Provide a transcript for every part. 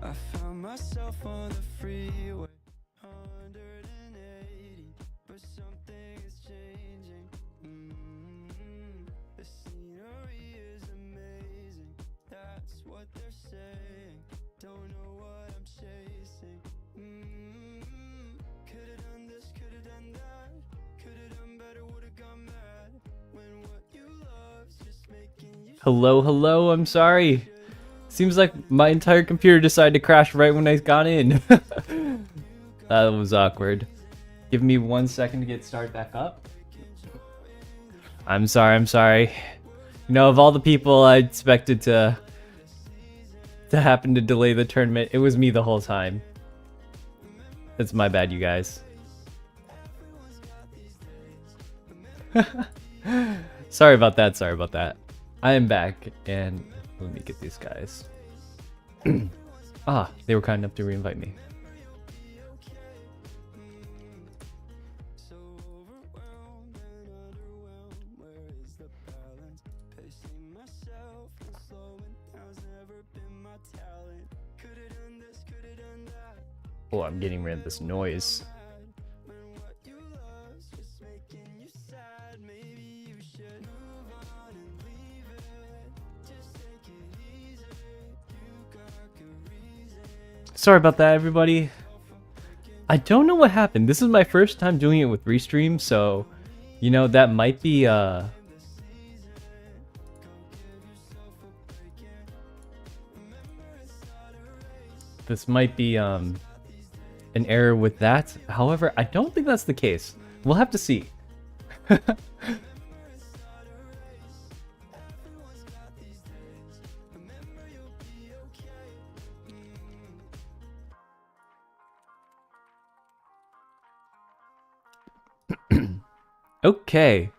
I found myself on the freeway, 180, but something is changing. The scenery is amazing, that's what they're saying. Don't know what I'm chasing. Could've done this, could've done that, could've done better, would've gone mad. When what you love's just making you. Hello, I'm sorry. Seems like my entire computer decided to crash right when I got in. That was awkward. Give me 1 second to get started back up. I'm sorry. You know, of all the people I expected to happen to delay the tournament, it was me the whole time. It's my bad, you guys. Sorry about that. I am back, and let me get these guys. They were kind enough to reinvite me. Oh, I'm getting rid of this noise. Sorry about that, everybody. I don't know what happened. This is my first time doing it with Restream, so, you know, that might be, this might be, an error with that. However, I don't think that's the case. We'll have to see. Okay.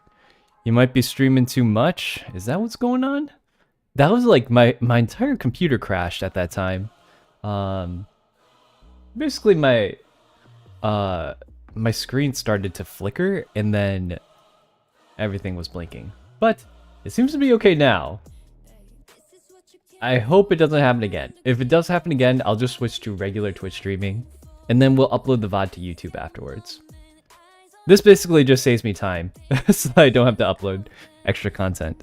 You might be streaming too much. Is that what's going on? That was like my entire computer crashed at that time. Basically my screen started to flicker and then everything was blinking. But it seems to be okay now. I hope it doesn't happen again. If it does happen again, I'll just switch to regular Twitch streaming and then we'll upload the VOD to YouTube afterwards. This basically just saves me time, so I don't have to upload extra content.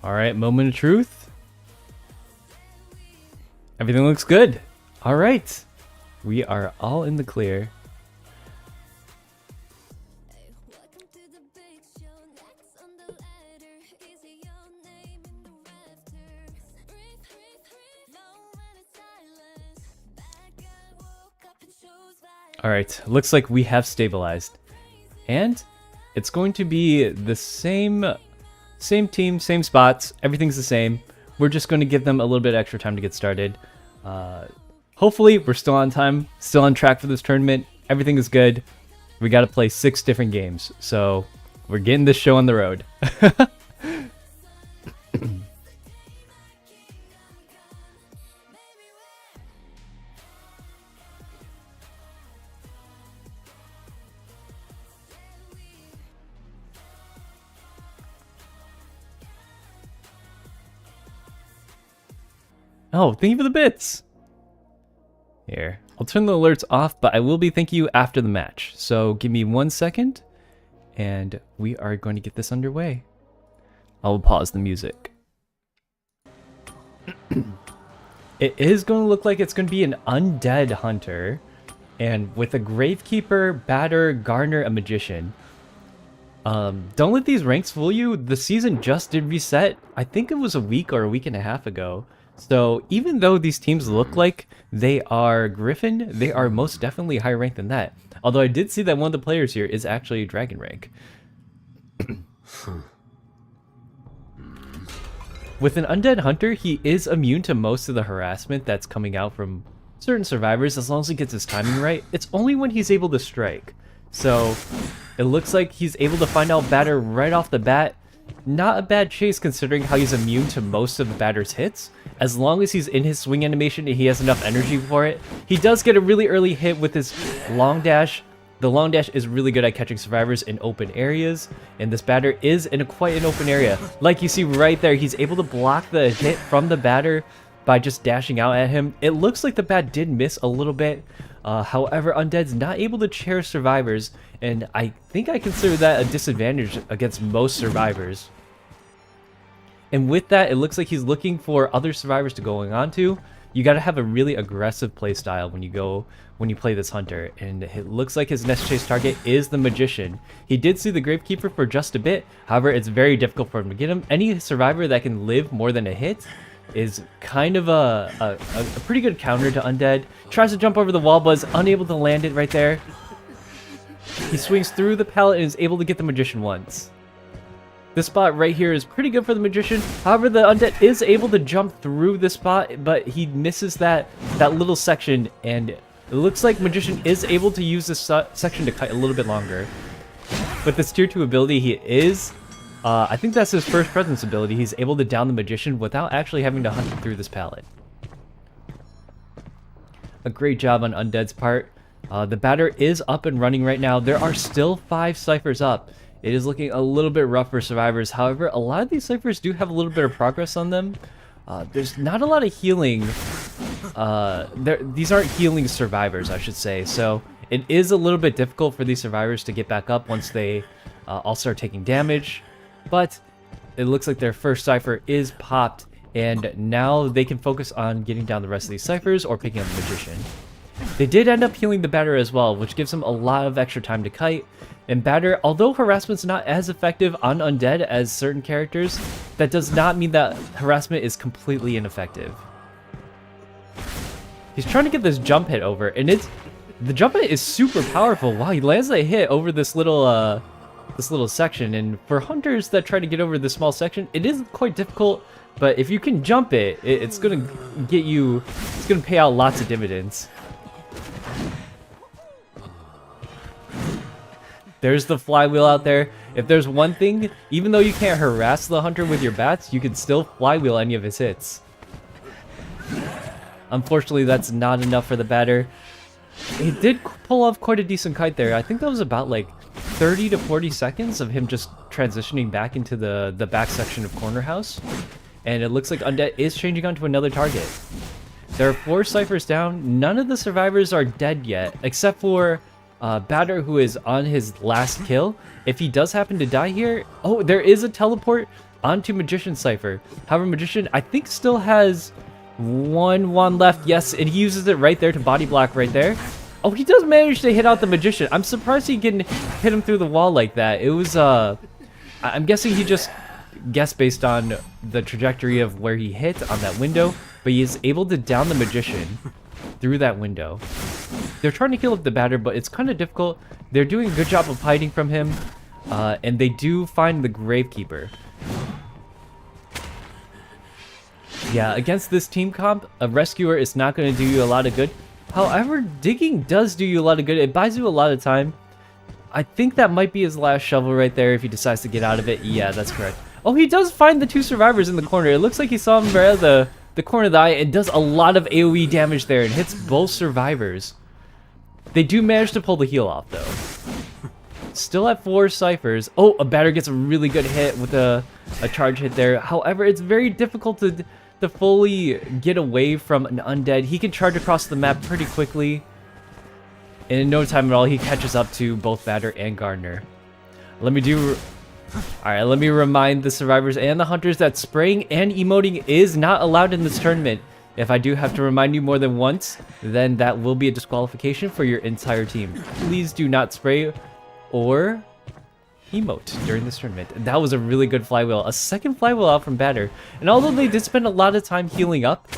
Alright, moment of truth. Everything looks good. Alright. We are all in the clear. Alright, looks like we have stabilized. And it's going to be the same team, same spots, everything's the same. We're just going to give them a little bit extra time to get started. Hopefully, we're still on time, still on track for this tournament. Everything is good. We got to play 6 different games, so we're getting this show on the road. Oh, thank you for the bits! Here, I'll turn the alerts off, but I will be thanking you after the match. So give me 1 second, and we are going to get this underway. I will pause the music. It is going to look like it's going to be an undead hunter, and with a gravekeeper, batter, gardener, a magician. Don't let these ranks fool you. The season just did reset. I think it was a week or a week and a half ago. So even though these teams look like they are Griffin, they are most definitely higher ranked than that. Although I did see that one of the players here is actually Dragon rank. With an undead hunter, he is immune to most of the harassment that's coming out from certain survivors, as long as he gets his timing right, it's only when he's able to strike. So it looks like he's able to find out batter right off the bat. Not a bad chase considering how he's immune to most of the batter's hits. As long as he's in his swing animation and he has enough energy for it. He does get a really early hit with his long dash. The long dash is really good at catching survivors in open areas, and this batter is in quite an open area. Like you see right there, he's able to block the hit from the batter by just dashing out at him. It looks like the bat did miss a little bit. However, Undead's not able to chair survivors, and I think I consider that a disadvantage against most survivors. And with that, it looks like he's looking for other survivors to going on to. You gotta have a really aggressive playstyle when you play this hunter, and it looks like his next chase target is the Magician. He did see the Gravekeeper for just a bit, however, it's very difficult for him to get him. Any survivor that can live more than a hit is kind of a pretty good counter to Undead. Tries to jump over the wall, but is unable to land it right there. He swings through the pallet and is able to get the Magician once. This spot right here is pretty good for the Magician. However, the Undead is able to jump through this spot, but he misses that little section, and it looks like Magician is able to use this section to kite a little bit longer. With this tier 2 ability, he is, I think that's his first presence ability. He's able to down the Magician without actually having to hunt him through this pallet. A great job on Undead's part. The batter is up and running right now. There are still 5 ciphers up. It is looking a little bit rough for survivors. However, a lot of these ciphers do have a little bit of progress on them. There's not a lot of healing. These aren't healing survivors, I should say. So it is a little bit difficult for these survivors to get back up once they all start taking damage. But it looks like their first cipher is popped, and now they can focus on getting down the rest of these ciphers or picking up the Magician. They did end up healing the batter as well, which gives them a lot of extra time to kite. And batter, although harassment's not as effective on Undead as certain characters, that does not mean that harassment is completely ineffective. He's trying to get this jump hit over, and the jump hit is super powerful. Wow, he lands a hit over this little section, and for hunters that try to get over this small section, it is quite difficult. But if you can jump it, it's gonna pay out lots of dividends. There's the flywheel out there. If there's one thing, even though you can't harass the hunter with your bats, you can still flywheel any of his hits. Unfortunately, that's not enough for the batter. He did pull off quite a decent kite there. I think that was about like 30 to 40 seconds of him just transitioning back into the back section of Corner House. And it looks like Undead is changing onto another target. There are 4 ciphers down. None of the survivors are dead yet, except for batter, who is on his last kill. If he does happen to die here, oh, there is a teleport onto Magician cipher. However, Magician, I think, still has one wand left. Yes, and he uses it right there to body block right there. Oh, he does manage to hit out the Magician. I'm surprised he can hit him through the wall like that. It was, I'm guessing he just guessed based on the trajectory of where he hit on that window, but he is able to down the Magician through that window. They're trying to kill up the batter, but it's kind of difficult. They're doing a good job of hiding from him, and they do find the Gravekeeper. Yeah, against this team comp, a Rescuer is not going to do you a lot of good. However, digging does do you a lot of good. It buys you a lot of time. I think that might be his last shovel right there if he decides to get out of it. Yeah, that's correct. Oh, he does find the 2 survivors in the corner. It looks like he saw them right at the corner of the eye and does a lot of AoE damage there and hits both survivors. They do manage to pull the heal off, though. Still at 4 ciphers. Oh, a batter gets a really good hit with a charge hit there. However, it's very difficult to fully get away from an Undead. He can charge across the map pretty quickly. And in no time at all, he catches up to both batter and Gardener. Let me remind the survivors and the hunters that spraying and emoting is not allowed in this tournament. If I do have to remind you more than once, then that will be a disqualification for your entire team. Please do not spray or emote during this tournament. That was a really good flywheel. A second flywheel out from batter. And although they did spend a lot of time healing up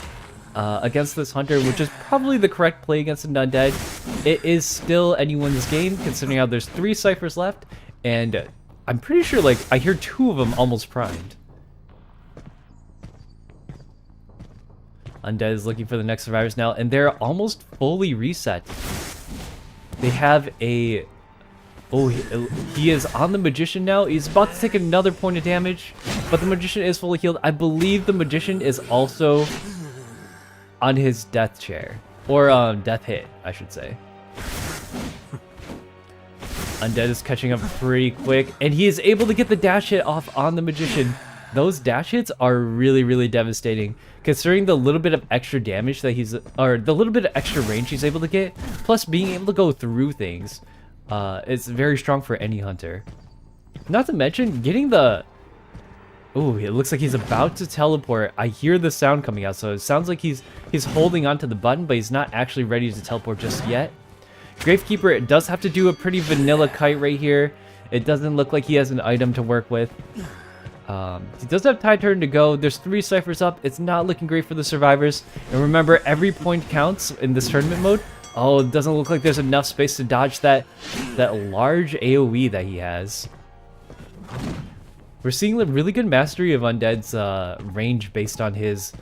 against this hunter, which is probably the correct play against an Undead, it is still anyone's game, considering how there's 3 ciphers left, and I'm pretty sure, like, I hear 2 of them almost primed. Undead is looking for the next survivors now, and they're almost fully reset. They have a... Oh, he is on the Magician now. He's about to take another point of damage, but the Magician is fully healed. I believe the Magician is also on his death chair. Or death hit, I should say. Undead is catching up pretty quick, and he is able to get the dash hit off on the Magician. Those dash hits are really, really devastating, considering the little bit of extra damage that or the little bit of extra range he's able to get, plus being able to go through things. It's very strong for any hunter. Not to mention, getting the... Ooh, it looks like he's about to teleport. I hear the sound coming out, so it sounds like he's holding onto the button, but he's not actually ready to teleport just yet. Gravekeeper does have to do a pretty vanilla kite right here. It doesn't look like he has an item to work with. He does have Tide Turn to go. There's 3 ciphers up. It's not looking great for the survivors. And remember, every point counts in this tournament mode. Oh, it doesn't look like there's enough space to dodge that large AoE that he has. We're seeing a really good mastery of Undead's range based on his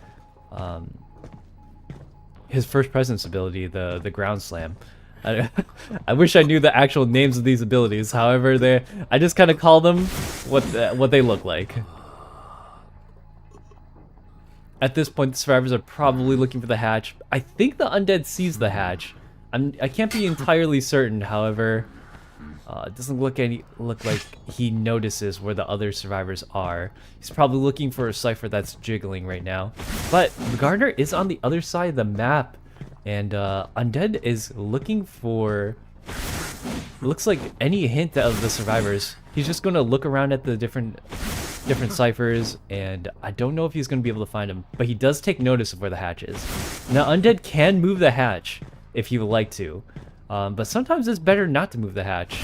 first presence ability, the ground slam. I wish I knew the actual names of these abilities. However, I just kind of call them what they look like. At this point, the survivors are probably looking for the hatch. I think the Undead sees the hatch. I can't be entirely certain. However, it doesn't look like he notices where the other survivors are. He's probably looking for a cipher that's jiggling right now. But the Gardener is on the other side of the map. And Undead is looking for, looks like, any hint of the survivors. He's just going to look around at the different ciphers, and I don't know if he's going to be able to find them. But he does take notice of where the hatch is. Now, Undead can move the hatch if he would like to, but sometimes it's better not to move the hatch.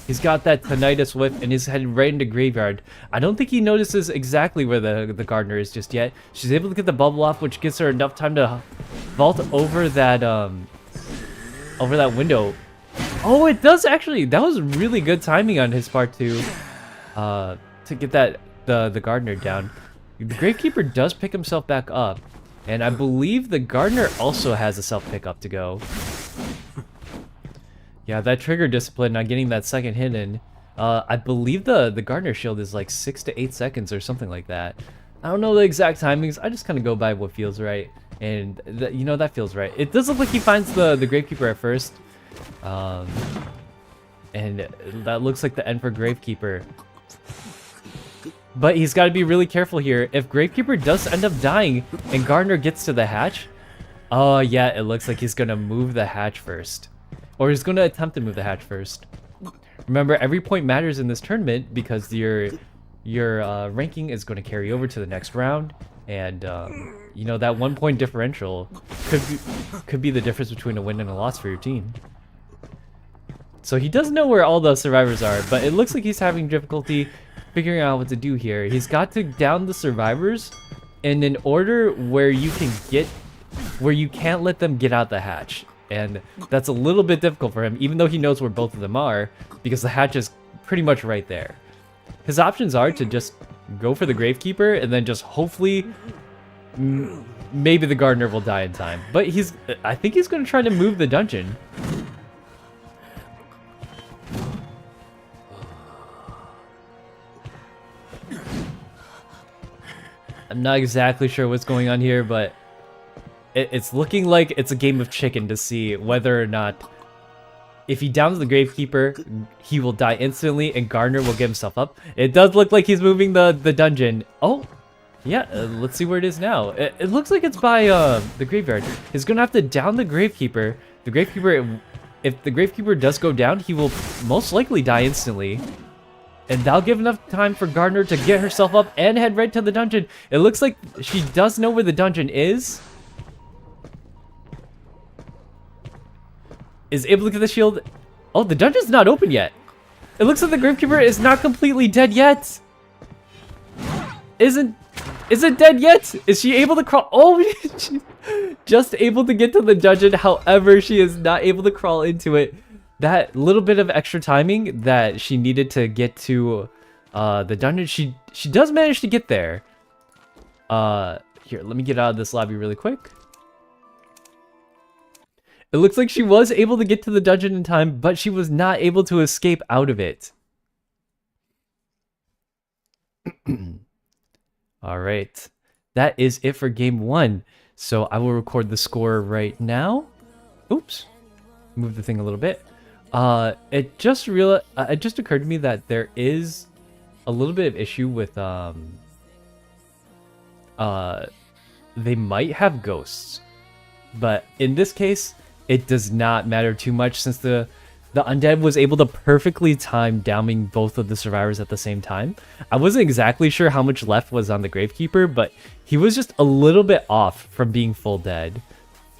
He's got that tinnitus whip and is headed right into Graveyard. I don't think he notices exactly where the Gardener is just yet. She's able to get the bubble off, which gives her enough time to vault over that window. Oh, it does actually. That was really good timing on his part to get the Gardener down. The Gravekeeper does pick himself back up, and I believe the Gardener also has a self pickup to go. Yeah, that trigger discipline on getting that second hit in. I believe the Gardener shield is like 6 to 8 seconds or something like that. I don't know the exact timings. I just kind of go by what feels right. And, that feels right. It does look like he finds the Gravekeeper at first. And that looks like the end for Gravekeeper. But he's got to be really careful here. If Gravekeeper does end up dying and Gardener gets to the hatch... Oh, yeah, it looks like he's going to move the hatch first. Or he's going to attempt to move the hatch first. Remember, every point matters in this tournament because your ranking is going to carry over to the next round. And, that 1 point differential could be the difference between a win and a loss for your team. So he does know where all the survivors are, but it looks like he's having difficulty figuring out what to do here. He's got to down the survivors in an order where you can't let them get out the hatch. And that's a little bit difficult for him, even though he knows where both of them are, because the hatch is pretty much right there. His options are to just go for the Gravekeeper, and then just hopefully, maybe the Gardener will die in time. But I think he's going to try to move the dungeon. I'm not exactly sure what's going on here, but... It's looking like it's a game of chicken to see whether or not, if he downs the Gravekeeper, he will die instantly and Gardener will give himself up. It does look like he's moving the dungeon. Oh, yeah, let's see where it is now. It looks like it's by the Graveyard. He's going to have to down the Gravekeeper. If the Gravekeeper does go down, he will most likely die instantly. And that'll give enough time for Gardener to get herself up and head right to the dungeon. It looks like she does know where the dungeon is. Is able to get the shield. Oh, the dungeon's not open yet. It looks like the Gravekeeper is not completely dead yet. Isn't dead yet? Is she able to crawl? Oh, she's just able to get to the dungeon. However, she is not able to crawl into it. That little bit of extra timing that she needed to get to the dungeon, she does manage to get there. Here, let me get out of this lobby really quick. It looks like she was able to get to the dungeon in time, but she was not able to escape out of it. All right. That is it for game 1. So I will record the score right now. Oops. Move the thing a little bit. It just occurred to me that there is a little bit of issue with they might have ghosts. But in this case, it does not matter too much since the undead was able to perfectly time downing both of the survivors at the same time. I wasn't exactly sure how much left was on the Gravekeeper, but he was just a little bit off from being full dead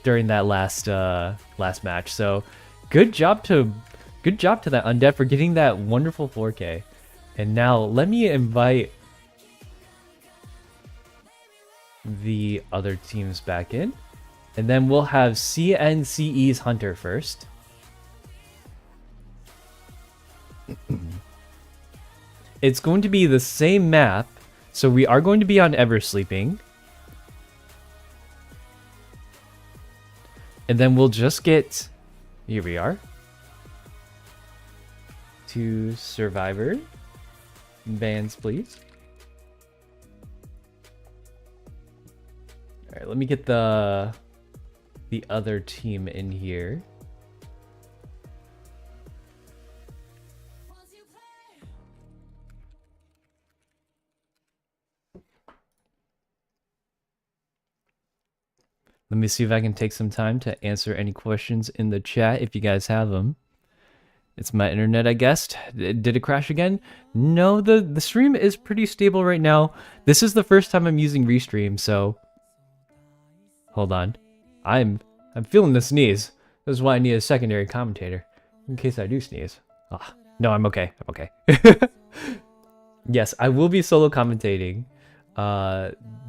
during that last match. So good job to that undead for getting that wonderful 4K. And now let me invite the other teams back in. And then we'll have CNCE's Hunter first. It's going to be the same map, so we are going to be on Eversleeping. And then we'll just get... Here we are. 2 Survivor. Bands, please. Alright, let me get the other team in here. Let me see if I can take some time to answer any questions in the chat if you guys have them. It's my internet, I guess. Did it crash again? No, the stream is pretty stable right now. This is the first time I'm using Restream, so... Hold on. I'm feeling the sneeze. This is why I need a secondary commentator. In case I do sneeze. Ah, no, I'm okay. I'm okay. Yes, I will be solo commentating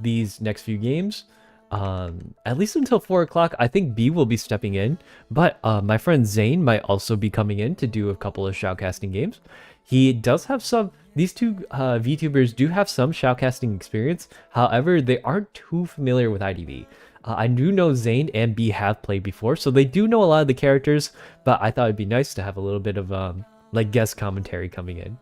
these next few games. At least until 4 o'clock. I think B will be stepping in, but my friend Zane might also be coming in to do a couple of shoutcasting games. He does have some, these two VTubers do have some shoutcasting experience. However, they aren't too familiar with IDV. I do know Zane and B have played before, so they do know a lot of the characters, but I thought it'd be nice to have a little bit of like guest commentary coming in.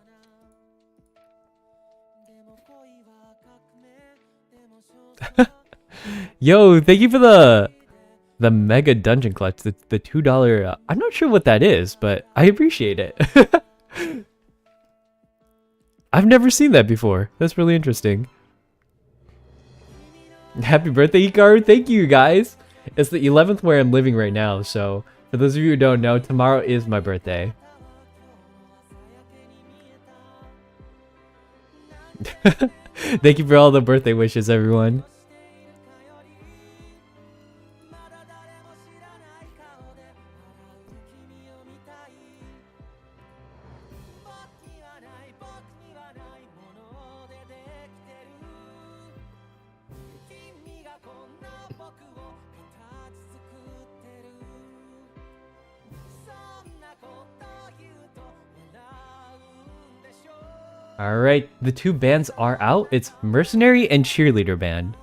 Yo, thank you for the mega dungeon clutch, the $2. I'm not sure what that is, but I appreciate it. I've never seen that before. That's really interesting. Happy birthday, Hikaru. Thank you, guys. It's the 11th where I'm living right now, so for those of you who don't know, tomorrow is my birthday. Thank you for all the birthday wishes, everyone. Alright, the 2 bands are out. It's Mercenary and Cheerleader Band.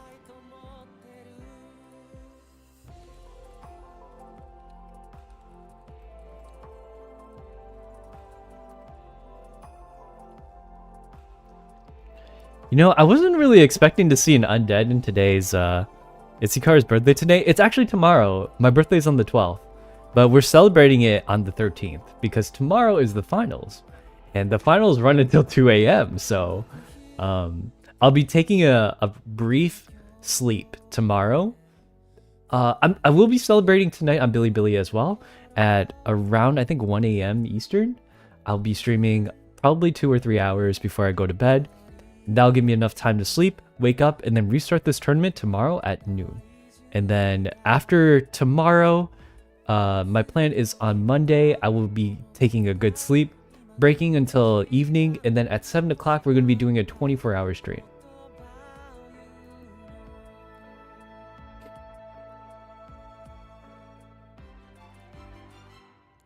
You know, I wasn't really expecting to see an undead in today's, it's Hikaru's birthday today. It's actually tomorrow. My birthday's on the 12th. But we're celebrating it on the 13th because tomorrow is the finals. And the finals run until 2 a.m. So I'll be taking a brief sleep tomorrow. I will be celebrating tonight on Bilibili as well at around, I think, 1 a.m. Eastern. I'll be streaming probably 2 or 3 hours before I go to bed. That'll give me enough time to sleep, wake up, and then restart this tournament tomorrow at noon. And then after tomorrow, my plan is on Monday, I will be taking a good sleep, breaking until evening, and then at 7 o'clock we're going to be doing a 24-hour stream.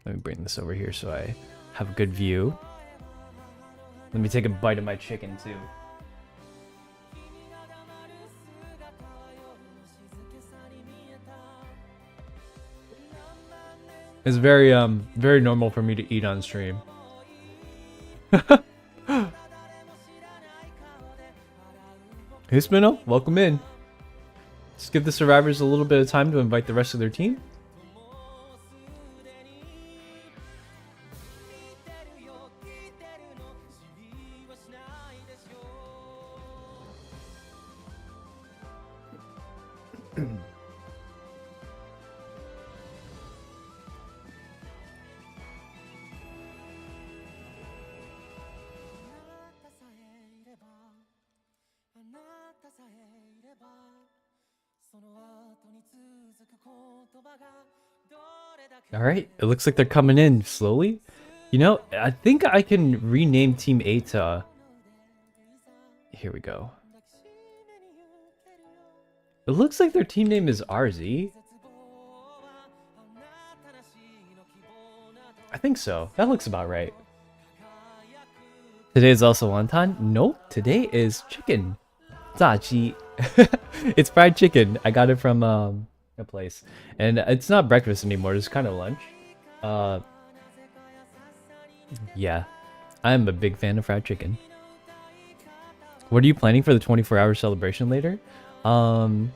Let me bring this over here so I have a good view. Let me take a bite of my chicken too. It's very normal for me to eat on stream. Hey Spino, welcome in. Just give the survivors a little bit of time to invite the rest of their team. Alright, it looks like they're coming in slowly. You know, I think I can rename Team A to... Here we go. It looks like their team name is RZ. I think so. That looks about right. Today is also wonton? Nope, today is chicken. 炸鸡. It's fried chicken. I got it from a place. And it's not breakfast anymore, it's kind of lunch. Yeah. I'm a big fan of fried chicken. What are you planning for the 24-hour celebration later? I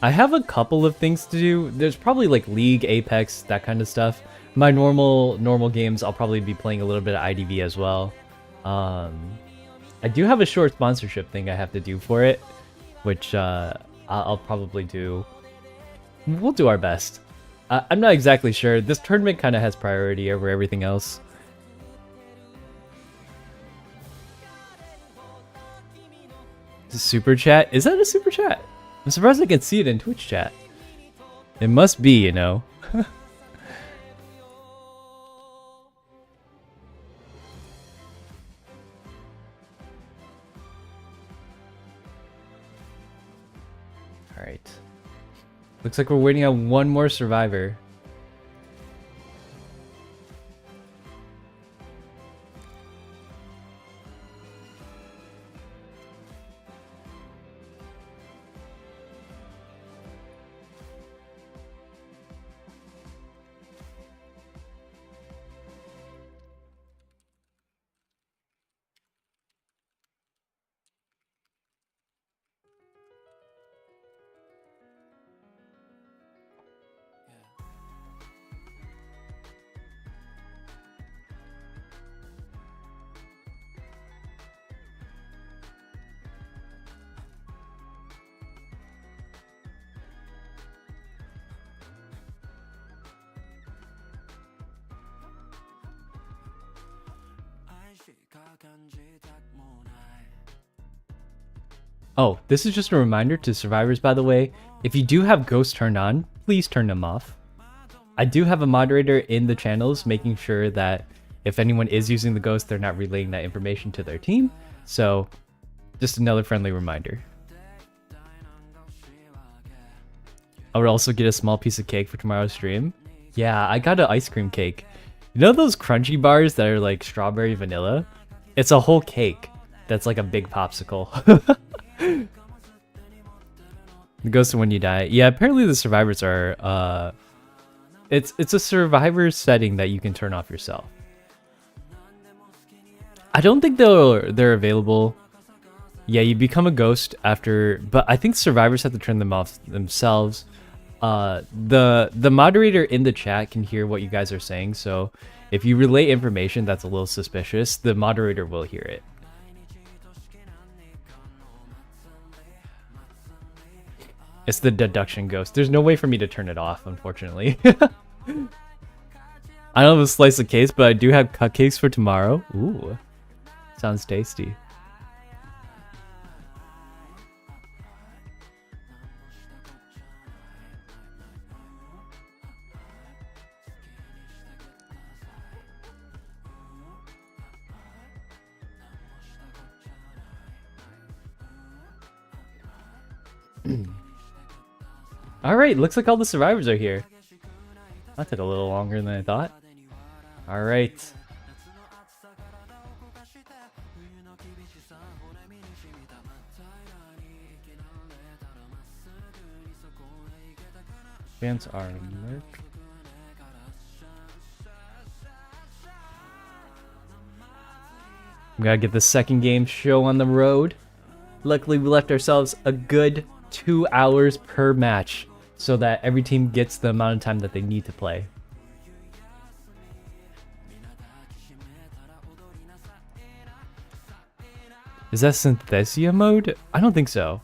have a couple of things to do. There's probably like League, Apex, that kind of stuff. My normal games, I'll probably be playing a little bit of IDV as well. I do have a short sponsorship thing I have to do for it, which I'll probably do. We'll do our best. I'm not exactly sure. This tournament kind of has priority over everything else. Super chat? Is that a super chat? I'm surprised I can see it in Twitch chat. It must be, you know. Alright. Looks like we're waiting on one more survivor. Oh, this is just a reminder to survivors, by the way. If you do have ghosts turned on, please turn them off. I do have a moderator in the channels making sure that if anyone is using the ghost, they're not relaying that information to their team. So, just another friendly reminder. I would also get a small piece of cake for tomorrow's stream. Yeah, I got an ice cream cake. You know those crunchy bars that are like strawberry vanilla? It's a whole cake that's like a big popsicle. It goes to when you die. Yeah, apparently the survivors are it's a survivor setting that you can turn off yourself. I don't think they're available. Yeah, you become a ghost after, but I think survivors have to turn them off themselves. The moderator in the chat can hear what you guys are saying, so if you relay information that's a little suspicious, the moderator will hear it. It's the deduction ghost. There's no way for me to turn it off, unfortunately. I don't have a slice of cake, but I do have cupcakes for tomorrow. Ooh, sounds tasty. Alright, looks like all the survivors are here. That took a little longer than I thought. Alright. Fans are merc. We gotta get the second game show on the road. Luckily, we left ourselves a good 2 hours per match so that every team gets the amount of time that they need to play. Is that Synthesia mode? I don't think so.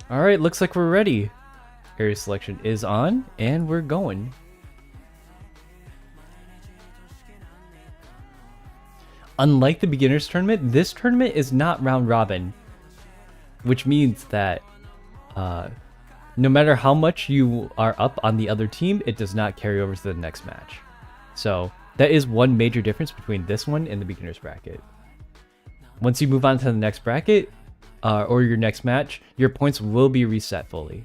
Alright, looks like we're ready. Area selection is on, and we're going. Unlike the beginners tournament, this tournament is not round robin, which means that no matter how much you are up on the other team, it does not carry over to the next match. So that is one major difference between this one and the beginners bracket. Once you move on to the next bracket, or your next match, your points will be reset fully.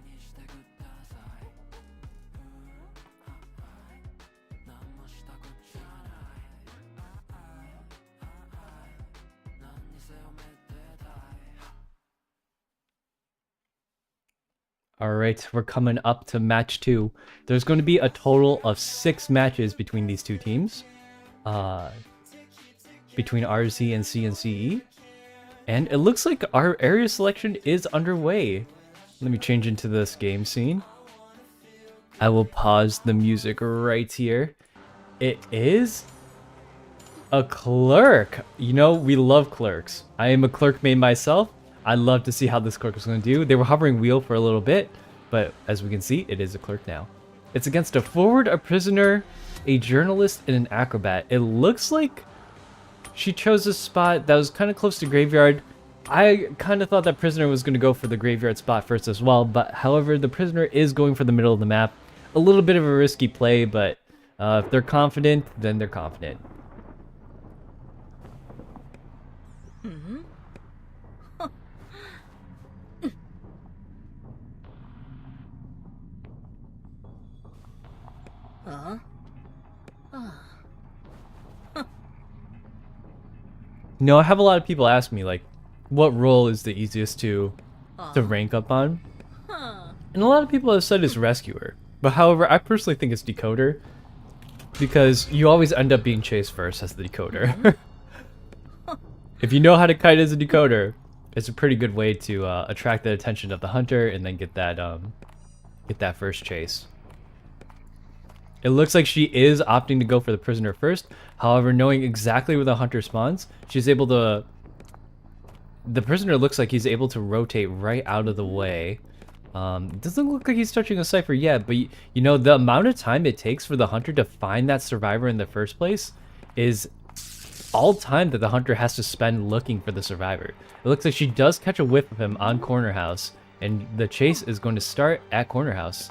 Alright, we're coming up to match 2. There's going to be a total of 6 matches between these two teams. Between RZ and CNCE. And it looks like our area selection is underway. Let me change into this game scene. I will pause the music right here. It is a clerk. You know, we love clerks. I am a clerk main myself. I'd love to see how this clerk is going to do. They were hovering wheel for a little bit, but as we can see, it is a clerk now. It's against a forward, a prisoner, a journalist, and an acrobat. It looks like she chose a spot that was kind of close to graveyard. I kind of thought that prisoner was going to go for the graveyard spot first as well, but however, the prisoner is going for the middle of the map. A little bit of a risky play, but if they're confident, then they're confident. No, I have a lot of people ask me, like, what role is the easiest to rank up on? And a lot of people have said it's rescuer. But however, I personally think it's decoder, because you always end up being chased first as the decoder. If you know how to kite as a decoder, it's a pretty good way to attract the attention of the hunter and then get that first chase. It looks like she is opting to go for the prisoner first. However, knowing exactly where the hunter spawns, she's able to... The prisoner looks like he's able to rotate right out of the way. It doesn't look like he's touching a cipher yet, but you know, the amount of time it takes for the hunter to find that survivor in the first place is all time that the hunter has to spend looking for the survivor. It looks like she does catch a whiff of him on corner house, and the chase is going to start at corner house.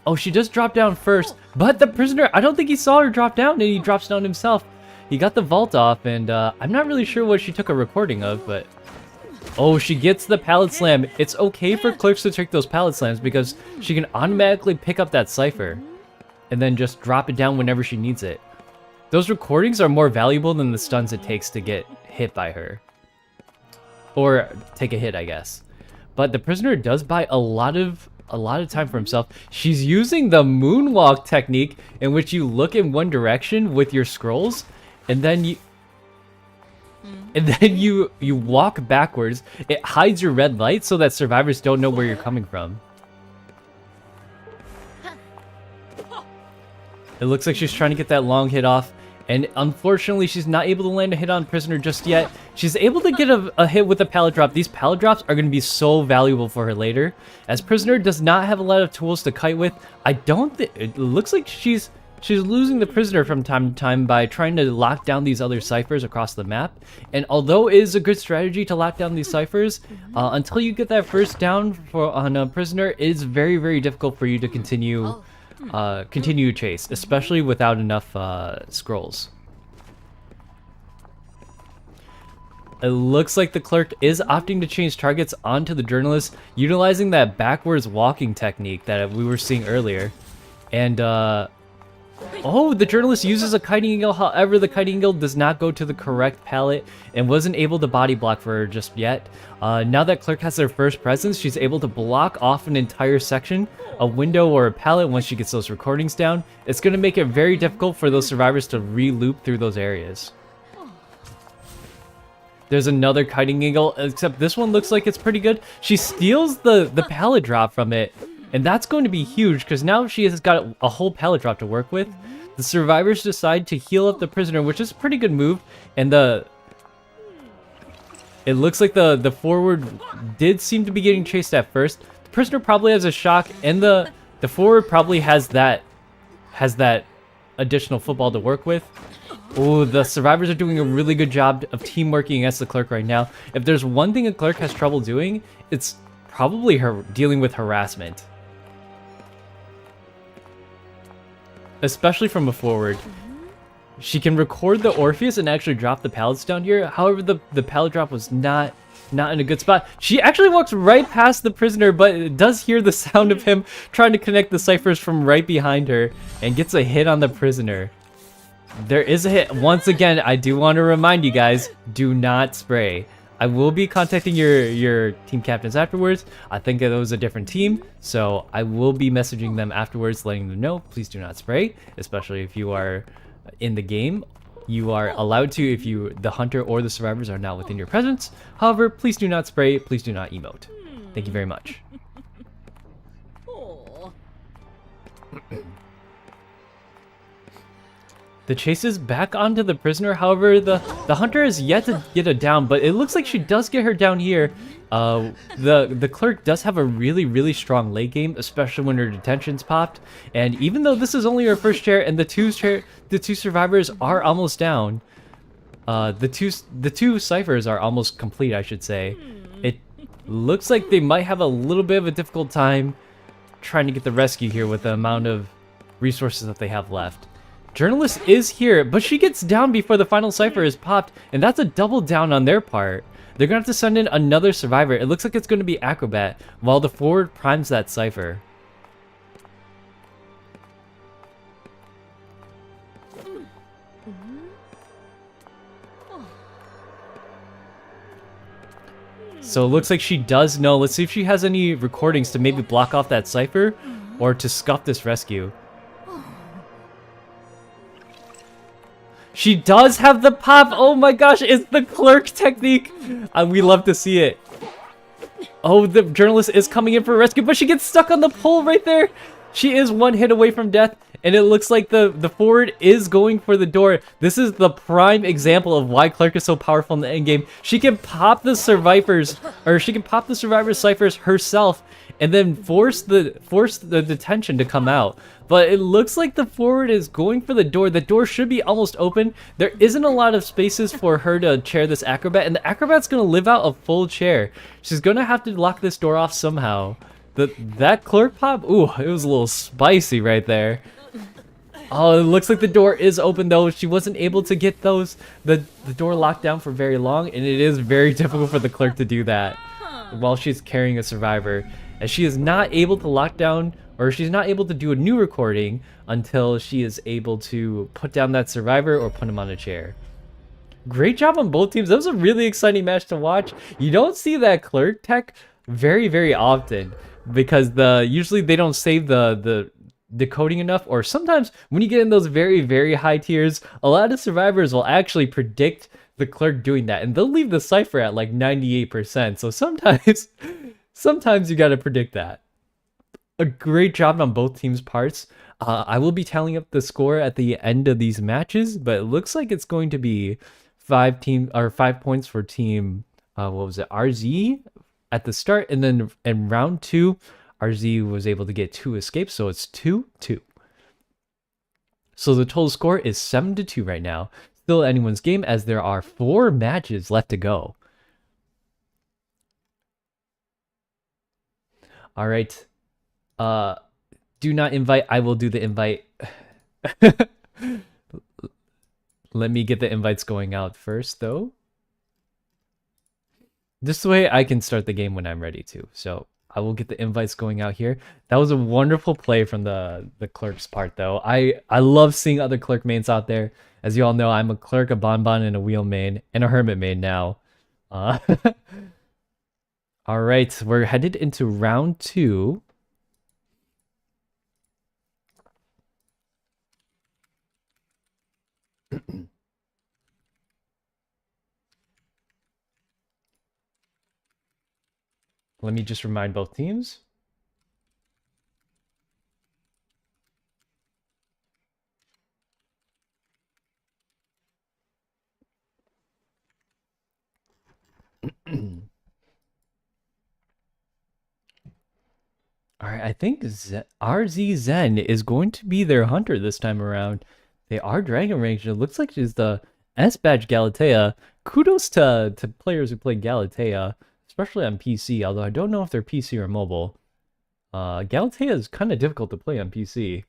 Oh, she does drop down first, but the prisoner, I don't think he saw her drop down, and he drops down himself. He got the vault off, and I'm not really sure what she took a recording of, but... Oh, she gets the pallet slam. It's okay for clerks to take those pallet slams because she can automatically pick up that cipher and then just drop it down whenever she needs it. Those recordings are more valuable than the stuns it takes to get hit by her. Or take a hit, I guess. But the prisoner does buy a lot of time for himself. She's using the moonwalk technique in which you look in one direction with your scrolls and then you walk backwards. It hides your red light so that survivors don't know where you're coming from. It looks like she's trying to get that long hit off, and unfortunately she's not able to land a hit on prisoner just yet. She's able to get a hit with a pallet drop. These pallet drops are going to be so valuable for her later, as prisoner does not have a lot of tools to kite with. I don't think it looks like she's losing the prisoner from time to time by trying to lock down these other ciphers across the map. And although it is a good strategy to lock down these ciphers, until you get that first down on a prisoner, it is very, very difficult for you to continue your chase, especially without enough scrolls. It looks like the clerk is opting to change targets onto the journalist, utilizing that backwards walking technique that we were seeing earlier. And Oh, the journalist uses a kiting eagle. However, the kiting eagle does not go to the correct pallet and wasn't able to body block for her just yet. Now that Clerk has their first presence, she's able to block off an entire section, a window or a pallet once she gets those recordings down. It's going to make it very difficult for those survivors to re-loop through those areas. There's another kiting eagle, except this one looks like it's pretty good. She steals the pallet drop from it, and that's going to be huge because now she has got a whole pallet drop to work with. The survivors decide to heal up the prisoner, which is a pretty good move, and it looks like the forward did seem to be getting chased at first. The prisoner probably has a shock, and the forward probably has that additional football to work with. Oh, the survivors are doing a really good job of team working against the Clerk right now. If there's one thing a Clerk has trouble doing, it's probably her dealing with harassment. Especially from a forward. She can record the Orpheus and actually drop the pallets down here. However, the pallet drop was not in a good spot. She actually walks right past the prisoner, but does hear the sound of him trying to connect the ciphers from right behind her and gets a hit on the prisoner. There is a hit. Once again, I do want to remind you guys, do not spray. I will be contacting your team captains afterwards. I think it was a different team, so I will be messaging them afterwards, letting them know, please do not spray, especially if you are in the game. You are allowed to if the hunter or the survivors are not within your presence. However, please do not spray, please do not emote. Thank you very much. The chase is back onto the prisoner. However, the hunter has yet to get her down, but it looks like she does get her down here. The Clerk does have a really strong late game, especially when her detention's popped. And even though this is only her first chair and the two survivors are almost down, the two ciphers are almost complete, I should say. It looks like they might have a little bit of a difficult time trying to get the rescue here with the amount of resources that they have left. Journalist is here, but she gets down before the final cipher is popped, and that's a double down on their part. They're gonna have to send in another survivor. It looks like it's gonna be Acrobat, while the forward primes that cipher. So it looks like she does know. Let's see if she has any recordings to maybe block off that cipher, or to scuff this rescue. She does have the pop. Oh my gosh, it's the Clerk technique. We love to see it. Oh, the journalist is coming in for a rescue, but she gets stuck on the pole right there. She is one hit away from death, and it looks like the forward is going for the door. This is the prime example of why Clerk is so powerful in the endgame. She can pop the survivors, or she can pop the survivors' ciphers herself, and then force the detention to come out. But it looks like the forward is going for the door. The door should be almost open. There isn't a lot of spaces for her to chair this Acrobat, and the Acrobat's gonna live out a full chair. She's gonna have to lock this door off somehow. That Clerk pop, ooh, it was a little spicy right there. Oh, it looks like the door is open though. She wasn't able to get the door locked down for very long, and it is very difficult for the Clerk to do that while she's carrying a survivor, as she is not able to lock down, or she's not able to do a new recording until she is able to put down that survivor or put him on a chair. Great job on both teams. That was a really exciting match to watch. You don't see that Clerk tech very often, because usually they don't save the decoding enough, or sometimes when you get in those very high tiers, a lot of survivors will actually predict the Clerk doing that, and they'll leave the cipher at like 98%. So sometimes you gotta predict that. A great job on both teams' parts. I will be tallying up the score at the end of these matches, but it looks like it's going to be 5 points for team what was it, RZ at the start, and then in round 2 RZ was able to get 2 escapes, so it's 2-2. So the total score is 7-2 right now. Still anyone's game, as there are 4 matches left to go. All right. Do not invite. I will do the invite. Let me get the invites going out first, though. This way I can start the game when I'm ready to. So I will get the invites going out here. That was a wonderful play from the clerk's part, though. I love seeing other clerk mains out there. As you all know, I'm a clerk, a bonbon, and a wheel main, and a hermit main now. All right, we're headed into round 2. Let me just remind both teams. All right, I think RZ Zen is going to be their hunter this time around. They are Dragon Range. It looks like she's the S badge Galatea. Kudos to players who play Galatea, especially on PC, although I don't know if they're PC or mobile. Galatea is kind of difficult to play on PC.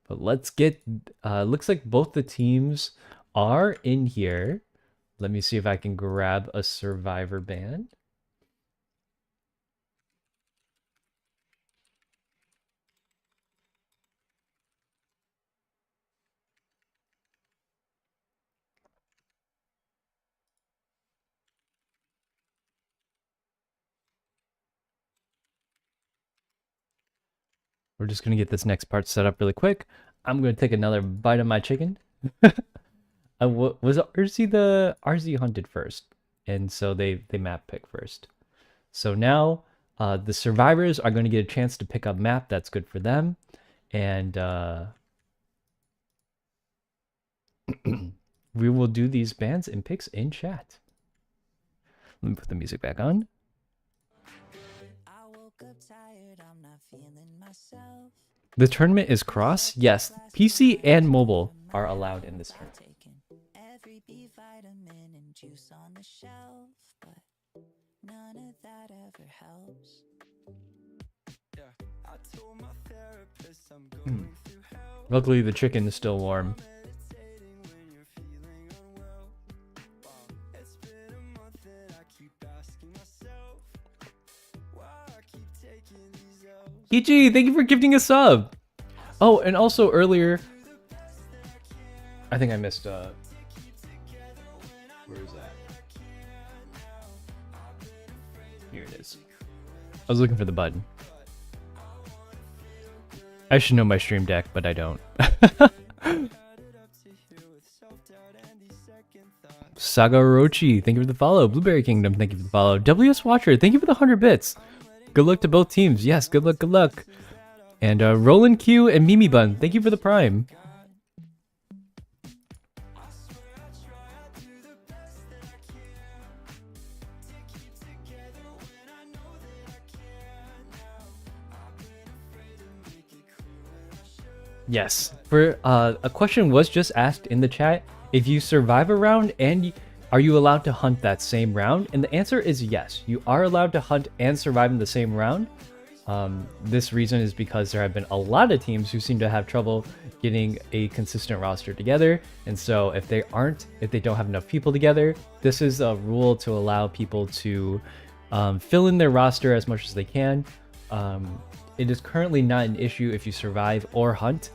But let's get, looks like both the teams are in here. Let me see if I can grab a survivor band. We're just going to get this next part set up really quick. I'm going to take another bite of my chicken. Was RZ hunted first? And so they map pick first. So now the survivors are going to get a chance to pick up map. That's good for them. And we will do these bans and picks in chat. Let me put the music back on. The tournament is cross? Yes, PC and mobile are allowed in this tournament. Every B vitamin and juice on the shelf, but none of that ever helps. Luckily the chicken is still warm. Ichi, thank you for gifting a sub. Oh, and also earlier, I think I missed. Where is that? Here it is. I was looking for the button. I should know my stream deck, but I don't. Sagorochi, thank you for the follow. Blueberry Kingdom, thank you for the follow. WS Watcher, thank you for the 100 bits. Good luck to both teams. Yes, good luck, good luck. And Roland Q and Mimi Bun, thank you for the prime. Yes, for a question was just asked in the chat. If you survive a round, and are you allowed to hunt that same round? And the answer is yes. You are allowed to hunt and survive in the same round. This reason is because there have been a lot of teams who seem to have trouble getting a consistent roster together. And so if they don't have enough people together, this is a rule to allow people to fill in their roster as much as they can. It is currently not an issue if you survive or hunt.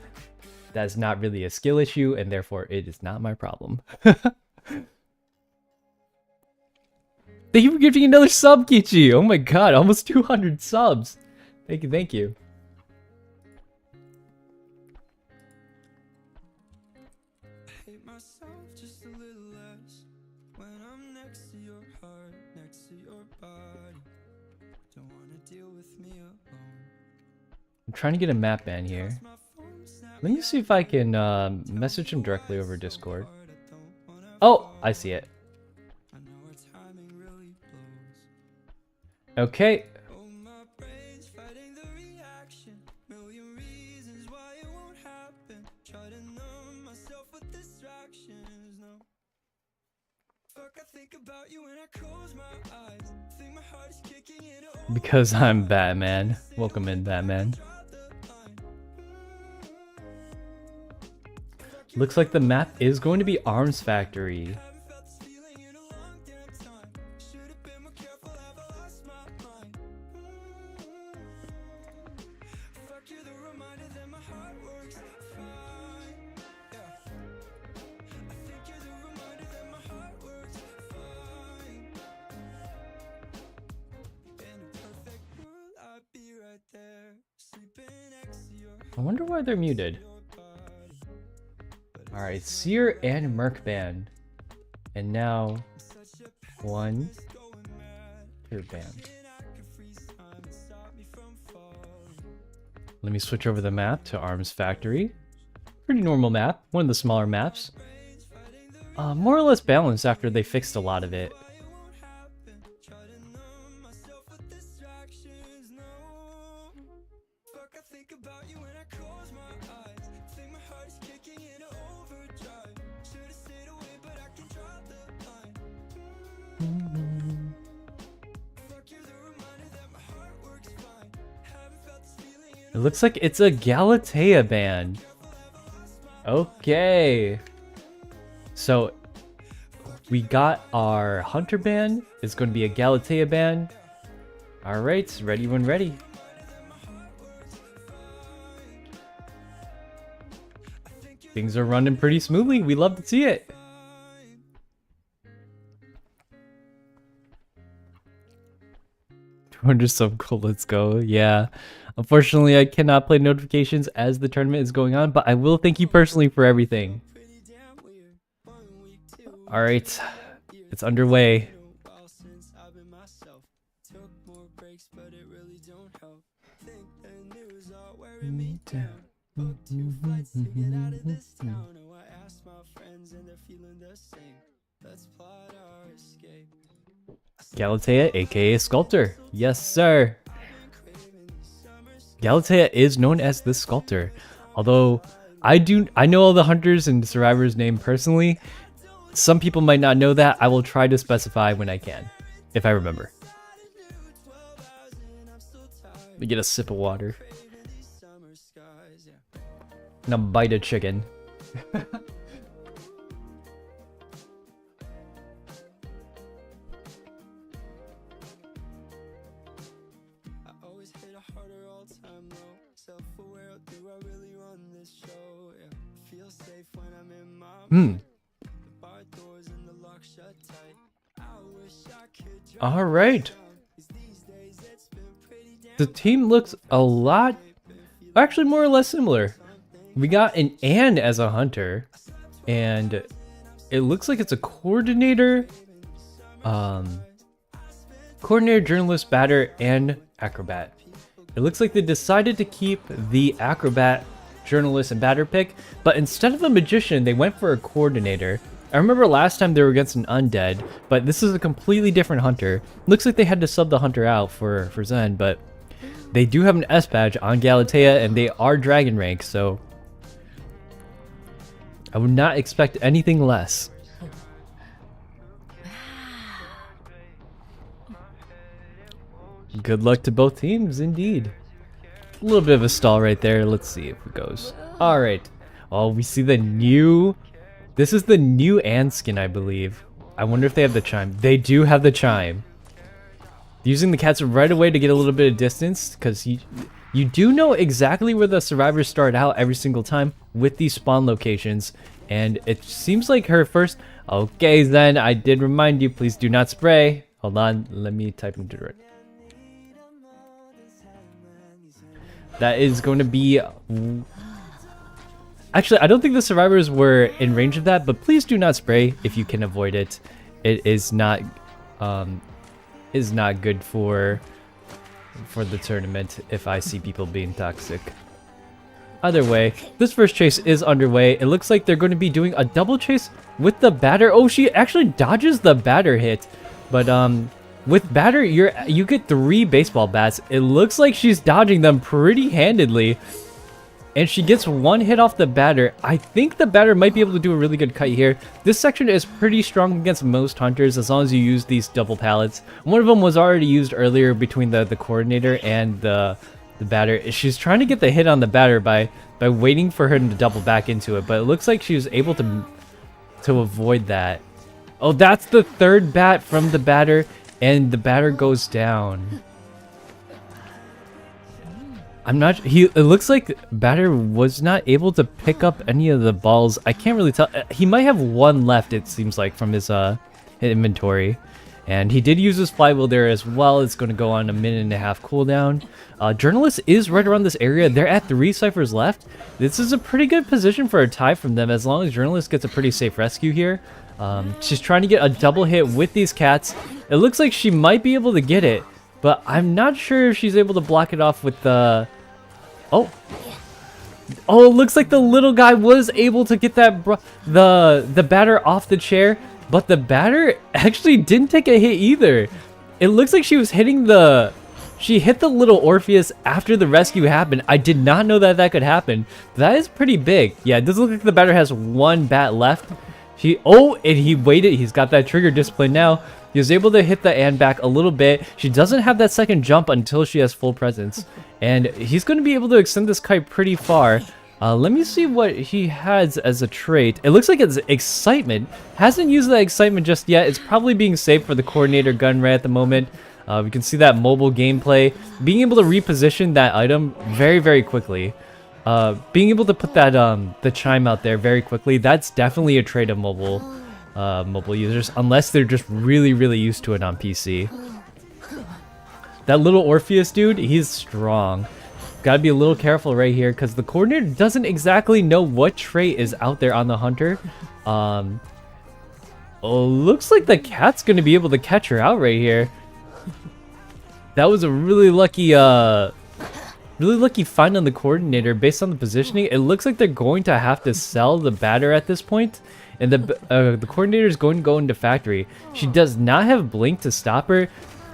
That's not really a skill issue, and therefore it is not my problem. Thank you for giving another sub, Kichi! Oh my god, almost 200 subs! Thank you, thank you. Hate myself just a little less when I'm next to your heart, next to your body. Don't wanna deal with me alone. I'm trying to get a map ban here. Let me see if I can message him directly over Discord. Oh, I see it. Okay. Because I'm Batman. Welcome in, Batman. Looks like the map is going to be Arms Factory. I wonder why they're muted. Alright, Seer and Merc Band. And now, 1 2 band. Let me switch over the map to Arms Factory. Pretty normal map, one of the smaller maps. More or less balanced after they fixed a lot of it. It looks like it's a Galatea band. Okay. So we got our Hunter band. It's going to be a Galatea band. Alright, ready when ready. Things are running pretty smoothly. We love to see it. So cool, let's go. Yeah. Unfortunately, I cannot play notifications as the tournament is going on, but I will thank you personally for everything. Alright. It's underway. Galatea, aka Sculptor. Yes, sir. Galatea is known as the Sculptor. Although I know all the hunters and survivors named personally. Some people might not know that. I will try to specify when I can, if I remember. Let me get a sip of water. And a bite of chicken. All right. The team looks a lot, actually more or less similar. We got an Ann as a hunter, and it looks like it's a coordinator, coordinator, journalist, batter, and acrobat. It looks like they decided to keep the acrobat, journalist, and batter pick, but instead of a magician, they went for a coordinator. I remember last time they were against an undead, but this is a completely different hunter. Looks like they had to sub the hunter out for Zen, but they do have an S badge on Galatea, and they are dragon rank, so I would not expect anything less. Good luck to both teams, indeed. A little bit of a stall right there. Let's see if it goes. Alright. Oh, we see the new... This is the new Ann skin, I believe. I wonder if they have the chime. They do have the chime. Using the cats right away to get a little bit of distance, because you do know exactly where the survivors start out every single time with these spawn locations. And it seems like her first... Okay, then, I did remind you, please do not spray. Hold on, let me type into it. That is going to be... Actually, I don't think the survivors were in range of that, but please do not spray if you can avoid it. It is not good for the tournament if I see people being toxic. Either way, this first chase is underway. It looks like they're going to be doing a double chase with the batter. Oh, she actually dodges the batter hit, but with batter, you get 3 baseball bats. It looks like she's dodging them pretty handedly. And she gets 1 hit off the batter. I think the batter might be able to do a really good cut here. This section is pretty strong against most hunters as long as you use these double pallets. One of them was already used earlier between the coordinator and the batter. She's trying to get the hit on the batter by waiting for her to double back into it. But it looks like she was able to avoid that. Oh, that's the 3rd bat from the batter. And the batter goes down. It looks like batter was not able to pick up any of the balls. I can't really tell. He might have 1 left, it seems like, from his inventory. And he did use his flywheel there as well. It's going to go on a 1.5-minute cooldown. Journalist is right around this area. They're at 3 ciphers left. This is a pretty good position for a tie from them as long as Journalist gets a pretty safe rescue here. She's trying to get a double hit with these cats. It looks like she might be able to get it, but I'm not sure if she's able to block it off with the... Oh, it looks like the little guy was able to get that the batter off the chair, but the batter actually didn't take a hit either. It looks like she was hitting she hit the little Orpheus after the rescue happened. I did not know that could happen. That is pretty big. Yeah, it does look like the batter has 1 bat left. And he waited. He's got that trigger discipline now. He was able to hit the and back a little bit. She doesn't have that second jump until she has full presence. And he's going to be able to extend this kite pretty far. Let me see what he has as a trait. It looks like it's excitement. Hasn't used that excitement just yet. It's probably being saved for the coordinator gun right at the moment. We can see that mobile gameplay. Being able to reposition that item very, very quickly. Being able to put that the chime out there very quickly, that's definitely a trait of mobile users, unless they're just really, really used to it on PC. That little Orpheus dude, he's strong. Gotta be a little careful right here because the coordinator doesn't exactly know what trait is out there on the hunter. Looks like the cat's gonna be able to catch her out right here. That was a really lucky find on the coordinator based on the positioning. It looks like they're going to have to sell the batter at this point, and the coordinator is going to go into factory. She does not have blink to stop her,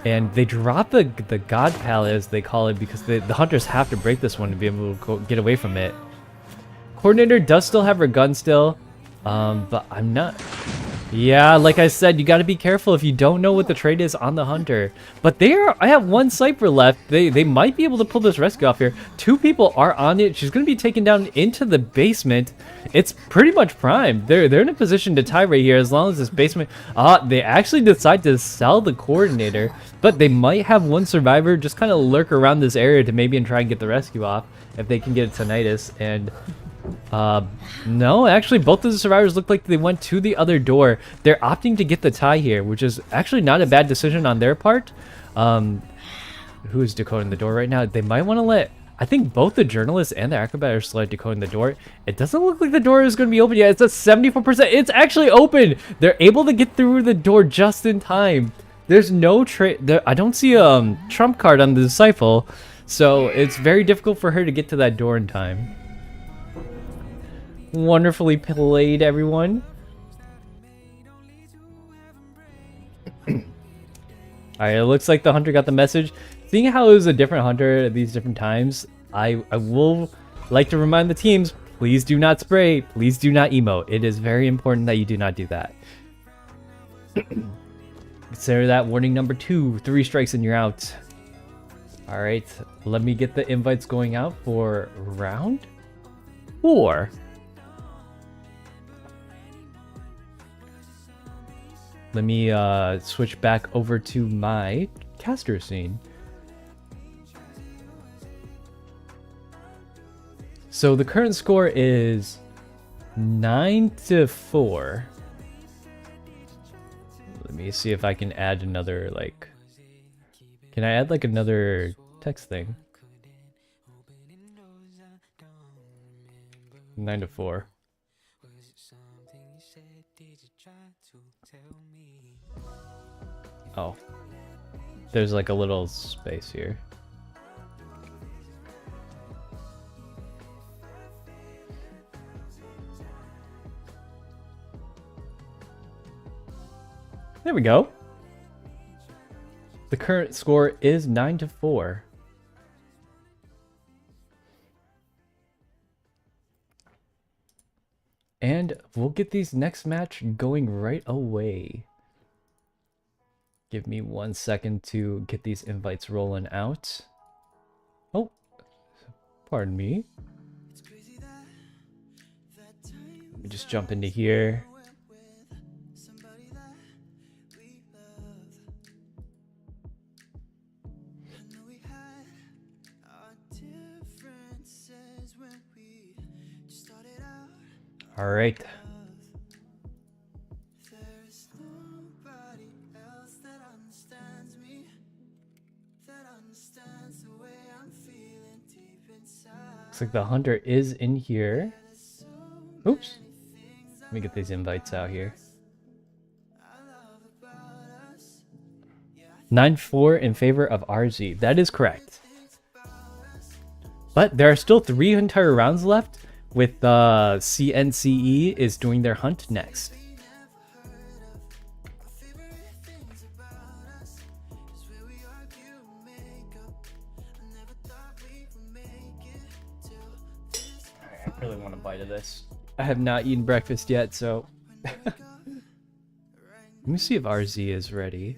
and they drop the god pallet as they call it because the hunters have to break this one to be able to get away from it. Coordinator does still have her gun still, but I'm not... Yeah, like I said, you got to be careful if you don't know what the trait is on the hunter. But I have 1 cipher left. They might be able to pull this rescue off here. 2 people are on it. She's going to be taken down into the basement. It's pretty much prime. They're in a position to tie right here as long as this basement... They actually decide to sell the coordinator, but they might have 1 survivor just kind of lurk around this area to maybe try and get the rescue off if they can get a tinnitus. And... no, actually both of the survivors look like they went to the other door. They're opting to get the tie here, which is actually not a bad decision on their part. Who is decoding the door right now? They might want to let... I think both the journalists and the acrobat are still decoding the door. It doesn't look like the door is going to be open yet. It's at 74%. It's actually open! They're able to get through the door just in time. There's no I don't see a trump card on the disciple, so it's very difficult for her to get to that door in time. Wonderfully played, everyone. Alright, it looks like the hunter got the message. Seeing how it was a different hunter at these different times, I will like to remind the teams, please do not spray, please do not emote. It is very important that you do not do that. Consider that warning number 2. 3 strikes and you're out. Alright, let me get the invites going out for round 4. Let me switch back over to my caster scene. So the current score is 9-4. Let me see if I can add another, like... Can I add, like, another text thing? 9-4. Oh, there's like a little space here. There we go. The current score is 9-4. And we'll get these next match going right away. Give me 1 second to get these invites rolling out. Oh, pardon me. Let me just jump into here. All right. Looks like the hunter is in here. Oops. Let me get these invites out here. 9-4 in favor of RZ. That is correct. But there are still 3 entire rounds left, with CNCE is doing their hunt next. I really want a bite of this. I have not eaten breakfast yet, so... Let me see if RZ is ready.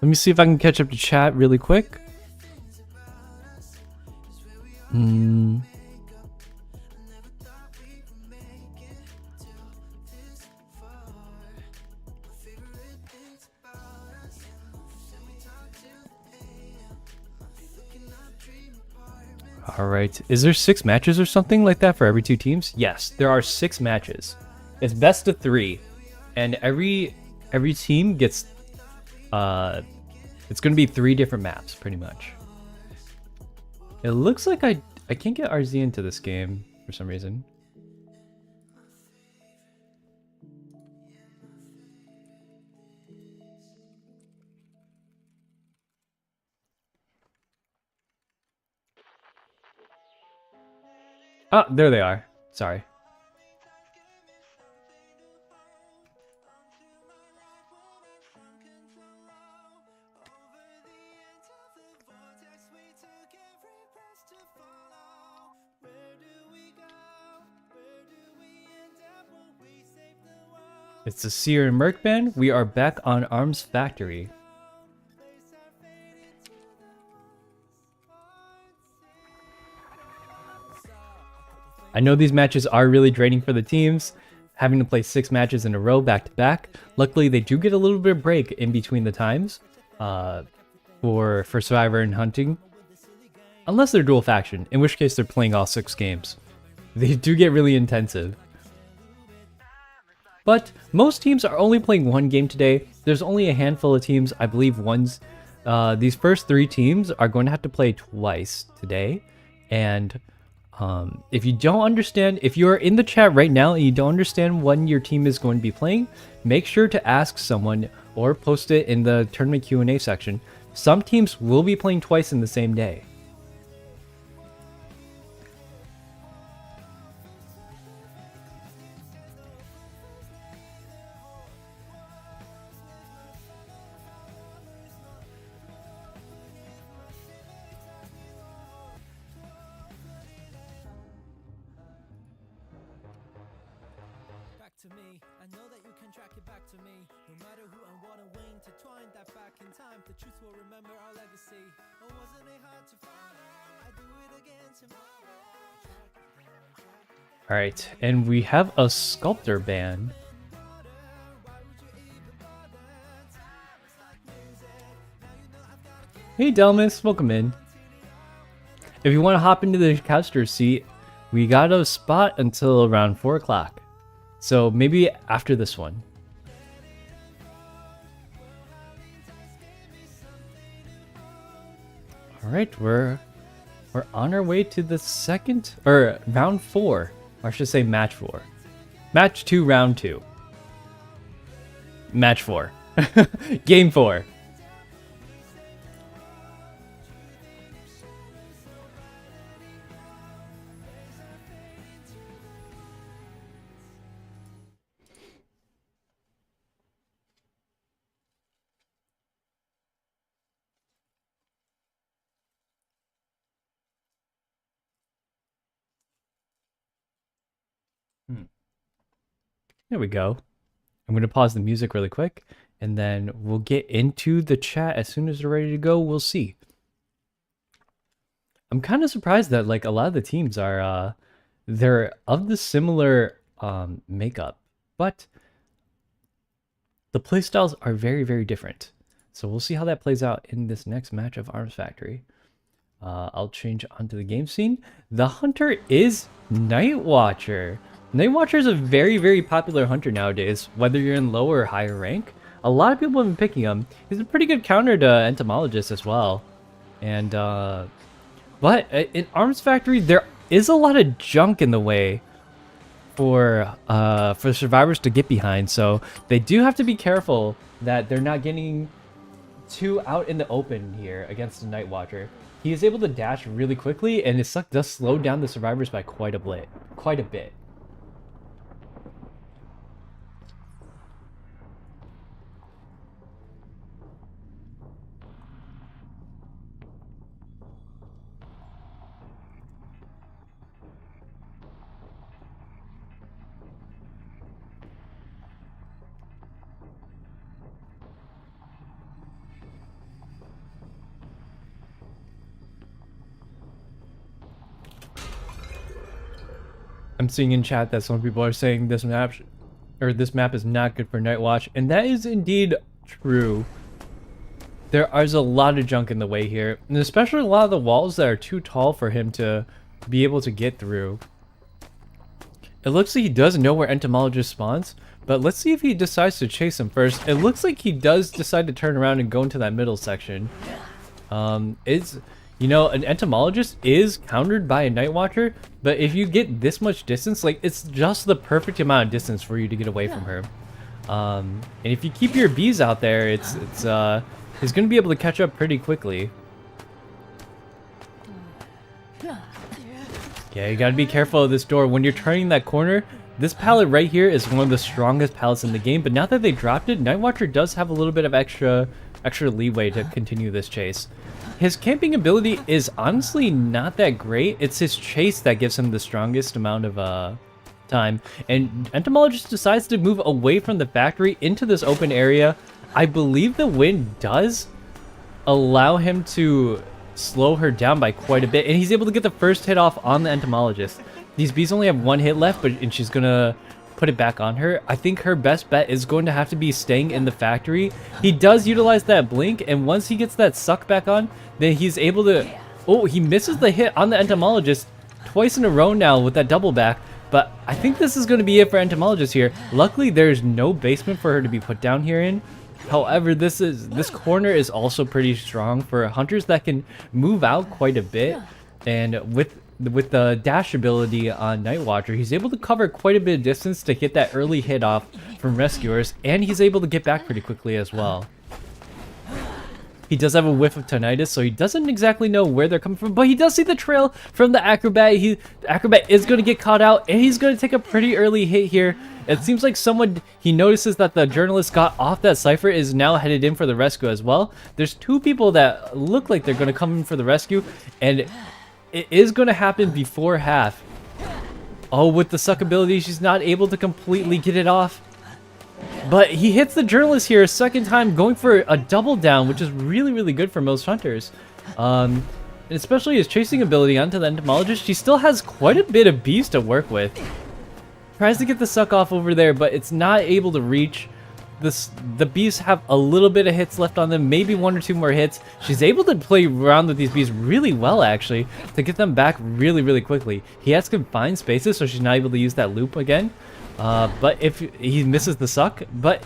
Let me see if I can catch up to chat really quick. Alright, is there 6 matches or something like that for every 2 teams? Yes, there are 6 matches. It's best of 3. And every team gets... it's going to be 3 different maps, pretty much. It looks like I can't get RZ into this game for some reason. Oh, there they are. Sorry. It's the Seer and Merc band. We are back on Arms Factory. I know these matches are really draining for the teams, having to play 6 matches in a row back to back. Luckily, they do get a little bit of break in between the times for Survivor and Hunting. Unless they're dual faction, in which case they're playing all 6 games. They do get really intensive. But most teams are only playing 1 game today. There's only a handful of teams, I believe these first 3 teams are going to have to play twice today. And if you don't understand, if you're in the chat right now and you don't understand when your team is going to be playing, make sure to ask someone or post it in the tournament Q&A section. Some teams will be playing twice in the same day. Alright, and we have a sculptor band. Hey Delmus, welcome in. If you want to hop into the caster seat, we got a spot until around 4 o'clock. So maybe after this one. Alright, we're on our way to the round 4. Or I should say match 4. Match 2, round 2. Match 4. Game 4. There we go. I'm going to pause the music really quick, and then we'll get into the chat as soon as we're ready to go. We'll see. I'm kind of surprised that like a lot of the teams are they're of the similar makeup, but the playstyles are very, very different. So we'll see how that plays out in this next match of Arms Factory. I'll change onto the game scene. The hunter is Night Watcher. Night Watcher is a very, very popular hunter nowadays, whether you're in lower or higher rank. A lot of people have been picking him. He's a pretty good counter to Entomologist as well. And, but in Arms Factory, there is a lot of junk in the way for survivors to get behind. So they do have to be careful that they're not getting too out in the open here against the Night Watcher. He is able to dash really quickly, and his suck does slow down the survivors by quite a bit. I'm seeing in chat that some people are saying this map is not good for Night Watch, and that is indeed true. There is a lot of junk in the way here, and especially a lot of the walls that are too tall for him to be able to get through. It looks like he does know where Entomologist spawns, but let's see if he decides to chase him first. It looks like he does decide to turn around and go into that middle section. You know, an Entomologist is countered by a Night Watcher, but if you get this much distance, like, it's just the perfect amount of distance for you to get away from her. And if you keep your bees out there, he's gonna be able to catch up pretty quickly. Yeah, you gotta be careful of this door. When you're turning that corner, this pallet right here is one of the strongest pallets in the game, but now that they dropped it, Night Watcher does have a little bit of extra leeway to continue this chase. His camping ability is honestly not that great. It's his chase that gives him the strongest amount of time. And Entomologist decides to move away from the factory into this open area. I believe the wind does allow him to slow her down by quite a bit, and he's able to get the first hit off on the Entomologist. These bees only have one hit left, and she's gonna put it back on her. I think her best bet is going to have to be staying in the factory. He does utilize that blink, and once he gets that suck back on, then he's able to... Oh, he misses the hit on the Entomologist twice in a row now with that double back, but I think this is going to be it for Entomologist here. Luckily, there's no basement for her to be put down here in. However, this corner is also pretty strong for hunters that can move out quite a bit, and with the dash ability on Night Watcher, he's able to cover quite a bit of distance to get that early hit off from rescuers, and he's able to get back pretty quickly as well. He does have a whiff of tinnitus, so he doesn't exactly know where they're coming from, but he does see the trail from the Acrobat. The Acrobat is going to get caught out, and he's going to take a pretty early hit here. It seems like he notices that the journalist got off that cipher, is now headed in for the rescue as well. There's two people that look like they're going to come in for the rescue, and it is going to happen before half. Oh, with the suck ability, she's not able to completely get it off. But he hits the journalist here a second time, going for a double down, which is really, really good for most hunters. And especially his chasing ability onto the Entomologist. She still has quite a bit of bees to work with. Tries to get the suck off over there, but it's not able to reach. The bees have a little bit of hits left on them, maybe one or two more hits. She's able to play around with these bees really well, actually, to get them back really, really quickly. He has confined spaces, so she's not able to use that loop again. But if he misses the suck, but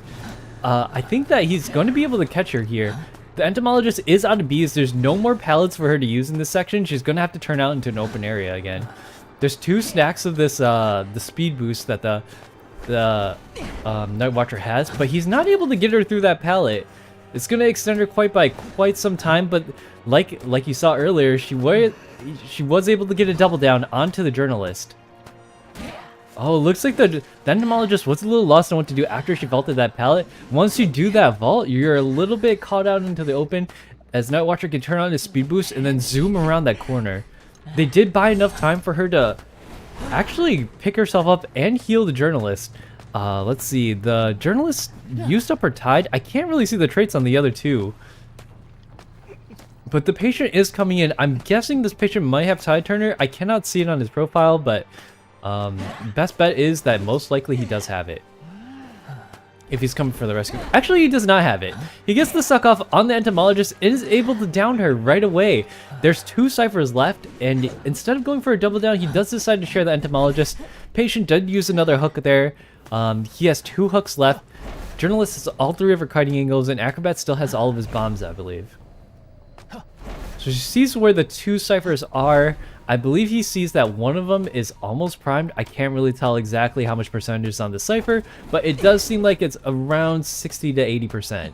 I think that he's going to be able to catch her here. The Entomologist is out of bees. There's no more pallets for her to use in this section. She's going to have to turn out into an open area again. There's 2 stacks of this the speed boost that the Night Watcher has, but he's not able to get her through that pallet. It's going to extend her quite some time, but like you saw earlier, she was able to get a double down onto the journalist. Oh, it looks like the Entomologist was a little lost on what to do after she vaulted that pallet. Once you do that vault, you're a little bit caught out into the open, as Night Watcher can turn on his speed boost and then zoom around that corner. They did buy enough time for her to actually pick herself up and heal the journalist. Let's see. The journalist used up her tide. I can't really see the traits on the other two. But the patient is coming in. I'm guessing this patient might have tide turner. I cannot see it on his profile, but best bet is that most likely he does have it. If he's coming for the rescue. Actually, he does not have it. He gets the suck off on the entomologist and is able to down her right away. There's 2 ciphers left, and instead of going for a double down, he does decide to share the entomologist. Patient did use another hook there. He has 2 hooks left. Journalist has all 3 of her kiting angles, and Acrobat still has all of his bombs, I believe. So she sees where the 2 ciphers are. I believe he sees that one of them is almost primed. I can't really tell exactly how much percentage is on the cipher, but it does seem like it's around 60 to 80%.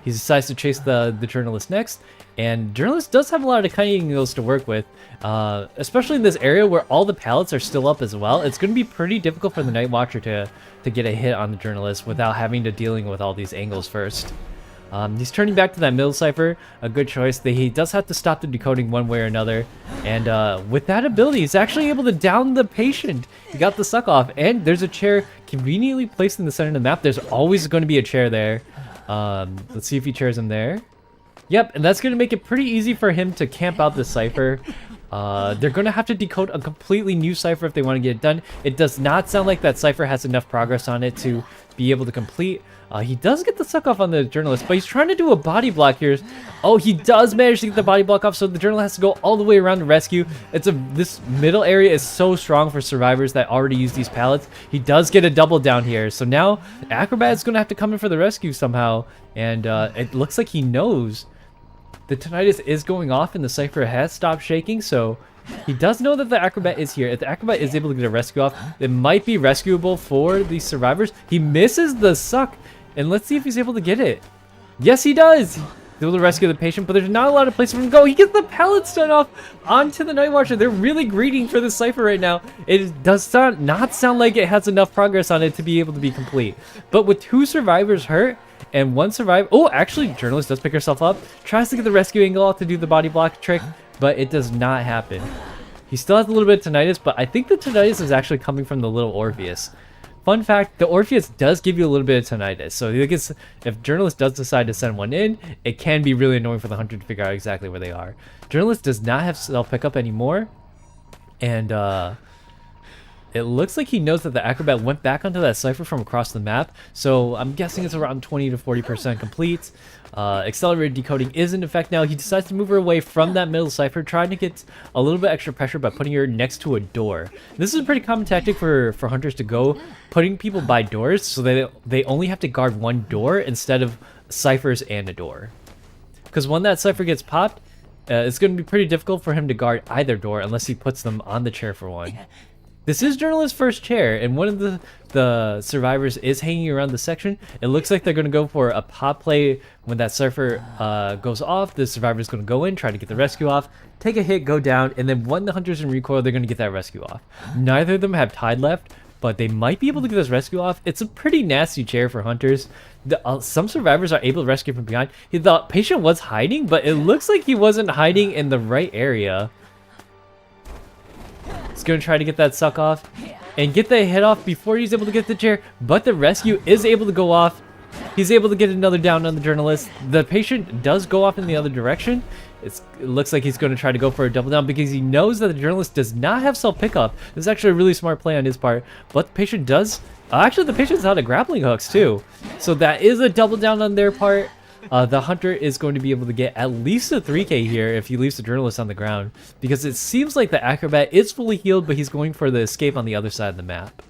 He decides to chase the journalist next, and journalist does have a lot of kiting angles to work with, especially in this area where all the pallets are still up as well. It's going to be pretty difficult for the Night Watcher to get a hit on the journalist without having to dealing with all these angles first. He's turning back to that middle cipher, a good choice. He does have to stop the decoding one way or another, and with that ability, he's actually able to down the patient. He got the suck off, and there's a chair conveniently placed in the center of the map. There's always going to be a chair there. Let's see if he chairs him there. Yep, and that's going to make it pretty easy for him to camp out the cipher. They're going to have to decode a completely new cipher if they want to get it done. It does not sound like that cipher has enough progress on it to be able to complete. He does get the suck off on the journalist, but he's trying to do a body block here. Oh, he does manage to get the body block off, so the journalist has to go all the way around to rescue. This middle area is so strong for survivors that already use these pallets. He does get a double down here, so now Acrobat is going to have to come in for the rescue somehow, and it looks like he knows the tinnitus is going off and the cipher has stopped shaking, so he does know that the Acrobat is here. If the Acrobat is able to get a rescue off, it might be rescuable for these survivors. He misses the suck, and let's see if he's able to get it. Yes, he does! He's able to rescue the patient, but there's not a lot of place for him to go. He gets the pallet stun off onto the Night Watcher. They're really greeting for this cipher right now. It does not sound like it has enough progress on it to be able to be complete. But with 2 survivors hurt, and 1 survivor. Oh, actually, journalist does pick herself up. Tries to get the rescue angle off to do the body block trick, but it does not happen. He still has a little bit of tinnitus, but I think the tinnitus is actually coming from the little Orpheus. Fun fact, the Orpheus does give you a little bit of tinnitus. So if journalist does decide to send one in, it can be really annoying for the hunter to figure out exactly where they are. Journalist does not have self-pickup anymore. And it looks like he knows that the Acrobat went back onto that cipher from across the map, so I'm guessing it's around 20 to 40% complete. Accelerated decoding is in effect now. He decides to move her away from that middle cipher, trying to get a little bit extra pressure by putting her next to a door. This is a pretty common tactic for hunters to go, putting people by doors so they only have to guard one door instead of ciphers and a door. Because when that cipher gets popped, it's going to be pretty difficult for him to guard either door unless he puts them on the chair for one. This is journalist's first chair, and one of the survivors is hanging around the section. It looks like they're going to go for a pop play when that cipher goes off. The survivor is going to go in, try to get the rescue off, take a hit, go down, and then when the hunter's in recoil, they're going to get that rescue off. Neither of them have tide left, but they might be able to get this rescue off. It's a pretty nasty chair for hunters. Some survivors are able to rescue from behind. The patient was hiding, but it looks like he wasn't hiding in the right area. He's going to try to get that suck off and get the hit off before he's able to get the chair, but the rescue is able to go off. He's able to get another down on the journalist. The patient does go off in the other direction. It looks like he's going to try to go for a double down because he knows that the journalist does not have self-pickup. This is actually a really smart play on his part, but the patient does. Actually, the patient's out of grappling hooks too, so that is a double down on their part. The hunter is going to be able to get at least a 3k here if he leaves the journalist on the ground, because it seems like the Acrobat is fully healed, but he's going for the escape on the other side of the map.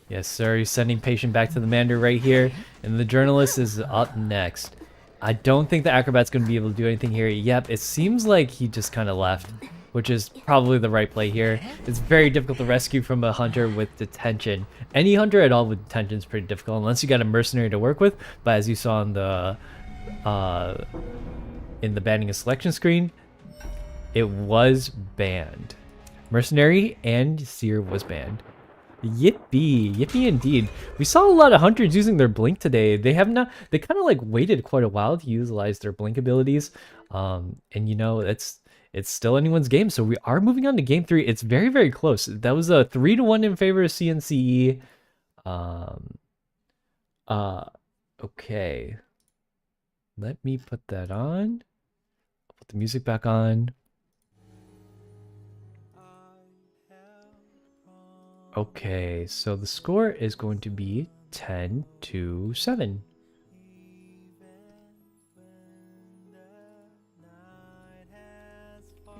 Yes, sir. He's sending patient back to the Mander right here, and the journalist is up next. I don't think the Acrobat's going to be able to do anything here. Yep, it seems like he just kind of left, which is probably the right play here. It's very difficult to rescue from a hunter with detention. Any hunter at all with detention is pretty difficult, unless you got a mercenary to work with. But as you saw in the banning and selection screen, it was banned. Mercenary and Seer was banned. Yippee, yippee indeed. We saw a lot of hunters using their blink today. They have not, they kind of like waited quite a while to utilize their blink abilities. And you know, it's still anyone's game. So we are moving on to game 3. It's very, very close. That was a 3-1 in favor of CNCE. Okay. Let me put that on. I'll put the music back on. Okay, so the score is going to be 10-7.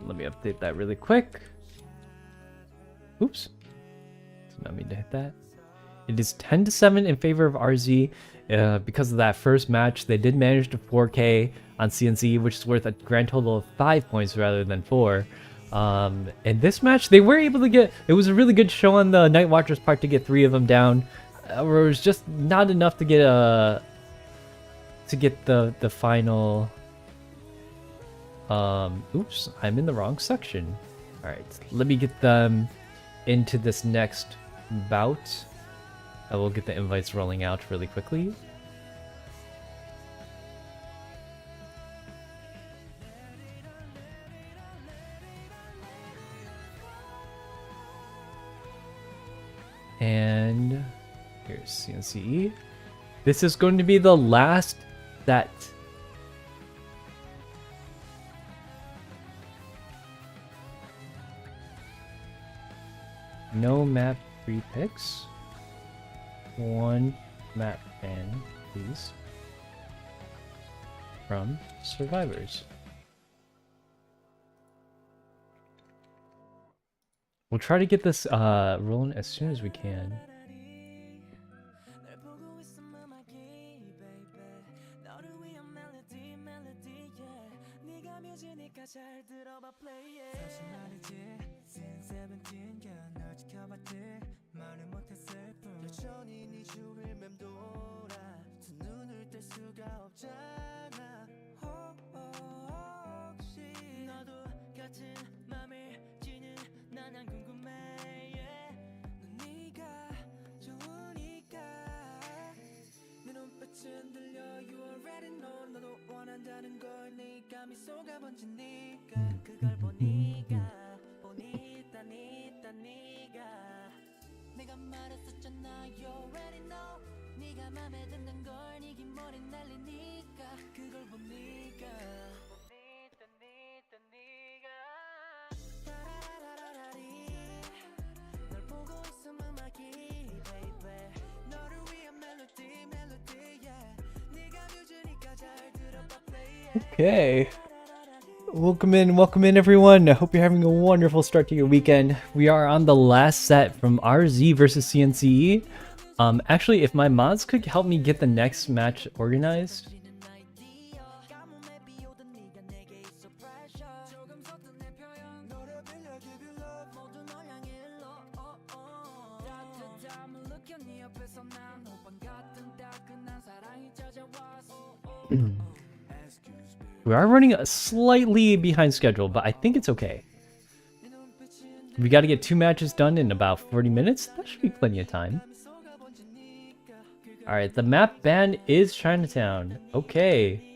Let me update that really quick. Oops. Did not mean to hit that. It is 10-7 in favor of RZ. Because of that first match, they did manage to 4K on CNC, which is worth a grand total of 5 points rather than 4. In this match, they were able to get, it was a really good show on the Night Watcher's part to get 3 of them down. It was just not enough to get the final. Oops, I'm in the wrong section. All right, let me get them into this next bout. I will get the invites rolling out really quickly. And here's CNCE. This is going to be the last set. No map free picks. 1 map ban, please. From survivors. We'll try to get this rolling as soon as we can. Okay. Welcome in everyone. I hope you're having a wonderful start to your weekend. We are on the last set from RZ versus CNCE. Actually, if my mods could help me get the next match organized. We are running slightly behind schedule, but I think it's okay. We got to get 2 matches done in about 40 minutes. That should be plenty of time. All right, the map ban is Chinatown. Okay.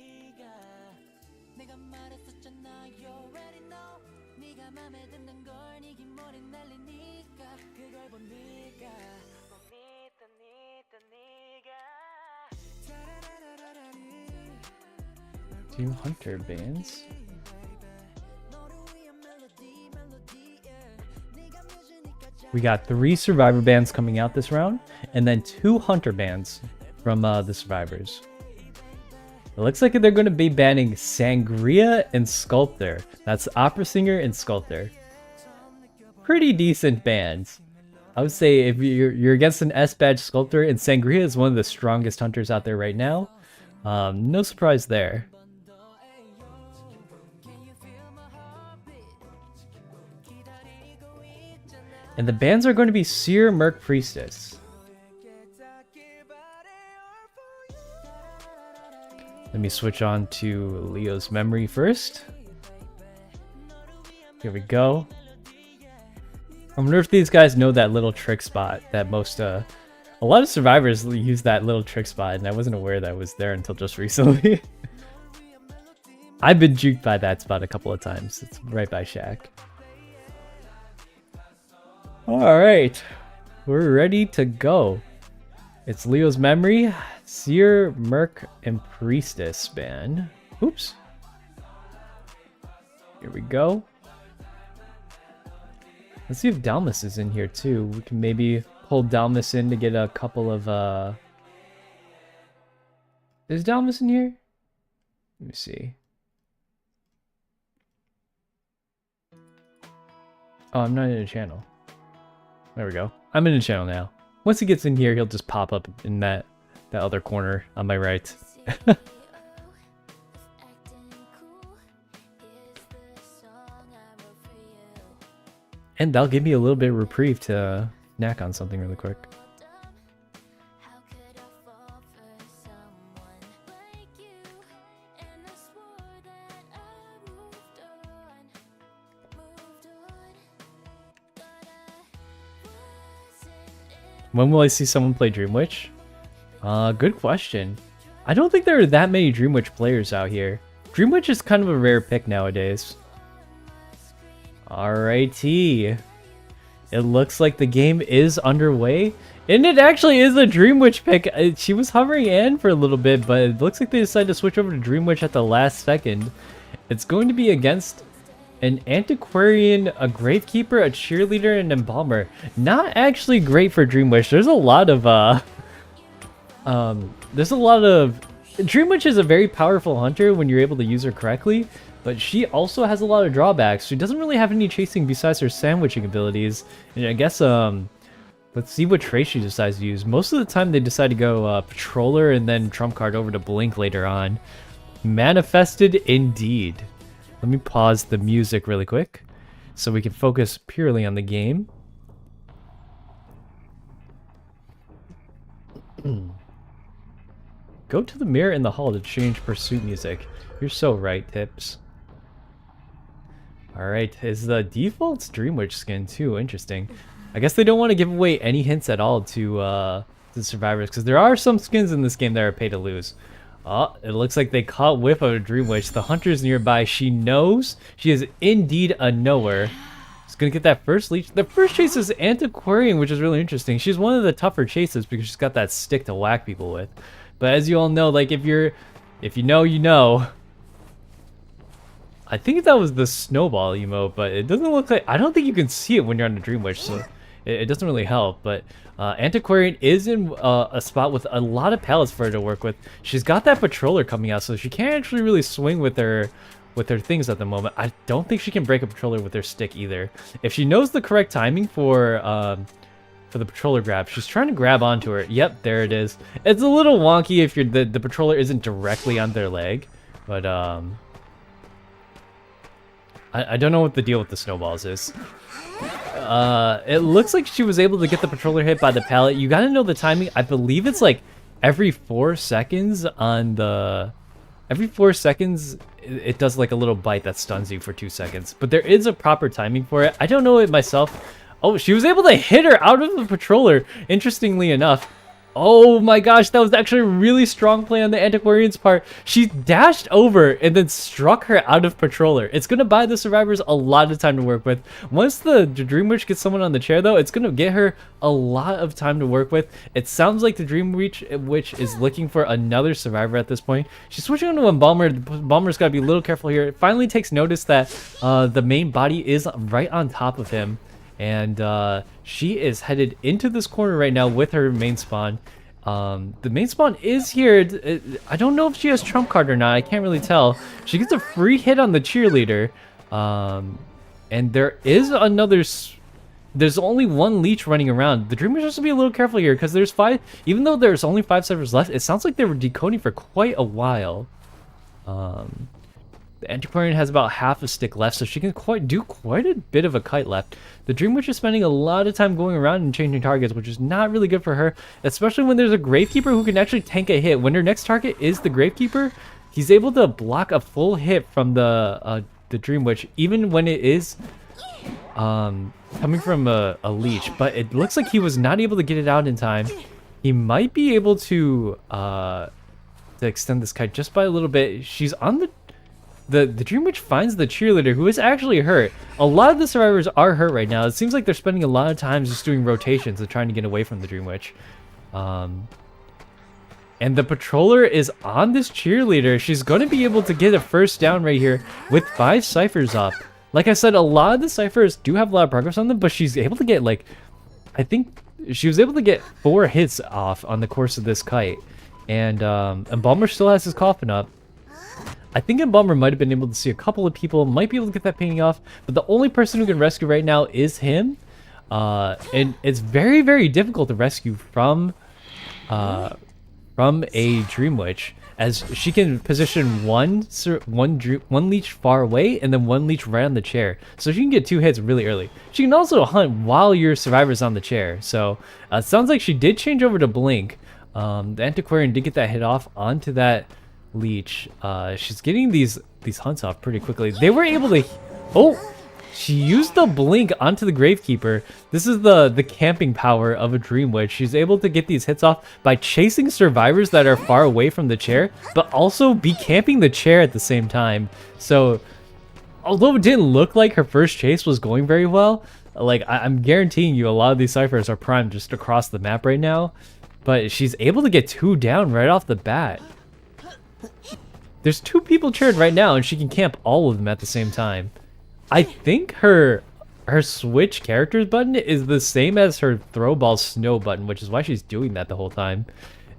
Two hunter bands. We got 3 survivor bands coming out this round, and then 2 hunter bands from the survivors. It looks like they're going to be banning Sangria and Sculptor. That's Opera Singer and Sculptor. Pretty decent bands. I would say if you're against an S badge Sculptor, and Sangria is one of the strongest hunters out there right now. No surprise there. And the bans are going to be Seer, Merc, Priestess. Let me switch on to Leo's memory first. Here we go. I wonder if these guys know that little trick spot that most, a lot of survivors use that little trick spot, and I wasn't aware that was there until just recently. I've been juked by that spot a couple of times. It's right by Shack. Alright, we're ready to go. It's Leo's Memory, Seer, Merc, and Priestess span. Oops. Here we go. Let's see if Dalmas is in here too. We can maybe pull Dalmas in to get a couple of Is Dalmas in here? Let me see. Oh, I'm not in a channel. There we go. I'm in a channel now. Once he gets in here, he'll just pop up in that other corner on my right. And that'll give me a little bit of reprieve to knack on something really quick. When will I see someone play Dream Witch? Good question. I don't think there are that many Dream Witch players out here. Dream Witch is kind of a rare pick nowadays. Alrighty. It looks like the game is underway. And it actually is a Dream Witch pick. She was hovering in for a little bit, but it looks like they decided to switch over to Dream Witch at the last second. It's going to be against an Antiquarian, a Gravekeeper, a Cheerleader, and an Embalmer. Not actually great for Dream Witch. There's a lot of Dream Witch is a very powerful hunter when you're able to use her correctly, but she also has a lot of drawbacks. She doesn't really have any chasing besides her sandwiching abilities. And I guess let's see what trait she decides to use. Most of the time they decide to go Patroller and then trump card over to Blink later on. Manifested indeed. Let me pause the music really quick so we can focus purely on the game. Go to the mirror in the hall to change pursuit music. You're so right, Tips. Alright, is the default Dream Witch skin too? Interesting. I guess they don't want to give away any hints at all to the survivors, because there are some skins in this game that are pay to lose. Oh, it looks like they caught whiff of a Dream Witch. The hunter's nearby. She knows. She is indeed a knower. She's gonna get that first leech. The first chase is Antiquarian, which is really interesting. She's one of the tougher chases because she's got that stick to whack people with. But as you all know, like if you know, you know. I think that was the snowball emote, but it doesn't look like. I don't think you can see it when you're on the Dream Witch, so it doesn't really help. But Antiquarian is in a spot with a lot of pallets for her to work with. She's got that Patroller coming out, so she can't actually really swing with her things at the moment. I don't think she can break a Patroller with her stick either. If she knows the correct timing for the Patroller grab, she's trying to grab onto her. Yep, there it is. It's a little wonky if the Patroller isn't directly on their leg, but I don't know what the deal with the snowballs is. It looks like she was able to get the Patroller hit by the pallet. You gotta know the timing. I believe it's like every 4 seconds on the... Every 4 seconds, it does like a little bite that stuns you for 2 seconds. But there is a proper timing for it. I don't know it myself. Oh, she was able to hit her out of the Patroller, interestingly enough. Oh my gosh, that was actually a really strong play on the Antiquarian's part. She dashed over and then struck her out of Patroller. It's going to buy the survivors a lot of time to work with. Once the Dream Witch gets someone on the chair, though, it's going to get her a lot of time to work with. It sounds like the Dream Witch is looking for another survivor at this point. She's switching on to Embalmer. The Embalmer's got to be a little careful here. It finally takes notice that the main body is right on top of him. And she is headed into this corner right now with her main spawn. The main spawn is here. I don't know if she has trump card or not. I can't really tell. She gets a free hit on the cheerleader. And there is another... There's only one leech running around. The Dreamers has to be a little careful here because there's 5... Even though there's only 5 servers left, it sounds like they were decoding for quite a while. The Antiquarian has about half a stick left, so she can do quite a bit of a kite left. The Dream Witch is spending a lot of time going around and changing targets, which is not really good for her, especially when there's a Gravekeeper who can actually tank a hit. When her next target is the Gravekeeper, he's able to block a full hit from the Dream Witch, even when it is coming from a leech, but it looks like he was not able to get it out in time. He might be able to extend this kite just by a little bit. She's on the Dream Witch finds the cheerleader, who is actually hurt. A lot of the survivors are hurt right now. It seems like they're spending a lot of time just doing rotations and trying to get away from the Dream Witch. And the patroller is on this cheerleader. She's going to be able to get a first down right here with 5 ciphers up. Like I said, a lot of the ciphers do have a lot of progress on them, but she's able to get, like, I think she was able to get 4 hits off on the course of this kite. And Embalmer still has his coffin up. I think Embalmer might have been able to see a couple of people, might be able to get that painting off, but the only person who can rescue right now is him. And it's very, very difficult to rescue from a Dream Witch, as she can position one leech far away and then 1 leech right on the chair, so she can get 2 hits really early. She can also hunt while your survivor's on the chair, so it sounds like she did change over to Blink. The Antiquarian did get that hit off onto that leech. She's getting these hunts off pretty quickly. They were able to... Oh! She used the Blink onto the Gravekeeper. This is the camping power of a Dream Witch. She's able to get these hits off by chasing survivors that are far away from the chair, but also be camping the chair at the same time. So, although it didn't look like her first chase was going very well, like, I'm guaranteeing you a lot of these ciphers are primed just across the map right now, but she's able to get 2 down right off the bat. There's 2 people chaired right now, and she can camp all of them at the same time. I think her switch characters button is the same as her throwball snow button, which is why she's doing that the whole time.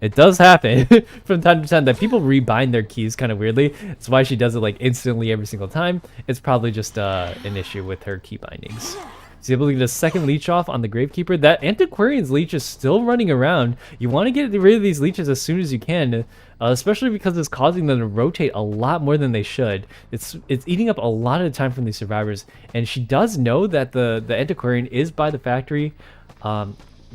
It does happen from time to time that people rebind their keys kind of weirdly. It's why she does it like instantly every single time. It's probably just an issue with her key bindings. She's able to get a 2nd leech off on the Gravekeeper. That Antiquarian's leech is still running around. You want to get rid of these leeches as soon as you can, especially because it's causing them to rotate a lot more than they should. It's eating up a lot of time from these survivors, and she does know that the Antiquarian is by the factory.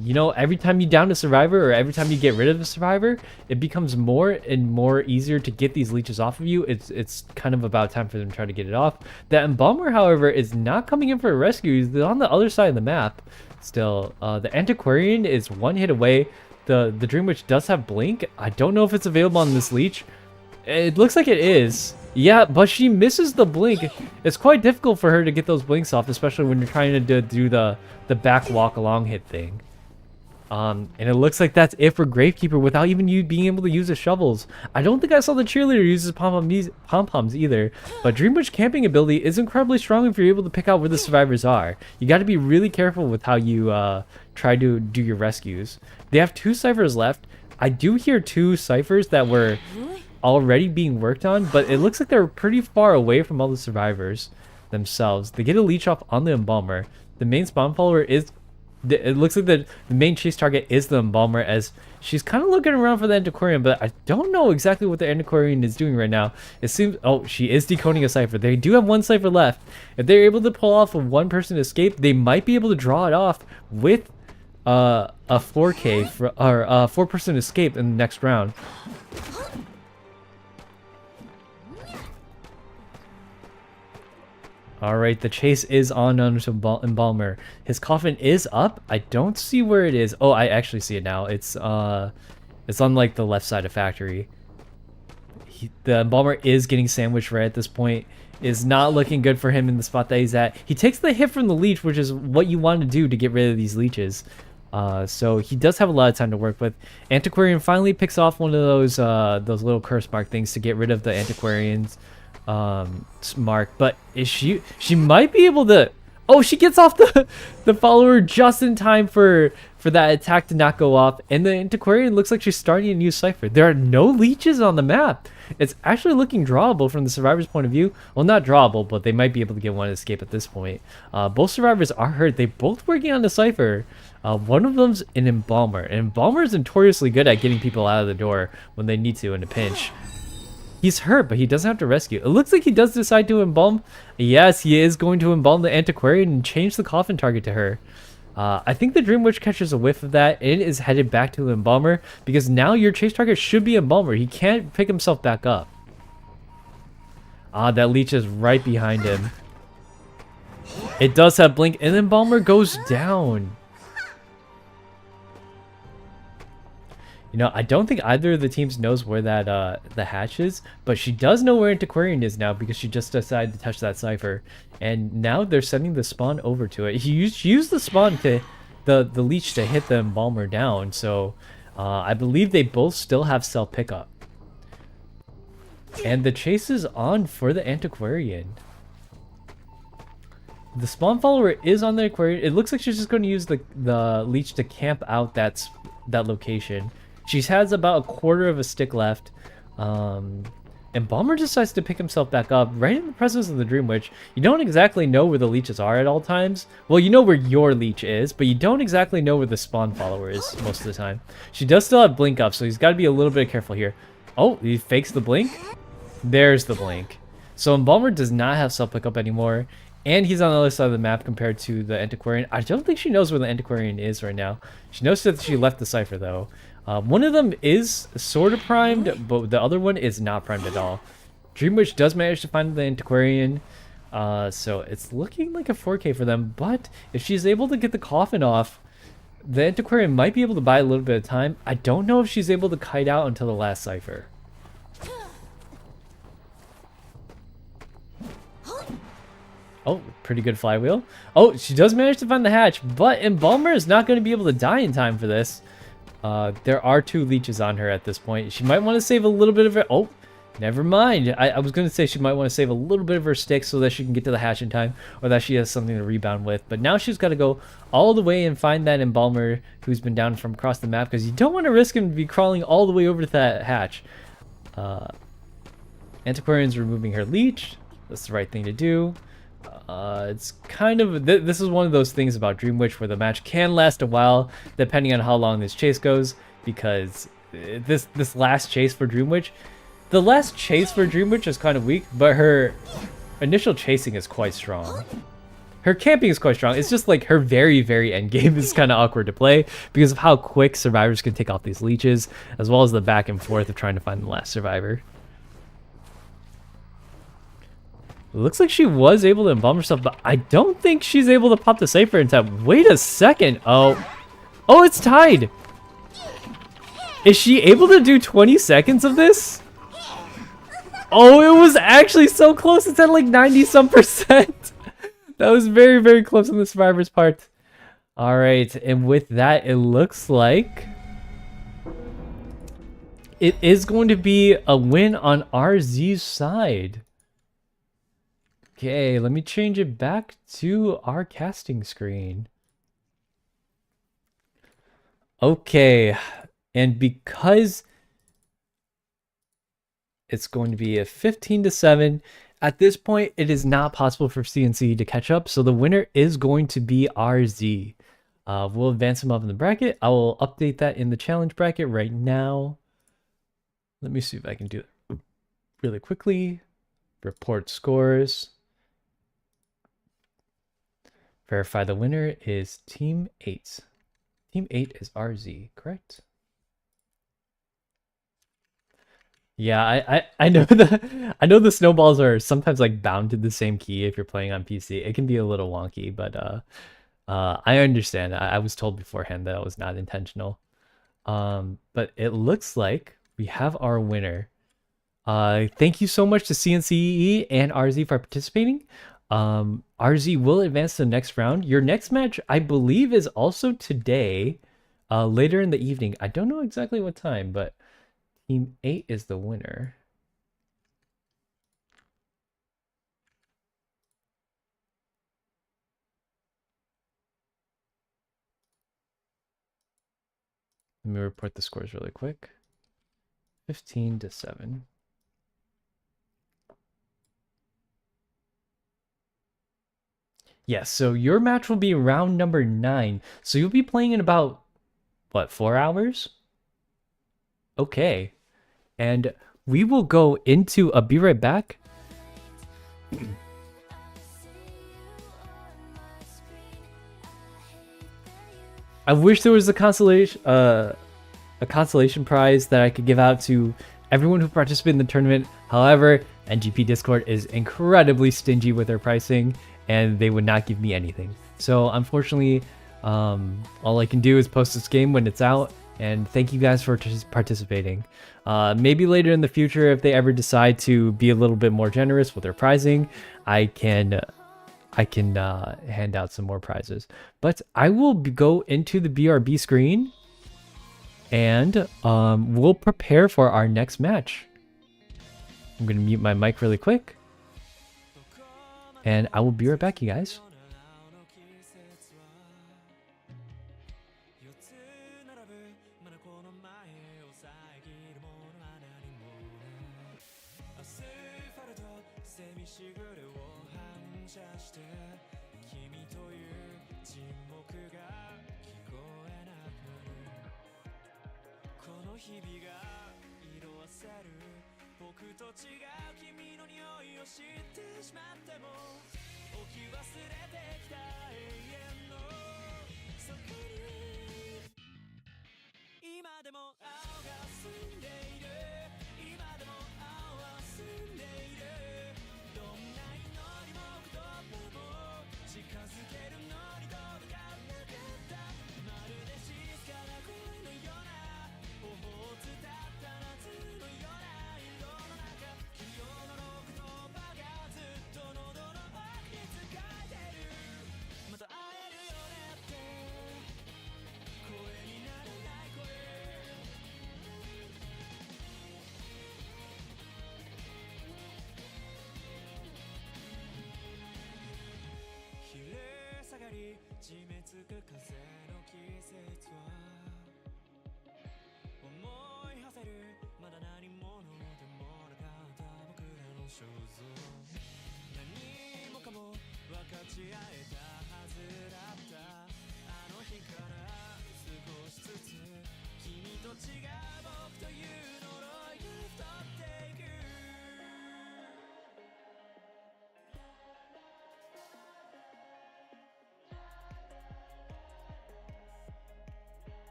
You know, every time you down a survivor or every time you get rid of a survivor, it becomes more and more easier to get these leeches off of you. It's kind of about time for them to try to get it off. That Embalmer, however, is not coming in for a rescue. He's on the other side of the map still. The Antiquarian is 1 hit away. The Dream Witch does have Blink. I don't know if it's available on this leech. It looks like it is. Yeah, but she misses the Blink. It's quite difficult for her to get those blinks off, especially when you're trying to do the back walk along hit thing. And it looks like that's it for Gravekeeper without even you being able to use the shovels. I don't think I saw the cheerleader use his pom-poms either, but Dream Witch camping ability is incredibly strong if you're able to pick out where the survivors are. You got to be really careful with how you try to do your rescues. They have 2 ciphers left. I do hear 2 ciphers that were already being worked on, but it looks like they're pretty far away from all the survivors themselves. They get a leech off on the Embalmer. The main spawn follower is... It looks like the main chase target is the Embalmer, as she's kind of looking around for the Antiquarian, but I don't know exactly what the Antiquarian is doing right now. It seems... Oh, she is decoding a cipher. They do have 1 cipher left. If they're able to pull off a 1-person escape, they might be able to draw it off with a 4K or a 4-person escape in the next round. Alright, the chase is on to Embalmer. His coffin is up. I don't see where it is. Oh, I actually see it now. It's on like the left side of factory. The Embalmer is getting sandwiched right at this point. Is not looking good for him in the spot that he's at. He takes the hit from the leech, which is what you want to do to get rid of these leeches. So he does have a lot of time to work with. Antiquarian finally picks off one of those little curse mark things to get rid of the Antiquarian's mark, but she might be able to... Oh, she gets off the follower just in time for that attack to not go off, and the Antiquarian looks like she's starting a new cipher. There are no leeches on the map. It's actually looking drawable from the survivor's point of view. Well, not drawable, but they might be able to get one escape at this point. Both survivors are hurt. They're both working on the cipher. One of them's an Embalmer, and Embalmer is notoriously good at getting people out of the door when they need to in a pinch. He's hurt, but he doesn't have to rescue. It looks like he does decide to embalm. Yes, he is going to embalm the Antiquarian and change the coffin target to her. I think the Dream Witch catches a whiff of that and is headed back to the Embalmer, because now your chase target should be Embalmer. He can't pick himself back up. That leech is right behind him. It does have blink, and then Balmer goes down. You know, I don't think either of the teams knows where that the hatch is, but she does know where Antiquarian is now because she just decided to touch that cipher. And now they're sending the spawn over to it. She used the spawn to the leech to hit the Embalmer down, so I believe they both still have cell pickup. And the chase is on for the Antiquarian. The spawn follower is on the Aquarian. It looks like she's just going to use the leech to camp out that location. She has about a quarter of a stick left. And Balmer decides to pick himself back up right in the presence of the Dream Witch. You don't exactly know where the leeches are at all times. Well, you know where your leech is, but you don't exactly know where the spawn follower is most of the time. She does still have blink up, so he's got to be a little bit careful here. Oh, he fakes the blink. There's the blink. So Embalmer does not have self pickup anymore. And he's on the other side of the map compared to the Antiquarian. I don't think she knows where the Antiquarian is right now. She knows that she left the cipher, though. One of them is sort of primed, but the other one is not primed at all. Dreamwitch does manage to find the Antiquarian, so it's looking like a 4K for them. But if she's able to get the coffin off, the Antiquarian might be able to buy a little bit of time. I don't know if she's able to kite out until the last cipher. Oh, pretty good flywheel. Oh, she does manage to find the hatch, but Embalmer is not going to be able to die in time for this. There are 2 leeches on her at this point. She might want to save a little bit of her... Oh, never mind. I was going to say she might want to save a little bit of her stick so that she can get to the hatch in time, or that she has something to rebound with. But now she's got to go all the way and find that Embalmer who's been down from across the map, because you don't want to risk him to be crawling all the way over to that hatch. Antiquarian's removing her leech. That's the right thing to do. It's kind of this is one of those things about Dream Witch where the match can last a while depending on how long this chase goes, because this last chase for Dream Witch, the last chase for Dream Witch is kind of weak, but her initial chasing is quite strong. Her camping is quite strong. It's just like her very end game is kind of awkward to play because of how quick survivors can take off these leeches, as well as the back and forth of trying to find the last survivor. Looks like she was able to embalm herself, but I don't think she's able to pop the cipher in time. Wait a second. Oh, it's tied. Is she able to do 20 seconds of this? Oh, it was actually so close. It's at like 90-some%. That was very close on the survivor's part. All right, and with that, it looks like it is going to be a win on RZ's side. Okay, let me change it back to our casting screen. Okay, and because it's going to be a 15-7, at this point, it is not possible for CNC to catch up, so the winner is going to be RZ. We'll advance him up in the bracket. I will update that in the challenge bracket right now. Let me see if I can do it really quickly. Report scores. Verify the winner is Team 8. Team 8 is RZ, correct? Yeah, I know the snowballs are sometimes like bound to the same key if you're playing on PC. It can be a little wonky, but I understand. I was told beforehand that it was not intentional. But it looks like we have our winner. Thank you so much to CNCEE and RZ for participating. RZ will advance to the next round. Your next match, I believe, is also today, later in the evening. I don't know exactly what time, but Team 8 is the winner. Let me report the scores really quick. 15-7. Yes, so your match will be round number 9. So you'll be playing in about, what, 4 hours? Okay. And we will go into a be right back. I wish there was a consolation prize that I could give out to everyone who participated in the tournament. However, NGP Discord is incredibly stingy with their pricing, and they would not give me anything. So unfortunately, all I can do is post this game when it's out, and thank you guys for participating. Maybe later in the future, if they ever decide to be a little bit more generous with their prizing, I can hand out some more prizes. But I will go into the BRB screen, and we'll prepare for our next match. I'm gonna mute my mic really quick, and I will be right back, you guys.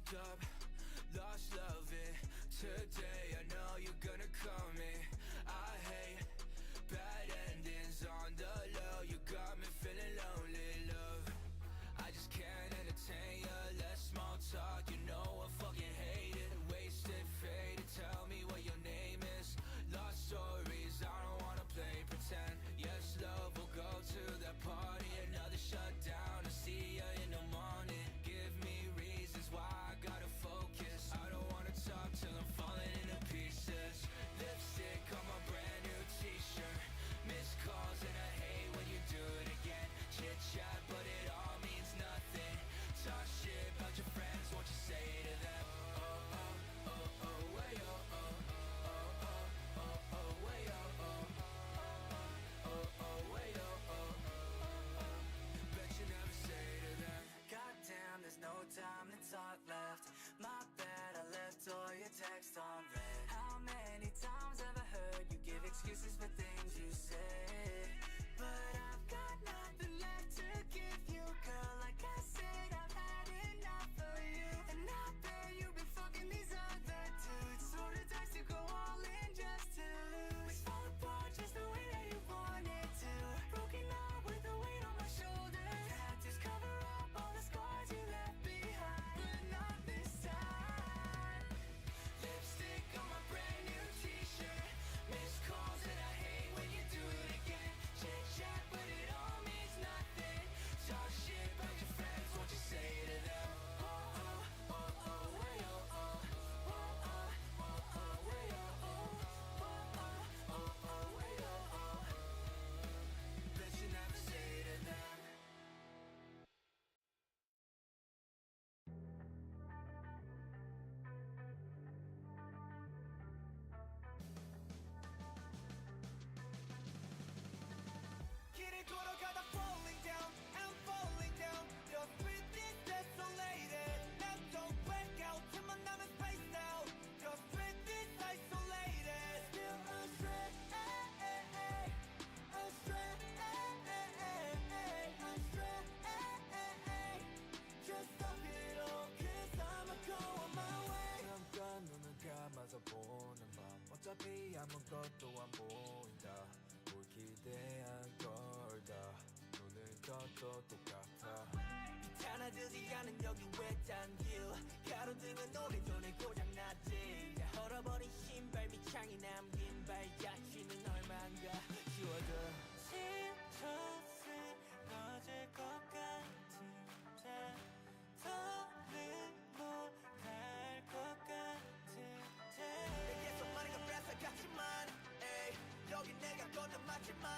Up, lost loving today. I know you're gonna call me. I hate bad endings on the low. You got me feeling lonely, love. I just can't entertain you. Less small talk, you know I fucking hate it. Wasted fate, tell me what your name is. Lost stories, I don't wanna play pretend. Yes, love, we'll go to that party. Another shutdown, I see you in the morning. Give me reasons why I gotta focus. I don't wanna talk till I'm falling into pieces. Lips 아무것도 안 보인다 뭘 기대한 걸다 오늘 것도 똑같아 귀찮아지지 않은 여기 외딴 길 가로등은 오래전에 고장났지 얼어버린 신발 밑창이 남긴 발자취는 얼만가 지워져 지쳐 쓰러질 것 같은데 더는 못 갈 것 같은데 내게 속 많은 건 뺏어갔지만 에이 여기 내가 건너 맞지만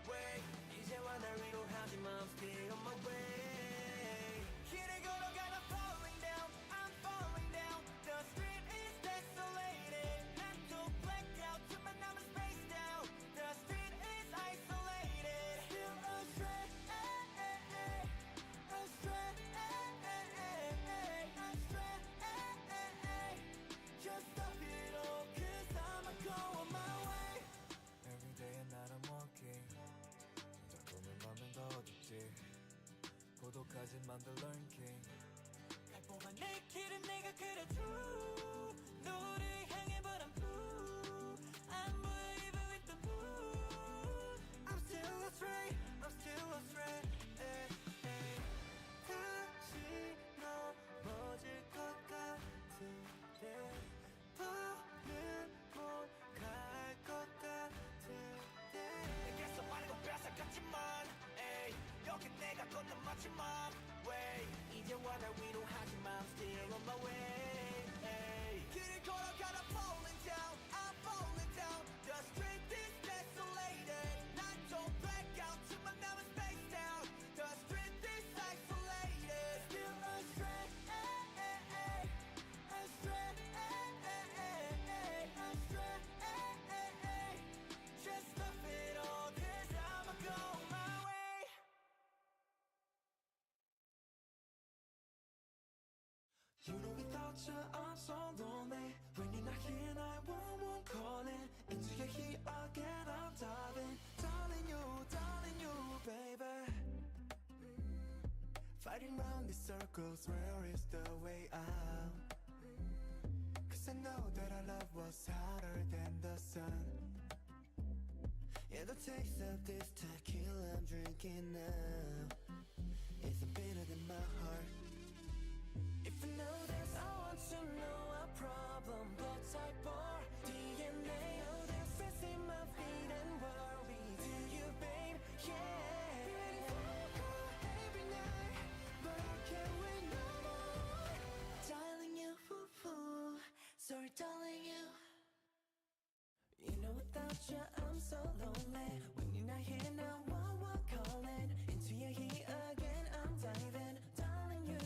왜 이제와 날 위로하지만 I'm still on my way 길을 걸어가 I'm falling down I'm falling down The street is desolated 난 또 black out 틈만 남은 space down The street is isolated Still astray astray astray Just stop it all cause I'ma go on my way Every day and night I'm walking 꿈을 맘은 더 어둡지 고독하지만 the learn king 달콤한 내 길은 내가 그려줘 너를 향해 but I'm blue I'm even with the moon I'm still astray I'm still astray 다시 넘어질 것 같은데 더는 못 갈 것 같은데 내게서 많은 건 뺏어갔지만 에이 여긴 내가 건너 맞지만 왜 이제와 날 위로하지만 I'm still on my way 길을 걸어가 I'm falling down I'm falling down The street is desolated 난 또 black out 틈만 남은 space down The street is isolated Still astray astray astray Just stop it all cause I'ma go my way You know without you I'm so lonely When you're not here 911 calling Into your heat again I'm darling Darling you baby Fighting round these circles where is the way out Cause I know that our love was hotter than the sun Yeah, the taste of this tequila I'm drinking now Isn't bitter than my heart If you know this, I want to know our problem Blood type or DNA Oh, they're stressing my feet and worry Do you, babe? Yeah Waiting for your call every night But I can't wait no more Darling you, sorry darling you You know without you I'm so lonely When you're not here now, one calling Into your heat again I'm diving Darling you,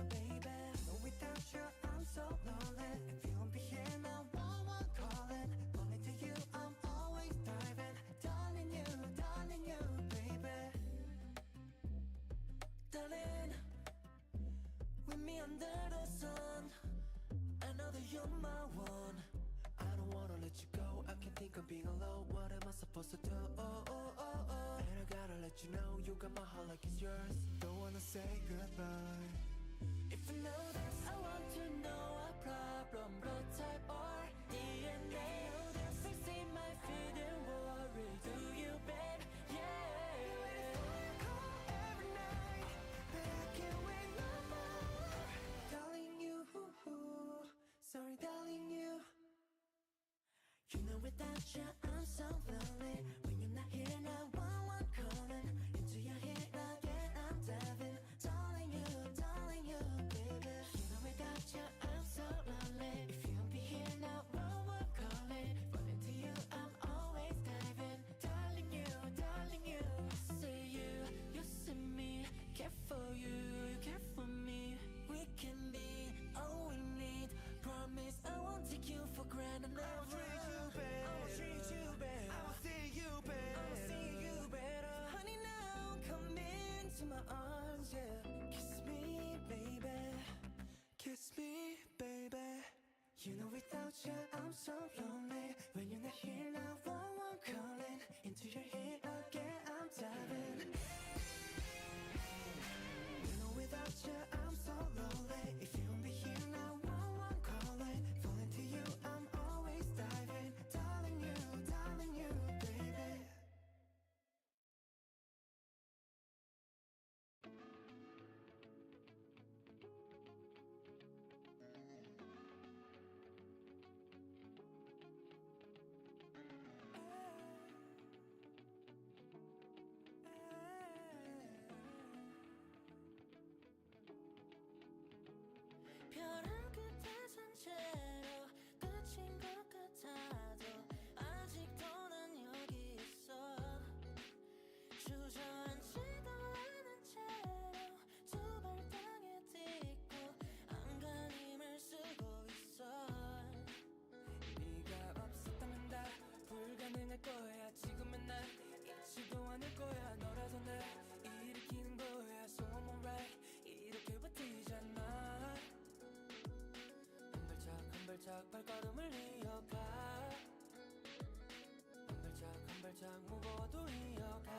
baby No, without you I'm so lonely If you won't be here now, one calling Only to you I'm always diving Darling you, baby Darling With me under the sun I know that you're my one I don't wanna let you go I can't think of being alone What am I supposed to do? And I gotta let you know You got my heart like it's yours Don't wanna say goodbye If you know this I want to know our problem Blood type or DNA Oh, they're fixing my feet and worry Do you, babe? Yeah You're waiting for your call every night But I can't wait no more Darling you Sorry darling you You know without you I'm so lonely When you're not here now one calling Into your head again I'm diving Darling you baby You know without you I'm so lonely If you won't be here now one calling But into you I'm always diving Darling you See you see me Care for you care for me We can be all we need Promise I won't take you for granted never. I will treat you bad I will see you 않을 거야 너라서 날 일으키는 거야 So I'm alright 이렇게 버티잖아 한 발짝 발걸음을 이어가 한 발짝 무거워도 이어가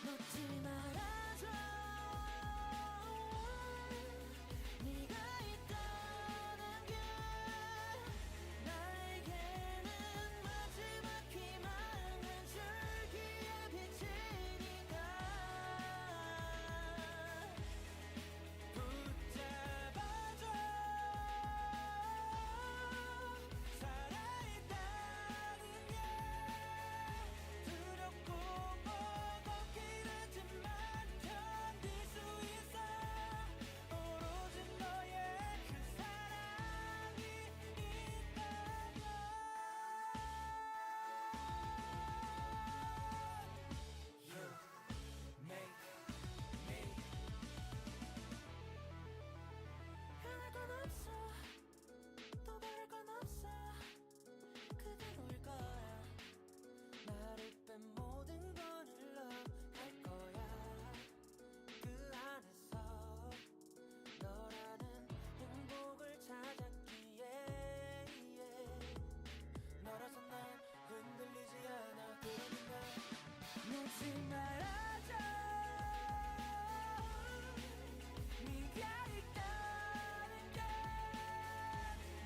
놓지 말아줘 네가 있다는 게 나에게는 마지막 희망 한 줄기의 빛이니까 붙잡아줘 살아있다는 게 두렵고 버겁긴 하지만 견딜 수 있어 오로지 너의 그 사랑이 있다면 You make me 변할 건 없어 또 다를 건 없어 그대로일 거야 나를 뺀 모든 건 흘러갈 거야 그 안에서 너라는 행복을 찾았기에 너라서 난 흔들리지 않아 그러니까 놓지 말아줘 네가 있다는 게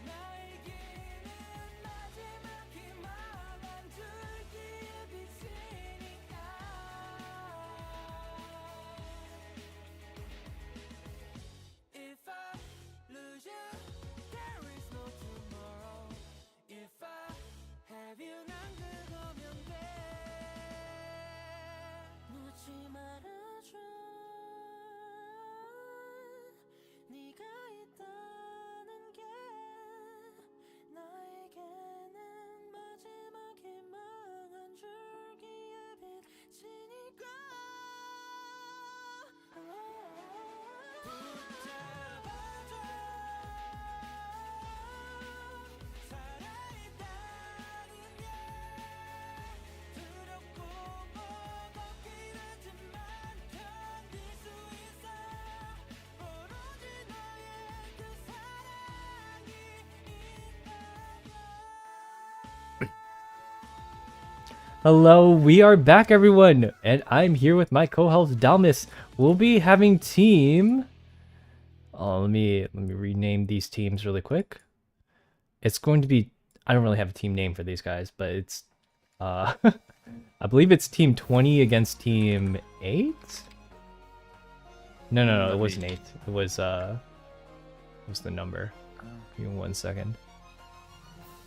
나에게는 마지막 희망 한 줄기의 빛이니까 If I lose you, there is no tomorrow If I have you, 난 그거면 돼 놓지 말아줘 네가 있다는 게 나에게는 마지막 희망 한 줄기의 빛이니까 붙잡아줘 살아있다는 게 두렵고 버겁긴 하지만 견딜 수 있어 오로지 너의 그 사랑이 있다면 Hello, we are back, everyone, and I'm here with my co-host Dalmas. We'll be having team. Oh, let me rename these teams really quick. It's going to be. I don't really have a team name for these guys, but it's. I believe it's Team 20 against Team 8. No, it wasn't 8. It was what's the number? Give me 1 second.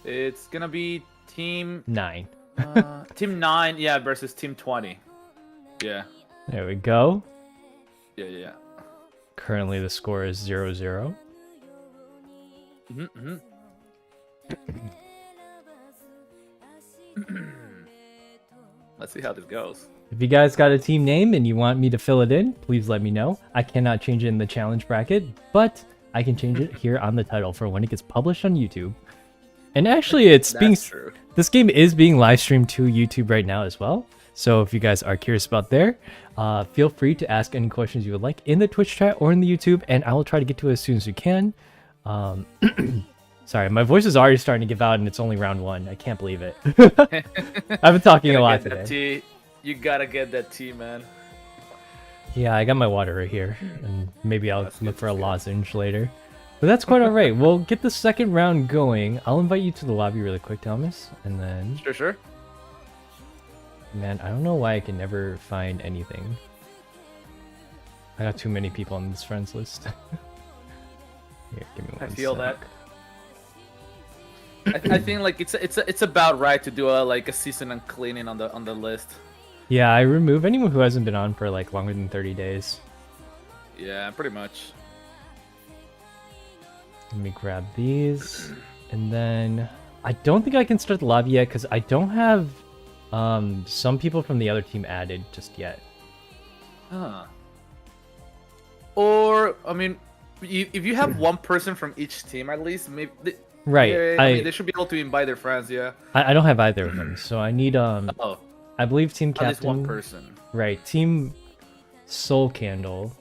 It's gonna be team 9. team 9, yeah, versus team 20. Yeah, There we go. yeah. Currently, the score is 0-0. Mm-hmm. Let's see how this goes. If you guys got a team name and you want me to fill it in, please let me know. I cannot change it in the challenge bracket, but I can change it here on the title for when it gets published on YouTube. And actually, it's being That's true. this game is being live streamed to YouTube right now as well. So if you guys are curious about there, feel free to ask any questions you would like in the Twitch chat or in the YouTube, and I will try to get to it as soon as we can. Sorry, my voice is already starting to give out, and it's only round 1. I can't believe it. I've been talking a lot today. You gotta get that tea, man. Yeah, I got my water right here, and maybe I'll That's look good, for a that's good. lozenge later. But that's quite alright. We'll get the second round going. I'll invite you to the lobby really quick, Thomas, and then... Sure. Man, I don't know why I can never find anything. I got too many people on this friends list. Here, give me I one feel sec. that. I think like it's about right to do a season and cleaning on the list. Yeah, I remove anyone who hasn't been on for like longer than 30 days. Yeah, pretty much. Let me grab these. And then I don't think I can start the lobby yet because I don't have some people from the other team added just yet. Huh. Or I mean, if you have one person from each team at least, maybe Right. Yeah, I mean, they should be able to invite their friends. Yeah. I don't have either of them, so I need Oh, I believe team at least one captain. person. Right, team Soul Candle.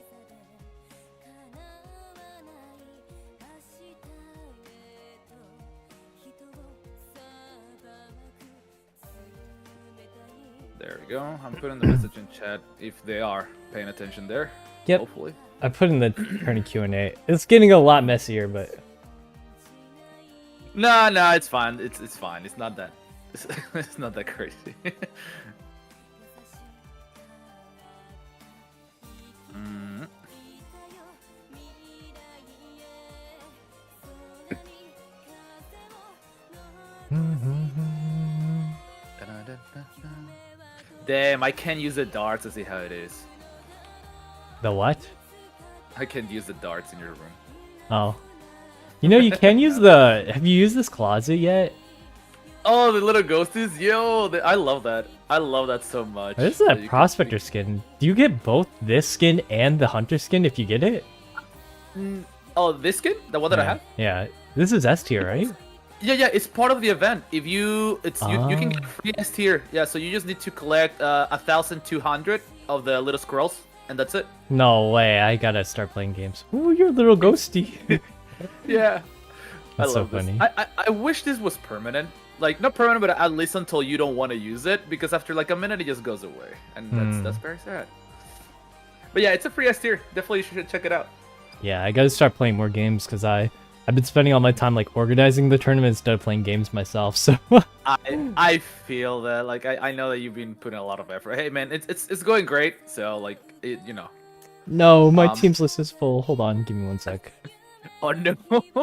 There we go. I'm putting the message in chat if they are paying attention there. Yep. Hopefully. I put in the current Q&A. It's getting a lot messier, but No, it's fine. It's fine. It's not that. It's not that crazy. Mm. Damn, I can't use the darts to see how it is. the what? I can't use the darts in your room. Oh. You know, you can use the... Have you used this closet yet? Oh, the little ghosties? Yo, I love that. I love that so much. This is that a you can prospector skin. Do you get both this skin and the hunter skin if you get it? Oh, this skin? The one that I have? Yeah. This is S tier, right? Yeah, it's part of the event. If you, you can get free S tier. Yeah, so you just need to collect 1,200 of the little scrolls, and that's it. No way. I gotta start playing games. Ooh, you're a little ghosty. Yeah. That's so love this. funny. I wish this was permanent. Like, not permanent, but at least until you don't want to use it, because after like a minute, it just goes away. And that's very sad. But yeah, it's a free S tier. Definitely you should check it out. Yeah, I gotta start playing more games because I've been spending all my time like organizing the tournament instead of playing games myself. So I feel that, like, I know that you've been putting a lot of effort. Hey man, it's going great. So like, you know. no, my team's list is full. Hold on, give me one sec. Oh no. Let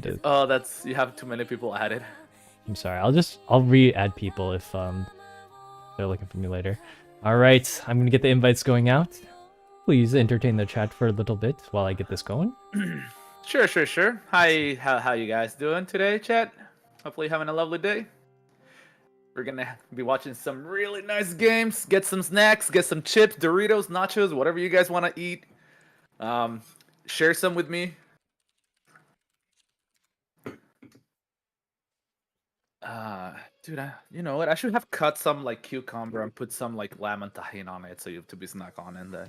me Oh, you have too many people added. I'm sorry. I'll re-add people if they're looking for me later. All right, I'm gonna get the invites going out. Please entertain the chat for a little bit while I get this going. Sure. Hi, how you guys doing today, chat? Hopefully you're having a lovely day. We're gonna be watching some really nice games. Get some snacks, get some chips, Doritos, nachos, whatever you guys want to eat. Share some with me. Dude, you know what? I should have cut some like cucumber and put some like lemon tahini on it so you have to be snack on in there.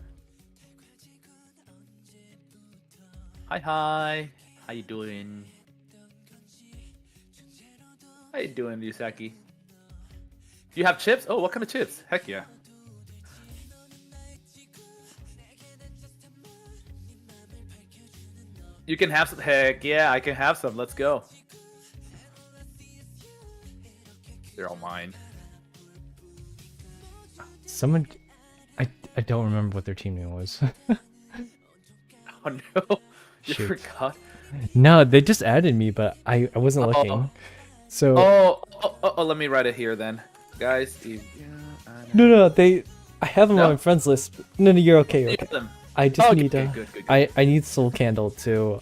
Hi. How you doing? How you doing, Yusaki? You have chips? Oh, what kind of chips? Heck yeah. You can have some. Heck yeah, I can have some. Let's go. They're all mine. Someone, I don't remember what their team name was. Oh no, you Shoot. forgot. No, they just added me, but I wasn't looking. So Oh, let me write it here then, guys. no, I have them on my friends list. No, you're okay. You have them. I just Okay, need good. I need Soul Candle to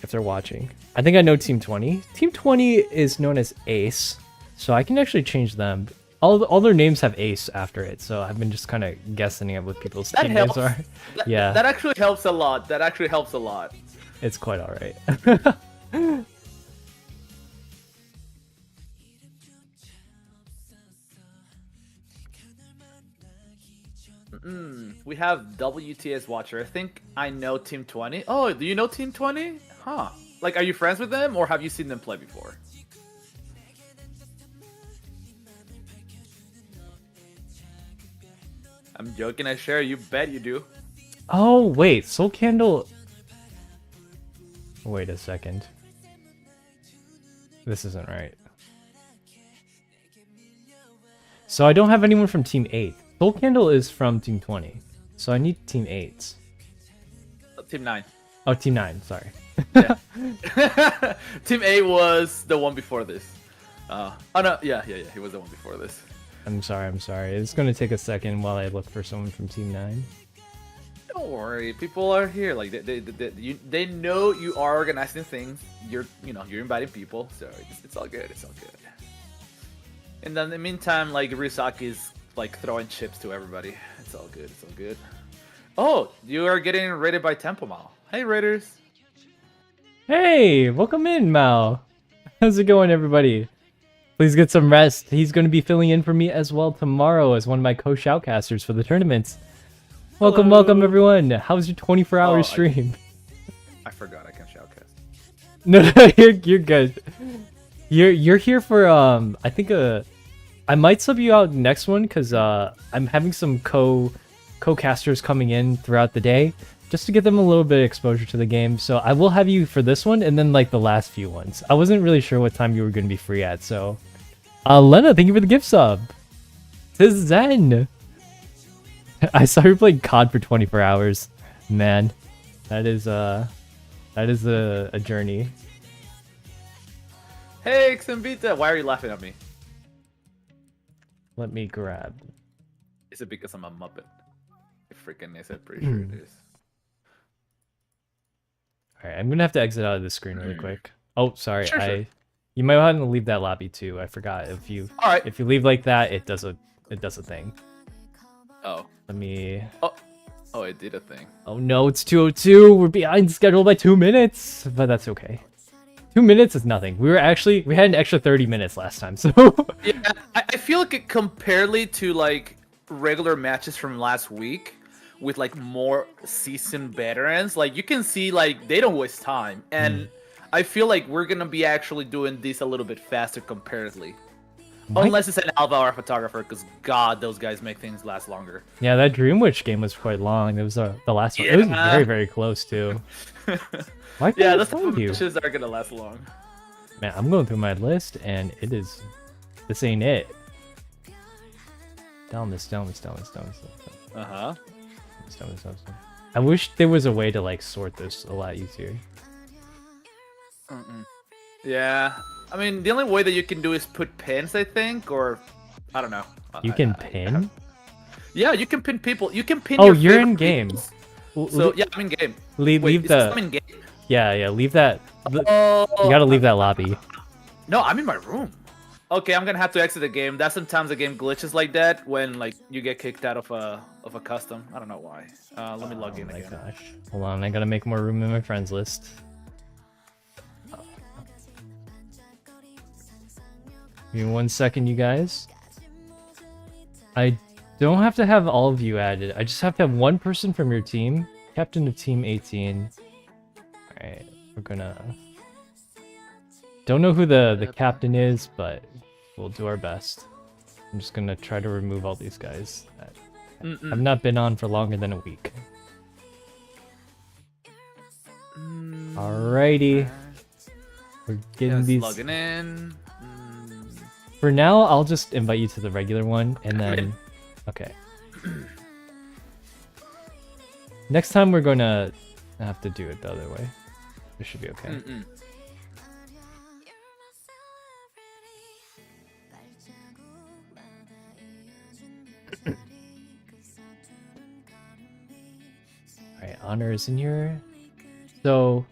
if they're watching. I think I know Team 20. Team 20 is known as Ace, so I can actually change them. All their names have Ace after it, so I've been just kind of guessing at what people's That team helps. names are. Yeah, That actually helps a lot. That actually helps a lot. it's quite all right. We have WTS Watcher. I think I know Team 20. Oh, do you know Team 20? Huh. Like, are you friends with them, or have you seen them play before? I'm joking, I share. You bet you do. Oh wait, Soul Candle. Wait a second. This isn't right. So I don't have anyone from Team 8. Soul Candle is from Team 20. So I need Team 8s. Team 9. Oh, Team 9, sorry. Yeah. Team 8 was the one before this. Oh no, yeah, he was the one before this. I'm sorry. It's gonna take a second while I look for someone from Team 9. Don't worry, people are here. Like they know you are organizing things. You're inviting people, so it's all good. It's all good. And then in the meantime, like Risaki's like throwing chips to everybody. It's all good. It's all good. Oh, you are getting raided by Temple Mall. Hey, raiders. Hey, welcome in, Mao. How's it going, everybody? Please get some rest. He's going to be filling in for me as well tomorrow as one of my co-shoutcasters for the tournaments. Welcome, welcome, everyone. How's your 24-hour stream? I forgot I can shoutcast. No, no, you're good. You're here for I think I might sub you out next one because I'm having some co-casters coming in throughout the day just to get them a little bit of exposure to the game. So I will have you for this one and then like the last few ones. I wasn't really sure what time you were going to be free at, so Lena, thank you for the gift sub. Tis Zen. I saw you playing COD for 24 hours. Man, that is a journey. Hey, Xambita, why are you laughing at me? Let me grab. Is it because I'm a Muppet? It freaking is. I'm pretty sure it is. Alright, I'm gonna have to exit out of the screen really quick. Oh, sorry. Sure. You might want to leave that lobby too. I forgot. If you leave like that, it does a thing. Oh. Let me. Oh, it did a thing. Oh no, it's 2:02. We're behind schedule by 2 minutes, but that's okay. 2 minutes is nothing. We had an extra 30 minutes last time, so. Yeah, I feel like it comparedly to like regular matches from last week with like more seasoned veterans, like you can see like they don't waste time, and I feel like we're gonna be actually doing this a little bit faster comparatively. Unless it's an Alpha or a photographer, because God, those guys make things last longer. Yeah, that Dream Witch game was quite long. It was the last one. It was very, very close too. Why can't I that's the find you? matches that are gonna last long. Man, I'm going through my list, and this ain't it. Down this. Uh-huh. I wish there was a way to like sort this a lot easier. Yeah, I mean the only way that you can do is put pins, I think, or I don't know. You can pin? Yeah, you can pin people. You can pin. Oh, your you're favorite in game. people. So yeah, I'm in game. Leave the. I'm in game. Yeah, leave that. Oh, You gotta leave that lobby. No, I'm in my room. Okay, I'm gonna have to exit the game. That's sometimes the game glitches like that when like you get kicked out of a custom. I don't know why. Let me log in again. Oh my gosh. Hold on, I gotta make more room in my friends list. Give me 1 second, you guys. I don't have to have all of you added. I just have to have one person from your team. Captain of Team 18. Alright, we're gonna... Don't know who the captain is, but we'll do our best. I'm just gonna try to remove all these guys that have not been on for longer than a week. Alrighty. We're getting these... Logging in. For now, I'll just invite you to the regular one, and then... Okay. Next time, we're gonna have to do it the other way. This should be okay. Alright, Honor is in here. So...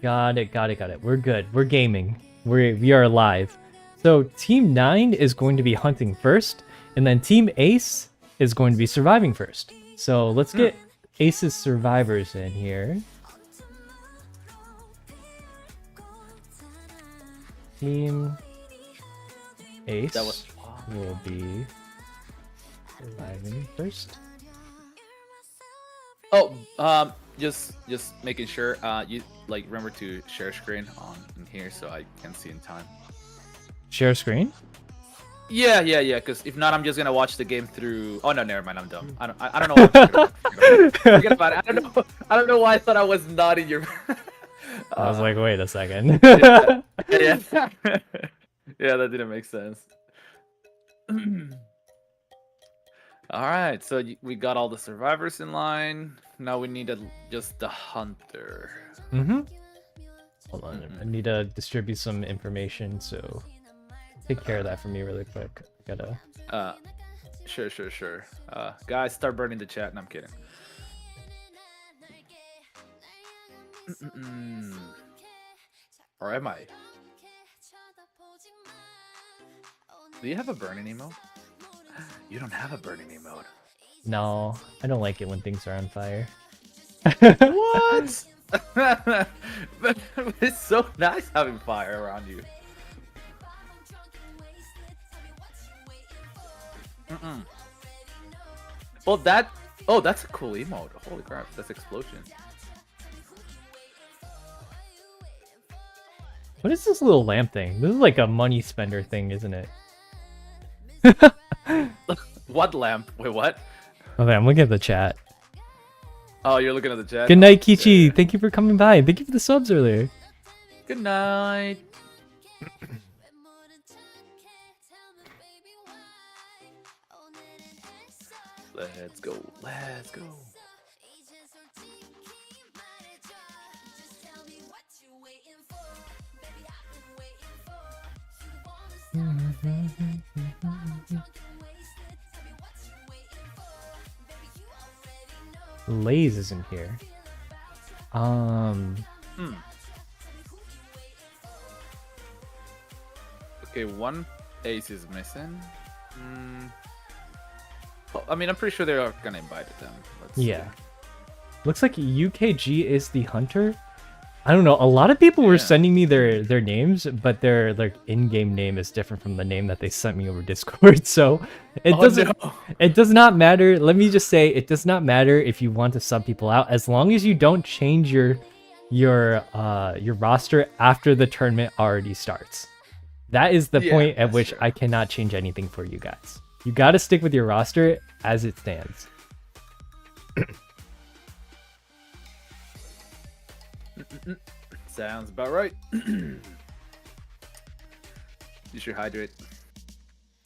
Got it. We're good. We're gaming. We are live. So Team 9 is going to be hunting first, and then Team Ace is going to be surviving first. So let's get Ace's survivors in here. Team Ace will be surviving first. Oh, just making sure you like remember to share screen on in here so I can see in time. Share screen? Yeah. Because if not, I'm just gonna watch the game through. Oh no, never mind. I'm dumb. I don't know. Forget about it. I don't know why I thought I was not in your. I was like, wait a second. Yeah, that didn't make sense. All right, so we got all the survivors in line. Now we need just the hunter. Hold on, I need to distribute some information, so take care of that for me really quick. Gotta. Sure. Guys, start burning the chat. No, I'm kidding. Or am I? Do you have a burning emote? You don't have a burning emote. No, I don't like it when things are on fire. What? But it's so nice having fire around you. Well, that. Oh, that's a cool emote. Holy crap, that's explosion. What is this little lamp thing? This is like a money spender thing, isn't it? What lamp? Wait, what? Okay, I'm looking at the chat. Oh, you're looking at the chat. Good night, Kichi. Yeah. Thank you for coming by. Thank you for the subs earlier. Good night. Let's go. Let's go. Lays isn't here. Okay, one ace is missing. Oh, I mean, I'm pretty sure they're gonna invite them. Let's Yeah. see. Looks like UKG is the hunter. I don't know. A lot of people were Yeah. sending me their names, but their in-game name is different from the name that they sent me over Discord. So it Oh, doesn't. no. It does not matter. Let me just say, it does not matter if you want to sub people out, as long as you don't change your roster after the tournament already starts. That is the Yeah, point at that's which true. I cannot change anything for you guys. You got to stick with your roster as it stands. Sounds about right. You should hydrate.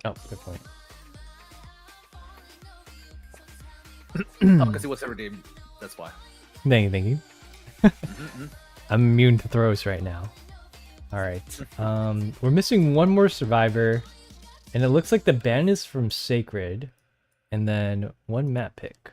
Oh, good point. Oh, because it was ever named. That's why. Thank you, thank you. I'm immune to throws right now. All right. We're missing one more survivor, and it looks like the ban is from Sacred, and then one map pick.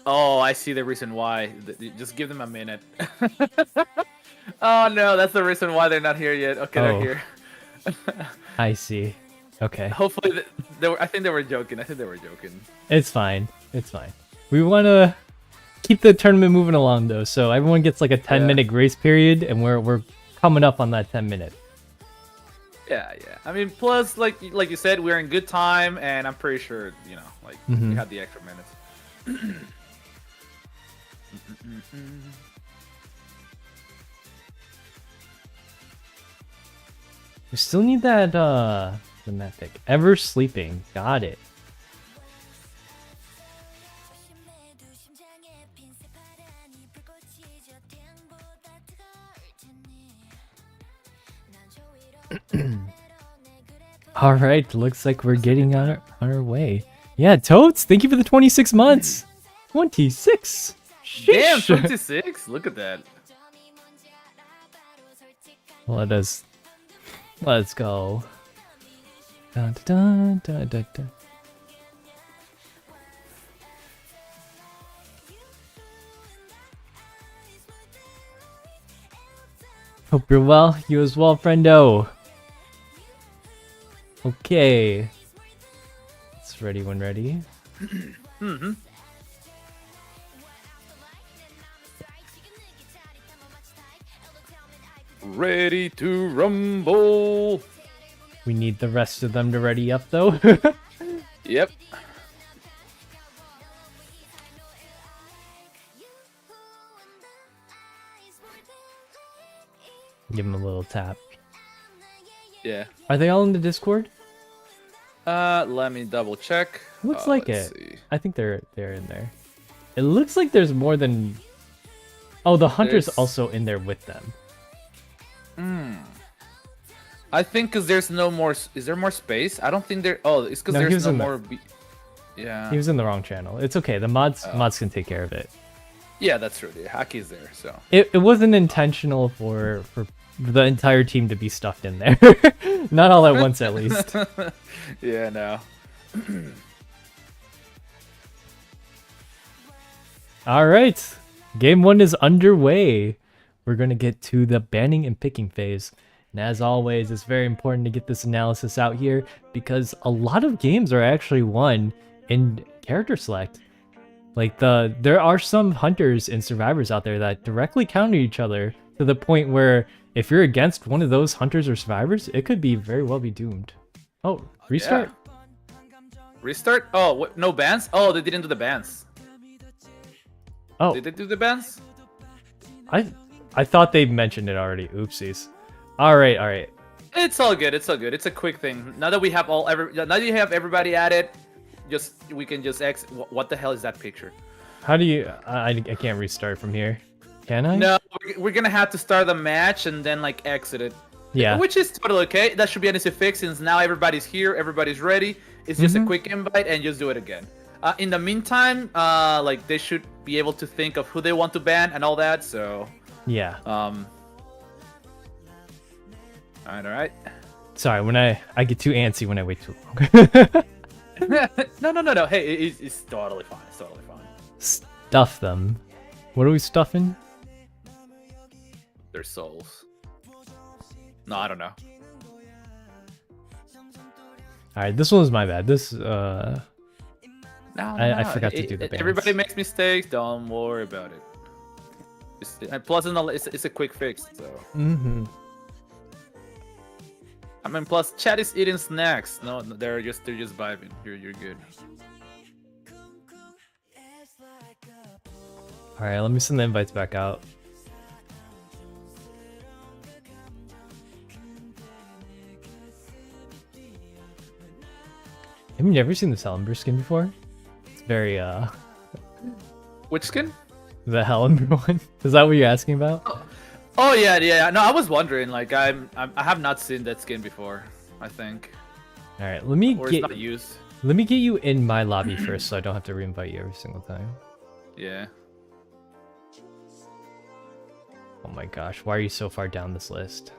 Oh, I see the reason why. Just give them a minute. Oh no, that's the reason why they're not here yet. Okay, Oh. they're here. I see. Okay. Hopefully, they were. I think they were joking. It's fine. It's fine. We want to keep the tournament moving along, though, so everyone gets like a 10-minute grace period, and we're coming up on that 10 minute. Yeah, yeah. I mean, plus, like you said, we're in good time, and I'm pretty sure, you know, like we had the extra minutes. We still need that the map pick. Ever sleeping. Got it. All right, looks like we're getting on our way. Yeah, Toads, thank you for the 26 months. 26. Damn, Sheesh. 26. Look at that. Let's go. Dun, dun, dun, dun, dun. Hope you're well. You as well, friendo. Okay. It's ready when ready. Ready to rumble. We need the rest of them to ready up, though. Yep. Give them a little tap. Yeah. Are they all in the Discord? Let me double check. Looks like let's it. see. I think they're in there. It looks like there's more than. Oh, the hunter's There's- also in there with them. I think because there's no more. Is there more space? I don't think there. Oh, it's because No, he was there's no in the- more. Yeah. He was in the wrong channel. It's okay. The mods can take care of it. Yeah, that's true. The Haki's there, so. It wasn't intentional for the entire team to be stuffed in there. Not all at once, at least. Yeah, no. All right, game 1 is underway. We're gonna get to the banning and picking phase. And as always, it's very important to get this analysis out here because a lot of games are actually won in character select. Like there are some hunters and survivors out there that directly counter each other to the point where if you're against one of those hunters or survivors, it could be very well be doomed. Oh, restart. Yeah. Restart? Oh, what, no bans? Oh, they didn't do the bans. Oh, Did they do the bans? I thought they mentioned it already. Oopsies. All right. It's all good. It's all good. It's a quick thing. Now that we have now that you have everybody at it, we can just what the hell is that picture? How do you? I can't restart from here. Can I? No, we're gonna have to start the match and then like exit it. Yeah. Which is totally okay. That should be an easy fix since now everybody's here, everybody's ready. It's just a quick invite and just do it again. In the meantime, like they should be able to think of who they want to ban and all that. So. Yeah. All right. Sorry, when I get too antsy when I wait too long. No. Hey, it's totally fine. It's totally fine. Stuff them. What are we stuffing? Their souls. No, I don't know. All right, this one was my bad. This No, I forgot to do the bans. Everybody makes mistakes. Don't worry about it. And plus, it's a quick fix. So. I mean, plus, chat is eating snacks. No, they're just vibing. You're good. All right, let me send the invites back out. Have you never seen the Salamber skin before? It's very Which skin? the Hellenber one. Is that what you're asking about? Oh yeah. No, I was wondering. Like, I have not seen that skin before. I think. All right, let me Or get it's not used. let me get you in my lobby first, so I don't have to reinvite you every single time. Yeah. Oh my gosh, why are you so far down this list?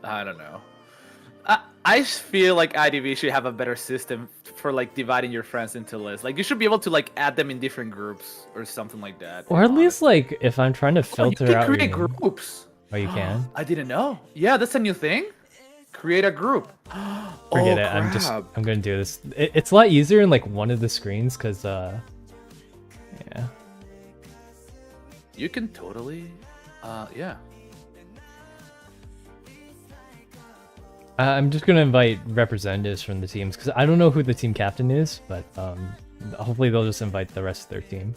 I don't know. I feel like IDV should have a better system for like dividing your friends into lists. Like you should be able to like add them in different groups or something like that. Or at least like if I'm trying to filter you can out your create name- groups. Oh, you can? I didn't know. Yeah, that's a new thing. Create a group. Forget it. I'm gonna do this. It's a lot easier in like one of the screens because yeah. You can totally yeah. I'm just gonna invite representatives from the teams because I don't know who the team captain is, but hopefully they'll just invite the rest of their team.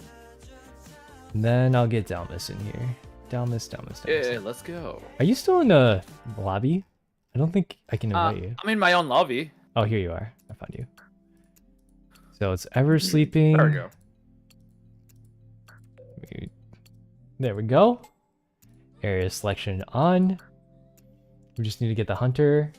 And then I'll get Dalmas in here. Dalmas. Yeah, let's go. Are you still in the lobby? I don't think I can invite you. I'm in my own lobby. Oh, here you are. I found you. So it's ever sleeping. There we go. There we go. Area selection on. We just need to get the hunter.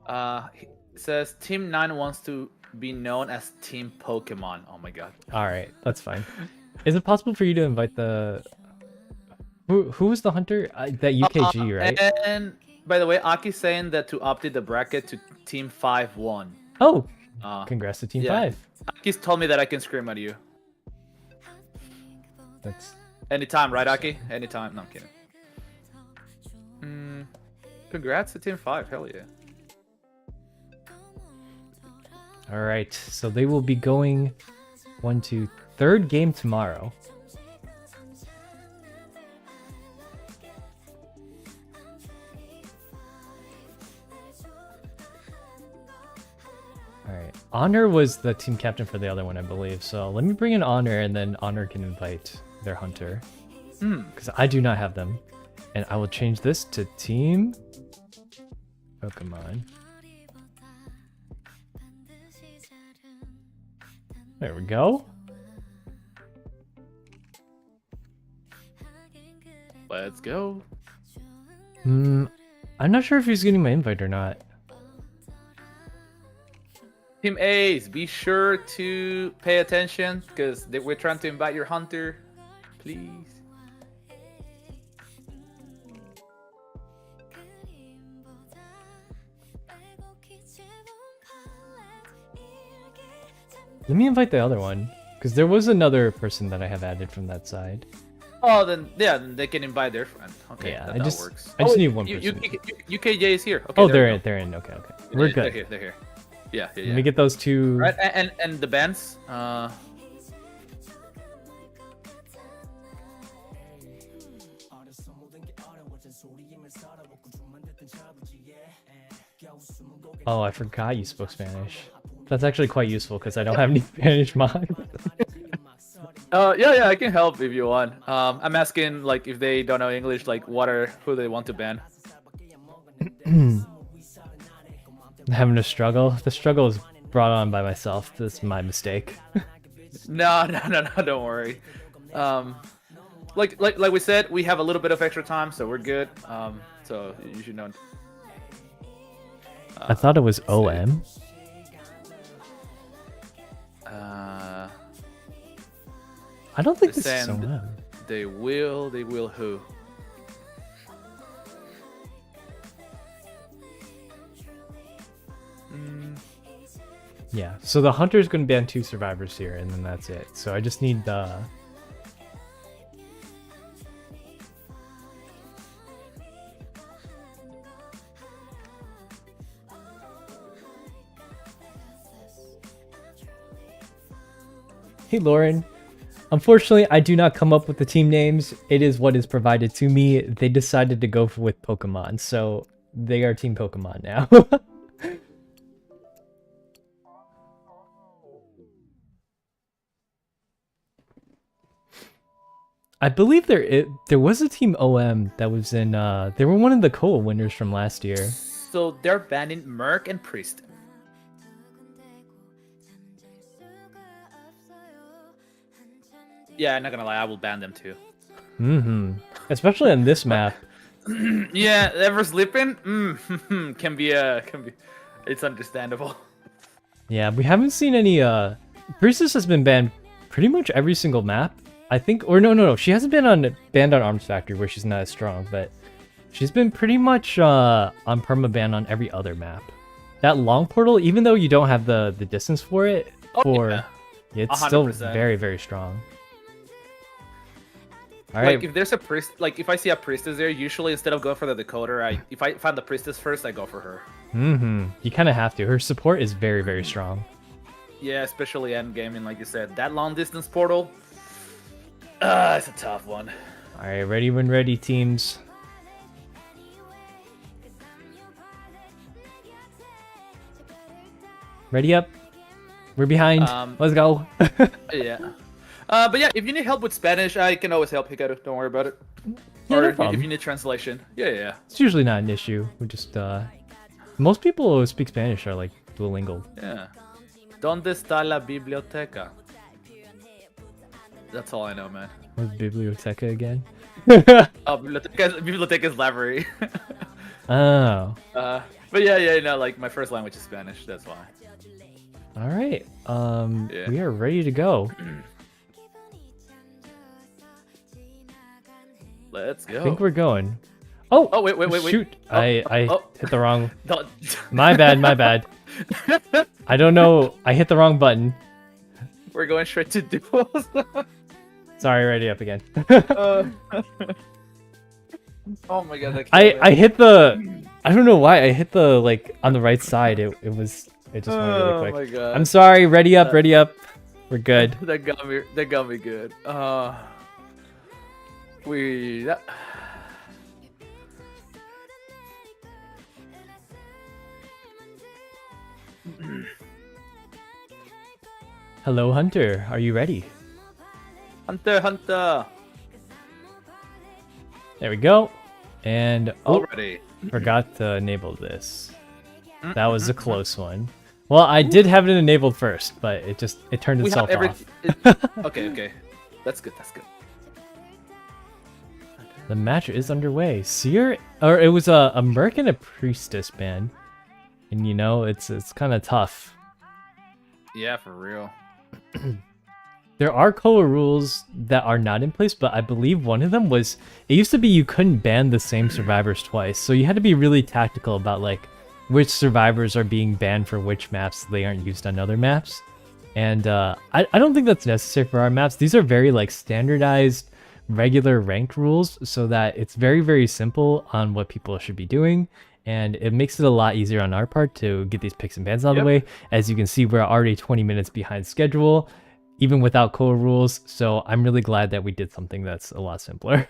It says Team 9 wants to be known as Team Pokemon. Oh my god. All right, that's fine. Is it possible for you to invite the... Who was the hunter? That UKG, right? And by the way, Aki's saying that to update the bracket to Team 5 won. Oh, congrats to Team yeah. 5. Aki's told me that I can scream at you. That's... Anytime, right, Aki? Anytime. No, I'm kidding. Congrats to Team 5. Hell yeah. All right, so they will be going 1, 2, third game tomorrow. All right, Honor was the team captain for the other one, I believe. So let me bring in Honor, and then Honor can invite their hunter. Because I do not have them. And I will change this to Team Pokemon. There we go. Let's go. I'm not sure if he's getting my invite or not. Team A's, be sure to pay attention because we're trying to invite your hunter. Please. Let me invite the other one, because there was another person that I have added from that side. Oh, then yeah, then they can invite their friend. Okay, Yeah, that I just works. need one person. UKJ is here. Okay, Oh, there we go. they're in. Okay. We're good. They're here. They're here. Yeah. Let me get those two. Right, and the bands. Oh, I forgot you spoke Spanish. That's actually quite useful because I don't have any Spanish mod. Yeah, I can help if you want. I'm asking like if they don't know English, like who they want to ban. Having a struggle. The struggle is brought on by myself. This is my mistake. No, don't worry. Like we said, we have a little bit of extra time, so we're good. So you should know. I thought it was OM. I don't think this is OM. They will who? Yeah, so the hunter's going to ban 2 survivors here, and then that's it. So I just need the... Hey Lauren, unfortunately I do not come up with the team names. It is what is provided to me. They decided to go with Pokemon, so they are Team Pokemon now. I believe there was a Team OM that was in, they were one of the COA winners from last year. So they're banning Merc and Priest. Yeah, I'm not gonna lie, I will ban them too. Especially on this map. Yeah, ever sleeping? Can be, it's understandable. Yeah, we haven't seen any, Priestess has been banned pretty much every single map. I think, or no, she hasn't been banned on Arms Factory where she's not as strong, but she's been pretty much on permaban on every other map. That long portal, even though you don't have the distance for it, it's 100%. Still very, very strong. All right. Like if there's a priest, like if I see a priestess there, usually instead of going for the decoder, if I find the priestess first, I go for her. You kind of have to. Her support is very, very strong. Yeah, especially end game, and like you said, that long distance portal. It's a tough one. All right, ready when ready, teams. Ready up. We're behind. Let's go. Yeah. But yeah, if you need help with Spanish, I can always help Hikaru. Don't worry about it. Yeah, or no if problem. you need translation. Yeah. It's usually not an issue. We just most people who speak Spanish are like Duolingo. Yeah. ¿Dónde está la biblioteca? That's all I know, man. What's biblioteca again? Oh, biblioteca is library. Oh. But yeah, no, like my first language is Spanish. That's why. All right. We are ready to go. Let's go. I think we're going. Oh, wait. Shoot. I hit the wrong. Don't- My bad. I don't know. I hit the wrong button. We're going straight to duels. Sorry, ready up again. Oh my god. I hit the. I don't know why I hit the like on the right side. It just went really quick. Oh my god. I'm sorry. Ready up. We're good. That got me good. Hello, Hunter. Are you ready? Hunter. There we go. And Already. forgot to enable this. That was a close one. Well, I did have it enabled first, but it turned itself off. Okay. That's good. The match is underway. Seer, or it was a Merc and a Priestess ban, and you know it's kind of tough. Yeah, for real. There are core rules that are not in place, but I believe one of them was, it used to be you couldn't ban the same survivors twice, so you had to be really tactical about like which survivors are being banned for which maps so they aren't used on other maps. And I don't think that's necessary for our maps. These are very like standardized, regular ranked rules, so that it's very, very simple on what people should be doing. And it makes it a lot easier on our part to get these picks and bans out of the way. As you can see, we're already 20 minutes behind schedule, even without core rules. So I'm really glad that we did something that's a lot simpler.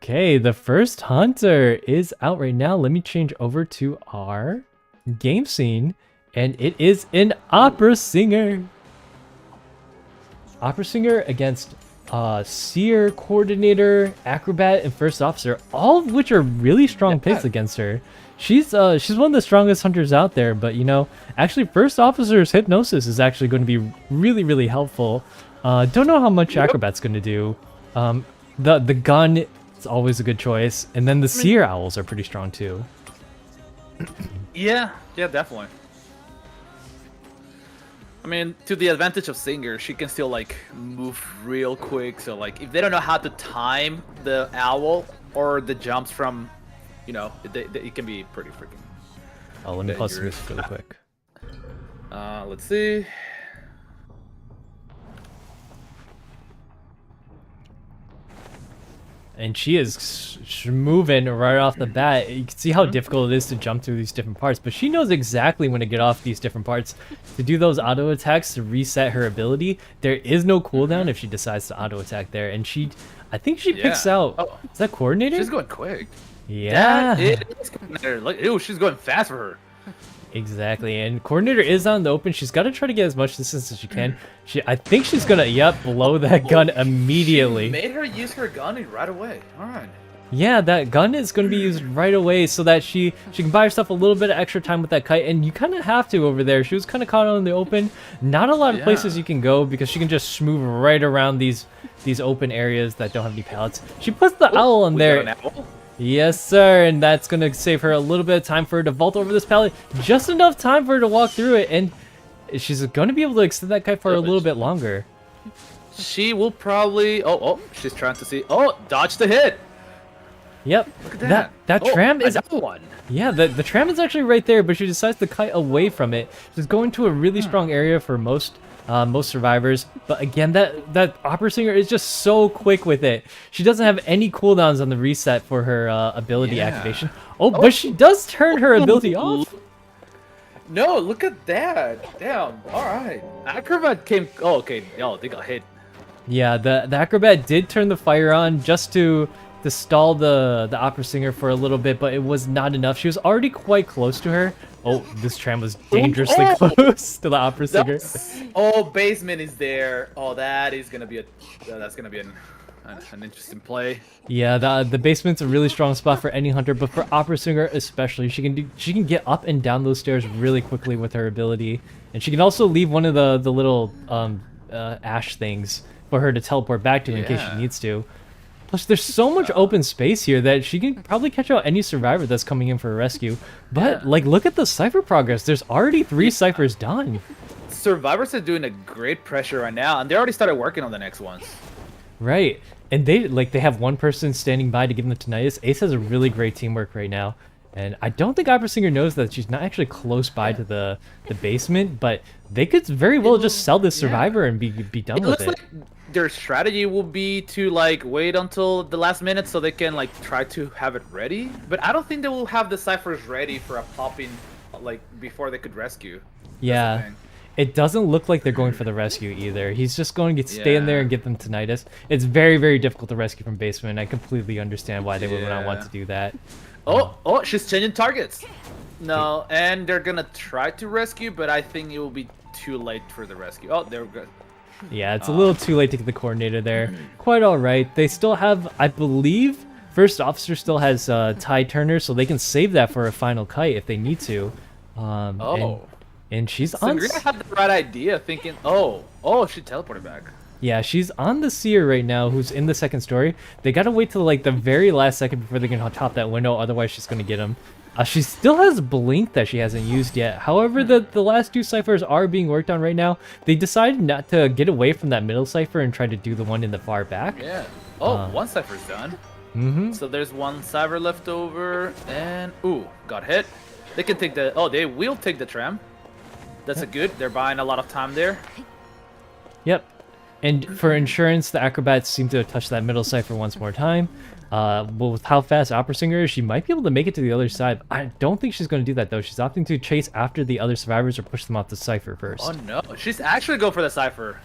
Okay, the first hunter is out right now. Let me change over to our game scene, and it is an opera singer. Opera singer against seer, coordinator, acrobat, and first officer, all of which are really strong picks against her. She's one of the strongest hunters out there, but you know, actually first officer's hypnosis is actually going to be really, really helpful. Don't know how much acrobat's going to do. The gun is always a good choice, and then the seer owls are pretty strong too. Yeah, definitely. I mean, to the advantage of Singer, she can still like move real quick. So like, if they don't know how to time the owl or the jumps from, you know, it can be pretty freaking. Oh, let me pause the music really quick. Let's see. And she is moving right off the bat. You can see how difficult it is to jump through these different parts, but she knows exactly when to get off these different parts to do those auto attacks to reset her ability. There is no cooldown if she decides to auto attack there, and I think she picks out. Oh, is that coordinator? She's going quick. Yeah. That is coordinator. Look, ew, she's going fast for her. Exactly, and coordinator is on the open. She's got to try to get as much distance as she can. I think she's gonna, blow that gun immediately. She made her use her gun right away. All right. Yeah, that gun is going to be used right away so that she can buy herself a little bit of extra time with that kite, and you kind of have to over there. She was kind of caught on the open. Not a lot of places you can go because she can just move right around these open areas that don't have any pallets. She puts the owl on there. Yes, sir, and that's going to save her a little bit of time for her to vault over this pallet. Just enough time for her to walk through it, and she's going to be able to extend that kite for a little bit longer. She will probably... Oh, she's trying to see... Oh, dodge the hit! Yep. Look at that tram is... Another one. Yeah, the tram is actually right there, but she decides to kite away from it. She's going to a really strong area for most survivors, but again, that opera singer is just so quick with it. She doesn't have any cooldowns on the reset for her ability activation. But she does turn her ability off. No, look at that. Damn. All right. Acrobat came. Oh, okay. Oh, they got hit. Yeah, the acrobat did turn the fire on just to stall the opera singer for a little bit, but it was not enough. She was already quite close to her. Oh, this tram was dangerously close to the opera singer. Basement is there. Oh, that is gonna be that's gonna be an interesting play. Yeah, the basement's a really strong spot for any hunter, but for opera singer especially, she can get up and down those stairs really quickly with her ability, and she can also leave one of the little ash things for her to teleport back to in case she needs to. Plus, there's so much open space here that she can probably catch out any survivor that's coming in for a rescue. But, like, look at the cipher progress. There's already 3 ciphers done. Survivors are doing a great pressure right now, and they already started working on the next ones. Right. And they have one person standing by to give them the tinnitus. Ace has a really great teamwork right now. And I don't think Opera Singer knows that she's not actually close by to the basement, but they could very well just sell this survivor and be done with it. Like their strategy will be to like wait until the last minute so they can like try to have it ready, but I don't think they will have the ciphers ready for a pop-in like before they could rescue. Yeah, it doesn't look like they're going for the rescue either. He's just going to stay in there and get them tinnitus. It's very, very difficult to rescue from basement. I completely understand why they would not want to do that. Oh, she's changing targets. No, and they're gonna try to rescue, but I think it will be too late for the rescue. Oh, they're good. Yeah, it's a little too late to get the coordinator there. Quite all right. They still have, I believe, first officer still has Tide Turner, so they can save that for a final kite if they need to. And she's on. Sangria had the right idea, thinking, oh, she teleported back. Yeah, she's on the seer right now, who's in the second story. They gotta wait till like the very last second before they can top that window, otherwise she's gonna get him. She still has Blink that she hasn't used yet. However, the last 2 ciphers are being worked on right now. They decided not to get away from that middle cipher and try to do the one in the far back. Yeah. Oh, one cipher's done. Mm-hmm. So there's one cipher left over, and ooh, got hit. They can take the. Oh, they will take the tram. That's a good. They're buying a lot of time there. Yep. And for insurance, the acrobats seem to have touched that middle cipher once more time. Well, with how fast Opera Singer is, she might be able to make it to the other side. I don't think she's going to do that, though. She's opting to chase after the other survivors or push them off the cipher first. Oh no, she's actually going for the cipher.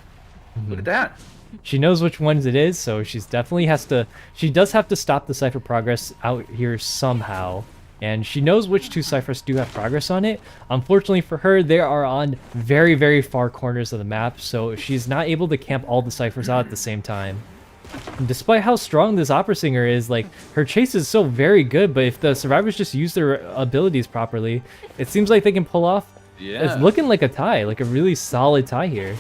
Look at that. She knows which ones it is, so she's definitely has to... She does have to stop the cipher progress out here somehow. And she knows which 2 ciphers do have progress on it. Unfortunately for her, they are on very, very far corners of the map, so she's not able to camp all the ciphers out at the same time. And despite how strong this Opera Singer is, like, her chase is so very good, but if the survivors just use their abilities properly, it seems like they can pull off... Yeah. It's looking like a tie, like a really solid tie here.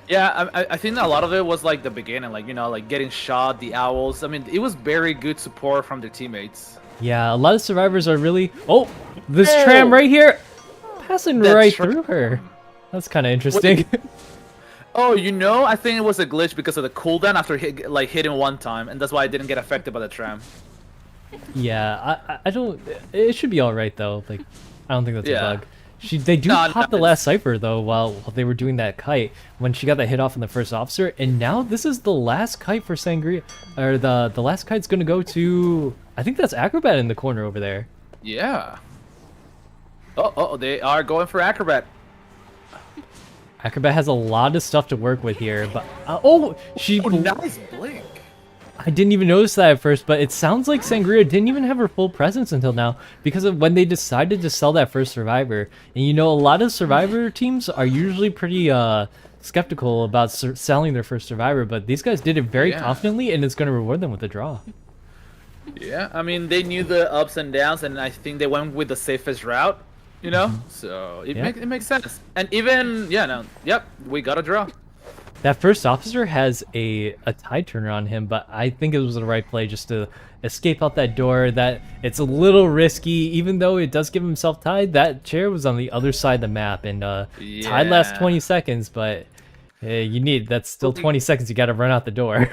Yeah, I think a lot of it was like the beginning, like, you know, like getting shot, the owls. I mean, it was very good support from their teammates. Yeah, a lot of survivors are really... Oh, this tram right here! Passing That right tram. through her. That's kind of interesting. Oh, you know, I think it was a glitch because of the cooldown after hitting one time, and that's why I didn't get affected by the tram. Yeah, I don't... It should be alright, though. Like, I don't think that's Yeah. a bug. They do pop the last cipher, though, while they were doing that kite, when she got that hit off on the first officer, and now this is the last kite for Sangria. Or the last kite's gonna go to... I think that's Acrobat in the corner over there. Yeah. Oh, they are going for Acrobat. Acrobat has a lot of stuff to work with here, but... oh, she... Oh, nice blink. I didn't even notice that at first, but it sounds like Sangria didn't even have her full presence until now because of when they decided to sell that first survivor. And you know, a lot of survivor teams are usually pretty skeptical about selling their first survivor, but these guys did it very confidently, and it's going to reward them with a draw. Yeah, I mean, they knew the ups and downs, and I think they went with the safest route, you know? So it makes sense. And even, yep, we got a draw. That first officer has a tide turner on him, but I think it was the right play just to escape out that door. That it's a little risky, even though it does give himself tide. That chair was on the other side of the map, and tide lasts 20 seconds, but that's still 20 seconds. You got to run out the door.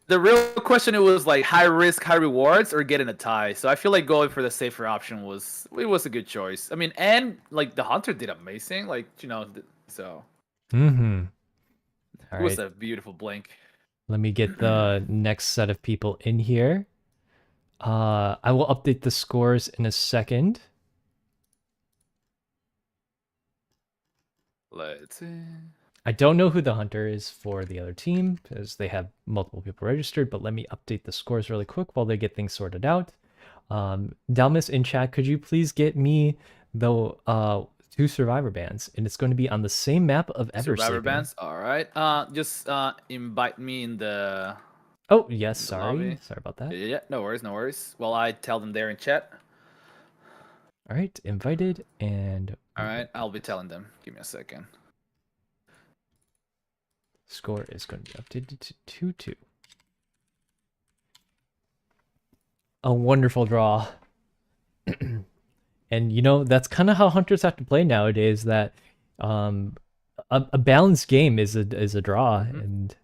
The real question, it was like high risk, high rewards, or getting a tie. So I feel like going for the safer option was a good choice. I mean, and like the hunter did amazing, like, you know, so. Mm-hmm. It was a beautiful blink. Let me get the next set of people in here. I will update the scores in a second. Let's see. I don't know who the hunter is for the other team, because they have multiple people registered, but let me update the scores really quick while they get things sorted out. Dalmas in chat, could you please get me the 2 survivor bands, and it's going to be on the same map of Ever Survivor bands, all right. Just invite me in the. Oh yes, sorry about that. Yeah, no worries. Well, I tell them there in chat. All right, invited, and all right, I'll be telling them. Give me a second. Score is going to be updated to 2-2. A wonderful draw. And, you know, that's kind of how hunters have to play nowadays, that a balanced game is a draw. And,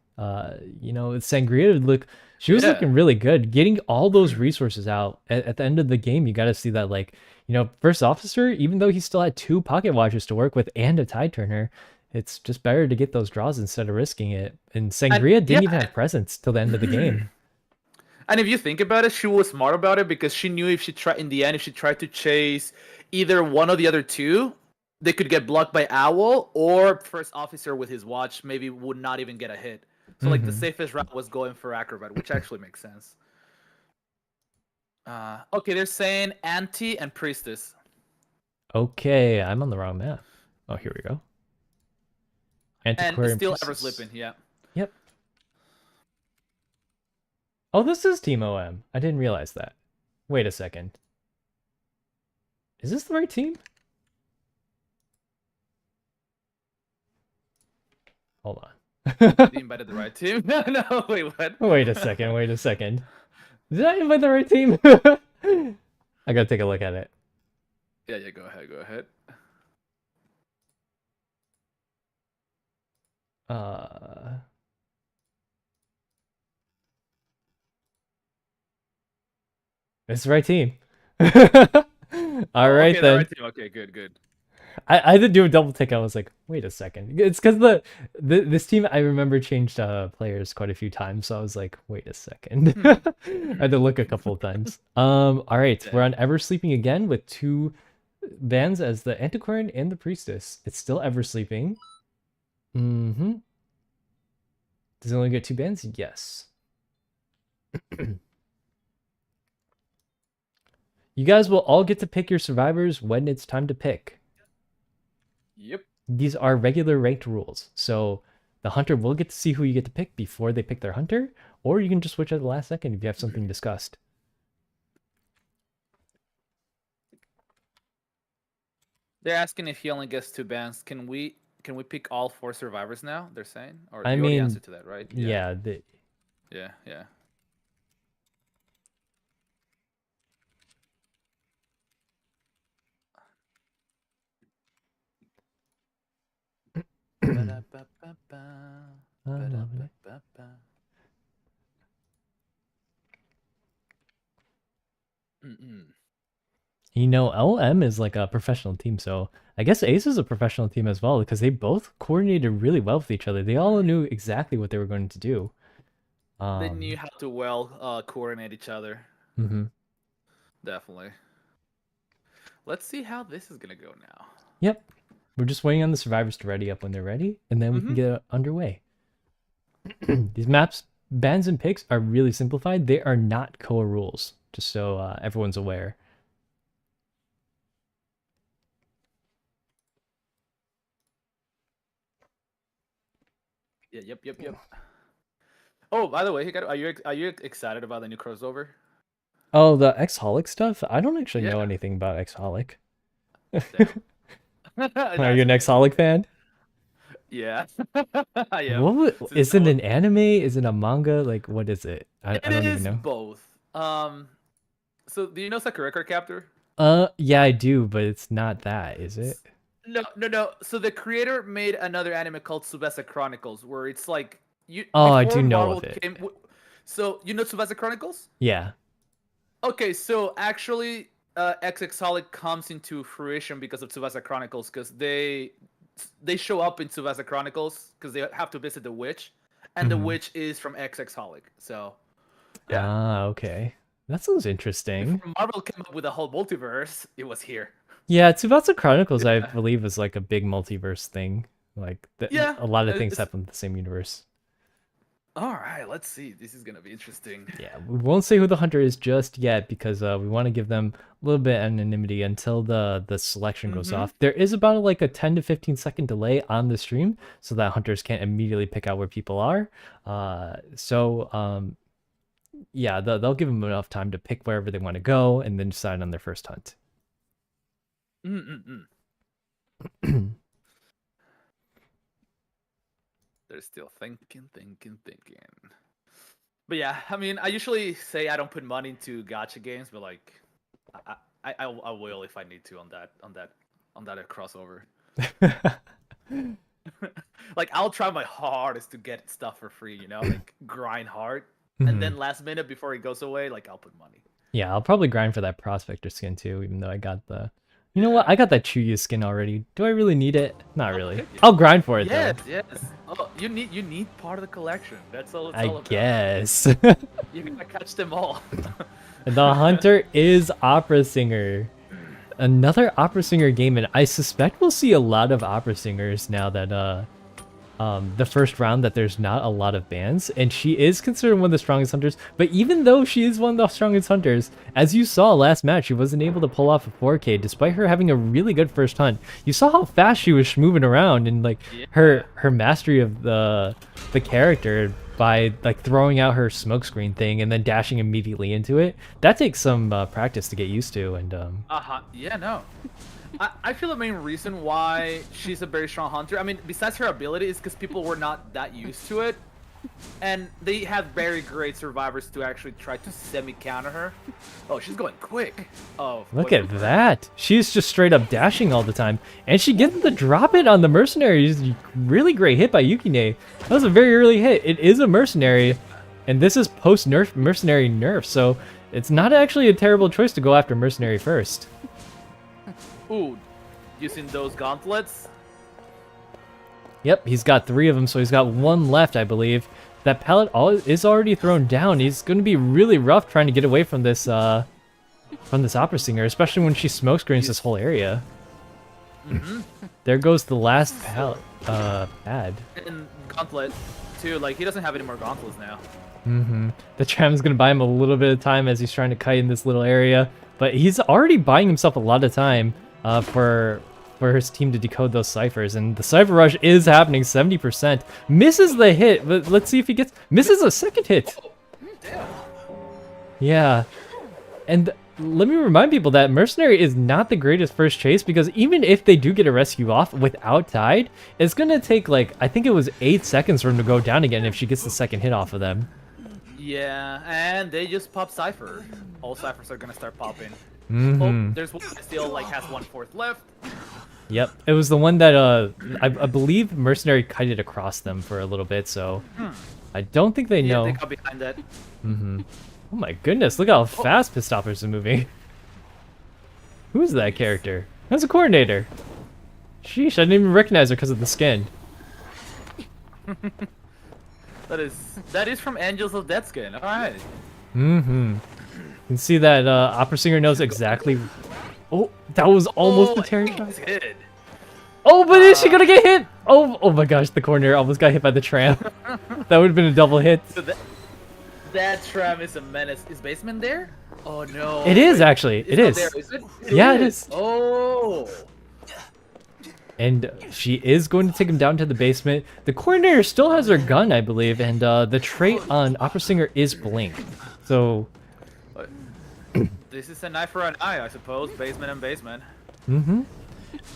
you know, Sangria, she was looking really good. Getting all those resources out at the end of the game, you got to see that, like, you know, first officer, even though he still had 2 pocket watchers to work with and a tide turner, it's just better to get those draws instead of risking it. And Sangria didn't even have presence till the end of the game. And if you think about it, she was smart about it because she knew if she tried to chase either one or the other 2, they could get blocked by Owl, or first officer with his watch maybe would not even get a hit. So like the safest route was going for Acrobat, which actually makes sense. Okay, they're saying Anti and Priestess. Okay, I'm on the wrong map. Oh, here we go. Antiquarian and still Priestess. ever slipping, yeah. Yep. Oh, this is Team OM. I didn't realize that. Wait a second. Is this the right team? Hold on. You invited the right team? No, wait, what? Wait a second. Did I invite the right team? I gotta take a look at it. Yeah, yeah. Go ahead. Go ahead. It's the right team. All Oh, right okay, the then. right team. Okay, good, good. I had to do a double take. I was like, wait a second. It's because this team I remember changed players quite a few times, so I was like, wait a second. Hmm. I had to look a couple of times. All right, we're Yeah. on Ever Sleeping again with two bands as the Antiquarian and the Priestess. It's still Ever Sleeping. Mm-hmm. Does it only get two bands? Yes. You guys will all get to pick your survivors when it's time to pick. Yep. These are regular ranked rules. So the hunter will get to see who you get to pick before they pick their hunter, or you can just switch at the last second if you have something discussed. They're asking if he only gets two bans. Can we pick all 4 survivors now? They're saying, or I you already mean, answered to that, right? yeah, Yeah. Yeah. Ba-da-ba-ba-ba, I'm loving it. ba-da-ba-ba-ba. Mm-mm. You know, LM is like a professional team, so I guess Ace is a professional team as well because they both coordinated really well with each other. They all knew exactly what they were going to do. They knew how to coordinate each other. Mhm. Definitely. Let's see how this is gonna go now. Yep. We're just waiting on the survivors to ready up when they're ready, and then we can get underway. These maps, bans and picks are really simplified. They are not core rules, just so everyone's aware. Yeah, yep. Oh, by the way, Hikaru, are you excited about the new crossover? Oh, the Xholic stuff? I don't actually know Yeah. anything about Xholic. Damn. Are you an Nice. Xholic fan? Yeah, I am. Since Is it an anime? Is it a manga? Like, what is it? I it don't even is know. both. So do you know Sakura Card Captor? Yeah, I do, but it's not that, is it? No. So the creator made another anime called Tsubasa Chronicles, where it's like you Oh, I before do know Marvel of it. came. So you know Tsubasa Chronicles? Yeah. Okay, so actually, Xxholic comes into fruition because of Tsubasa Chronicles, because they show up in Tsubasa Chronicles because they have to visit the witch, and the Mhm. witch is from Xxholic. So yeah, Ah, okay. That sounds interesting. before Marvel came up with a whole multiverse, it was here. Yeah, Tsubasa Chronicles, I Yeah. believe, is like a big multiverse thing. Like, Yeah. a lot of things It's... happen in the same universe. All right, let's see. This is gonna be interesting. Yeah, we won't say who the hunter is just yet because we want to give them a little bit of anonymity until the selection goes off. There is about like a 10 to 15-second delay on the stream so that hunters can't immediately pick out where people are. Yeah, they'll give them enough time to pick wherever they want to go and then decide on their first hunt. They're still thinking. But yeah, I mean, I usually say I don't put money into gacha games, but like, I will if I need to on that crossover. Like, I'll try my hardest to get stuff for free, like grind hard, and then last minute before it goes away, like I'll put money. Yeah, I'll probably grind for that prospector skin too, even though I got the... You know what? I got that Chuya skin already. Do I really need it? Not really. Okay, yeah. I'll grind for it Yes, though. yes. Oh, you need part of the collection. That's all it's all I about. guess. You gotta catch them all. The hunter is Opera Singer. Another Opera Singer game, and I suspect we'll see a lot of Opera Singers now that the first round that there's not a lot of bans, and she is considered one of the strongest hunters. But even though she is one of the strongest hunters, as you saw last match, she wasn't able to pull off a 4K despite her having a really good first hunt. You saw how fast she was moving around, and like her mastery of the character by like throwing out her smokescreen thing and then dashing immediately into it. That takes some practice to get used to, and Yeah, no. I feel the main reason why she's a very strong hunter, I mean, besides her ability, is because people were not that used to it. And they have very great survivors to actually try to semi-counter her. Oh, she's going quick. Oh, Look boy, at that. She's just straight up dashing all the time. And she gets the drop it on the mercenaries. Really great hit by Yukine. That was a very early hit. It is a mercenary. And this is post-nerf mercenary nerf. So it's not actually a terrible choice to go after mercenary first. Ooh, using those gauntlets. Yep, he's got 3 of them. So he's got 1 left, I believe. That pallet is already thrown down. He's going to be really rough trying to get away from this opera singer, especially when she smokescreens this whole area. There goes the last pallet pad. And gauntlet too. Like he doesn't have any more gauntlets now. The tram's going to buy him a little bit of time as he's trying to kite in this little area, but he's already buying himself a lot of time for his team to decode those ciphers, and the cipher rush is happening. 70% misses the hit, but let's see if he misses a second hit. Damn. Yeah, and let me remind people that mercenary is not the greatest first chase, because even if they do get a rescue off without tide, it's gonna take like, I think it was 8 seconds for him to go down again if she gets the second hit off of them. Yeah, and they just pop cipher. All ciphers are gonna start popping. Mm-hmm. Oh, there's one that still like has 1/4 left. Yep, it was the one that I believe mercenary kited across them for a little bit, so I don't think they know. Yeah, they got behind that. Oh my goodness, look how fast Pistoppers are moving. Who's that character? That's a coordinator. Sheesh, I didn't even recognize her because of the skin. That is from Angels of Death Skin. All right. You can see that opera singer knows exactly. Oh, that was almost the Terry shot. It's good. Oh, but is she gonna get hit? Oh my gosh, the coordinator almost got hit by the tram. That would have been a double hit. So that tram is a menace. Is basement there? Oh no. It is actually. It is. There, is it? Yeah, it is. Oh. And she is going to take him down to the basement. The coordinator still has her gun, I believe, and the trait on opera singer is blink. So. This is an eye for an eye, I suppose. Basement and basement.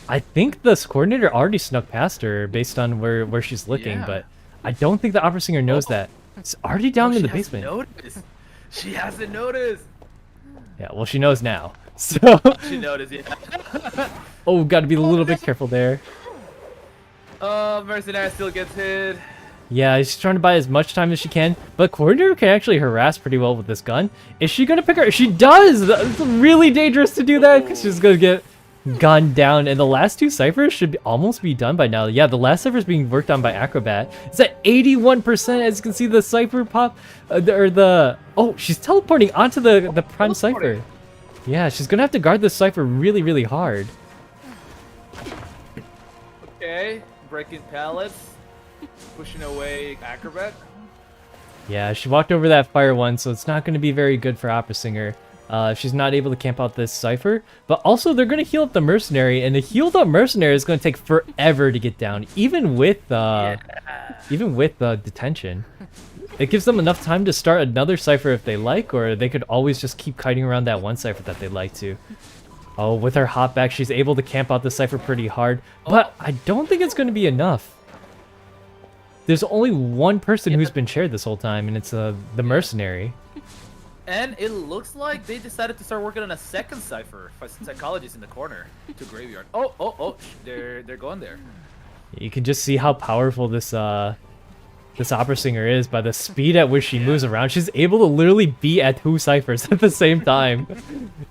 I think this coordinator already snuck past her based on where she's looking, Yeah. but I don't think the opera singer knows that. It's already down in the She hasn't basement. noticed. She hasn't noticed. Yeah, well, she knows now. So, She noticed, yeah. oh, got to be a little bit careful there. Oh, Mercenary still gets hit. Yeah, she's trying to buy as much time as she can, but coordinator can actually harass pretty well with this gun. Is she gonna pick her? She does. It's really dangerous to do that because she's gonna get gunned down. And the last 2 ciphers should almost be done by now. Yeah, the last cipher is being worked on by Acrobat. It's at 81%. As you can see, the cipher pop oh, she's teleporting onto the prime cipher. Yeah, she's gonna have to guard this cipher really, really hard. Okay, breaking pallets. Pushing away Acrobat. Yeah, she walked over that fire one, so it's not going to be very good for Opera Singer. She's not able to camp out this cipher, but also they're going to heal up the mercenary, and the healed up mercenary is going to take forever to get down, even with detention. It gives them enough time to start another cipher if they like, or they could always just keep kiting around that one cipher that they like to. Oh, with her hopback, she's able to camp out the cipher pretty hard, but I don't think it's going to be enough. There's only one person who's been shared this whole time, and it's the mercenary. And it looks like they decided to start working on a second cipher. Psychologist in the corner to graveyard. Oh, they're going there. You can just see how powerful this opera singer is by the speed at which she moves around. She's able to literally be at 2 ciphers at the same time.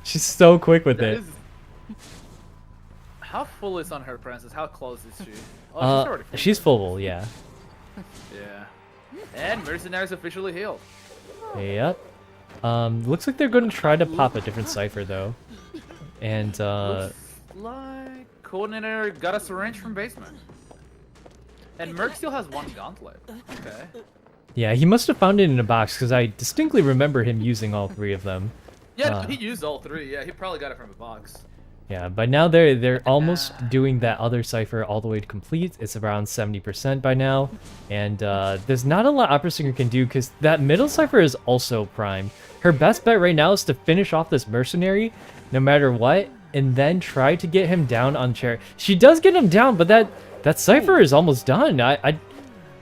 She's so quick with it. How full is on her, Princess? How close is she? Oh, she's already full. She's full, yeah. Yeah. And Mercenary's officially healed. Yep. Looks like they're going to try to pop a different cipher though. And Looks like Coordinator got a syringe from basement. And Merc still has 1 gauntlet. Okay. yeah, he must have found it in a box because I distinctly remember him using all 3 of them. Yeah, he used all 3. Yeah, he probably got it from a box. Yeah, but now they're almost doing that other cipher all the way to complete. It's around 70% by now, and there's not a lot Opera Singer can do because that middle cipher is also primed. Her best bet right now is to finish off this mercenary, no matter what, and then try to get him down on chair. She does get him down, but that cipher is almost done.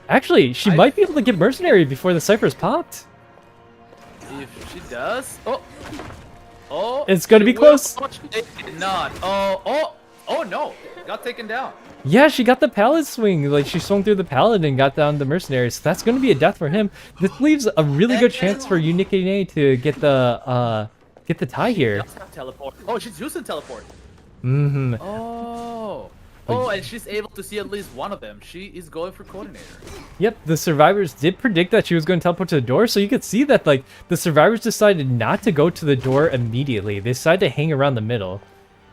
Actually, she might be able to get Mercenary before the Cypher's popped. If she does, oh, It's gonna be close. Oh, she did not. Oh no, got taken down. Yeah, she got the Pallet swing. Like, she swung through the Pallet and got down the Mercenary. So that's gonna be a death for him. This leaves a really good chance for Unique to get the tie here. She does have teleport. Oh, she's using teleport. Mm-hmm. Oh, and she's able to see at least one of them. She is going for Coordinator. Yep, the survivors did predict that she was going to teleport to the door, so you could see that, like, the survivors decided not to go to the door immediately. They decided to hang around the middle.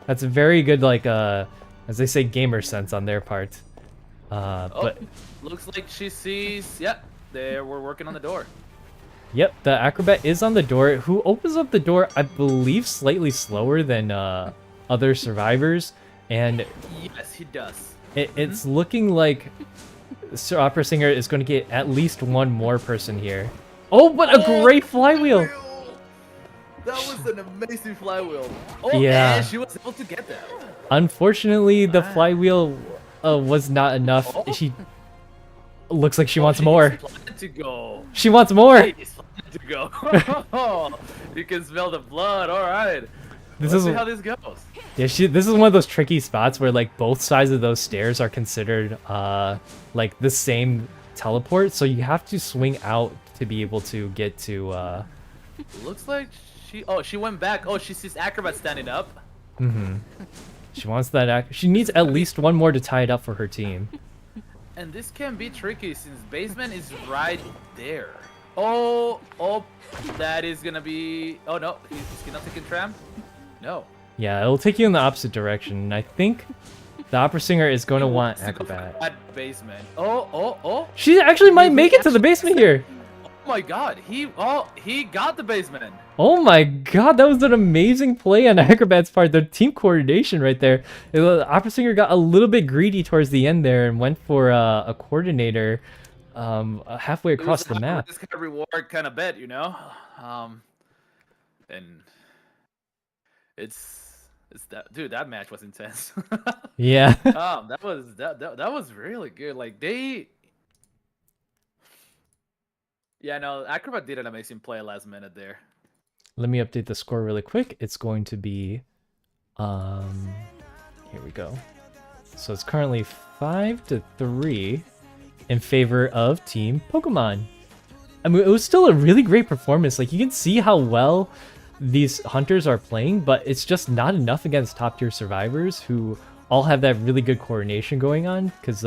That's a very good, like, as they say, gamer sense on their part. But looks like she sees. Yep, we're working on the door. Yep, the Acrobat is on the door. Who opens up the door, I believe, slightly slower than other survivors. And yes, he does. It's looking like Sir Opera Singer is going to get at least one more person here. Oh, what a great flywheel! That was an amazing flywheel. Oh, yeah. And she was able to get that. Unfortunately, the flywheel was not enough. She looks like she wants more. To go. She wants more. To go. You can smell the blood. All right. Let's see how this goes. Yeah, this is one of those tricky spots where, like, both sides of those stairs are considered like the same teleport, so you have to swing out to be able to get to Looks like she went back. Oh, she sees Acrobat standing up. She wants that she needs at least one more to tie it up for her team. And this can be tricky since basement is right there. Oh, that is gonna be. Oh no, he's not taking tram. No. Yeah, it'll take you in the opposite direction. I think the Opera Singer is going to want Acrobat. That basement. Oh. She actually might make it to the basement here. Oh my god, he got the basement. Oh my god, that was an amazing play on Acrobat's part. The team coordination right there. The Opera Singer got a little bit greedy towards the end there and went for a coordinator halfway across the map. This kind of reward kind of bet, you know? And it's that dude, that match was intense. Yeah. that was really good. Like yeah, no, Acrobat did an amazing play last minute there. Let me update the score really quick. It's going to be here we go. So it's currently 5-3 in favor of Team Pokemon. I mean, it was still a really great performance. Like, you can see how well these hunters are playing, but it's just not enough against top tier survivors who all have that really good coordination going on. Because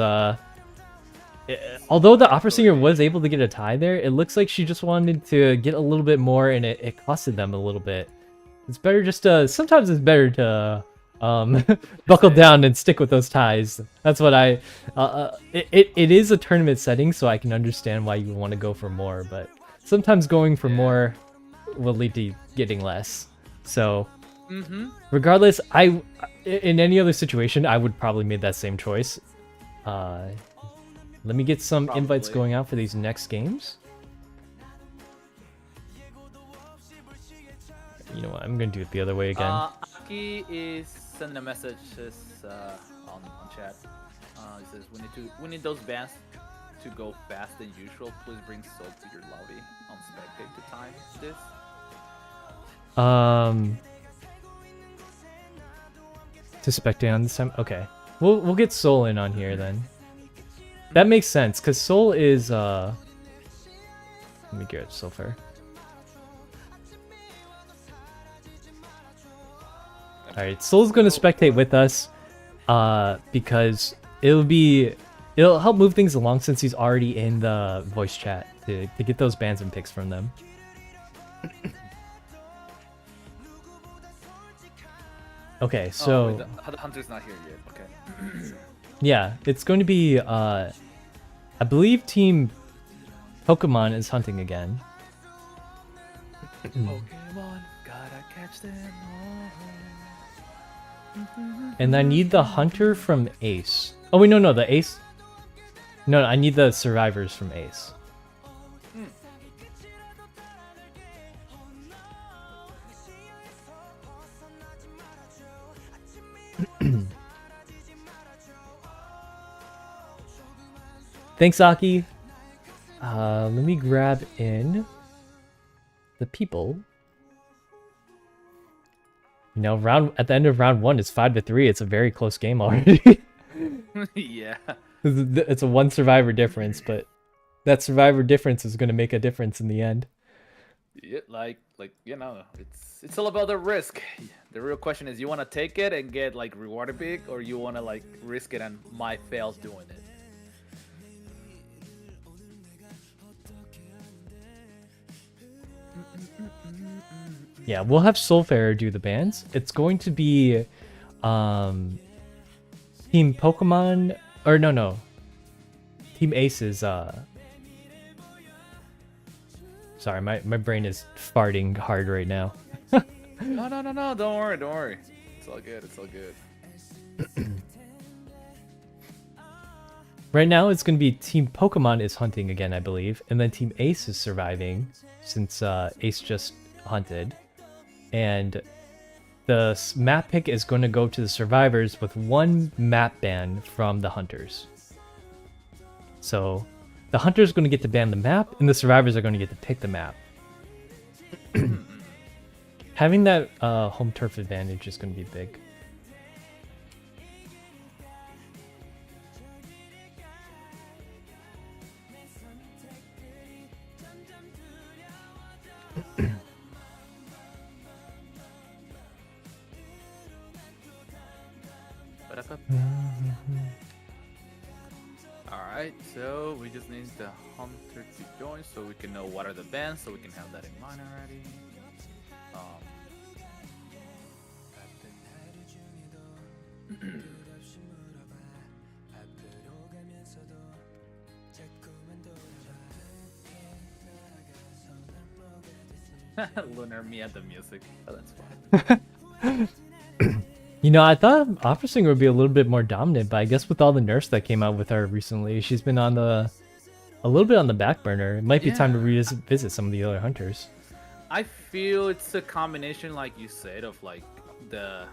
although the Opera Singer was able to get a tie there, it looks like she just wanted to get a little bit more, and it costed them a little bit. It's better just to sometimes it's better to buckle down and stick with those ties. That's what it is a tournament setting, so I can understand why you want to go for more, but sometimes going for more will lead to getting less. So regardless, in any other situation I would probably made that same choice. Let me get some invites going out for these next games. You know what, I'm gonna do it the other way again. Aki is sending a message on chat. He says we need those bands to go fast than usual. Please bring Soap to your lobby on spectate to time this. To spectate on this time? Okay. We'll get Soul in on here then. That makes sense, because Soul is let me get Sulfur. Alright, Soul's gonna spectate with us, because it'll help move things along since he's already in the voice chat to get those bans and picks from them. Okay, so wait, the hunter's not here yet. Okay. yeah, it's going to be I believe Team Pokemon is hunting again. Pokemon, gotta catch them all. And I need the hunter from Ace. Oh wait, no, the Ace. No, I need the survivors from Ace. Thanks, Aki. Let me grab in the people. You know, at the end of round 1, it's 5-3. It's a very close game already. Yeah. It's a 1 survivor difference, but that survivor difference is going to make a difference in the end. Yeah, like you know, it's all about the risk. The real question is, you want to take it and get like rewarded big, or you want to like risk it and might fail doing it. Yeah, we'll have Soulfarer do the bans. It's going to be Team Pokemon, or no. Team Ace is sorry, my brain is farting hard right now. No, don't worry. It's all good, Right now it's going to be Team Pokemon is hunting again, I believe, and then Team Ace is surviving since Ace just hunted. And the map pick is going to go to the survivors with 1 map ban from the hunters. So the hunters are going to get to ban the map, and the survivors are going to get to pick the map. Having that home turf advantage is going to be big. Alright, so we just need the hunter to join so we can know what are the bans, so we can have that in mind already. Lunar me at the music. Oh, that's fine. You know, I thought Opera Singer would be a little bit more dominant, but I guess with all the nerfs that came out with her recently, she's been on a little bit on the back burner. It might be time to revisit some of the other hunters. I feel it's a combination, like you said, of like the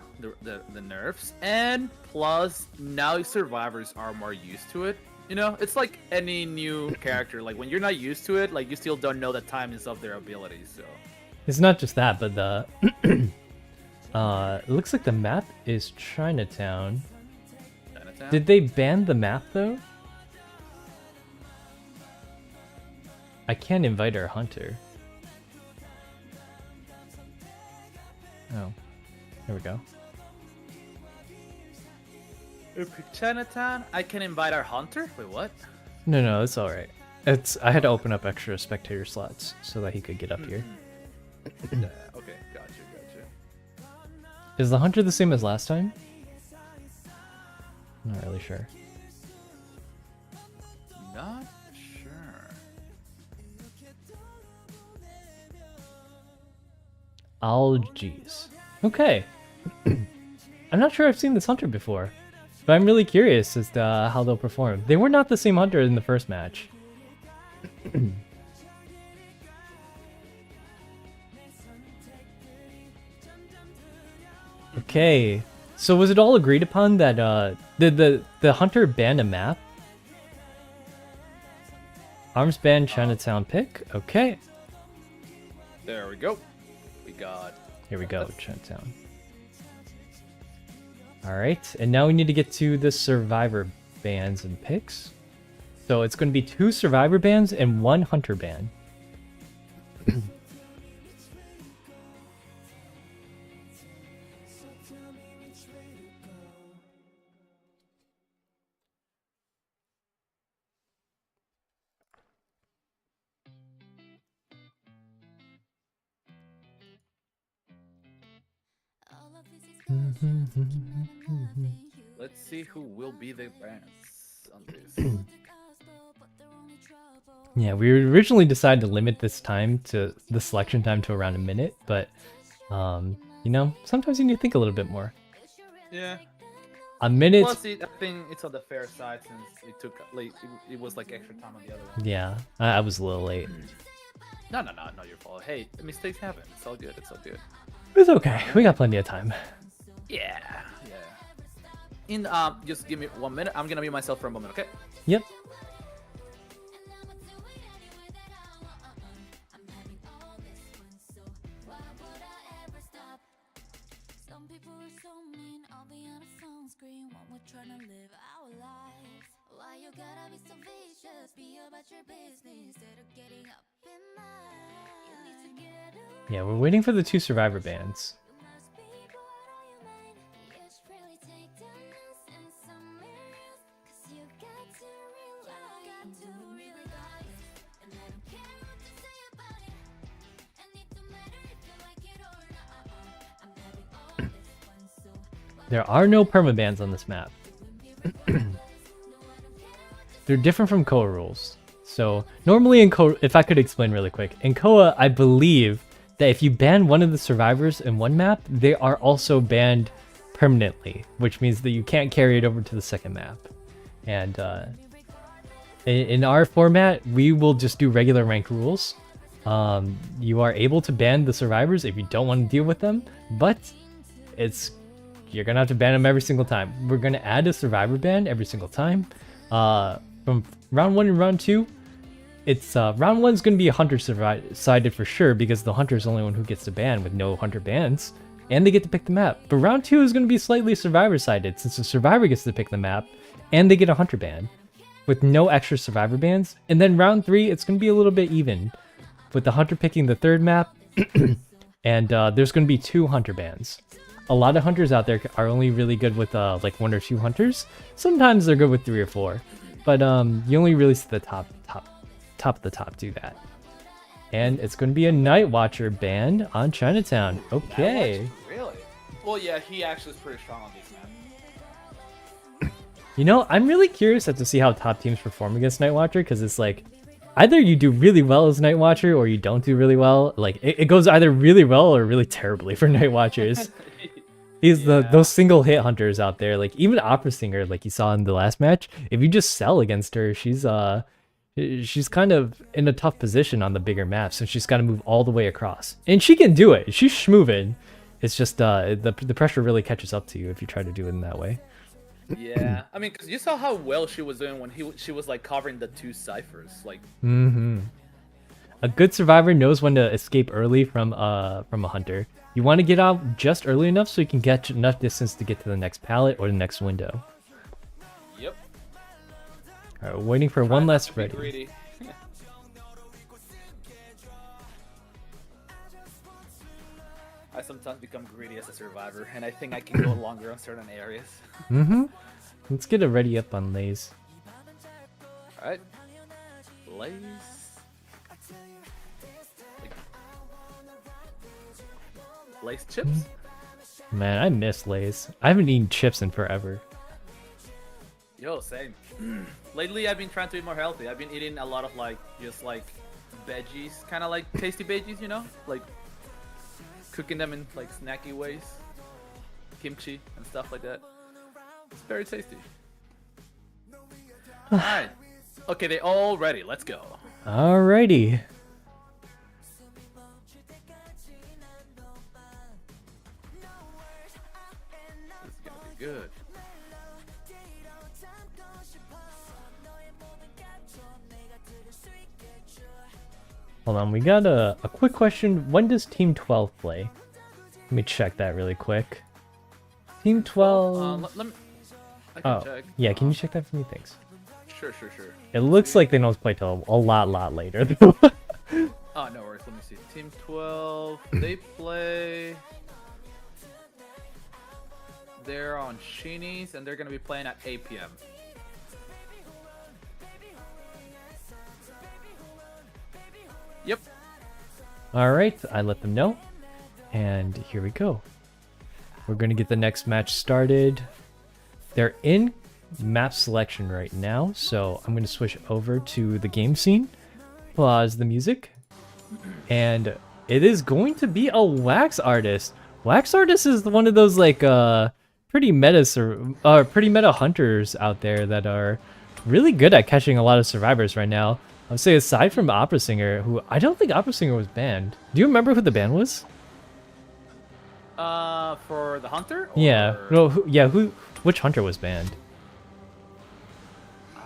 nerfs, and plus now survivors are more used to it. You know, it's like any new character. Like when you're not used to it, like you still don't know the timings of their abilities. So it's not just that, but the it looks like the map is Chinatown. Did they ban the map though? I can't invite our hunter. Oh, there we go. Chinatown, I can invite our hunter? Wait, what? No, it's all right. I had to open up extra spectator slots so that he could get up here. Okay, gotcha. Is the hunter the same as last time? Not really sure. Not sure. Algies. Okay. I'm not sure I've seen this hunter before, but I'm really curious as to how they'll perform. They were not the same hunter in the first match. Okay, so was it all agreed upon that the hunter ban a map? Arms ban Chinatown pick. Okay. There we go. We got. Here we go, Chinatown. All right, and now we need to get to the survivor bans and picks. So it's going to be 2 survivor bans and 1 hunter ban. Let's see who will be the bans on this. Yeah, we originally decided to limit this time to the selection time to around a minute, but you know, sometimes you need to think a little bit more. Yeah. A minute. Plus, I think it's on the fair side since it took like it was like extra time on the other one. Yeah, I was a little late. No, not your fault. Hey, mistakes happen. It's all good. It's all good. It's okay. We got plenty of time. Yeah. Just give me 1 minute. I'm gonna mute myself for a moment, okay? Yep. Some people are so mean, I'll be on a phone screen when we're trying to live our lives. Why you gotta be so vicious? Be about your business instead of getting up in mine. You need to get up. Yeah, we're waiting for the 2 survivor bands. You must be bored on your mind. You should really take down this and some mirrors. Cause you got to realize and I don't care what you say about it. And it don't matter if you like it or not. I'm having all this fun, so There are no permabans on this map. They're different from Koa rules. So normally in Koa, if I could explain really quick, in Koa, I believe that if you ban one of the survivors in one map, they are also banned permanently, which means that you can't carry it over to the second map. And in our format, we will just do regular rank rules. You are able to ban the survivors if you don't want to deal with them, but you're gonna have to ban them every single time. We're gonna add a survivor ban every single time. From round 1 and round 2, it's round 1's gonna be a hunter sided for sure, because the hunter is the only one who gets to ban with no hunter bans, and they get to pick the map. But round 2 is gonna be slightly survivor sided, since the survivor gets to pick the map and they get a hunter ban with no extra survivor bans. And then round 3, it's gonna be a little bit even, with the hunter picking the third map, and there's gonna be 2 hunter bans. A lot of hunters out there are only really good with like 1 or 2 hunters. Sometimes they're good with 3 or 4, but you only really see the top of the top do that. And it's going to be a Night Watcher ban on Chinatown. Okay. Really? Well, yeah, he actually is pretty strong on this map. You know, I'm really curious as to see how top teams perform against Night Watcher, because it's like either you do really well as Night Watcher or you don't do really well. Like it goes either really well or really terribly for Night Watchers. He's those single hit hunters out there, like even Opera Singer, like you saw in the last match. If you just sell against her, she's kind of in a tough position on the bigger maps, and she's got to move all the way across. And she can do it. She's schmoving. It's just the pressure really catches up to you if you try to do it in that way. Yeah, I mean, because you saw how well she was doing when she was like covering the 2 ciphers. Like, A good survivor knows when to escape early from a hunter. You want to get out just early enough so you can get enough distance to get to the next pallet or the next window. yep. Alright, we're waiting for one last ready. Greedy. I sometimes become greedy as a survivor, and I think I can go longer on certain areas. Let's get a ready up on Lays. Alright. Lays. Lays chips? Man, I miss Lays. I haven't eaten chips in forever. Yo, same. Lately, I've been trying to eat more healthy. I've been eating a lot of just veggies, kind of like tasty veggies, you know? Like cooking them in like snacky ways. Kimchi and stuff like that. It's very tasty. Alright. Okay, they all ready. Let's go. Alrighty. This is gonna be good. Hold on, we got a quick question. When does Team 12 play? Let me check that really quick. Team 12... Let me... I can check. Yeah, can you check that for me? Thanks. Sure. It looks like they don't play till a lot later. Oh, no worries. Let me see. Team 12, they play... They're on Sheenies, and they're going to be playing at 8 p.m. Yep. Alright, I let them know. And here we go. We're going to get the next match started. They're in map selection right now, so I'm going to switch over to the game scene. Pause the music. And it is going to be a Wax Artist. Wax Artist is one of those like pretty meta hunters out there that are really good at catching a lot of survivors right now. I would say aside from Opera Singer, who I don't think Opera Singer was banned. Do you remember who the ban was? For the hunter? Yeah. No. Which hunter was banned?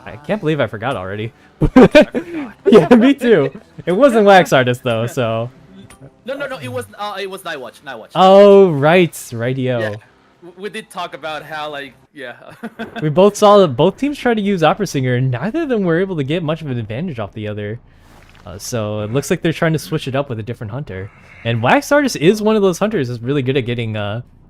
I can't believe I forgot already. Yeah, me too. It wasn't Wax Artist though, so. No. It was Night Watch. Night Watch. Oh, right. Rightio. Yeah. We did talk about how, like, yeah. We both saw that both teams tried to use Opera Singer, and neither of them were able to get much of an advantage off the other. So it looks like they're trying to switch it up with a different hunter. And Wax Artist is one of those hunters that's really good at getting,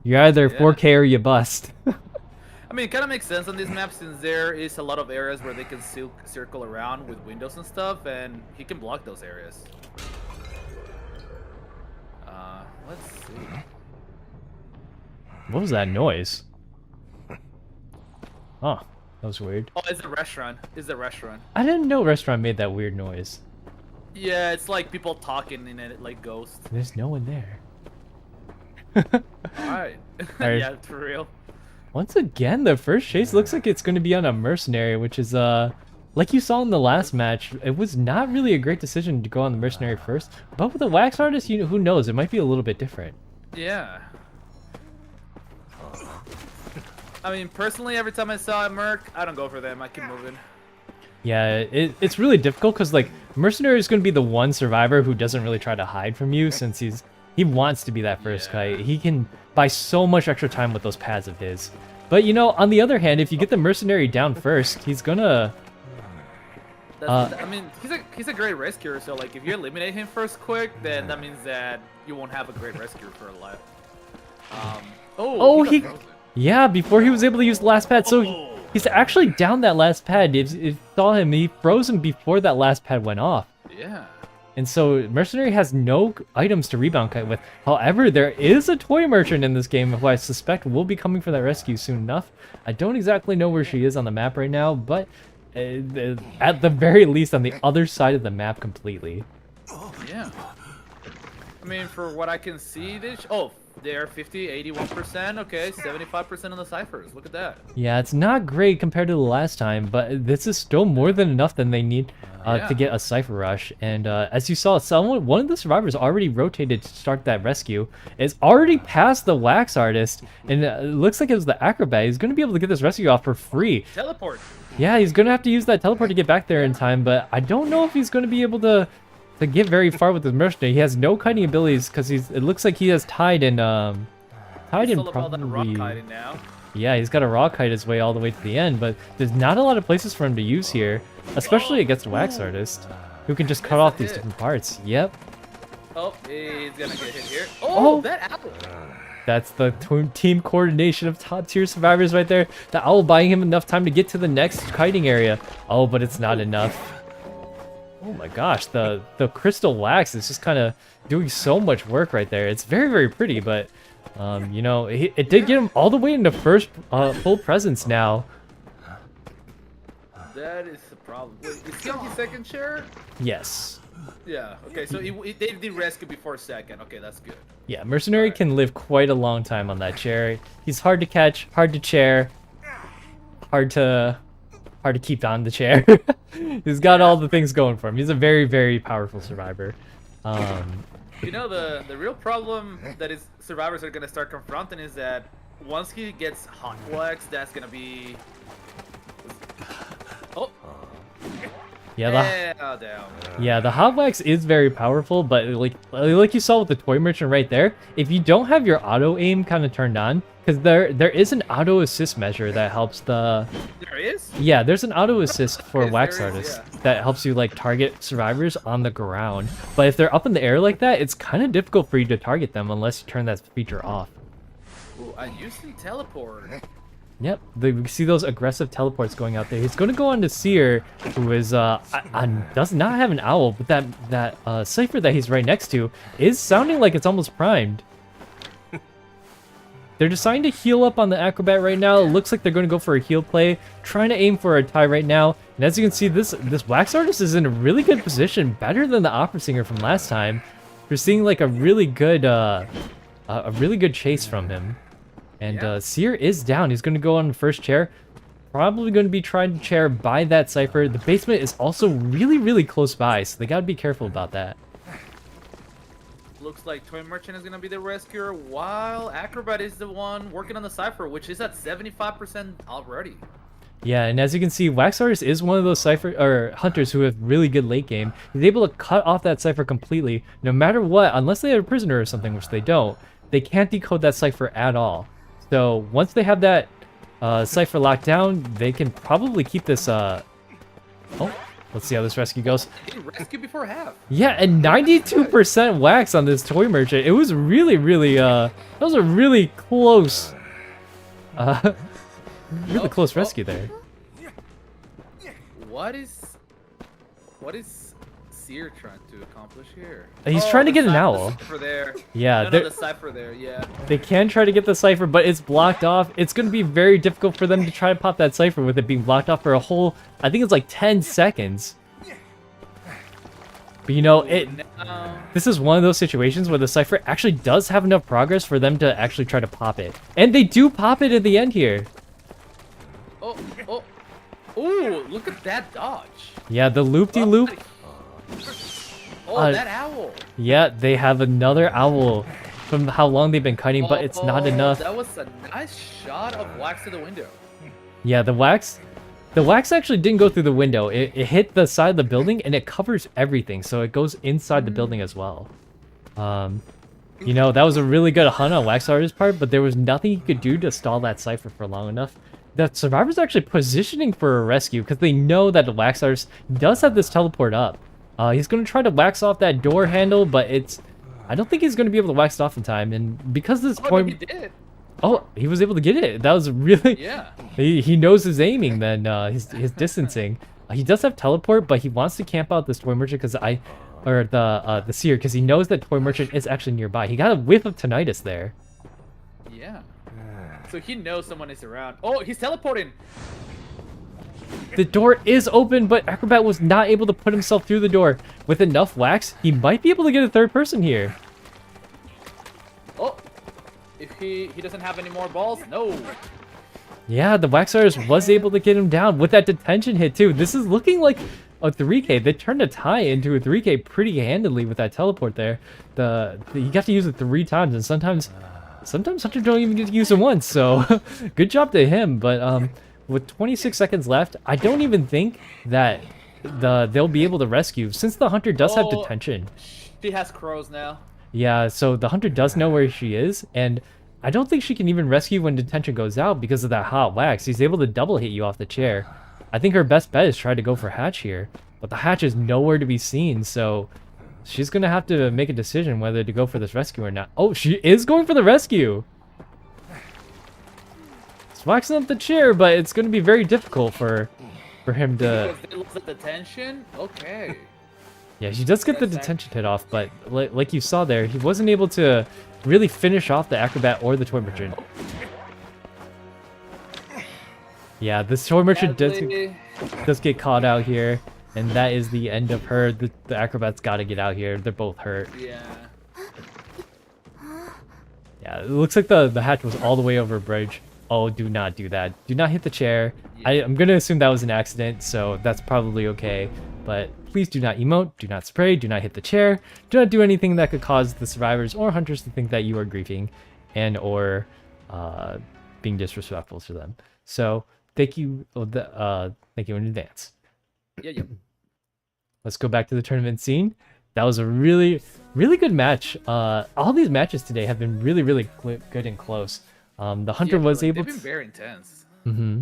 you're either 4K or you bust. I mean, it kind of makes sense on this map since there is a lot of areas where they can circle around with windows and stuff, and he can block those areas. Let's see. What was that noise? Oh, that was weird. Oh, it's a restaurant. It's a restaurant. I didn't know Restaurant made that weird noise. Yeah, it's like people talking in it, like ghosts. There's no one there. Alright. Alright. Yeah, for real. Once again, the first chase looks like it's going to be on a mercenary, which is, like you saw in the last match, it was not really a great decision to go on the mercenary first. But with the Wax Artist, who knows, it might be a little bit different. Yeah. I mean, personally, every time I saw a merc, I don't go for them. I keep moving. Yeah, it's really difficult because, like, mercenary is going to be the one survivor who doesn't really try to hide from you since he wants to be that first kite. He can buy so much extra time with those pads of his. But, you know, on the other hand, if you get the mercenary down first, he's gonna... I mean, he's a great rescuer, so, like, if you eliminate him first quick, then that means that you won't have a great rescuer for a life. He... Yeah, before he was able to use the last pad, so he's actually down that last pad. If you saw him, he froze him before that last pad went off. Yeah. And so Mercenary has no items to rebound kite with. However, there is a toy merchant in this game who I suspect will be coming for that rescue soon enough. I don't exactly know where she is on the map right now, but at the very least on the other side of the map completely. Yeah. I mean, for what I can see, they're 50, 81%, okay, 75% on the ciphers. Look at that. Yeah, it's not great compared to the last time, but this is still more than enough than they need to get a cipher rush. And as you saw, one of the survivors already rotated to start that rescue. It's already past the Wax Artist, and it looks like it was the Acrobat. He's going to be able to get this rescue off for free. Teleport. Yeah, he's going to have to use that teleport to get back there in time, but I don't know if he's going to be able to get very far with his mercenary. He has no kiting abilities because it looks like he has tied in probably rock kiting now. Yeah, he's got a rock kite his way all the way to the end, but there's not a lot of places for him to use here, especially against a Wax Artist who can just cut off these different parts. Yep. Oh, he's gonna get hit here. Oh! That apple. That's the team coordination of top tier survivors right there. The owl buying him enough time to get to the next kiting area. Oh, but it's not enough. Oh my gosh, the crystal wax is just kind of doing so much work right there. It's very, very pretty, but you know, it did get him all the way into first full presence now. That is the problem. Wait, is he on his second share? Yes. Yeah, okay, so they did rescue before second. Okay, that's good. Yeah, Mercenary can live quite a long time on that chair. He's hard to catch, hard to chair, hard to keep on the chair. He's got all the things going for him. He's a very, very powerful survivor. You know, the real problem that survivors are gonna start confronting is that once he gets hot wax, that's gonna be. Oh. Yeah, down. Yeah, the hot wax is very powerful, but like you saw with the toy merchant right there, if you don't have your auto aim kind of turned on, because there is an auto assist measure that helps the. There is? Yeah, there's an auto assist for Wax there is, Artists yeah. that helps you like target survivors on the ground. But if they're up in the air like that, it's kind of difficult for you to target them unless you turn that feature off. Ooh, I used to teleport. Yep, we see those aggressive teleports going out there. He's going to go on to Seer, who is does not have an owl, but that cipher that he's right next to is sounding like it's almost primed. They're deciding to heal up on the Acrobat right now. It looks like they're going to go for a heal play, trying to aim for a tie right now. And as you can see, this Wax Artist is in a really good position, better than the Opera Singer from last time. We're seeing like a really good chase from him. And Seer is down. He's going to go on the first chair. Probably going to be trying to chair by that cipher. The basement is also really, really close by, so they got to be careful about that. Looks like Toy Merchant is gonna be the rescuer, while Acrobat is the one working on the cipher, which is at 75% already. Yeah, and as you can see, Wax Artist is one of those Cypher or hunters who have really good late game. He's able to cut off that Cypher completely, no matter what, unless they have a prisoner or something, which they don't. They can't decode that Cypher at all. So once they have that Cypher locked down, they can probably keep this. Oh, let's see how this rescue goes. He rescued before half. Yeah, and 92% wax on this toy merchant. It was really, that was a really close, really close rescue there. What is Seer trying to accomplish here? He's trying to get an owl. The cipher there. Yeah, no, the cipher there. Yeah. They can try to get the Cypher, but it's blocked off. It's going to be very difficult for them to try to pop that Cypher with it being blocked off for a whole, I think it's like 10 seconds. But you know, this is one of those situations where the Cypher actually does have enough progress for them to actually try to pop it. And they do pop it at the end here. Oh, look at that dodge. Yeah, the loop-de-loop. That owl. Yeah, they have another owl from how long they've been cutting, but it's not enough. That was a nice shot of wax to the window. Yeah, the wax actually didn't go through the window. It hit the side of the building and it covers everything, so it goes inside the building as well. You know, that was a really good hunt on Wax Artist's part, but there was nothing he could do to stall that Cypher for long enough. The survivor's actually positioning for a rescue because they know that the Wax Artist does have this teleport up. He's going to try to wax off that door handle, but I don't think he's going to be able to wax it off in time. And because this he did. Oh, he was able to get it. That was really... Yeah. He knows his aiming then, his distancing. He does have teleport, but he wants to camp out this toy merchant because the Seer, because he knows that toy merchant is actually nearby. He got a whiff of tinnitus there. Yeah. So he knows someone is around. Oh, he's teleporting. The door is open, but Acrobat was not able to put himself through the door. With enough wax, he might be able to get a third person here. Oh, if he doesn't have any more balls, no. Yeah, the Wax Artist was able to get him down with that detention hit too. This is looking like a 3K. They turned a tie into a 3K pretty handily with that teleport there. You got to use it 3 times, and sometimes Hunter don't even get to use it once. So good job to him. But with 26 seconds left, I don't even think that they'll be able to rescue since the Hunter does have detention. She has crows now. Yeah, so the Hunter does know where she is, and I don't think she can even rescue when detention goes out because of that hot wax. He's able to double hit you off the chair. I think her best bet is try to go for Hatch here, but the Hatch is nowhere to be seen, so she's going to have to make a decision whether to go for this rescue or not. Oh, she is going for the rescue! He's waxing up the chair, but it's going to be very difficult for him to... Because it looks like detention? Okay. Yeah, she does get the detention hit off, but like you saw there, he wasn't able to really finish off the Acrobat or the Toy Merchant. Yeah, this Toy Merchant does get caught out here, and that is the end of her. The Acrobat's got to get out here. They're both hurt. Yeah. Yeah, it looks like the hatch was all the way over a bridge. Oh, do not do that. Do not hit the chair. Yeah. I'm going to assume that was an accident, so that's probably okay. But please do not emote, do not spray, do not hit the chair. Do not do anything that could cause the survivors or hunters to think that you are griefing and or being disrespectful to them. So thank you in advance. Yeah. Let's go back to the tournament scene. That was a really, really good match. All these matches today have been really, really good and close. The Hunter was able to... They've been very intense. Mm-hmm.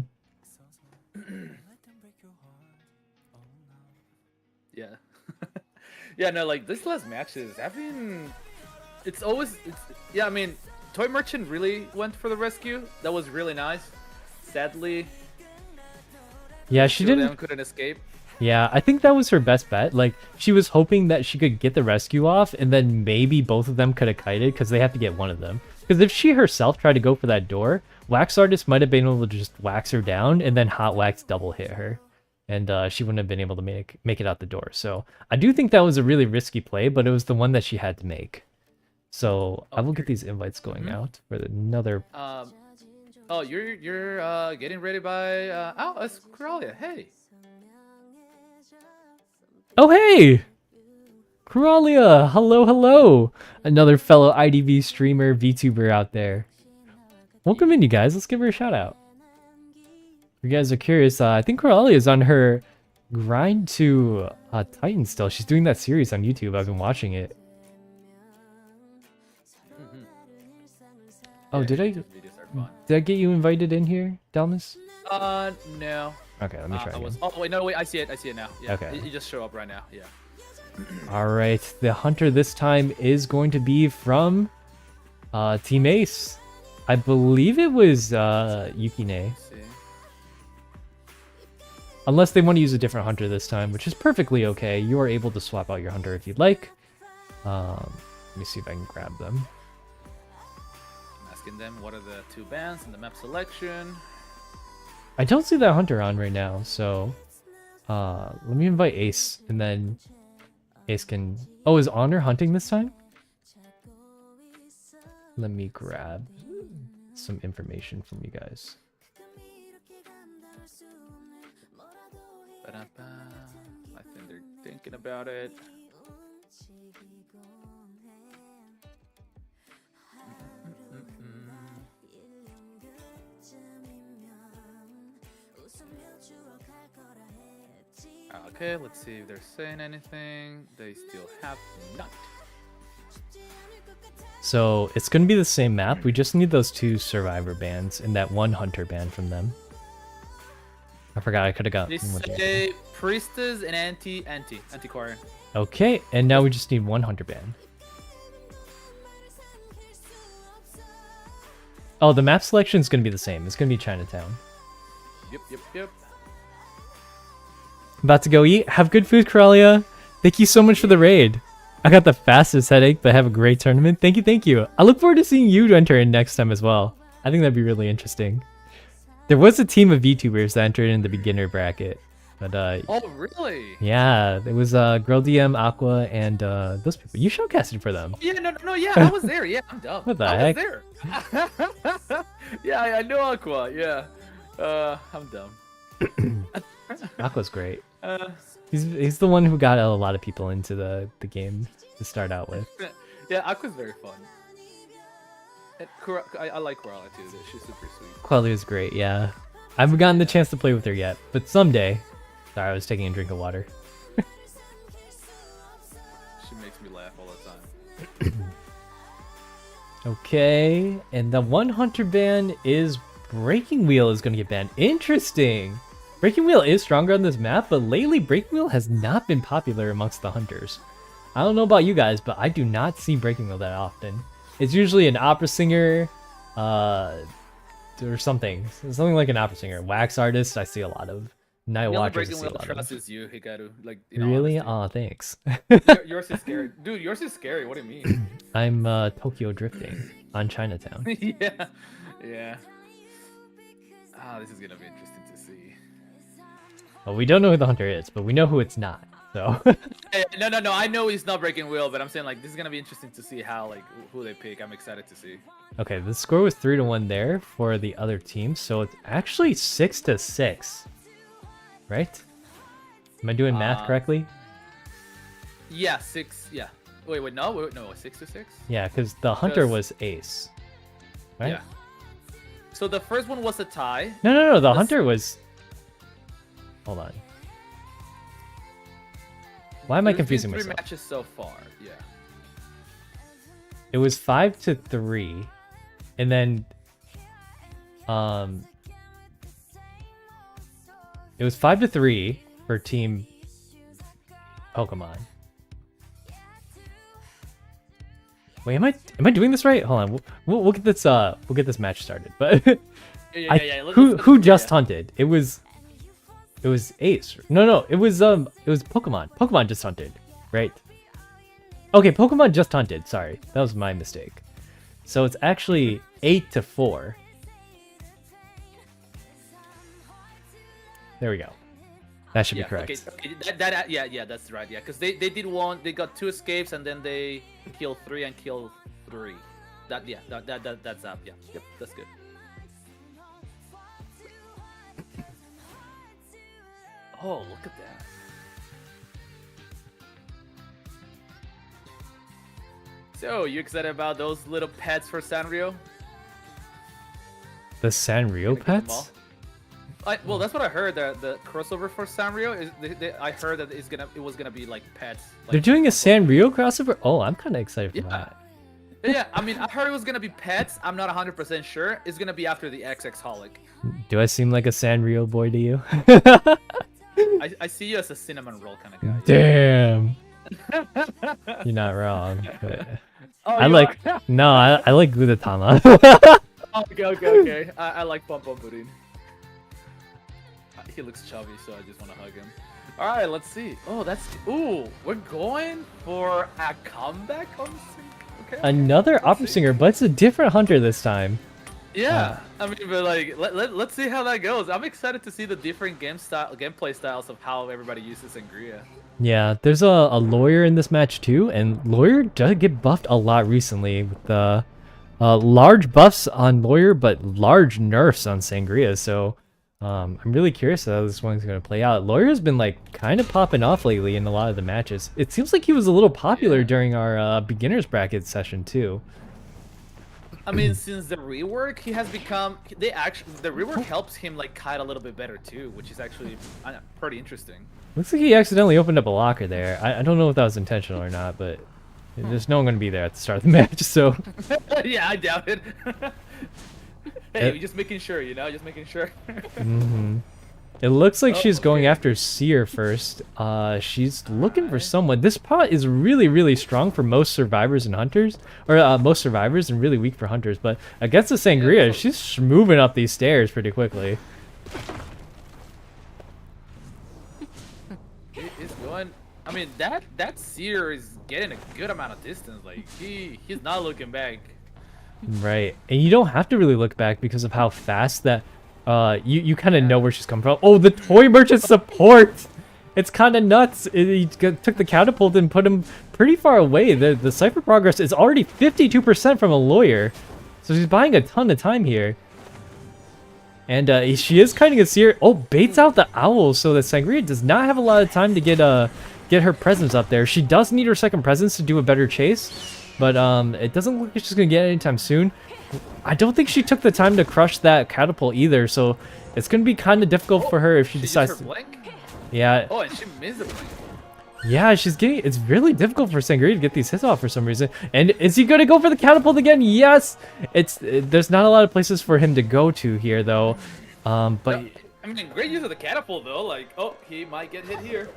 Yeah. Yeah, no, like, this last matches, I mean... Yeah, I mean, Toy Merchant really went for the rescue. That was really nice. Sadly... Yeah, she didn't... couldn't escape. Yeah, I think that was her best bet. Like, she was hoping that she could get the rescue off, and then maybe both of them could have kited, because they have to get one of them. Because if she herself tried to go for that door, Wax Artist might have been able to just wax her down, and then Hot Wax double hit her. And she wouldn't have been able to make it out the door. So, I do think that was a really risky play, but it was the one that she had to make. So, I will get these invites going out for another... Oh, you're getting ready by... Oh, it's Coralia. Hey! Oh, hey! Coralia! Hello, hello! Another fellow IDV streamer, VTuber out there. Welcome in, you guys. Let's give her a shout out. you guys are curious, I think Coralia is on her grind to Titan still. She's doing that series on YouTube. I've been watching it. Oh, did I get you invited in here, Dalmas? No. Okay, let me try again. Oh wait, no, wait, I see it now. Yeah. Okay. You just show up right now. Yeah. All right, the hunter this time is going to be from Team Ace. I believe it was Yukine. Let's see. Unless they want to use a different hunter this time, which is perfectly okay. You are able to swap out your hunter if you'd like. Let me see if I can grab them. I'm asking them what are the 2 bands and the map selection. I don't see that hunter on right now, so let me invite Ace, and then Ace can... Oh, is Honor hunting this time? Let me grab some information from you guys. Ba-da-ba. I think they're thinking about it. Okay, let's see if they're saying anything. They still have not. So it's going to be the same map. We just need those 2 survivor bands and that 1 hunter band from them. I forgot I could have got They one with that. say priestess and anti-Quarian. Okay, and now we just need 1 hunter band. Oh, the map selection is going to be the same. It's going to be Chinatown. Yep. About to go eat. Have good food, Coralia. Thank you so much for the raid. I got the fastest headache, but have a great tournament. Thank you. I look forward to seeing you enter in next time as well. I think that'd be really interesting. There was a team of VTubers that entered in the beginner bracket. But Oh, really? yeah, there was Girl DM, Aqua, and those people. You showcasted for them. Yeah, no, yeah, I was there. Yeah, I'm dumb. What the I heck? was there. Yeah, I know Aqua. Yeah, I'm dumb. Aqua's great. He's the one who got a lot of people into the game to start out with. Yeah, Aqua's very fun. And I like Coralia too. She's super sweet. Qualia is great, yeah. I haven't gotten the chance to play with her yet, but someday. Sorry, I was taking a drink of water. She makes me laugh all the time. Okay, and the 1 hunter ban is Breaking Wheel is going to get banned. Interesting. Breaking Wheel is stronger on this map, but lately Breaking Wheel has not been popular amongst the hunters. I don't know about you guys, but I do not see Breaking Wheel that often. It's usually an opera singer, or something like an opera singer. Wax artist, I see a lot of. Night The only Watchers, I Breaking see a Wheel lot trust of. is you, Hikaru. Like, in all Really? honesty. Aw, thanks. Yours is scary. Dude, yours is scary. What do you mean? I'm Tokyo drifting on Chinatown. Yeah. Ah, this is gonna be interesting to see. Well, we don't know who the hunter is, but we know who it's not. So. Hey, no. I know he's not Breaking Wheel, but I'm saying like this is gonna be interesting to see how who they pick. I'm excited to see. Okay, the score was 3-1 there for the other team, so it's actually 6-6, right? Am I doing math correctly? Yeah, 6. Yeah. Wait, no, 6-6. Yeah, because the hunter Because- was ace, right? Yeah. So the first one was a tie. No. The hunter was. Hold on. Why am I There's been confusing 3 myself? matches so far. Yeah. It was 5-3, and then it was 5-3 for Team Pokemon. Wait, am I doing this right? Hold on, we'll get this match started. But Yeah. who just hunted? It was Ace. No, it was Pokemon. Pokemon just hunted, right? Okay, Pokemon just hunted. Sorry, that was my mistake. So it's actually 8-4. There we go. That should be correct. Okay, yeah, that's right. Yeah, because they did one. They got 2 escapes and then they killed 3 and killed 3. That's up. Yeah, yep, that's good. Oh, look at that. So, you excited about those little pets for Sanrio? The Sanrio Gonna get them all? pets? Well, that's what I heard. The crossover for Sanrio is. I heard that it was gonna be like pets. Like, They're doing a Sanrio crossover? Oh, I'm kind of excited for Yeah. that. Yeah, I mean, I heard it was gonna be pets. I'm not 100% sure. It's gonna be after the XX Holic. Do I seem like a Sanrio boy to you? I see you as a cinnamon roll kind of guy. Damn. You're not wrong. But Oh, I you like are? no, I like Gudetama. Okay. I like Pom Pom Pudding. He looks chubby, so I just want to hug him. All right, let's see. Oh, we're going for a comeback on sync. Okay. Another opera singer, but it's a different hunter this time. Yeah, I mean, but like, let's see how that goes. I'm excited to see the different gameplay styles of how everybody uses Sangria. Yeah, there's a lawyer in this match too, and lawyer does get buffed a lot recently with the large buffs on lawyer, but large nerfs on Sangria. So I'm really curious how this one's gonna play out. Lawyer's been like kind of popping off lately in a lot of the matches. It seems like he was a little popular during our beginners bracket session too. I mean, since the rework, he has become. The rework helps him like kite a little bit better too, which is actually pretty interesting. Looks like he accidentally opened up a locker there. I don't know if that was intentional or not, but there's no one gonna be there at the start of the match, so. Yeah, I doubt it. Hey, just making sure, just making sure. It looks like Oh, she's going okay. after Seer first. She's looking for someone. This pot is really, really strong for most survivors and hunters, or most survivors and really weak for hunters. But against the Sangria, she's moving up these stairs pretty quickly. He's going. I mean, that Seer is getting a good amount of distance. Like he's not looking back. Right, and you don't have to really look back because of how fast that. You kind of know where she's coming from. Oh, the toy merchant support! It's kind of nuts. He took the catapult and put him pretty far away. The cipher progress is already 52% from a lawyer, so she's buying a ton of time here. And she is kiting a Seer. Oh, baits out the owl, so that Sangria does not have a lot of time to get her presence up there. She does need her second presence to do a better chase, but it doesn't look like she's gonna get it anytime soon. I don't think she took the time to crush that catapult either, so it's gonna be kind of difficult for her if she decides used her to. blink? Yeah. Oh, and she missed the blink. Yeah, it's really difficult for Sangria to get these hits off for some reason. And is he gonna go for the catapult again? Yes! There's not a lot of places for him to go to here though. But I mean, great use of the catapult though. Like, oh, he might get hit here.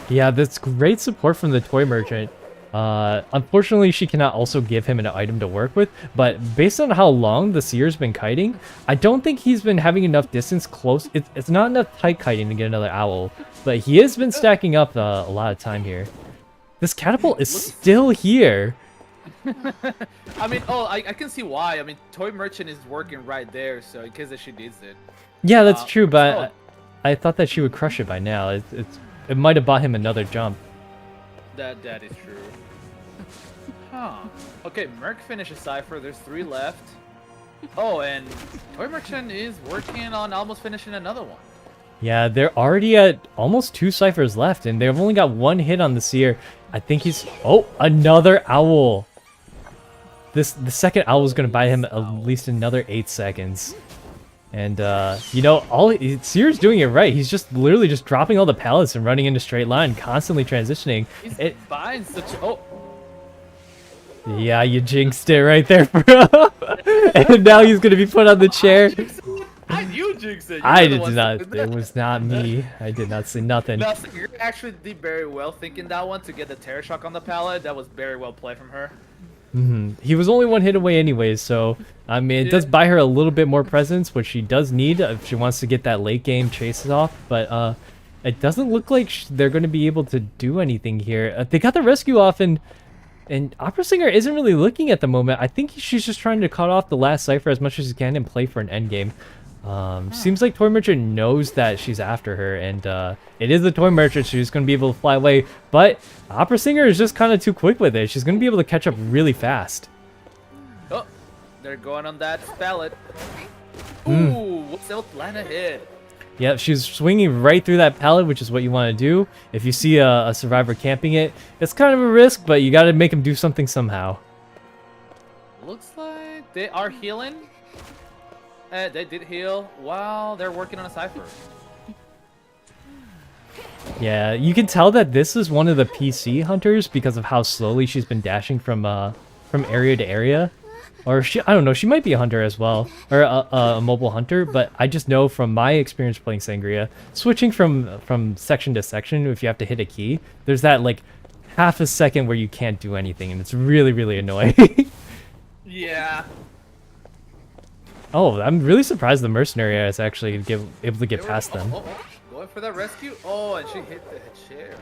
yeah, that's great support from the toy merchant. Unfortunately, she cannot also give him an item to work with, but based on how long the Seer's been kiting, I don't think he's been having enough distance close. It's not enough tight kiting to get another owl, but he has been stacking up a lot of time here. This catapult is still here. I mean, I can see why. I mean, Toy Merchant is working right there, so in case that she needs it. Yeah, that's true, but oh. I thought that she would crush it by now. It might have bought him another jump. That is true. Huh. Okay, Merc finishes Cypher. There's 3 left. Oh, and Toy Merchant is working on almost finishing another one. Yeah, they're already at almost 2 ciphers left, and they've only got 1 hit on the Seer. I think he's... Oh, another owl! The second owl is going to buy him at least another 8 seconds. And, you know, Seer's doing it right. He's just literally just dropping all the pallets and running into straight line, constantly transitioning. He's buying such... Oh, Yeah, you jinxed it right there, bro. And now he's going to be put on the chair. I knew jinxed it. I did not. It was not me. I did not say nothing. No, you actually did very well thinking that one to get the Terror Shock on the pallet. That was very well played from her. He was only 1 hit away anyways, so I mean, it does buy her a little bit more presence, which she does need if she wants to get that late game chases off. But it doesn't look like they're going to be able to do anything here. They got the rescue off, and Opera Singer isn't really looking at the moment. I think she's just trying to cut off the last cipher as much as she can and play for an end game. Seems like Toy Merchant knows that she's after her, and it is the Toy Merchant. She's going to be able to fly away, but Opera Singer is just kind of too quick with it. She's going to be able to catch up really fast. Oh, they're going on that pallet. Ooh, what's that Lana hit? Yep, she's swinging right through that pallet, which is what you want to do. If you see a survivor camping it, it's kind of a risk, but you got to make him do something somehow. Looks like they are healing. They did heal while they're working on a cipher. Yeah, you can tell that this is one of the PC hunters because of how slowly she's been dashing from area to area. Or I don't know, she might be a hunter as well, or a mobile hunter, but I just know from my experience playing Sangria, switching from section to section, if you have to hit a key, there's that like half a second where you can't do anything, and it's really, really annoying. Yeah. Oh, I'm really surprised the mercenary is actually able to get past them. Going for that rescue. Oh, and she hit the chair.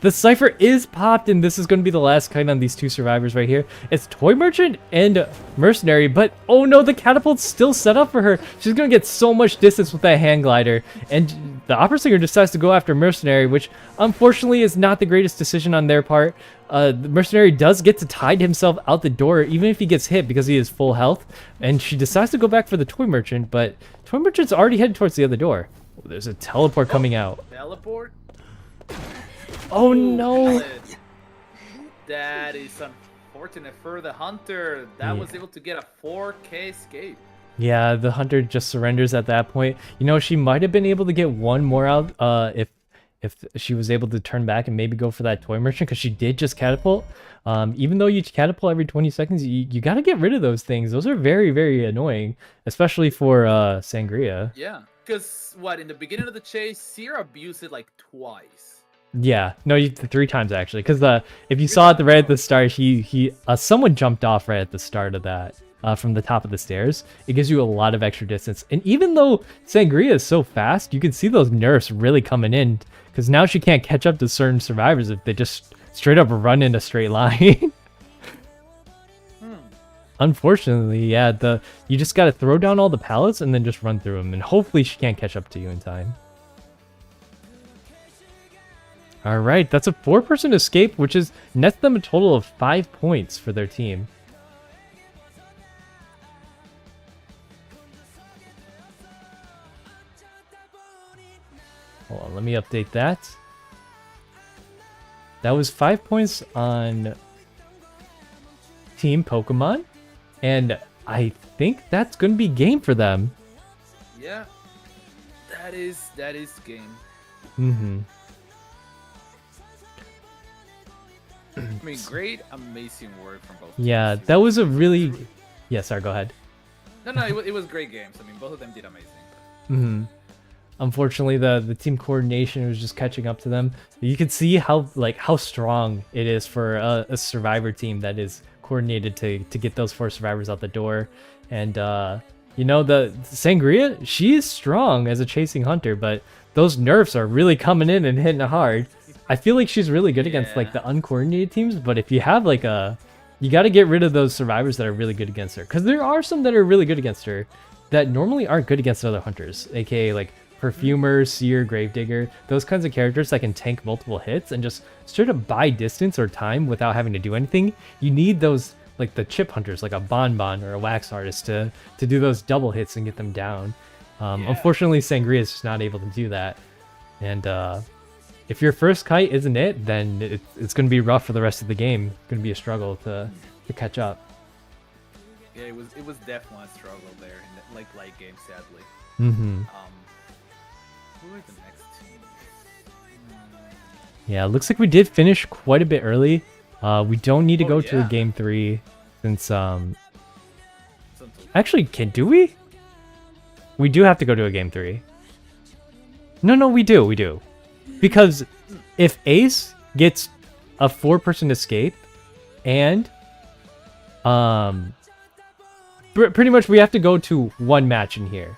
The cipher is popped, and this is going to be the last kite on these two survivors right here. It's Toy Merchant and Mercenary, but oh no, the catapult's still set up for her. She's going to get so much distance with that hand glider, and the opera singer decides to go after Mercenary, which unfortunately is not the greatest decision on their part. The Mercenary does get to tide himself out the door, even if he gets hit because he is full health, and she decides to go back for the Toy Merchant, but Toy Merchant's already headed towards the other door. Oh, there's a teleport coming out. Teleport? Oh no! That is unfortunate for the hunter. That was able to get a 4K escape. Yeah, the hunter just surrenders at that point. You know, she might have been able to get one more out if she was able to turn back and maybe go for that Toy Merchant, because she did just catapult. Even though you catapult every 20 seconds, you got to get rid of those things. Those are very, very annoying, especially for Sangria. Yeah, because in the beginning of the chase, Sierra abused it like twice. Yeah, no, 3 times actually, because if you saw it right at the start, someone jumped off right at the start of that from the top of the stairs. It gives you a lot of extra distance, and even though Sangria is so fast, you can see those nerfs really coming in, because now she can't catch up to certain survivors if they just straight up run in a straight line. Unfortunately, yeah, you just gotta throw down all the pallets and then just run through them, and hopefully she can't catch up to you in time. All right, that's a 4-person escape, which nets them a total of 5 points for their team. Hold on, let me update that. That was 5 points on Team Pokemon, and I think that's going to be game for them. Yeah, that is game. Mm-hmm. I mean, great, amazing work from both. Yeah, teams. that was a really... Yeah, sorry, go ahead. No, it was great games. I mean, both of them did amazing. Mm-hmm. Unfortunately, the team coordination was just catching up to them. You can see how strong it is for a survivor team that is coordinated to get those 4 survivors out the door. And you know, the Sangria, she is strong as a chasing hunter, but those nerfs are really coming in and hitting hard. I feel like she's really good against like the uncoordinated teams, but if you have like you got to get rid of those survivors that are really good against her, because there are some that are really good against her that normally aren't good against other hunters, aka like Perfumer, Seer, Gravedigger, those kinds of characters that can tank multiple hits and just straight up buy distance or time without having to do anything. You need those, like the chip hunters, like a Bonbon or a Wax Artist to do those double hits and get them down. Unfortunately, Sangria is just not able to do that. And if your first kite isn't it, then it's going to be rough for the rest of the game. It's going to be a struggle to catch up. Yeah, it was definitely a struggle there in the late game, sadly. Mm-hmm. Who are the next teams? Yeah, looks like we did finish quite a bit early. We don't need to go to a game 3 since actually, do we? We do have to go to a game 3. No, we do. Because if Ace gets a 4-person escape and pretty much we have to go to one match in here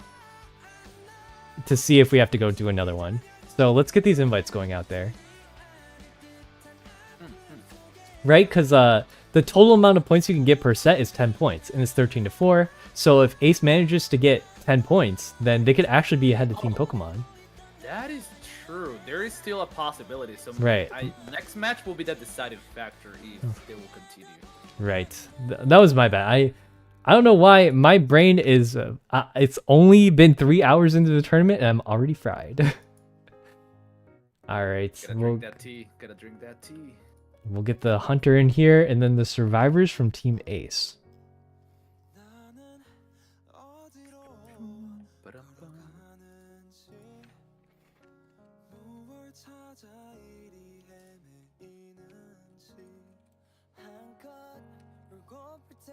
to see if we have to go do another one. So let's get these invites going out there. Right? Because the total amount of points you can get per set is 10 points, and it's 13-4. So if Ace manages to get 10 points, then they could actually be ahead of Team Pokemon. That is true. There is still a possibility. So right. Next match will be that deciding factor if they will continue. Right. That was my bad. I don't know why my brain is... it's only been 3 hours into the tournament, and I'm already fried. All right. Gotta drink that tea. Gotta drink that tea. We'll get the hunter in here, and then the survivors from Team Ace. 무얼 찾아 이리 헤매이는지 한껏 울고 볼 때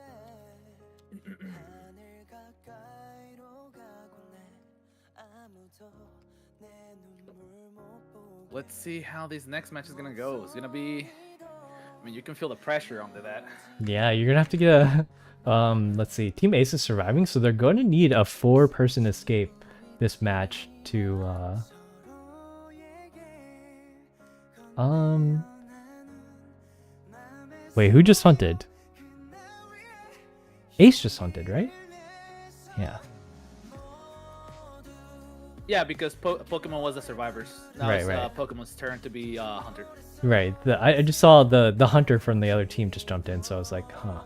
하늘 가까이로 가곤 해 아무도 내 눈물 못 보게 Let's see how this next match is gonna go. It's gonna be. I mean, you can feel the pressure under that. Yeah, you're gonna have to get a let's see, Team Ace is surviving, so they're going to need a 4-person escape this match to wait, who just hunted? Ace just hunted, right? Yeah. Yeah, because Pokemon was the survivors. Now Right, it's right. Pokemon's turn to be hunter. Right. I just saw the hunter from the other team just jumped in, so I was like, huh.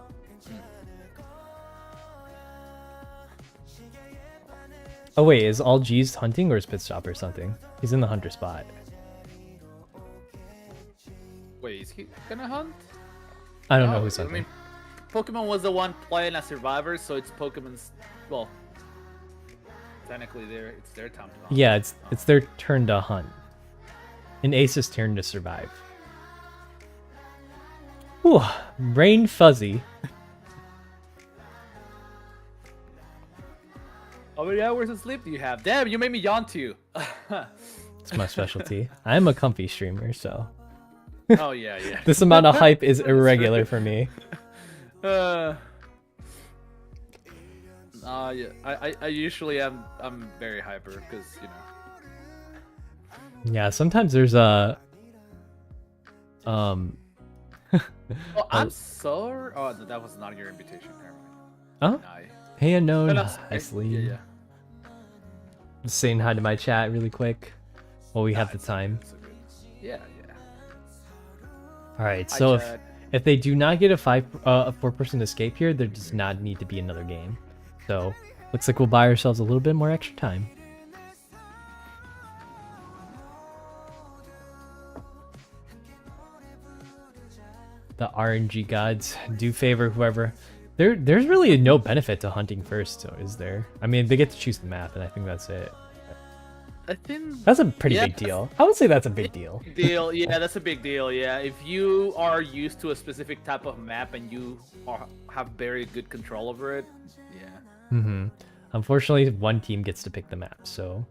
Oh wait, is all G's hunting or is Pitstopper hunting? He's in the hunter spot. Wait, is he gonna hunt? I don't know No, who's I hunting. mean, Pokemon was the one playing as survivors, so it's Pokemon's. Well, technically, it's their time to hunt. Yeah, it's their turn to hunt. And Ace's turn to survive. Whew, brain fuzzy. How many hours of sleep do you have? Damn, you made me yawn too. It's my specialty. I'm a comfy streamer, so Oh yeah, yeah. this amount of hype is irregular for me. Yeah. I usually I'm very hyper because you know. Yeah, sometimes there's a Oh, I'm sorry. Oh, that was not your invitation. Never mind. Oh, Nah, hey unknown. no, that's Hi, okay. Celine. Yeah, yeah. Just saying hi to my chat really quick while we have the It's time. so good. Yeah, yeah. All right, Hi, so chat. if they do not get a 4-person escape here, there does not need to be another game. So looks like we'll buy ourselves a little bit more extra time. The RNG gods do favor whoever. There's really no benefit to hunting first, so is there? I mean, they get to choose the map, and I think that's it. I think That's a pretty Yeah, big deal. I would say that's a big deal. deal. Yeah, that's a big deal. Yeah, if you are used to a specific type of map and you have very good control over it, yeah. Mm-hmm. Unfortunately, one team gets to pick the map. So,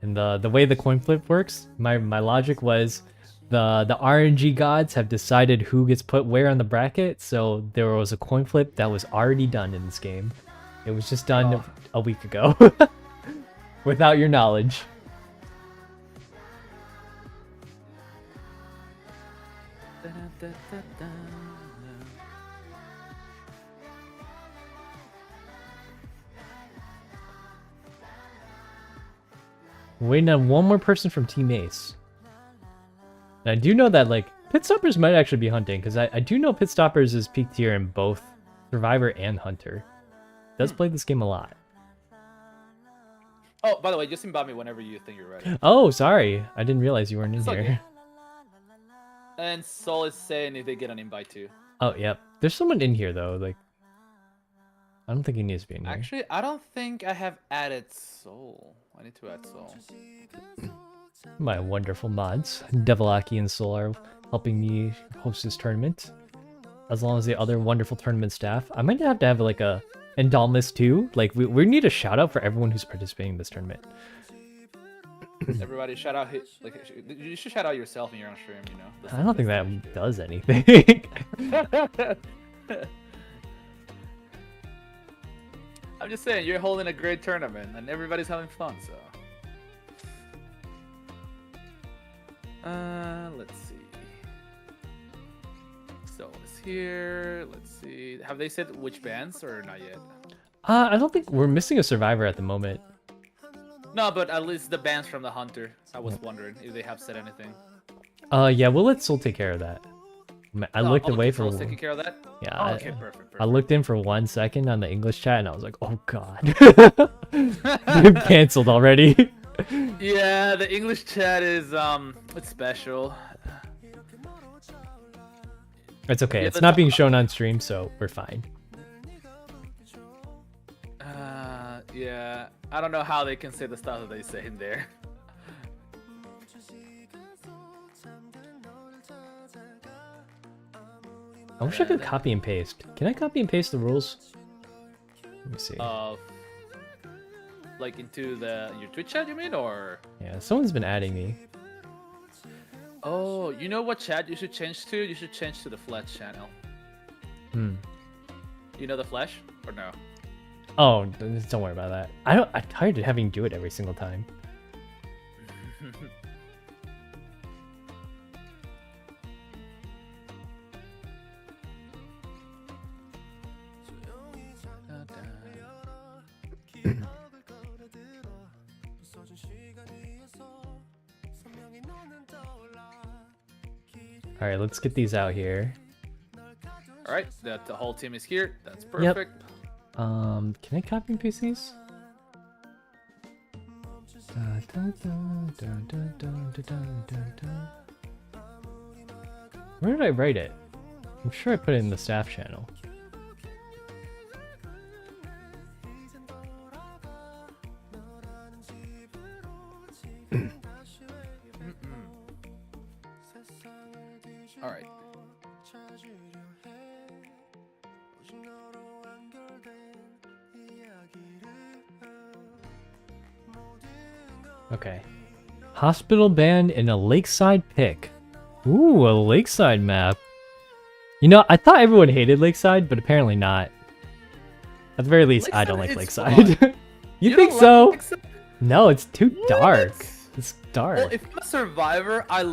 and the way the coin flip works, my logic was the RNG gods have decided who gets put where on the bracket. So there was a coin flip that was already done in this game. It was just done a week ago, without your knowledge. Waiting on one more person from Team Ace. And I do know that, like, Pitstoppers might actually be hunting, because I do know Pitstoppers is peak tier in both Survivor and Hunter. Does play this game a lot. Oh, by the way, just invite me whenever you think you're ready. Oh, sorry. I didn't realize you weren't in It's here. okay. And Soul is saying if they get an invite too. Oh, yep. There's someone in here, though. Like, I don't think he needs to be in here. Actually, I don't think I have added Soul. I need to add Soul. My wonderful mods, Devilaki and Soul, are helping me host this tournament. As long as the other wonderful tournament staff. I might have to have, like, a Endalmus too. Like, we need a shout out for everyone who's participating in this tournament. Everybody, shout out. Like, you should shout out yourself in your own stream. You know. I don't think that does anything. I'm just saying, you're holding a great tournament, and everybody's having fun. So. Let's see. So it's here. Let's see. Have they said which bands or not yet? I don't think we're missing a survivor at the moment. No, but at least the bands from the Hunter. I was wondering if they have said anything. Yeah, we'll let Soul take care of that. I looked away for. Soul's taking care of that. Yeah. Oh, okay, perfect. I looked in for 1 second on the English chat and I was like, oh god. Cancelled already. Yeah, the English chat is it's special. It's okay. Yeah, It's that's not being shown on stream, so we're fine. Yeah, I don't know how they can say the stuff that they say in there. I wish I could copy and paste. Can I copy and paste the rules? Let me see. Like into your Twitch chat, you mean, or? Yeah, someone's been adding me. Oh, you know what chat you should change to? You should change to the Flash channel. Hmm. You know the Flash or no? Oh, don't worry about that. I'm tired of having to do it every single time. All right, let's get these out here. All right, the whole team is here. That's perfect. Can I copy and paste these? Where did I write it? I'm sure I put it in the staff channel. All right. Okay. Hospital band in a lakeside pick. Ooh, a lakeside map. You know, I thought everyone hated lakeside, but apparently not. At the very least, I don't like lakeside. You think don't so? like Lakeside? No, it's too dark. It's dark. Well, if I'm a survivor, I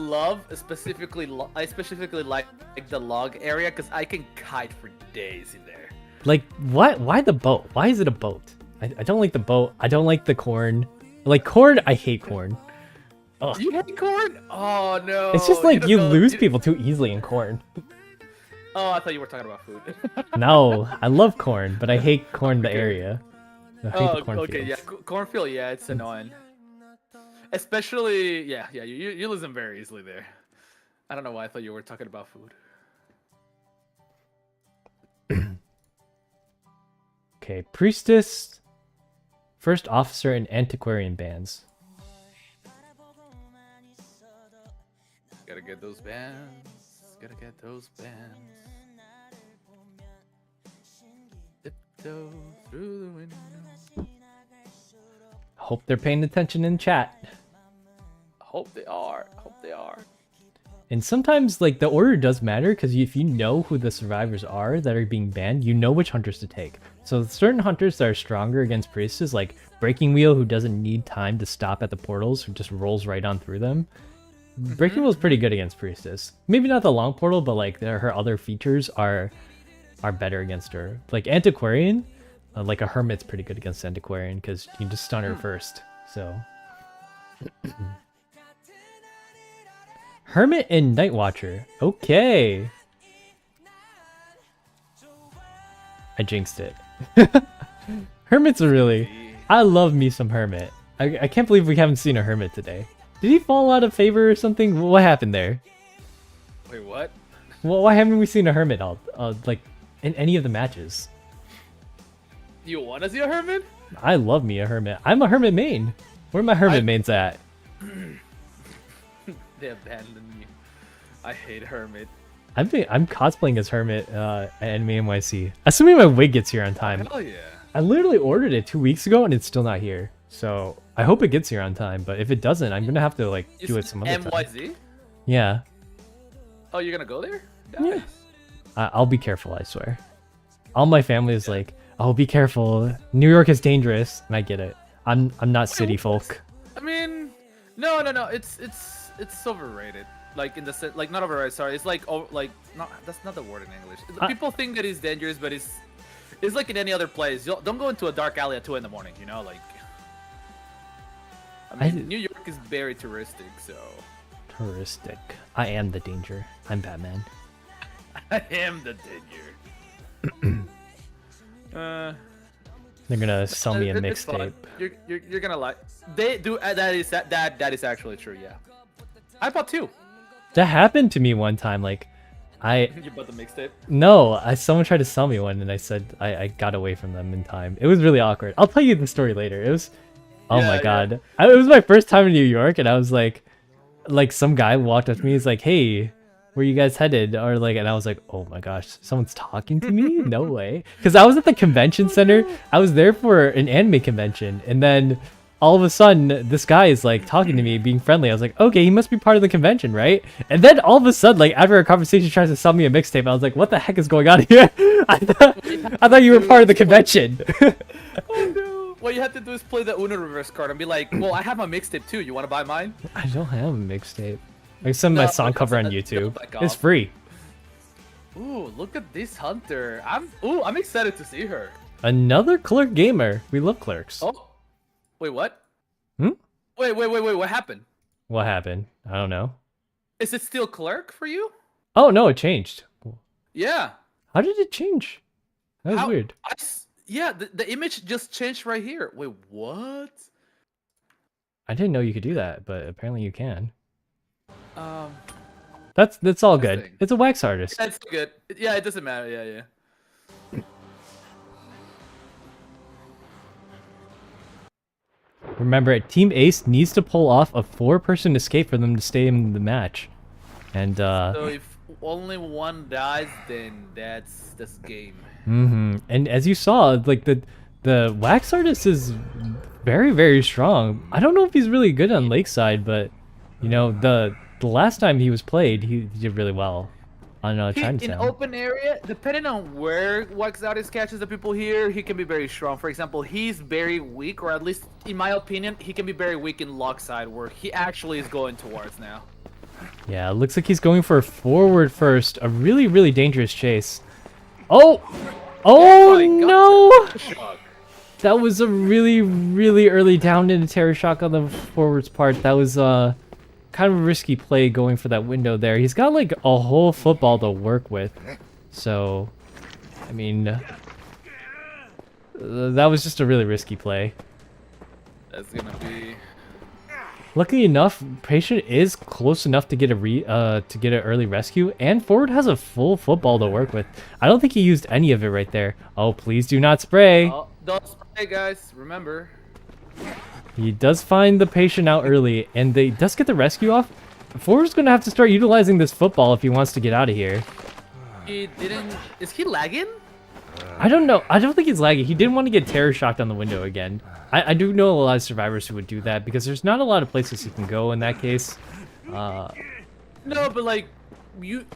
specifically like the log area because I can kite for days in there. Like, what? Why the boat? Why is it a boat? I don't like the boat. I don't like the corn. Like, corn, I hate corn. Ugh. You hate corn? Oh no! It's just like don't you know- lose people too easily in corn. Oh, I thought you were talking about food. No, I love corn, but I hate corn the area. I hate Oh, the cornfields. okay, yeah, cornfield, yeah, it's annoying. Especially, yeah, you lose them very easily there. I don't know why I thought you were talking about food. Okay, priestess, first officer, and antiquarian bands. Gotta get those bands. Gotta get those bands. Tiptoe through the window. Hope they're paying attention in chat. Hope they are. Hope they are. And sometimes, like, the order does matter, because if you know who the survivors are that are being banned, you know which hunters to take. So certain hunters that are stronger against priestess, like Breaking Wheel, who doesn't need time to stop at the portals, who just rolls right on through them. Breaking Wheel is pretty good against priestess. Maybe not the long portal, but like her other features are better against her. Like antiquarian, like a hermit's pretty good against antiquarian because you can just stun her first. So hermit and night watcher. Okay. I jinxed it. Hermit's really. I love me some hermit. I can't believe we haven't seen a hermit today. Did he fall out of favor or something? What happened there? Wait, what? Well, why haven't we seen a hermit like in any of the matches? You want to see a hermit? I love me a hermit. I'm a hermit main. Where my hermit mains at? They abandoned me. I hate hermit. I'm cosplaying as hermit at Anime NYC. Assuming my wig gets here on time. Hell yeah. I literally ordered it 2 weeks ago and it's still not here. So I hope it gets here on time. But if it doesn't, I'm gonna have to like do it some other time. MYZ? Yeah. Oh, you're gonna go there? Yeah. Nice. I'll be careful, I swear. All my family is like, "Oh, be careful. New York is dangerous," and I get it. I'm not city folk. I mean, no. It's overrated. Like in the like not overrated. Sorry, it's like not that's not the word in English. People think that it's dangerous, but it's like in any other place. Don't go into a dark alley at 2 in the morning. You know, like. I mean, New York is very touristic, so. Touristic. I am the danger. I'm Batman. I am the danger. They're gonna sell me a It's fun. mixtape. You're gonna like. They do. That is actually true. Yeah. I bought 2. That happened to me one time. Like, You bought the mixtape? No, someone tried to sell me one, and I said I got away from them in time. It was really awkward. I'll tell you the story later. It was, oh Yeah, my yeah. god, it was my first time in New York, and I was like some guy walked up to me. He's like, "Hey, where you guys headed?" Or like, and I was like, "Oh my gosh, someone's talking to me? No way!" Because I was at the convention center. I was there for an anime convention, and then all of a sudden, this guy is like talking to me, being friendly. I was like, okay, he must be part of the convention, right? And then all of a sudden, like after our conversation, he tries to sell me a mixtape. I was like, what the heck is going on here? I thought you were part of the convention. Oh no! What you have to do is play the Uno reverse card and be like, well, I have my mixtape too. You want to buy mine? I don't have a mixtape. I send my No, song cover on don't YouTube. back It's off. free. Ooh, look at this hunter. I'm excited to see her. Another Clerk gamer. We love Clerks. Oh, wait, what? Hmm? Wait, what happened? What happened? I don't know. Is it still Clerk for you? Oh no, it changed. Yeah. How did it change? That was How- weird. Yeah, the image just changed right here. Wait, what? I didn't know you could do that, but apparently you can. Um, That's all good. Interesting. It's a wax artist. that's good. Yeah, it doesn't matter. Yeah. Remember, Team Ace needs to pull off a 4-person escape for them to stay in the match. And So if only one dies, then that's game. and as you saw, like the wax artist is very, very strong. I don't know if he's really good on Lakeside, but you know, the last time he was played, he did really well on In Chinatown. open area, depending on where Wax Artist catches the people here, he can be very strong. For example, he's very weak, or at least in my opinion, he can be very weak in Lockside, where he actually is going towards now. Yeah, it looks like he's going for a forward first. A really, really dangerous chase. Oh! Oh my God. no! Shock. That was a really, really early down into Terror Shock on the forwards part. That was kind of a risky play going for that window there. He's got like a whole football to work with. So, I mean, that was just a really risky play. That's gonna be. Luckily enough, Patient is close enough to get an early rescue, and Forward has a full football to work with. I don't think he used any of it right there. Oh, please do not spray. Oh, don't spray, guys. Remember. He does find the Patient out early, and they does get the rescue off. Forward's gonna have to start utilizing this football if he wants to get out of here. He didn't. Is he lagging? I don't know. I don't think he's lagging. He didn't want to get terror shocked on the window again. I do know a lot of survivors who would do that because there's not a lot of places he can go in that case. No, but like, you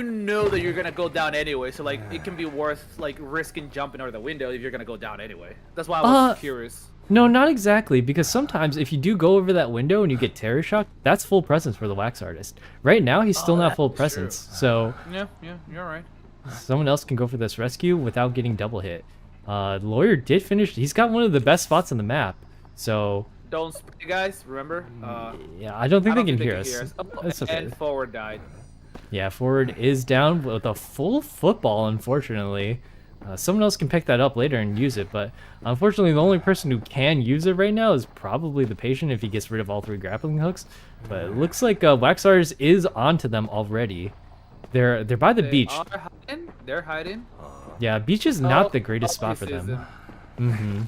know that you're gonna go down anyway, so like it can be worth like risking jumping over the window if you're gonna go down anyway. That's why I was curious. No, not exactly, because sometimes if you do go over that window and you get terror shocked, that's full presence for the wax artist. Right now, he's still not full presence, so Yeah, you're right. someone else can go for this rescue without getting double hit. Lawyer did finish. He's got one of the best spots on the map, so Don't spray, guys. Remember. yeah, I don't think I they don't can hear think us. Oh, That's okay. And forward died. Yeah, Forward is down with a full football, unfortunately. Someone else can pick that up later and use it, but unfortunately the only person who can use it right now is probably the Patient if he gets rid of all 3 grappling hooks. But it looks like Wax Artist is onto them already. They're by the beach. Are hiding. They're hiding. Yeah, beach is not Oh, the greatest spot he for sees them. him.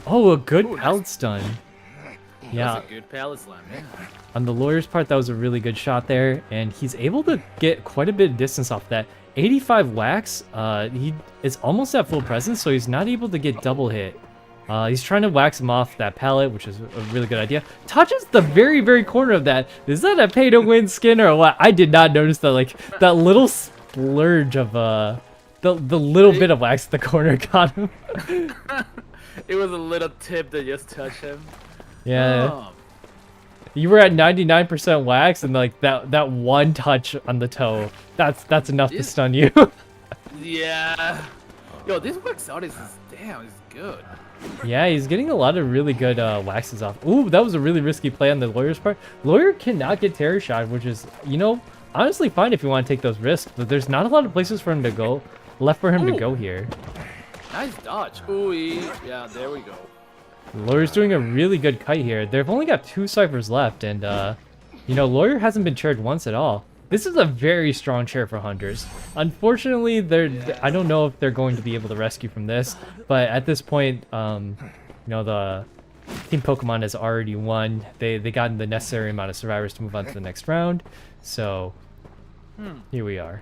Oh, a good pallet stun. Yeah, That's a good pallet slam. Yeah. on the Lawyer's part, that was a really good shot there, and he's able to get quite a bit of distance off that. 85 wax, he is almost at full presence, so he's not able to get double hit. He's trying to wax him off that pallet, which is a really good idea. Touches the very, very corner of that. Is that a pay to win skin or what? I did not notice that, like, that little splurge of, the little bit of wax at the corner got him. It was a little tip that just touched him. Yeah. Oh. You were at 99% wax, and like that one touch on the toe, that's enough to stun you. Yeah. Yo, this wax artist is damn, is good. Yeah, he's getting a lot of really good waxes off. Ooh, that was a really risky play on the Lawyer's part. Lawyer cannot get terror shot, which is, you know, honestly fine if you want to take those risks, but there's not a lot of places for him to go, left for him to go here. Nice dodge. Ooh, yeah, there we go. Lawyer's doing a really good kite here. They've only got 2 ciphers left, and you know, Lawyer hasn't been chaired once at all. This is a very strong chair for hunters. Unfortunately, I don't know if they're going to be able to rescue from this, but at this point, you know, the Team Pokemon has already won. They got the necessary amount of survivors to move on to the next round. So here we are.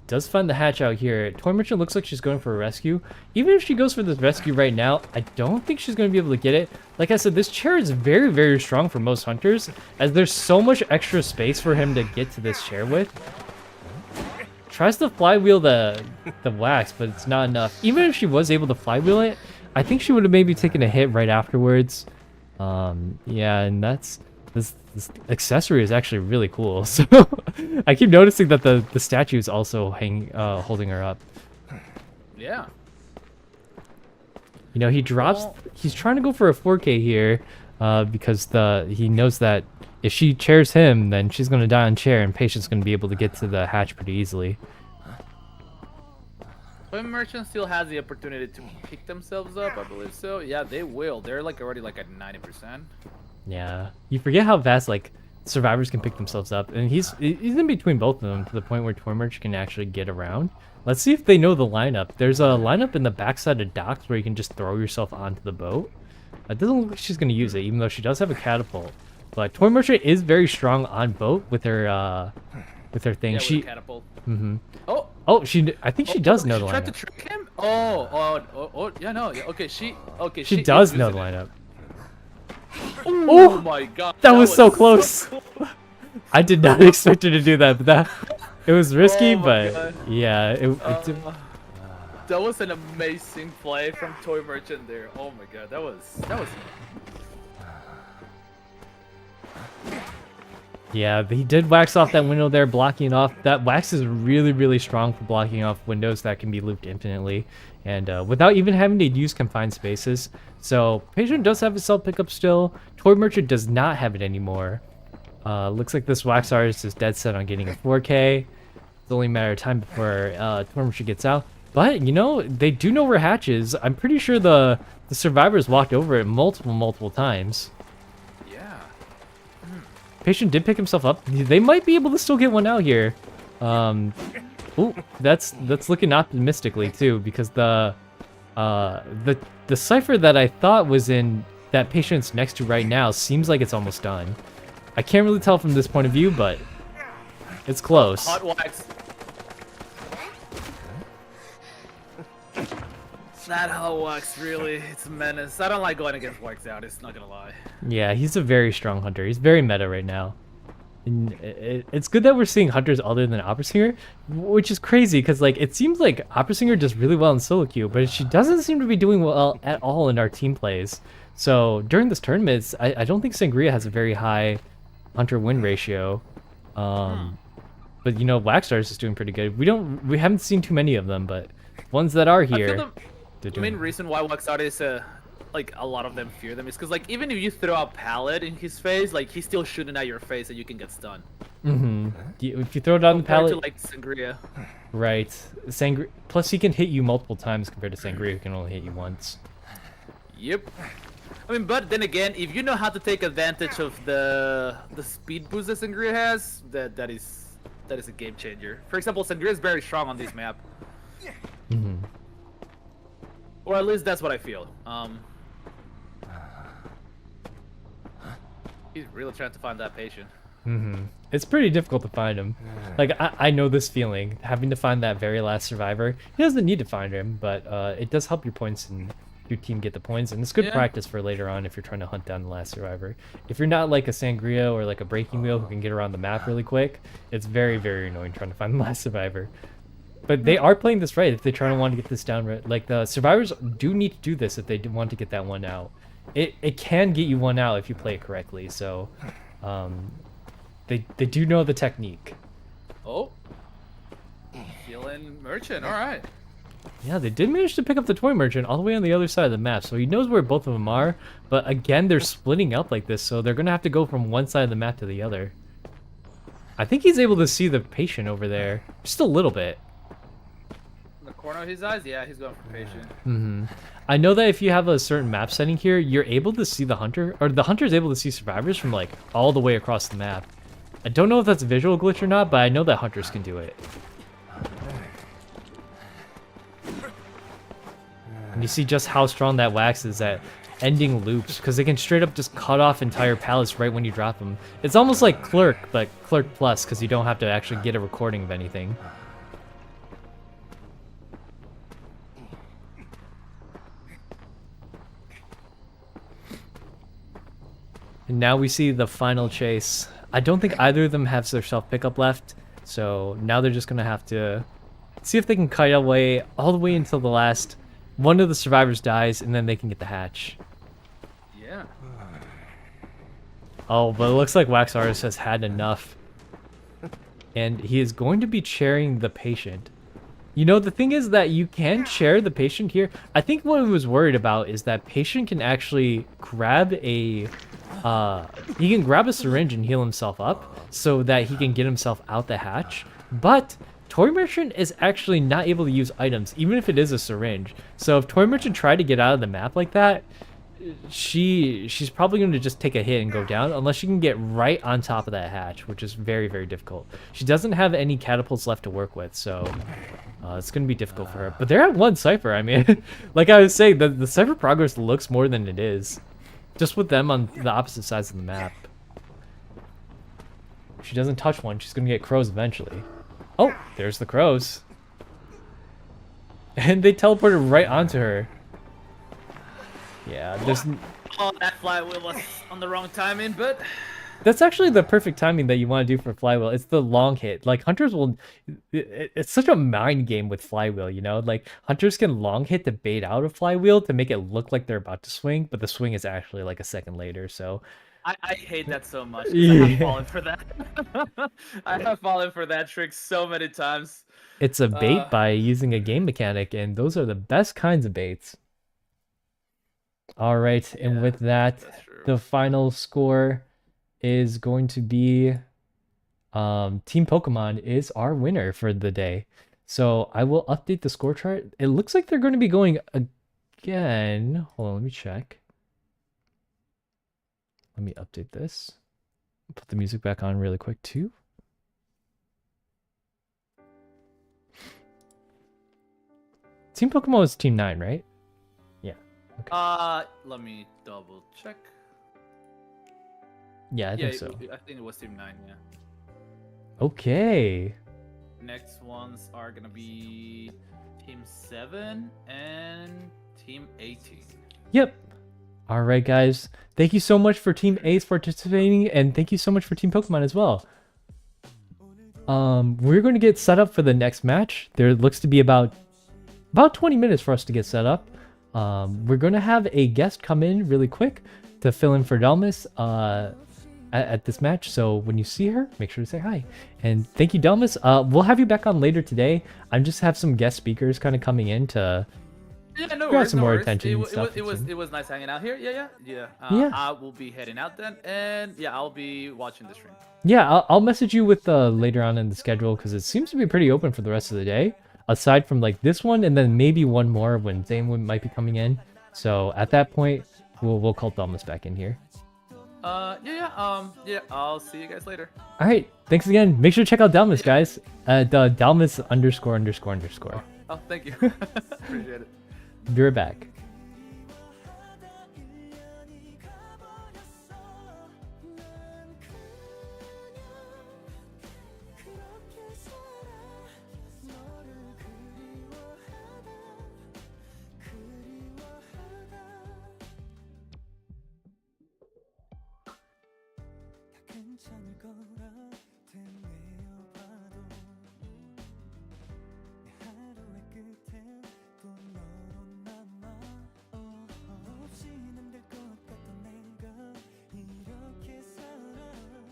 Does find the hatch out here. Toy Merchant looks like she's going for a rescue. Even if she goes for this rescue right now, I don't think she's going to be able to get it. Like I said, this chair is very, very strong for most hunters, as there's so much extra space for him to get to this chair with. Tries to flywheel the wax, but it's not enough. Even if she was able to flywheel it, I think she would have maybe taken a hit right afterwards. Yeah, and that's... This accessory is actually really cool. So I keep noticing that the statue is also holding her up. Yeah. You know, he drops. He's trying to go for a 4K here, because he knows that if she chairs him, then she's gonna die on chair, and Patient's gonna be able to get to the hatch pretty easily. Toy Merchant still has the opportunity to pick themselves up, I believe so. Yeah, they will. They're like already like at 90%. Yeah, you forget how fast like survivors can pick themselves up, and he's in between both of them to the point where Toy Merchant can actually get around. Let's see if they know the lineup. There's a lineup in the backside of docks where you can just throw yourself onto the boat. It doesn't look like she's going to use it, even though she does have a catapult. But Toy Merchant is very strong on boat with her thing. Yeah, she with a catapult. Oh, I think she does know the She tried to lineup. trick him? Oh, yeah, no, yeah, okay, she She does is know the using it. lineup. Oh my god. That was so close. cool. I did not expect her to do that, but it was risky, Oh my but God. yeah, That was an amazing play from Toy Merchant there. Oh my god, that was yeah, he did wax off that window there, blocking it off. That wax is really, really strong for blocking off windows that can be looped infinitely, and without even having to use confined spaces. So Patient does have a self pickup still. Toy Merchant does not have it anymore. Looks like this wax artist is dead set on getting a 4K. It's only a matter of time before Toy Merchant gets out. But you know, they do know where hatch is. I'm pretty sure the survivors walked over it multiple times. yeah. Patient did pick himself up. They might be able to still get one out here. Ooh, that's looking optimistically too, because the cipher that I thought was in that Patient's next to right now seems like it's almost done. I can't really tell from this point of view, but it's close. Hot wax. It's not hot wax, really. It's a menace. I don't like going against wax out. It's not gonna lie. Yeah, he's a very strong hunter. He's very meta right now. And it's good that we're seeing hunters other than Opera Singer, which is crazy because like it seems like Opera Singer does really well in solo queue, but she doesn't seem to be doing well at all in our team plays. So during this tournament, I don't think Sangria has a very high hunter win ratio. But you know, Waxstars is doing pretty good. We haven't seen too many of them, but ones that are here. The main reason why Waxart is like a lot of them fear them is because like even if you throw a pallet in his face, like he's still shooting at your face and you can get stunned. If you throw it on the pallet, to like Sangria. right? Sangria. Plus, he can hit you multiple times compared to Sangria, who can only hit you once. Yep. I mean, but then again, if you know how to take advantage of the speed boost that Sangria has, that is a game changer. For example, Sangria is very strong on this map. Or at least that's what I feel. He's really trying to find that patient. It's pretty difficult to find him. Like, I know this feeling, having to find that very last survivor. He doesn't need to find him, but it does help your points and your team get the points, and it's good practice for later on if you're trying to hunt down the last survivor. If you're not like a Sangria or like a Breaking Wheel who can get around the map really quick, it's very, very annoying trying to find the last survivor. But they are playing this right if they try to want to get this down right. Like, the survivors do need to do this if they do want to get that one out. It can get you one out if you play it correctly, so they do know the technique. Oh. Feeling Merchant, alright. Yeah, they did manage to pick up the Toy Merchant all the way on the other side of the map, so he knows where both of them are. But again, they're splitting up like this, so they're going to have to go from one side of the map to the other. I think he's able to see the patient over there, just a little bit. The corner of his eyes? Yeah, he's going for patient. Mm-hmm. I know that if you have a certain map setting here, you're able to see the hunter, or the hunter is able to see survivors from like all the way across the map. I don't know if that's a visual glitch or not, but I know that hunters can do it. And you see just how strong that wax is at ending loops, because they can straight up just cut off entire pallets right when you drop them. It's almost like Clerk, but Clerk Plus, because you don't have to actually get a recording of anything. And now we see the final chase. I don't think either of them has their self pickup left, so now they're just gonna have to see if they can kite away all the way until the last one of the survivors dies, and then they can get the hatch. Yeah. Oh, but it looks like Wax Artist has had enough, and he is going to be chairing the patient. You know, the thing is that you can chair the patient here. I think what he was worried about is that patient can actually grab a he can grab a syringe and heal himself up so that he can get himself out the hatch. But Toy Merchant is actually not able to use items, even if it is a syringe. So if Toy Merchant tried to get out of the map like that, she's probably going to just take a hit and go down, unless she can get right on top of that hatch, which is very, very difficult. She doesn't have any catapults left to work with, so it's going to be difficult for her. But they're at one cipher. I mean, like I was saying, the cipher progress looks more than it is. Just with them on the opposite sides of the map. If she doesn't touch one, she's going to get crows eventually. Oh, there's the crows. And they teleported right onto her. Yeah, there's... Oh, that flywheel was on the wrong timing, but... That's actually the perfect timing that you want to do for Flywheel. It's the long hit. Like, hunters will... It's such a mind game with Flywheel, you know? Like, hunters can long hit to bait out a Flywheel to make it look like they're about to swing, but the swing is actually like a second later, so... I hate that so much. 'Cause Yeah. I have fallen for that. I have fallen for that trick so many times. It's a bait by using a game mechanic, and those are the best kinds of baits. All right, and Yeah, with that, that's true. the final score is going to be Team Pokemon is our winner for the day. So I will update the score chart. It looks like they're going to be going again. Hold on, let me check. Let me update this. Put the music back on really quick too. Team Pokemon was Team 9, right? Yeah. Okay. Let me double check. Yeah, I Yeah, think so. I think it was Team 9, yeah. Okay. Next ones are gonna be Team 7 and Team 18. Yep. All right, guys. Thank you so much for Team Ace participating, and thank you so much for Team Pokemon as well. We're going to get set up for the next match. There looks to be about 20 minutes for us to get set up. We're going to have a guest come in really quick to fill in for Delmas at this match. So when you see her, make sure to say hi. And thank you, Delmas. We'll have you back on later today. I'm just have some guest speakers kind of coming in to Yeah, no grab worries, some no more worries. attention and stuff. It was nice hanging out here. Yeah. Yeah. I will be heading out then, and yeah, I'll be watching the stream. Yeah, I'll message you with later on in the schedule, because it seems to be pretty open for the rest of the day, aside from like this one and then maybe one more when Zane might be coming in. So at that point, we'll call Thomas back in here. Yeah, I'll see you guys later. All right, thanks again. Make sure to check out Dalmas, guys. Dalmas ____. Oh, thank you. Appreciate it. Be right back. 그렇게 살아 너를 그리워하다 다 괜찮을 거라 되뇌어봐도 내 하루의 끝엔 또 너로 남아 없이는 안 될 것 같던 내가 이렇게 살아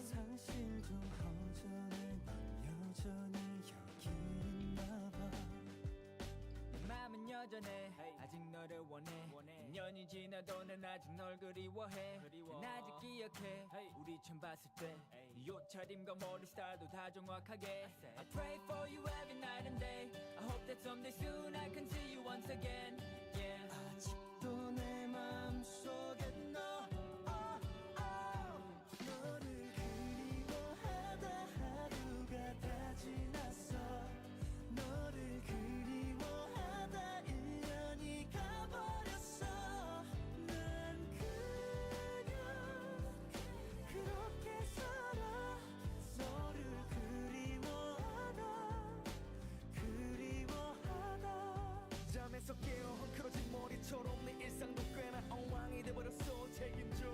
사실 좀 허전해 넌 여전히 여기 있나 봐 내 맘은 여전히 여전해 아직 너를 원해 년이 지나도 난 아직 널 그리워해 난 아직 기억해 우리 처음 봤을 때네 옷차림과 머리 스타일도 다 정확하게 I pray for you every night and day I hope that someday soon I can see you once again yeah. 아직도 내 맘속에 너 너를 그리워하다 하루가 다 지났어 너를 그리워하다 1년이 가버렸어 난 그냥 그렇게 살아 너를 그리워하다 잠에서 깨어 헝클어진 머리처럼 내 일상도 꽤나 엉망이 돼버렸어 책임져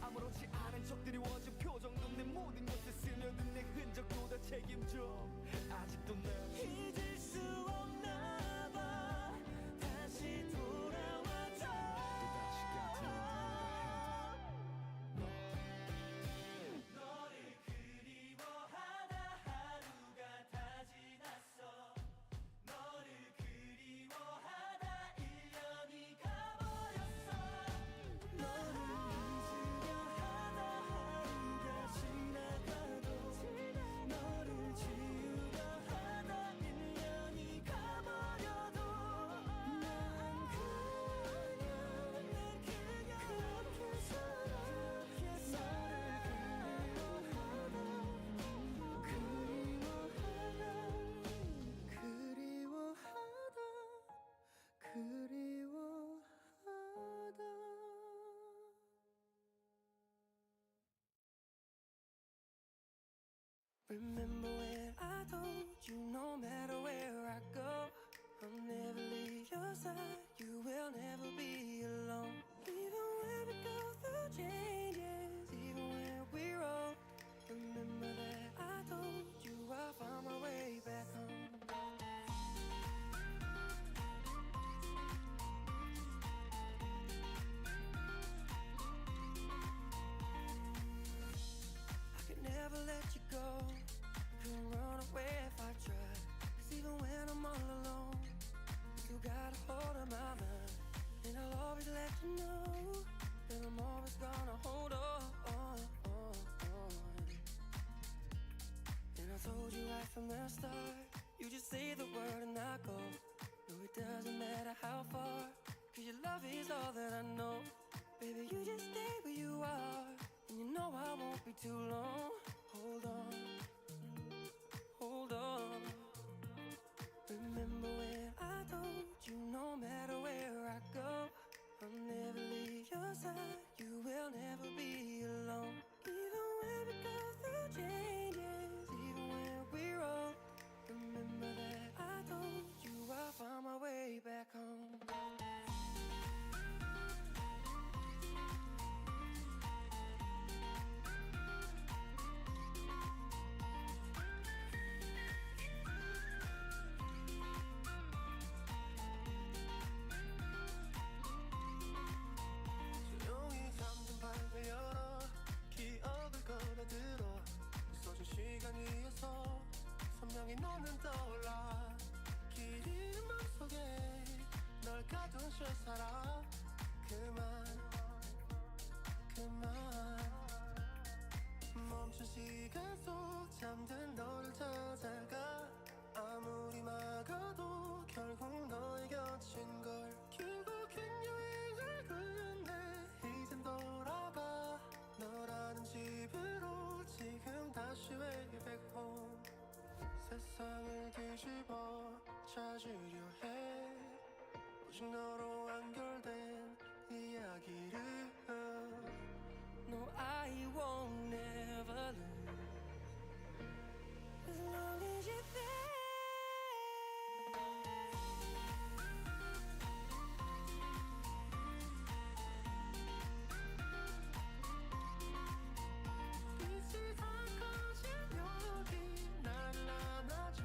아무렇지 않은 척 드리워진 표정도 내 모든 것에 스며든 내 흔적도 다 책임져 아직도 난 잊을 수 없나 봐 다시 돌아와줘 너를 그리워하다 하루가 다 지났어 너를 그리워하다 1년이 가버렸어 너를 잊으려 하다 하루가 지나가도 너를 지우려 하다 1년이 가버려도 난 그냥 그렇게 살아 그리워하다 Remember when I told you no matter where I go I'll never leave your side You will never be alone Even when we go through changes Even when we're old Remember that I told you I'll find my way back home I could never let you go Couldn't run away if I tried Cause even when I'm all alone You still got a hold of my mind And I'll always let you know That I'm always gonna hold on And I told you right from the start You just say the word and I go No, it doesn't matter how far Cause your love is all that I know Baby, you just stay where you are And you know I won't be too long Hold on Remember when I told you no matter where I go I'll never leave your side You will never be alone Even when we go through changes Even when we're old Remember that I told you I'll find my way back home 조용히 잠든 방을 열어 기억을 걸어들어 있어준 시간 위에서 선명히 너는 떠올라 길 잃은 맘속에 널 가둔 실사라 그만 멈춘 시간 속 잠든 너를 찾아가 아무리 막아도 결국 너의 곁인 걸 결국엔 여행을 끝내 이젠 돌아가 너라는 집으로 지금 다시 way back home 세상을 뒤집어 찾으려 해 오직 너로 완결된 이야기를 No, I won't never lose As long as you're there 빛이 다 꺼진 여기 나를 안아줘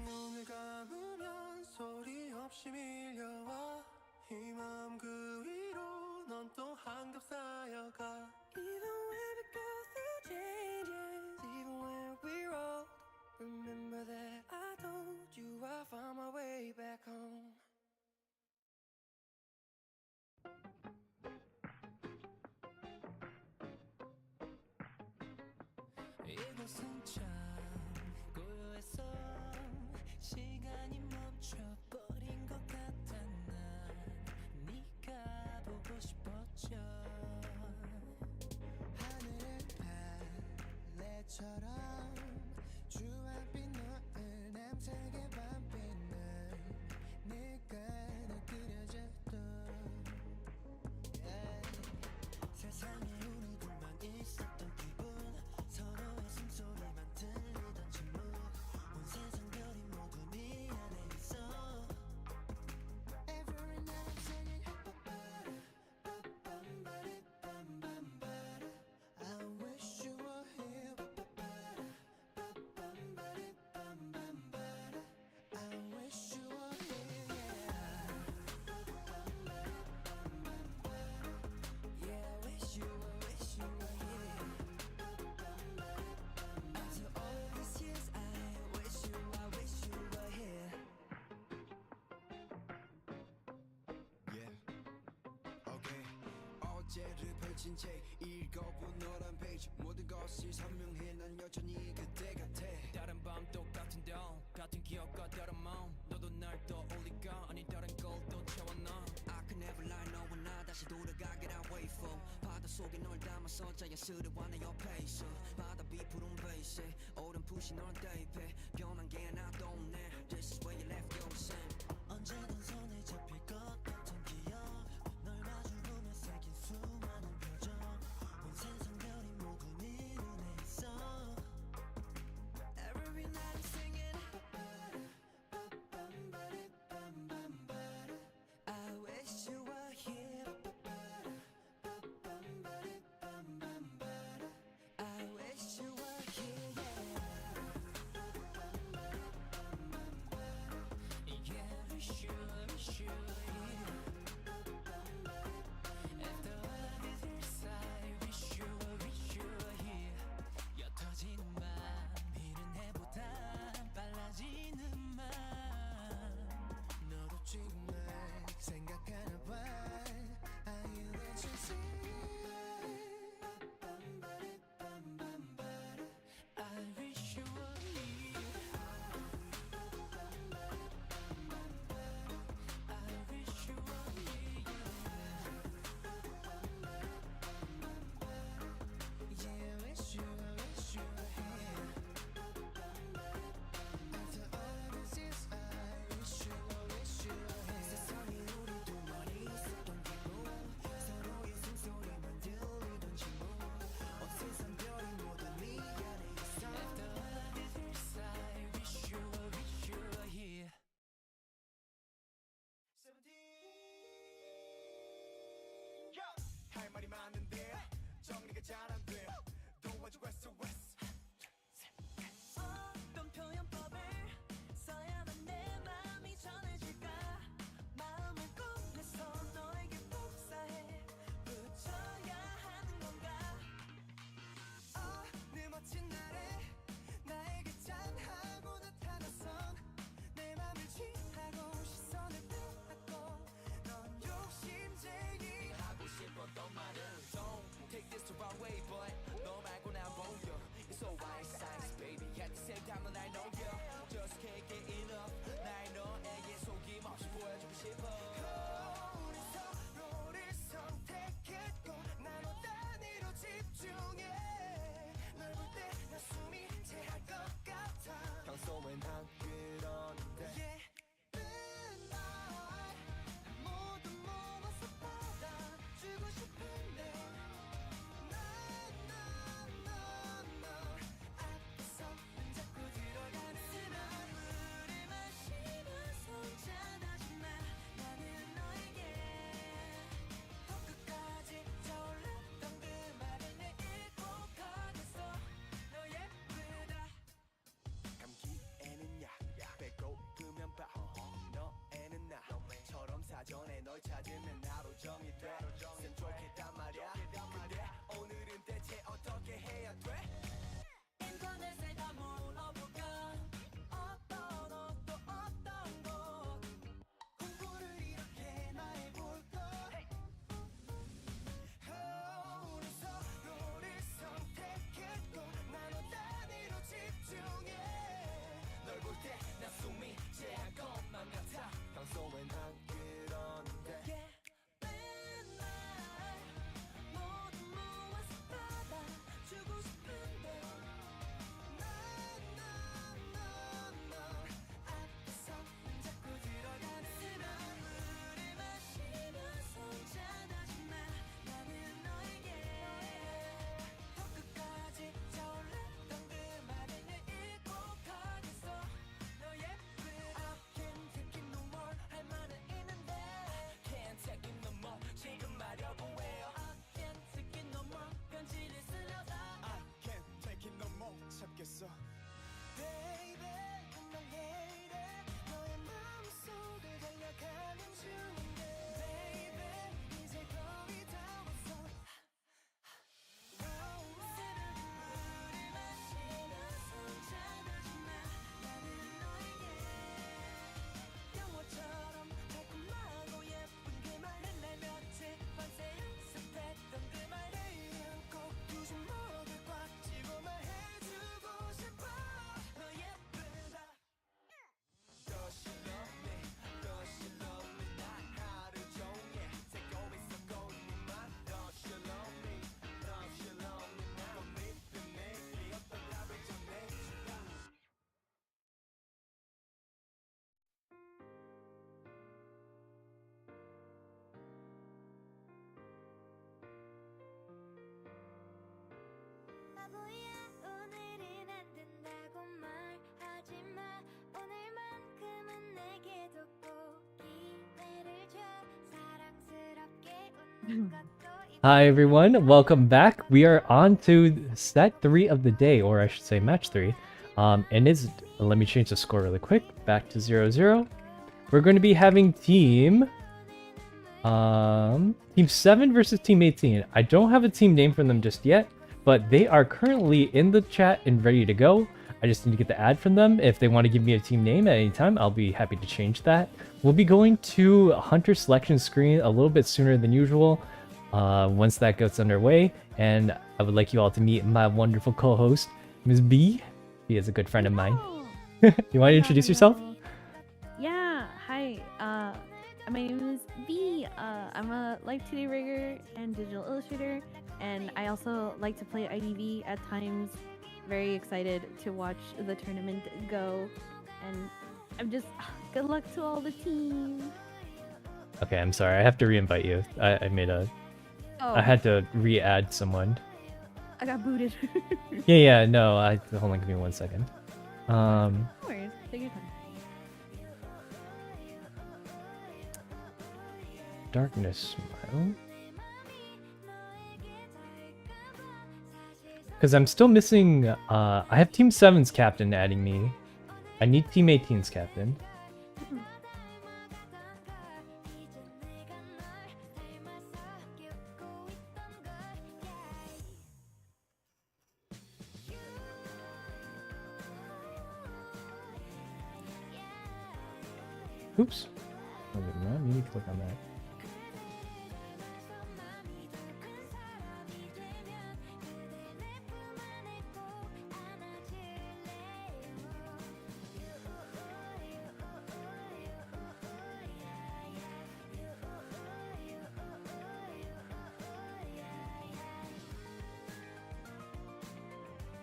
눈을 감으면 소리 없이 밀려와 이 마음 그 위로 넌 또 한겹 쌓여가 Even when we 이곳은 참 고요했어. 시간이 멈춰버린 것 같아. 난 네가 보고 싶었죠. 하늘의 발레처럼 주황빛 노을 남색의 밤빛날 네가 날 그려졌던 세상에 우리 둘만 있었던 기분 서로의 숨소리만 들리던 침묵 온 세상 별이 모두 네 안에 있어 Every night I'm singing I wish you were here I wish you were here Yeah, I wish you were here. After all these years, I wish you were here. Yeah, okay. 어제를 펼친 책 읽어본 너란 페이지 모든 것이 선명해 난 여전히 그때 같아. 다른 밤 똑같은 동 같은 기억과 다른 마음 너도 날 떠올릴까 아니 다른 걸 또 채웠나 I could never lie 너와 나 다시 돌아가길 I wait for 바닷속에 널 담아서 자연스러워 내 옆에 있어 바다 비푸른 베이스에 오름푸시 널 대입해 변한 게 하나도 없네 This is where you left your sin 언제든 손에 잡힐 것 같은 기억 널 마주보며 새긴 수많은 표정 온 세상 별이 모두 네 눈에 있어 Every night I'm singing I wish you were here I wish you were here Yeah, wish you were here After all these years I wish you were here 옅어지는 맘 비는 해보다 빨라지는 맘 너도 지금 날 생각하나 봐 Are you that you see I wish you were here I wish you were here Yeah, I wish you were here After all these years I wish you were here 세상에 우리 둘만 있었던 기분 서로의 숨소리만 들리던 침묵 온 세상 별이 모두 네 안에 있어 After all these years I wish you were here 할 말이 많은데 정리가 잘 안 돼. 도와줘 West West. 어떤 표현법을 써야만 내 마음이 전해질까 마음을 꺼내서 너에게 복사해 붙여야 하는 건가 어느 멋진 날에 나에게 짠하고 나타나선 내 맘을 취하고 시선을 빼앗고 넌 욕심쟁이 하고 싶었던 말은 Don't take this the wrong way but 너 말고 난 보여 It's so white size baby At the same time 넌 I know you Just can't get enough 날 너에게 속임없이 보여주고 싶어 우리 서로를 선택했고 나눠 단위로 집중해 널 볼 때 나 숨이 채할 것 같아 평소엔 안 그러는데 Yeah 모두 모아서 받아주고 싶은데 너 앞에서 자꾸 들어가는 술을 마시면서 혼자나지 마 나는 너에게 더 끝까지 타올랐던 그 말을 내일꼭 하겠어 너 예쁘다 감기에는 약 배고프면 밥 너에는 나처럼 사전에 널 찾으면 하루 종일 됐으면 좋겠단 말이야 근데 오늘은 대체 어떻게 해야 돼? 인터넷에 다 물어볼까 어떤 옷도 어떤 곳 홍보를 이렇게 나 해볼까 우리 서로를 선택했고 나눠 다 오늘은 안 된다고 말하지마 오늘만큼은 내게도 꼭 기회를 줘 사랑스럽게 웃는 것도 Hi everyone, welcome back. We are on to set 3 of the day, or I should say match 3. And let me change the score really quick. Back to 0-0. We're going to be having team 7 versus team 18. I don't have a team name for them just yet, but they are currently in the chat and ready to go. I just need to get the ad from them. If they want to give me a team name at any time, I'll be happy to change that. We'll be going to Hunter selection screen a little bit sooner than usual. Once that gets underway, and I would like you all to meet my wonderful co-host, Ms. B. He is a good friend of mine. You want to introduce yourself? Yeah, hi. My name is B. I'm a live 2D rigger and digital illustrator, and I also like to play IDV at times. Very excited to watch the tournament go, and I'm just good luck to all the team. Okay, I'm sorry. I have to re-invite you. I had to re-add someone. I got booted. Yeah, no. Hold on, give me 1 second. No worries, take your time. Darkness smile. Because I'm still missing. I have Team 7's captain adding me. I need Team 18's captain. Oops. I did not mean to click on that.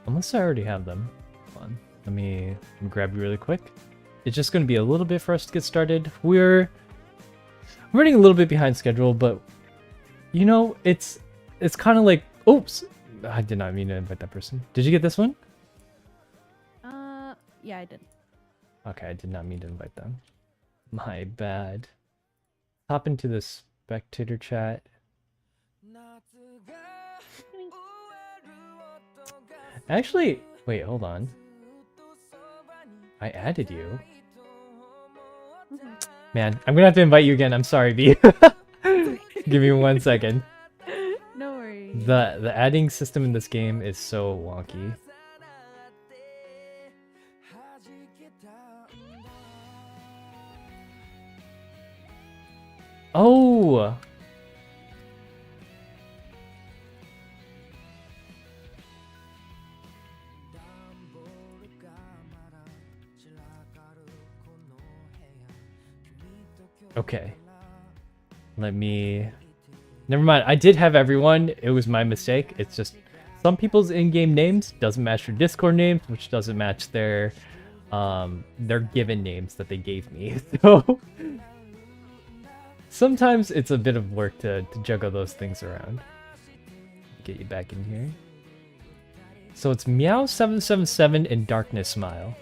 Unless I already have them. Hold on. Let me grab you really quick. It's just going to be a little bit for us to get started. We're running a little bit behind schedule, but you know, it's kind of like, oops, I did not mean to invite that person. Did you get this one? Yeah, I did. Okay, I did not mean to invite them. My bad. Hop into the spectator chat. Actually, wait, hold on. I added you. Man, I'm gonna have to invite you again. I'm sorry, B. Give me 1 second. No worries. The adding system in this game is so wonky. Oh! Okay. Let me... Never mind. I did have everyone. It was my mistake. It's just some people's in-game names doesn't match their Discord names, which doesn't match their given names that they gave me. So sometimes it's a bit of work to juggle those things around. Get you back in here. So it's Meow777 and Darkness Smile.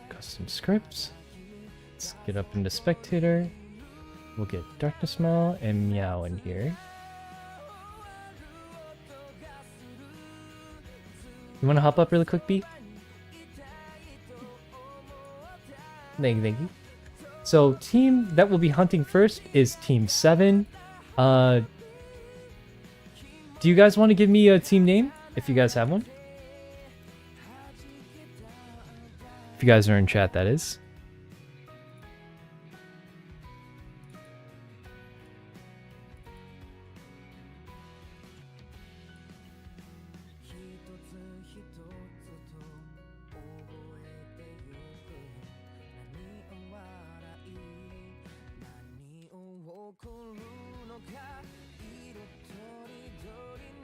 Custom scripts. Let's get up into Spectator. We'll get Darkness Smile and Meow in here. You want to hop up really quick, B? Thank you. So, team that will be hunting first is Team 7. Do you guys want to give me a team name? If you guys have one? If you guys are in chat, that is.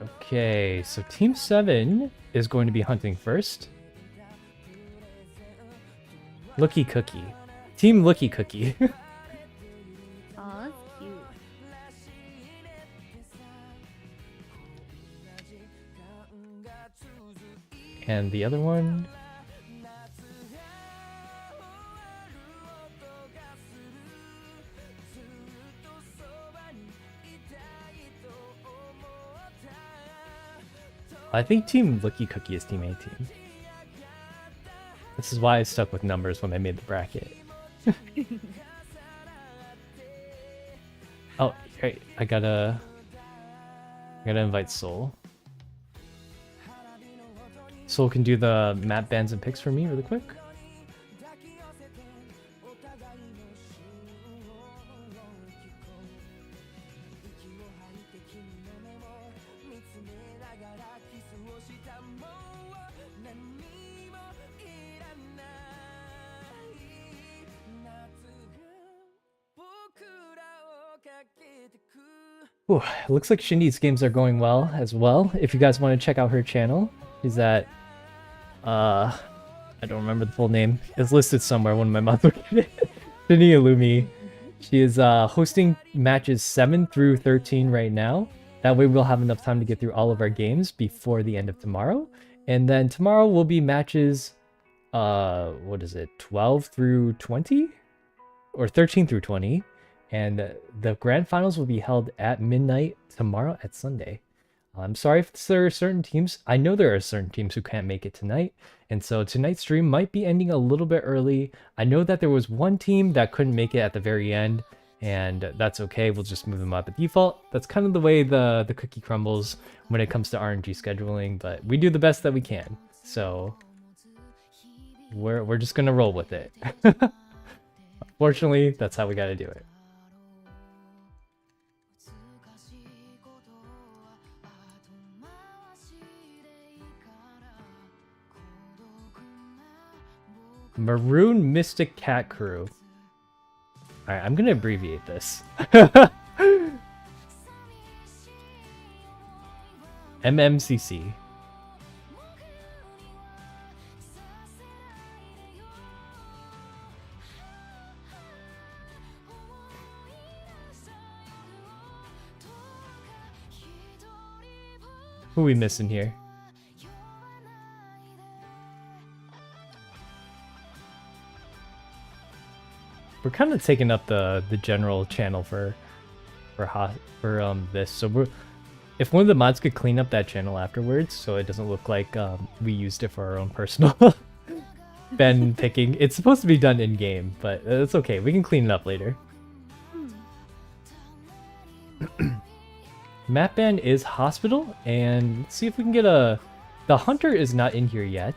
Okay, so Team 7 is going to be hunting first. Looky Cookie. Team Looky Cookie. Aw, that's cute. And the other one. I think Team Lookie Cookie is Team 18. This is why I stuck with numbers when I made the bracket. Oh, right. I gotta invite Soul. Soul can do the map bans and picks for me really quick. Ooh, it looks like Shindy's games are going well as well. If you guys want to check out her channel, she's at I don't remember the full name. It's listed somewhere when my mouth looked at it. Shindy Illumi. She is hosting matches 7 through 13 right now. That way we'll have enough time to get through all of our games before the end of tomorrow. And then tomorrow will be matches what is it? 12 through 20 or 13 through 20. And the grand finals will be held at midnight tomorrow at Sunday. I'm sorry if there are certain teams. I know there are certain teams who can't make it tonight. And so tonight's stream might be ending a little bit early. I know that there was one team that couldn't make it at the very end. And that's okay. We'll just move them up at default. That's kind of the way the cookie crumbles when it comes to RNG scheduling. But we do the best that we can. So we're just going to roll with it. Unfortunately, that's how we got to do it. Maroon Mystic Cat Crew. Alright, I'm gonna abbreviate this. MMCC. Who are we missing here? We're kind of taking up the general channel for this. So if one of the mods could clean up that channel afterwards, so it doesn't look like we used it for our own personal Ben picking. It's supposed to be done in game, but it's okay. We can clean it up later. Map ban is hospital, and let's see if we can get a. The hunter is not in here yet.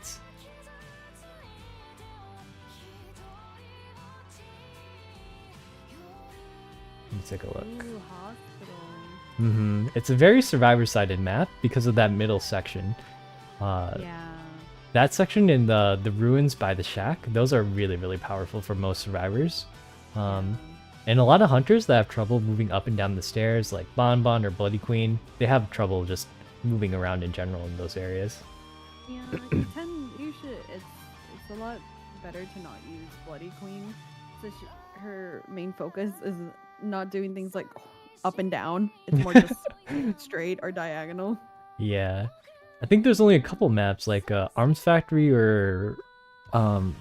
Let me take a look. Ooh, hospital. It's a very survivor-sided map because of that middle section. Yeah. That section in the ruins by the shack, those are really, really powerful for most survivors. And a lot of hunters that have trouble moving up and down the stairs, like Bon Bon or Bloody Queen, they have trouble just moving around in general in those areas. Yeah, it's a lot better to not use Bloody Queen. So her main focus is not doing things like up and down. It's more just straight or diagonal. Yeah. I think there's only a couple maps like Arms Factory or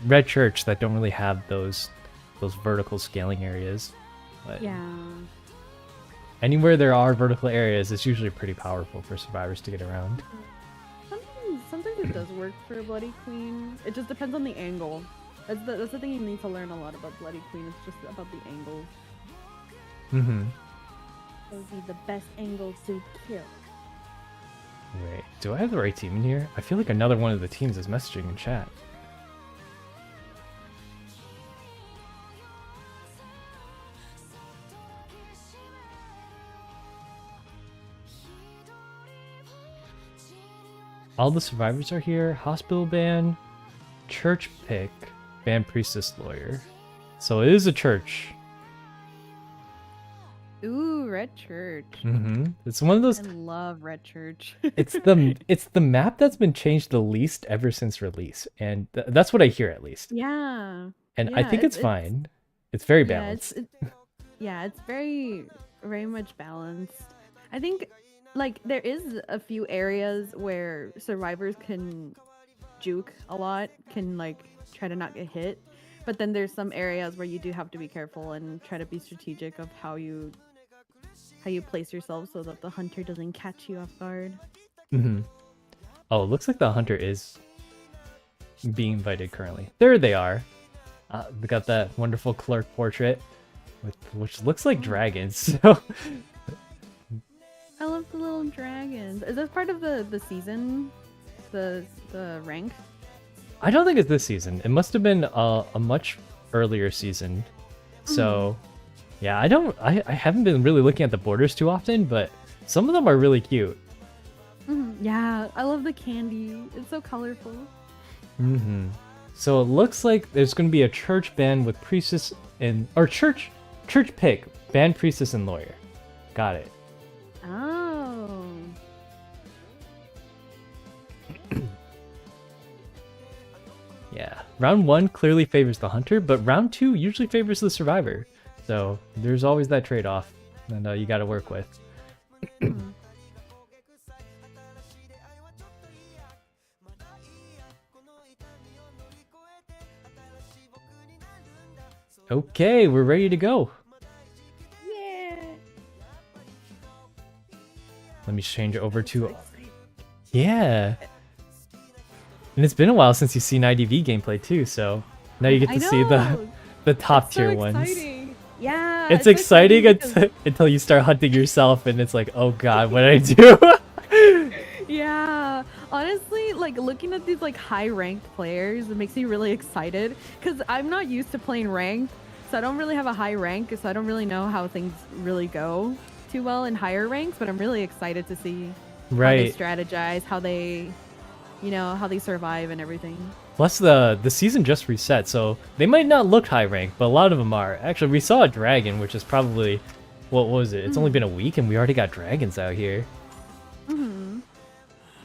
Red Church that don't really have those vertical scaling areas. But Yeah. anywhere there are vertical areas, it's usually pretty powerful for survivors to get around. Sometimes it does work for a Bloody Queen. It just depends on the angle. That's the thing you need to learn a lot about Bloody Queen. It's just about the angles. That would be the best angle to kill. Wait, do I have the right team in here? I feel like another one of the teams is messaging in chat. All the survivors are here. Hospital ban, church pick, ban priestess lawyer. So it is a church. Ooh, Red Church. It's one of those. I love Red Church. It's the map that's been changed the least ever since release, and that's what I hear at least. Yeah. And I think it's fine. It's very balanced. It's very, very much balanced. I think, like, there is a few areas where survivors can juke a lot can like try to not get hit. But then there's some areas where you do have to be careful and try to be strategic of how you place yourself so that the hunter doesn't catch you off guard. Oh, it looks like the hunter is being invited currently. There they are. We got that wonderful clerk portrait, which looks like dragons. So I love the little dragons. Is this part of the season? The rank? I don't think it's this season. It must have been a much earlier season. So yeah, I haven't been really looking at the borders too often, but some of them are really cute. Yeah, I love the candy. It's so colorful. So it looks like there's going to be a church band with priestess and or church pick, band, priestess, and lawyer. Got it. Oh. Yeah, round 1 clearly favors the hunter, but round 2 usually favors the survivor. So there's always that trade-off that you got to work with. Okay, we're ready to go. Yeah. Let me change it over to... Yeah. And it's been a while since you've seen IDV gameplay too, so now you get to see the top tier ones. Exciting. Yeah. It's so exciting until you start hunting yourself and it's like, oh god, what did I do? Yeah. Honestly, like looking at these like high ranked players, it makes me really excited because I'm not used to playing ranked, so I don't really have a high rank, so I don't really know how things really go too well in higher ranks, but I'm really excited to see how they strategize, how they, you know, how they survive and everything. Plus the season just reset, so they might not look high ranked, but a lot of them are. Actually, we saw a dragon, which is probably, what was it? It's only been a week and we already got dragons out here.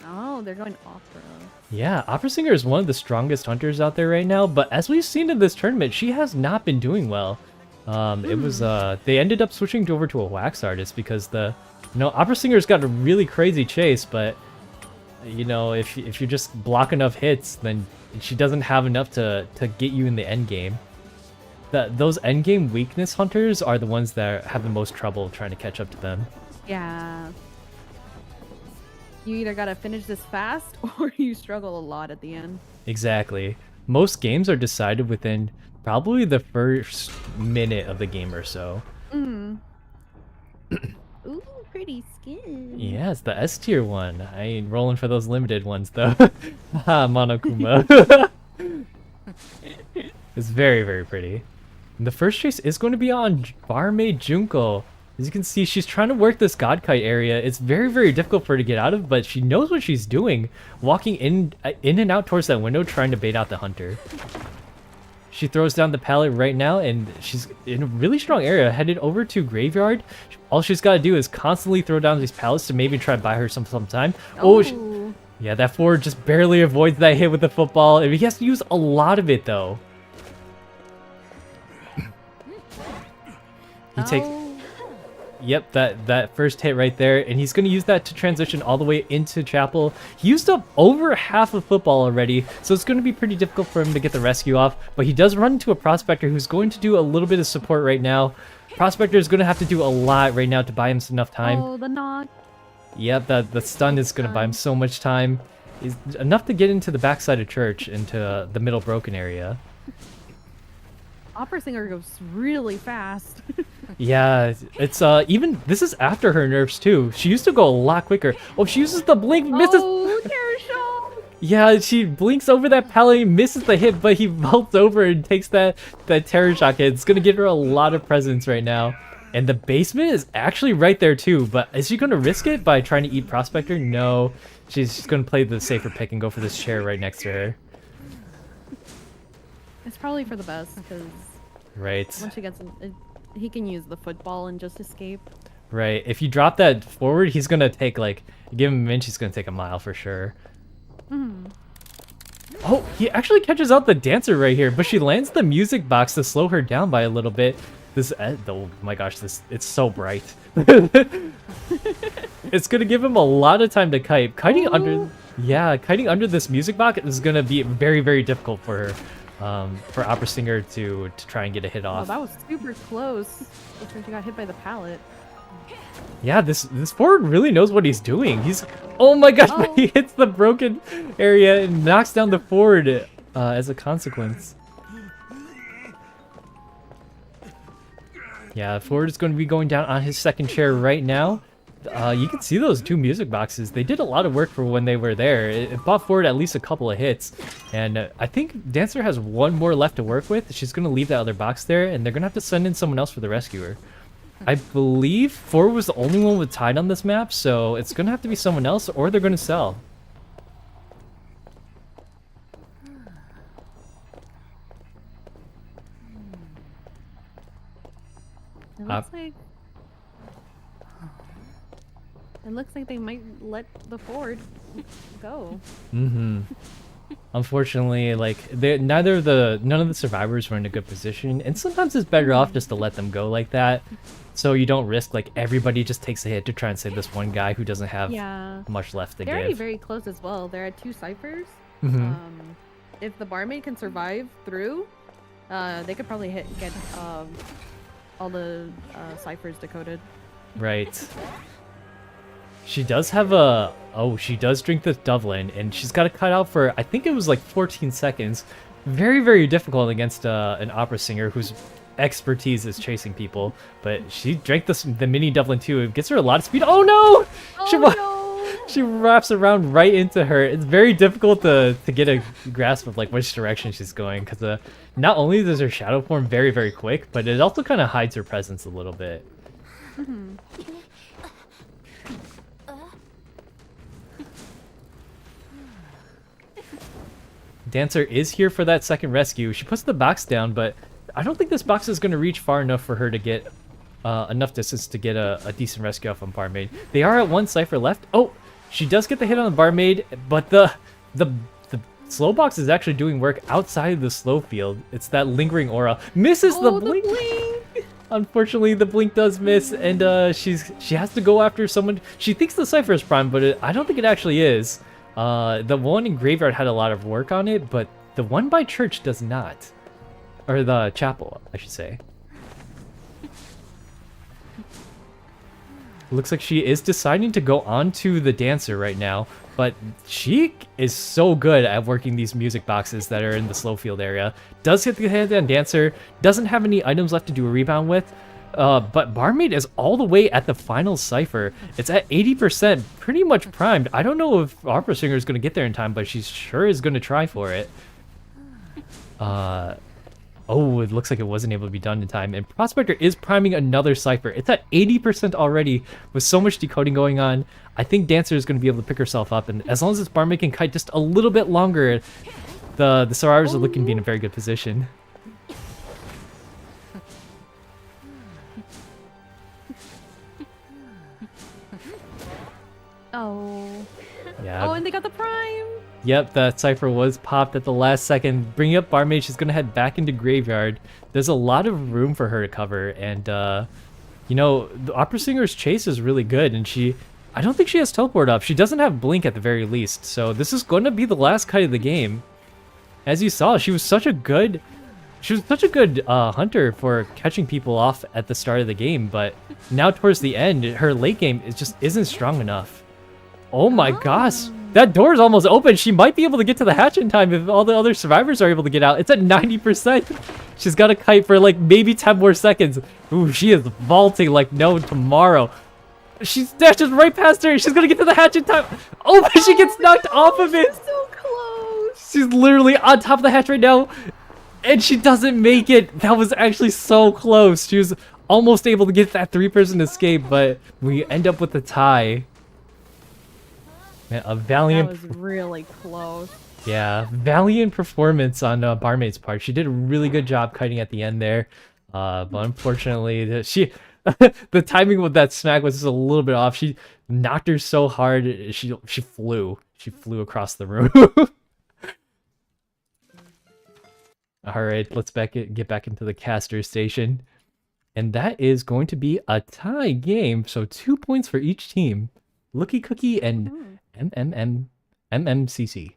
Oh, they're going opera. Yeah, Opera Singer is one of the strongest hunters out there right now, but as we've seen in this tournament, she has not been doing well. It was they ended up switching over to a wax artist because Opera Singer's got a really crazy chase, but you know, if you just block enough hits, then she doesn't have enough to get you in the end game. Those end game weakness hunters are the ones that have the most trouble trying to catch up to them. Yeah. You either gotta finish this fast or you struggle a lot at the end. Exactly. Most games are decided within probably the first minute of the game or so. Ooh, pretty skin. Yeah, it's the S tier one. I ain't rolling for those limited ones though. Haha, Monokuma. It's very, very pretty. And the first chase is going to be on Barmaid Junko. As you can see, she's trying to work this God Kite area. It's very, very difficult for her to get out of, but she knows what she's doing. Walking in and out towards that window, trying to bait out the hunter. She throws down the pallet right now, and she's in a really strong area, headed over to Graveyard. All she's got to do is constantly throw down these pallets to maybe try to buy her some time. Yeah, that forward just barely avoids that hit with the football. He has to use a lot of it, though. He takes... Yep, that first hit right there, and he's going to use that to transition all the way into Chapel. He used up over half of football already, so it's going to be pretty difficult for him to get the rescue off, but he does run into a Prospector who's going to do a little bit of support right now. Prospector is going to have to do a lot right now to buy him enough time. Oh, the knock. Yep, the stun is going to buy him so much time. It's enough to get into the backside of church, into the middle broken area. Opera Singer goes really fast. Yeah, it's even this is after her nerfs too. She used to go a lot quicker. Oh, she uses the blink, misses. Oh, terror shock. Yeah, she blinks over that pallet, misses the hit, but he vaults over and takes that terror shock hit. It's gonna give her a lot of presence right now. And the basement is actually right there too, but is she gonna risk it by trying to eat Prospector? No, she's gonna play the safer pick and go for this chair right next to her. It's probably for the best because right. once he gets, he can use the football and just escape. Right. If you drop that forward, he's gonna take give him an inch, he's gonna take a mile for sure. Oh, he actually catches out the dancer right here, but she lands the music box to slow her down by a little bit. This, oh my gosh, it's so bright. It's gonna give him a lot of time to kite. Kiting under. Yeah, kiting under this music box is gonna be very, very difficult for her, for Opera Singer to try and get a hit Oh, off. that was super close. Looks like she got hit by the pallet. Yeah, this forward really knows what he's doing. He's, oh my gosh, Oh. he hits the broken area and knocks down the forward as a consequence. Yeah, forward is going to be going down on his second chair right now. You can see those two music boxes. They did a lot of work for when they were there. It bought forward at least a couple of hits. And I think Dancer has one more left to work with. She's going to leave that other box there, and they're going to have to send in someone else for the rescuer. I believe forward was the only one with Tide on this map, so it's going to have to be someone else, or they're going to sell. It looks like. It looks like they might let the Ford go. Mm-hmm. Unfortunately, like none of the survivors were in a good position, and sometimes it's better off just to let them go like that, so you don't risk like everybody just takes a hit to try and save this one guy who doesn't have Yeah. much left to They're already give. very close as well. They're at 2 ciphers. Mhm. If the barmaid can survive through, they could probably get all the ciphers decoded. Right. She does have a... Oh, she does drink the Dublin, and she's got to cut out for, I think it was like 14 seconds. Very, very difficult against an opera singer whose expertise is chasing people. But she drank the mini Dublin too. It gets her a lot of speed. Oh no! She wraps around right into her. It's very difficult to get a grasp of like which direction she's going, because not only does her shadow form very, very quick, but it also kind of hides her presence a little bit. Dancer is here for that second rescue. She puts the box down, but I don't think this box is going to reach far enough for her to get enough distance to get a decent rescue off on Barmaid. They are at 1 cipher left. Oh, she does get the hit on the Barmaid, but the slow box is actually doing work outside of the slow field. It's that lingering aura. Misses the blink. Unfortunately, the blink does miss, and she has to go after someone. She thinks the cipher is prime, but I don't think it actually is. The one in Graveyard had a lot of work on it, but the one by Church does not. Or the chapel, I should say. Looks like she is deciding to go on to the Dancer right now, but she is so good at working these music boxes that are in the slow field area. Does hit the head on Dancer, doesn't have any items left to do a rebound with, but Barmaid is all the way at the final cipher. It's at 80%, pretty much primed. I don't know if Opera Singer is going to get there in time, but she sure is going to try for it. Oh, it looks like it wasn't able to be done in time. And Prospector is priming another cipher. It's at 80% already with so much decoding going on. I think Dancer is going to be able to pick herself up. And as long as this Barmaid can kite just a little bit longer, the survivors are looking to be in a very good position. Oh. Yeah. Oh, and they got the prime. Yep, that cipher was popped at the last second. Bringing up Barmaid, she's going to head back into Graveyard. There's a lot of room for her to cover, and, you know, the Opera Singer's chase is really good, and I don't think she has teleport up. She doesn't have blink at the very least, so this is going to be the last kite of the game. As you saw, she was such a good hunter for catching people off at the start of the game, but now towards the end, her late game just isn't strong enough. Oh my gosh, that door is almost open. She might be able to get to the hatch in time if all the other survivors are able to get out. It's at 90%. She's got a kite for like maybe 10 more seconds. Ooh, she is vaulting like no tomorrow. She dashes right past her. She's gonna get to the hatch in time. Oh, but she gets knocked off of it. So close. She's literally on top of the hatch right now, and she doesn't make it. That was actually so close. She was almost able to get that 3-person escape, but we end up with a tie. Man, a valiant... That was really close. Yeah, valiant performance on Barmaid's part. She did a really good job kiting at the end there, but unfortunately, the timing with that smack was just a little bit off. She knocked her so hard, she flew. She flew across the room. All right, let's get back into the caster station, and that is going to be a tie game. So 2 points for each team. Looky Cookie and MMCC.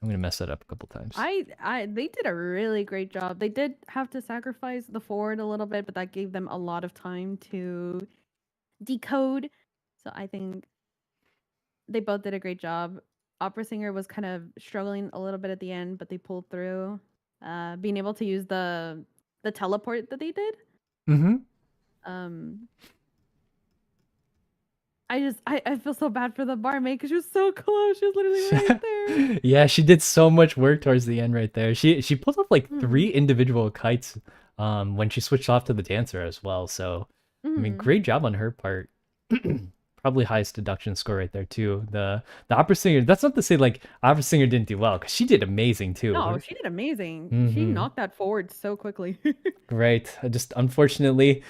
I'm gonna mess that up a couple times. They did a really great job. They did have to sacrifice the forward a little bit, but that gave them a lot of time to decode. So I think they both did a great job. Opera Singer was kind of struggling a little bit at the end, but they pulled through. Being able to use the teleport that they did. Mm-hmm. I feel so bad for the barmaid because she was so close. She was literally right there. Yeah, she did so much work towards the end right there. She pulled up like 3 individual kites when she switched off to the dancer as well. So I mean, great job on her part. Probably highest deduction score right there too. The opera singer. That's not to say like opera singer didn't do well, because she did amazing too. No, she did amazing. She knocked that forward so quickly. Right. Just unfortunately,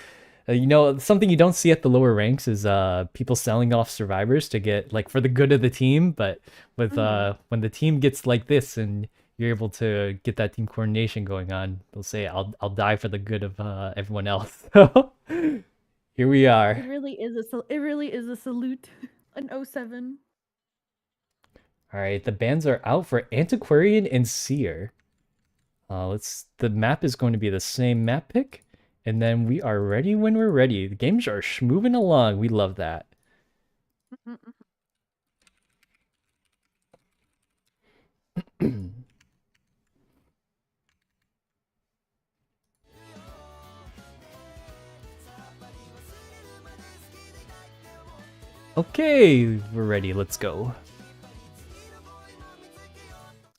you know, something you don't see at the lower ranks is people selling off survivors to get like for the good of the team. But with when the team gets like this and you're able to get that team coordination going on, they'll say, "I'll die for the good of everyone else." Here we are. It really is a salute. An 07. All right, the bans are out for Antiquarian and Seer. The map is going to be the same map pick, and then we are ready when we're ready. The games are moving along. We love that. Okay, we're ready. Let's go.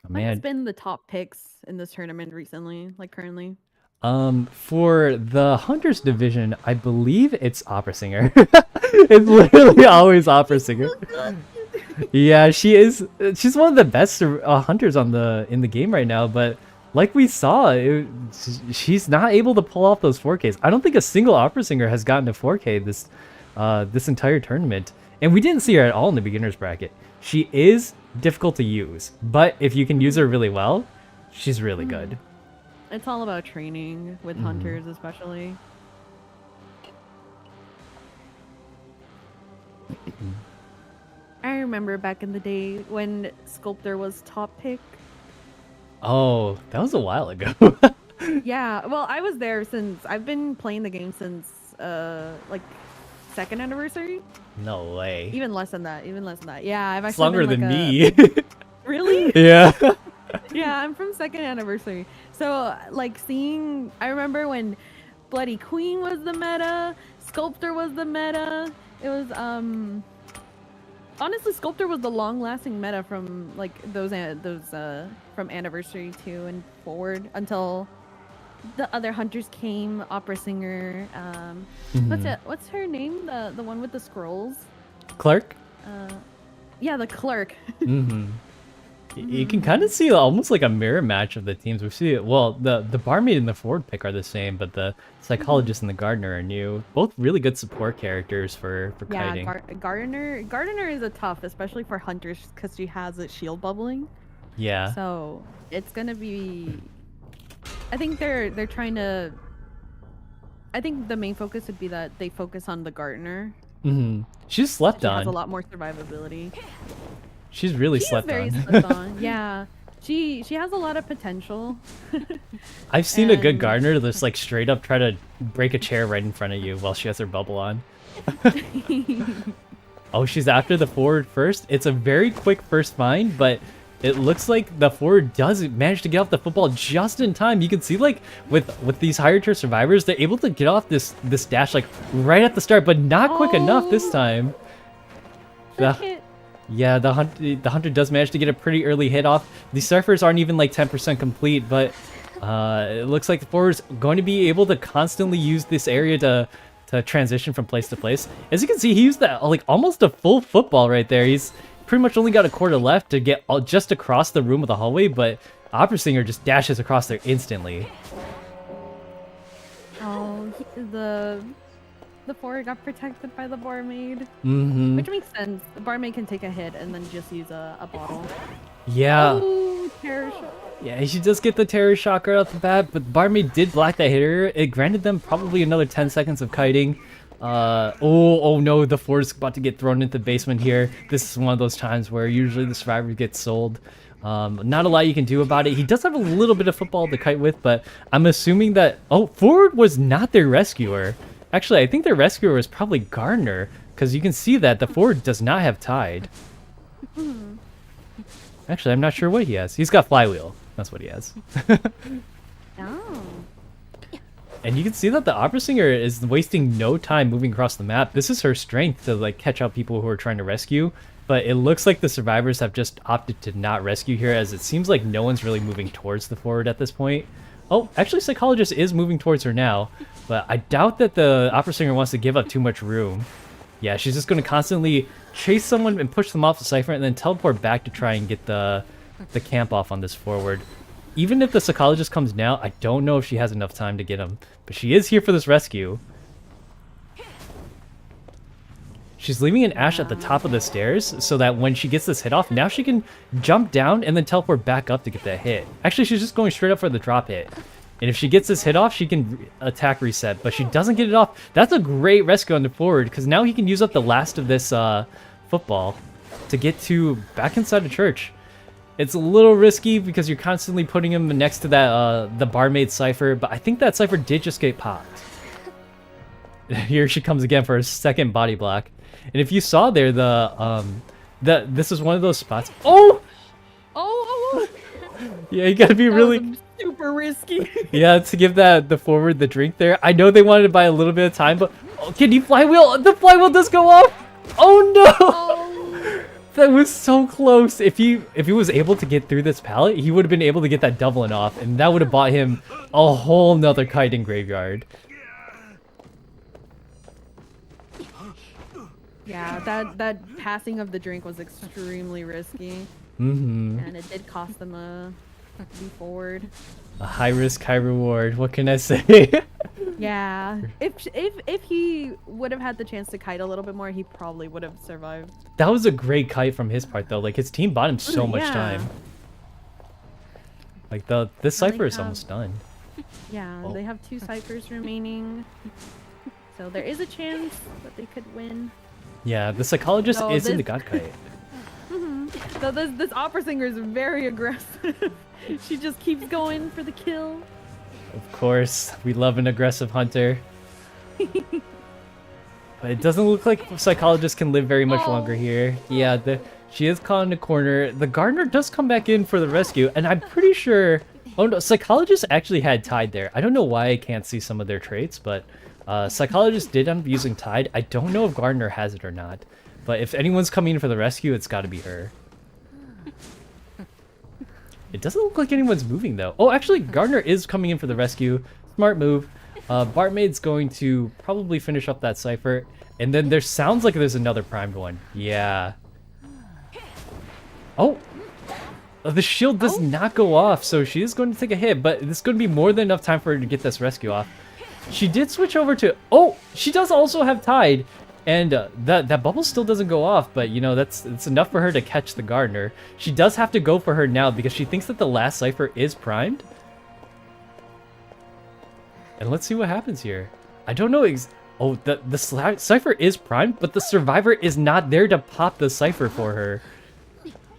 Oh, man. What's been the top picks in this tournament recently, like currently? For the Hunters division, I believe it's Opera Singer. It's literally always Opera Singer. Yeah, she's one of the best hunters in the game right now, but like we saw, she's not able to pull off those 4Ks. I don't think a single Opera Singer has gotten to 4K this entire tournament. And we didn't see her at all in the beginner's bracket. She is difficult to use, but if you can use her really well, she's really good. It's all about training with hunters, especially. I remember back in the day when Sculptor was top pick. Oh, that was a while ago. Yeah, well, I was there since I've been playing the game since like second anniversary. No way. Even less than that. Yeah, I've actually It's longer been, than like, me. Really? Yeah. Yeah, I'm from second anniversary. So like I remember when Bloody Queen was the meta, Sculptor was the meta. It was honestly Sculptor was the long-lasting meta from like those from anniversary 2 and forward until the other hunters came. Opera Singer, what's her name? The one with the scrolls? Clark? Yeah, the clerk. You can kind of see almost like a mirror match of the teams. We see it. Well, the barmaid and the forward pick are the same, but the psychologist and the gardener are new. Both really good support characters for kiting. Gardener is a tough, especially for hunters, because she has a shield bubbling. Yeah. So it's gonna be. I think they're trying to. I think the main focus would be that they focus on the gardener. She's slept She on. has a lot more survivability. She's really She's slept very on. slept on. Yeah. She has a lot of potential. I've seen a good gardener just like straight up try to break a chair right in front of you while she has her bubble on. Oh, she's after the forward first. It's a very quick first find, but it looks like the forward does manage to get off the football just in time. You can see like with these higher tier survivors, they're able to get off this dash like right at the start, but not quick enough this time. Yeah, the hunter does manage to get a pretty early hit off. The surfers aren't even like 10% complete, but it looks like the forward's going to be able to constantly use this area to transition from place to place. As you can see, he used that like almost a full football right there. He's pretty much only got a quarter left to get just across the room of the hallway, but Opera Singer just dashes across there instantly. Oh, the forward got protected by the barmaid. Which makes sense. The barmaid can take a hit and then just use a bottle. Yeah. Oh, terror shot. Yeah, she does get the terror shock right off the bat, but barmaid did black that hitter. It granted them probably another 10 seconds of kiting. Oh no, the Ford's about to get thrown into the basement here. This is one of those times where usually the survivor gets sold. Not a lot you can do about it. He does have a little bit of football to kite with, but I'm assuming that... Oh, Ford was not their rescuer. Actually, I think their rescuer was probably Gardner, because you can see that the Ford does not have Tide. Actually, I'm not sure what he has. He's got Flywheel. That's what he has. Oh. And you can see that the opera singer is wasting no time moving across the map. This is her strength to like catch out people who are trying to rescue. But it looks like the survivors have just opted to not rescue here, as it seems like no one's really moving towards the Ford at this point. Oh, actually Psychologist is moving towards her now. But I doubt that the opera singer wants to give up too much room. Yeah, she's just going to constantly chase someone and push them off the Cypher and then teleport back to try and get the camp off on this forward. Even if the Psychologist comes now, I don't know if she has enough time to get him. But she is here for this rescue. She's leaving an Ash at the top of the stairs so that when she gets this hit off, now she can jump down and then teleport back up to get that hit. Actually, she's just going straight up for the drop hit. And if she gets this hit off, she can attack reset, but she doesn't get it off. That's a great rescue on the forward, because now he can use up the last of this football to get to back inside the church. It's a little risky because you're constantly putting him next to that the barmaid Cypher, but I think that Cypher did just get popped. Here she comes again for a second body block. And if you saw there, this is one of those spots. Oh! Oh! Yeah, you gotta be really... super risky. Yeah, to give the forward the drink there. I know they wanted to buy a little bit of time, but oh, can you flywheel? The flywheel does go off. Oh no! Oh. That was so close. If he was able to get through this pallet, he would have been able to get that doubling off, and that would have bought him a whole nother kite in graveyard. Yeah, that passing of the drink was extremely risky. Mm-hmm. And it did cost them a be forward. A high risk, high reward. What can I say? Yeah. If he would have had the chance to kite a little bit more, he probably would have survived. That was a great kite from his part, though. Like, his team bought him so much time. Like, this Cypher is almost done. Yeah, Oh. they have 2 ciphers remaining. So there is a chance that they could win. Yeah, the Psychologist No, is in this- the God Kite. So this opera singer is very aggressive. She just keeps going for the kill. Of course, we love an aggressive hunter. But it doesn't look like Psychologist can live very much longer here. Yeah, she is caught in a corner. The Gardener does come back in for the rescue, and I'm pretty sure... Oh no, Psychologist actually had Tide there. I don't know why I can't see some of their traits, but Psychologist did end up using Tide. I don't know if Gardener has it or not. But if anyone's coming in for the rescue, it's got to be her. It doesn't look like anyone's moving, though. Oh, actually, Gardner is coming in for the rescue. Smart move. Bartmaid's going to probably finish up that Cypher. And then there sounds like there's another primed one. Yeah. Oh! The shield does not go off, so she is going to take a hit, but this is going to be more than enough time for her to get this rescue off. She did switch over to... Oh! She does also have Tide. And that bubble still doesn't go off, but you know, it's enough for her to catch the Gardener. She does have to go for her now because she thinks that the last Cypher is primed. And let's see what happens here. I don't know oh, the Cypher is primed, but the survivor is not there to pop the Cypher for her.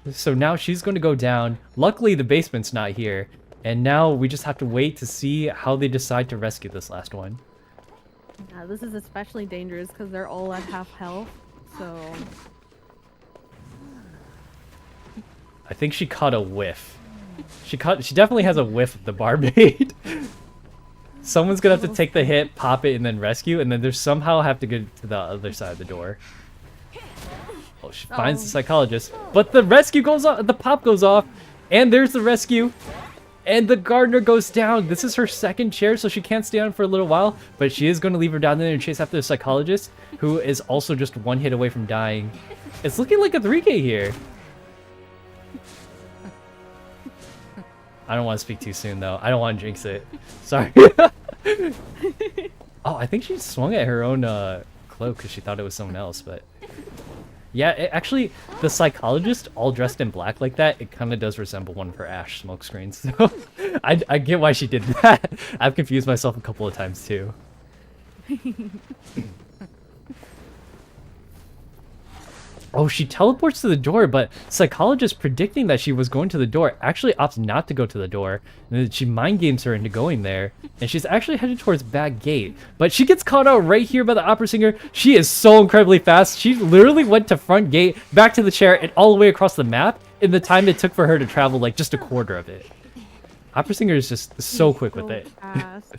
So now she's going to go down. Luckily, the basement's not here. And now we just have to wait to see how they decide to rescue this last one. Yeah, this is especially dangerous because they're all at half health. So I think she caught a whiff. She definitely has a whiff of the barmaid. Someone's gonna have to take the hit, pop it, and then rescue, and then there's somehow have to go to the other side of the door. Oh, she finds the Psychologist, but the rescue goes off. The pop goes off, and there's the rescue. And the Gardener goes down. This is her second chair, so she can't stay on for a little while. But she is going to leave her down there and chase after the Psychologist, who is also just one hit away from dying. It's looking like a 3K here. I don't want to speak too soon, though. I don't want to jinx it. Sorry. Oh, I think she swung at her own cloak because she thought it was someone else, but... Yeah, actually, the Psychologist all dressed in black like that, it kind of does resemble one of her Ash smoke screens. So I get why she did that. I've confused myself a couple of times too. Oh, she teleports to the door, but psychologist predicting that she was going to the door actually opts not to go to the door, and then she mind games her into going there, and she's actually headed towards back gate. But she gets caught out right here by the opera singer. She is so incredibly fast. She literally went to front gate, back to the chair, and all the way across the map in the time it took for her to travel like just a quarter of it. Opera singer is just so quick with it. Fast.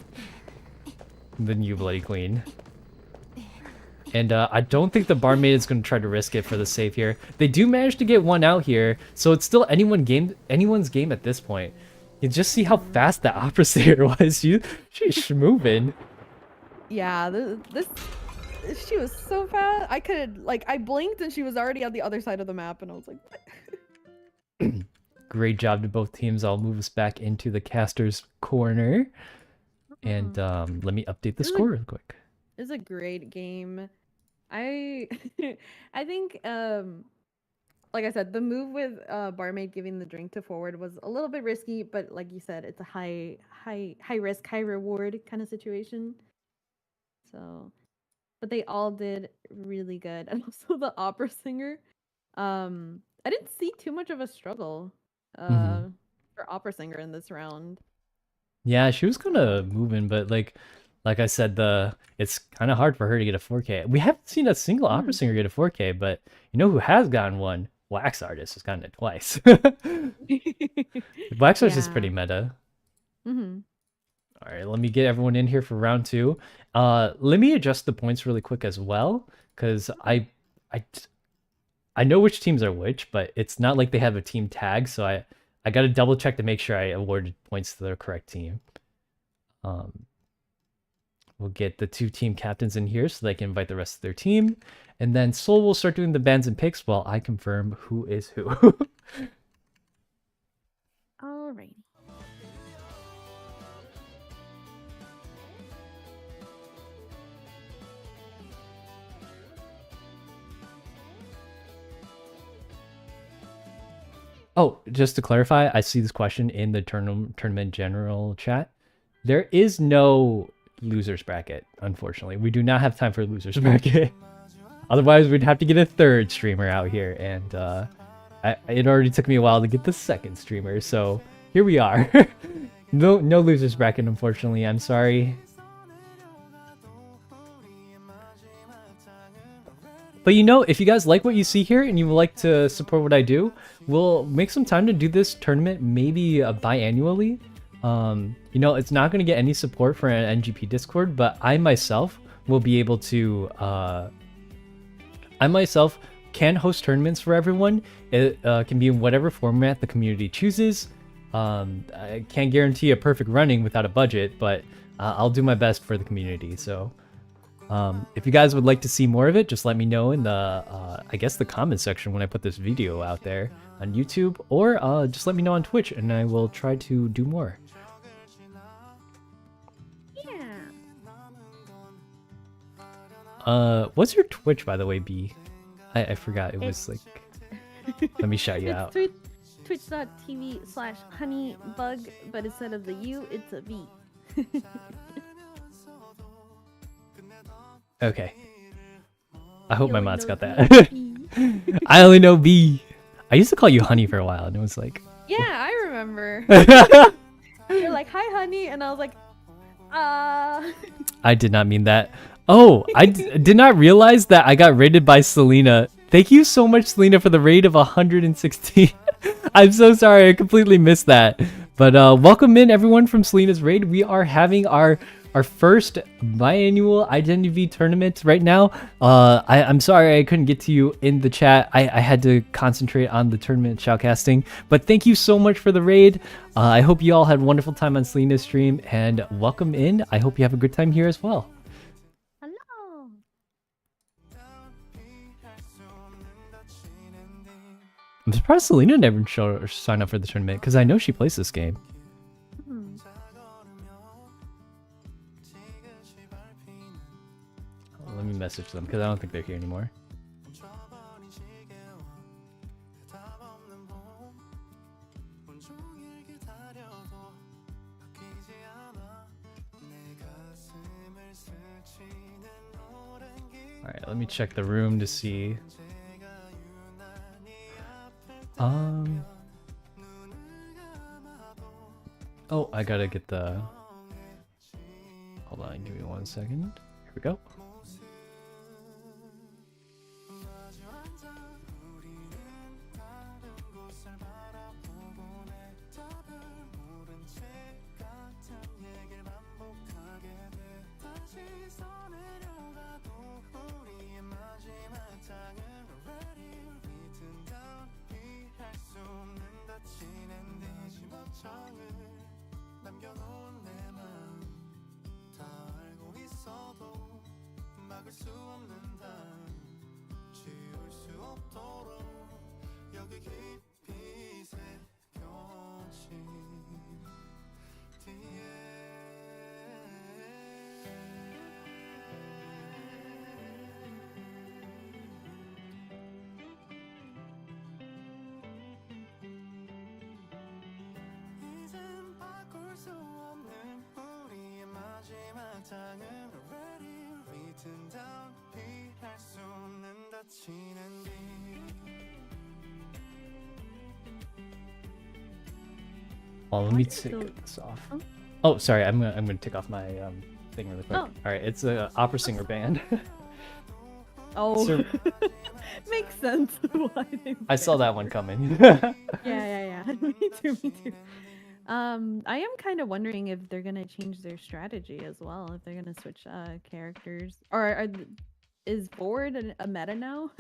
The new Bloody Queen. And I don't think the barmaid is going to try to risk it for the save here. They do manage to get one out here, so it's still anyone's game at this point. You just see how fast that opera singer was. She's moving. Yeah, this she was so fast. I could like I blinked and she was already on the other side of the map, and I was like, what? Great job to both teams. I'll move us back into the caster's corner. And let me update the score real quick. It's a great game. I I think like I said, the move with barmaid giving the drink to forward was a little bit risky, but like you said, it's a high risk, high reward kind of situation. So, but they all did really good. And also the opera singer. I didn't see too much of a struggle for opera singer in this round. Yeah, she was kind of moving, but like I said, it's kind of hard for her to get a 4K. We haven't seen a single opera singer get a 4K, but you know who has gotten one? Wax Artist has gotten it twice. Wax Artist is pretty meta. All right, let me get everyone in here for round 2. Let me adjust the points really quick as well, because I know which teams are which, but it's not like they have a team tag, so I got to double check to make sure I awarded points to the correct team. We'll get the 2 team captains in here so they can invite the rest of their team. And then Soul will start doing the bans and picks while I confirm who is who. Alrighty. Oh, just to clarify, I see this question in the tournament general chat. There is no losers bracket, unfortunately. We do not have time for a losers bracket. Otherwise, we'd have to get a 3rd streamer out here, and it already took me a while to get the 2nd streamer, so here we are. No losers bracket, unfortunately. I'm sorry. But you know, if you guys like what you see here and you would like to support what I do, we'll make some time to do this tournament maybe biannually. You know, it's not going to get any support for an NGP Discord, but I myself will be able to, I myself can host tournaments for everyone. It can be in whatever format the community chooses. I can't guarantee a perfect running without a budget, but I'll do my best for the community. So if you guys would like to see more of it, just let me know in the, I guess the comment section when I put this video out there on YouTube, or just let me know on Twitch and I will try to do more. What's your Twitch, by the way, B? I forgot. It was like... Let me shout you out. Twitch.tv/honeybug, but instead of the U, it's a V. Okay. I hope my mods got that. I only know B. I used to call you Honey for a while, and it was like... Yeah, I remember. You're like, hi, honey, and I was like, I did not mean that. Oh, I did not realize that I got raided by Selena. Thank you so much, Selena, for the raid of 116. I'm so sorry, I completely missed that. But welcome in, everyone, from Selena's raid. We are having our first biannual Identity tournament right now. I'm sorry I couldn't get to you in the chat. I had to concentrate on the tournament shoutcasting. But thank you so much for the raid. I hope you all had a wonderful time on Selena's stream, and welcome in. I hope you have a good time here as well. hello. I'm surprised Selena never signed up for the tournament, because I know she plays this game. Let me message them, because I don't think they're here anymore. Alright, let me check the room to see. Oh, I gotta get the. Hold on, give me 1 second. Here we go. 남겨놓은 내 맘 다 알고 있어도 막을 수 없는 단 지울 수 없도록 여기 깊이 새겨진 뒤에 이젠 바꿀 수 없는 우리의 마지막 장은 already written down 피할 수 없는 닫히는 길 Oh, let me take this off. Oh, sorry. I'm gonna take off my thing really quick. Oh. All right, it's a opera singer band. Oh, So- makes sense. Why they I saw that one coming. Yeah. Me too. I am kind of wondering if they're gonna change their strategy as well. If they're gonna switch characters, or is forward a meta now?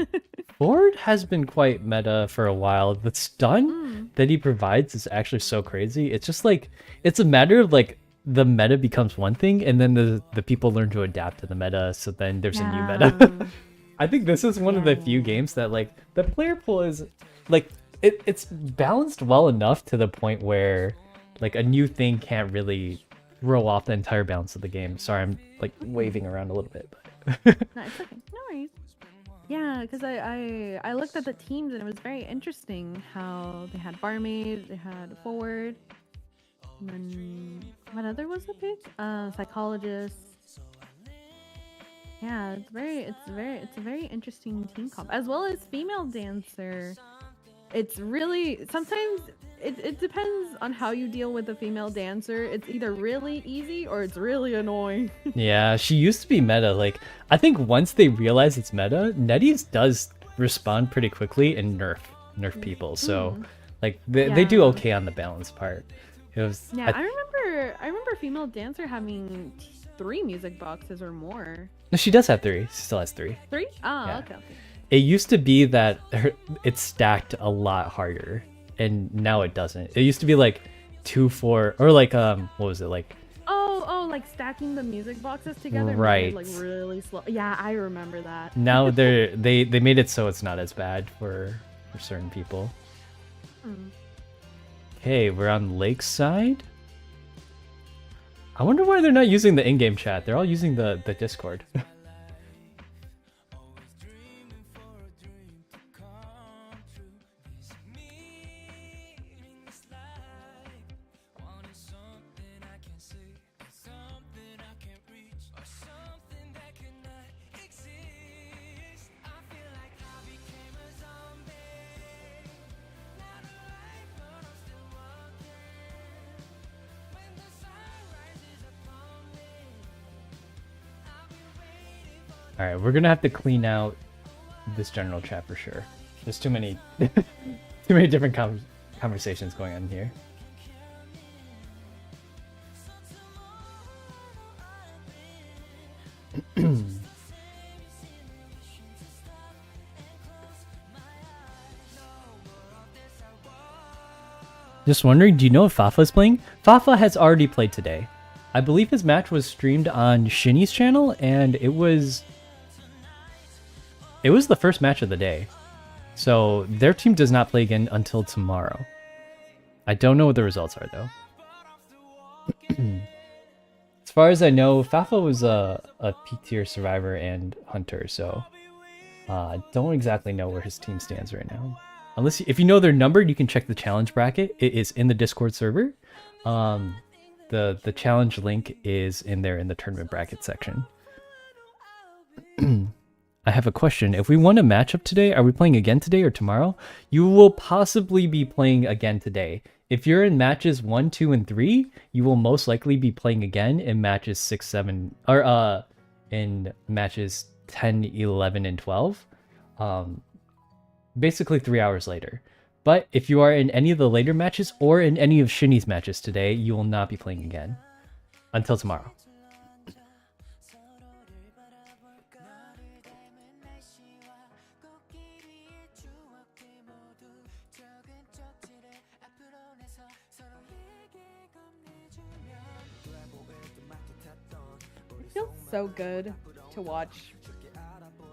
Ford has been quite meta for a while. The stun that he provides is actually so crazy. It's just like it's a matter of like the meta becomes one thing, and then the people learn to adapt to the meta. So then there's a new meta. I think this is one of the few games that like the player pool is like it's balanced well enough to the point where like a new thing can't really throw off the entire balance of the game. Sorry, I'm like waving around a little bit. But No, it's okay. No worries. Yeah, because I looked at the teams and it was very interesting how they had barmaid, they had forward, and then what other was the pick? Psychologist. Yeah, it's a very interesting team comp, as well as female dancer. It's really sometimes it depends on how you deal with a female dancer. It's either really easy or it's really annoying. yeah, she used to be meta. Like I think once they realize it's meta, NetEase does respond pretty quickly and nerf people. So like they do Yeah. okay on the balance part. It was Yeah, I remember female dancer having 3 music boxes or more. no, she does have 3. She still has 3. 3? Oh, Yeah. okay. It used to be that it's stacked a lot harder, and now it doesn't. It used to be like 2, 4, or like what was it like? Oh, like stacking the music boxes together. made it, Right. like really slow. Yeah, I remember that. Now they made it so it's not as bad for certain people. Mm. Okay, we're on Lakeside. I wonder why they're not using the in-game chat. They're all using the Discord. All right, we're gonna have to clean out this general chat for sure. There's too many, too many different conversations going on here. Just wondering, do you know if Fafa is playing? Fafa has already played today. I believe his match was streamed on Shinny's channel, and it was the first match of the day. So their team does not play again until tomorrow. I don't know what the results are though. As far as I know, Fafa was a P tier survivor and hunter, so I don't exactly know where his team stands right now. Unless if you know their number, you can check the challenge bracket. It is in the Discord server. The challenge link is in there in the tournament bracket section. I have a question. If we won a matchup today, are we playing again today or tomorrow? You will possibly be playing again today. If you're in matches 1, 2, and 3, you will most likely be playing again in matches 6, 7, or in matches 10, 11, and 12. Basically 3 hours later. But if you are in any of the later matches or in any of Shinny's matches today, you will not be playing again until tomorrow. It feels so good to watch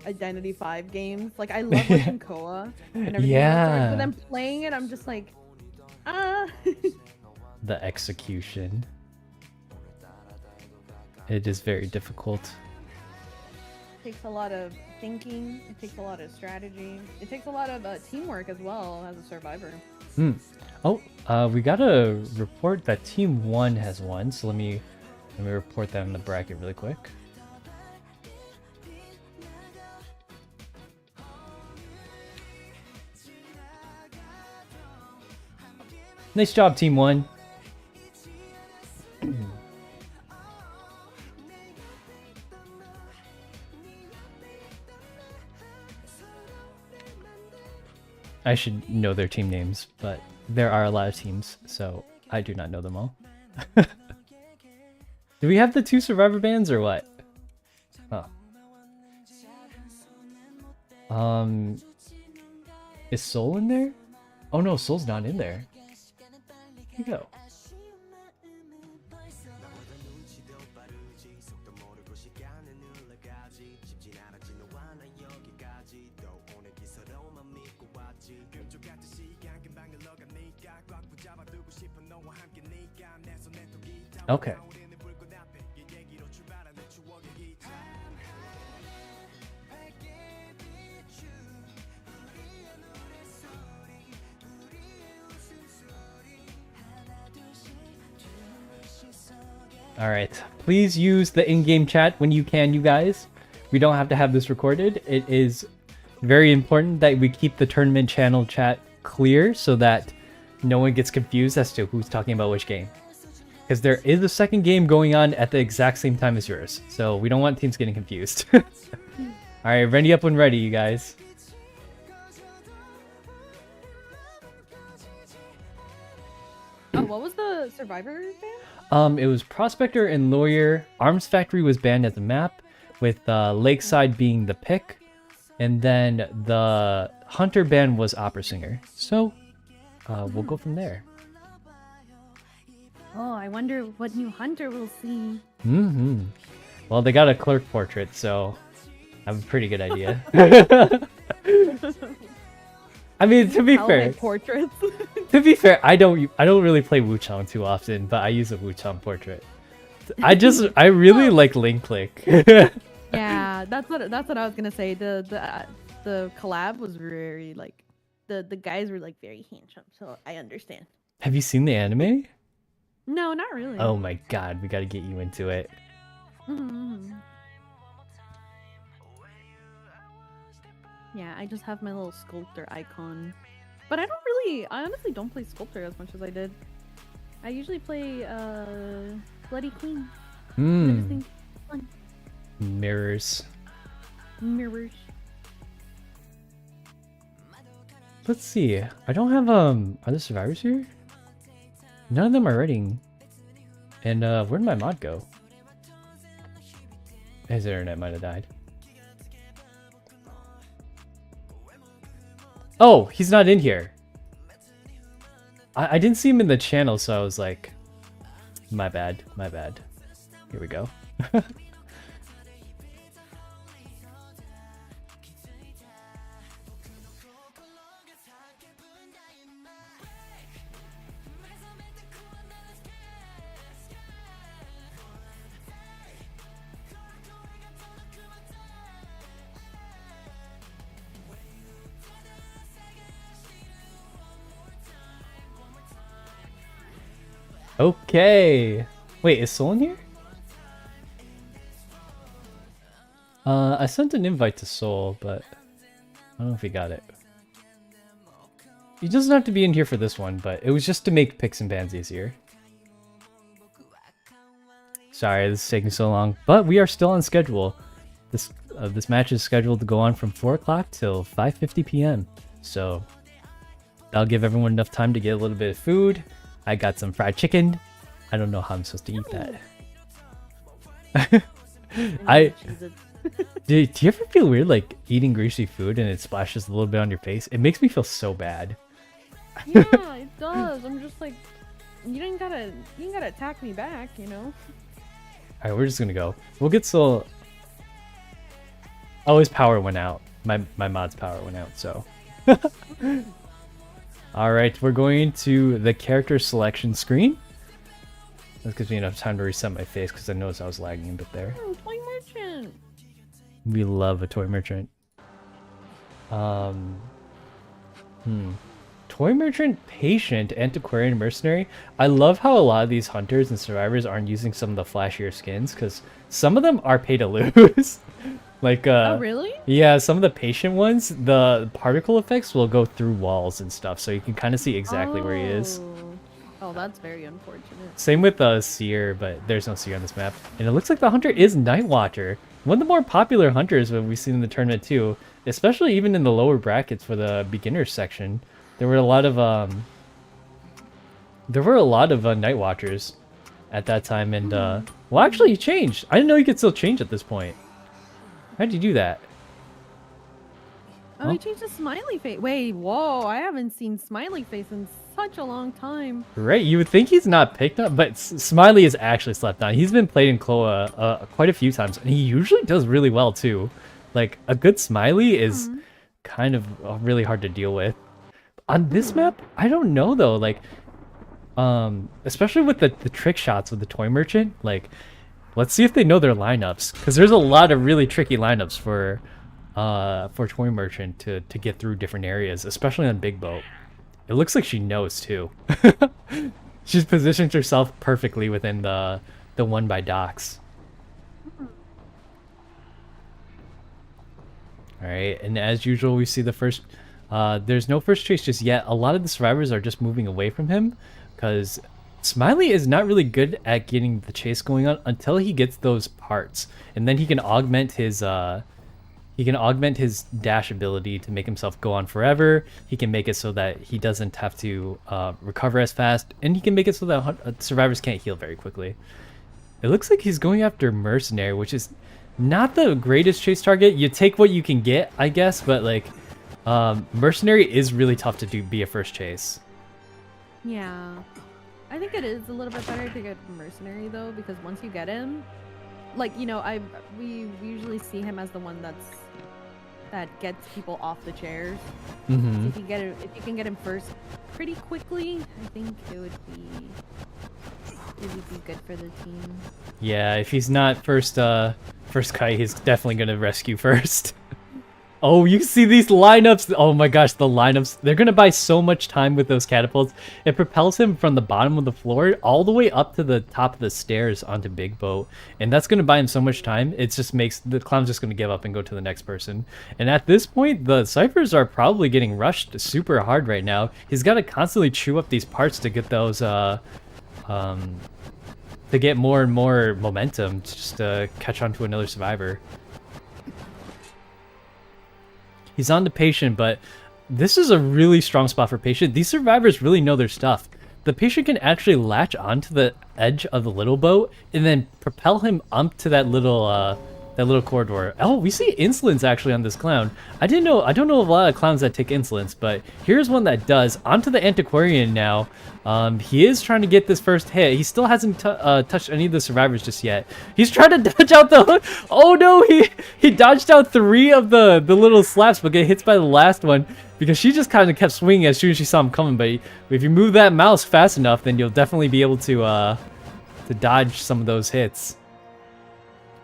Identity 5 games. Like, I love watching Koa and everything. Yeah. But then playing it, I'm just like, ah. The execution. It is very difficult. It takes a lot of thinking. It takes a lot of strategy. It takes a lot of teamwork as well as a survivor. Oh, we got a report that Team 1 has won, so let me report that in the bracket really quick. Nice job, Team 1. I should know their team names, but there are a lot of teams, so I do not know them all. Do we have the 2 survivor bands or what? Oh. Is Soul in there? Oh no, Soul's not in there. Here you go. Okay. Alright, please use the in-game chat when you can, you guys. We don't have to have this recorded. It is very important that we keep the tournament channel chat clear so that no one gets confused as to who's talking about which game. Because there is a second game going on at the exact same time as yours, so we don't want teams getting confused. Alright, ready up when ready, you guys. Oh, what was the survivor band? It was Prospector and Lawyer. Arms Factory was banned as a map, with Lakeside being the pick, and then the Hunter band was Opera Singer. So, we'll go from there. Oh, I wonder what new Hunter we'll see. Well, they got a clerk portrait, so I have a pretty good idea. I mean, to be fair, portraits. to be fair, I don't really play Wuchang too often, but I use a Wuchang portrait. I really like Link Click. Yeah, that's what I was gonna say. The collab was very like the guys were like very handsome, so I understand. Have you seen the anime? No, not really. Oh my god, we gotta get you into it. Yeah, I just have my little sculptor icon. But I honestly don't play sculptor as much as I did. I usually play Bloody Queen. Fun. Mirrors. Mirrors. Let's see. I don't have are the survivors here? None of them are reading. And where'd my mod go? His internet might have died. Oh, he's not in here. I didn't see him in the channel, so I was like, my bad, my bad. Here we go. Okay. Wait, is Soul in here? I sent an invite to Soul, but I don't know if he got it. He doesn't have to be in here for this one, but it was just to make picks and bans easier. Sorry, this is taking so long, but we are still on schedule. This match is scheduled to go on from 4 o'clock till 5:50 p.m. So that'll give everyone enough time to get a little bit of food. I got some fried chicken. I don't know how I'm supposed to eat that. Do you ever feel weird like eating greasy food and it splashes a little bit on your face? It makes me feel so bad. Yeah, it does. I'm just like, you didn't gotta attack me back, you know? Alright, we're just gonna go. We'll get Soul. Oh, his power went out. My mod's power went out, so. Alright, we're going to the character selection screen. That gives me enough time to reset my face because I noticed I was lagging a bit there. Oh, toy merchant. We love a toy merchant. Toy merchant, patient, antiquarian, mercenary. I love how a lot of these hunters and survivors aren't using some of the flashier skins because some of them are pay to lose. Like Oh, really? yeah, some of the patient ones, the particle effects will go through walls and stuff, so you can kind of see exactly where he is. Oh, that's very unfortunate. Same with Seer, but there's no Seer on this map. And it looks like the hunter is Nightwatcher. One of the more popular hunters that we've seen in the tournament too, especially even in the lower brackets for the beginners section. There were a lot of Nightwatchers at that time, and well, actually, he changed. I didn't know you could still change at this point. How did you do that? Oh, he changed the smiley face. Wait, whoa! I haven't seen smiley face in such a long time. Right, you would think he's not picked up, but Smiley is actually slept on. He's been played in Kloa quite a few times, and he usually does really well too. Like, a good Smiley is kind of really hard to deal with. On this map, I don't know though, like, especially with the trick shots with the toy merchant, like, let's see if they know their lineups, because there's a lot of really tricky lineups for toy merchant to get through different areas, especially on big boat. It looks like she knows too. She's positioned herself perfectly within the one by docks. All right, and as usual, we see the first. There's no first chase just yet. A lot of the survivors are just moving away from him because Smiley is not really good at getting the chase going on until he gets those parts, and then he can augment his dash ability to make himself go on forever. He can make it so that he doesn't have to recover as fast, and he can make it so that survivors can't heal very quickly. It looks like he's going after Mercenary, which is not the greatest chase target. You take what you can get, I guess, but like Mercenary is really tough to be a first chase. Yeah, I think it is a little bit better to get mercenary though, because once you get him, like, you know, we usually see him as the one that gets people off the chairs. So if you can get him first pretty quickly, I think it would be good for the team. Yeah, if he's not first kite, he's definitely gonna rescue first. Oh, you see these lineups. Oh my gosh, the lineups. They're going to buy so much time with those catapults. It propels him from the bottom of the floor all the way up to the top of the stairs onto Big Boat. And that's going to buy him so much time. It just makes the clown's just going to give up and go to the next person. And at this point, the ciphers are probably getting rushed super hard right now. He's got to constantly chew up these parts to get those, to get more and more momentum just to catch on to another survivor. He's on to Patient, but this is a really strong spot for Patient. These survivors really know their stuff. The Patient can actually latch onto the edge of the little boat and then propel him up to that little corridor. Oh, we see insolence actually on this clown. I don't know of a lot of clowns that take insolence, but here's one that does. Onto the antiquarian now. He is trying to get this first hit. He still hasn't touched any of the survivors just yet. He's trying to dodge out the... Oh no, he dodged out 3 of the little slaps, but get hit by the last one because she just kind of kept swinging as soon as she saw him coming. But if you move that mouse fast enough, then you'll definitely be able to dodge some of those hits.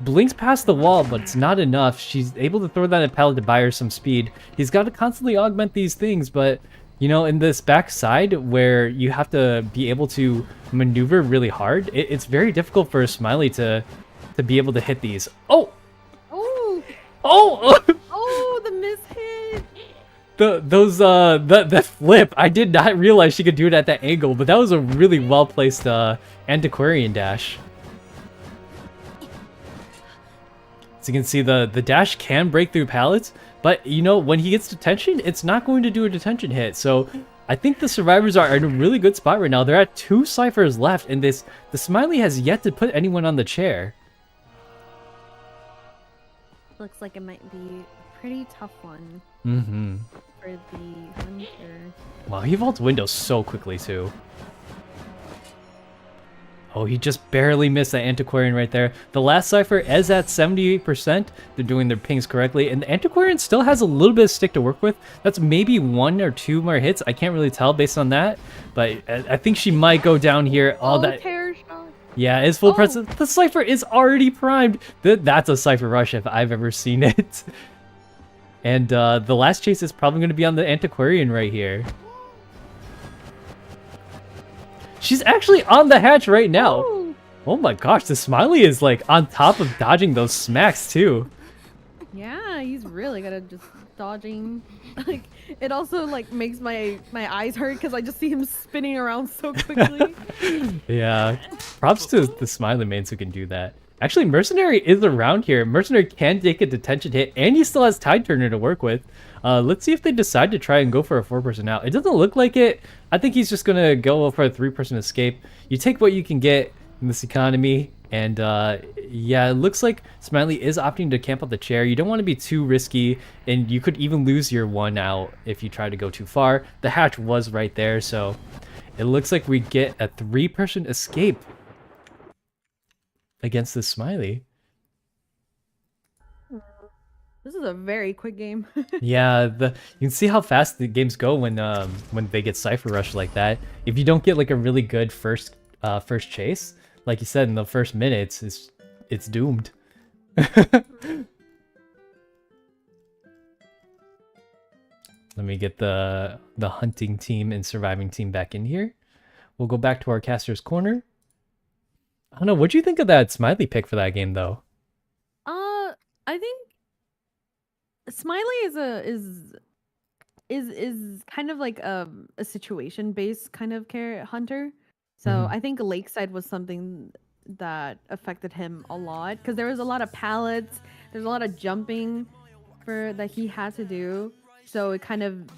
Blinks past the wall, but it's not enough. She's able to throw that at pallet to buy her some speed. He's got to constantly augment these things, but you know, in this backside where you have to be able to maneuver really hard, it's very difficult for a Smiley to be able to hit these. Oh! Oh! Oh, the miss hit. That flip, I did not realize she could do it at that angle, but that was a really well placed antiquarian dash. So you can see the dash can break through pallets, but you know, when he gets detention, it's not going to do a detention hit. So I think the survivors are in a really good spot right now. They're at 2 ciphers left, and the Smiley has yet to put anyone on the chair. Looks like it might be a pretty tough one Mm-hmm. for the hunter. Wow, he vaults windows so quickly too. Oh, he just barely missed that antiquarian right there. The last cipher is at 78%. They're doing their pings correctly, and the antiquarian still has a little bit of stick to work with. That's maybe 1 or 2 more hits. I can't really tell based on that, but I think she might go down here. Oh, That terror shot. yeah, it's full Oh. press. The cipher is already primed. That's a cipher rush if I've ever seen it. And the last chase is probably going to be on the antiquarian right here. She's actually on the hatch right now. Oh. Oh my gosh, the Smiley is like on top of dodging those smacks too. Yeah, he's really good at just dodging. Like, it also like makes my eyes hurt because I just see him spinning around so quickly. Yeah, props to the Smiley mains who can do that. Actually, Mercenary is around here. Mercenary can take a detention hit, and he still has Tide Turner to work with. Let's see if they decide to try and go for a 4-person out. It doesn't look like it. I think he's just gonna go for a 3-person escape. You take what you can get in this economy, and yeah, it looks like Smiley is opting to camp out the chair. You don't want to be too risky, and you could even lose your 1 out if you try to go too far. The hatch was right there, so it looks like we get a 3-person escape against the Smiley. This is a very quick game. Yeah, you can see how fast the games go when they get cipher rush like that. If you don't get like a really good first chase, like you said, in the first minutes, it's doomed. Let me get the hunting team and surviving team back in here. We'll go back to our caster's corner. I don't know, what'd you think of that Smiley pick for that game though? I think Smiley is kind of like a situation based kind of hunter. So Mhm. I think Lakeside was something that affected him a lot because there was a lot of pallets, there's a lot of jumping that he had to do. So it kind of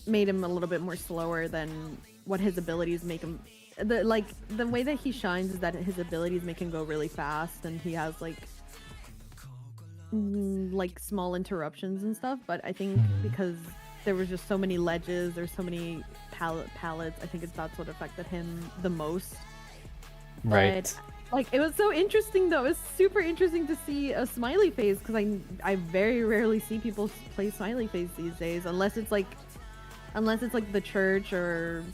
made him a little bit more slower than what his abilities make him. The way that he shines is that his abilities make him go really fast, and he has like small interruptions and stuff. But I think because there was just so many ledges, there's so many pallets, I think that's what affected him the most. Right. But, like, it was so interesting though. It was super interesting to see a Smiley face because I very rarely see people play Smiley face these days, unless it's like the church or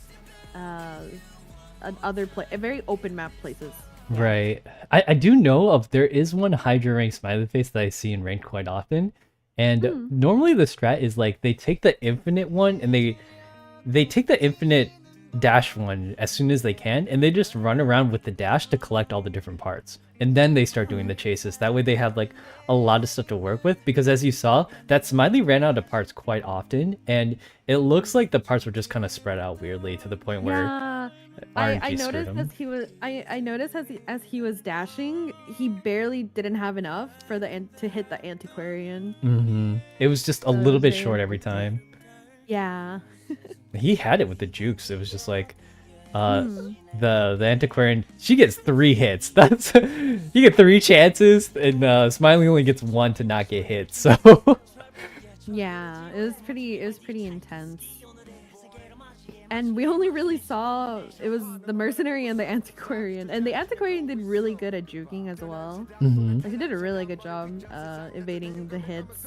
other very open map places. Right. I do know of there is one Hydra rank Smiley face that I see in ranked quite often. And normally the strat is like they take the infinite one and they take the infinite dash one as soon as they can, and they just run around with the dash to collect all the different parts. And then they start doing the chases. That way they have like a lot of stuff to work with, because as you saw, that Smiley ran out of parts quite often, and it looks like the parts were just kind of spread out weirdly to the point where I RNG screwed noticed him. as he was I noticed as he was dashing, he barely didn't have enough for to hit the antiquarian. It was just a So it little was bit very short every time. Yeah. He had it with the jukes. It was just like the antiquarian, she gets 3 hits. That's you get 3 chances, and Smiley only gets 1 to not get hit. So Yeah, it was pretty intense. And we only really saw it was the mercenary and the antiquarian, and the antiquarian did really good at juking as well. Like, she did a really good job evading the hits.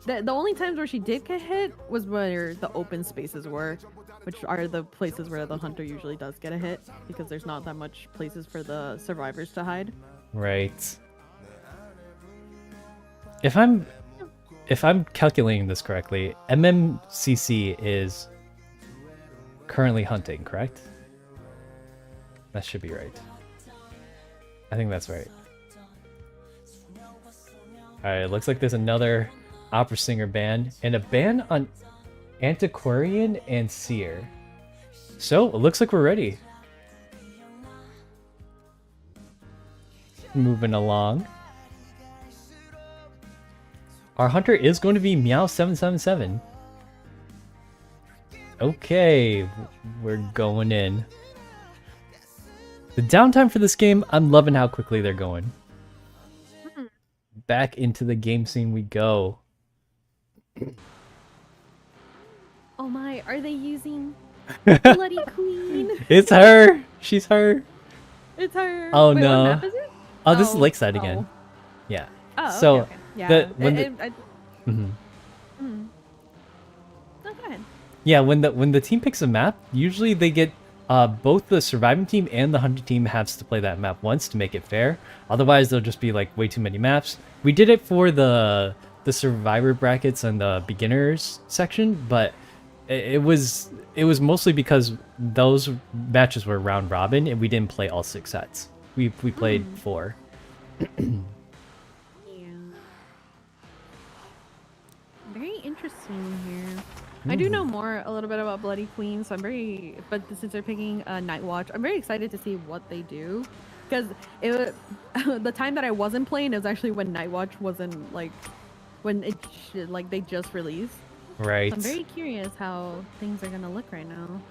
The only times where she did get hit was where the open spaces were, which are the places where the hunter usually does get a hit, because there's not that much places for the survivors to hide. right. If I'm calculating this correctly, MMCC is currently hunting, correct? That should be right. I think that's right. Alright, looks like there's another opera singer ban, and a ban on Antiquarian and Seer. So, it looks like we're ready. Moving along. Our hunter is going to be Meow777. Okay, we're going in. The downtime for this game, I'm loving how quickly they're going. Back into the game scene we go. Oh my, are they using Bloody Queen? It's her! She's her! It's her. Oh, Wait, no. What map is it? Oh, this is Oh, Lakeside again. oh. Yeah. Oh, So, okay. Yeah. when the- No, go ahead. Yeah, when the team picks a map, usually they get both the surviving team and the hunting team has to play that map once to make it fair. Otherwise, there'll just be like way too many maps. We did it for the survivor brackets and the beginners section, but it was mostly because those matches were round robin and we didn't play all 6 sets. We played 4. Very interesting here. I do know a little bit about Bloody Queen, so but since they're picking Night Watch, I'm very excited to see what they do. Because the time that I wasn't playing is actually when Night Watch wasn't like, when they just released. Right. So I'm very curious how things are gonna look right now.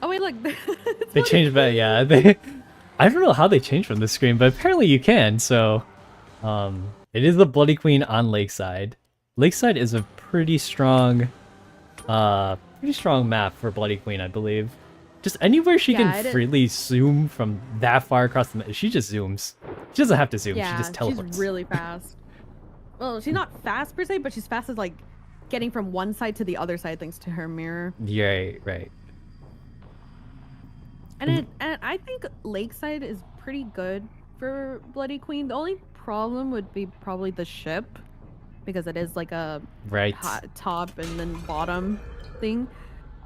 Oh wait, look. They changed back, yeah. I don't know how they changed from the screen, but apparently you can, so it is the Bloody Queen on Lakeside. Lakeside is a pretty strong map for Bloody Queen, I believe. Just anywhere she can freely zoom from that far across the map. She just zooms. She doesn't have to zoom, she just teleports. She's really fast. Well, she's not fast per se, but she's fast as like getting from one side to the other side thanks to her mirror. Yeah, right. And I think Lakeside is pretty good for Bloody Queen. The only problem would be probably the ship, because it is like a top and then bottom thing.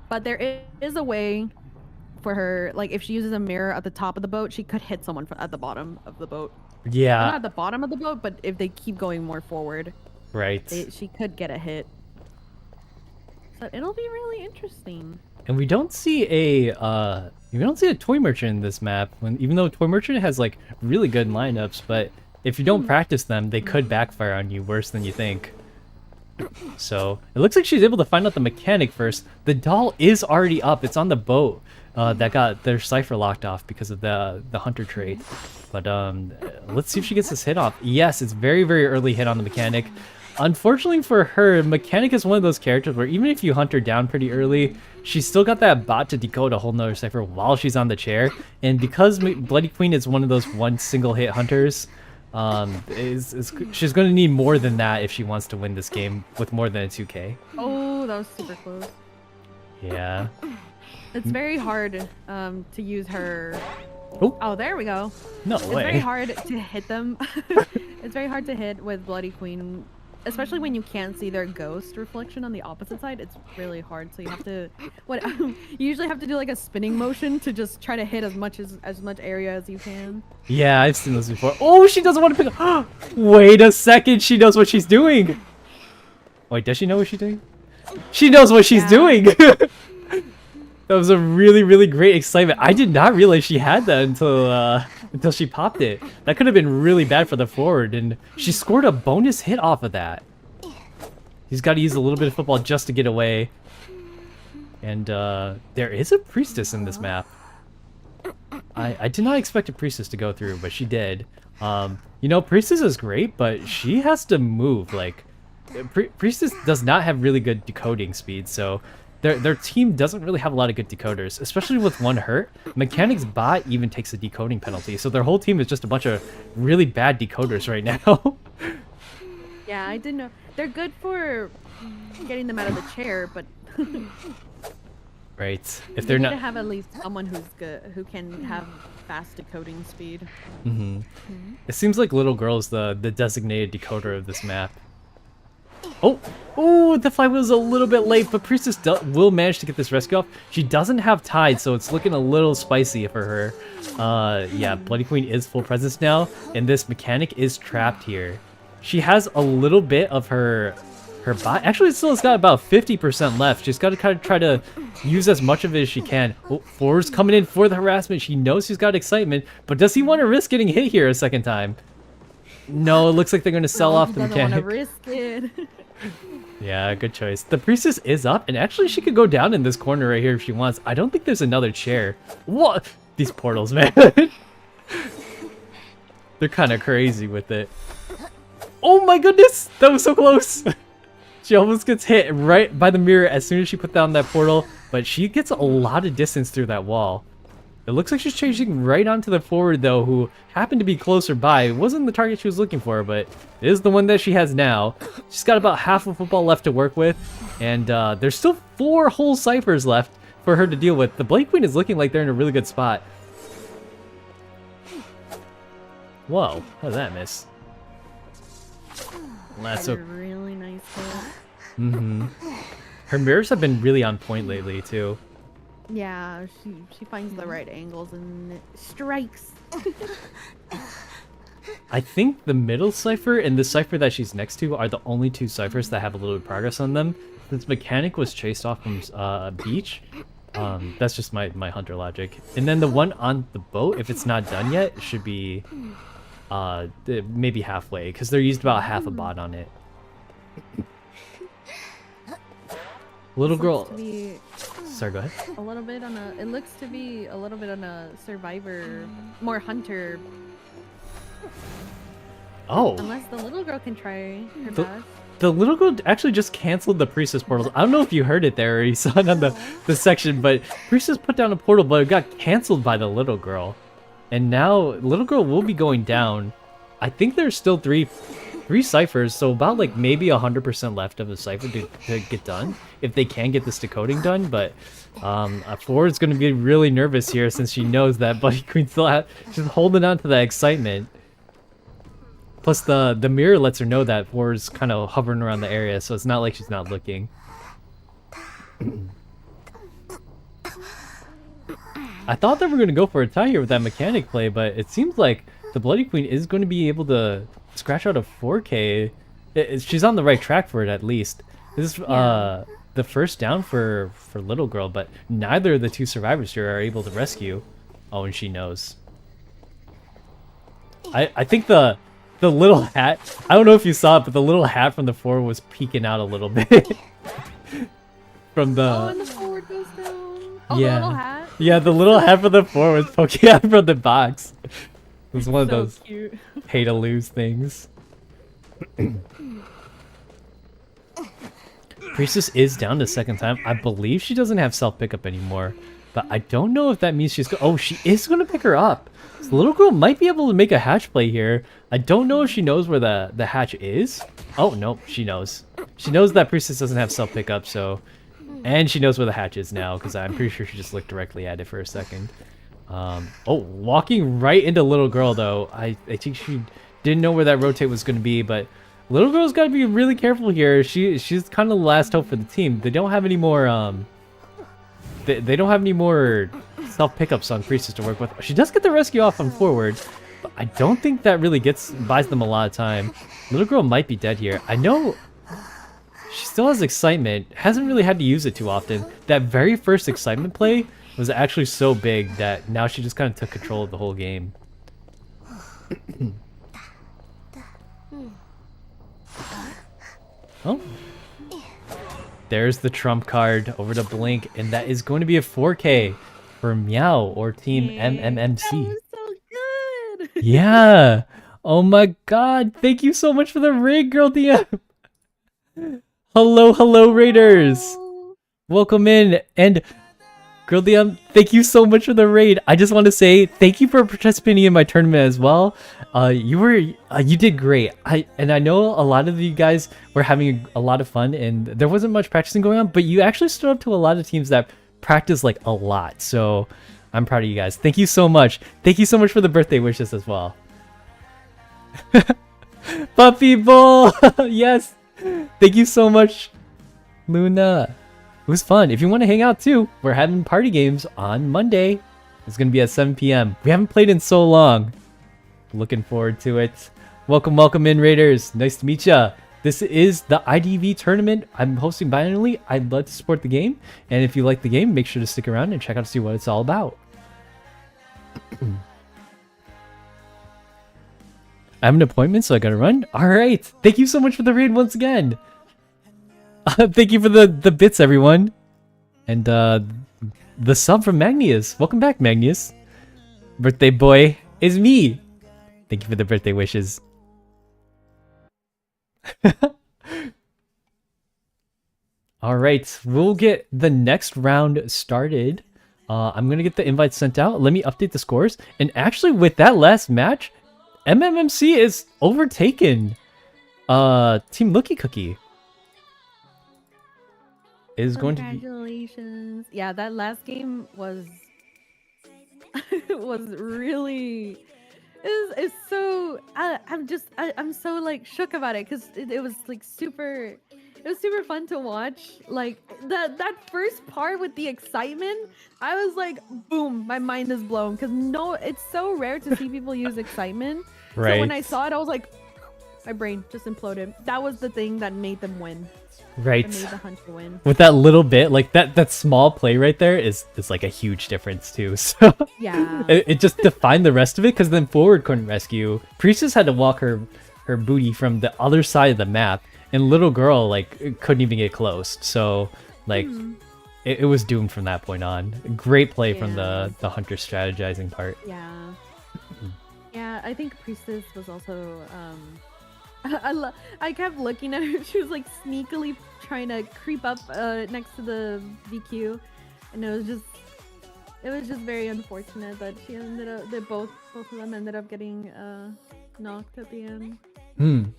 But there is a way for her, like if she uses a mirror at the top of the boat, she could hit someone at the bottom of the boat. Yeah. Not at the bottom of the boat, but if they keep going more forward, right, she could get a hit. So it'll be really interesting. And we don't see a toy merchant in this map, even though toy merchant has like really good lineups, but if you don't practice them, they could backfire on you worse than you think. So it looks like she's able to find out the mechanic first. The doll is already up. It's on the boat that got their cipher locked off because of the hunter trait. But let's see if she gets this hit off. Yes, it's very, very early hit on the mechanic. Unfortunately for her, mechanic is one of those characters where even if you hunt her down pretty early, she's still got that bot to decode a whole nother cipher while she's on the chair. And because Bloody Queen is one of those one single hit hunters, she's going to need more than that if she wants to win this game with more than a 2k. Oh, that was super close. Yeah. It's very hard to use her. Oh, there we go. No It's way. very hard to hit them. It's very hard to hit with Bloody Queen, especially when you can't see their ghost reflection on the opposite side. It's really hard, so you have to you usually have to do like a spinning motion to just try to hit as much area as you can. Yeah, I've seen those before. Oh, she doesn't want to pick up. Wait a second, she knows what she's doing. Wait, does she know what she's doing? She knows what she's doing. That was a really, really great excitement. I did not realize she had that until she popped it. That could have been really bad for the forward, and she scored a bonus hit off of that. He's got to use a little bit of football just to get away. And there is a priestess in this map. I did not expect a priestess to go through, but she did. You know, priestess is great, but she has to move. Like, priestess does not have really good decoding speed, so their team doesn't really have a lot of good decoders, especially with one hurt. Mechanic's bot even takes a decoding penalty, so their whole team is just a bunch of really bad decoders right now. Yeah, I didn't know. They're good for getting them out of the chair, but right. If they're you not need to have at least someone who's good, who can have fast decoding speed. It seems like Little Girl is the designated decoder of this map. Oh, oh, the fight was a little bit late, but Priestess will manage to get this rescue off. She doesn't have Tide, so it's looking a little spicy for her. Yeah, Bloody Queen is full presence now, and this mechanic is trapped here. She has a little bit of her bot. Actually, it still has got about 50% left. She's got to kind of try to use as much of it as she can. Oh, For's coming in for the harassment. She knows she's got excitement, but does he want to risk getting hit here a second time? No, it looks like they're going to sell off the mechanic. Want to risk it. Yeah, good choice. The priestess is up, and actually she could go down in this corner right here if she wants. I don't think there's another chair. What? These portals, man. They're kind of crazy with it. Oh my goodness! That was so close! She almost gets hit right by the mirror as soon as she put down that portal, but she gets a lot of distance through that wall. It looks like she's chasing right onto the forward, though, who happened to be closer by. It wasn't the target she was looking for, but it is the one that she has now. She's got about half a football left to work with, and there's still 4 whole ciphers left for her to deal with. The Blade Queen is looking like they're in a really good spot. Whoa, how did that miss? That's a really nice hit. Mm-hmm. Her mirrors have been really on point lately, too. Yeah, she finds the right angles and it strikes. I think the middle cipher and the cipher that she's next to are the only 2 ciphers that have a little progress on them. Since Mechanic was chased off from beach, that's just my hunter logic. And then the one on the boat, if it's not done yet, should be maybe halfway, because they're used about half a bot on it. Little girl. Sorry, go ahead. A little bit on a. It looks to be a little bit on a survivor, more hunter. Oh. Unless the little girl can try her best. The little girl actually just canceled the priestess portals. I don't know if you heard it there or you saw it on the section, but priestess put down a portal, but it got canceled by the little girl. And now little girl will be going down. I think there's still three ciphers, so about like maybe 100% left of a cipher to get done, if they can get this decoding done. But Flora is going to be really nervous here since she knows that Bloody Queen she's holding on to that excitement. Plus the mirror lets her know that Flora's kind of hovering around the area, so it's not like she's not looking. I thought they were going to go for a tie here with that mechanic play, but it seems like the Bloody Queen is going to be able to scratch out a 4K. She's on the right track for it, at least. This is the first down for Little Girl, but neither of the 2 survivors here are able to rescue. Oh, and she knows. I think the little hat, I don't know if you saw it, but the little hat from the forward was peeking out a little bit. From the... Oh, and the forward goes down. Oh, yeah. the little hat? Yeah, the little hat from the forward was poking out from the box. It was one of So those cute. pay to lose things. Priestess is down the second time. I believe she doesn't have self pickup anymore, but I don't know if that means she's oh, she is going to pick her up. So the little girl might be able to make a hatch play here. I don't know if she knows where the hatch is. Oh, no, she knows. She knows that Priestess doesn't have self pickup, so... And she knows where the hatch is now, because I'm pretty sure she just looked directly at it for a second. Oh, walking right into Little Girl, though. I think she didn't know where that rotate was going to be, but Little Girl's got to be really careful here. She's kind of the last hope for the team. They don't have any more, they don't have any more self-pickups on Priestess to work with. She does get the rescue off on forward, but I don't think that really buys them a lot of time. Little Girl might be dead here. I know... She still has excitement, hasn't really had to use it too often. That very first excitement play was actually so big that now she just kind of took control of the whole game. Oh. There's the trump card over to Blink, and that is going to be a 4K for Meow or Team MMMC. That was so good! Yeah! Oh my god, thank you so much for the raid, Girl DM! Hello, Raiders! Oh. Welcome in, and Girl DM, thank you so much for the raid. I just want to say thank you for participating in my tournament as well. You did great. I know a lot of you guys were having a lot of fun, and there wasn't much practicing going on, but you actually stood up to a lot of teams that practice like a lot. So I'm proud of you guys. Thank you so much. Thank you so much for the birthday wishes as well. Puppy Bull, yes. Thank you so much, Luna. It was fun. If you want to hang out too, we're having party games on Monday. It's going to be at 7 p.m. We haven't played in so long. Looking forward to it. Welcome, welcome in, Raiders. Nice to meet ya. This is the IDV tournament I'm hosting biannually. I'd love to support the game. And if you like the game, make sure to stick around and check out to see what it's all about. I have an appointment, so I gotta run. All right. Thank you so much for the raid once again. Thank you for the bits, everyone. And the sub from Magnius. Welcome back, Magnius. Birthday boy is me. Thank you for the birthday wishes. All right, we'll get the next round started. I'm gonna get the invites sent out. Let me update the scores. And actually, with that last match, MMMC is overtaken. Team Lookie Cookie is going to be. Congratulations. Yeah, that last game was was really it's so I'm so like shook about it because it was like super fun to watch. Like that first part with the excitement, I was like, boom, my mind is blown because no, it's so rare to see people use excitement. Right. So when I saw it, I was like, my brain just imploded. That was the thing that made them win. Right. That made the hunter win. With that little bit, like that small play right there is like a huge difference too. So Yeah. it just defined the rest of it because then forward couldn't rescue. Priestess had to walk her booty from the other side of the map, and little girl like couldn't even get close. So like it was doomed from that point on. Great play from the hunter strategizing part. Yeah. Yeah, I think Priestess was also I kept looking at her. She was like sneakily trying to creep up next to the VQ, and it was just very unfortunate that she ended up that both of them ended up getting knocked at the end.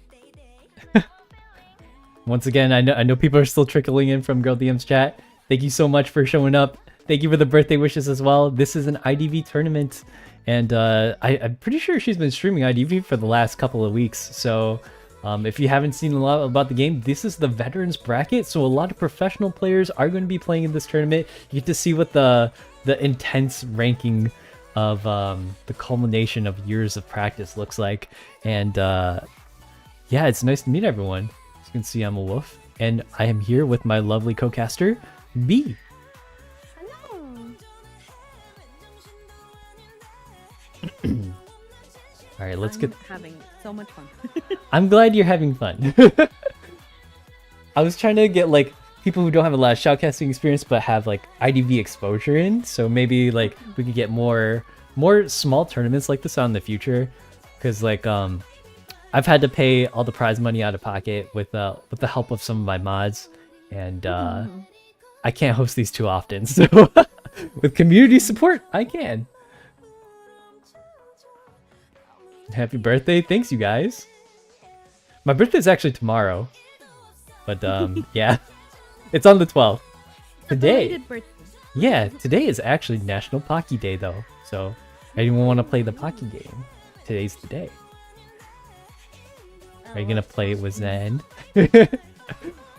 Once again, I know people are still trickling in from Girl DM's chat. Thank you so much for showing up. Thank you for the birthday wishes as well. This is an IDV tournament, and I'm pretty sure she's been streaming IDV for the last couple of weeks. So if you haven't seen a lot about the game, this is the veterans bracket. So a lot of professional players are going to be playing in this tournament. You get to see what the intense ranking of the culmination of years of practice looks like. And yeah, it's nice to meet everyone. As you can see, I'm a wolf, and I am here with my lovely co-caster, B. All right, let's get having so much fun. I'm glad you're having fun. I was trying to get like people who don't have a lot of shoutcasting experience but have like IDV exposure in, so maybe like we could get more small tournaments like this out in the future, because like I've had to pay all the prize money out of pocket with the help of some of my mods, and I can't host these too often, so with community support I can. Happy birthday. Thanks, you guys. My birthday is actually tomorrow. But, yeah. It's on the 12th. Today. Yeah, today is actually National Pocky Day, though. So, anyone want to play the Pocky game? Today's the day. Are you going to play it with Zen?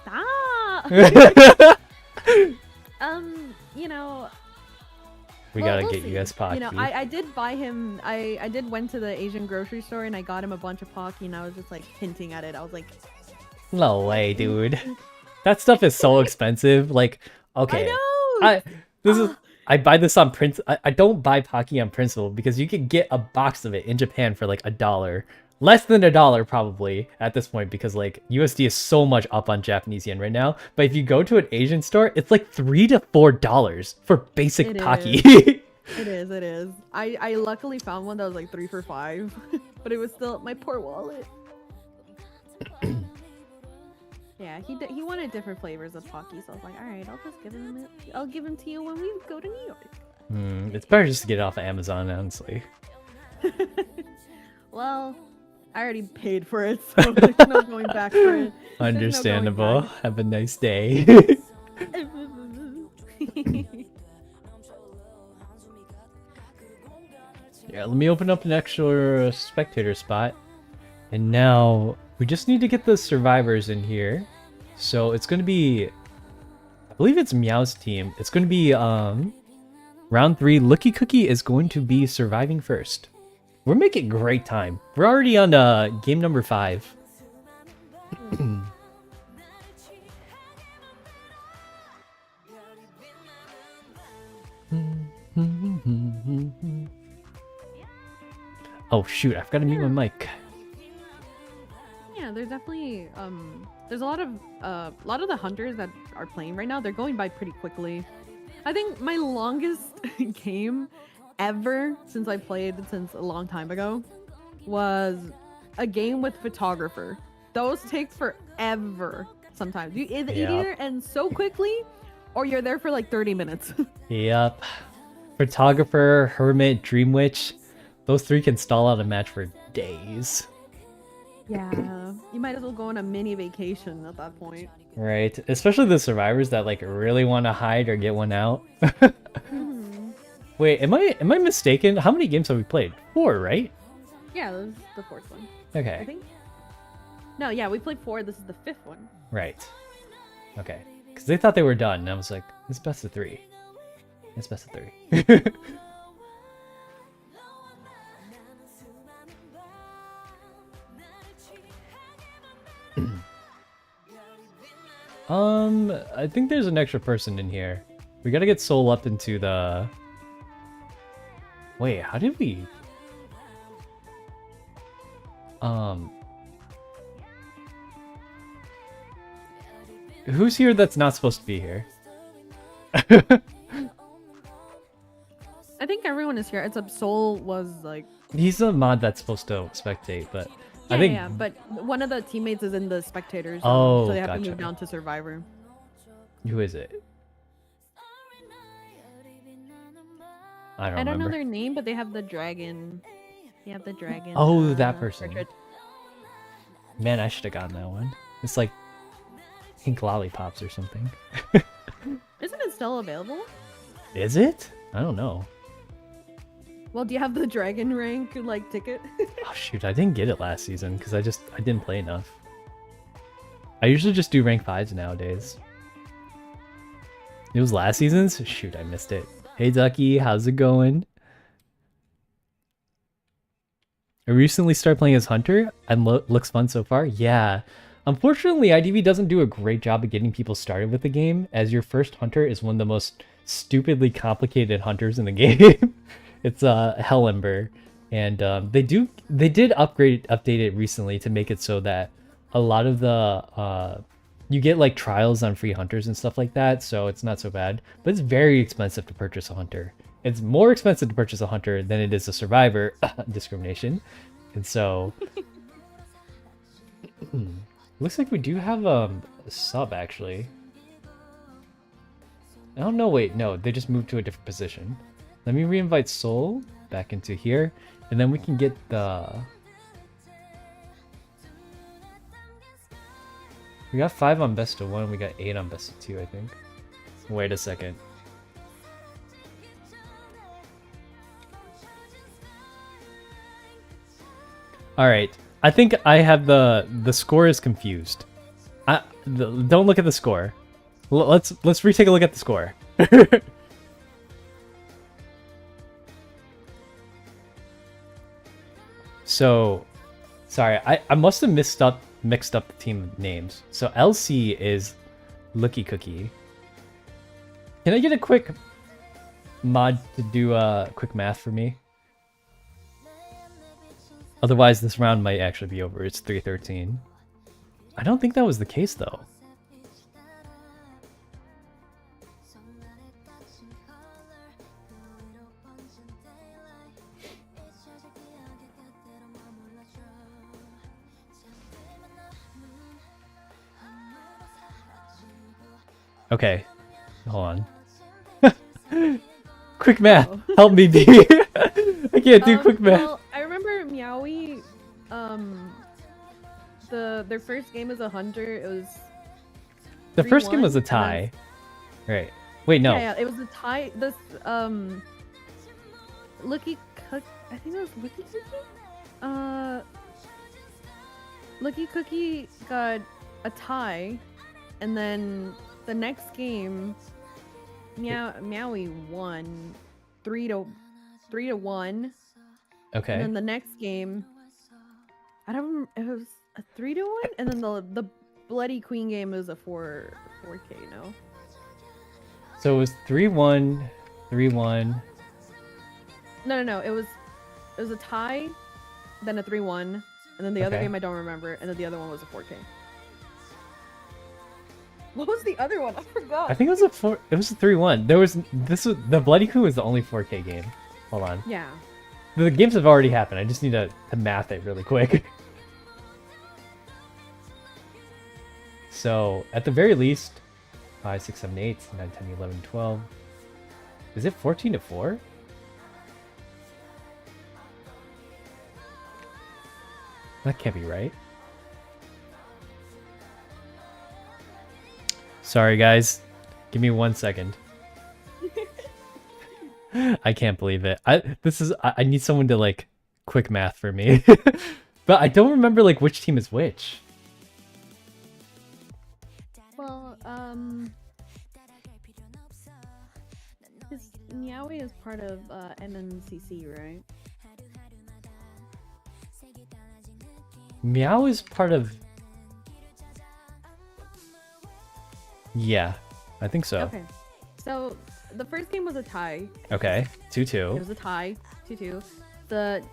Stop! You know... We gotta get you guys Pocky. You know, I did buy him. I did went to the Asian grocery store and I got him a bunch of Pocky, and I was just like hinting at it. I was like, no way, dude. That stuff is so expensive. Like, okay, I know. I buy this on Prince. I don't buy Pocky on principle because you can get a box of it in Japan for like $1. Less than $1 probably at this point, because like USD is so much up on Japanese yen right now. But if you go to an Asian store, it's like $3 to $4 for basic Pocky. It is. I luckily found one that was like 3 for $5, but it was still my poor wallet. Yeah, he wanted different flavors of Pocky, so I was like, all right, I'll just give him it. I'll give him to you when we go to New York. It's better just to get it off of Amazon, honestly. Well, I already paid for it, so there's no going back for it. Understandable. No Have a nice day. Yeah, let me open up an extra spectator spot. And now we just need to get the survivors in here. So it's gonna be, I believe it's Meow's team. It's gonna be round 3. Looky Cookie is going to be surviving first. We're making great time. We're already on game number 5. Oh shoot, I forgot to mute my mic. Yeah, there's definitely there's a lot of the hunters that are playing right now. They're going by pretty quickly. I think my longest game ever since I played since a long time ago was a game with photographer. Those take forever sometimes. You either end so quickly or you're there for like 30 minutes. Yep. Photographer, Hermit, Dream Witch. Those 3 can stall out a match for days. Yeah, you might as well go on a mini vacation at that point. Right. Especially the survivors that like really want to hide or get one out. Wait, am I mistaken? How many games have we played? 4, right? Yeah, this is the 4th one. Okay. I think. No, yeah, we played 4. This is the 5th one. Right. Okay. Because they thought they were done, and I was like, it's best of 3. It's best of 3. I think there's an extra person in here. We gotta get Soul up into the... Wait, how did we... Who's here that's not supposed to be here? I think everyone is here except Soul was like. He's a mod that's supposed to spectate, but Yeah, I think... yeah, but one of the teammates is in the spectators. Oh, so they have to gotcha. move down to survivor. Who is it? I don't I don't know remember. their name, but they have the dragon. They have the dragon. Oh, that person. portrait. Man, I should have gotten that one. It's like pink lollipops or something. Isn't it still available? Is it? I don't know. Well, do you have the dragon rank like ticket? Oh shoot, I didn't get it last season because I didn't play enough. I usually just do rank 5s nowadays. It was last season's? Shoot, I missed it. Hey Ducky, how's it going? I recently started playing as Hunter and looks fun so far. Yeah. Unfortunately, IDV doesn't do a great job of getting people started with the game, as your first Hunter is one of the most stupidly complicated hunters in the game. It's Hell Ember, and they did update it recently to make it so that a lot of the you get like trials on free hunters and stuff like that, so it's not so bad. But it's very expensive to purchase a hunter. It's more expensive to purchase a hunter than it is a survivor. Discrimination. And so looks like we do have a sub actually. Oh no, wait, no, they just moved to a different position. Let me reinvite Soul back into here, and then we can get the... We got 5 on best of 1, we got 8 on best of 2, I think. Wait a second. Alright, I think I have the score is confused. Don't look at the score. Let's retake a look at the score. So, sorry, I must have mixed up the team names. So LC is Looky Cookie. Can I get a quick mod to do quick math for me? Otherwise, this round might actually be over. It's 3-13. I don't think that was the case, though. Okay, hold on. Quick math, help me, B. I can't do quick math. Well, I remember Meowie, their first game as a hunter, it was The first game 3-1, was a and tie. Right. Wait, no. Yeah, it was a tie. This Looky Cook, I think it was Looky Cookie. Looky Cookie got a tie and then the next game, Meowie won 3-1. Okay. And then the next game, I don't remember, it was a 3-1, and then the Bloody Queen game was a 4K. No. So it was 3-1, 3-1. No. It was a tie, then a 3-1, and then the other Okay. game I don't remember, and then the other one was a 4K. What was the other one? I forgot. I think it was a 3-1. The Bloody Coup was the only 4K game. Hold on. Yeah. The games have already happened. I just need to math it really quick. So, at the very least, 5, 6, 7, 8, 9, 10, 11, 12. Is it 14-4? That can't be right. Sorry, guys. Give me 1 second. I can't believe it. I need someone to like quick math for me. But I don't remember like which team is which. Well, Meowie is part of MMCC, right? Meow is part of... Yeah, I think so. Okay. So the first game was a tie. Okay, It 2-2. was a tie, 2-2. The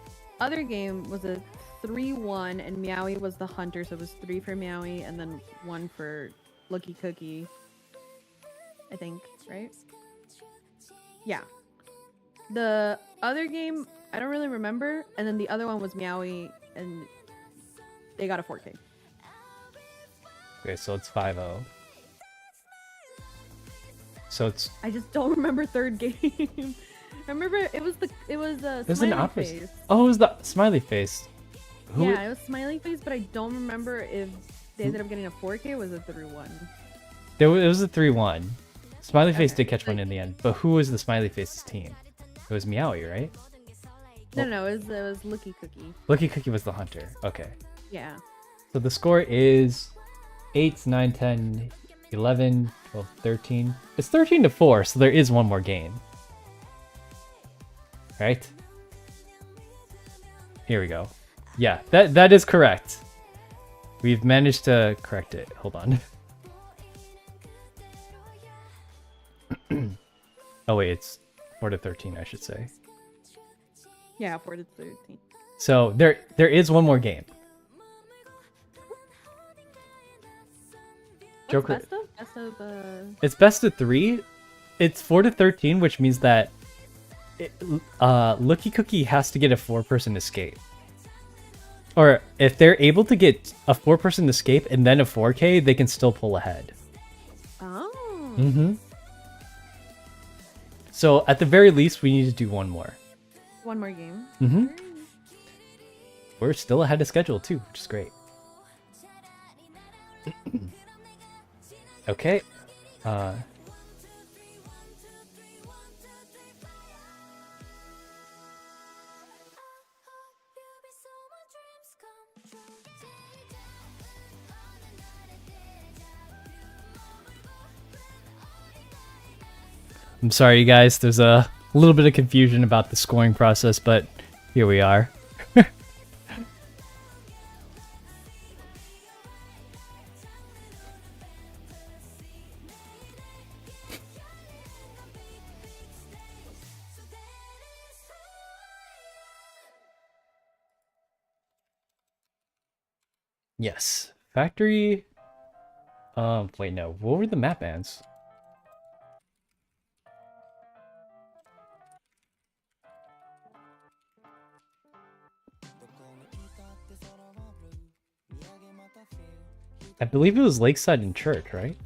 other game was a 3-1, and Meowie was the hunter, so it was 3 for Meowie, and then 1 for Lucky Cookie. I think, right? Yeah. The other game, I don't really remember, and then the other one was Meowie, and they got a 4K. Okay, so it's 5-0. So it's... I just don't remember third game. I remember it was There's smiley an opposite. face. Oh, it was the smiley face. Who... Yeah, it was smiley face, but I don't remember if they ended up getting a 4K or was it 3-1. It was a 3-1. Smiley face Okay, did catch one like- in the end, but who was the smiley face's team? It was Meowie, right? No, it was Lucky Cookie. Lucky Cookie was the hunter. Okay. Yeah. So the score is 8, 9, 10, 11, 12, 13. It's 13-4, so there is one more game. Right? Here we go. Yeah, that is correct. We've managed to correct it. Hold on. Oh wait, it's 4-13, I should say. Yeah, 4-13. So there is one more game. Joker. Best of It's best of 3. It's 4-13, which means that Lucky Cookie has to get a 4-person escape. Or if they're able to get a 4-person escape and then a 4K, they can still pull ahead. Oh. Mm-hmm. So at the very least, we need to do one more. One more game. Mm-hmm. We're still ahead of schedule too, which is great. Okay. I'm sorry, you guys. There's a little bit of confusion about the scoring process, but here we are. Yes. Factory. Wait, no. What were the map bands? I believe it was Lakeside and Church, right?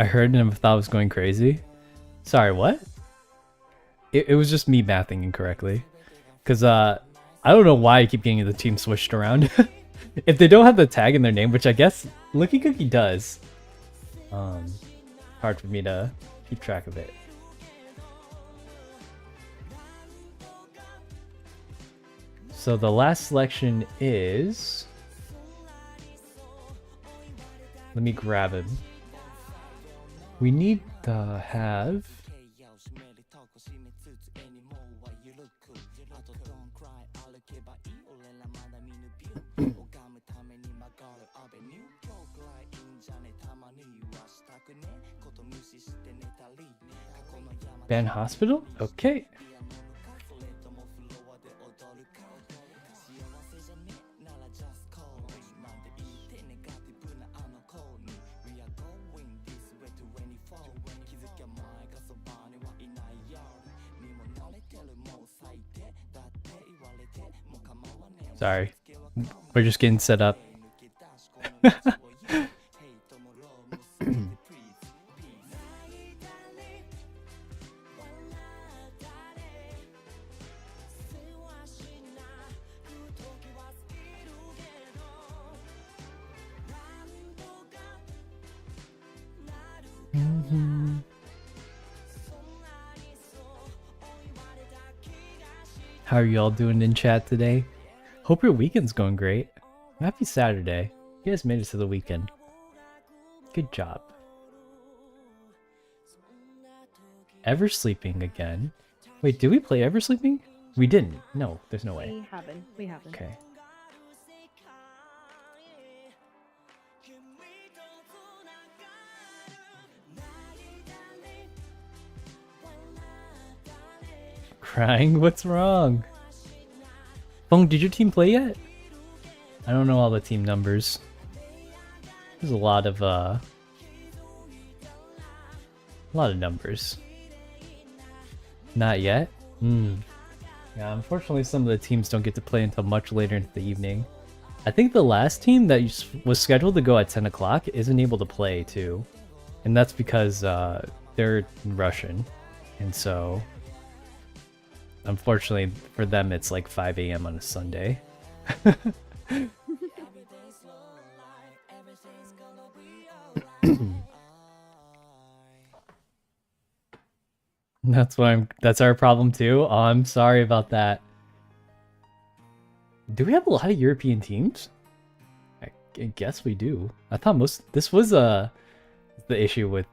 I heard and thought I was going crazy. Sorry, what? It was just me mathing incorrectly. Because, I don't know why I keep getting the team switched around. If they don't have the tag in their name, which I guess Licky Cookie does. Hard for me to keep track of it. So the last selection is... Let me grab him. We need to have... Ban Hospital? Okay. Sorry. We're just getting set up. How are you all doing in chat today? Hope your weekend's going great. Happy Saturday. You guys made it to the weekend. Good job. Ever Sleeping again. Wait, did we play Ever Sleeping? We didn't. No, there's no way. We haven't. We haven't. Okay. Crying? What's wrong? Bong, did your team play yet? I don't know all the team numbers. There's a lot of numbers. Not yet? Yeah, unfortunately some of the teams don't get to play until much later into the evening. I think the last team that was scheduled to go at 10 o'clock isn't able to play too. And that's because they're Russian. And so... unfortunately for them, it's like 5 a.m. on a Sunday. That's our problem too. Oh, I'm sorry about that. Do we have a lot of European teams? I guess we do. I thought this was the issue with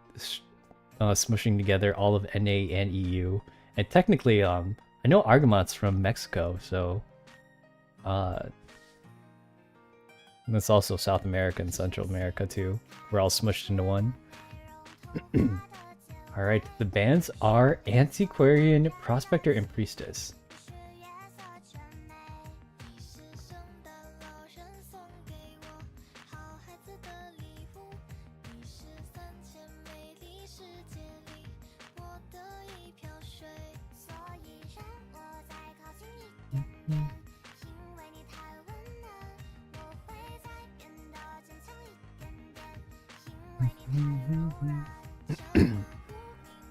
smushing together all of NA and EU. And technically, I know Argonaut's from Mexico, so that's also South America and Central America too. We're all smushed into one. Alright, the bands are Antiquarian, Prospector, and Priestess.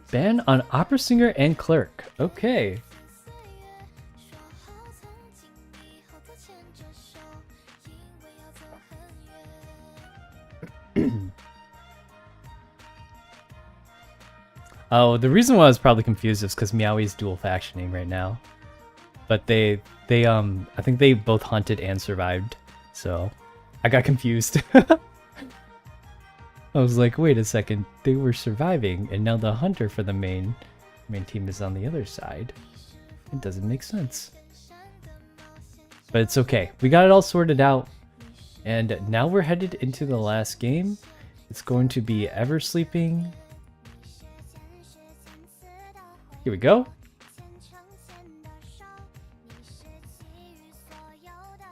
Ban on opera singer and clerk. Okay. Oh, the reason why I was probably confused is because Meowie's dual factioning right now. But they I think they both hunted and survived, so I got confused. I was like, wait a second, they were surviving, and now the hunter for the main team is on the other side. It doesn't make sense. But it's okay. We got it all sorted out. And now we're headed into the last game. It's going to be Ever Sleeping. Here we go.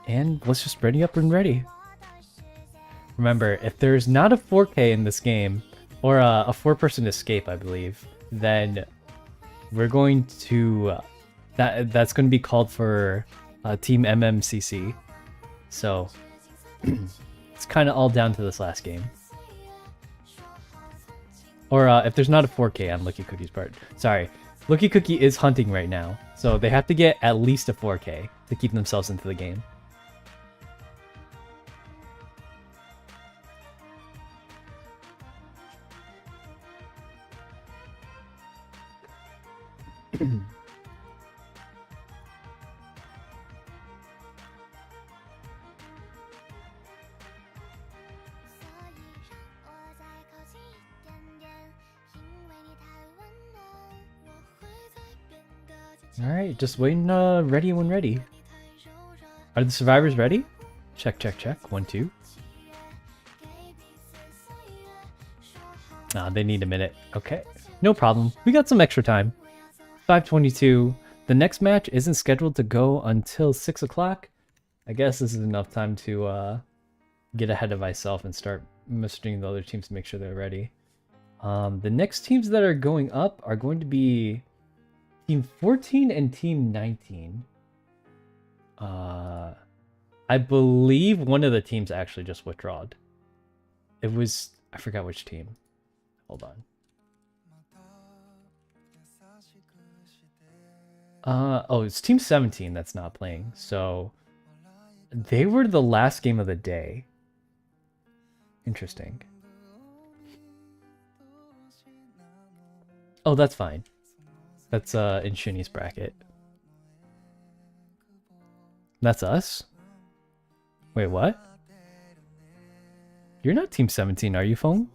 And let's just ready up and ready. Remember, if there's not a 4K in this game, or a 4-person escape, I believe, then we're going to... that's going to be called for Team MMCC. So, it's kind of all down to this last game. Or if there's not a 4K on Lucky Cookie's part. Sorry. Lucky Cookie is hunting right now. So they have to get at least a 4K to keep themselves into the game. Alright, just waiting ready when ready. Are the survivors ready? Check, check, check. 1, 2. Ah, they need a minute. Okay. No problem. We got some extra time. 5:22. The next match isn't scheduled to go until 6 o'clock. I guess this is enough time to get ahead of myself and start messaging the other teams to make sure they're ready. The next teams that are going up are going to be Team 14 and Team 19. I believe one of the teams actually just withdrawed. It was... I forgot which team. Hold on. Oh, it's Team 17 that's not playing. So they were the last game of the day. Interesting. Oh, that's fine. That's in Shuni's bracket. That's us? Wait, what? You're not Team 17, are you, Phone?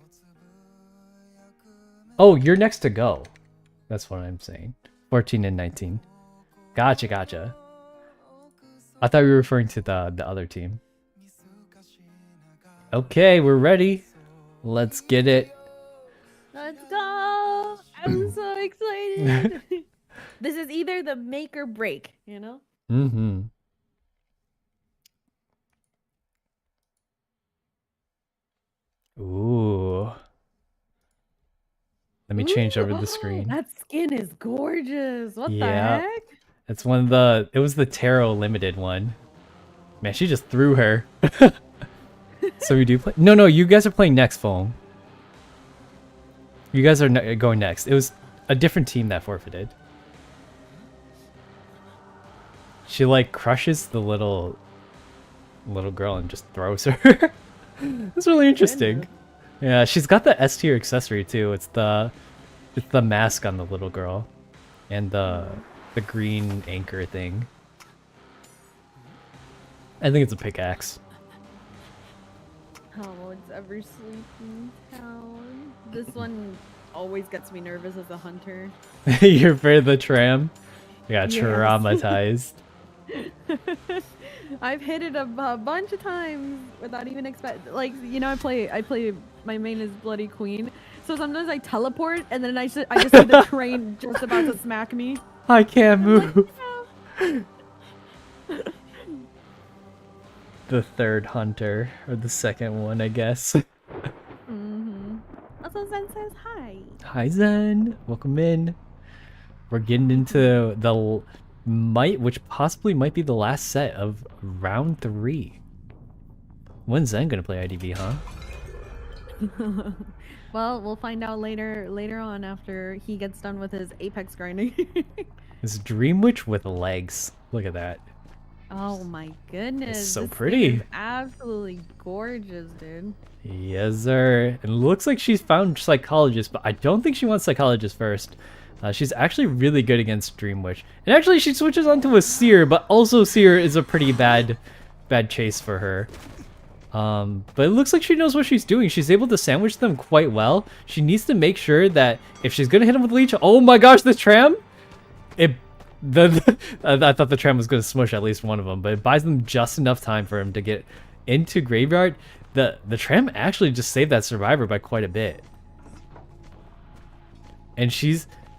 Oh, you're next to go. That's what I'm saying. 14 and 19. Gotcha, gotcha. I thought we were referring to the other team. Okay, we're ready. Let's get it. Let's go! I'm so excited. This is either the make or break, you know? Mm-hmm. Ooh. Let me change over the screen. That skin is gorgeous. What Yeah. the heck? It's one of the... It was the Tarot limited one. Man, she just threw her. So we do play... No, you guys are playing next, Phone. You guys are going next. It was a different team that forfeited. She, like, crushes the little girl and just throws her. It's really interesting. Yeah, she's got the S tier accessory, too. It's the mask on the little girl. And the green anchor thing. I think it's a pickaxe. Oh, it's ever sleeping town. This one always gets me nervous as a hunter. You're afraid of the tram? Yeah, Yes. traumatized. I've hit it a bunch of times without even like, you know, I play my main is Bloody Queen. So sometimes I teleport and then I just see the train just about to smack me. I can't move. The third hunter, or the second one, I guess. Also, Zen says hi. Hi Zen, welcome in. We're getting into the which possibly might be the last set of round 3. When's Zen gonna play IDV, huh? Well, we'll find out later on after he gets done with his Apex grinding. This Dream Witch with legs. Look at that. Oh my goodness. It's so this skin pretty. is absolutely gorgeous, dude. Yes, sir. It looks like she's found Psychologist, but I don't think she wants Psychologist first. She's actually really good against Dream Witch. And actually, she switches onto a Seer, but also Seer is a pretty bad chase for her. But it looks like she knows what she's doing. She's able to sandwich them quite well. She needs to make sure that if she's gonna hit him with Leech, oh my gosh, the tram! I thought the tram was gonna smush at least one of them, but it buys them just enough time for him to get into Graveyard. The tram actually just saved that survivor by quite a bit. And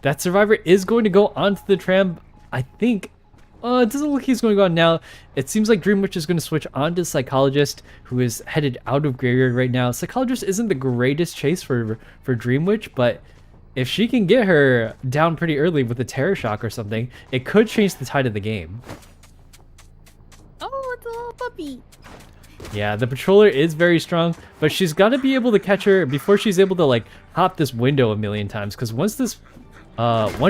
that survivor is going to go onto the tram, I think. It doesn't look like he's going to go on now. It seems like Dream Witch is going to switch onto Psychologist, who is headed out of Graveyard right now. Psychologist isn't the greatest chase for Dream Witch, but if she can get her down pretty early with a Terror Shock or something, it could change the tide of the game. Oh, it's a little puppy. Yeah, the patroller is very strong, but she's got to be able to catch her before she's able to like hop this window a million times. Because once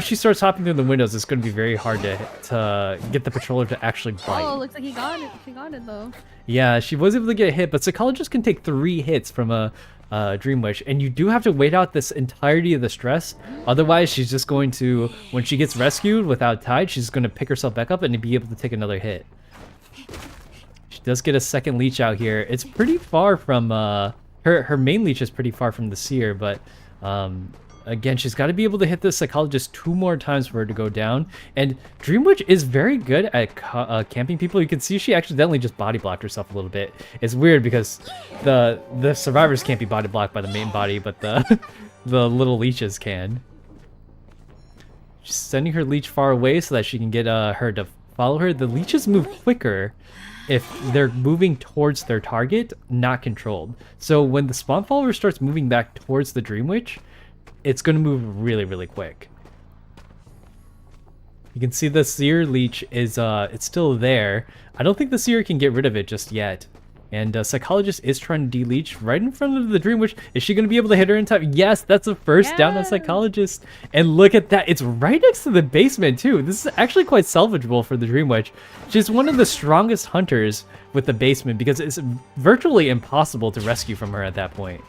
she starts hopping through the windows, it's going to be very hard to get the patroller to actually bite. Oh, looks like he got it. She got it though. Yeah, she was able to get hit, but Psychologist can take 3 hits from a Dream Wish, and you do have to wait out this entirety of the stress. Otherwise, she's just going to, when she gets rescued without Tide, she's going to pick herself back up and be able to take another hit. She does get a second leech out here. It's pretty far from her main leech is pretty far from the Seer, but again, she's got to be able to hit the Psychologist 2 more times for her to go down. And Dream Witch is very good at camping people. You can see she accidentally just body blocked herself a little bit. It's weird because the survivors can't be body blocked by the main body, but the the little leeches can. She's sending her leech far away so that she can get her to follow her. The leeches move quicker if they're moving towards their target, not controlled. So when the spawn follower starts moving back towards the Dream Witch, it's going to move really, really quick. You can see the Seer leech is it's still there. I don't think the Seer can get rid of it just yet. And Psychologist is trying to de-leech right in front of the Dream Witch. Is she going to be able to hit her in time? Yes, that's the first down on Psychologist. And look at that. It's right next to the basement, too. This is actually quite salvageable for the Dream Witch. She's one of the strongest hunters with the basement because it's virtually impossible to rescue from her at that point.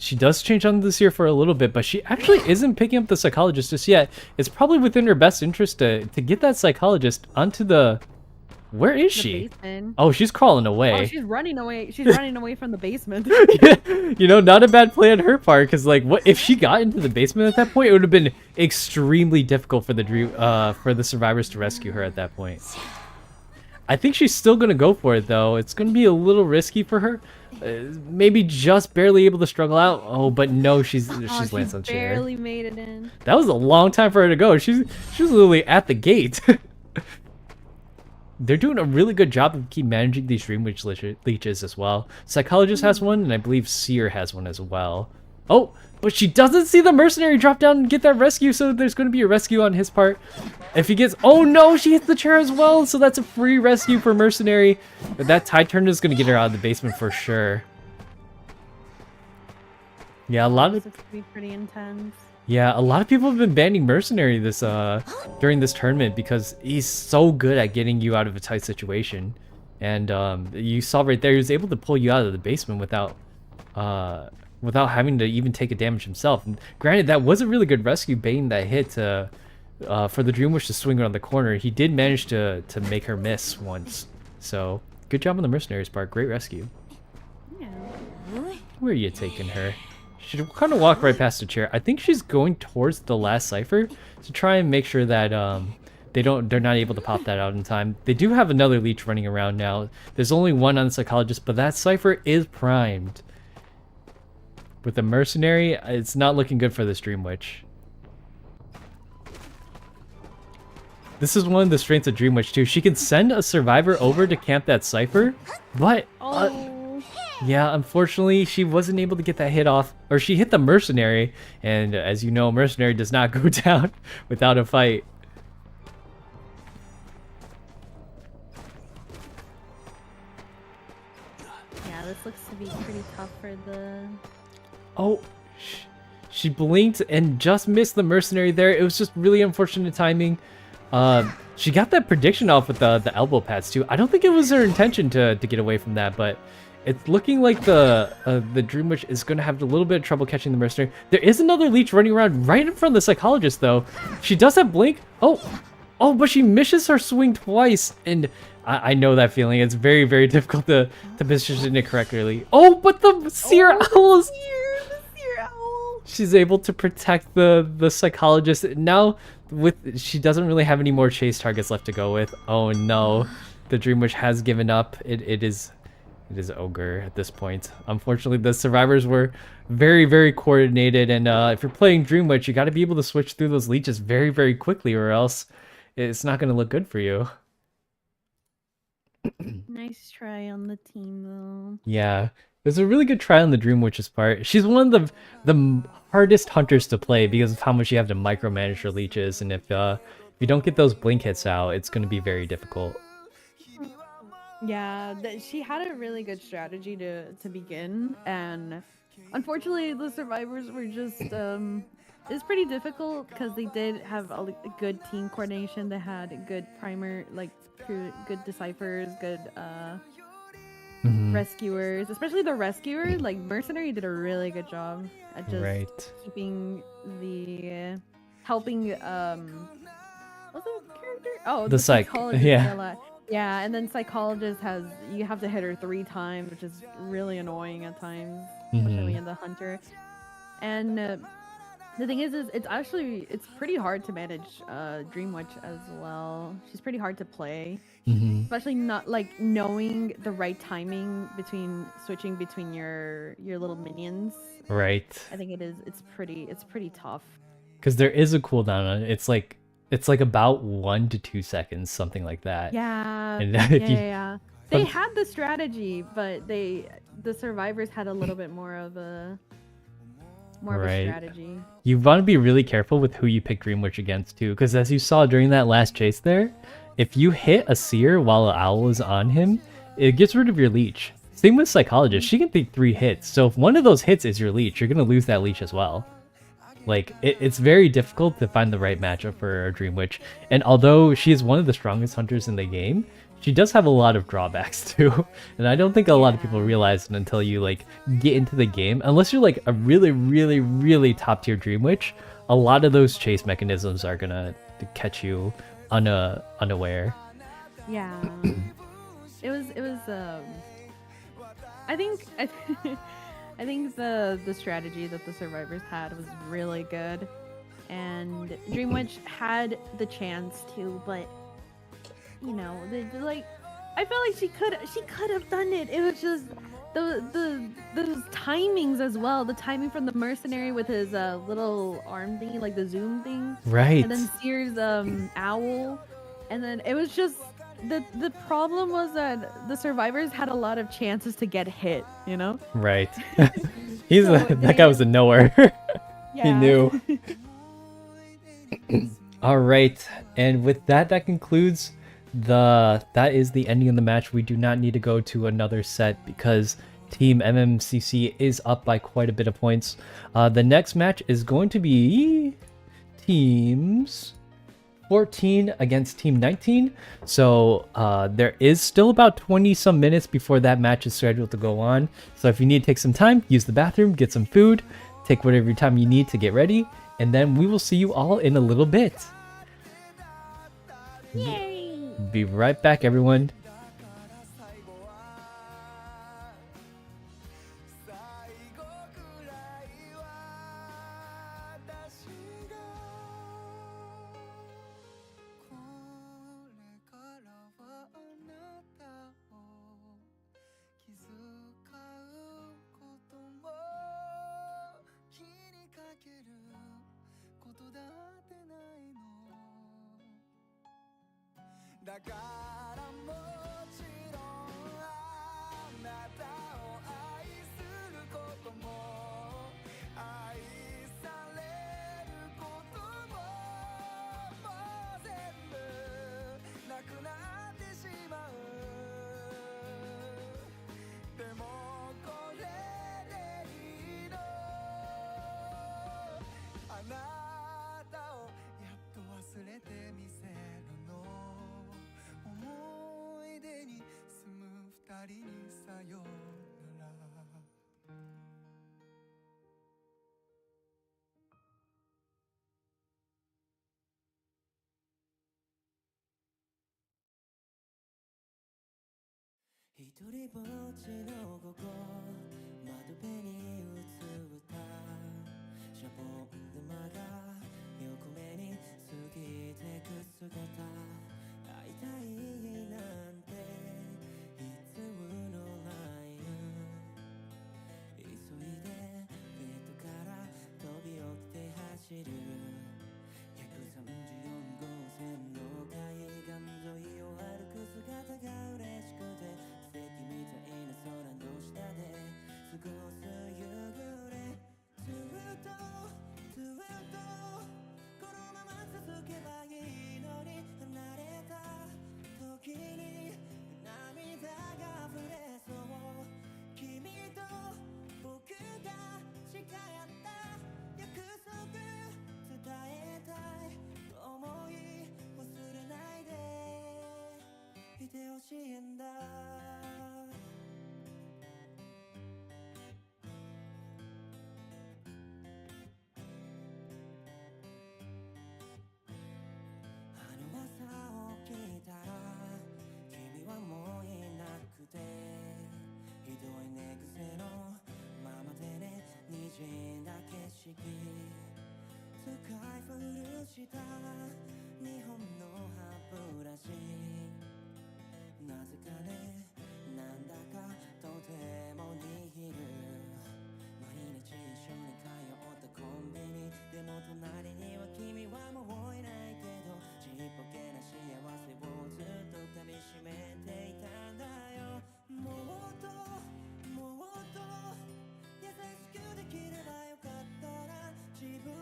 She does change onto the Seer for a little bit, but she actually isn't picking up the Psychologist just yet. It's probably within her best interest to get that Psychologist onto the... Where is she? Basement. Oh, she's crawling away. Oh, she's running away. She's running away from the basement. You know, not a bad play on her part, because like, what if she got into the basement at that point? It would have been extremely difficult for the survivors to rescue her at that point. I think she's still gonna go for it though. It's gonna be a little risky for her. Maybe just barely able to struggle out. Oh, but no, she's landed on chair. Barely made it in. That was a long time for her to go. She was literally at the gate. They're doing a really good job of keep managing these Dream Witch leeches as well. Psychologist has one, and I believe Seer has one as well. Oh, but she doesn't see the Mercenary drop down and get that rescue, so there's going to be a rescue on his part. If he gets... Oh no, she hits the chair as well, so that's a free rescue for Mercenary. But that Tide turn is going to get her out of the basement for sure. Yeah, a lot of... This could be pretty intense. Yeah, a lot of people have been banning Mercenary this during this tournament because he's so good at getting you out of a tight situation. And you saw right there, he was able to pull you out of the basement without having to even take a damage himself. And granted, that was a really good rescue, baiting that hit for the Dream Witch to swing around the corner. He did manage to make her miss once. So, good job on the Mercenary's part. Great rescue. Yeah. Where are you taking her? She kind of walked right past the chair. I think she's going towards the last cipher to try and make sure that they're not able to pop that out in time. They do have another leech running around now. There's only one on the Psychologist, but that cipher is primed. With the Mercenary, it's not looking good for this Dream Witch. This is one of the strengths of Dream Witch too. She can send a survivor over to camp that cipher, but yeah, unfortunately, she wasn't able to get that hit off. Or she hit the Mercenary, and as you know, Mercenary does not go down without a fight. Yeah, this looks to be pretty tough for the... Oh, she blinked and just missed the Mercenary there. It was just really unfortunate timing. She got that prediction off with the elbow pads too. I don't think it was her intention to get away from that, but it's looking like the Dream Witch is going to have a little bit of trouble catching the Mercenary. There is another leech running around right in front of the Psychologist though. She does have blink. Oh, but she misses her swing twice, and I know that feeling. It's very, very difficult to position it correctly. Oh, but the Seer Owl is... She's able to protect the Psychologist. Now, she doesn't really have any more chase targets left to go with. Oh no, the Dream Witch has given up. It is Ogre at this point. Unfortunately, the survivors were very, very coordinated, and if you're playing Dream Witch, you got to be able to switch through those leeches very, very quickly, or else it's not going to look good for you. Nice try on the team, though. Yeah, It was a really good try on the Dream Witch's part. She's one of the hardest hunters to play because of how much you have to micromanage her leeches, and if you don't get those blink hits out, it's going to be very difficult. Yeah, she had a really good strategy to begin, and unfortunately, the survivors were just it's pretty difficult because they did have a good team coordination. They had good primer, like good deciphers, good rescuers, especially the rescuer. Like Mercenary did a really good job at just Right. keeping the helping what's the character? Oh, The the psych, psychologist yeah. did a lot. Yeah, and then psychologist has you have to hit her 3 times, which is really annoying at times, especially in the hunter. And the thing is it's pretty hard to manage Dream Witch as well. She's pretty hard to play, especially not like knowing the right timing between switching between your little minions. Right. I think it's pretty tough. Because there is a cooldown on it. It's like about 1 to 2 seconds, something like that. Yeah, And yeah, if you, yeah. They had the strategy, but the survivors had a little bit more of a strategy. You want to be really careful with who you pick Dream Witch against too, because as you saw during that last chase there, if you hit a seer while an owl is on him, it gets rid of your leech. Same with Psychologist, she can take 3 hits, so if one of those hits is your leech, you're gonna lose that leech as well. Like, it's very difficult to find the right matchup for Dream Witch, and although she is one of the strongest hunters in the game, she does have a lot of drawbacks too, and I don't think a lot of people realize it until you like get into the game. Unless you're like a really, really, really top tier Dream Witch, a lot of those chase mechanisms are gonna catch you unaware. Yeah. it was I think I think the strategy that the survivors had was really good, and Dream Witch had the chance to, but you know, like I felt like she could have done it. It was just those timings as well. The timing from the mercenary with his little arm thingy, like the zoom thing, Right. and then Seer's owl, and then it was just the problem was that the survivors had a lot of chances to get hit. You know. Right. So That guy was a knower. He Yeah. knew. All right, and with that, that concludes that is the ending of the match. We do not need to go to another set because Team MMCC is up by quite a bit of points. The next match is going to be teams 14 against team 19. So there is still about 20 some minutes before that match is scheduled to go on. So if you need to take some time, use the bathroom, get some food, take whatever time you need to get ready, and then we will see you all in a little bit. Yay! Be right back, everyone. しいんだあの朝起きたら君はもういなくてひどい寝癖のままでね滲んだ景色使い古した日本の歯ブラシなぜかねなんだかとても似る毎日一緒に通ったコンビニでも隣には君はもういないけどちっぽけな幸せをずっと噛みしめていたんだよもっともっと優しくできればよかったな自分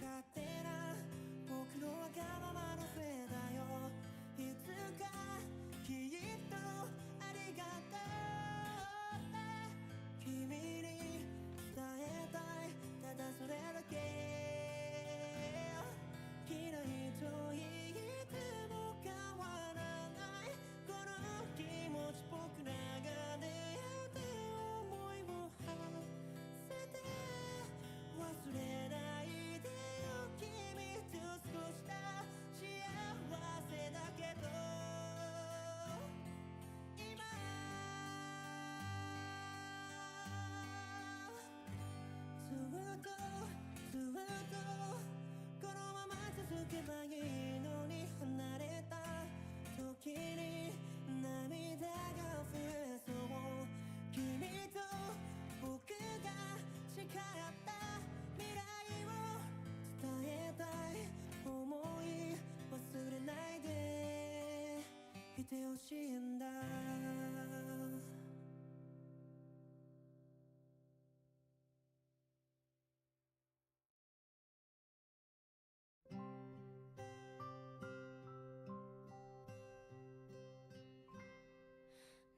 勝手な僕のわがままのせいだよいつかきっとありがとうって君に伝えたいただそれだけ嫌いと言っても変わらないこの気持ち僕らが出会って思いを馳せて忘れないでよ君と少した幸せだけど今ずっとずっとこのまま続けばいいのに離れた時に涙が増えそう君と僕が誓った未来を伝えたい思い忘れないでいてほしいんだね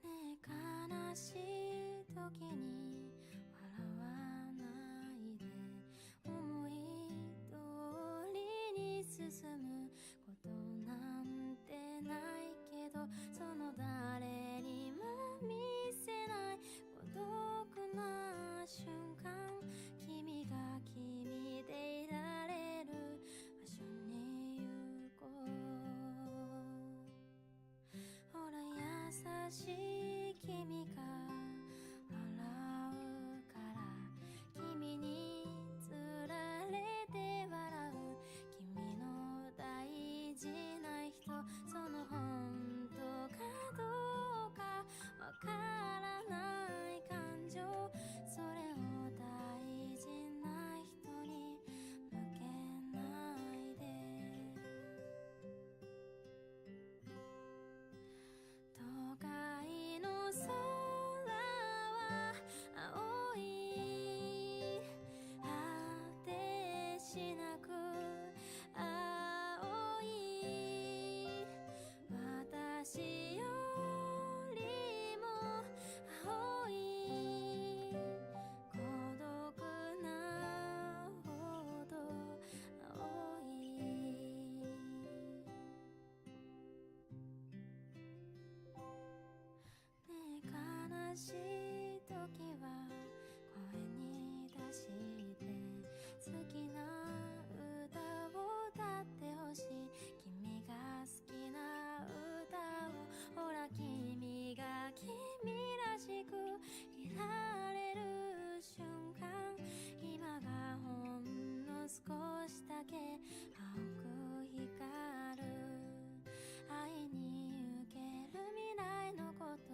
え悲しい時に笑わないで思い通りに進むことなんてないけどその誰にも見せない孤独な瞬間君が君でいられる場所に行こうほら優しい君が笑うから君につられて笑う君の大事な人その本当かどうかわからない感情それを大事な人に向けないで都会の空は青い果てしなく青い私よりも青い孤独なほど青いねえ悲しい時は声に出して好きな歌を歌ってほしい君が好きな歌をほら君が君らしくいられる瞬間今がほんの少しだけ青く光る愛に受ける未来のこと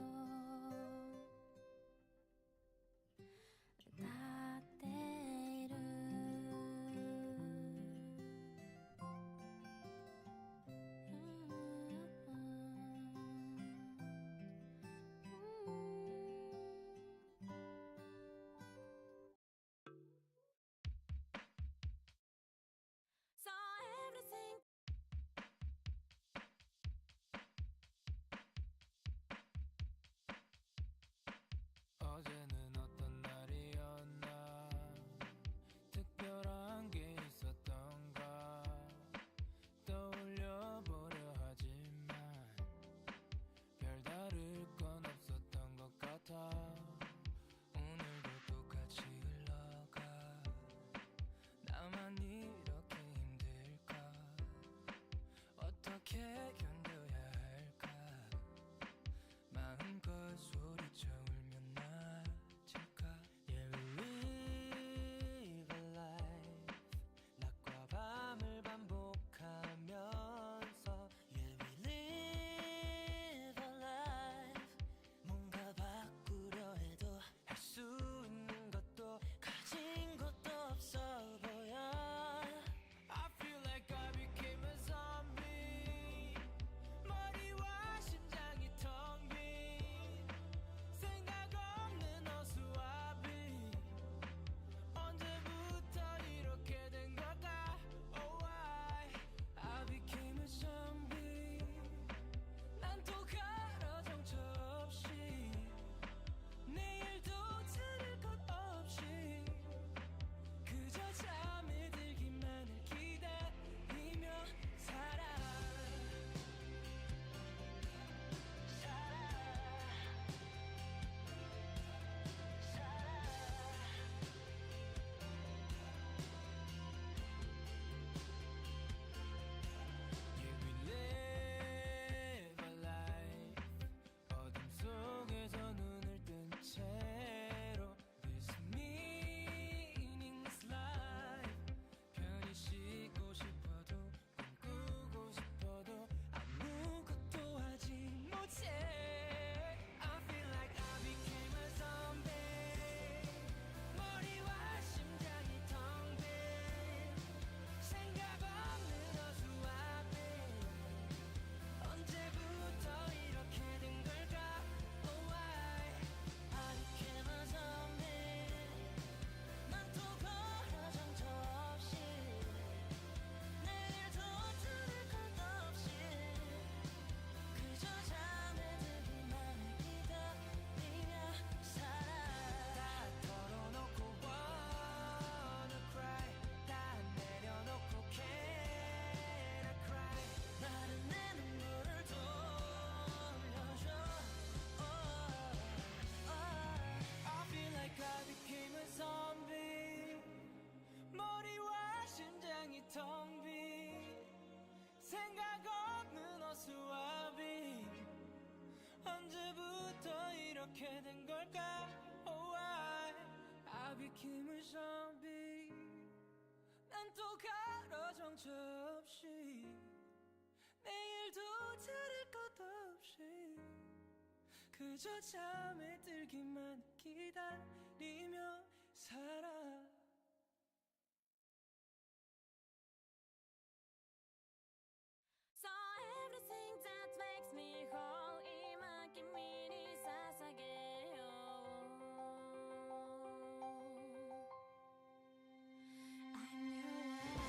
된 걸까? Oh, I became a zombie. 난 또 가로 정처 없이 내일도 차릴 것도 없이 그저 잠에 들기만 기다리며 살아. So everything that makes me whole 이만君に捧げよう I'm yours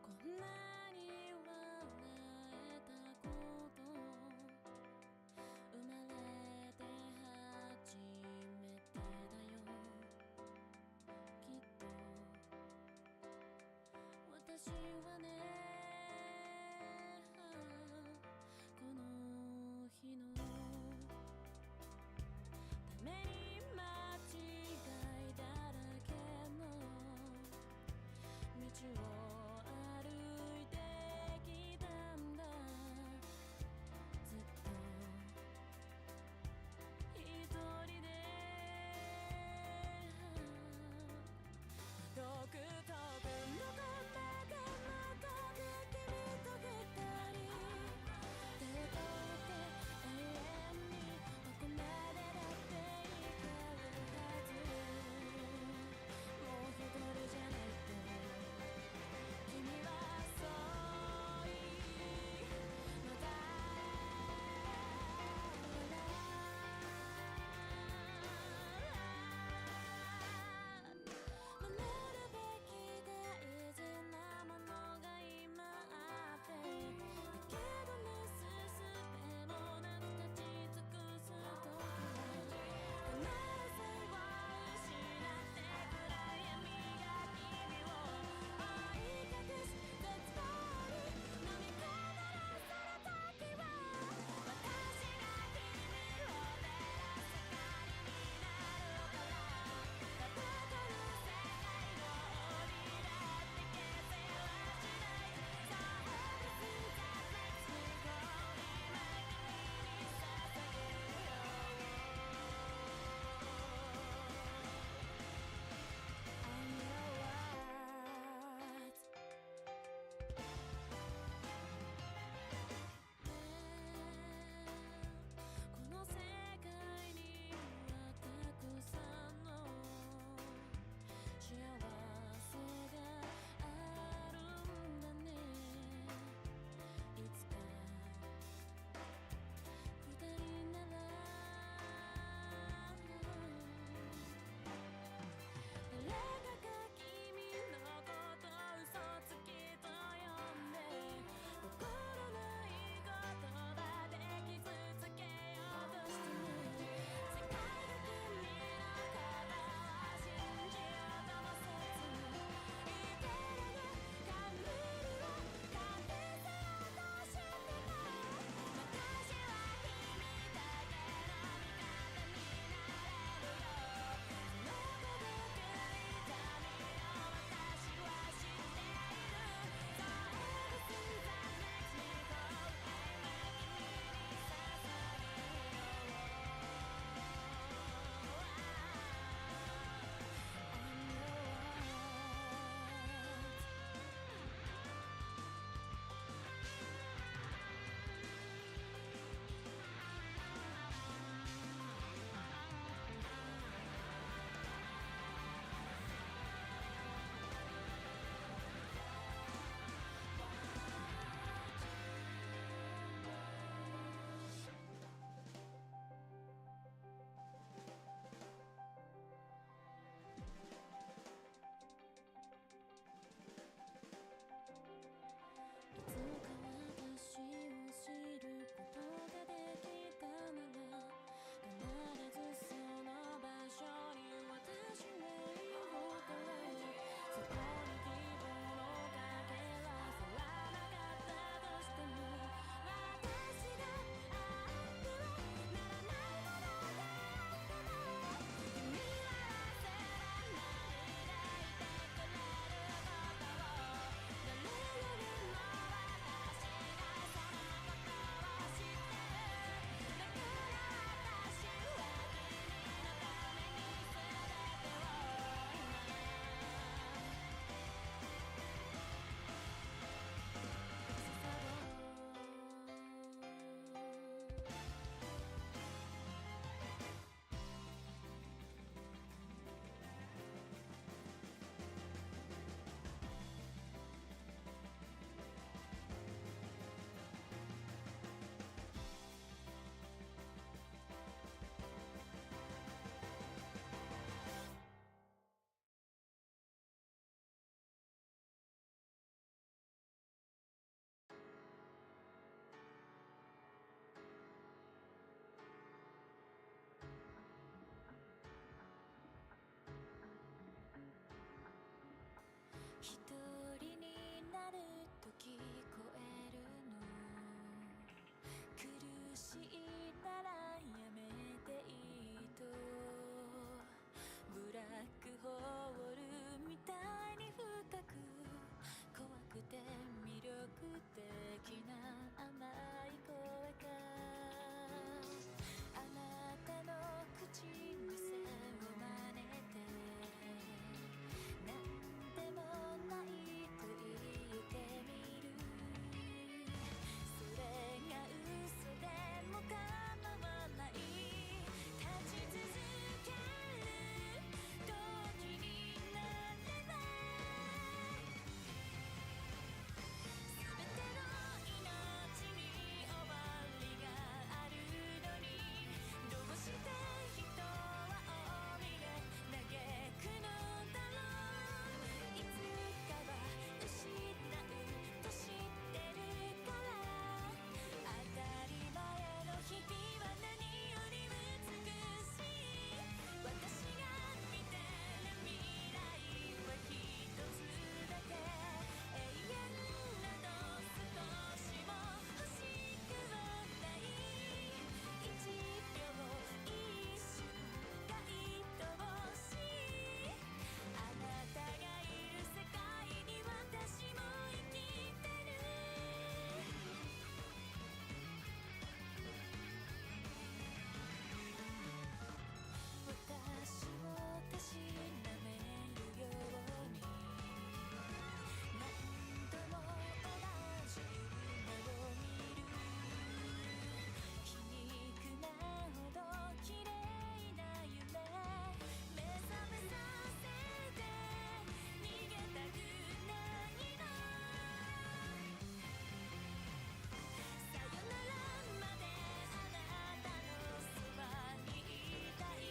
こんなに笑えたこと生まれて初めてだよきっと私はねこの日のために間違いだらけの道を歩いてきたんだずっと一人で独特残ったかなとしいならやめていいとブラックホールみたいに深く怖くて魅力的な甘い声があなたの口癖を真似てなんでもないと言ってみるそれが嘘でも構わない立ち続ける時になれば全ての命に終わりがあるのにどうして人は帯で嘆くのだろういつかは失うと知ってるから当たり前の日々は何より美しい私が見てる未来は一つだけ永遠など少しも欲しくはない一秒一瞬が愛おしいあなたがいる世界に私も生きてる私をたしなめるように何度も同じ夢を見る皮肉なほど綺麗な夢目覚めさせて逃げたくないのさよならまであなたのそばにいたい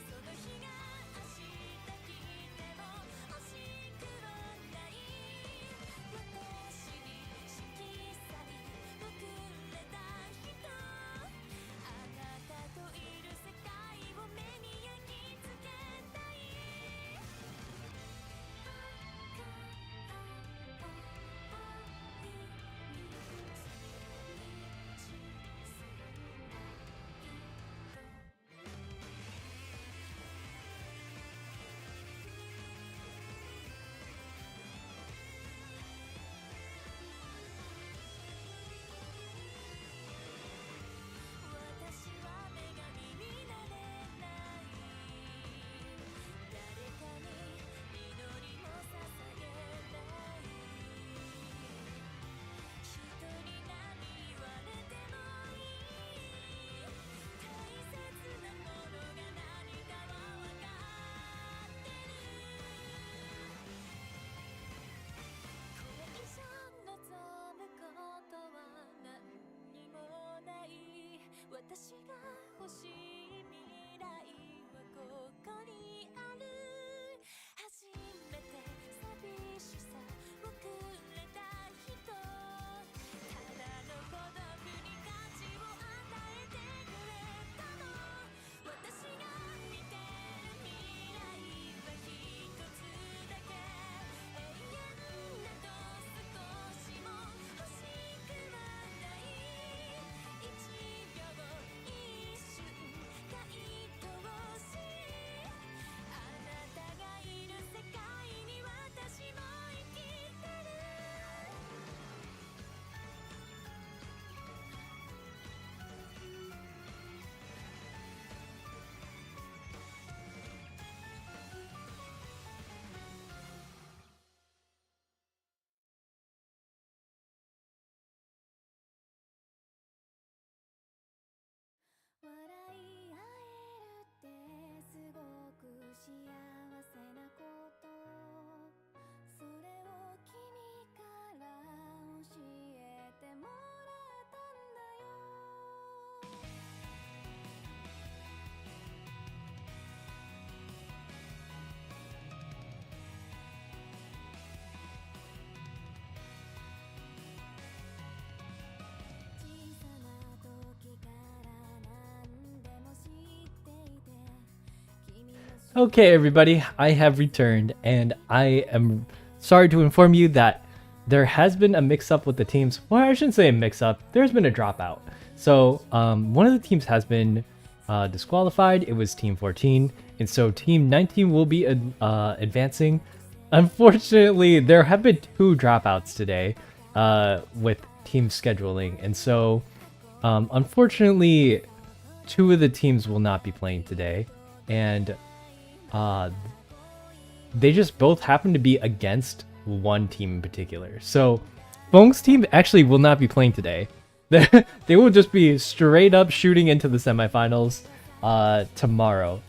その日が明日来ても惜しくはない私に色彩をくれた人あなたといる世界を目に焼き付けたい私は女神になれない誰かに祈りも捧げない人に何言われてもいい大切なものが何かは分かってるこれ以上望むことは何にもない私が欲しい未来はここにある初めて寂しさをくれた人ただの孤独に価値を与えてくれたの私が見てる未来は一つだけ永遠など少しも欲しくはない一秒一瞬が愛おしいあなたがいる世界に私も生きてる笑い合えるってすごく幸せなことそれを君から教えてもらったんだよ小さな時から何でも知っていて君の Okay, everybody, I have returned, and I am sorry to inform you that there has been a mix-up with the teams. Well, I shouldn't say a mix-up. There's been a dropout. So one of the teams has been disqualified. It was Team 14, and so Team 19 will be advancing. Unfortunately, there have been 2 dropouts today with team scheduling, and so unfortunately, 2 of the teams will not be playing today, and they just both happen to be against one team in particular. So Fong's team actually will not be playing today. They will just be straight up shooting into the semifinals tomorrow.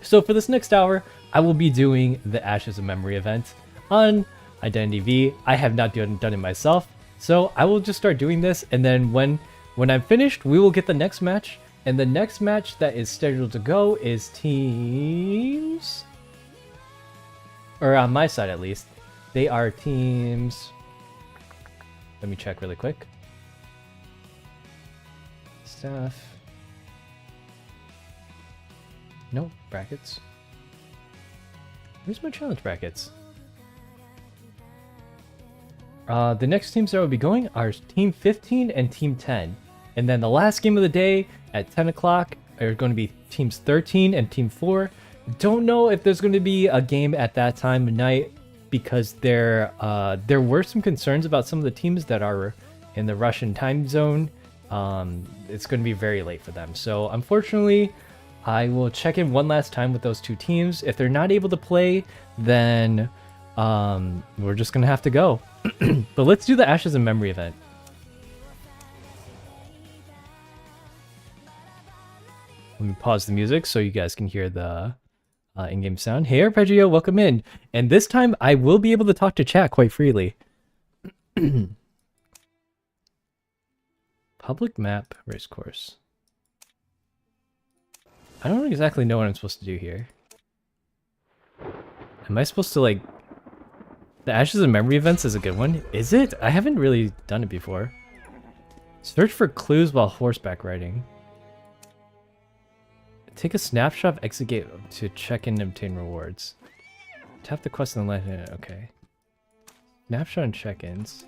So for this next hour, I will be doing the Ashes of Memory event on Identity V. I have not done it myself, so I will just start doing this, and then when I'm finished, we will get the next match. And the next match that is scheduled to go is teams, or on my side at least, they are teams. Let me check really quick. Stuff. No brackets. Where's my challenge brackets? The next teams that will be going are Team 15 and Team 10. And then the last game of the day at 10 o'clock are going to be Teams 13 and Team 4. Don't know if there's going to be a game at that time of night because there were some concerns about some of the teams that are in the Russian time zone. It's going to be very late for them. So unfortunately, I will check in one last time with those 2 teams. If they're not able to play, then we're just going to have to go. But let's do the Ashes of Memory event. Let me pause the music so you guys can hear the in-game sound. Hey, Arpeggio, welcome in. And this time, I will be able to talk to chat quite freely. Public map race course. I don't exactly know what I'm supposed to do here. Am I supposed to, like... The Ashes of Memory events is a good one. Is it? I haven't really done it before. Search for clues while horseback riding. Take a snapshot of exit gate to check in and obtain rewards. Tap the quest on the left hand. Okay. Snapshot and check-ins.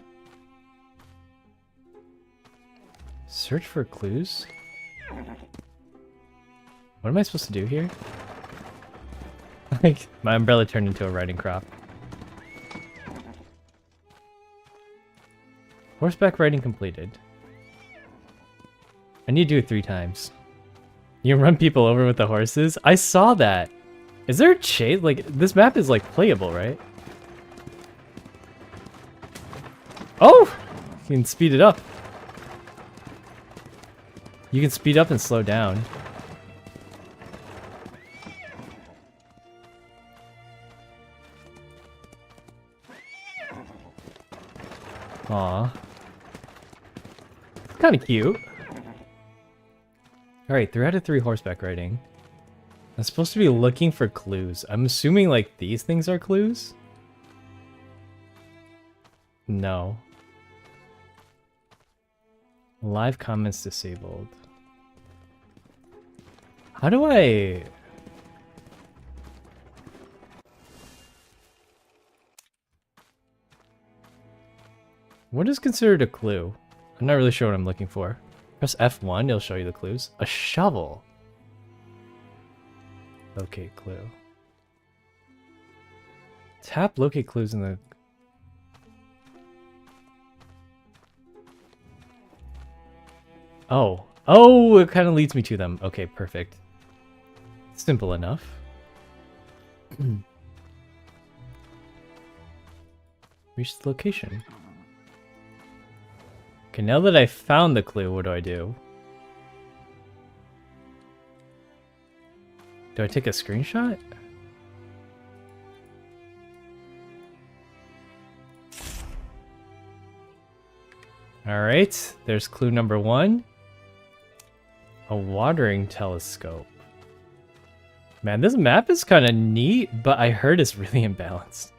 Search for clues? What am I supposed to do here? Like, my umbrella turned into a riding crop. Horseback riding completed. I need to do it 3 times. You run people over with the horses? I saw that! Is there a chase? Like, this map is, like, playable, right? Oh! You can speed it up. You can speed up and slow down. Aw. Kind of cute. Alright, 3 out of 3 horseback riding. I'm supposed to be looking for clues. I'm assuming, like, these things are clues? No. Live comments disabled. How do I... What is considered a clue? I'm not really sure what I'm looking for. Press F1, it'll show you the clues. A shovel. Locate clue. Tap locate clues in the... Oh. Oh, it kind of leads me to them. Okay, perfect. Simple enough. Reach the location. Okay, now that I found the clue, what do I do? Do I take a screenshot? Alright, there's clue number 1. A watering telescope. Man, this map is kind of neat, but I heard it's really imbalanced.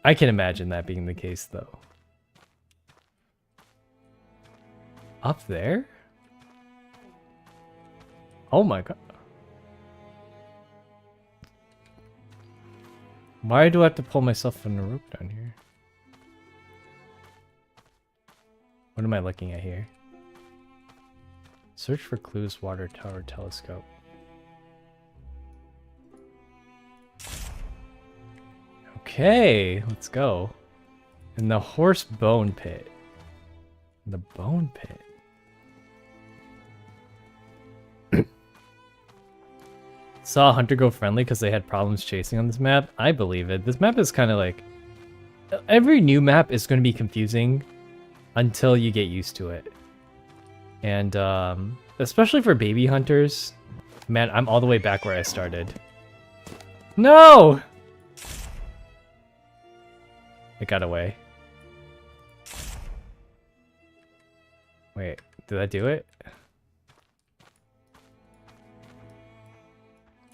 I can imagine that being the case, though. Up there? Oh my god. Why do I have to pull myself from the rope down here? What am I looking at here? Search for clues, water tower, telescope. Okay, let's go. In the horse bone pit. The bone pit. Saw Hunter go friendly because they had problems chasing on this map. I believe it. This map is kind of like... Every new map is going to be confusing until you get used to it. And especially for baby hunters. Man, I'm all the way back where I started. No! It got away. Wait, did that do it?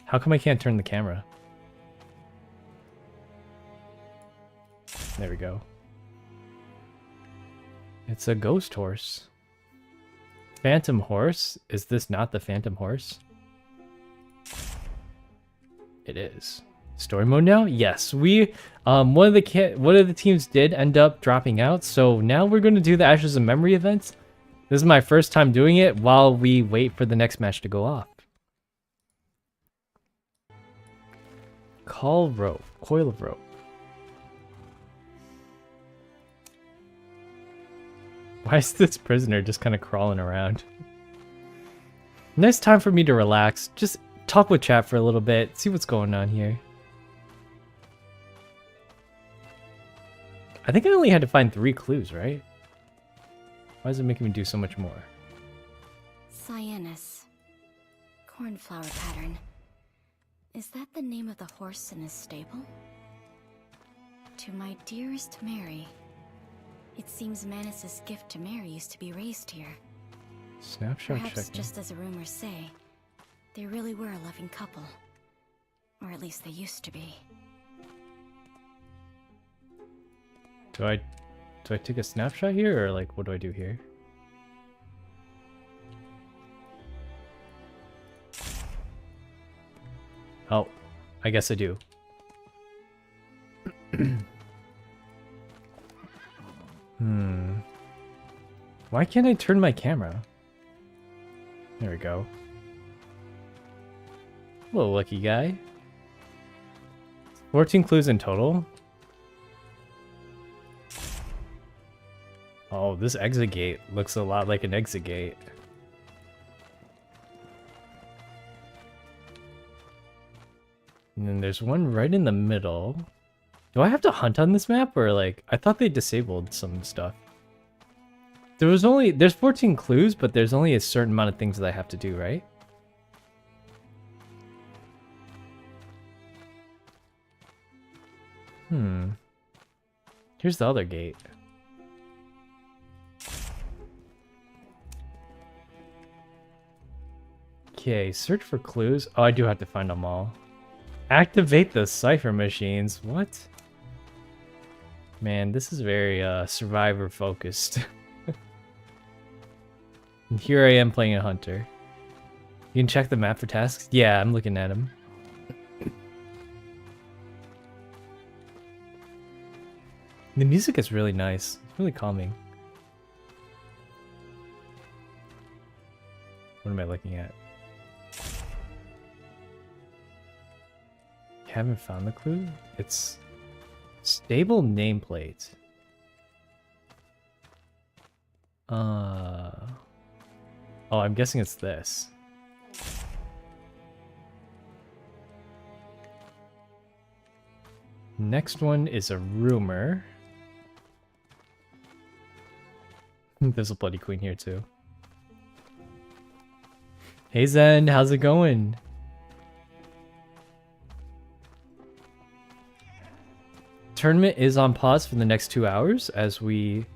How come I can't turn the camera? There we go. It's a ghost horse. Phantom horse? Is this not the phantom horse? It is. Story mode now? Yes. We one of the teams did end up dropping out, so now we're going to do the Ashes of Memory events. This is my first time doing it while we wait for the next match to go off. Coil of rope. Why is this prisoner just kind of crawling around? Nice time for me to relax. Just talk with chat for a little bit. See what's going on here. I think I only had to find 3 clues, right? Why is it making me do so much more? Cyanus. Cornflower pattern. Is that the name of the horse in his stable? To my dearest Mary. It seems Manus's gift to Mary used to be raised here. Snapshot Perhaps checking. just as the rumors say, they really were a loving couple. Or at least they used to be. Do I take a snapshot here, or like what do I do here? Oh, I guess I do. Why can't I turn my camera? There we go. Hello, lucky guy. 14 clues in total. Oh, this exit gate looks a lot like an exit gate. And then there's one right in the middle. Do I have to hunt on this map, or like I thought they disabled some stuff? There's 14 clues, but there's only a certain amount of things that I have to do, right? Here's the other gate. Okay, search for clues. Oh, I do have to find them all. Activate the cipher machines. What? Man, this is very survivor focused. And here I am playing a hunter. You can check the map for tasks? Yeah, I'm looking at them. The music is really nice. It's really calming. What am I looking at? Haven't found the clue? It's stable nameplate. Oh, I'm guessing it's this. Next one is a rumor. There's a bloody queen here too. Hey Zen, how's it going? Tournament is on pause for the next 2 hours as we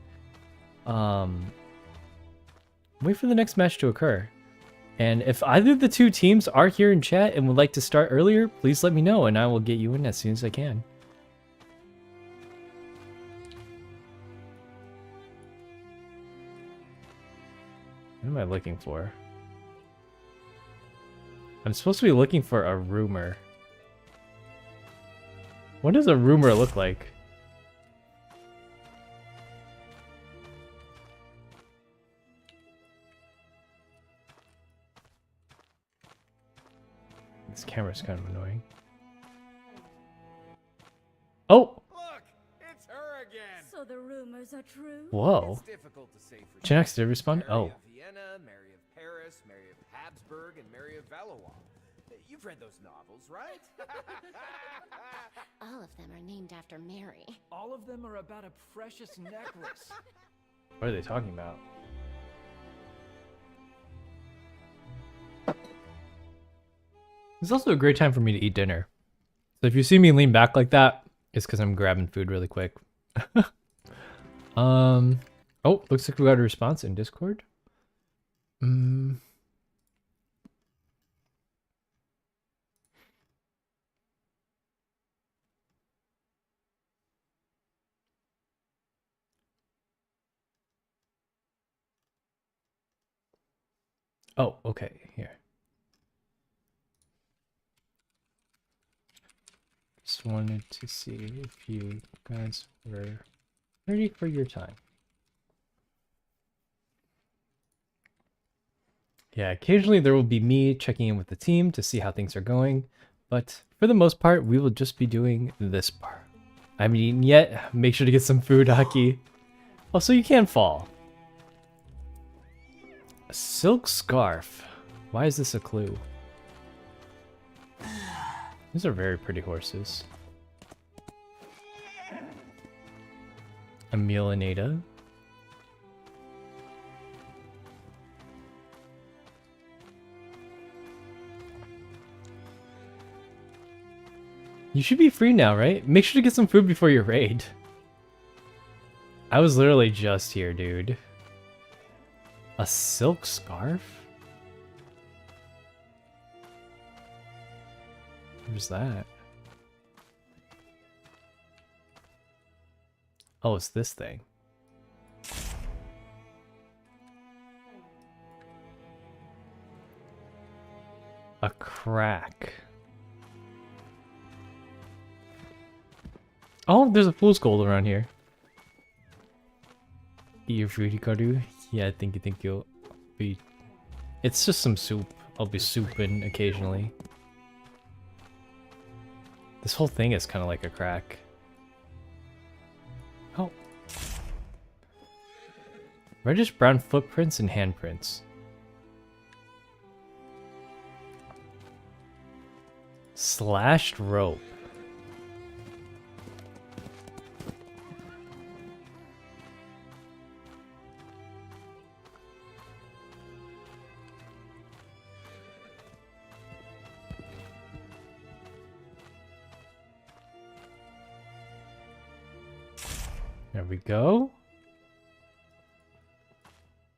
wait for the next match to occur. And if either of the two teams are here in chat and would like to start earlier, please let me know and I will get you in as soon as I can. What am I looking for? I'm supposed to be looking for a rumor. What does a rumor look like? camera's kind of annoying. Oh! Look, it's her again. So the rumors are true? Whoa. It's difficult to say for Gen sure. X did respond? Mary Oh. of Vienna, Mary of Paris, Mary of Habsburg, and Mary of Valois. You've read those novels, right? All of them are named after Mary. All of them are about a precious necklace. What are they talking about? It's also a great time for me to eat dinner. So if you see me lean back like that, it's because I'm grabbing food really quick. Oh, looks like we got a response in Discord. Oh, okay, here. Just wanted to see if you guys were ready for your time. Yeah, occasionally there will be me checking in with the team to see how things are going, but for the most part, we will just be doing this part. I haven't eaten yet. Make sure to get some food, Aki. Also, you can fall. A silk scarf. Why is this a clue? These are very pretty horses. A Milaneda. You should be free now, right? Make sure to get some food before your raid. I was literally just here, dude. A silk scarf? Where's that? Oh, it's this thing. A crack. Oh, there's a fool's gold around here. Eat your food, Hikaru. Yeah, I think you'll be... It's just some soup. I'll be souping occasionally. This whole thing is kind of like a crack. Oh. Reddish brown footprints and handprints. Slashed rope. There we go.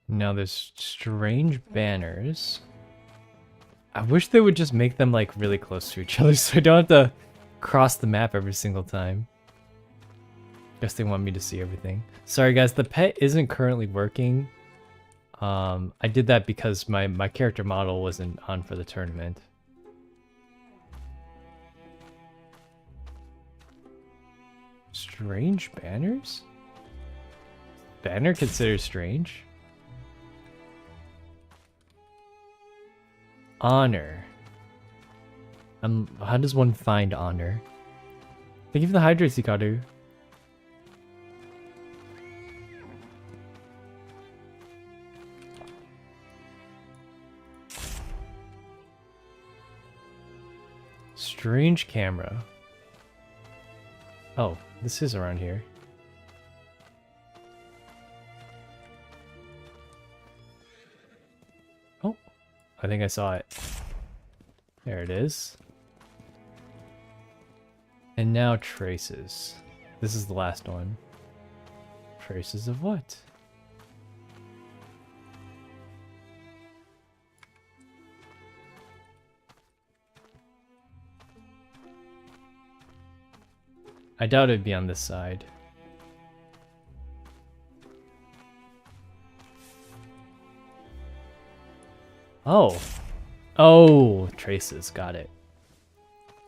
Now there's strange banners. I wish they would just make them like really close to each other so I don't have to cross the map every single time. Guess they want me to see everything. Sorry guys, the pet isn't currently working. I did that because my character model wasn't on for the tournament. Strange banners? Banner considered strange? Honor. How does one find honor? Thank you for the hydrates, Hikaru. Strange camera. Oh, this is around here. Oh, I think I saw it. There it is. And now traces. This is the last one. Traces of what? I doubt it'd be on this side. Oh. Oh, traces. Got it.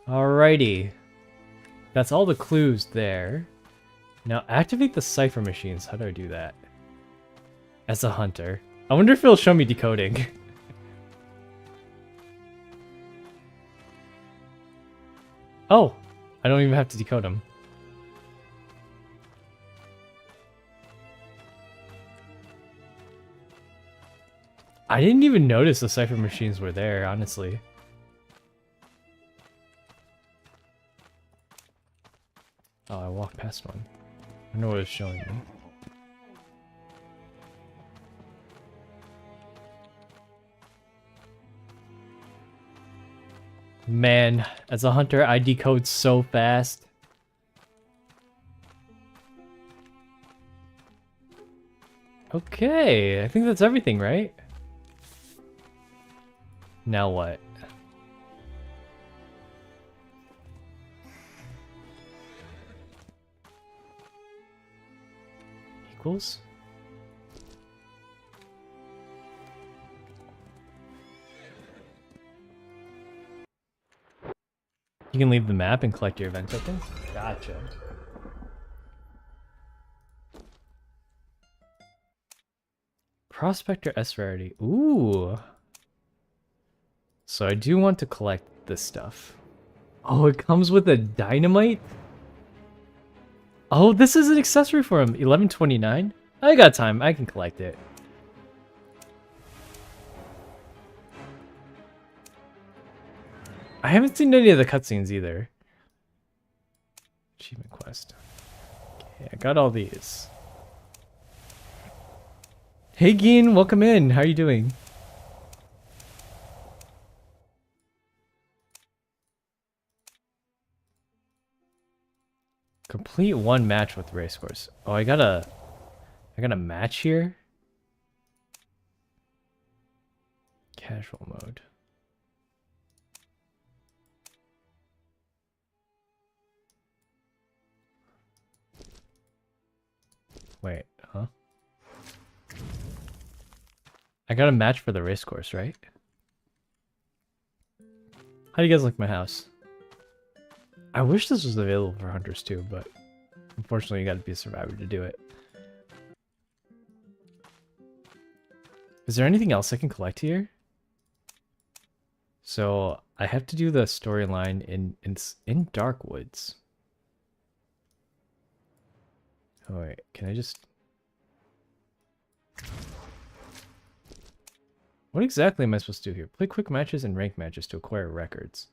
Alrighty. That's all the clues there. Now activate the cipher machines. How do I do that? As a hunter. I wonder if it'll show me decoding. Oh, I don't even have to decode them. I didn't even notice the cipher machines were there, honestly. Oh, I walked past one. I know what it's showing me. Man, as a hunter, I decode so fast. Okay, I think that's everything, right? Now what? Equals? You can leave the map and collect your event tokens? Gotcha. Prospector S rarity. Ooh. So I do want to collect this stuff. Oh, it comes with a dynamite? Oh, this is an accessory for him. 1129? I got time. I can collect it. I haven't seen any of the cutscenes either. Achievement quest. Okay, I got all these. Hey Geen, welcome in. How are you doing? Complete one match with racecourse. Oh, I got a match here. Casual mode. Wait, huh? I got a match for the racecourse, right? How do you guys like my house? I wish this was available for hunters too, but unfortunately you gotta be a survivor to do it. Is there anything else I can collect here? So I have to do the storyline in Dark Woods. Oh wait, can I just... What exactly am I supposed to do here? Play quick matches and rank matches to acquire records.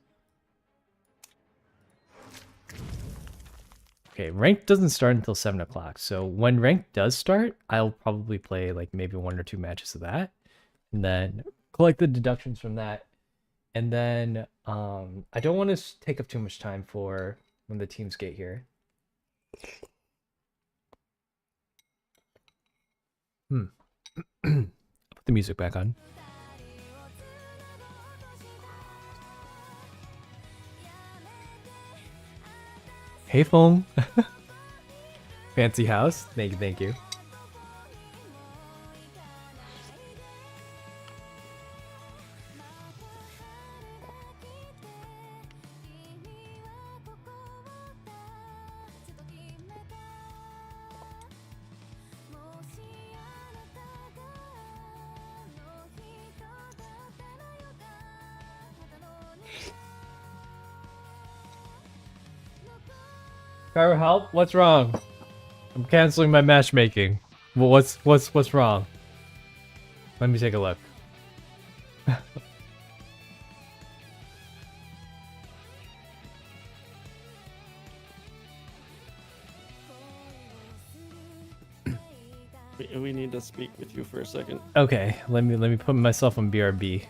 Okay, rank doesn't start until 7 o'clock. So when rank does start, I'll probably play like maybe 1 or 2 matches of that. And then collect the deductions from that. And then I don't want to take up too much time for when the teams get here. Put the music back on. Hey, Fong. Fancy house. Thank you, thank you. Kyra, help? What's wrong? I'm canceling my matchmaking. Well, what's wrong? Let me take a look. We need to speak with you for a second. Okay, let me put myself on BRB.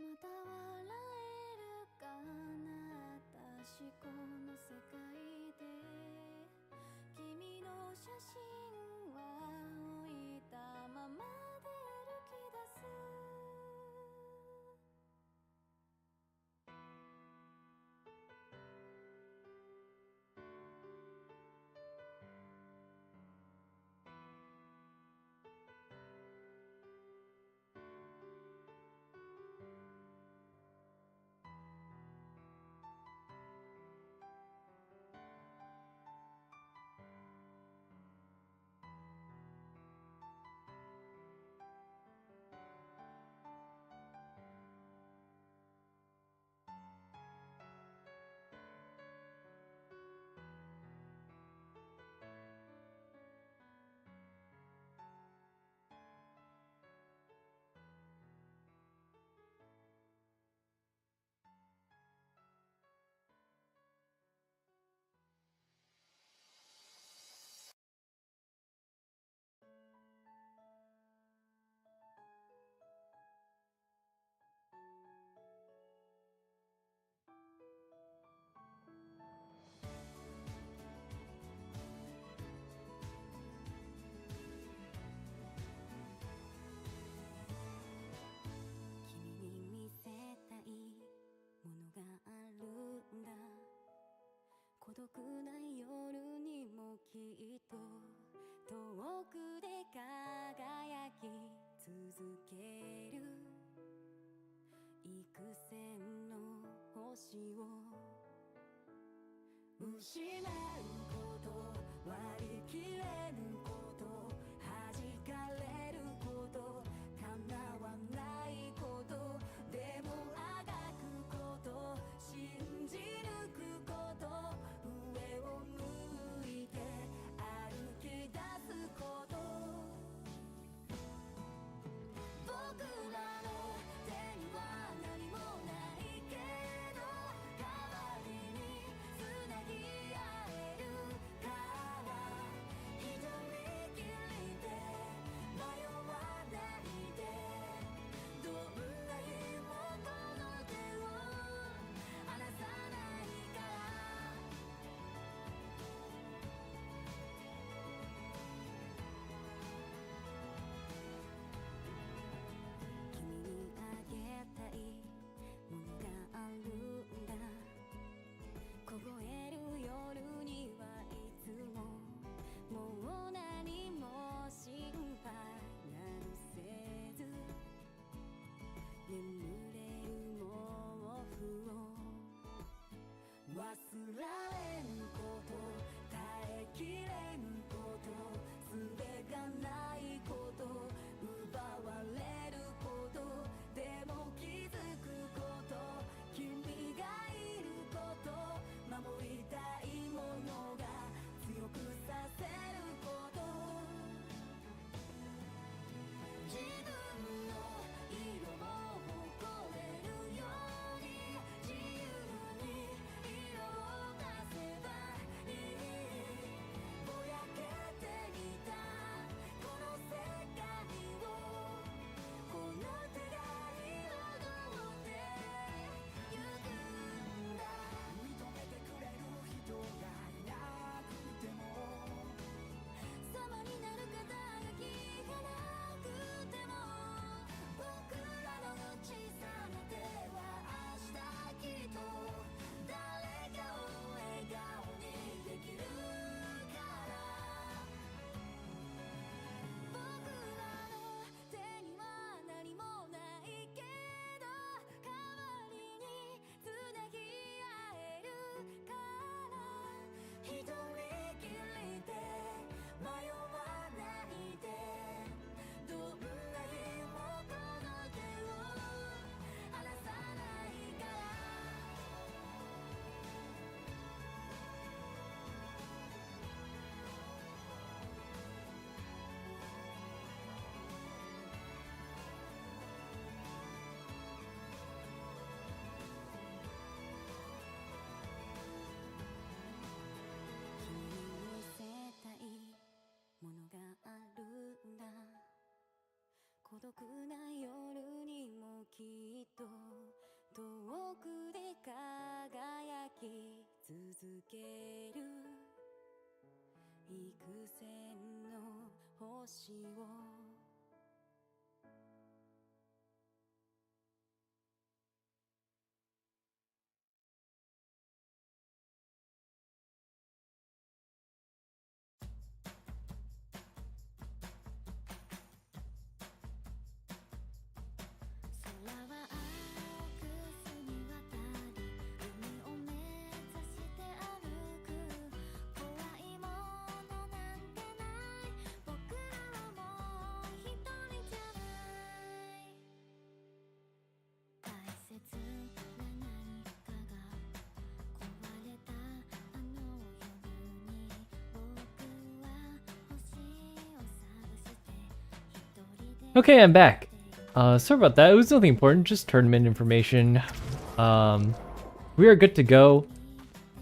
また笑えるかな、私この世界で。君の写真は置いたままで歩き出す。君に見せたいものがあるんだ。孤独な夜にもきっと遠くで輝き続ける幾千の星を失うこと割り切れぬこと弾かれること叶わないことでもあがくこと信じ抜くこと上を向いて歩き出すこと僕らの手には何もないけど代わりにつなぎ合えるから一人きりで迷わないでどんな日もこの手を離さないから君にあげたいものがあるんだ凍える夜にはいつももう何も心配などせず眠れる毛布を忘られぬこと耐えきれぬこと術がないこと奪われることでも気づくこと君がいること守りたいものが強くさせること自分の色を誇れるように自由に色を出せばいいぼやけてみたこの世界をこの手が彩ってゆくんだ認めてくれる人がいなくても様になる肩がきがなくても僕らの小さな手は明日きっと誰かを笑顔にできるから僕らの手には何もないけど代わりにつなぎ合えるから一人きりで迷わないでどんな日もこの手を離さないから君に見せたいものがあるんだ孤独な夜にもきっとける幾千の星を Okay, I'm back. Sorry about that. It was nothing important, just tournament information. We are good to go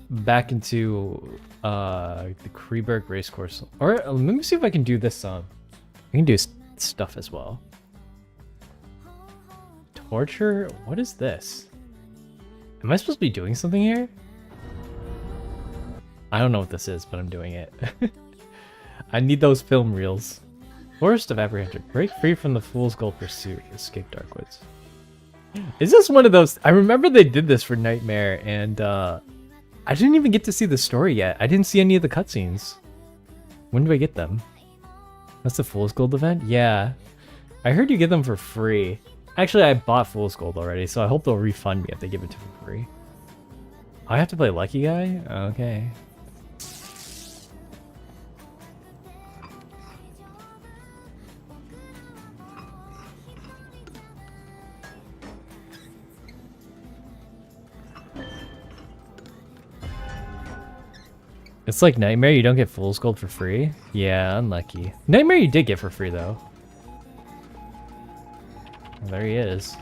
back into the Kreberg Racecourse. Or let me see if I can do this. I can do stuff as well. Torture? What is this? Am I supposed to be doing something here? I don't know what this is, but I'm doing it. I need those film reels. Forest of Apprehension. Break free from the Fool's Gold Pursuit. Escape Darkwoods. Is this one of those? I remember they did this for Nightmare, and I didn't even get to see the story yet. I didn't see any of the cutscenes. When do I get them? That's the Fool's Gold event? Yeah. I heard you get them for free. Actually, I bought Fool's Gold already, so I hope they'll refund me if they give it to me for free. I have to play Lucky Guy? Okay. It's like Nightmare, you don't get Fool's Gold for free? Yeah, unlucky. Nightmare you did get for free, though. Well, there he is.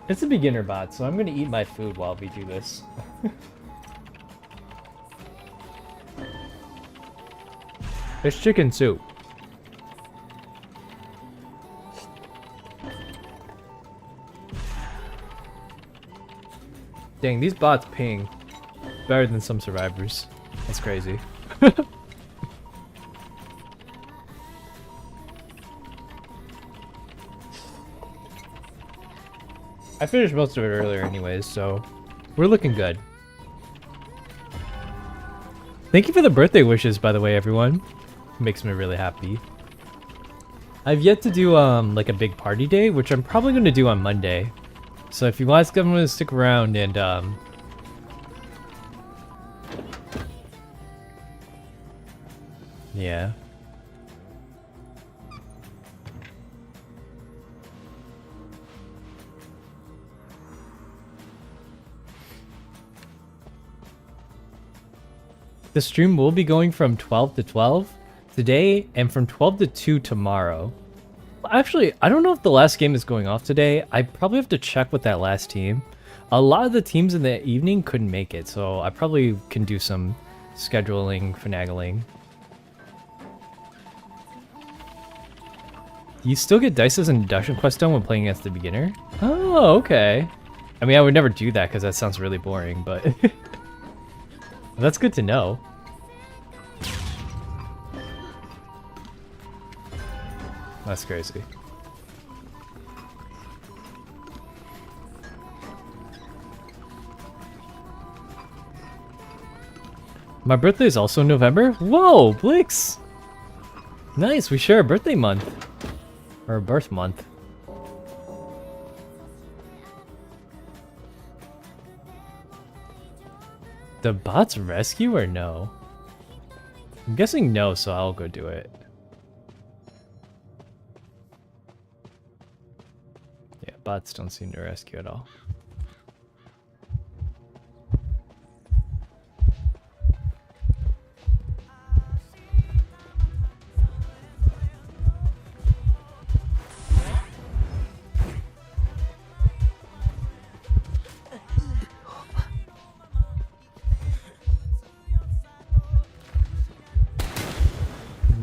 It's a beginner bot, so I'm gonna eat my food while we do this. It's chicken soup. Dang, these bots ping better than some survivors. That's crazy. I finished most of it earlier anyways, so we're looking good. Thank you for the birthday wishes, by the way, everyone. Makes me really happy. I've yet to do like a big party day, which I'm probably going to do on Monday. So if you guys want to stick around and yeah. The stream will be going from 12 to 12 today and from 12 to 2 tomorrow. Actually, I don't know if the last game is going off today. I probably have to check with that last team. A lot of the teams in the evening couldn't make it, so I probably can do some scheduling, finagling. You still get dice as an induction quest done when playing against the beginner? Oh, okay. I mean, I would never do that because that sounds really boring, but that's good to know. That's crazy. My birthday is also in November? Whoa, Blix! Nice, we share a birthday month. Or a birth month. The bots rescue or no? I'm guessing no, so I'll go do it. Yeah, bots don't seem to rescue at all.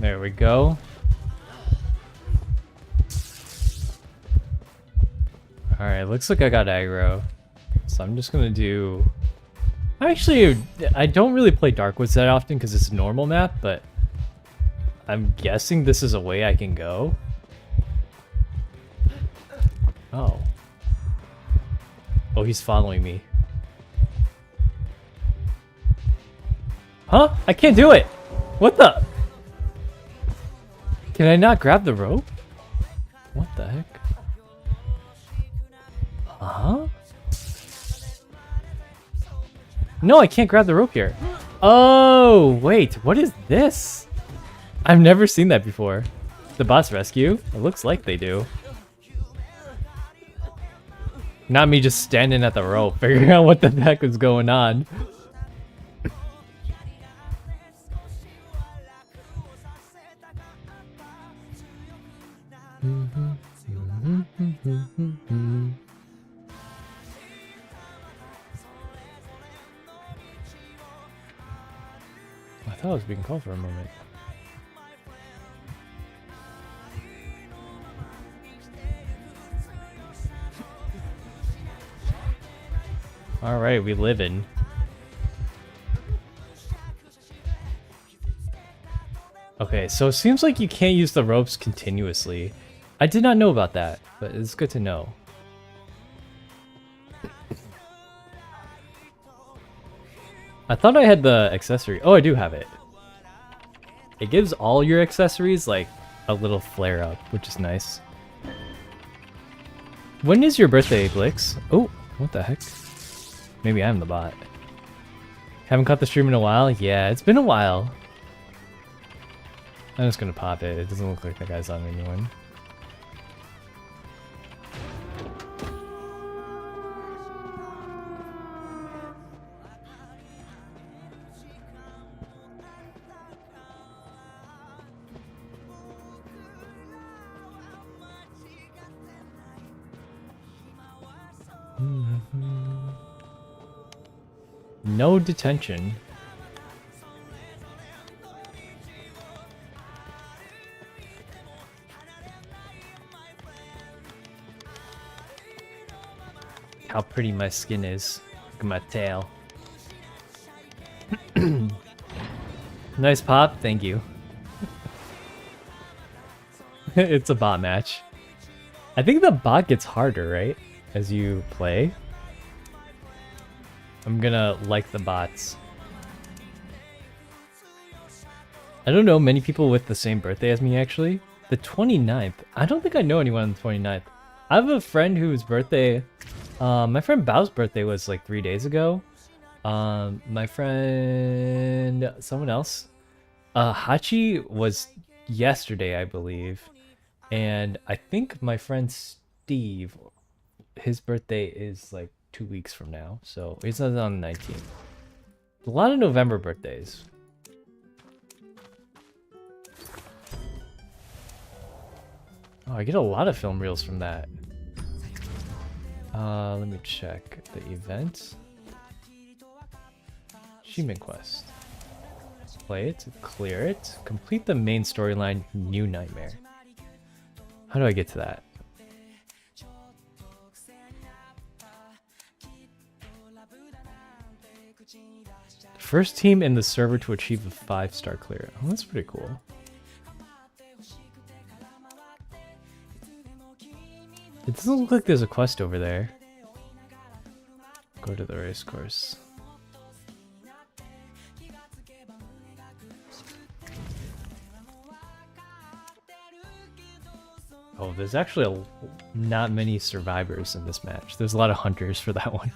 There we go. Alright, looks like I got aggro. So I'm just gonna do... Actually, I don't really play Darkwoods that often because it's a normal map, but I'm guessing this is a way I can go. Oh. Oh, he's following me. Huh? I can't do it! What the? Can I not grab the rope? What the heck? Huh? No, I can't grab the rope here. Oh, wait, what is this? I've never seen that before. The boss rescue? It looks like they do. Not me just standing at the rope, figuring out what the heck is going on. I thought I was being called for a moment. Alright, we live in. Okay, so it seems like you can't use the ropes continuously. I did not know about that, but it's good to know. I thought I had the accessory. Oh, I do have it. It gives all your accessories like a little flare up, which is nice. When is your birthday, Blix? Oh, what the heck? Maybe I'm the bot. Haven't caught the stream in a while? Yeah, it's been a while. I'm just gonna pop it. It doesn't look like that guy's on anyone. No detention. How pretty my skin is. Look at my tail. Nice pop, thank you. It's a bot match. I think the bot gets harder, right? As you play. I'm gonna like the bots. I don't know many people with the same birthday as me actually. The 29th. I don't think I know anyone on the 29th. I have a friend whose birthday... my friend Bao's birthday was like 3 days ago. My friend... someone else. Hachi was yesterday, I believe. And I think my friend Steve, his birthday is like 2 weeks from now. So it's on the 19th. A lot of November birthdays. Oh, I get a lot of film reels from that. Let me check the event. Achievement quest. Play it, clear it, complete the main storyline, New Nightmare. How do I get to that? First team in the server to achieve a 5-star clear. Oh, that's pretty cool. It doesn't look like there's a quest over there. Go to the race course. Oh, there's actually not many survivors in this match. There's a lot of hunters for that one.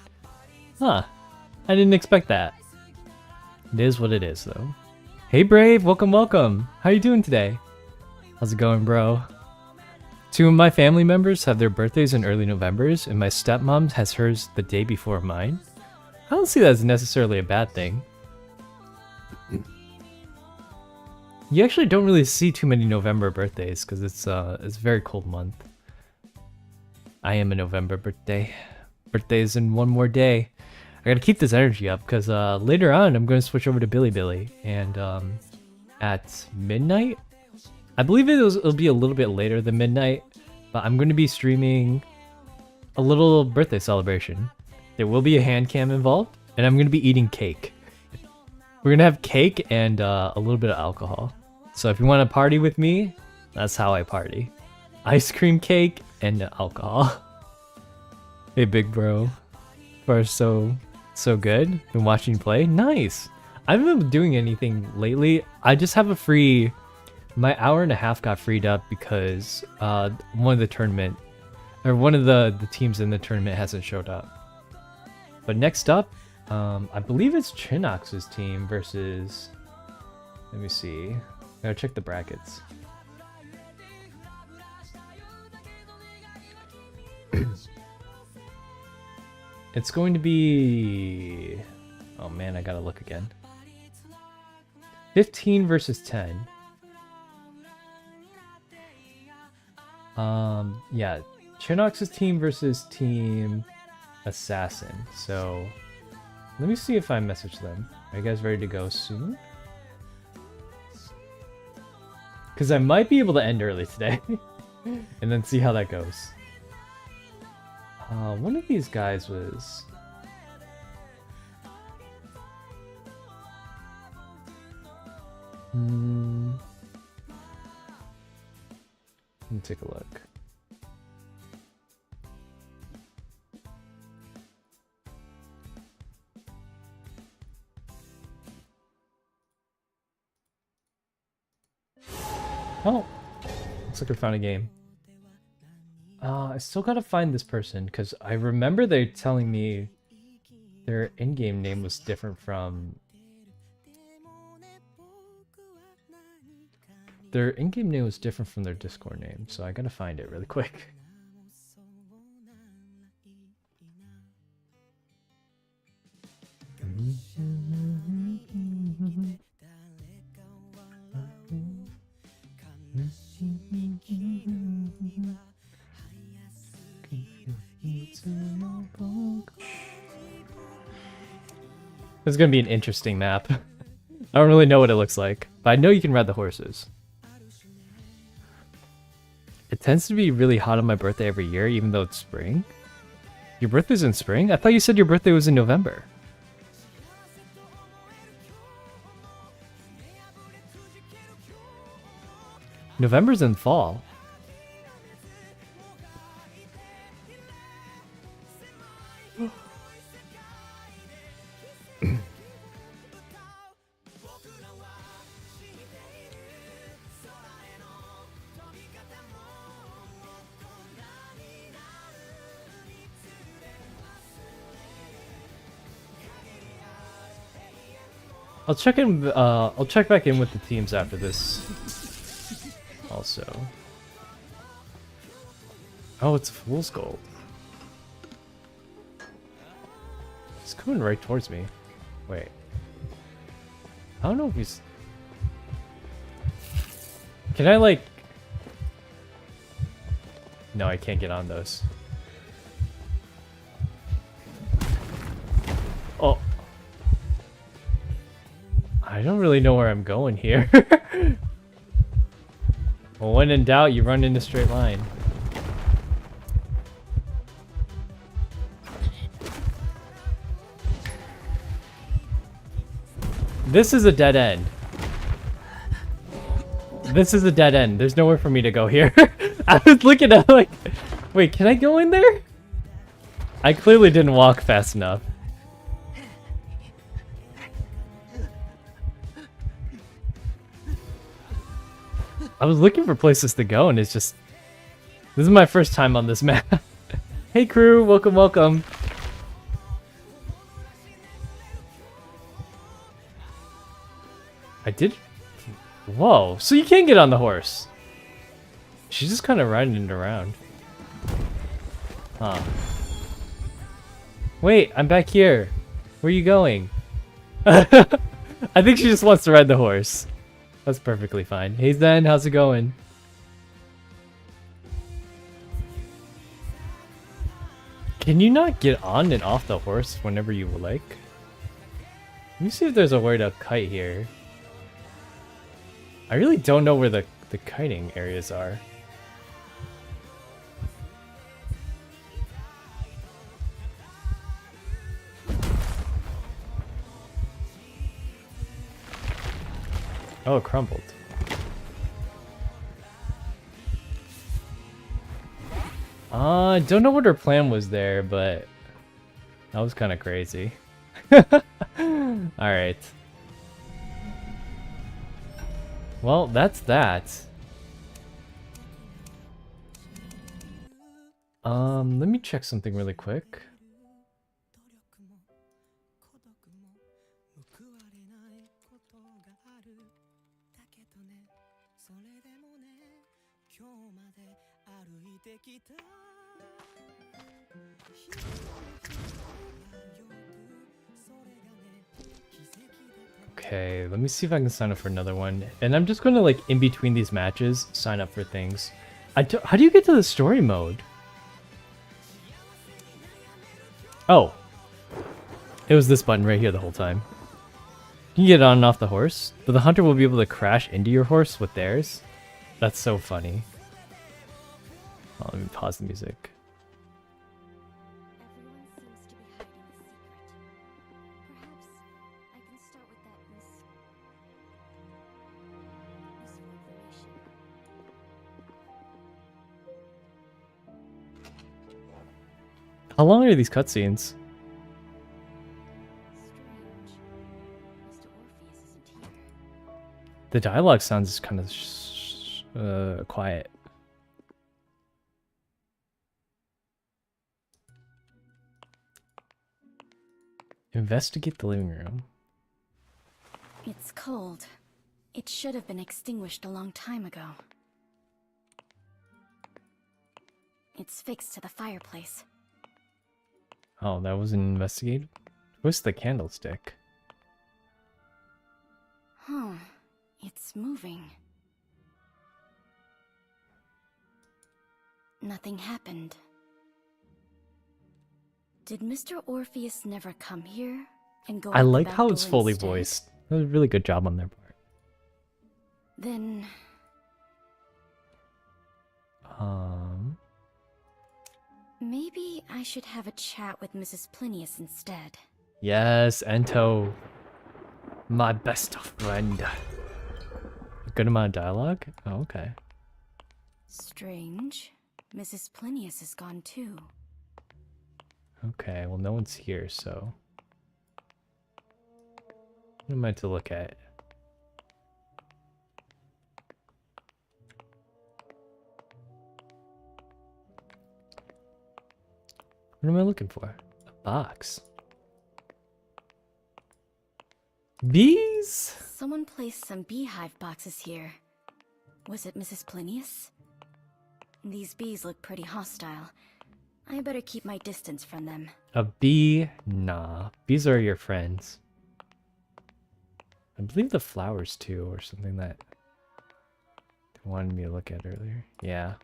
Huh. I didn't expect that. It is what it is, though. Hey, Brave. Welcome, welcome. How you doing today? How's it going, bro? 2 of my family members have their birthdays in early Novembers, and my stepmom has hers the day before mine. I don't see that as necessarily a bad thing. You actually don't really see too many November birthdays because it's a very cold month. I am a November birthday. Birthday's in one more day. I gotta keep this energy up because later on I'm going to switch over to Billy, and at midnight, I believe it'll be a little bit later than midnight, but I'm going to be streaming a little birthday celebration. There will be a hand cam involved, and I'm gonna be eating cake. We're gonna have cake and a little bit of alcohol. So if you want to party with me, that's how I party. Ice cream cake and alcohol. Hey big bro. Far so good. Been watching you play? Nice. I haven't been doing anything lately. I just have a free... My hour and a half got freed up because one of the teams in the tournament hasn't showed up. But next up, I believe it's Chinox's team versus... Let me see. I gotta check the brackets. It's going to be... Oh man, I gotta look again. 15 versus 10. Yeah, Chinox's team versus Team Assassin. So, let me see if I message them. Are you guys ready to go soon? Because I might be able to end early today. And then see how that goes. One of these guys was... Let me take a look. Oh, looks like I found a game. I still gotta find this person because I remember they telling me their in-game name was different from... Their in-game name was different from their Discord name, so I gotta find it really quick. This is gonna be an interesting map. I don't really know what it looks like, but I know you can ride the horses. It tends to be really hot on my birthday every year, even though it's spring. Your birthday's in spring? I thought you said your birthday was in November. November's in fall. I'll check in. I'll check back in with the teams after this. Also. Oh, it's fool's gold. He's coming right towards me. Wait. I don't know if he's... Can I, like... No, I can't get on those. Oh. I don't really know where I'm going here. Well, when in doubt, you run in a straight line. This is a dead end. This is a dead end. There's nowhere for me to go here. I was looking at like... Wait, can I go in there? I clearly didn't walk fast enough. I was looking for places to go and it's just... This is my first time on this map. Hey crew, welcome, welcome. I did... Whoa, so you can get on the horse. She's just kind of riding it around. Huh. Wait, I'm back here. Where are you going? I think she just wants to ride the horse. That's perfectly fine. Hey Zen, how's it going? Can you not get on and off the horse whenever you like? Let me see if there's a way to kite here. I really don't know where the kiting areas are. Oh, it crumbled. I don't know what her plan was there, but that was kind of crazy. Alright. Well, that's that. Let me check something really quick. Okay, let me see if I can sign up for another one. And I'm just gonna, like, in between these matches, sign up for things. How do you get to the story mode? Oh. It was this button right here the whole time. You can get on and off the horse, but the hunter will be able to crash into your horse with theirs. That's so funny. Oh, let me pause the music. Everyone seems to be hiding a secret. Perhaps I can start with that useful information. How long are these cutscenes? Strange. Mr. Orpheus isn't here. The dialogue sounds kind of quiet. Investigate the living room. It's cold. It should have been extinguished a long time ago. It's fixed to the fireplace. Oh, that wasn't investigated? Where's the candlestick? Huh. It's moving. Nothing happened. Did Mr. Orpheus never come here and go I out the like back how door it's fully instead? voiced. That was a really good job on their part. Then maybe I should have a chat with Mrs. Plinius instead. Yes, Ento. My best friend. A good amount of dialogue? Oh, okay. Strange. Mrs. Plinius is gone too. Okay, well, no one's here, so. What am I to look at? What am I looking for? A box. Bees? Someone placed some beehive boxes here. Was it Mrs. Plinius? These bees look pretty hostile. I better keep my distance from them. A bee? Nah. Bees are your friends. I believe the flowers too, or something that they wanted me to look at earlier. Yeah.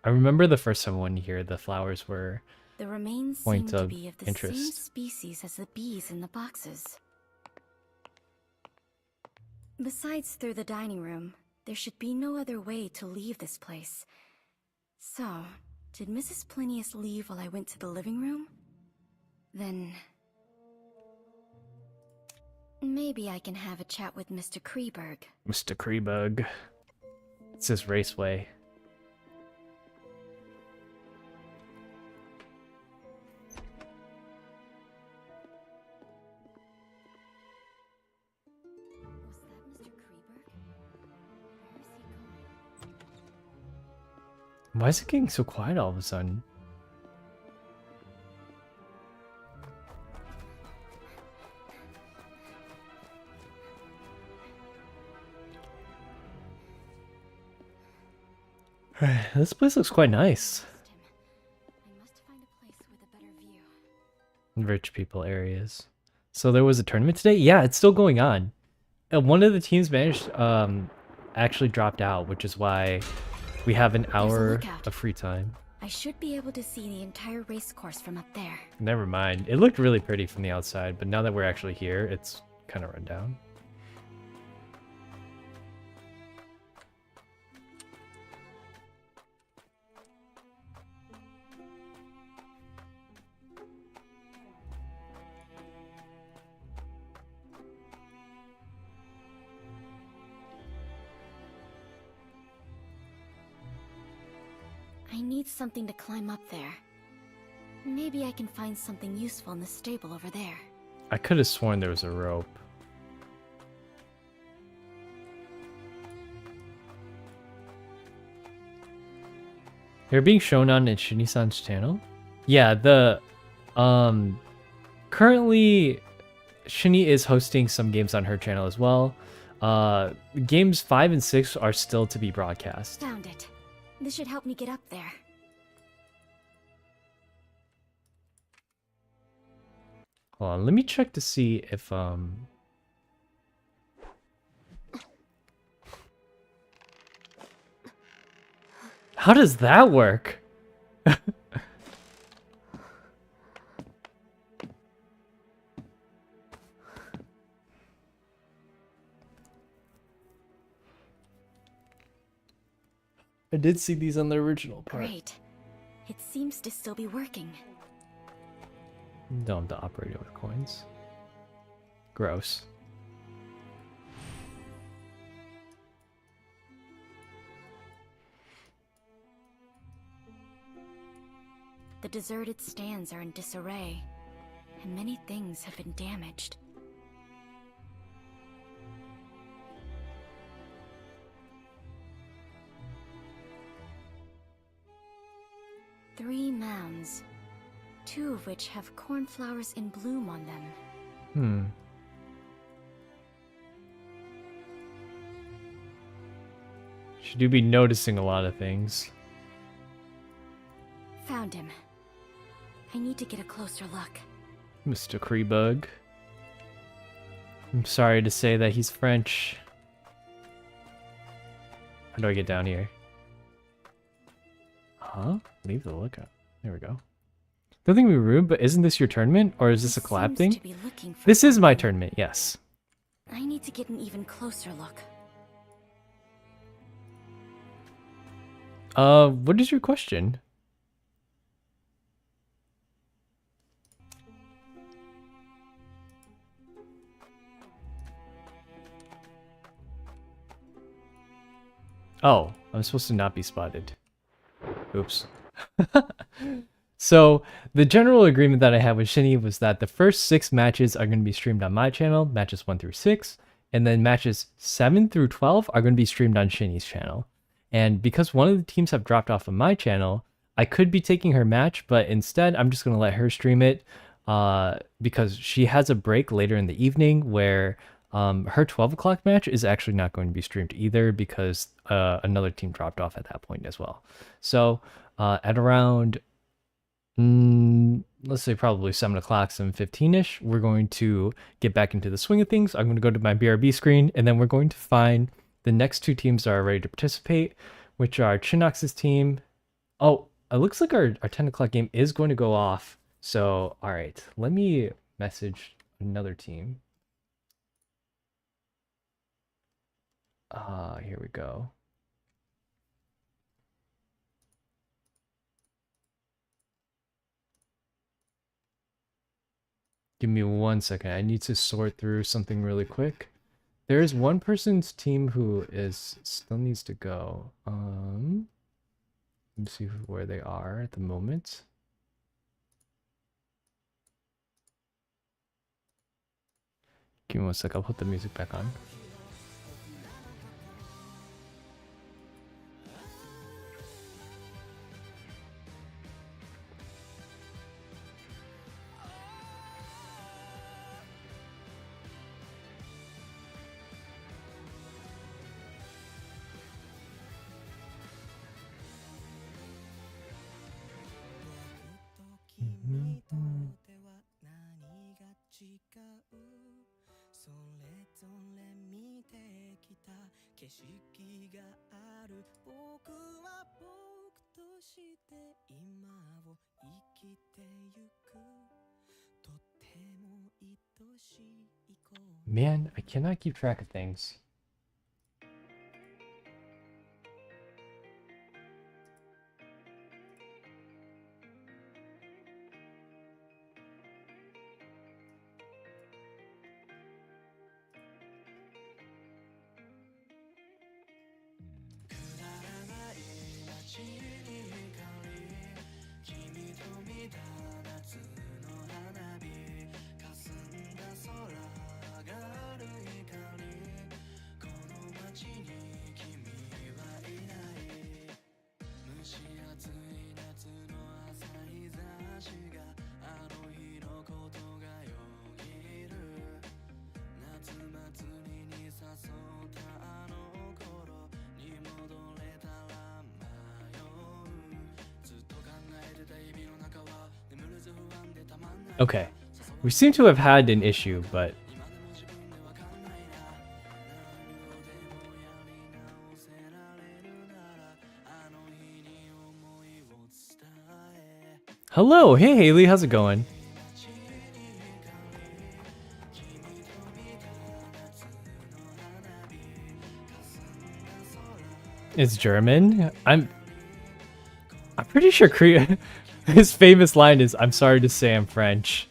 I remember the first time when here, the flowers were The remains point seem to of be of the same interest. species as the bees in the boxes. Besides through the dining room, there should be no other way to leave this place. So, did Mrs. Plinius leave while I went to the living room? Then maybe I can have a chat with Mr. Kreberg. Mr. Kreberg. It's his raceway. Was that Mr. Kreberg? Where is he going? Why is it getting so quiet all of a sudden? This place looks quite nice. I must find a place with a better view. Rich people areas. So there was a tournament today? Yeah, it's still going on. One of the teams managed actually dropped out, which is why we have an hour lookout. of free time. I should be able to see the entire race course from up there. Never mind. It looked really pretty from the outside, but now that we're actually here, it's kind of run down. I need something to climb up there. Maybe I can find something useful in the stable over there. I could have sworn there was a rope. They're being shown on Shinisan's channel? Yeah, the currently Shini is hosting some games on her channel as well. Games 5 and 6 are still to be broadcast. Found it. This should help me get up there. Hold on, let me check to see if how does that work? I did see these on the original part. Great. It seems to still be working. Don't have to operate it with coins. Gross. The deserted stands are in disarray, and many things have been damaged. Three mounds, two of which have cornflowers in bloom on them. She do be noticing a lot of things. Found him. I need to get a closer look. Mr. Kreebug. I'm sorry to say that he's French. How do I get down here? Huh? Leave the lookout. There we go. Don't think we were rude, but isn't this your tournament? Or is this a collab Seems thing? to be looking for This is my something. tournament, yes. I need to get an even closer look. What is your question? Oh, I'm supposed to not be spotted. Oops. So, the general agreement that I had with Shinny was that the first 6 matches are going to be streamed on my channel, matches 1 through 6, and then matches 7 through 12 are going to be streamed on Shinny's channel. And because one of the teams have dropped off of my channel, I could be taking her match, but instead I'm just going to let her stream it because she has a break later in the evening where her 12 o'clock match is actually not going to be streamed either because another team dropped off at that point as well. So at around, let's say probably 7 o'clock, 7:15ish, we're going to get back into the swing of things. I'm going to go to my BRB screen, and then we're going to find the next 2 teams that are ready to participate, which are Chinox's team. Oh, it looks like our 10 o'clock game is going to go off. So, all right, let me message another team. Here we go. Give me 1 second. I need to sort through something really quick. There is one person's team who still needs to go. Let me see where they are at the moment. Give me 1 sec. I'll put the music back on. Man, I cannot keep track of things. Okay. We seem to have had an issue, but... Hello! Hey Haley, how's it going? It's German? I'm pretty sure his famous line is, "I'm sorry to say I'm French."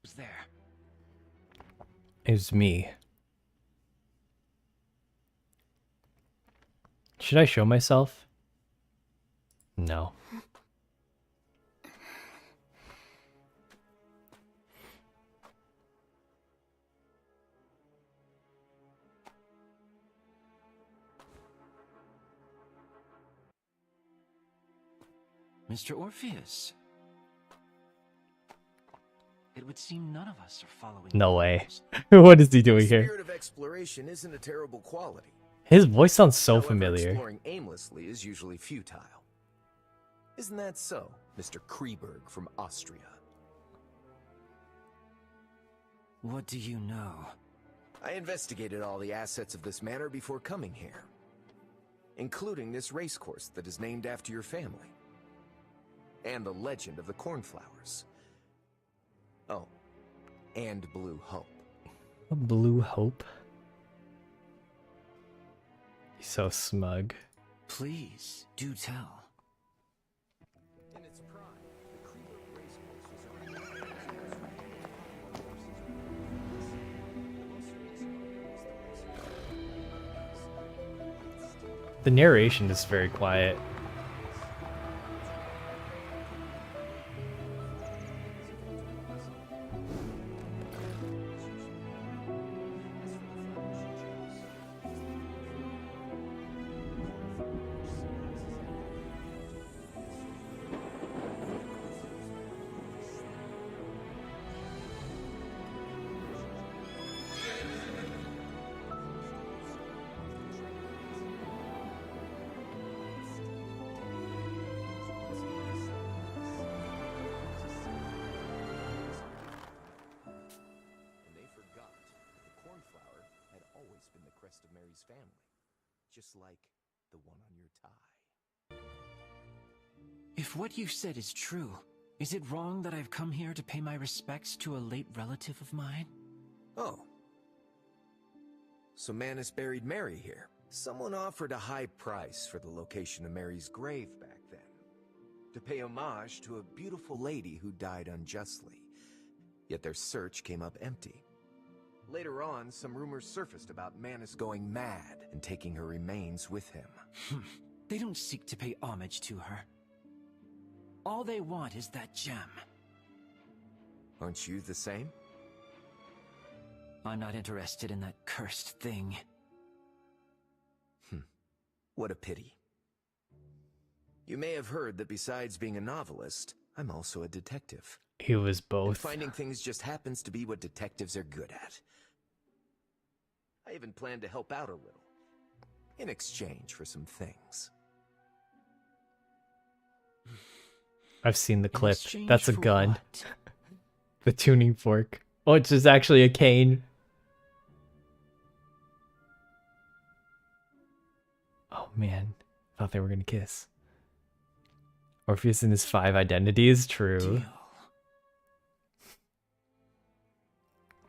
Who's there? It's me. Should I show myself? No. Mr. Orpheus. It would seem none of us are following. No way. What is he doing here? Spirit of exploration isn't a terrible quality. His voice sounds so However, familiar. exploring aimlessly is usually futile. Isn't that so, Mr. Kreberg from Austria? What do you know? I investigated all the assets of this manor before coming here, including this racecourse that is named after your family, and the legend of the cornflowers. Oh, and Blue Hope. A Blue Hope? He's so smug. Please, do tell. In its prime, the Kreberg racecourse was The narration is very quiet. of Mary's family, just like the one on your tie. If what you said is true, is it wrong that I've come here to pay my respects to a late relative of mine? Oh. So Manus buried Mary here. Someone offered a high price for the location of Mary's grave back then, to pay homage to a beautiful lady who died unjustly. Yet their search came up empty. Later on, some rumors surfaced about Manus going mad and taking her remains with him. They don't seek to pay homage to her. All they want is that gem. Aren't you the same? I'm not interested in that cursed thing. What a pity. You may have heard that besides being a novelist, I'm also a detective. He was And both. finding things just happens to be what detectives are good at. I even plan to help out a little, in exchange for some things. I've seen the In clip. exchange That's a for gun. what? The tuning fork. Which is actually a cane. Oh man. Thought they were gonna kiss. Orpheus and his 5 identities, true. Deal.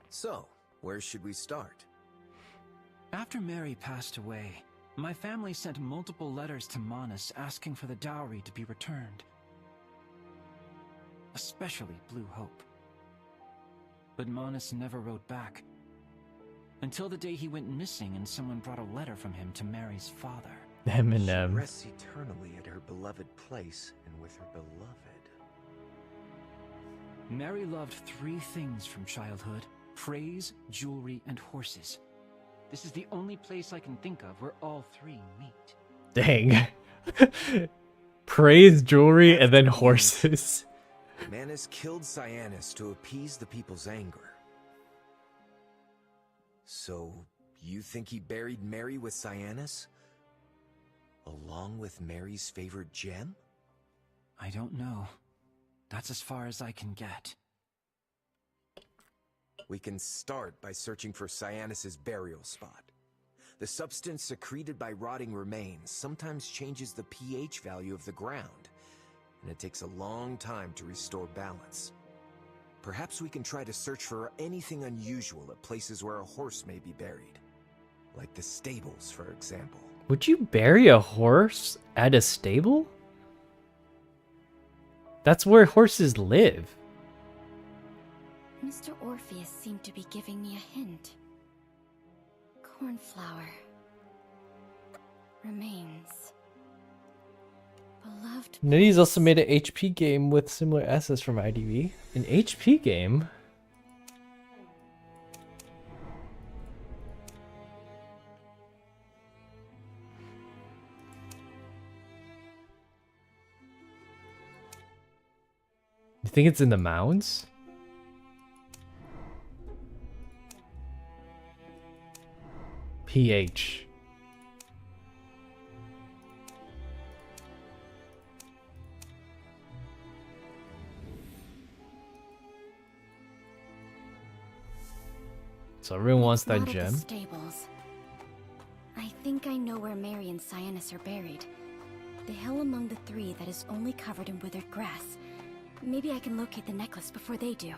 So, where should we start? After Mary passed away, my family sent multiple letters to Manus asking for the dowry to be returned. Especially Blue Hope. But Manus never wrote back. Until the day he went missing and someone brought a letter from him to Mary's father. She Eminem. rests eternally at her beloved place and with her beloved. Mary loved 3 things from childhood: praise, jewelry, and horses. This is the only place I can think of where all 3 meet. Dang. Praise, jewelry, and then horses. Manus killed Cyanus to appease the people's anger. So, you think he buried Mary with Cyanus? Along with Mary's favorite gem? I don't know. That's as far as I can get. We can start by searching for Cyanus's burial spot. The substance secreted by rotting remains sometimes changes the pH value of the ground, and it takes a long time to restore balance. Perhaps we can try to search for anything unusual at places where a horse may be buried. Like the stables, for example. Would you bury a horse at a stable? That's where horses live. Mr. Orpheus seemed to be giving me a hint. Cornflower. Remains. Beloved. Nitty's also made an HP game with similar assets from IDV. An HP game? You think it's in the mounds? pH. So everyone wants Not that at gem. the stables. I think I know where Mary and Cyanus are buried. The hill among the three that is only covered in withered grass. Maybe I can locate the necklace before they do.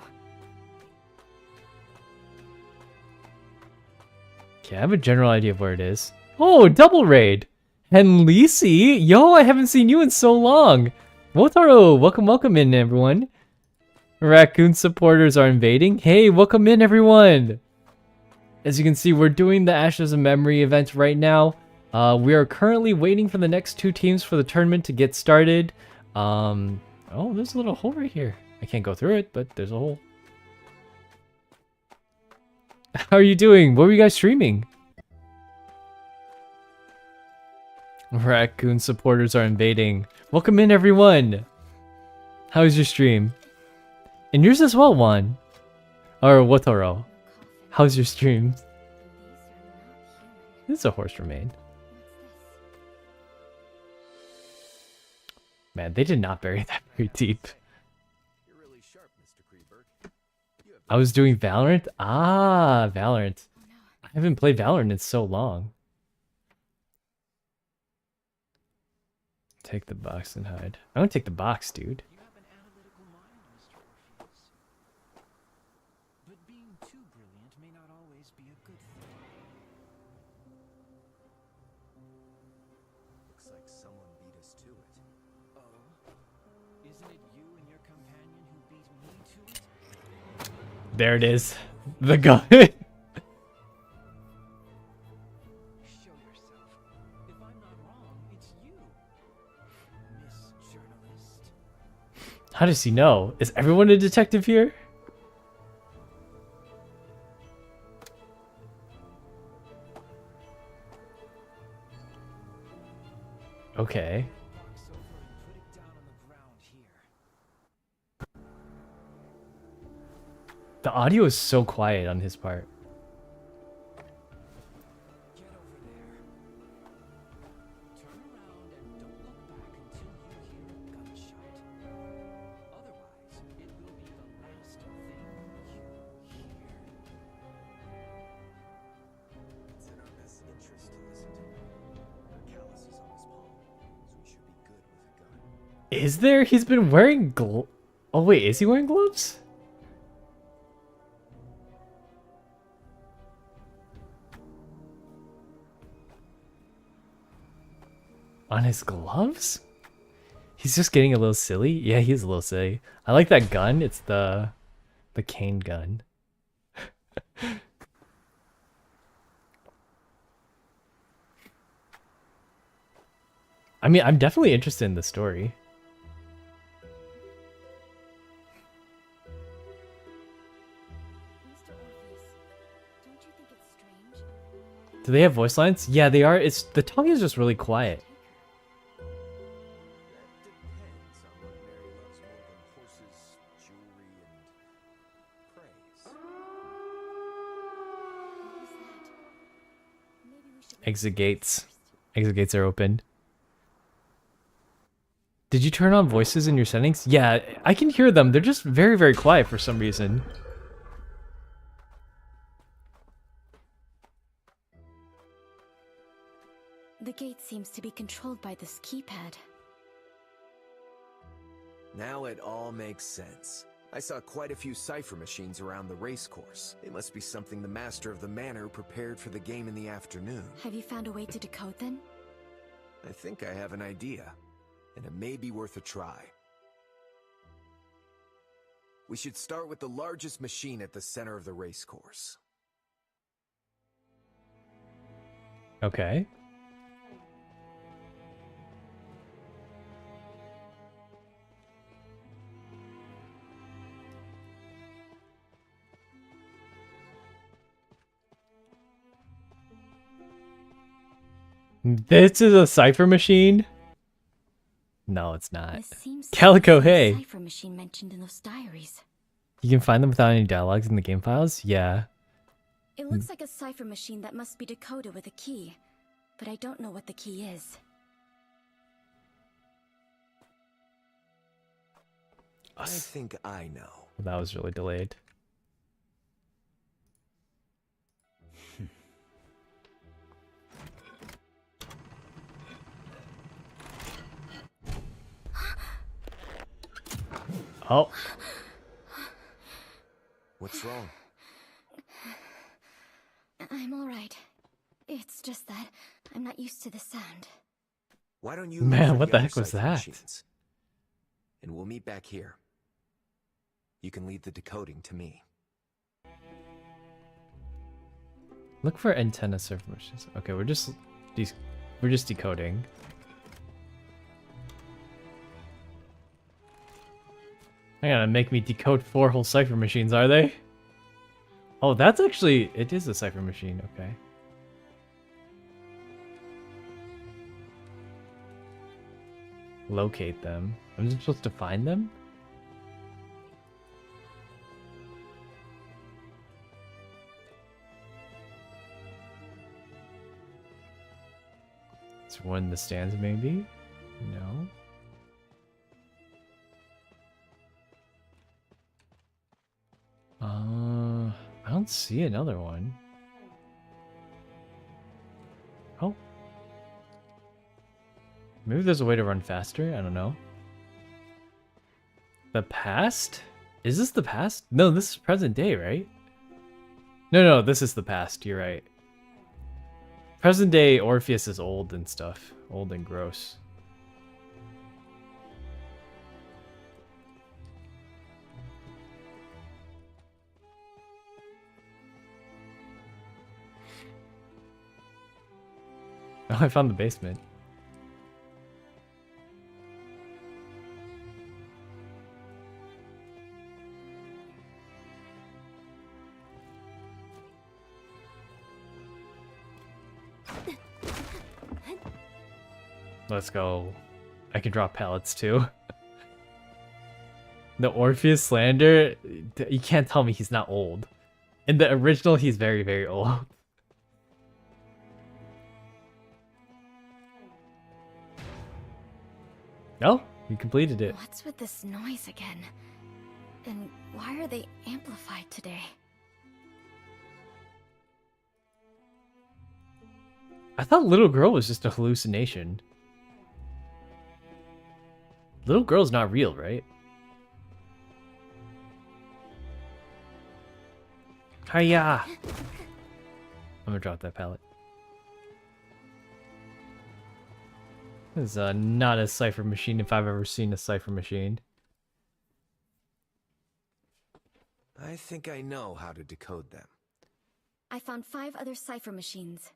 Okay, I have a general idea of where it is. Oh, double raid! And Lisi! Yo, I haven't seen you in so long! Wotaro, welcome in everyone. Raccoon supporters are invading. Hey, welcome in everyone! As you can see, we're doing the Ashes of Memory event right now. We are currently waiting for the next two teams for the tournament to get started. Oh, there's a little hole right here. I can't go through it, but there's a hole. How are you doing? What were you guys streaming? Raccoon supporters are invading. Welcome in, everyone. How was your stream? And yours as well, Juan. Or Wotaro. How's your stream? This is a horse remain. Man, they did not bury that very deep. I was doing Valorant? Ah, Valorant. I haven't played Valorant in so long. Take the box and hide. I want to take the box, dude. But being too brilliant may not always be a good thing. Looks like someone beat us to it. Oh? Isn't it you and your companion who beat me to it? There it is. The gun. Show yourself. If I'm not wrong, it's you. Miss Journalist. How does he know? Is everyone a detective here? Okay. Box over and put it down on the ground here. The audio is so quiet on his part. Get over there. Turn around and don't look back until you hear a gunshot. Otherwise, it will be the last thing you hear. It's in our best interest to listen to him. Our callus is on his palm, so we should be good with a gun. Is there? He's been wearing Oh wait, is he wearing gloves? On his gloves? He's just getting a little silly. Yeah, he's a little silly. I like that gun. It's the cane gun. I mean, I'm definitely interested in the story. Mr. Orpheus, don't you think it's strange? Do they have voice lines? Yeah, they are. It's the talking is just really quiet. That depends on what Mary loves more than horses, jewelry, and praise. What was that? Maybe we should Exit gates. Exit gates are open. Did you turn on voices in your settings? Yeah, I can hear them. They're just very, very quiet for some reason. The gate seems to be controlled by this keypad. Now it all makes sense. I saw quite a few cipher machines around the racecourse. It must be something the master of the manor prepared for the game in the afternoon. Have you found a way to decode them? I think I have an idea, and it may be worth a try. We should start with the largest machine at the center of the racecourse. Okay. This is a cipher machine? No, it's not. This seems Calico, to be the hey. cipher machine mentioned in those diaries. You can find them without any dialogues in the game files? Yeah. It looks like a cipher machine that must be decoded with a key, but I don't know what the key is. I think I know. That was really delayed. Oh. What's wrong? I'm alright. It's just that I'm not used to the sound. Why don't you Man, look for what the other heck was cipher that? machines? And we'll meet back here. You can leave the decoding to me. Look for antenna cipher machines. Okay, we're just decoding. They're gonna make me decode 4 whole cipher machines, are they? Oh, that's actually... It is a cipher machine, okay. Locate them. I'm just supposed to find them? It's one in the stands, maybe? No. I don't see another one. Oh. Maybe there's a way to run faster? I don't know. The past? Is this the past? No, this is present day, right? No, this is the past. You're right. Present day Orpheus is old and stuff. Old and gross. Oh, I found the basement. Let's go. I can drop pallets too. The Orpheus slander, you can't tell me he's not old. In the original, he's very, very old. Oh, you completed it. What's with this noise again? And why are they amplified today? I thought little girl was just a hallucination. Little girl's not real, right? Hiya! I'm gonna drop that pallet. This is not a cipher machine if I've ever seen a cipher machine. I think I know how to decode them. I found 5 other cipher machines.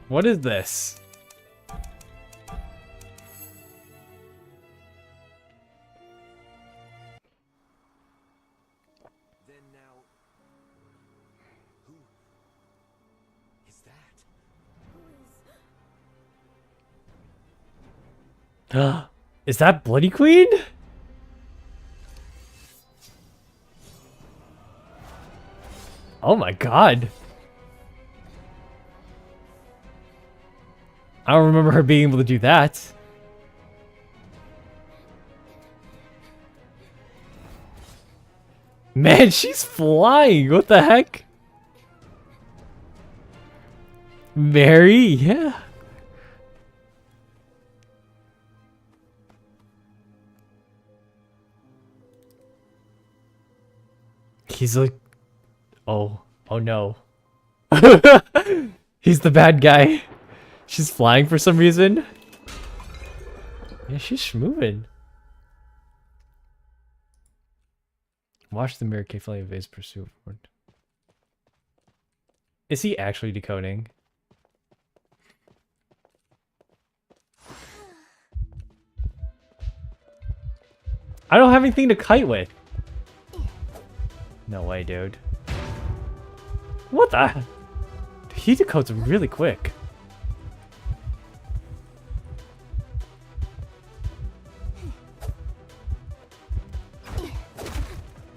What is this? Then now... Who... is that? Is that Bloody Queen? Oh my god. I don't remember her being able to do that. Man, she's flying. What the heck? Mary, yeah. He's like, oh no. He's the bad guy. She's flying for some reason. Yeah, she's moving. Watch the mirror carefully of his pursuit. Is he actually decoding? I don't have anything to kite with. No way, dude. What the? He decodes really quick.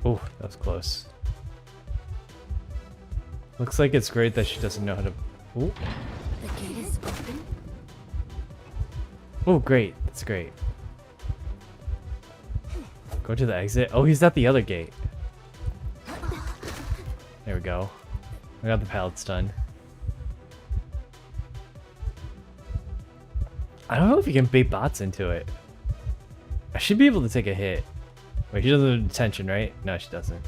Oh, that was close. Looks like it's great that she doesn't know how to... Ooh. The gate is open. Oh, great. That's great. Go to the exit. Oh, he's at the other gate. There we go. I got the pallets done. I don't know if you can bait bots into it. I should be able to take a hit. Wait, she doesn't have detention, right? No, she doesn't.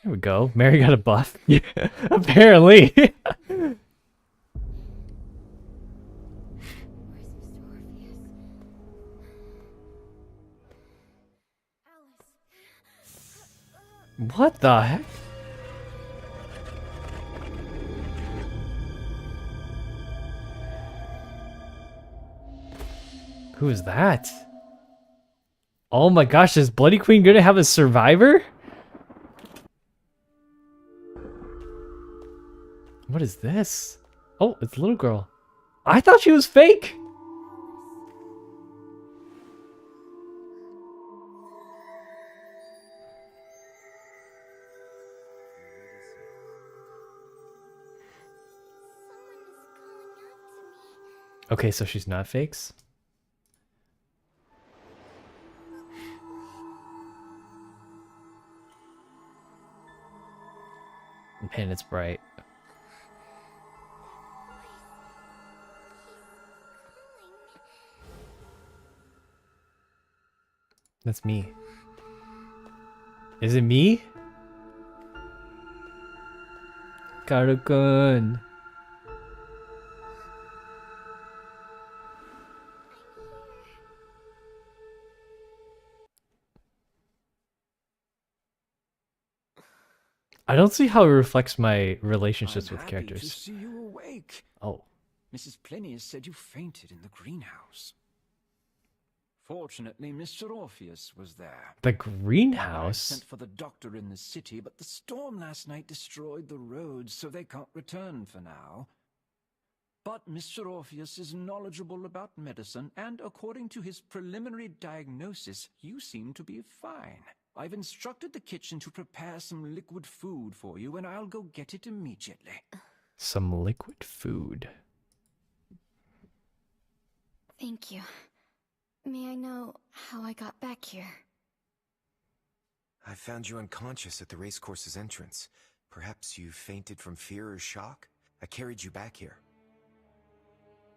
There we go. Mary got a buff. Yeah, apparently. What the heck? Who is that? Oh my gosh, is Bloody Queen gonna have a survivor? What is this? Oh, it's a little girl. I thought she was fake. Okay, so she's not fakes? Man, it's bright. That's me. Is it me? Karakun. I don't see how it reflects my relationships with To characters. see you awake. Oh. Mrs. Plinius said you fainted in the greenhouse. Fortunately, Mr. Orpheus was there. The I greenhouse? sent for the doctor in the city, but the storm last night destroyed the roads, so they can't return for now. But Mr. Orpheus is knowledgeable about medicine, and according to his preliminary diagnosis, you seem to be fine. I've instructed the kitchen to prepare some liquid food for you, and I'll go get it immediately. Some liquid food. Thank you. May I know how I got back here? I found you unconscious at the racecourse's entrance. Perhaps you fainted from fear or shock? I carried you back here.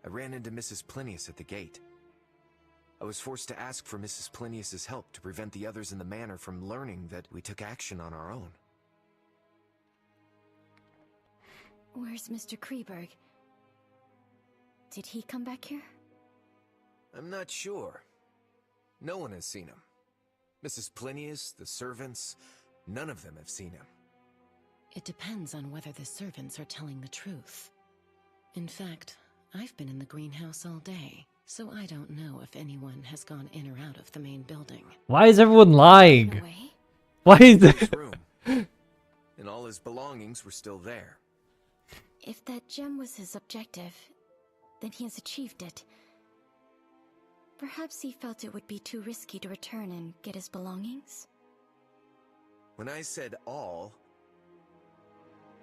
I ran into Mrs. Plinius at the gate. I was forced to ask for Mrs. Plinius's help to prevent the others in the manor from learning that we took action on our own. Where's Mr. Kreberg? Did he come back here? I'm not sure. No one has seen him. Mrs. Plinius, the servants, none of them have seen him. It depends on whether the servants are telling the truth. In fact, I've been in the greenhouse all day, so I don't know if anyone has gone in or out of the main building. Why is everyone lying? Away? Why is this? His room. And all his belongings were still there. If that gem was his objective, then he has achieved it. Perhaps he felt it would be too risky to return and get his belongings? When I said all,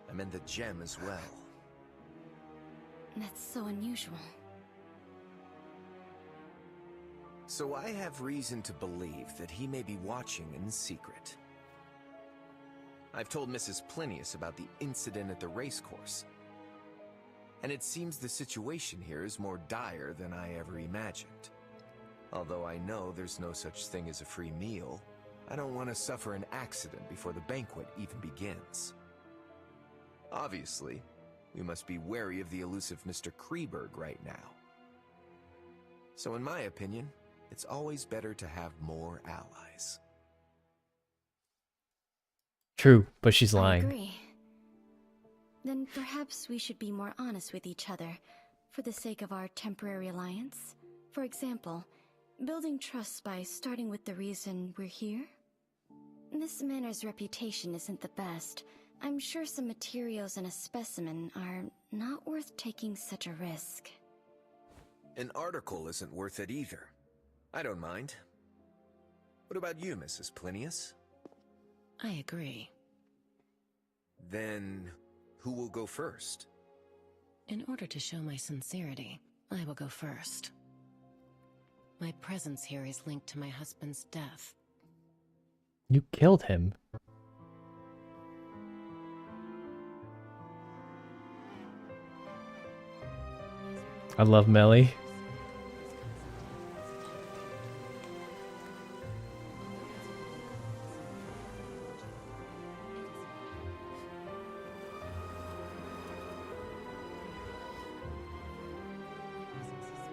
I meant the gem as well. That's so unusual. So I have reason to believe that he may be watching in secret. I've told Mrs. Plinius about the incident at the racecourse, and it seems the situation here is more dire than I ever imagined. Although I know there's no such thing as a free meal, I don't want to suffer an accident before the banquet even begins. Obviously, we must be wary of the elusive Mr. Kreberg right now. So in my opinion, it's always better to have more allies. True, but she's I lying. agree. Then perhaps we should be more honest with each other, for the sake of our temporary alliance. For example, building trust by starting with the reason we're here? This manor's reputation isn't the best. I'm sure some materials and a specimen are not worth taking such a risk. An article isn't worth it either. I don't mind. What about you, Mrs. Plinius? I agree. Then, who will go first? In order to show my sincerity, I will go first. My presence here is linked to my husband's death. You killed him. I love Melly.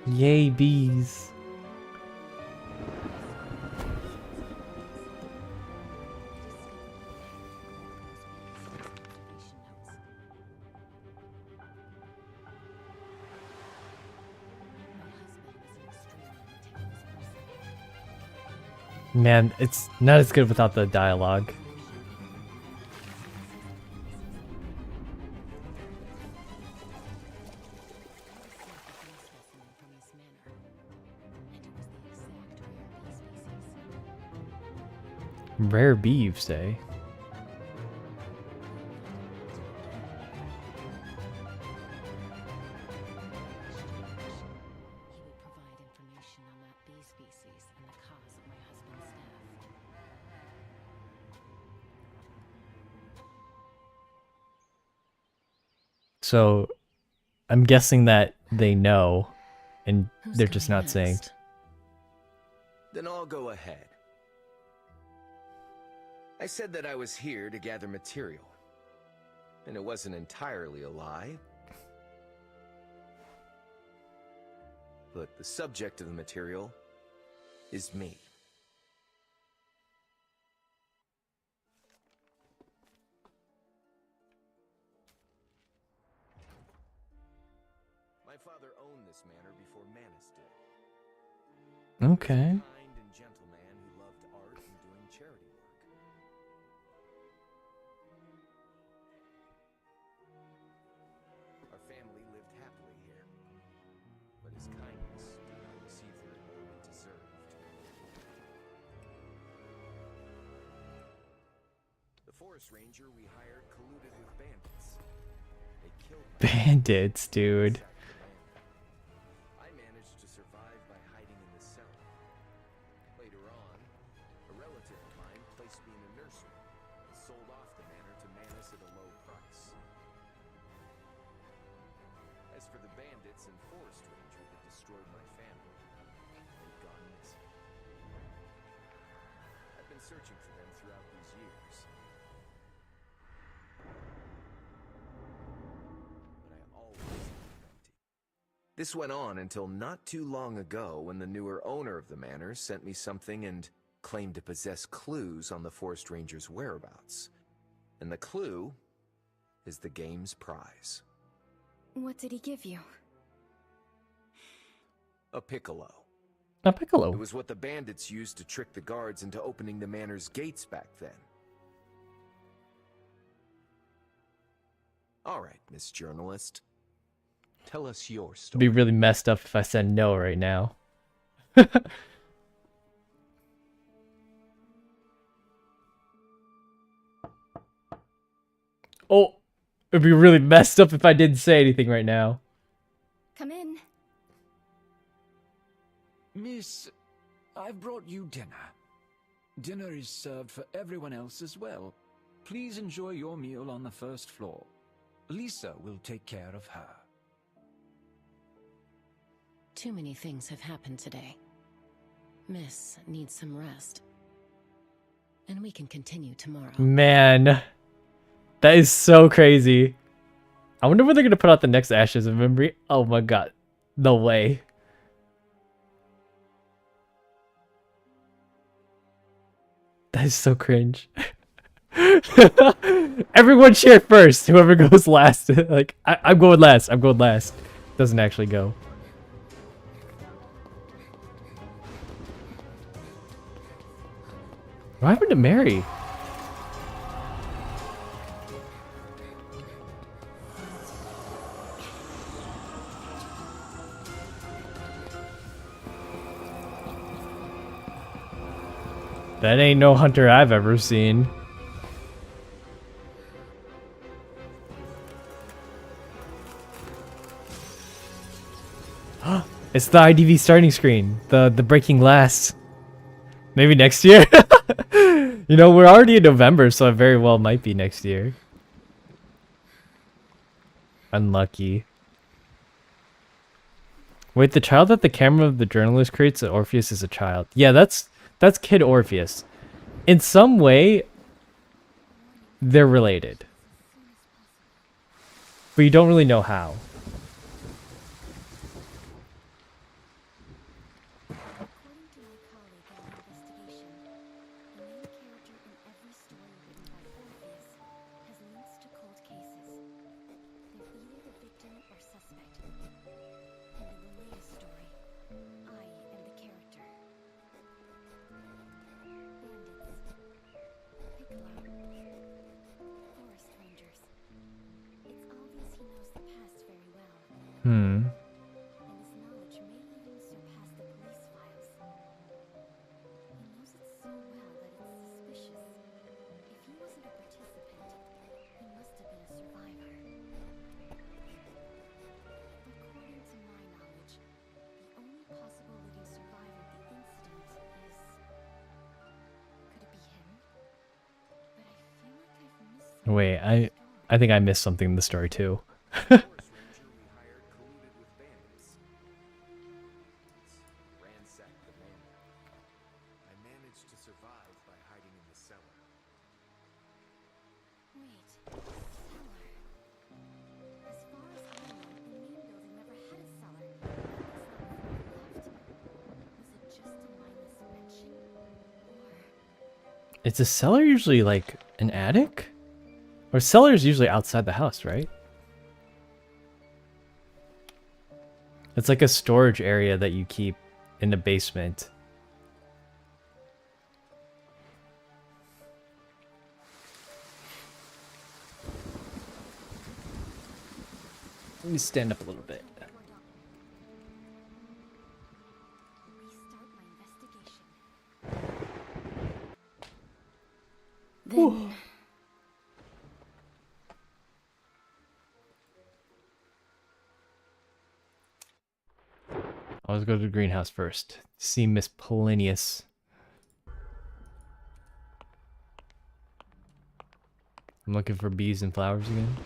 Yay, bees. Man, it's not as good without the dialogue. Rare bee, you say? So, I'm guessing that they know, and they're just not saying. Then I'll go ahead. I said that I was here to gather material, and it wasn't entirely a lie. But the subject of the material is me. My father owned this manor before Manus did. Okay. He was a kind and gentle man who loved art and doing charity work. Our family lived happily here, but his kindness did not receive the reward it deserved. The forest ranger we hired colluded with bandits. They killed my Bandits, dude. I managed to survive by hiding in the cellar. Later on, a relative of mine placed me in a nursery and sold off the manor to Manus at a low price. As for the bandits and forest ranger that destroyed my family, they've gone missing. I've been searching for them throughout these years. But I always left them empty. This went on until not too long ago when the newer owner of the manor sent me something and claimed to possess clues on the forest ranger's whereabouts. And the clue is the game's prize. What did he give you? A piccolo. A piccolo. It was what the bandits used to trick the guards into opening the manor's gates back then. All right, Miss Journalist. Tell us your It'd be story. really messed up if I said no right now. Oh, it'd be really messed up if I didn't say anything right now. Come in. Miss, I've brought you dinner. Dinner is served for everyone else as well. Please enjoy your meal on the first floor. Lisa will take care of her. Too many things have happened today. Miss needs some rest. And we can continue tomorrow. Man, that is so crazy. I wonder when they're gonna put out the next Ashes of Memory. Oh my god. No way. That is so cringe. Everyone cheer first. Whoever goes last. Like, I'm going last. I'm going last. Doesn't actually go. What happened to Mary? That ain't no hunter I've ever seen. It's the IDV starting screen. The breaking last. Maybe next year? You know, we're already in November, so it very well might be next year. Unlucky. Wait, the child that the camera of the journalist creates at Orpheus is a child. Yeah, that's Kid Orpheus. In some way, they're related. But you don't really know how. According to my colleague in the investigation, the main character in every story written by Orpheus has links to cold cases. They're either the victim or suspect. And in the latest story, I am the character. Bandits, Piccolo, forest rangers. It's obvious he knows the past very well. And his knowledge may even surpass the police files. He knows it so well that it's suspicious. If he wasn't a participant, he must have been a survivor. According to my knowledge, the only possible living survivor of the incident is... Could it be him? But I feel like I've missed something. Wait, I think I missed something in the story too. Forest ranger we hired colluded with bandits. Ransacked the manor. I managed to survive by hiding in the cellar. Wait, cellar. As far as I know, the main building never had a cellar. At least not before I left. Was it just a mindless mention? Or... Is a cellar usually like an attic? Or cellar is usually outside the house, right? It's like a storage area that you keep in the basement. Let me stand up a little bit. Restart my investigation. Then... Let's go to the greenhouse first. See Miss Polinius. I'm looking for bees and flowers again.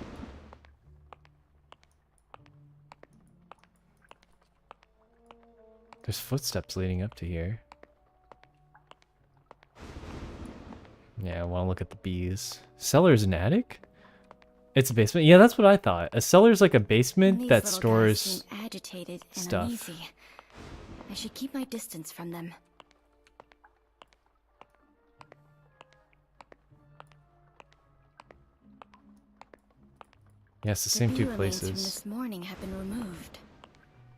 There's footsteps leading up to here. Yeah, I want to look at the bees. Cellar's an attic? It's a basement? Yeah, that's what I thought. A cellar's like a basement These that little guys stores seem agitated and stuff. uneasy. I should keep my distance from them. Yeah, it's the same bee two remains from places. this morning have been removed.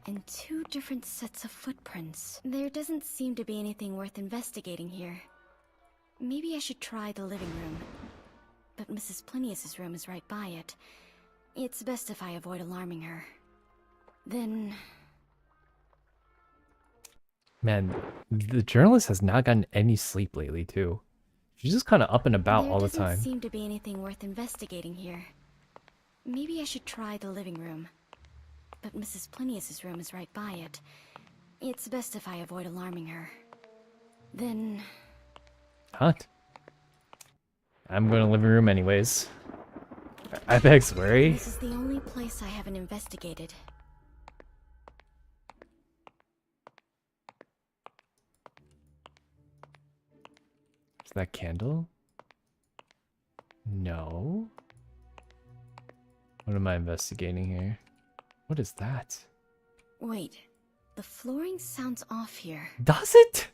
And 2 different sets of footprints. There doesn't seem to be anything worth investigating here. Maybe I should try the living room. But Mrs. Plinius's room is right by it. It's best if I avoid alarming her. Then... Man, the journalist has not gotten any sleep lately, too. She's just kind of up and about There all the doesn't time. seem to be anything worth investigating here. Maybe I should try the living room. But Mrs. Plinius's room is right by it. It's best if I avoid alarming her. Then... Hot. I'm going to living room anyways. I beg sweary. This is the only place I haven't investigated. Is that candle? No. What am I investigating here? What is that? Wait, the flooring sounds off here. Does it?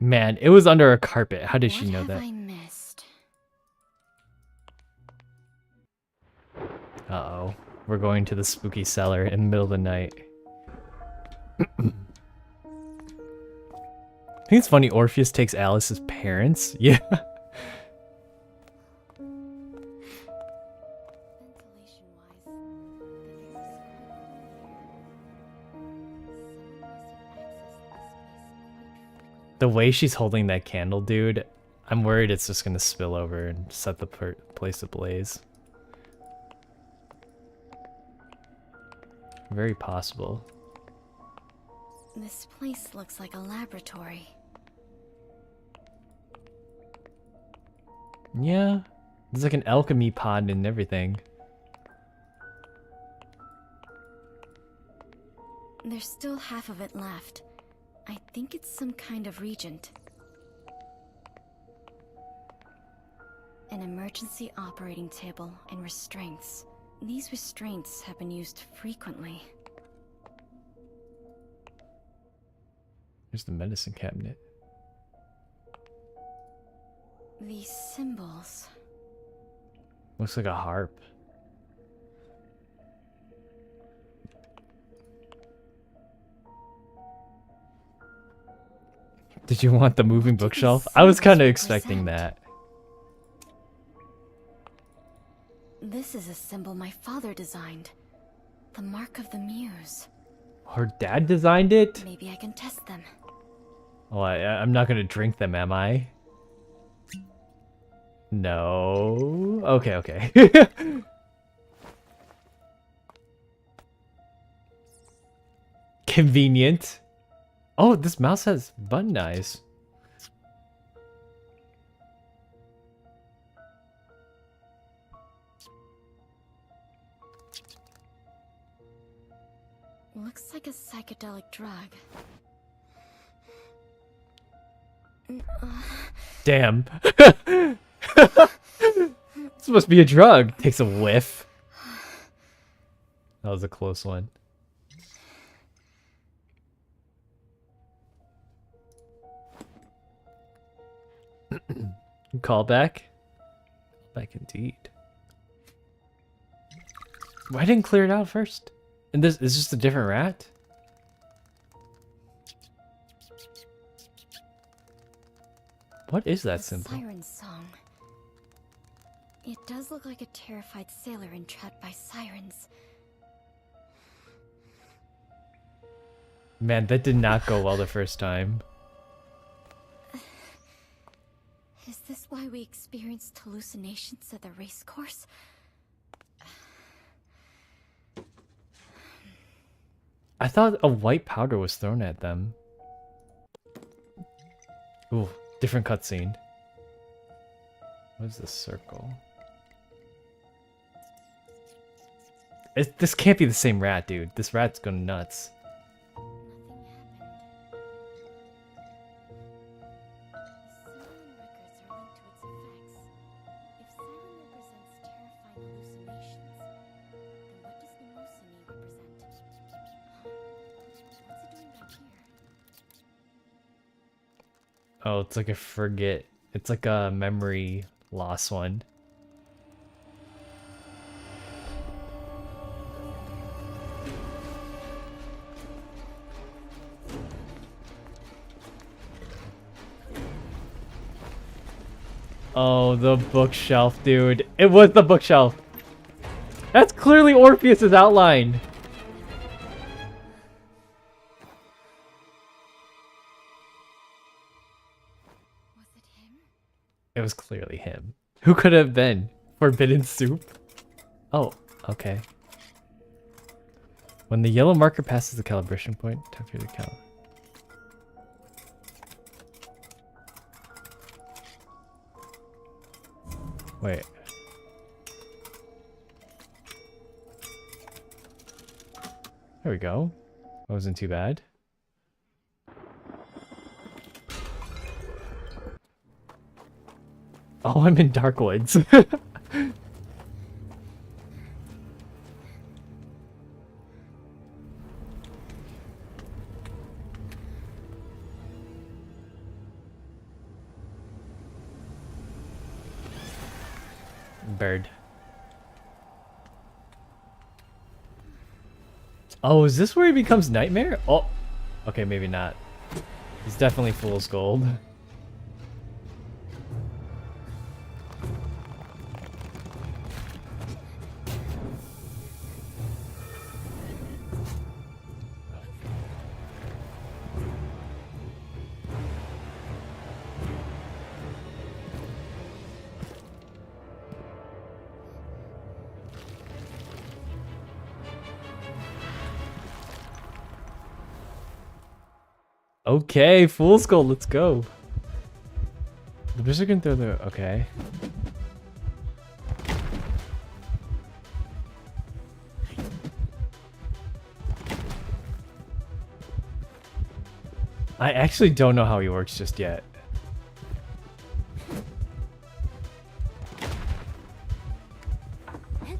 Man, it was under a carpet. How did she know What have that? I missed? Uh-oh. We're going to the spooky cellar in the middle of the night. I think it's funny Orpheus takes Alice's parents. Yeah. The way she's holding that candle, dude, I'm worried it's just gonna spill over and set the place ablaze. Very possible. This place looks like a laboratory. Yeah, there's like an alchemy pod and everything. There's still half of it left. I think it's some kind of reagent. An emergency operating table and restraints. These restraints have been used frequently. Here's the medicine cabinet. These symbols. Looks like a harp. Did you want the moving bookshelf? I was kind of expecting that. This is a symbol my father designed. The mark of the muse. Her dad designed it? Maybe I can test them. Oh, I'm not gonna drink them, am I? No. Okay, okay. Convenient. Oh, this mouse has button eyes. Looks like a psychedelic drug. Damn. This must be a drug. Takes a whiff. That was a close one. Call back? Back indeed. Why didn't clear it out first? And this is just a different rat? What is that symbol? Siren song. It does look like a terrified sailor entrapped by sirens. Man, that did not go well the first time. Is this why we experienced hallucinations at the race course? I thought a white powder was thrown at them. Ooh, different cutscene. What is this circle? This can't be the same rat, dude. This rat's going nuts. Oh, it's like a forget. It's like a memory loss one. Oh, the bookshelf, dude. It was the bookshelf. That's clearly Orpheus's outline. Was it him? It was clearly him. Who could it have been? Forbidden soup? Oh, okay. When the yellow marker passes the calibration point, time for you to count. Wait. There we go. That wasn't too bad. Oh, I'm in Darkwoods. Bird. Oh, is this where he becomes Nightmare? Oh, okay, maybe not. He's definitely Fool's Gold. Okay, Fool's Gold, let's go. The Berserker can throw the... okay. I actually don't know how he works just yet.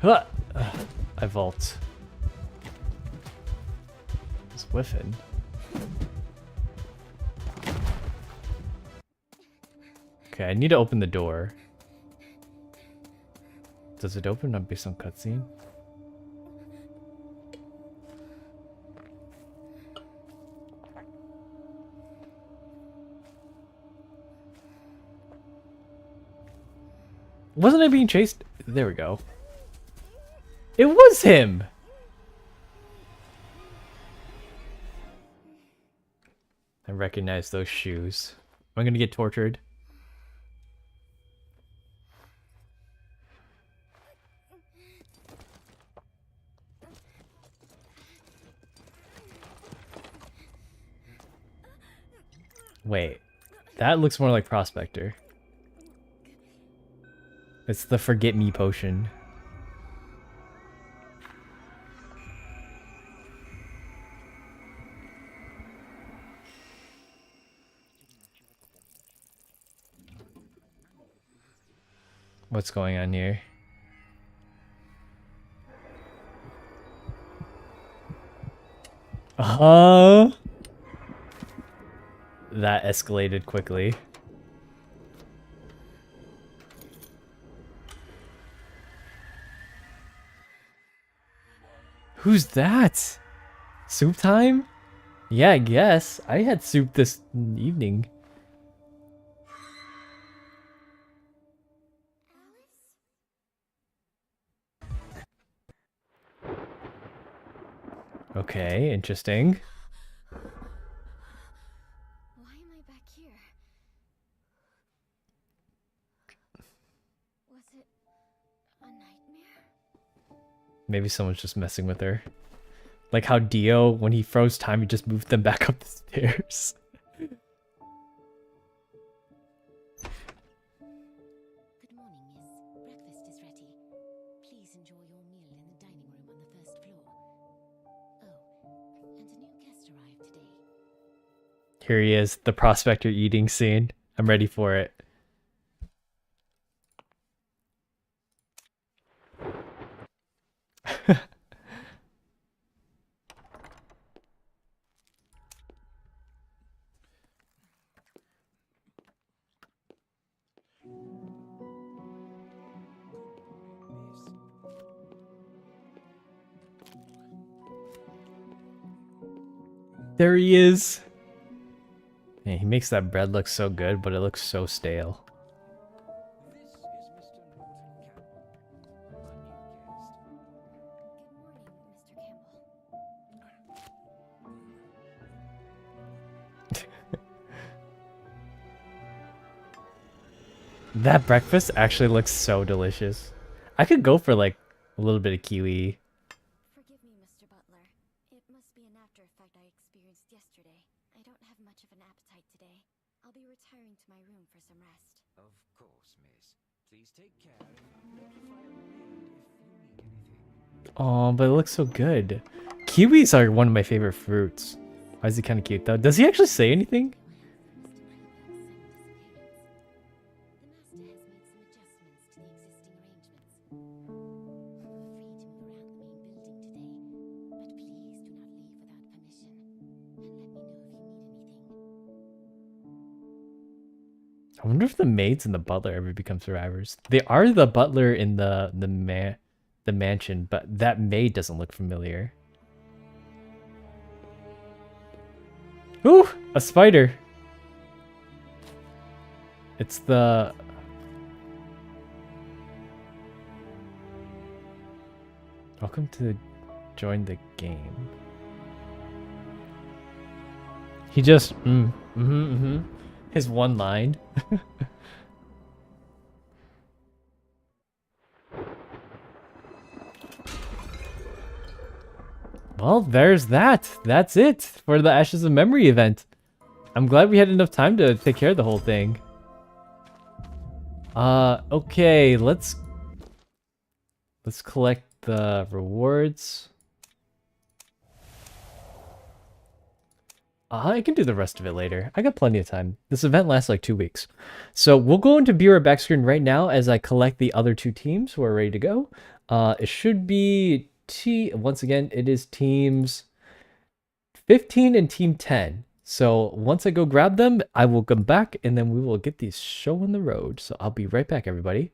Huh. I vault. It's whiffing. Okay, I need to open the door. Does it open up based on cutscene? Wasn't I being chased? There we go. It was him! I recognize those shoes. Am I gonna get tortured? Wait, that looks more like Prospector. It's the Forget Me potion. What's going on here? That escalated quickly. Who's that? Soup time? Yeah, I guess. I had soup this evening. Okay, interesting. Why am I back here? Was it a nightmare? Maybe someone's just messing with her. Like how Dio, when he froze time, he just moved them back up the stairs. Good morning, miss. Breakfast is ready. Please enjoy your meal in the dining room on the first floor. Oh, and a new guest arrived today. Here he is, the Prospector eating scene. I'm ready for it. There he is. Man, he makes that bread look so good, but it looks so stale. That breakfast actually looks so delicious. I could go for like a little bit of kiwi. Forgive me, Mr. Butler. It must be an after effect I experienced yesterday. I don't have much of an appetite today. I'll be retiring to my room for some rest. Of course, miss. Please take care. Notify a maid if you need anything. Oh, but it looks so good. Kiwis are one of my favorite fruits. Why is he kind of cute though? Does he actually say anything? I wonder if the maids and the butler ever become survivors. They are the butler in the mansion, but that maid doesn't look familiar. Ooh, a spider. It's the... Welcome to join the game. He just... His one line. Well, there's that. That's it for the Ashes of Memory event. I'm glad we had enough time to take care of the whole thing. Okay, let's collect the rewards. I can do the rest of it later. I got plenty of time. This event lasts like 2 weeks. So we'll go into Be Right Back screen right now as I collect the other two teams who are ready to go. It should be once again, it is teams 15 and team 10. So once I go grab them, I will come back and then we will get these show on the road. So I'll be right back, everybody.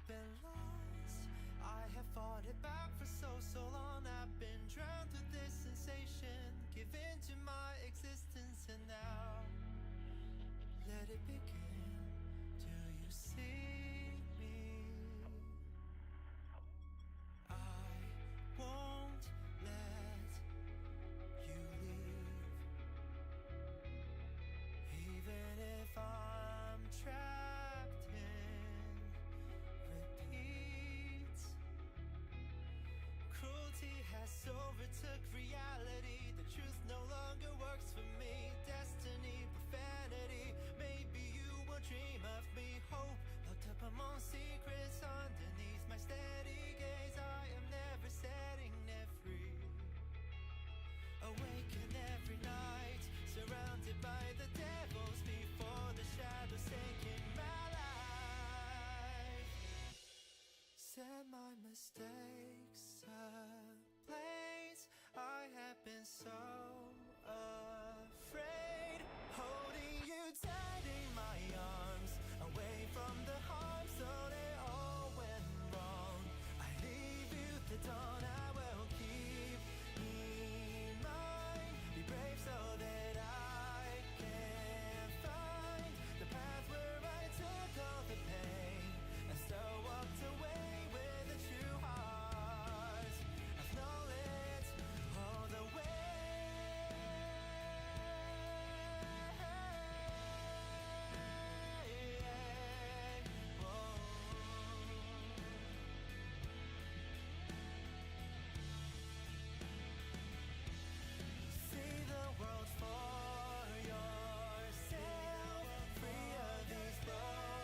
Been lost, I have fought it back for so long. I've been drowned through this sensation, given to my existence, and now let it begin. Do you see me? I won't let you leave, even if I'm trapped in repeats. Cruelty has overtook reality. The truth no longer works for me. Destiny, profanity. Maybe you by the devils before the shadows taking my life. Set my mistakes ablaze. I have been so afraid, holding you tight in my arms, away from the harm, so they all went wrong. I leave you the dawn, I will keep me mine. Be brave so that I can find the path where I took all the pain and still walked away with a true heart. I've known it all the way. See the world for yourself, free of these broken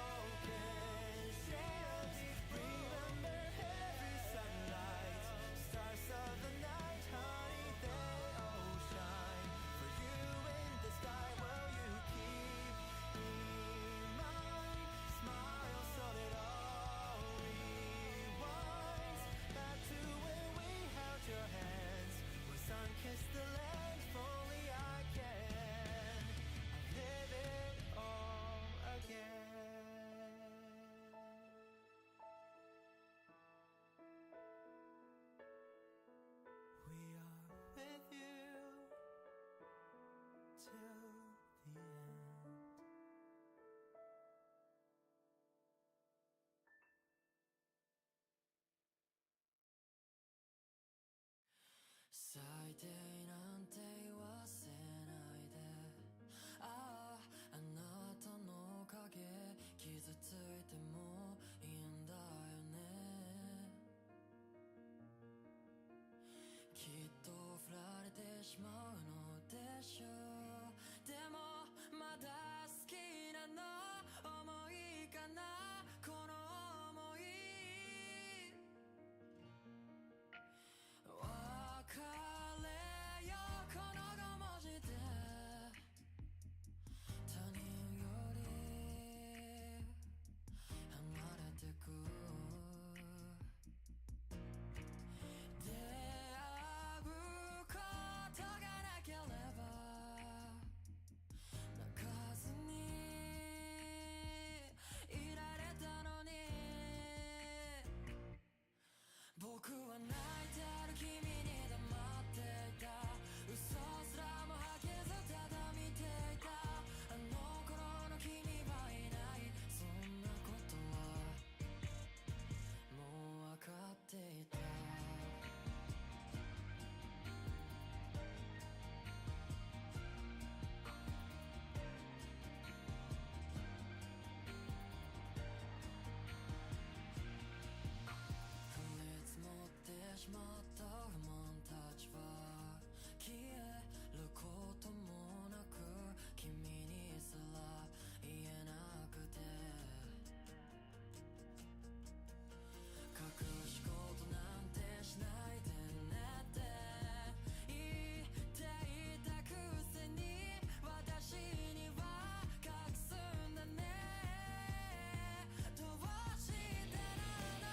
shells. Remember every sunlight, stars of the night, honey, they all shine. For you in the sky, will you keep me mine? Smile so it all rewinds back to when we held your hands, when sun kissed the land. If only I can, I'll live it all again. We are with you till the end.最低なんて言わせないで、ああ、あなたの影傷ついてもいいんだよね。きっと振られてしまうのでしょう。でもまだ好きなの、思いかな、この想い。別れよこの5文字で、他人より離れてく。出会うことがなければ泣かずにいられたのに。僕は泣いてる君に黙っていた、嘘すらも吐けずただ見ていた。あの頃の君はいない、そんなことはもう分かっていた。降り積もってしまった不満たちは消えることもなく、君にすら言えなくて、隠し事なんてしないでねって言っていたくせに、私には隠すんだね。どうしてなの。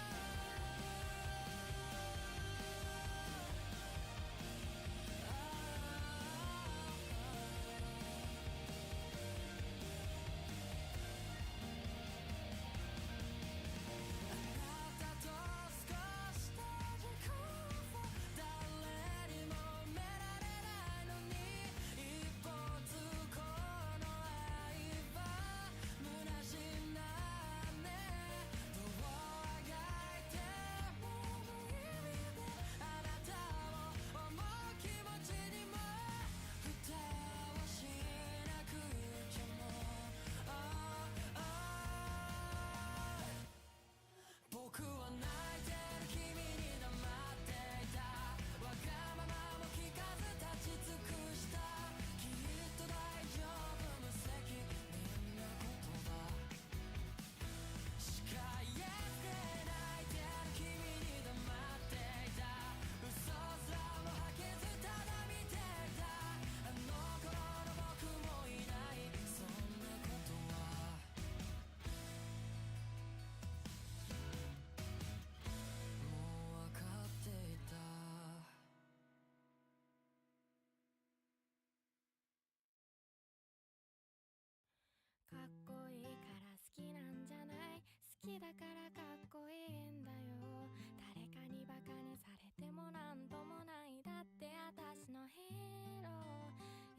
きだからかっこいいんだよ。誰かにバカにされてもなんともない。だって私のヒーロ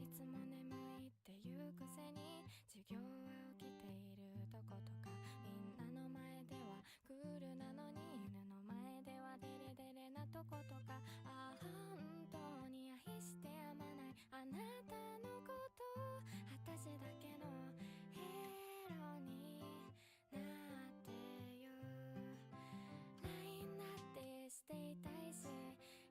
ー。いつも眠いっていうくせに授業は起きているとことか。みんなの前ではクールなのに犬の前ではデレデレなとことか。ああ本当に愛してやまないあなたのこと。私だけのヒーローになってよ。 LINE だってしていたいし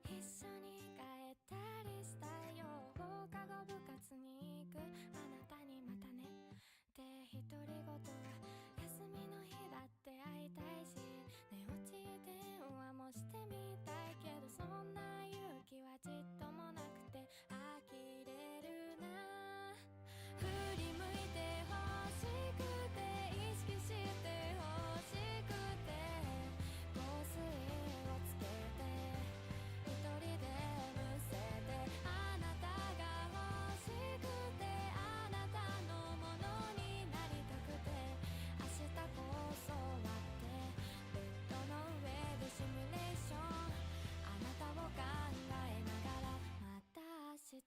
一緒に帰ったりしたいよ。放課後部活に行くあなたにまたねって独り言は休みの日だって会いたいし寝落ち電話もしてみたいけどそんな勇気はちっともなくて呆れるな。振り向いて欲しくて意識して欲しくて香水をつけて一人でむせてあなたが欲しくてあなたのものになりたくて明日こそはってベッドの上でシミュレーションあなたを考えながらまた明日。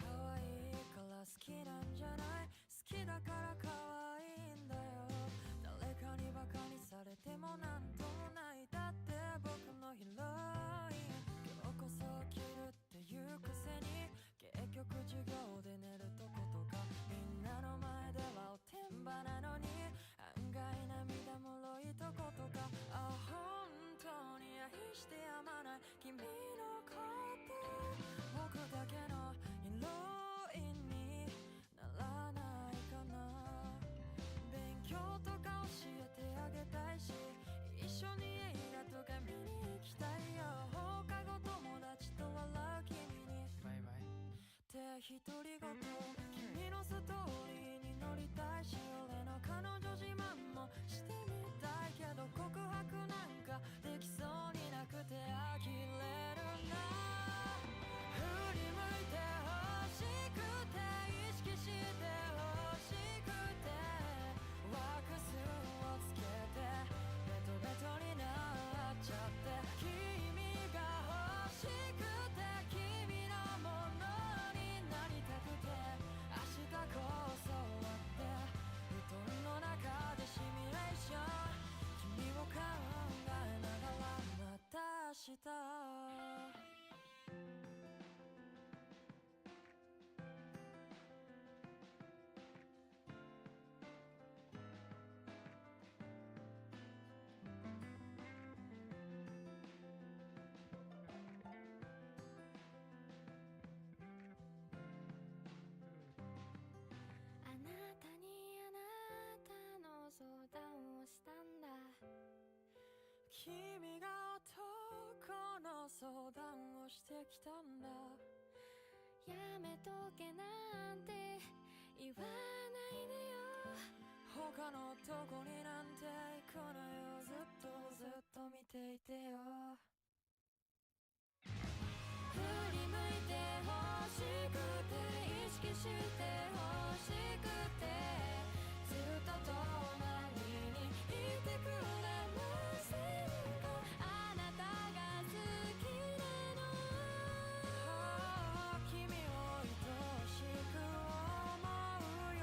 可愛いから好きなんじゃない。好きだから可愛いんだよ。誰かにバカにされてもなんともない。だって僕のヒロイン。今日こそ起きるっていうくせに結局授業で寝るとことか。みんなの前ではおてんばなのに案外涙もろいとことか。あ本当に愛してやまない君のこと。僕だけのヒロインにならないかな。勉強とか教えてあげたいし一緒に映画とか見に行きたいよ。放課後友達と笑う君にバイバイって独り言。君のストーリーに乗りたいし俺の彼女自慢もしてみたいけど告白なんかできそうになくて呆れるな。振り向いて欲しくて意識して欲しくてワックスをつけてベトベトになっちゃって君が欲しくて君のものになりたくて明日こそはって布団の中でシミュレーション君を考えながらまた明日。あなたにあなたの相談をしたんだ。君が男の相談をしてきたんだ。やめとけなんて言わないでよ。他の男になんて行くのよ。ずっとずっと見ていてよ。振り向いて欲しくて意識して欲しくてずっと隣にいてくれませんか。あなたが好きなの。君を愛しく思うよ。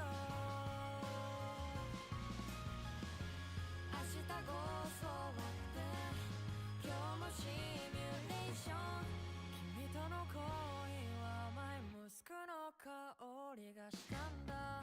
明日こそはって今日もシミュレーション君との恋は甘いムスクの香りがしたんだ。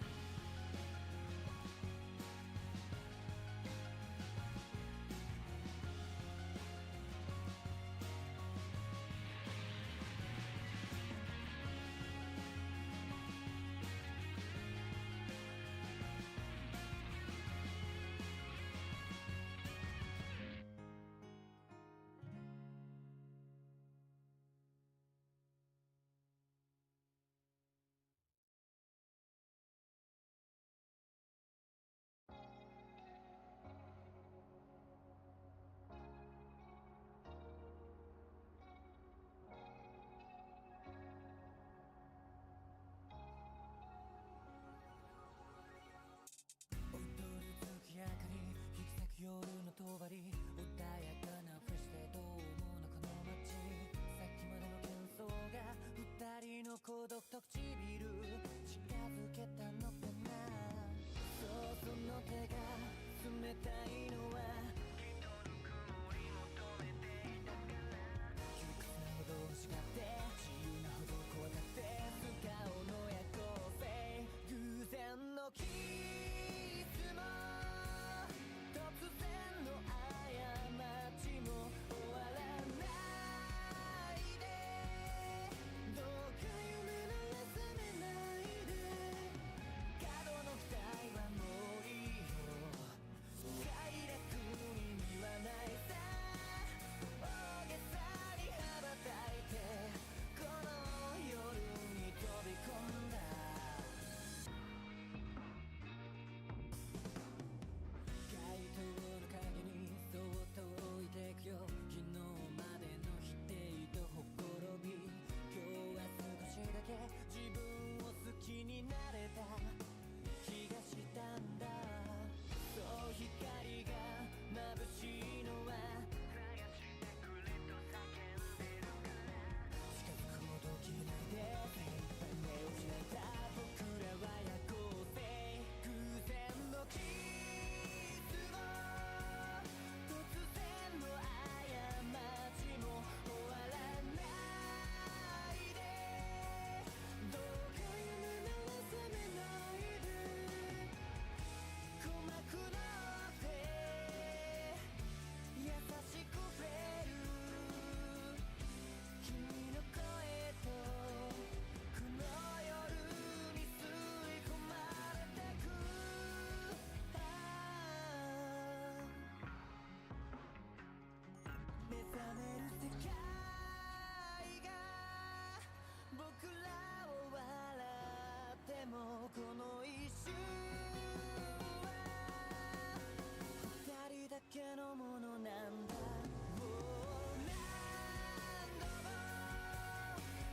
終わり穏やかなフレッシュでどうもなこの街さっきまでの幻想が二人の孤独と唇近づけたのかなそうその手が冷たいのはきっとぬくもり求めていたから窮屈なほど欲しがって自由なほど怖がって素顔の夜行性偶然のキスも突然の過ちも終わらないでどうか夢なら覚めないで角の期待はもういいよ快楽に見はないさ大げさに羽ばたいてこの夜に飛び込んだ街灯の影にそっと置いてくよ昨日までの否定とほころび今日は少しだけ自分を好きになれた気がしたんだそう光が眩しいのは探してくれと叫んでるから近づくほど消えないで精一杯目を開いた僕らは夜行性偶然のキスも突然の過ちも終わらないでどうか夢なら覚めないで鼓膜の奥で優しく触れる君の声とこの夜に吸い込まれてく目覚める世界が僕らを笑ってもこの一瞬は二人だけのものなんだもう何度も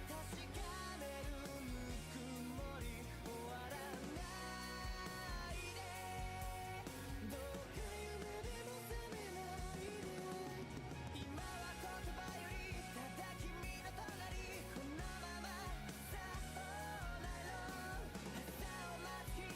確かめるぬくもり終わらないでどうか夢でも覚めないで今は言葉よりただ君の隣このままさあ all night long 朝を待ちき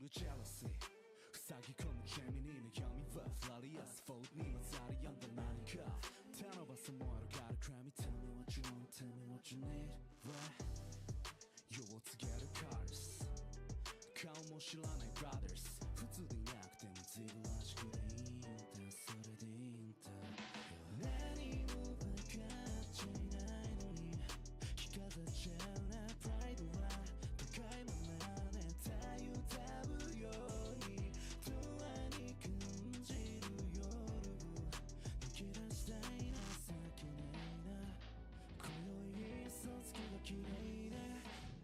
Jealousy 사기꾼은 재민이는 형이 Flyers Fold 니만 살이 연달나니까 타너봤어 뭐하러 가려 Cry me tell me what you want Tell me what you need Right You all together cars顔も知らない brothers 普通でいなくてもずいぶんらしくていいんだそれでいいんだ何も分かっちゃいないのに着飾っちゃうなプライドは高いままで太陽食ぶように永遠に感じる夜を抜け出したいな情けないな今宵嘘つきが嫌いな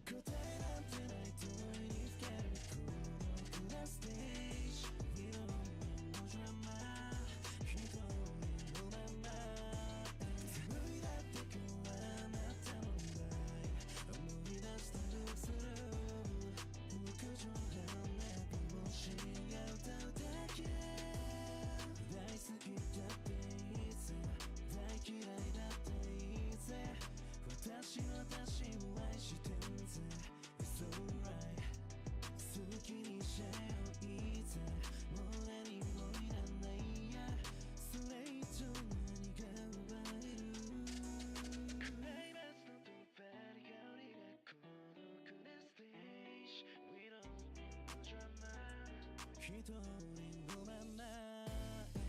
答えなんてない問いにふける孤独なステージ We don't need no drama 一人のまま眠いだって今日はあなたの前思い出したりする陸上半面星が歌うだけ大好きだっていいぜ大嫌いだっていいぜ私の私を愛してんぜ It's alright 好きにしちゃえよいいぜもう何もいらないやそれ以上何が奪えるクライマックスの突破りが降りる孤独なステージ We don't need no drama 一人のまま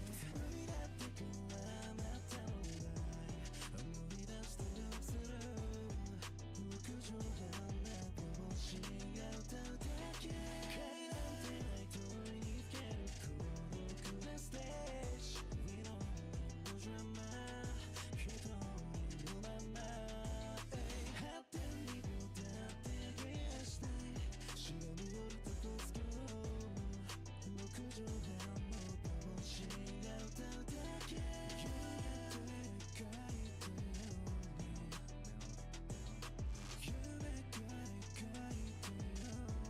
眠いだって今日はあなたの前思い出してどうする陸上半面星が歌うだけ階段ってない問いにふける孤独なステージ We don't need no drama 一人のまま発展に秒だって増やしたいしがみ寄るとこつく陸上半面星が歌うだけ夢描いたように夢描いたように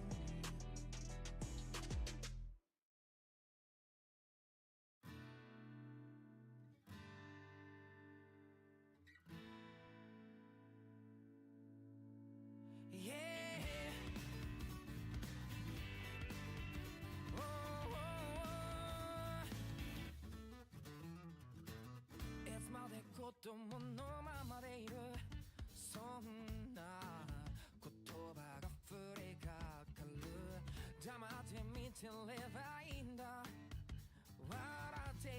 いつまで子供のままでいるそんな言葉が降りかかる黙って見てればいいんだ笑って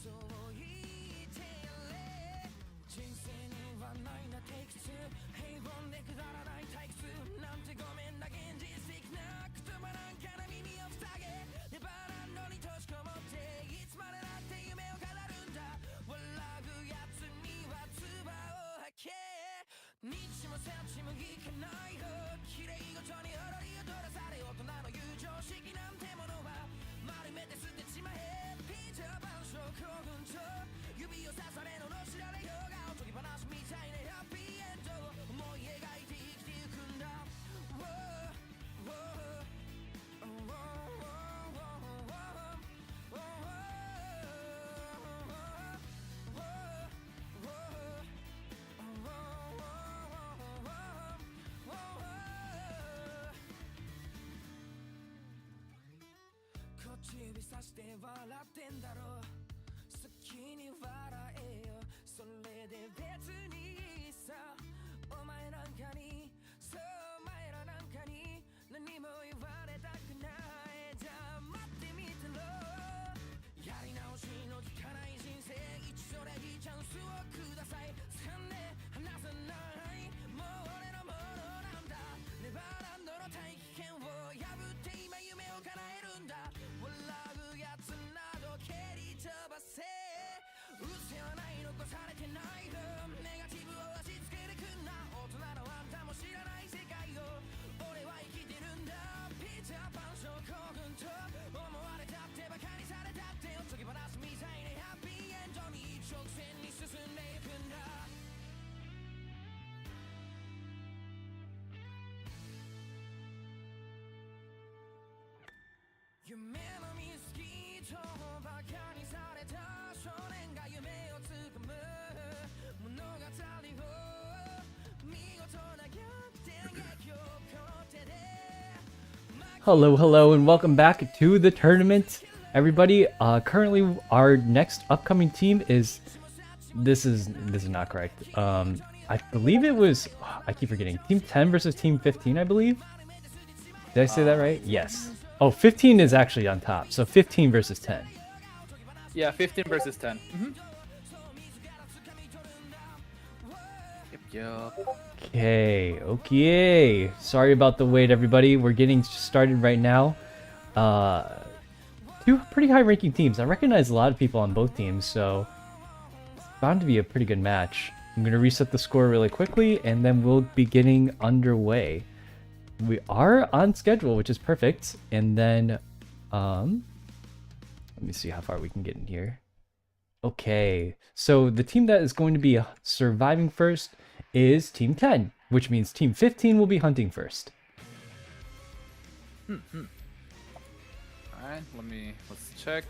そう言ってやれ人生にはないなテイク2平凡でくだらない退屈なんてごめんな現実的な言葉なんかな耳を塞げ出番なのに閉じこもっていつまでだって夢を語るんだ笑うやつには唾を吐け日もセンチもいかないよ綺麗ごとに踊り踊らされ大人の友情式なんてものは丸めて捨てちまえピーターパン症候群と指を刺されののしられようがおとぎ話みたいなハッピーエンドを思い描いて生きて指さして笑ってんだろう好きに笑えよそれで別にいいさお前なんかにそうお前らなんかに何も言われたくないじゃあ待ってみてろやり直しの効かない人生一度だけチャンスをください掴んで離さないもう俺のものなんだネバーランドの大気圏を破って今夢を叶えるんだ笑うやつなど蹴り飛ばせうせはない残されてない分ネガティブを押し付けてくんな大人のあんたも知らない世界を俺は生きてるんだピーターパン症候群と思われたってバカにされたっておとぎ話みたいにハッピーエンドに一直線に進んでいくんだ夢のミスキーとバカにされた少年が夢をつかむ物語を見事な逆転劇をこの手で Hello, hello, and welcome back to the tournament, everybody. Currently, our next upcoming team is this is not correct. I believe it was I keep forgetting. Team 10 versus Team 15, I believe. Did I say that right? Yes. Oh, 15 is actually on top. So 15 versus 10. Yeah, 15 versus 10. Yep. Okay. Sorry about the wait, everybody. We're getting started right now. Two pretty high-ranking teams. I recognize a lot of people on both teams, so it's bound to be a pretty good match. I'm gonna reset the score really quickly, and then we'll be getting underway. We are on schedule, which is perfect. And then, let me see how far we can get in here. Okay, so the team that is going to be surviving first is Team 10, which means Team 15 will be hunting first. Alright, let's check.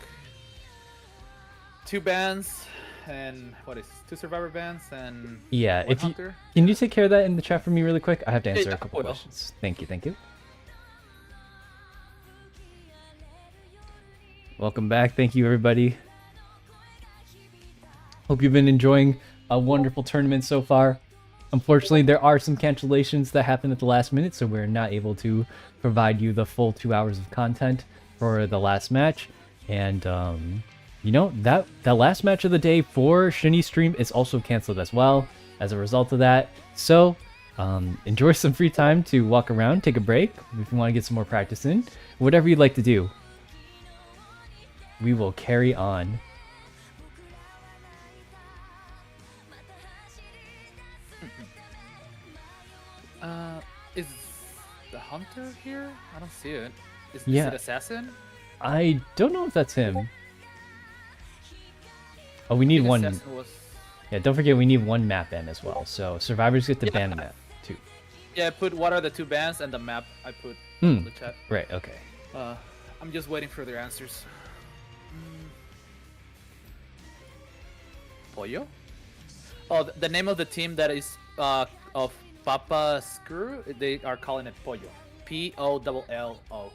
2 bands and what is 2 survivor bands and Yeah, one if you hunter? can you take care of that in the chat for me really quick? I have to answer Yeah, a couple I will. questions. Thank you, thank you. Welcome back. Thank you, everybody. Hope you've been enjoying a wonderful tournament so far. Unfortunately, there are some cancellations that happened at the last minute, so we're not able to provide you the full 2 hours of content for the last match. And you know, that last match of the day for Shinny Stream is also canceled as well as a result of that. So enjoy some free time to walk around, take a break if you want to get some more practice in. Whatever you'd like to do, we will carry on. Is the hunter here? I don't see it. Is Yeah. it assassin? I don't know if that's him. Oh, we need one. Assassin was... Yeah, don't forget we need one map ban as well. So survivors get to ban a map too. Yeah, I put what are the 2 bands and the map I put in the chat. Right, okay. I'm just waiting for their answers. Pollo? Oh, the name of the team that is of Papa Screw, they are calling it Pollo. Pollo.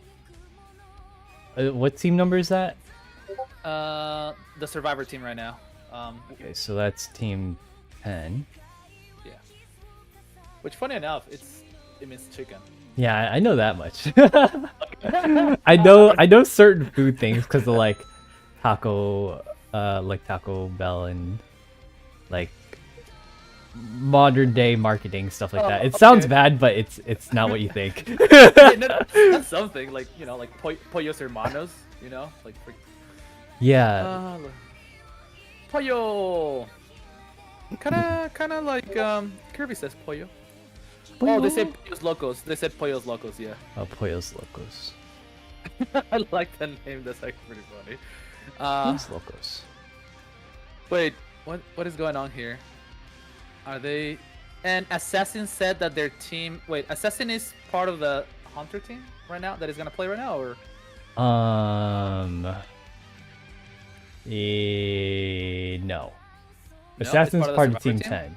What team number is that? The survivor team right now. Okay, so that's team 10. Yeah. Which, funny enough, it means chicken. Yeah, I know that much. I know certain food things because of like Taco Bell and like modern day marketing stuff like that. It sounds bad, but it's not what you think. That's something like, you know, like Pollos Hermanos, you know, like yeah. Pollo. Kind of like Kirby says Pollo. Oh, they say Pollos Locos. They said Pollos Locos, yeah. Oh, Pollos Locos. I like that name. That's like pretty funny. Pollos Locos. Wait, what is going on here? Are they? And Assassin said that their team. Wait, Assassin is part of the Hunter team right now that is gonna play right now, or? No. Assassin's part of Team 10.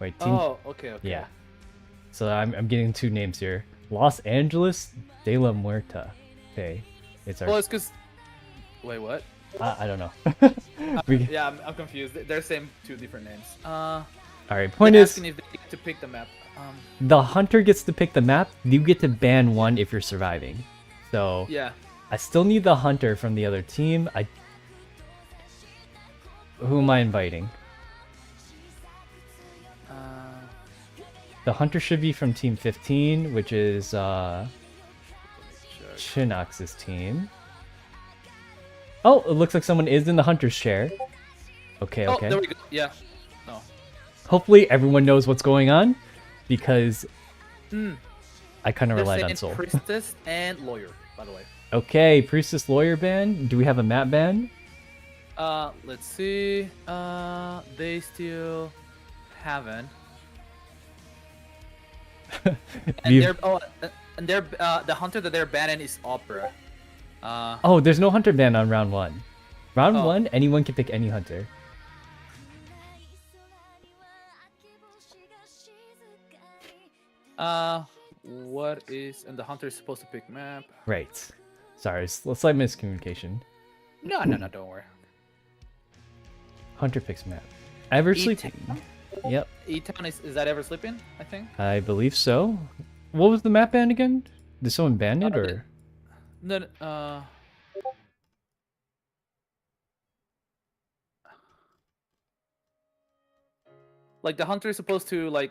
Wait, Team... Oh, okay. Yeah. So I'm getting 2 names here. Los Angeles de la Muerta. Okay. It's our. Well, it's because. Wait, what? I don't know. We- Yeah, I'm confused. They're same two different names. All right. Point They're is, asking if they get to pick the map. the hunter gets to pick the map. You get to ban one if you're surviving. So Yeah. I still need the hunter from the other team. Who am I inviting? The hunter should be from team 15, which is Chinox's team. Oh, it looks like someone is in the hunter's chair. Okay, Oh, okay. there we go. Yeah. No. Hopefully everyone knows what's going on, because I kind of They're relied on saying Soul. priestess and lawyer, by the way. Okay, priestess lawyer ban. Do we have a map ban? Let's see. They still haven't. And We've- they're the hunter that they're banning is opera. Oh, there's no hunter ban on round 1. Round Oh. 1, anyone can pick any hunter. What is and the hunter is supposed to pick map? Right. Sorry, slight miscommunication. No, don't worry. Hunter picks map. Ever sleeping? Yep, E-Town is that ever sleeping? I think. I believe so. What was the map ban again? Did someone ban it, the- or? No, like the hunter is supposed to like.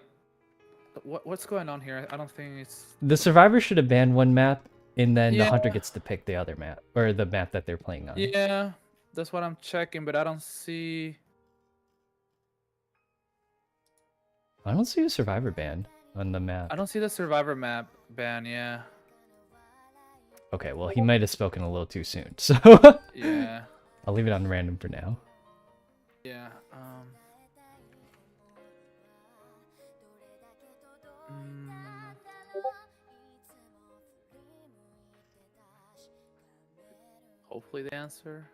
What's going on here? I don't think it's. The survivor should have banned one map, and then the Yeah. hunter gets to pick the other map, or the map that they're playing on. Yeah, that's what I'm checking, but I don't see. I don't see a survivor ban on the map. I don't see the survivor map ban. Yeah. Okay, well, he might have spoken a little too soon, so Yeah. I'll leave it on random for now. Yeah. Hopefully the answer.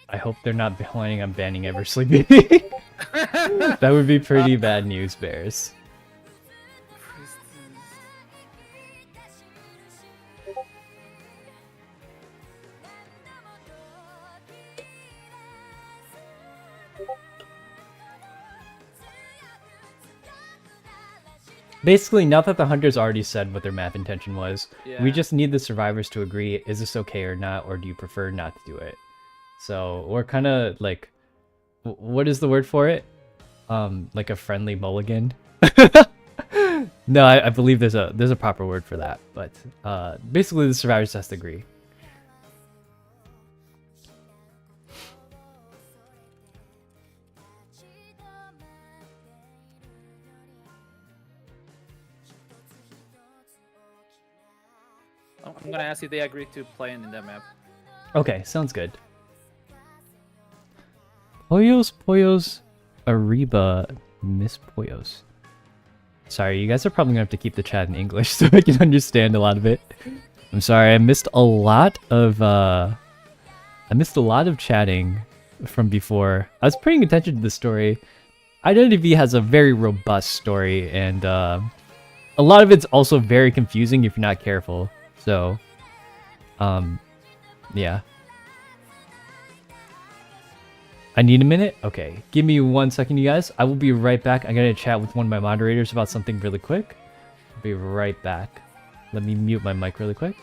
I hope they're not planning on banning Ever Sleeping. That would be pretty bad news, Bears. Basically, now that the hunters already said what their map intention was, Yeah. we just need the survivors to agree, is this okay or not, or do you prefer not to do it? So we're kind of like, what is the word for it? Like a friendly mulligan. No, I believe there's a proper word for that, but basically the survivors has to agree. I'm gonna ask if they agree to playing in that map. Okay, sounds good. Pollos, Ariba, Miss Pollos. Sorry, you guys are probably gonna have to keep the chat in English so I can understand a lot of it. I'm sorry, I missed a lot of chatting from before. I was paying attention to the story. Identity V has a very robust story, and a lot of it's also very confusing if you're not careful. So, yeah. I need a minute? Okay, give me 1 second, you guys. I will be right back. I'm gonna chat with one of my moderators about something really quick. I'll be right back. Let me mute my mic really quick.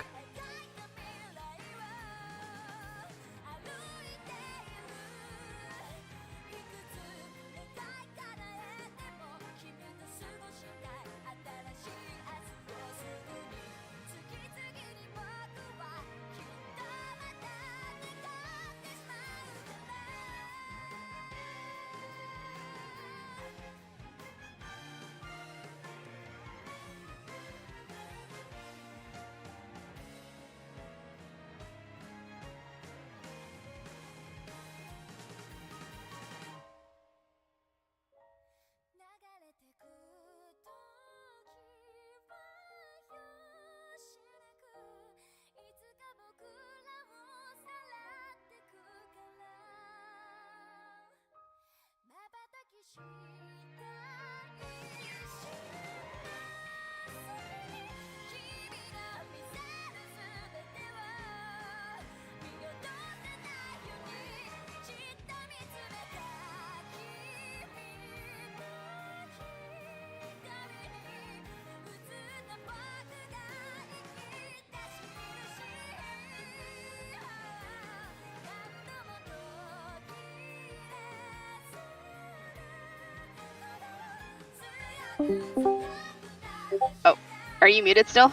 Oh, are you muted still?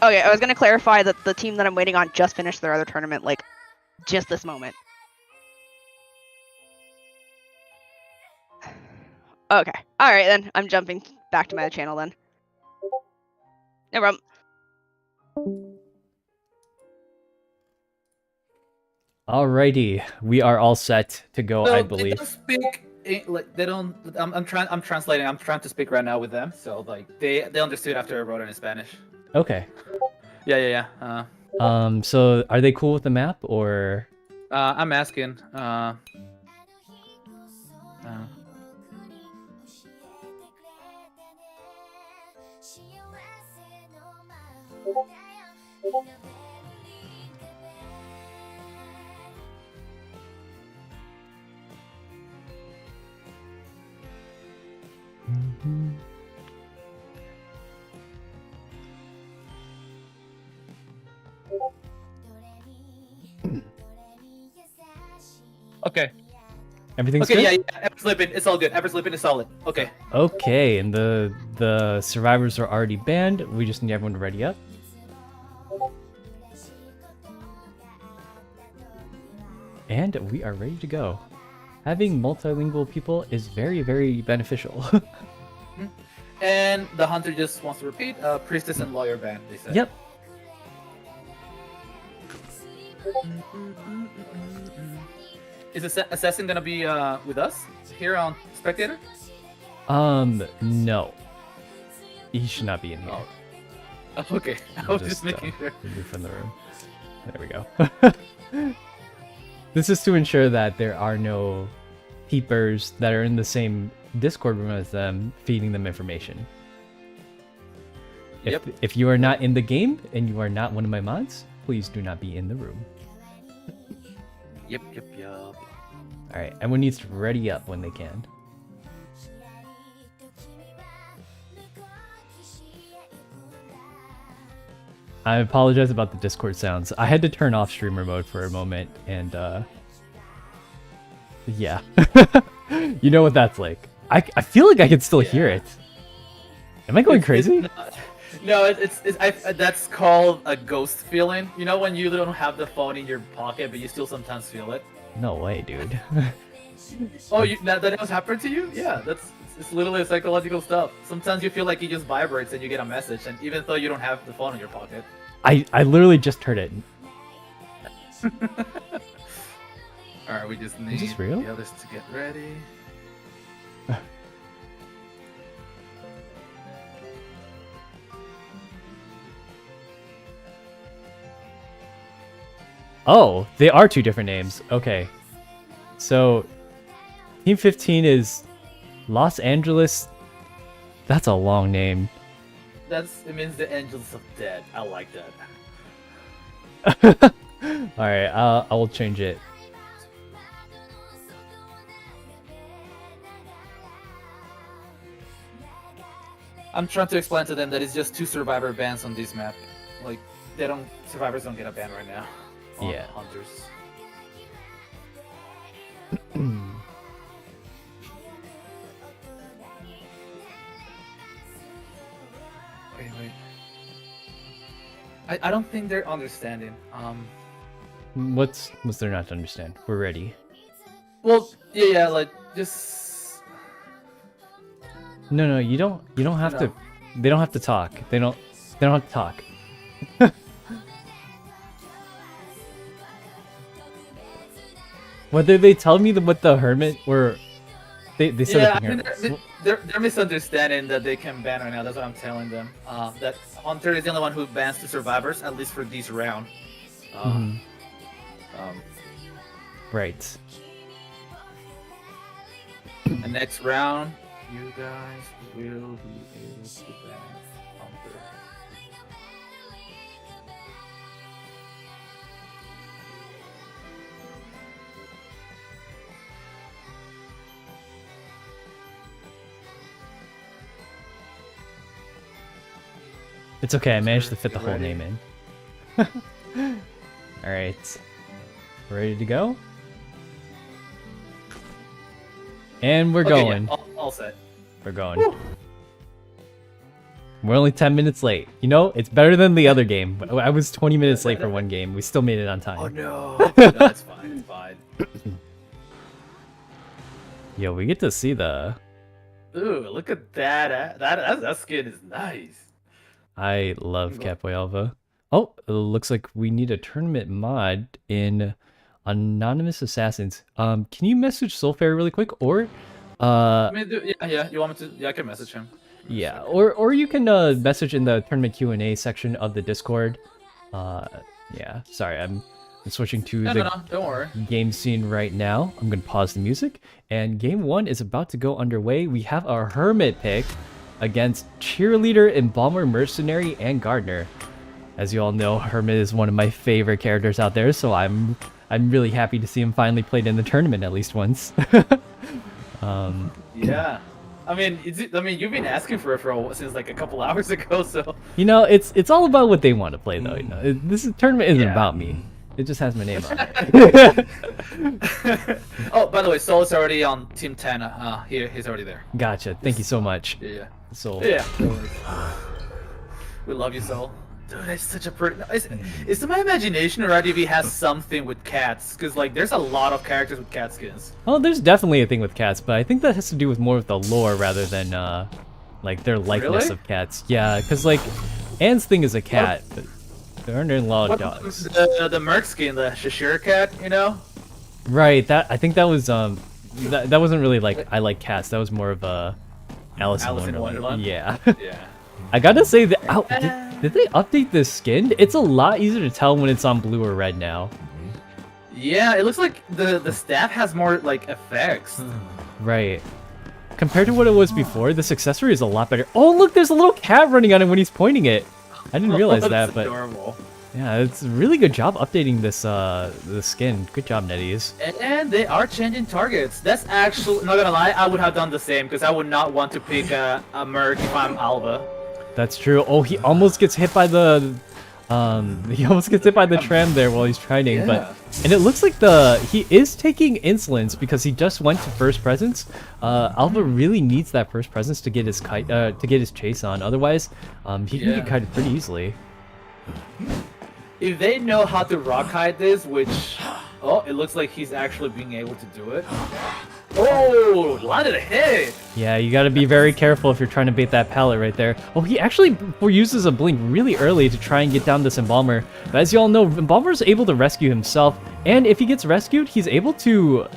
Okay, I was gonna clarify that the team that I'm waiting on just finished their other tournament, like, just this moment. Okay, alright then, I'm jumping back to my channel then. No problem. Alrighty, we are all set to go, So I they believe. don't speak. Like they don't. I'm trying. I'm translating. I'm trying to speak right now with them. So like they understood after I wrote it in Spanish. Okay. Yeah. So are they cool with the map, or? I'm asking. Okay. Everything's okay. good? Yeah. Ever slipping. It's all good. Ever slipping is solid. Okay. Okay, and the survivors are already banned. We just need everyone to ready up. And we are ready to go. Having multilingual people is very, very beneficial. And the hunter just wants to repeat. Priestess and lawyer ban. They said. Yep. Is assassin gonna be with us here on spectator? No. He should not be in here. Oh, okay. I was just making sure. Remove from the room. There we go. This is to ensure that there are no peepers that are in the same Discord room as them, feeding them information. If you are not in the game and you are not one of my mods, please do not be in the room. Yep. Alright, everyone needs to ready up when they can. I apologize about the Discord sounds. I had to turn off streamer mode for a moment, and yeah. You know what that's like. I feel like I can still hear it. Am I going crazy? No, that's called a ghost feeling. You know when you don't have the phone in your pocket, but you still sometimes feel it? No way, dude. Oh, that has happened to you? Yeah, it's literally psychological stuff. Sometimes you feel like it just vibrates and you get a message, and even though you don't have the phone in your pocket. I literally just heard it. Alright, we just need this real? the others to get ready. Oh, they are two different names. Okay. So, Team 15 is Los Angeles. That's a long name. It means the Angels of Dead. I like that. Alright, I will change it. I'm trying to explain to them that it's just 2 survivor bans on this map. Like, survivors don't get a ban right now. Yeah. Hunters. Wait. I don't think they're understanding. What's there not to understand? We're ready. Well, yeah, like just. No, you don't have to. They don't have to talk. They don't have to talk. Whether they tell me what the hermit or they said Yeah, it here. they're misunderstanding that they can ban right now. That's what I'm telling them. That Hunter is the only one who bans 2 survivors, at least for this round. Right. The next round, you guys will be able to ban Hunter. It's okay, I managed to fit the Get whole ready. name in. Alright. Ready to go? And we're Okay, going. Yeah, all set. We're going. We're only 10 minutes late. You know, it's better than the other game. I was 20 minutes late for one game. We still made it on time. Oh no. No, it's fine. It's fine. Yo, we get to see the... Ooh, look at that. That skin is nice. I love Catboy Alva. Oh, it looks like we need a tournament mod in Anonymous Assassins. Can you message Soulfairy really quick? Or... I mean, yeah. You want me to? Yeah, I can message him. Yeah, or you can message in the tournament Q&A section of the Discord. Yeah, sorry, I'm switching to No, the no, don't worry. game scene right now. I'm gonna pause the music, and game 1 is about to go underway. We have our Hermit pick against Cheerleader, Embalmer, Mercenary, and Gardener. As you all know, Hermit is one of my favorite characters out there, so I'm really happy to see him finally played in the tournament at least once. Yeah. I mean, you've been asking for it since like a couple hours ago, so. You know, it's all about what they want to play, though. You know, tournament isn't about me. It just has my name on it. Oh, by the way, Soul is already on Team 10. He's already there. Gotcha. Thank you so much. Yeah. Soul. Yeah. No worries. We love you, Soul. Dude, that's such a pretty. Is it my imagination, or IDV has something with cats? Because like, there's a lot of characters with cat skins. Oh, there's definitely a thing with cats, but I think that has to do with more of the lore rather than like their likeness Really? of cats. Yeah, because like Anne's thing is a cat, but there aren't a lot of dogs. The Merc skin, the Shashira cat, you know? Right. I think that was that wasn't really like I like cats. That was more of a Alice in Wonderland. Yeah. Yeah. I gotta say that. Did they update this skin? It's a lot easier to tell when it's on blue or red now. Yeah, it looks like the staff has more like effects. Right. Compared to what it was before, this accessory is a lot better. Oh, look, there's a little cat running on it when he's pointing it. I didn't realize that, That's but adorable. yeah, it's a really good job updating this the skin. Good job, NetEase. And they are changing targets. That's actually, not gonna lie, I would have done the same because I would not want to pick a Merc if I'm Alva. That's true. Oh, he almost gets hit by the tram there while he's training, Yeah. and it looks like he is taking insolence because he just went to first presence. Alva really needs that first presence to get his kite to get his chase on. Otherwise, he can get kited pretty easily. If they know how to rock hide this, which, oh, it looks like he's actually being able to do it. Oh, landed a hit! Yeah, you got to be very careful if you're trying to bait that pallet right there. Oh, he actually uses a blink really early to try and get down this Embalmer. But as you all know, Embalmer is able to rescue himself, and if he gets rescued, he's able to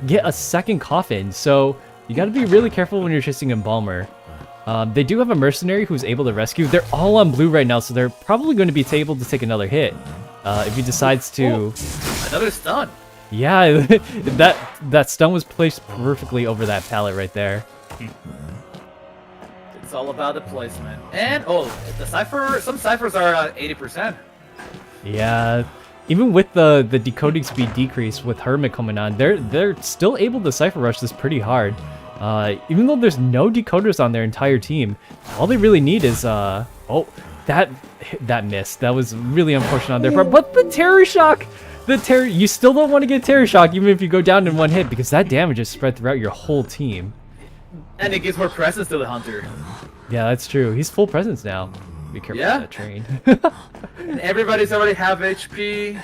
get a second coffin. So you got to be really careful when you're chasing Embalmer. They do have a Mercenary who's able to rescue. They're all on blue right now, so they're probably going to be able to take another hit if he decides to. Oh, another stun. Yeah, that stun was placed perfectly over that pallet right there. It's all about the placement. And, oh, the cipher, some ciphers are at 80%. Yeah, even with the decoding speed decrease with Hermit coming on, they're still able to cipher rush this pretty hard. Even though there's no decoders on their entire team, all they really need is oh, that missed. That was really unfortunate on their part. But the terror shock. You still don't want to get terror shock even if you go down in one hit because that damage is spread throughout your whole team. And it gives more presence to the Hunter. Yeah, that's true. He's full presence now. Be careful with that train. And everybody's already have HP.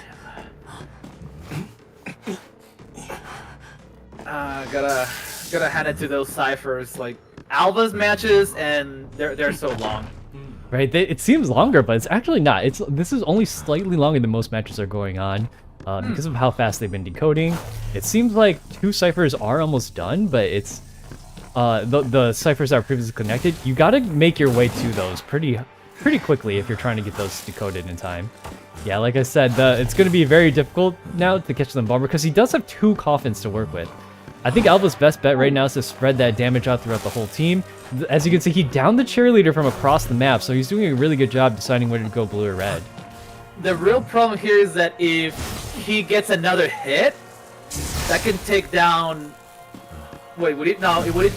Gotta hand it to those ciphers. Like Alva's matches, and they're so long. Right, it seems longer, but it's actually not. This is only slightly longer than most matches are going on. Because of how fast they've been decoding. It seems like 2 ciphers are almost done, but it's the ciphers that are previously connected. You gotta make your way to those pretty quickly if you're trying to get those decoded in time. Yeah, like I said, it's going to be very difficult now to catch the Embalmer because he does have 2 coffins to work with. I think Alva's best bet right now is to spread that damage out throughout the whole team. As you can see, he downed the cheerleader from across the map, so he's doing a really good job deciding whether to go blue or red. The real problem here is that if he gets another hit, that can take down... Wait, would it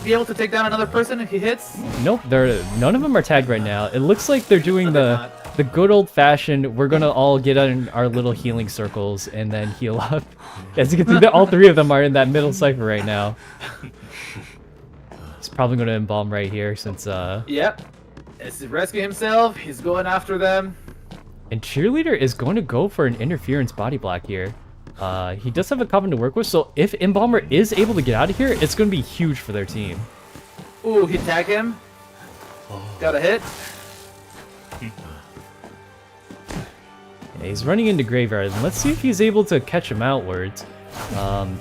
be able to take down another person if he hits? Nope, none of them are tagged right now. It looks like they're doing the good old-fashioned, we're gonna all get in our little healing circles and then heal up. As you can see, all 3 of them are in that middle cipher right now. He's probably gonna embalm right here since Yep. As he rescue himself, he's going after them. And Cheerleader is going to go for an interference body block here. He does have a coven to work with, so if Embalmer is able to get out of here, it's going to be huge for their team. Ooh, he tagged him. Got a hit. Yeah, he's running into Graveyard, and let's see if he's able to catch him outwards.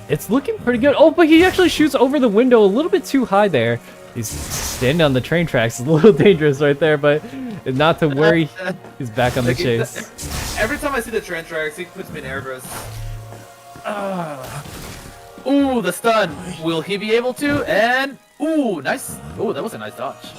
It's looking pretty good. Oh, but he actually shoots over the window a little bit too high there. He's standing on the train tracks. A little dangerous right there, but not to worry. He's back on the chase. Every time I see the train tracks, he puts me nervous. Ooh, the stun. Will he be able to? And ooh, nice. Ooh, that was a nice dodge.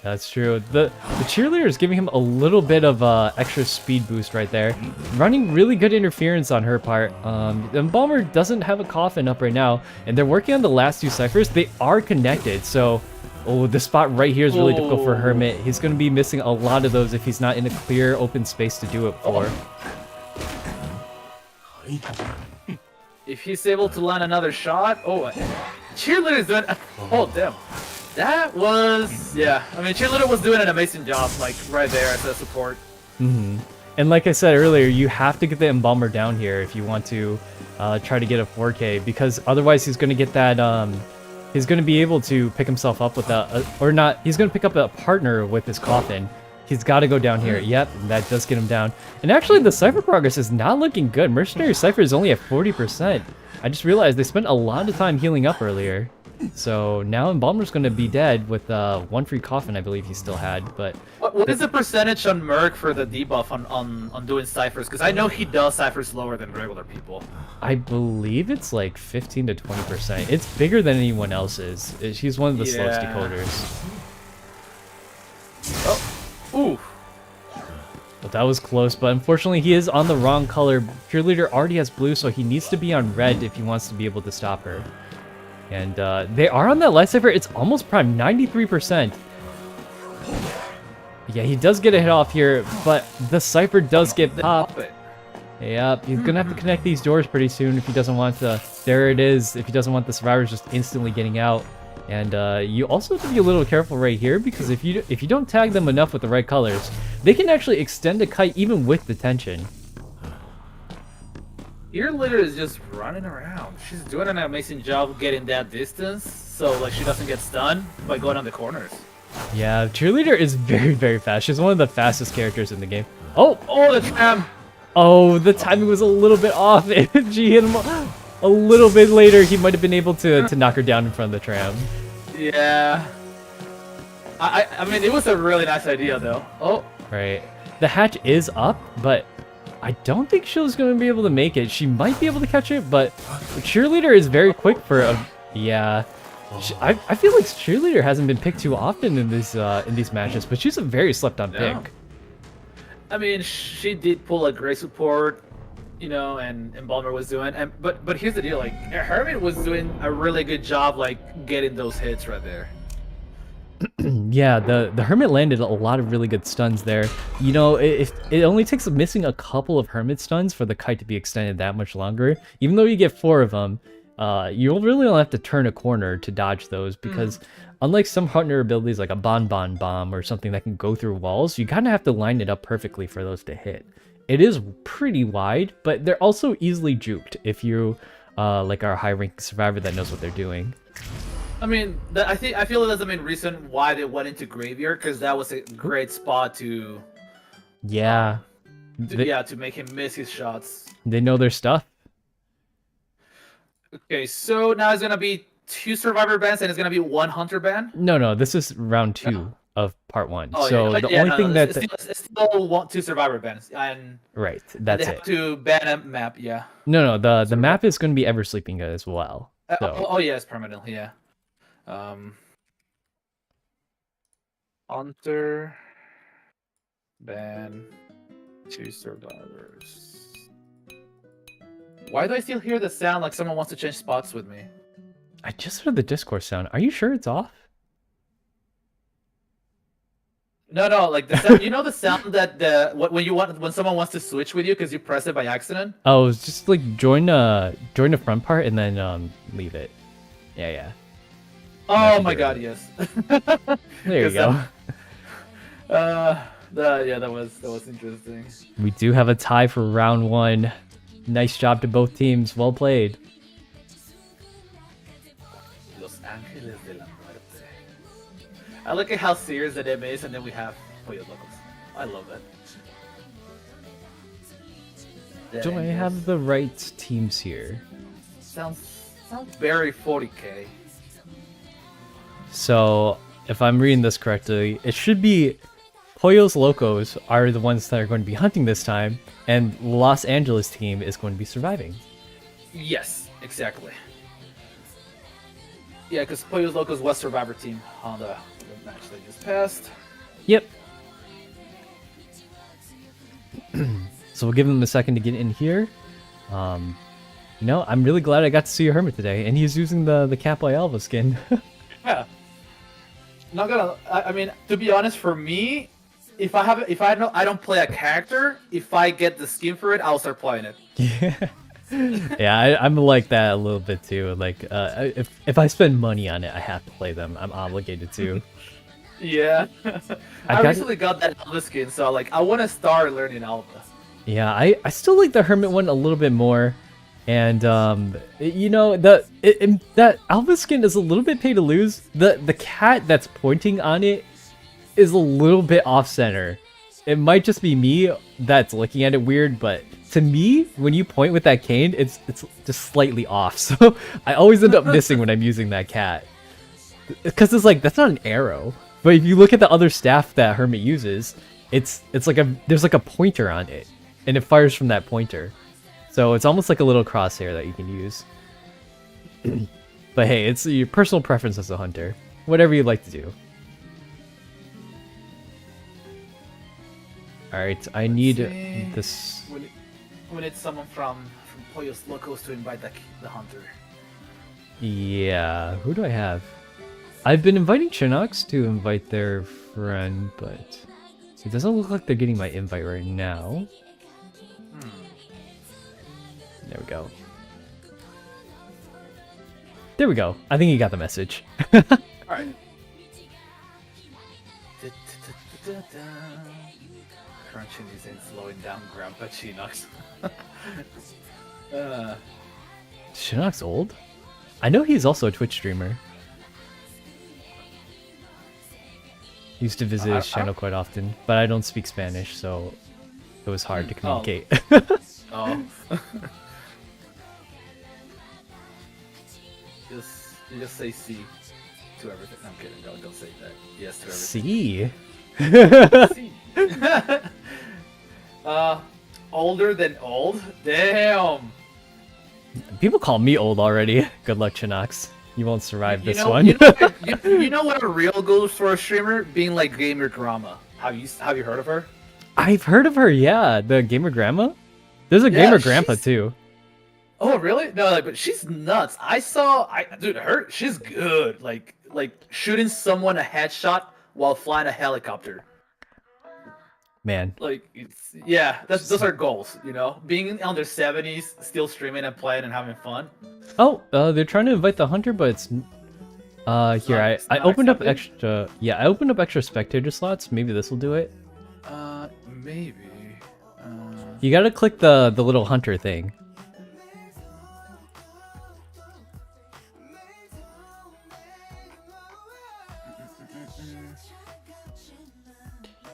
That's true. The cheerleader is giving him a little bit of extra speed boost right there. Running really good interference on her part. The Embalmer doesn't have a coffin up right now, and they're working on the last 2 ciphers. They are connected, so the spot right here is really difficult for Hermit. He's going to be missing a lot of those if he's not in a clear open space to do it for. If he's able to land another shot, Cheerleader is doing. Oh damn, that was I mean, Cheerleader was doing an amazing job, like right there as a support. And like I said earlier, you have to get the Embalmer down here if you want to try to get a 4K, because otherwise he's going to get that. He's going to be able to pick himself up with he's going to pick up a partner with his coffin. He's got to go down here. Yep, that does get him down. And actually, the Cypher progress is not looking good. Mercenary Cypher is only at 40%. I just realized they spent a lot of time healing up earlier. So now Embalmer's going to be dead with 1 free coffin, I believe he still had. But what is the percentage on Merc for the debuff on doing ciphers? Because I know he does ciphers slower than regular people. I believe it's like 15 to 20%. It's bigger than anyone else's. She's one of the slowest decoders. Oh. Ooh. But that was close, but unfortunately he is on the wrong color. Cheerleader already has blue, so he needs to be on red if he wants to be able to stop her. And they are on that light cipher. It's almost prime, 93%. Yeah, he does get a hit off here, but the cipher does get popped. Yep, he's gonna have to connect these doors pretty soon if he doesn't want to. There it is. If he doesn't want the survivors just instantly getting out. And you also have to be a little careful right here, because if you don't tag them enough with the right colors, they can actually extend a kite even with the tension. Cheerleader is just running around. She's doing an amazing job getting that distance, so like she doesn't get stunned by going on the corners. Yeah, Cheerleader is very, very fast. She's one of the fastest characters in the game. Oh, the tram. Oh, the timing was a little bit off. If she hit him a little bit later, he might have been able to knock her down in front of the tram. Yeah. I mean, it was a really nice idea, though. Oh. Right. The hatch is up, but I don't think Shield's going to be able to make it. She might be able to catch it, but Cheerleader is very quick for a... Yeah. I feel like Cheerleader hasn't been picked too often in these matches, but she's a very slept-on pick. I mean, she did pull a great support, you know, and Embalmer was doing, but here's the deal, like Hermit was doing a really good job, like getting those hits right there. Yeah, the Hermit landed a lot of really good stuns there. You know, if it only takes missing a couple of Hermit stuns for the kite to be extended that much longer, even though you get 4 of them, you really don't have to turn a corner to dodge those, because unlike some partner abilities like a Bonbon Bomb or something that can go through walls, you kind of have to line it up perfectly for those to hit. It is pretty wide, but they're also easily juked if you like are a high-ranking survivor that knows what they're doing. I mean, I feel that's the main reason why they went into Graveyard, because that was a great spot to... Yeah. To make him miss his shots. They know their stuff. Okay, so now it's gonna be 2 survivor bans and it's gonna be 1 hunter ban? No, this is round 2. of part 1. Oh, So yeah. the Yeah, only no, thing no, that it's still want 2 survivor bans, and right, and that's they have it. to ban a map. Yeah. No, the map is going to be ever sleeping as well. So Oh, yes, permanently. Yeah. Um. Hunter ban 2 survivors. Why do I still hear the sound like someone wants to change spots with me? I just heard the Discord sound. Are you sure it's off? No, like the sound, you know the sound that when someone wants to switch with you because you press it by accident. Oh, it's just like join the front part and then leave it. Yeah. Oh my god, yes. There you go. That was interesting. We do have a tie for round 1. Nice job to both teams. Well played. Los Ángeles de la Muerte. I look at how serious the name is, and then we have Pollos Locos. I love that. Do I have the right teams here? Sounds very 40k. So, if I'm reading this correctly, it should be Pollos Locos are the ones that are going to be hunting this time, and Los Angeles team is going to be surviving. Yes, exactly. Yeah, because Pollos Locos was Survivor team on the match they just passed. Yep. So we'll give him a second to get in here. I'm really glad I got to see a Hermit today, and he's using the Capo Alva skin. Yeah. Not gonna. I mean, to be honest, for me, if I don't play a character, if I get the skin for it, I'll start playing it. Yeah, I'm like that a little bit too. Like, if I spend money on it, I have to play them. I'm obligated to. Yeah. I recently got that Alva skin, so like I want to start learning Alva. Yeah, I still like the Hermit one a little bit more. And that Alva skin is a little bit pay to lose. The cat that's pointing on it is a little bit off center. It might just be me that's looking at it weird, but to me, when you point with that cane, it's just slightly off. So I always end up missing when I'm using that cat. Because it's like, that's not an arrow. But if you look at the other staff that Hermit uses, it's like there's like a pointer on it, and it fires from that pointer. So it's almost like a little crosshair that you can use. But hey, it's your personal preference as a hunter. Whatever you'd like to do. Alright, I need this. We need someone from Pollos Locos to invite the hunter. Yeah, who do I have? I've been inviting Chinox to invite their friend, but it doesn't look like they're getting my invite right now. There we go. There we go. I think he got the message. Alright. Crunching these ain't slowing down Grandpa Chinox. Chinox old? I know he's also a Twitch streamer. He used to visit his channel quite often, but I don't speak Spanish, so it was hard to communicate. Oh. Just say C to everything. I'm kidding. No, don't say that. Yes to everything. C? Older than old? Damn. People call me old already. Good luck, Chinox. You won't survive this one. You know what a real goal is for a streamer? Being like Gamer Grandma. Have you heard of her? I've heard of her, yeah. The Gamer Grandma? There's a Gamer Grandpa too. Oh really? No, but she's nuts. Dude, she's good. Like shooting someone a headshot while flying a helicopter. Man. Like those are goals, you know? Being on their 70s, still streaming and playing and having fun. Oh, they're trying to invite the hunter, but it's here, I opened up extra I opened up extra spectator slots. Maybe this will do it. Maybe. You gotta click the little hunter thing.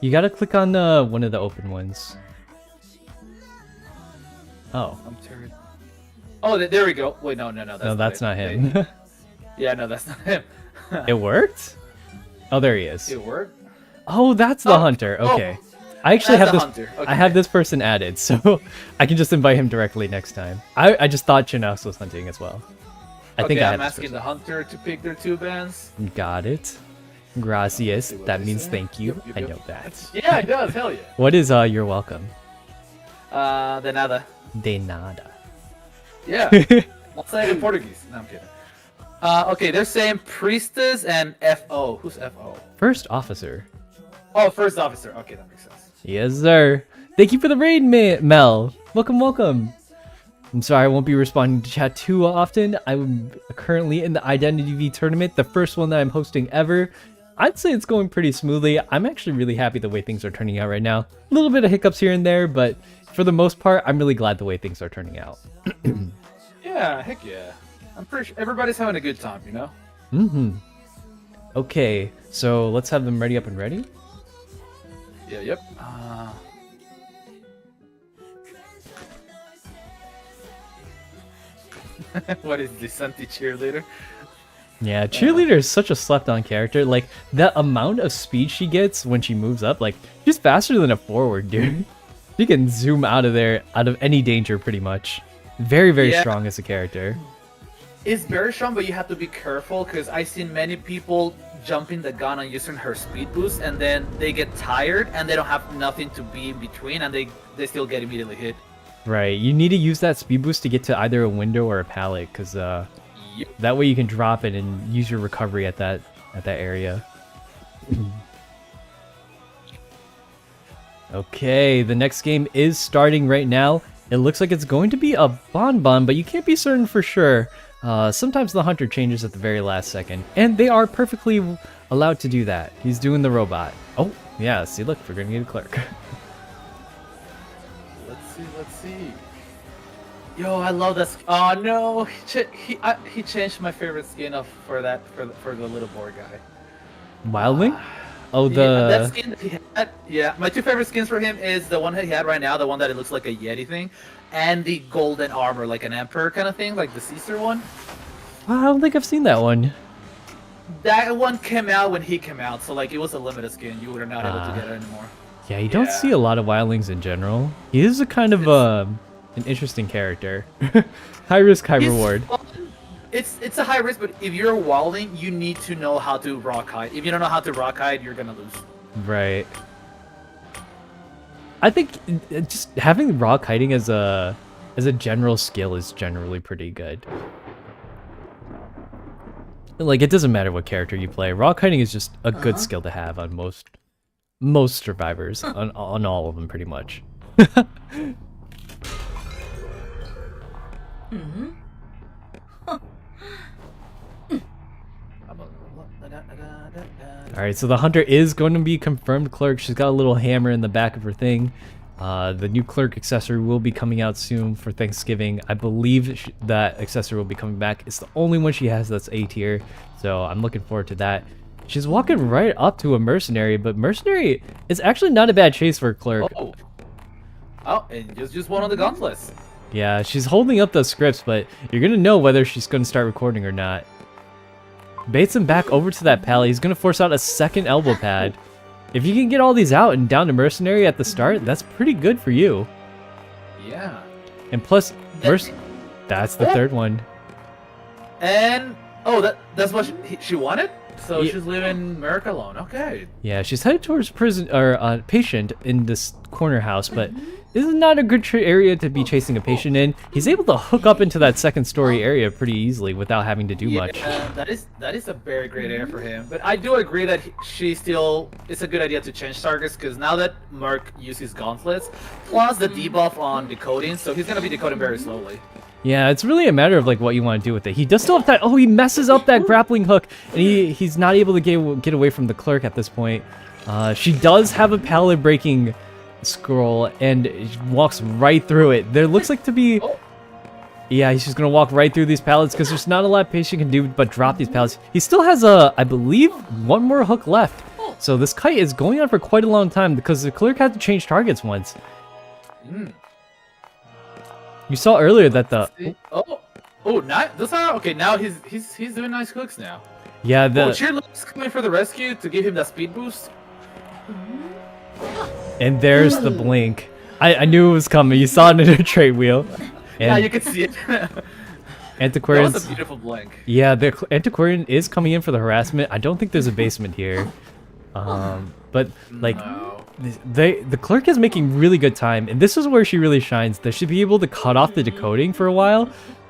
You gotta click on one of the open ones. Oh. Oh, there we go. Wait, no. That's not him. Yeah, no, that's not him. It worked? Oh, there he is. It worked? Oh, that's the hunter. Okay. I actually that's have the this. hunter. I have this person added, so I can just invite him directly next time. I just thought Chinox was hunting as well. I think I I'm have this asking person. the hunter to pick their 2 bands. Got it. Gracias. what That they means say. thank you. Yep, I yep. know that. Yeah, it does. Hell yeah. What is you're welcome? De nada. De nada. Yeah. I'll say it in Portuguese. No, I'm kidding. Okay, they're saying priestess and FO. Who's FO? First officer. Oh, first officer. Okay, that makes sense. Yes, sir. Thank you for the raid, Mel. Welcome, welcome. I'm sorry I won't be responding to chat too often. I'm currently in the Identity V tournament, the first one that I'm hosting ever. I'd say it's going pretty smoothly. I'm actually really happy the way things are turning out right now. A little bit of hiccups here and there, but for the most part, I'm really glad the way things are turning out. Yeah, heck yeah. I'm pretty sure everybody's having a good time, you know? Mm-hmm. Okay, so let's have them ready up and ready. Yeah, yep. What is this anti-cheerleader? Yeah, cheerleader is such a slept-on character. Like, the amount of speed she gets when she moves up, like, she's faster than a forward, dude. She can zoom out of there, out of any danger, pretty much. Very, very strong as a character. It's very strong, but you have to be careful, because I've seen many people jumping the gun and using her speed boost, and then they get tired, and they don't have nothing to be in between, and they still get immediately hit. Right, you need to use that speed boost to get to either a window or a pallet, because that way you can drop it and use your recovery at that area. Okay, the next game is starting right now. It looks like it's going to be a bonbon, but you can't be certain for sure. Sometimes the hunter changes at the very last second, and they are perfectly allowed to do that. He's doing the robot. Oh, yeah, see, look, we're gonna get a clerk. Let's see. Yo, I love that. Oh no, he changed my favorite skin for the little boar guy. Wildling? Oh, Yeah, that skin he had, yeah, my 2 favorite skins for him is the one that he had right now, the one that it looks like a Yeti thing, and the golden armor, like an emperor kind of thing, like the Caesar one. I don't think I've seen that one. That one came out when he came out, so like it was a limited skin. You were not able to get it anymore. Yeah, you don't see a lot of wildlings in general. He is a kind of an interesting character. High risk, high reward. Fun. It's a high risk, but if you're a wildling, you need to know how to rock hide. If you don't know how to rock hide, you're gonna lose. Right. I think just having rock hiding as a general skill is generally pretty good. Like, it doesn't matter what character you play. Rock hiding is just a good skill to have on most survivors, on all of them pretty much. Alright, so the hunter is going to be confirmed clerk. She's got a little hammer in the back of her thing. The new clerk accessory will be coming out soon for Thanksgiving. I believe that accessory will be coming back. It's the only one she has that's A tier, so I'm looking forward to that. She's walking right up to a mercenary, but mercenary is actually not a bad chase for a clerk. Oh, and just one of the gauntlets. Yeah, she's holding up the scripts, but you're gonna know whether she's gonna start recording or not. Baits him back over to that pallet. He's gonna force out a second elbow pad. If you can get all these out and down to mercenary at the start, that's pretty good for you. Yeah. And plus, that's the third one. And that's what she wanted. So she's leaving Merrick alone. Okay. Yeah, she's headed towards prison or patient in this corner house, but this is not a good area to be chasing a patient in. He's able to hook up into that second story area pretty easily without having to do much. That is a very great area for him. But I do agree that it's a good idea to change targets, because now that Merc uses gauntlets, plus the debuff on decoding, so he's gonna be decoding very slowly. Yeah, it's really a matter of like what you want to do with it. He does still have that. Oh, he messes up that grappling hook, and he's not able to get away from the clerk at this point. She does have a pallet breaking scroll, and walks right through it. There looks like to be. Yeah, he's just gonna walk right through these pallets because there's not a lot patient can do but drop these pallets. He still has I believe, one more hook left. So this kite is going on for quite a long time because the clerk had to change targets once. You saw earlier that the okay. Now he's doing nice hooks now. yeah, the Cheerleader's coming for the rescue to give him that speed boost. And there's the blink. I knew it was coming. You saw it in her trade wheel. Yeah, And you could see it. That Antiquarian's... was a beautiful blink. Yeah, the Antiquarian is coming in for the harassment. I don't think there's a basement here. But like No. the clerk is making really good time, and this is where she really shines. They should be able to cut off the decoding for a while,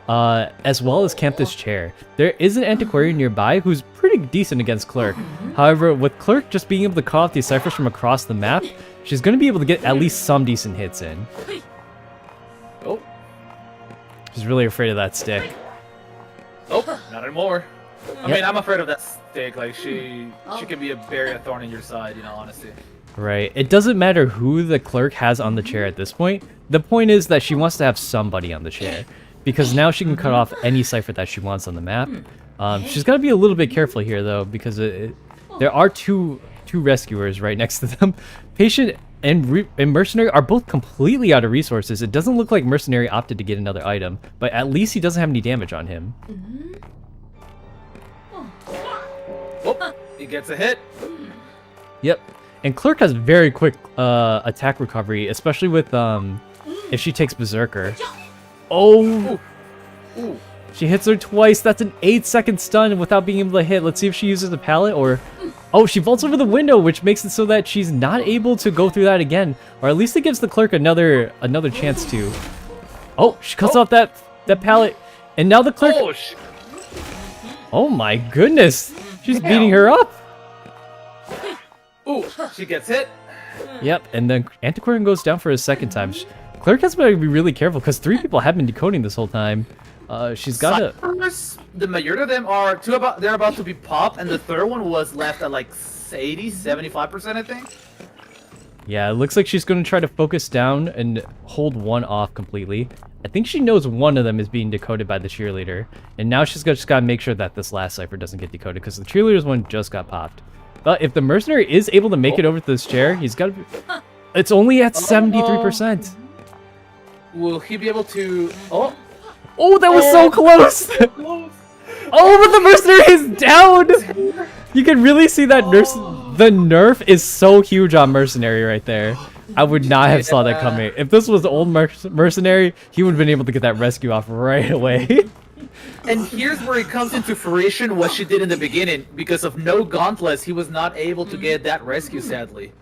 as well as camp this chair. There is an Antiquarian nearby who's pretty decent against Clerk. However, with Clerk just being able to cut off these ciphers from across the map, she's going to be able to get at least some decent hits in. Oh. She's really afraid of that stick. Oh, not anymore. I Yep. mean, I'm afraid of that stick. Like, she can be a very thorn in your side, you know, honestly. Right. It doesn't matter who the clerk has on the chair at this point. The point is that she wants to have somebody on the chair, because now she can cut off any cipher that she wants on the map. She's got to be a little bit careful here, though, because there are two rescuers right next to them. Patient and Mercenary are both completely out of resources. It doesn't look like Mercenary opted to get another item, but at least he doesn't have any damage on him. Oh, he gets a hit. Yep. And Clerk has very quick attack recovery, especially with if she takes Berserker. Oh! Ooh. She hits her twice. That's an 8-second stun without being able to hit. Let's see if she uses the pallet or... Oh, she vaults over the window, which makes it so that she's not able to go through that again. Or at least it gives the Clerk another chance to... Oh, she cuts off that pallet. And now the Clerk... Oh, Oh my goodness! She's beating her up! Ooh, she gets hit. Yep, and then Antiquarian goes down for a second time. Clerk has to be really careful because 3 people have been decoding this whole time. She's got to... Ciphers, the majority of them are they're about to be popped, and the third one was left at like 75%, I think. Yeah, it looks like she's going to try to focus down and hold one off completely. I think she knows one of them is being decoded by the cheerleader. And now she's just got to make sure that this last cipher doesn't get decoded because the cheerleader's one just got popped. But if the mercenary is able to make it over to this chair, he's got to be... It's only at 73%. Will he be able to... Oh! Oh, that was so close! Oh, but the mercenary is down! You can really see that the nerf is so huge on mercenary right there. I would not have saw that coming. If this was the old mercenary, he would have been able to get that rescue off right away. And here's where it comes into fruition what she did in the beginning. Because of no gauntlets, he was not able to get that rescue, sadly.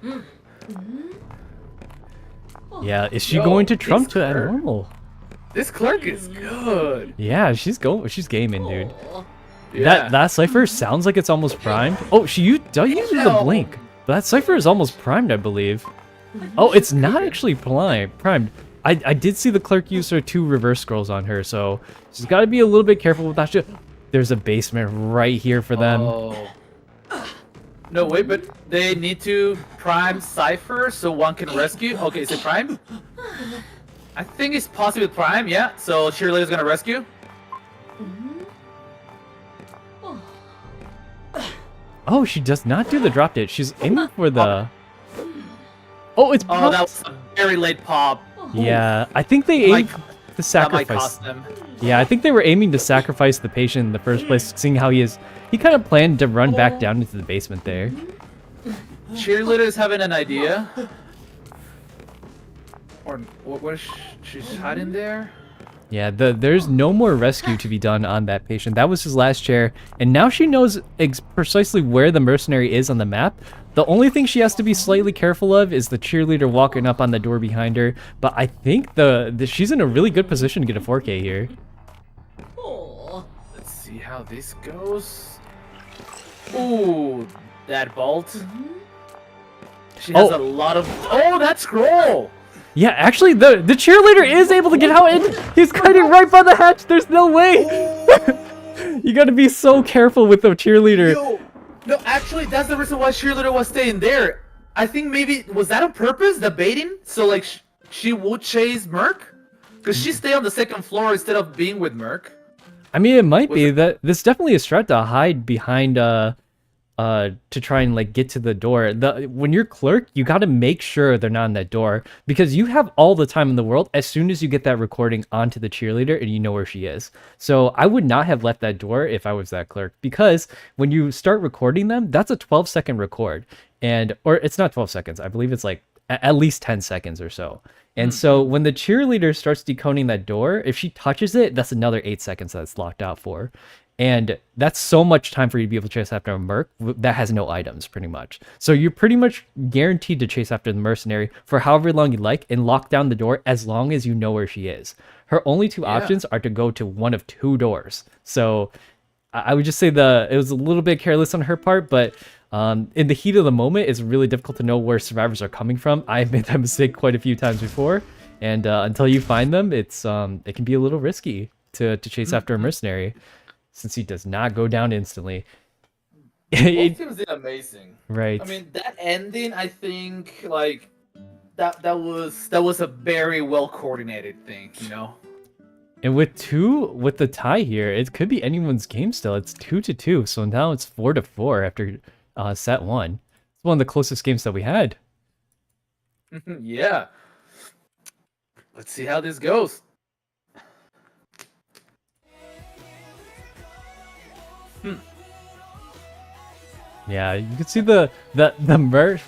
Yeah, is she going to trump to that normal? This clerk is good. Yeah, she's gaming, dude. Yeah. That cipher sounds like it's almost primed. Oh, she does use the blink. But that cipher is almost primed, I believe. Oh, it's not actually primed. I did see the clerk use her 2 reverse scrolls on her, so she's got to be a little bit careful with that shit. There's a basement right here for them. Oh. No, wait, but they need to prime cipher so one can rescue. Okay, is it prime? I think it's possibly prime, yeah. So cheerleader's gonna rescue. Oh, she does not do the drop hit. She's aiming for the... Oh, it's popped. Oh, that was a very late pop. Yeah, I think they aimed to sacrifice. That might cost them. Yeah, I think they were aiming to sacrifice the patient in the first place, seeing how he kind of planned to run back down into the basement there. Cheerleader is having an idea. Or what was she's hiding there? Yeah, there's no more rescue to be done on that patient. That was his last chair, and now she knows precisely where the mercenary is on the map. The only thing she has to be slightly careful of is the cheerleader walking up on the door behind her, but I think she's in a really good position to get a 4K here. Let's see how this goes. Ooh, that bolt. She has a lot of... Oh, that scroll! Yeah, actually, the cheerleader is able to get out, and he's hiding right by the hatch. There's no way. You gotta be so careful with the cheerleader. Yo, no, actually, that's the reason why cheerleader was staying there. I think maybe was that on purpose, the baiting, so like she would chase Merc, because she stayed on the 2nd floor instead of being with Merc. I mean, it might be that this definitely is strat to hide behind to try and like get to the door. When you're clerk, you got to make sure they're not in that door because you have all the time in the world as soon as you get that recording onto the cheerleader and you know where she is. So I would not have left that door if I was that clerk, because when you start recording them, that's a 12-second record. Or it's not 12 seconds. I believe it's like at least 10 seconds or so. And so when the cheerleader starts decoding that door, if she touches it, that's another 8 seconds that it's locked out for. And that's so much time for you to be able to chase after a merc that has no items, pretty much. So you're pretty much guaranteed to chase after the mercenary for however long you like and lock down the door as long as you know where she is. Her only two options are to go to one of two doors. So I would just say it was a little bit careless on her part, but in the heat of the moment, it's really difficult to know where survivors are coming from. I've made that mistake quite a few times before, and until you find them, it can be a little risky to chase after a mercenary, since he does not go down instantly. Both teams did amazing. Right. I mean, that ending, I think, like that was a very well coordinated thing, you know. And with the tie here, it could be anyone's game still. It's 2-2, so now it's 4-4 after set 1. It's one of the closest games that we had. Yeah. Let's see how this goes. Yeah, you can see the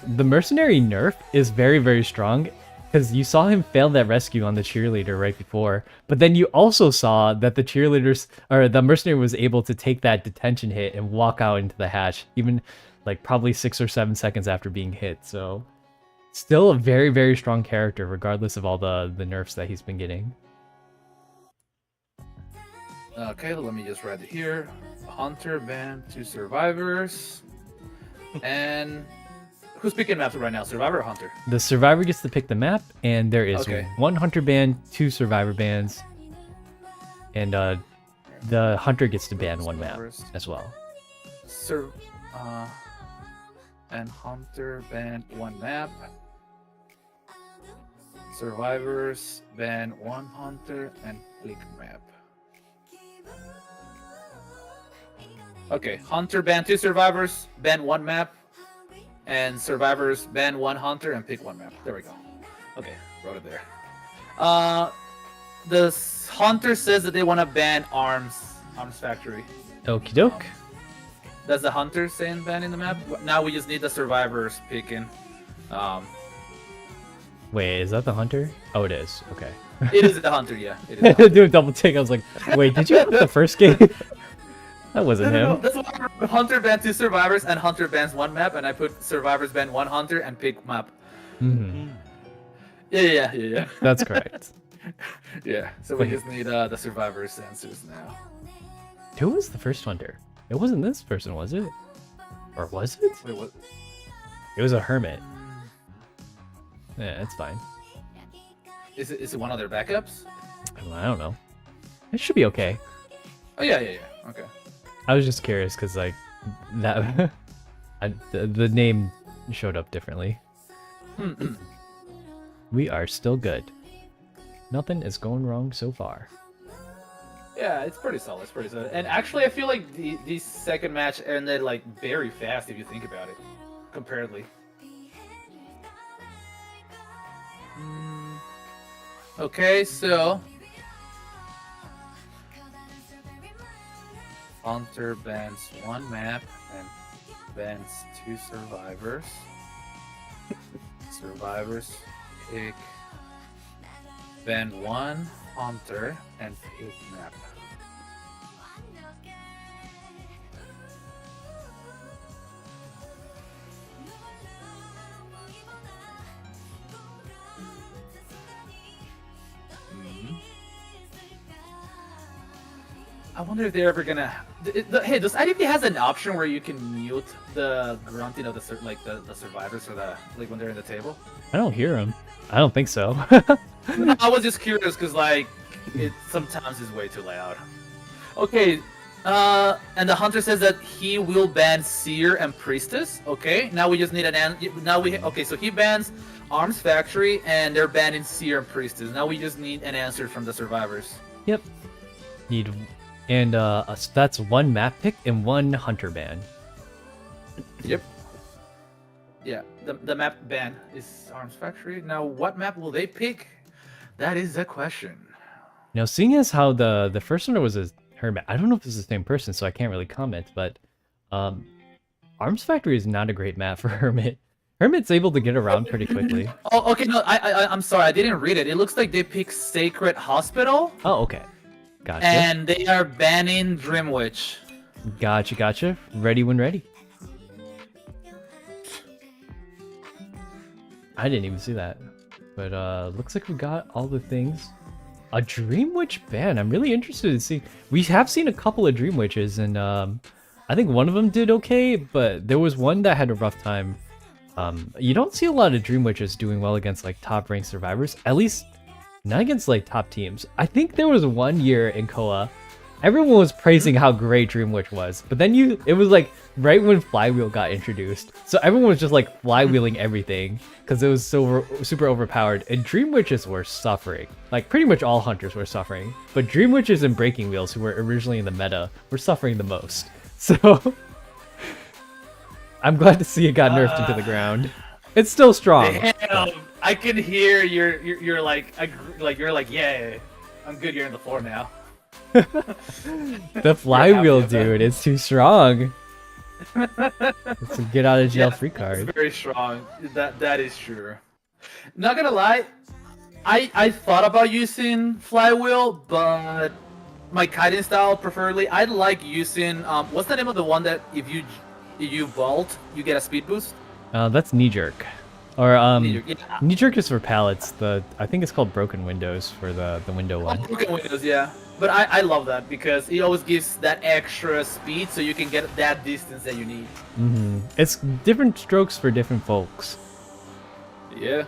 mercenary nerf is very, very strong, because you saw him fail that rescue on the cheerleader right before, but then you also saw that the mercenary was able to take that detention hit and walk out into the hatch, even like probably 6 or 7 seconds after being hit. So still a very, very strong character regardless of all the nerfs that he's been getting. Okay, let me just write it here. Hunter banned 2 survivors. And who's picking maps right now, survivor or hunter? The survivor gets to pick the map, and there is 1 hunter ban, 2 survivor bans, and the hunter gets to ban 1 map as well. And hunter banned 1 map. Survivors ban 1 hunter and click map. Okay, hunter ban 2 survivors, ban 1 map, and survivors ban 1 hunter and pick 1 map. There we go. Okay, wrote it there. The hunter says that they want to ban arms factory. Okie doke. That's the hunter saying banning the map. Now we just need the survivors picking. Wait, is that the hunter? Oh, it is. Okay. It is the hunter, yeah. It is the hunter. Do a double take. I was like, wait, did you have the first game? That wasn't him. No, that's why hunter banned 2 survivors and hunter bans 1 map, and I put survivors ban 1 hunter and pick map. Yeah. That's correct. Yeah, so we just need the survivors' answers now. Who was the first hunter? It wasn't this person, was it? Or was it? Wait, what? It was a hermit. Yeah, it's fine. Is it one of their backups? I don't know. It should be okay. Oh yeah. Okay. I was just curious because like that the name showed up differently. We are still good. Nothing is going wrong so far. Yeah, it's pretty solid. And actually, I feel like the second match ended like very fast if you think about it, comparatively. Okay, so hunter bans 1 map and bans 2 survivors. Survivors pick ban 1 hunter and pick map. I wonder if they're ever gonna. Hey, does IDP has an option where you can mute the grunting of the survivors or when they're in the table? I don't hear him. I don't think so. No, I was just curious because it sometimes is way too loud. Okay, and the hunter says that he will ban seer and priestess. Okay, now we just need so he bans arms factory and they're banning seer and priestess. Now we just need an answer from the survivors. Yep. And that's 1 map pick and 1 hunter ban. Yep. Yeah, the map ban is Arms Factory. Now, what map will they pick? That is the question. Now, seeing as how the first one was a hermit, I don't know if it's the same person, so I can't really comment. But Arms Factory is not a great map for hermit. Hermit's able to get around pretty quickly. Oh, okay. No, I'm sorry. I didn't read it. It looks like they picked Sacred Hospital. Oh, okay. Gotcha. And they are banning Dream Witch. Gotcha. Ready when ready. I didn't even see that. But looks like we got all the things. A Dream Witch ban. I'm really interested to see. We have seen a couple of Dream Witches, and I think one of them did okay, but there was one that had a rough time. You don't see a lot of Dream Witches doing well against like top ranked survivors, at least not against like top teams. I think there was one year in Koa, everyone was praising how great Dream Witch was, but then it was like right when Flywheel got introduced, so everyone was just like flywheeling everything because it was so super overpowered, and Dream Witches were suffering. Like pretty much all hunters were suffering, but Dream Witches and Breaking Wheels, who were originally in the meta, were suffering the most. So I'm glad to see it got nerfed into the ground. It's still strong. Damn, I can hear you're like yeah, I'm good. You're in the floor now. The Flywheel, dude, it's too strong. It's a get out of jail free card. It's very strong. That is true. Not gonna lie, I thought about using Flywheel, but my kiting style preferably, I'd like using what's the name of the one that if you vault you get a speed boost? That's Knee Jerk. Or Knee Jerk, yeah. Knee Jerk is for pallets. I think it's called Broken Windows for the window one. Broken Windows, yeah. But I love that because it always gives that extra speed so you can get that distance that you need. It's different strokes for different folks. Yeah.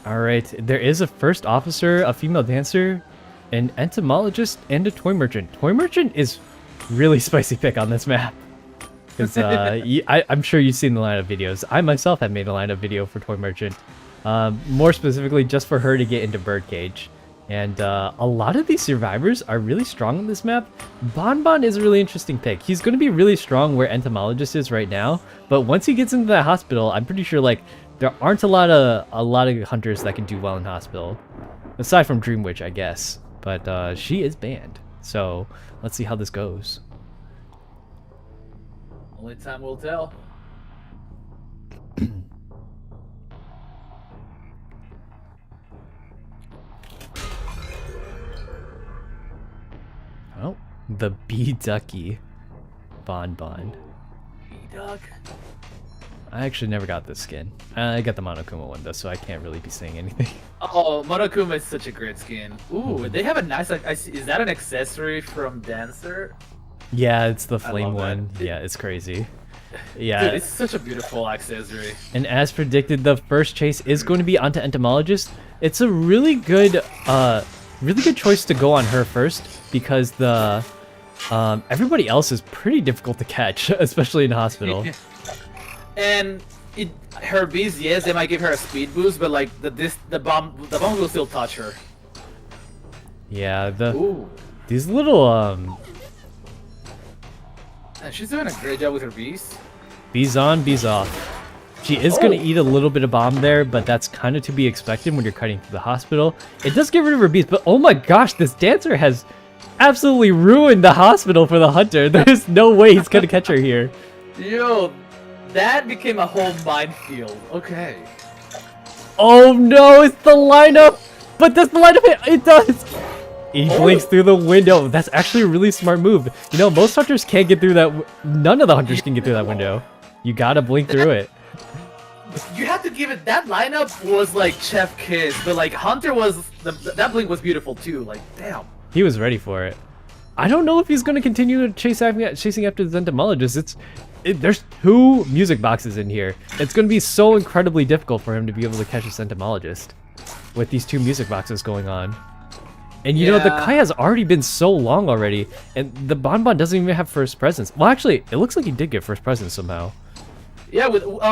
Alright, there is a first officer, a female dancer, an entomologist, and a toy merchant. Toy merchant is really spicy pick on this map. Because I'm sure you've seen the lineup videos. I myself have made a lineup video for Toy Merchant. More specifically just for her to get into Birdcage. And a lot of these survivors are really strong on this map. Bonbon is a really interesting pick. He's going to be really strong where Entomologist is right now. But once he gets into that hospital, I'm pretty sure like there aren't a lot of hunters that can do well in hospital. Aside from Dream Witch, I guess. But she is banned. So let's see how this goes. Only time will tell. Oh, the Bee Ducky Bonbon. B-Duck. I actually never got this skin. I got the Monokuma one though, so I can't really be saying anything. Oh, Monokuma is such a great skin. Ooh, they have a nice like. Is that an accessory from Dancer? Yeah, it's the flame one. Yeah, it's crazy. Yeah, dude, it's such a beautiful accessory. And as predicted, the first chase is going to be onto Entomologist. It's a really good choice to go on her first because the everybody else is pretty difficult to catch, especially in hospital. And her bees, yes, they might give her a speed boost, but like the bomb will still touch her. Yeah, these little And she's doing a great job with her bees. Bees on, bees off. She is going to eat a little bit of bomb there, but that's kind of to be expected when you're cutting through the hospital. It does get rid of her bees, but oh my gosh, this dancer has absolutely ruined the hospital for the hunter. There's no way he's going to catch her here. Yo, that became a whole minefield. Okay. Oh no, it's the lineup! But does the lineup hit? It does! He blinks through the window. That's actually a really smart move. You know, most hunters can't get through that. None of the hunters can get through that window. You gotta blink through it. You have to give it. That lineup was like chef kiss, but like Hunter was that blink was beautiful too. Like damn. He was ready for it. I don't know if he's gonna continue to chasing after the entomologist. There's 2 music boxes in here. It's gonna be so incredibly difficult for him to be able to catch this entomologist with these 2 music boxes going on. And you know, the Kai has already been so long already, and the Bonbon doesn't even have first presence. Well, actually, it looks like he did get first presence somehow. Yeah,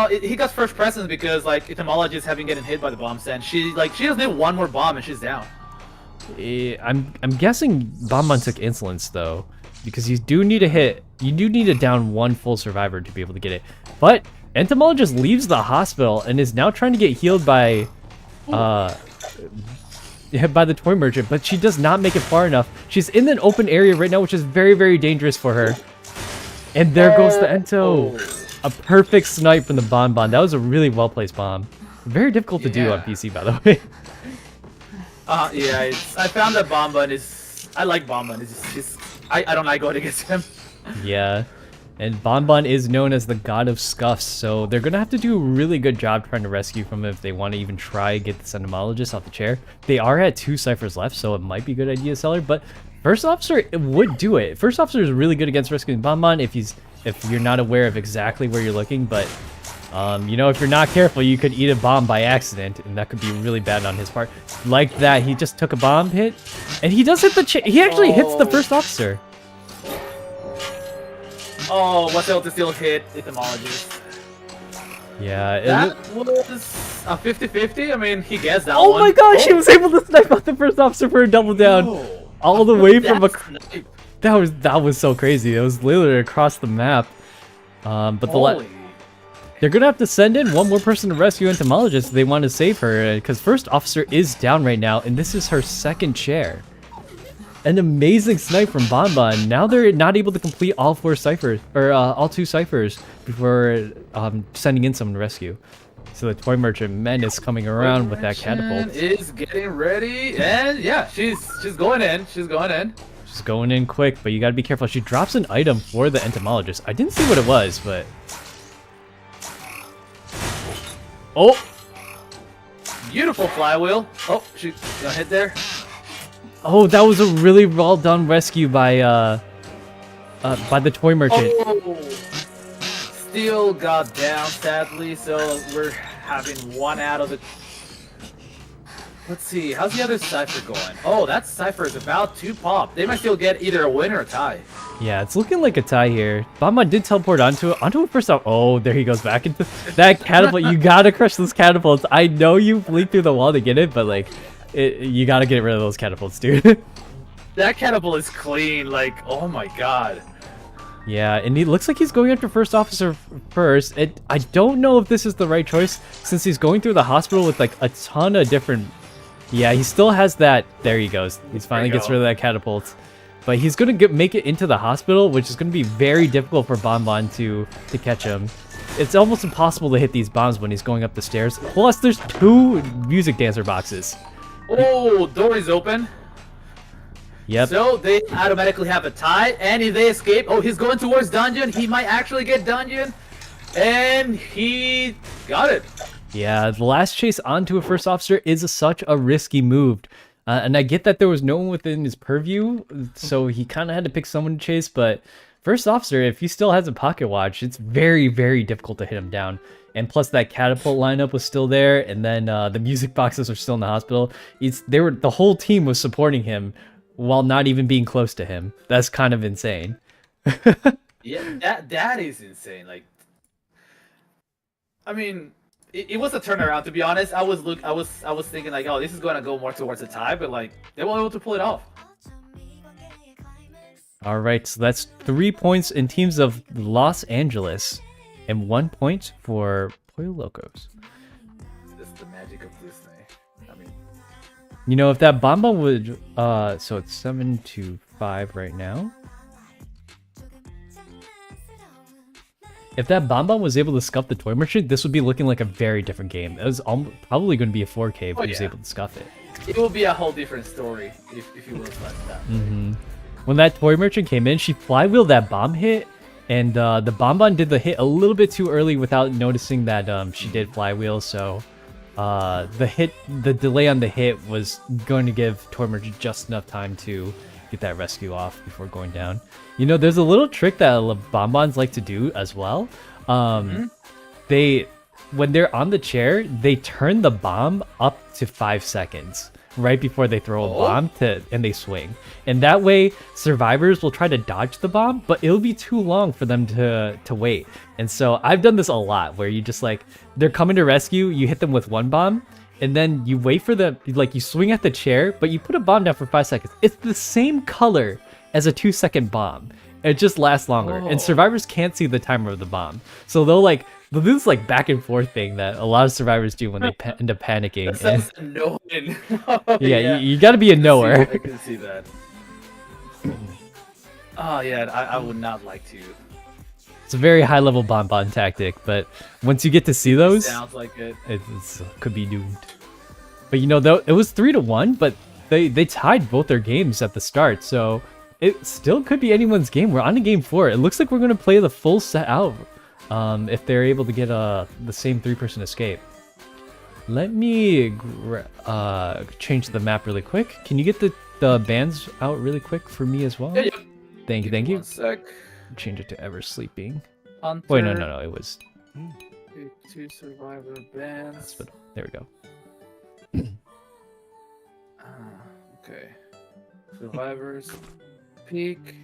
he got first presence because like entomologists have been getting hit by the bombs, and she just need one more bomb and she's down. I'm guessing Bonbon took insolence though, because you do need to hit You do need to down one full survivor to be able to get it. But Entomologist leaves the hospital and is now trying to get healed by the toy merchant, but she does not make it far enough. She's in an open area right now, which is very, very dangerous for her. And there goes the Ento. A perfect snipe from the Bonbon. That was a really well-placed bomb. Very difficult to do on PC, by the way. Yeah, I found that Bonbon is... I like Bonbon. It's just I don't like going against him. Yeah. And Bonbon is known as the god of scuffs, so they're gonna have to do a really good job trying to rescue from him if they want to even try to get the entomologist off the chair. They are at 2 ciphers left, so it might be a good idea to sell her, but First Officer would do it. First Officer is really good against rescuing Bonbon if you're not aware of exactly where you're looking, but you know, if you're not careful, you could eat a bomb by accident, and that could be really bad on his part. Like that, he just took a bomb hit, and he does hit the he actually hits the First Officer. Oh, what's able to still hit Entomologist? Yeah, that was a 50-50. I mean, he gets that one. Oh my gosh, he was able to snipe out the First Officer for a double down. No. All the way from a... That was so crazy. It was literally across the map. But they're gonna have to send in one more person to rescue Entomologist if they want to save her, because First Officer is down right now, and this is her second chair. An amazing snipe from Bonbon. Now they're not able to complete all 4 ciphers, or all 2 ciphers before sending in someone to rescue. So the Toy Merchant Menace coming around with that catapult. Is getting ready, and yeah, she's going in. She's going in. She's going in quick, but you gotta be careful. She drops an item for the Entomologist. I didn't see what it was, but... Oh! Beautiful flywheel. Oh, she got hit there. Oh, that was a really well done rescue by the Toy Merchant. Oh, still got down, sadly, so we're having 1 out of the... Let's see, how's the other cipher going? Oh, that cipher is about to pop. They might still get either a win or a tie. Yeah, it's looking like a tie here. Bonbon did teleport onto it first off. Oh, there he goes back into that catapult. You gotta crush those catapults. I know you flew through the wall to get it, but like... you gotta get rid of those catapults, dude. That catapult is clean, like, oh my god. Yeah, and he looks like he's going after First Officer first. I don't know if this is the right choice, since he's going through the hospital with like a ton of different... Yeah, he still has that... There he goes. He finally gets rid of that catapult. But he's gonna make it into the hospital, which is gonna be very difficult for Bonbon to catch him. It's almost impossible to hit these bombs when he's going up the stairs. Plus, there's 2 music dancer boxes. Oh, door is open. Yep. So they automatically have a tie, and if they escape, oh, he's going towards dungeon. He might actually get dungeon, and he got it. Yeah, the last chase onto a First Officer is such a risky move. And I get that there was no one within his purview, so he kind of had to pick someone to chase, but First Officer, if he still has a pocket watch, it's very, very difficult to hit him down. And plus that catapult lineup was still there, and then the music boxes are still in the hospital. The whole team was supporting him while not even being close to him. That's kind of insane. Yeah, that is insane. Like, I mean, it was a turnaround, to be honest. I was thinking like, oh, this is going to go more towards a tie, but like they weren't able to pull it off. All right, so that's 3 points in teams of Los Angeles. And 1 point for Pollo Locos. This is the magic of Disney. I mean, you know, if that Bonbon would, so it's 7-5 right now. If that Bonbon was able to scuff the Toy Merchant, this would be looking like a very different game. It was probably going to be a 4K if he was able to scuff it. It will be a whole different story if you will like that. When that Toy Merchant came in, she flywheeled that bomb hit. And the Bonbon did the hit a little bit too early without noticing that she did flywheel, so the delay on the hit was going to give Toy Merchant just enough time to get that rescue off before going down. You know, there's a little trick that Bonbons like to do as well. When they're on the chair, they turn the bomb up to 5 seconds. Right before they throw a bomb and they swing. And that way, survivors will try to dodge the bomb, but it'll be too long for them to wait. And so I've done this a lot, where you just like, they're coming to rescue, you hit them with 1 bomb, and then you wait for you swing at the chair, but you put a bomb down for 5 seconds. It's the same color as a 2-second bomb. It just lasts longer, and survivors can't see the timer of the bomb, so they'll do this like back and forth thing that a lot of survivors do when they end up panicking. That sounds annoying. Yeah, you got to be a knower. I can see that. Oh yeah, I would not like to. It's a very high level bonbon tactic, but once you get to see those, Sounds like it. it could be doomed. But you know, though it was 3-1, but they tied both their games at the start, so it still could be anyone's game. We're on to game 4. It looks like we're gonna play the full set out. If they're able to get the same 3-person escape. Let me change the map really quick. Can you get the bands out really quick for me as well? Yeah. Thank you. One sec. Change it to ever sleeping. Hunter, Wait, no, it was. 2 survivor bands. There we go. Okay. Survivors. Peak.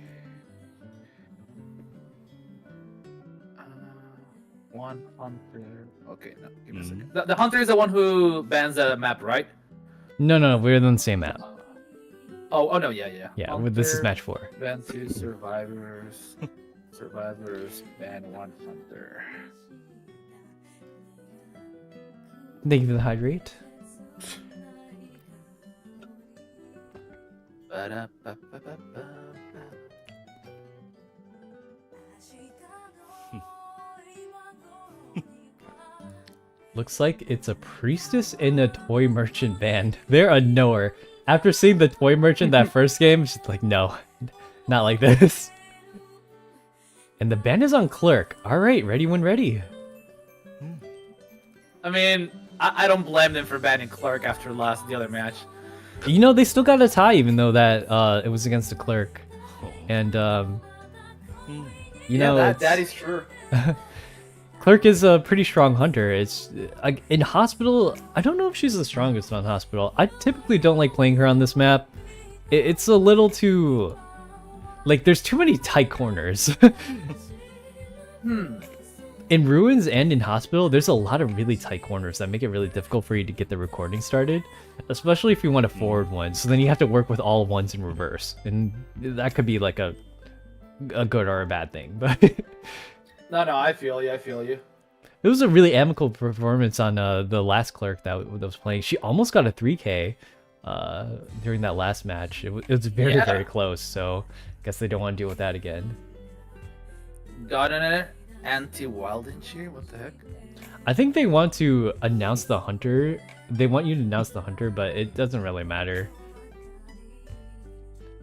One hunter. Okay, no, give me a second. The hunter is the one who bans the map, right? No, we're on the same map. Oh no, yeah. Yeah, Hunter, this is match 4. Ban 2 survivors. Survivors ban 1 hunter. Thank you for the hydrate. Ba-da-ba-ba-ba-ba. Looks like it's a priestess and a toy merchant band. They're a knower. After seeing the toy merchant that first game, she's like, no, not like this. And the band is on clerk. All right, ready when ready. I mean, I don't blame them for banning Clark after the other match. You know, they still got a tie, even though that it was against the clerk. And you know, that is true. Clerk is a pretty strong hunter. It's in hospital. I don't know if she's the strongest on hospital. I typically don't like playing her on this map. It's a little too, like, there's too many tight corners. In ruins and in hospital, there's a lot of really tight corners that make it really difficult for you to get the recording started, especially if you want a forward one. So then you have to work with all ones in reverse, and that could be like a good or a bad thing. But No, I feel you. it was a really amicable performance on the last clerk that was playing. She almost got a 3K during that last match. It was very close. So I guess they don't want to deal with that again. Got an anti-Wilden cheer? What the heck? I think they want to announce the hunter. They want you to announce the hunter, but it doesn't really matter.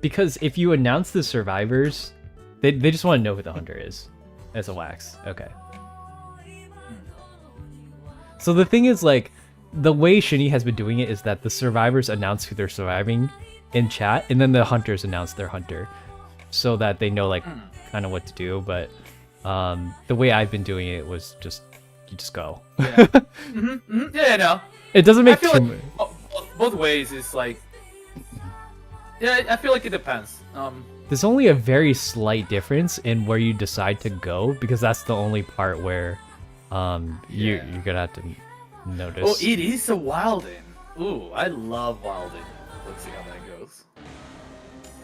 Because if you announce the survivors, they just want to know who the hunter is. As a wax. Okay. So the thing is, like, the way Shinny has been doing it is that the survivors announce who they're surviving in chat, and then the hunters announce their hunter, so that they know, like, kind of what to do. But the way I've been doing it was just, you just go. Yeah. Yeah, no. It doesn't make I feel too like both ways is like. Yeah, I feel like it depends. There's only a very slight difference in where you decide to go, because that's the only part where you're gonna have to notice. Oh, it is a Wilden. Ooh, I love Wilden. Let's see how that goes.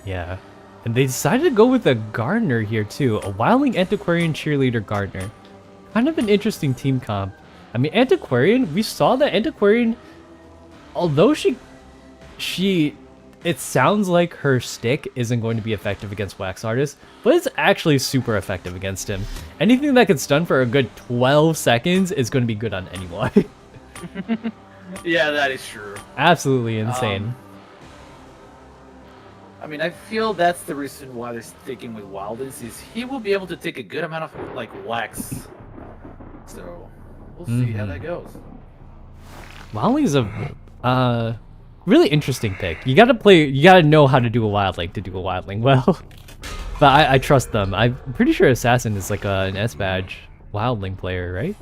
Yeah. And they decided to go with a gardener here too. A wildling antiquarian cheerleader gardener. Kind of an interesting team comp. I mean, antiquarian, we saw that antiquarian, although it sounds like her stick isn't going to be effective against Wax Artist, but it's actually super effective against him. Anything that can stun for a good 12 seconds is going to be good on anyone. Yeah, that is true. Absolutely insane. I mean, I feel that's the reason why they're sticking with Wildens, is he will be able to take a good amount of, like, wax. So, we'll see how that goes. Wildling's a really interesting pick. You gotta know how to do a wildling to do a wildling well. But I trust them. I'm pretty sure Assassin is like an S badge wildling player, right?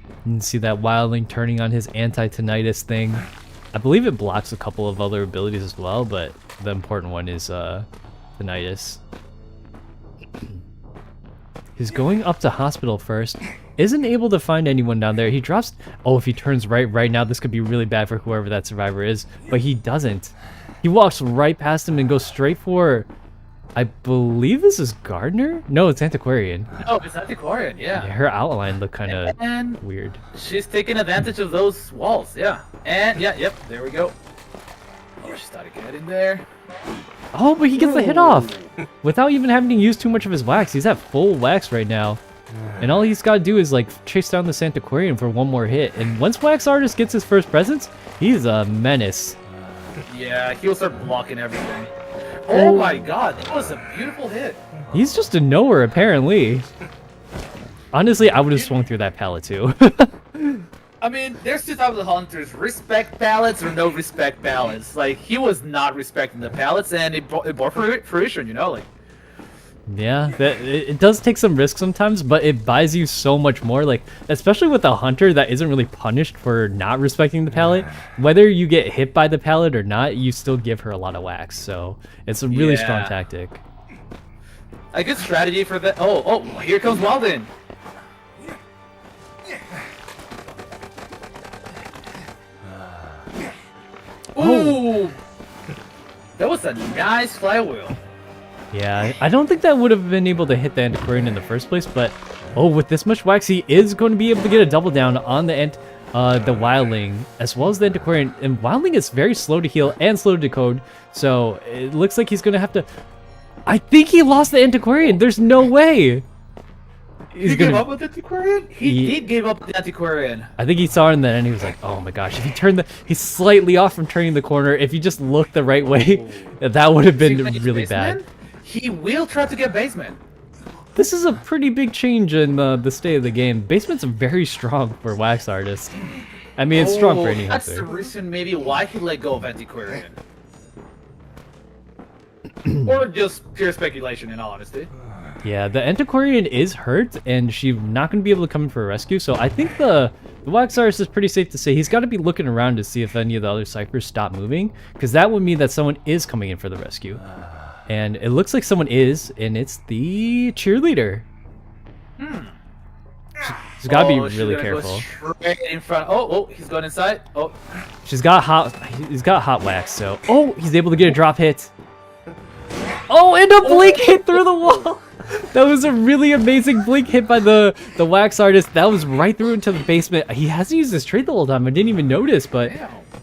You can see that wildling turning on his anti-tinnitus thing. I believe it blocks a couple of other abilities as well, but the important one is tinnitus. He's going up to hospital first. isn't able to find anyone down there. He drops... Oh, if he turns right now, this could be really bad for whoever that survivor is. But he doesn't. He walks right past him and goes straight for... I believe this is Gardner? No, it's Antiquarian. Oh, it's Antiquarian, yeah. Her outline looked kind of And weird. she's taking advantage of those walls, yeah. And, yep, there we go. Oh, she started getting there. Oh, but he gets the hit off without even having to use too much of his wax. He's at full wax right now. And all he's got to do is like chase down this Antiquarian for one more hit. And once Wax Artist gets his first presence, he's a menace. Yeah, he'll start blocking everything. Oh my god, that was a beautiful hit. He's just a knower, apparently. Honestly, I would have swung through that pallet too. I mean, there's two types of hunters, respect pallets or no respect pallets. Like, he was not respecting the pallets, and it bore fruition, you know, like. Yeah, it does take some risk sometimes, but it buys you so much more, like, especially with a hunter that isn't really punished for not respecting the pallet. Whether you get hit by the pallet or not, you still give her a lot of wax, so it's a really strong tactic. A good strategy for that. Oh, here comes Walden. Ooh! That was a nice flywheel. Yeah, I don't think that would have been able to hit the Antiquarian in the first place, but oh, with this much wax, he is going to be able to get a double down on the Wildling, as well as the Antiquarian. And Wildling is very slow to heal and slow to decode, so it looks like he's going to have to... I think he lost the Antiquarian! There's no way! He gave up with the Antiquarian? He did give up with the Antiquarian. I think he saw it and then he was like, oh my gosh, if he turned he's slightly off from turning the corner. If he just looked the right way, that would have been really bad. He will try to get basement. This is a pretty big change in the state of the game. Basement's very strong for Wax Artist. I mean, it's strong for any That's the hunter. reason maybe why he let go of Antiquarian. Or just pure speculation, in all honesty. Yeah, the Antiquarian is hurt, and she's not going to be able to come in for a rescue, so I think the Wax Artist is pretty safe to say. He's got to be looking around to see if any of the other ciphers stop moving, because that would mean that someone is coming in for the rescue. And it looks like someone is, and it's the cheerleader. She's got to be really careful. Straight in front. Oh, he's going inside. Oh, He's got hot wax, so oh, he's able to get a drop hit. Oh, and a blink hit through the wall. That was a really amazing blink hit by the Wax Artist. That was right through into the basement. He hasn't used his trade the whole time. I didn't even notice, but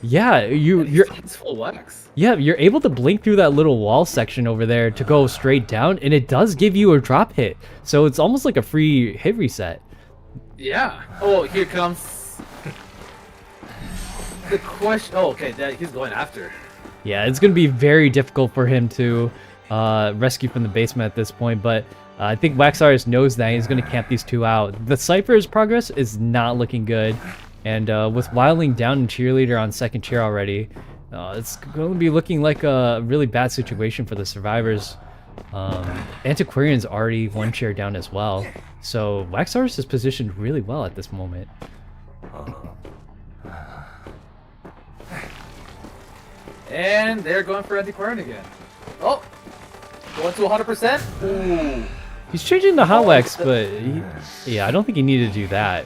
yeah, you're full wax. Yeah, you're able to blink through that little wall section over there to go straight down, and it does give you a drop hit. So it's almost like a free hit reset. Yeah. Oh, here comes the question. Oh, okay, he's going after. Yeah, it's going to be very difficult for him to rescue from the basement at this point, but I think Wax Artist knows that he's going to camp these two out. The Cypher's progress is not looking good, and with Wildling down and Cheerleader on second chair already, it's going to be looking like a really bad situation for the survivors. Antiquarian's already one chair down as well, so Wax Artist is positioned really well at this moment. And they're going for Antiquarian again. Oh, going to 100%. Ooh. He's changing the hot wax, but yeah, I don't think he needed to do that.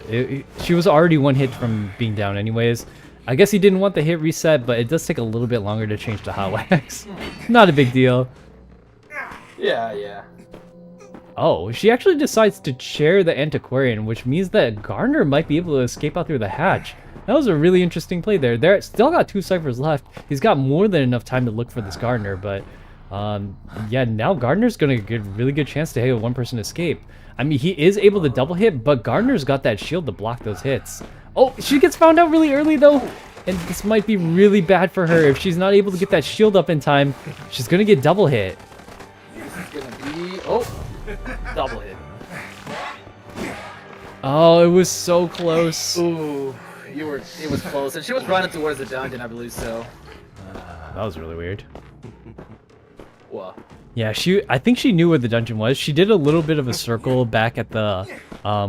She was already one hit from being down anyways. I guess he didn't want the hit reset, but it does take a little bit longer to change the hot wax. Not a big deal. Yeah. Oh, she actually decides to chair the Antiquarian, which means that Gardner might be able to escape out through the hatch. That was a really interesting play there. There still got 2 ciphers left. He's got more than enough time to look for this Gardner, but yeah, now Gardner's gonna get a really good chance to have one person escape. I mean, he is able to double hit, but Gardner's got that shield to block those hits. Oh, she gets found out really early though, and this might be really bad for her if she's not able to get that shield up in time. She's gonna get double hit. This is gonna be double hit. Oh, it was so close. Ooh, it was close, and she was running towards the dungeon, I believe so. That was really weird. Wow. Yeah, I think she knew where the dungeon was. She did a little bit of a circle back at the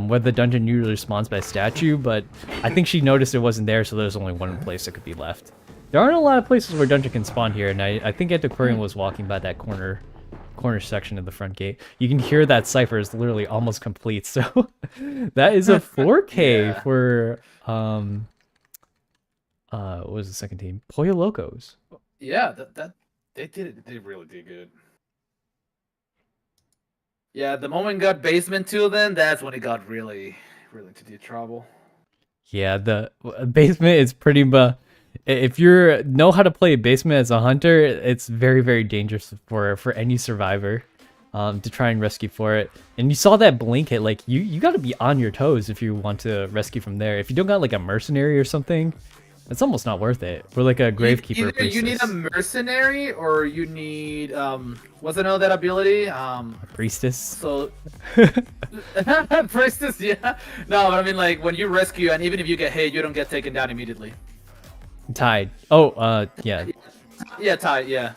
where the dungeon usually spawns by statue, but I think she noticed it wasn't there, so there's only one place that could be left. There aren't a lot of places where dungeon can spawn here, and I think Antiquarian was walking by that corner corner section of the front gate. You can hear that cipher is literally almost complete. So that is a 4K Yeah. for what was the second team? Pollo Locos. Yeah, that they really did good. Yeah, the moment it got basement 2, then that's when it got really into deep trouble. Yeah, the basement is pretty much. If you know how to play basement as a hunter, it's very, very dangerous for any survivor, to try and rescue for it. And you saw that blanket, like you got to be on your toes if you want to rescue from there. If you don't got like a mercenary or something, it's almost not worth it. We're like a gravekeeper. Either you need a mercenary or you need what's another that ability? A priestess. So priestess, yeah. No, but I mean like when you rescue and even if you get hit, you don't get taken down immediately. Tide. Oh, yeah. Yeah, Tide. Yeah.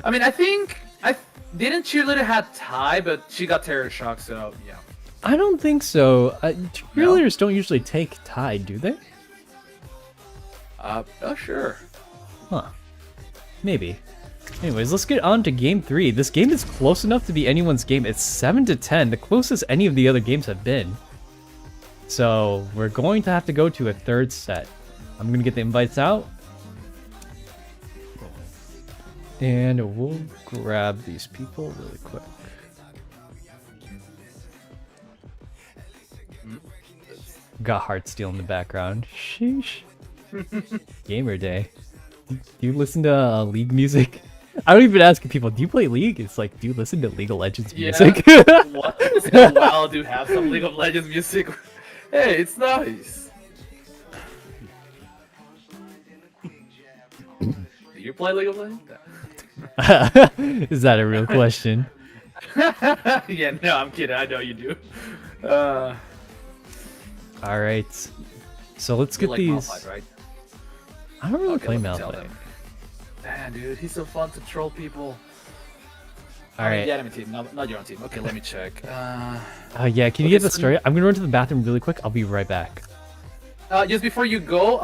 I mean, I think didn't cheerleader had Tide, but she got terror shock, so yeah. I don't think so. Cheerleaders don't usually take Tide, do they? Oh sure. Huh. Maybe. Anyways, let's get on to game 3. This game is close enough to be anyone's game. It's 7-10, the closest any of the other games have been. So we're going to have to go to a third set. I'm gonna get the invites out. And we'll grab these people really quick. Got Heartsteel in the background. Sheesh. Gamer day. Do you listen to League music? I don't even ask people, do you play League? It's like, do you listen to League of Legends music? What? It's been a while to have some League of Legends music. Hey, it's nice. Do you play League of Legends? Is that a real question? Yeah, no, I'm kidding. I know you do. Alright. So let's get like these. Malphite, right? I don't really Okay, play let me tell Malphite. them. Man, dude, he's so fun to troll people. Alright. Yeah, enemy team, not your own team. Okay, let me check. Yeah, can you get the story? I'm gonna run to the bathroom really quick. I'll be right back. Just before you go,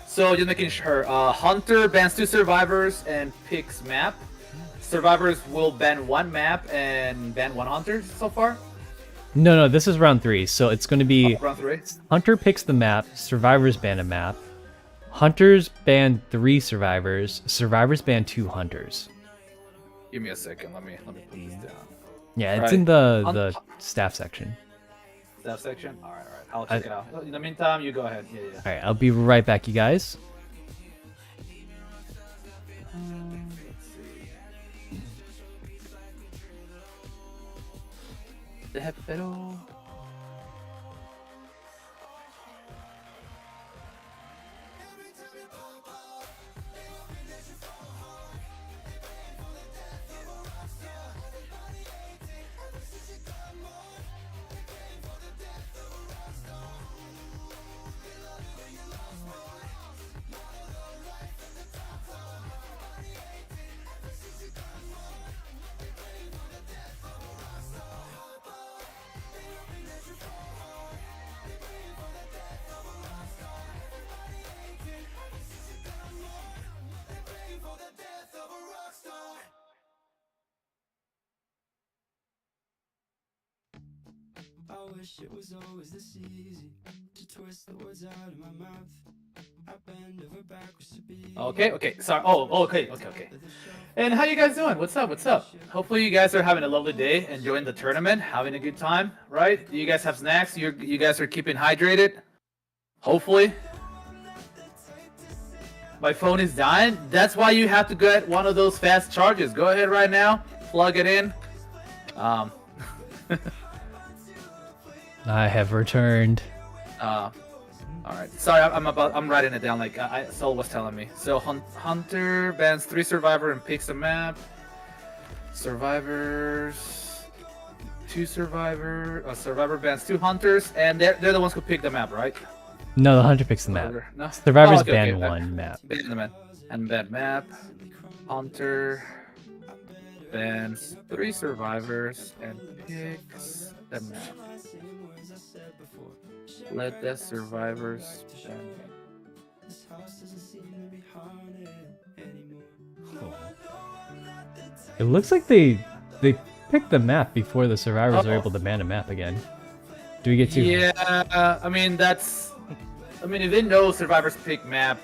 so just making sure, Hunter bans 2 survivors and picks map. Survivors will ban 1 map and ban 1 hunter so far. No, this is round 3, so it's gonna be Round 3. Hunter picks the map, survivors ban a map. Hunters ban 3 survivors, survivors ban 2 hunters. Give me a second. Let me put this down. Yeah, it's Right. in the staff section. Staff section. All right. I'll check it out. In the meantime, you go ahead. Yeah. All right, I'll be right back, you guys. Let's see. Pero... I wish it was always this easy to twist the words out of my mouth. I bend over backwards to be. Okay. Sorry. Okay. And how you guys doing? What's up? Hopefully you guys are having a lovely day, enjoying the tournament, having a good time, right? You guys have snacks. You guys are keeping hydrated. Hopefully. My phone is dying. That's why you have to get one of those fast chargers. Go ahead right now, plug it in. I have returned. All right. Sorry, I'm writing it down. Like Sol was telling me. So Hunter bans 3 survivor and picks a map. Survivors, 2 survivor. Survivor bans 2 hunters, and they're the ones who pick the map, right? No, the hunter picks the map. No? Survivors okay, ban okay. 1 map. Ban the map. And ban map. Hunter bans 3 survivors and picks the map. Let the survivors ban. It looks like they picked the map before the survivors are able to man a map again. Do we get to? Yeah, I mean that's. I mean, if they know survivors pick map.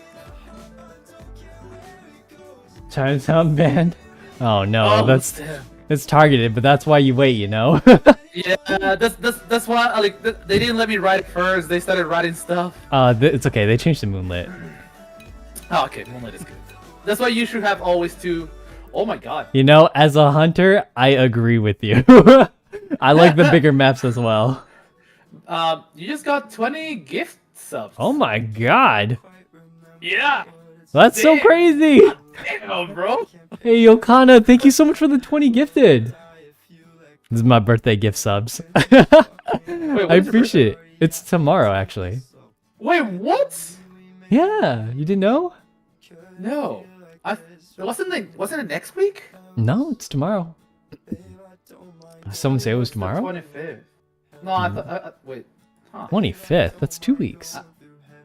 Chinatown band? Oh no, Oh, it's targeted, but that's why you wait, you know. Yeah, that's why like they didn't let me write first. They started writing stuff. It's okay. They changed to Moonlit. Oh, okay, Moonlight is good. That's why you should have always two. Oh my god. You know, as a hunter, I agree with you. I like the bigger maps as well. You just got 20 gift subs. Oh my god. Yeah. That's so crazy. Damn, bro. Hey, Yokana, thank you so much for the 20 gifted. This is my birthday gift subs. I appreciate it. It's tomorrow, actually. Wait, what? Yeah, you didn't know? No. Wasn't it next week? No, it's tomorrow. Someone say it was tomorrow? 25th. No, I thought. Wait. Huh. 25th? That's 2 weeks.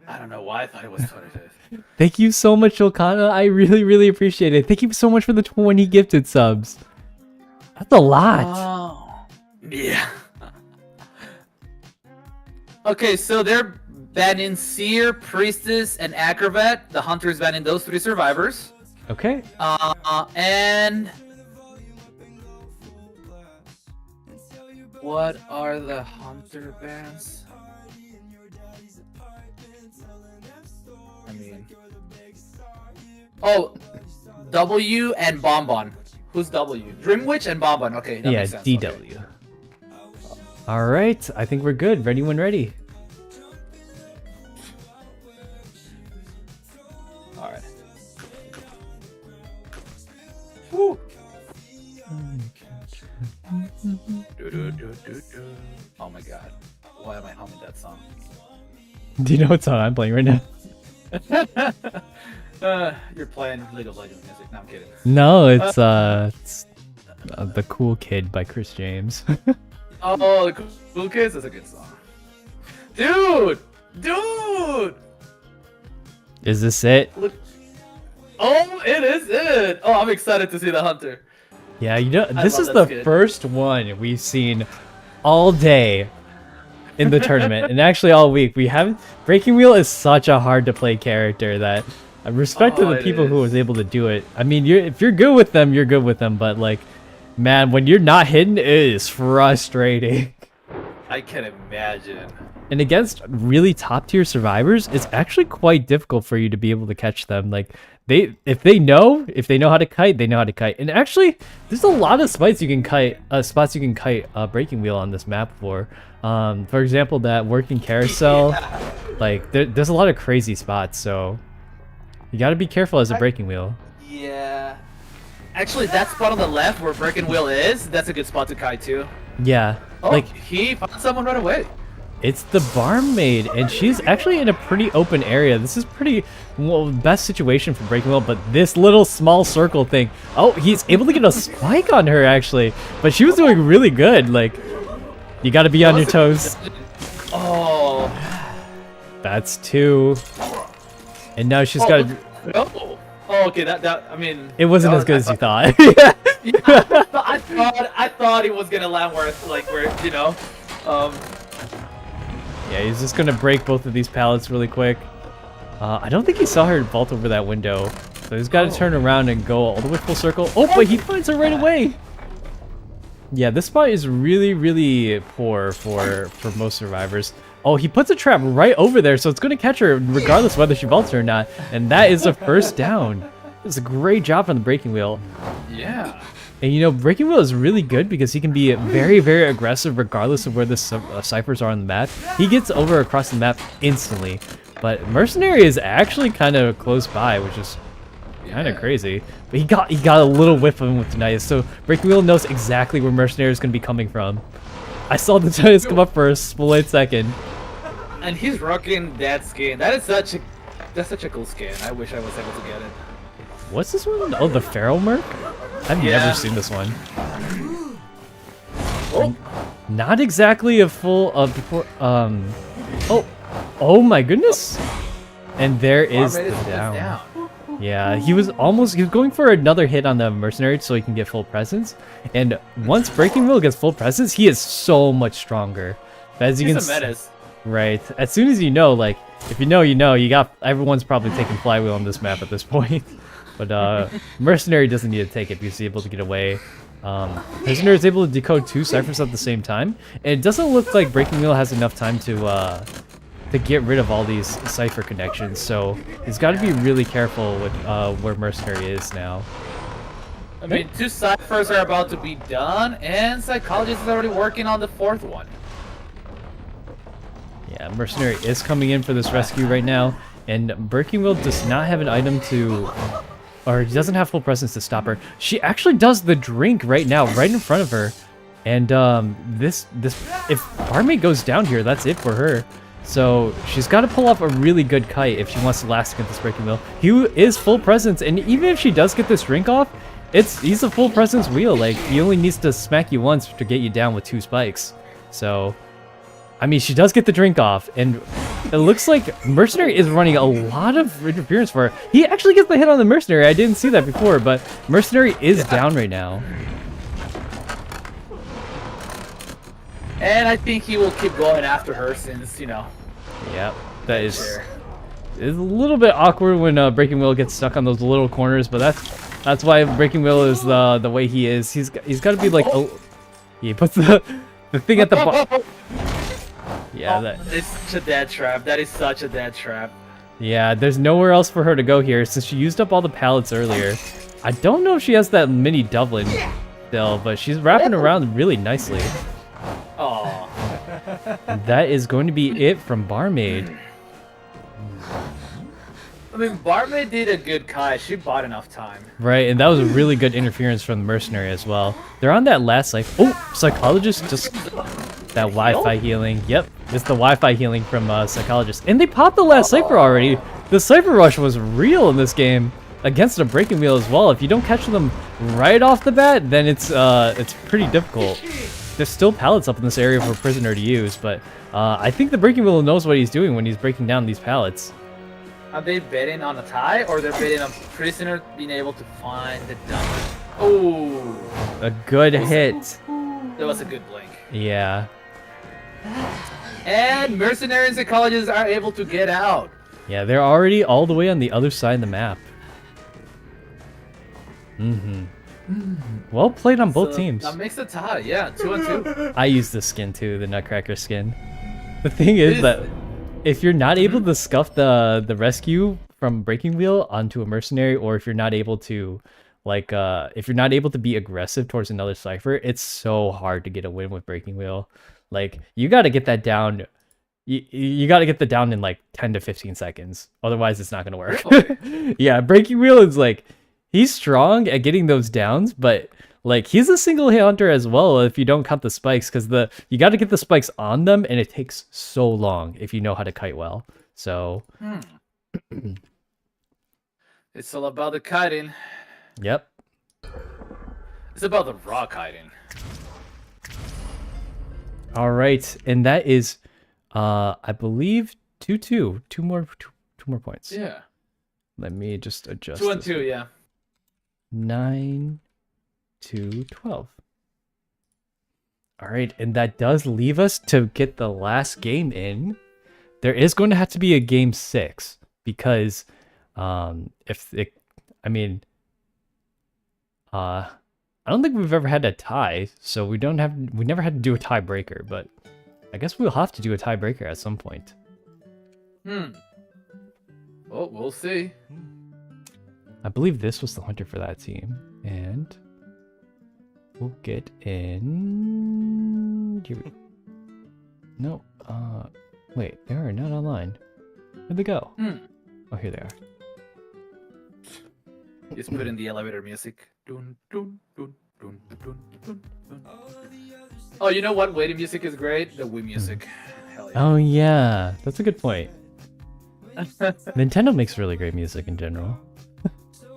I don't know why I thought it was 25th. Thank you so much, Yokana. I really, really appreciate it. Thank you so much for the 20 gifted subs. That's a lot. Oh. Yeah. Okay, so they're banning Seer, Priestess, and Acrobat. The Hunter is banning those 3 survivors. Okay. And what are the Hunter bans? I mean, oh, W and Bonbon. Who's W? Dreamwitch and Bonbon. Okay, that Yeah, makes sense. DW. Okay. Alright, I think we're good. Ready when ready. Alright. Woo. Oh my god. Why am I humming that song? Do you know what song I'm playing right now? You're playing League of Legends music. No, I'm kidding. No, it's The Cool Kid by Chris James. Oh, the Cool Kids is a good song. Dude! Is this it? Look. Oh, it is it! Oh, I'm excited to see the Hunter. Yeah, you know, I this love is that the skit. first one we've seen all day in the tournament, and actually all week. We haven't. Breaking Wheel is such a hard to play character that I respect to the it people who is. was able to do it. I mean, if you're good with them, you're good with them, but like, man, when you're not hidden, it is frustrating. I can imagine. And against really top tier survivors, it's actually quite difficult for you to be able to catch them. Like if they know how to kite, they know how to kite. And actually, there's a lot of spots you can kite. Breaking Wheel on this map for. For example, that working carousel. Yeah. Like there's a lot of crazy spots, so you got to be careful as a Breaking Wheel. Yeah. Actually, that spot on the left where Breaking Wheel is, that's a good spot to kite too. Yeah, Oh, like he found someone right away. it's the barmaid, and she's actually in a pretty open area. This is pretty best situation for Breaking Wheel, but this little small circle thing. Oh, he's able to get a spike on her actually, but she was doing really good. Like, you got to be on your toes. Oh. That's 2, and now she's got. Oh, okay. That I mean. It wasn't that as good was- as you thought. Yeah, I thought he was gonna land where you know. Yeah, he's just gonna break both of these pallets really quick. I don't think he saw her vault over that window, so he's got to turn around and go all the way full circle. Oh, but he finds her right away. Yeah, this spot is really, really poor for most survivors. Oh, he puts a trap right over there, so it's gonna catch her regardless whether she vaults her or not, and that is a first down. It's a great job from the Breaking Wheel. Yeah. And you know, Breaking Wheel is really good because he can be very, very aggressive regardless of where the ciphers are on the map. He gets over across the map instantly. But Mercenary is actually kind of close by, which is kind of crazy. But he got a little whiff of him with Tinnitus, so Breaking Wheel knows exactly where Mercenary is going to be coming from. I saw the Tinnitus come up for a split second. And he's rocking that skin. That's such a cool skin. I wish I was able to get it. What's this one? Oh, the Feral Merc? I've never seen this one. Oh. Not exactly a full oh my goodness. And there is the Barmaid is down. Yeah, he was going for another hit on the mercenary so he can get full presence. And once Breaking Wheel gets full presence, he is so much stronger. But as you He's a menace. Right. As soon as you know, like, if you know, you know, everyone's probably taking Flywheel on this map at this point. But Mercenary doesn't need to take it because he's able to get away. Prisoner is able to decode 2 ciphers at the same time. And it doesn't look like Breaking Wheel has enough time to get rid of all these cipher connections, so he's got to be really careful with where Mercenary is now. I mean, 2 ciphers are about to be done, and Psychologist is already working on the 4th one. Yeah, Mercenary is coming in for this rescue right now, and Breaking Wheel does not have an item to... or he doesn't have full presence to stop her. She actually does the drink right now, right in front of her. And if Barmaid goes down here, that's it for her. So she's got to pull off a really good kite if she wants to last against this Breaking Wheel. He is full presence, and even if she does get this drink off, he's a full presence wheel. Like, he only needs to smack you once to get you down with 2 spikes. So, I mean, she does get the drink off, and it looks like Mercenary is running a lot of interference for her. He actually gets the hit on the Mercenary. I didn't see that before, but Mercenary is down right now. And I think he will keep going after her since, you know. Yep, that is a little bit awkward when Breaking Wheel gets stuck on those little corners, but that's why Breaking Wheel is the way he is. He's got to be like, he puts the thing at the bottom. Yeah, that is such a dead trap. That is such a dead trap. Yeah, there's nowhere else for her to go here since she used up all the pallets earlier. I don't know if she has that mini Dublin still, but she's wrapping around really nicely. Oh. That is going to be it from Barmaid. I mean, Barmaid did a good kite. She bought enough time. Right, and that was a really good interference from the Mercenary as well. They're on that last life. Oh, Psychologist just... that Wi-Fi healing. Yep, it's the Wi-Fi healing from Psychologist. And they popped the last Cypher already. The Cypher Rush was real in this game against a Breaking Wheel as well. If you don't catch them right off the bat, then it's pretty difficult. There's still pallets up in this area for Prisoner to use, but I think the Breaking Wheel knows what he's doing when he's breaking down these pallets. Are they betting on a tie, or they're betting on Prisoner being able to find the dump? Oh, a good hit. That was a good blink. Yeah. And Mercenary and Psychologists are able to get out. Yeah, they're already all the way on the other side of the map. Well played on both teams. That makes a tie, yeah, 2-2. I use this skin too, the Nutcracker skin. The thing is that if you're not able to scuff the rescue from Breaking Wheel onto a Mercenary, or if you're not able to if you're not able to be aggressive towards another Cypher, it's so hard to get a win with Breaking Wheel. Like, you got to get that down. You got to get the down in like 10 to 15 seconds. Otherwise, it's not going to work. Yeah, Breaking Wheel is like, he's strong at getting those downs, but like, he's a single hit hunter as well if you don't count the spikes, because you got to get the spikes on them, and it takes so long if you know how to kite well. So it's all about the kiting. Yep. It's about the raw kiting. All right, and that is, I believe 2-2. Two more points. Yeah. Let me just adjust. 2-2, yeah. 9-12. All right, and that does leave us to get the last game in. There is going to have to be a game 6 because, I don't think we've ever had a tie, so we never had to do a tiebreaker, but I guess we'll have to do a tiebreaker at some point. Well, we'll see. I believe this was the hunter for that team, and we'll get in. Here we go. No, wait, they are not online. Where'd they go? Oh, here they are. Just put in the elevator music. Dun, dun, dun, dun, dun, dun, dun. Oh, you know what waiting music is great? The Wii music. Hell yeah. Oh yeah, that's a good point. Nintendo makes really great music in general.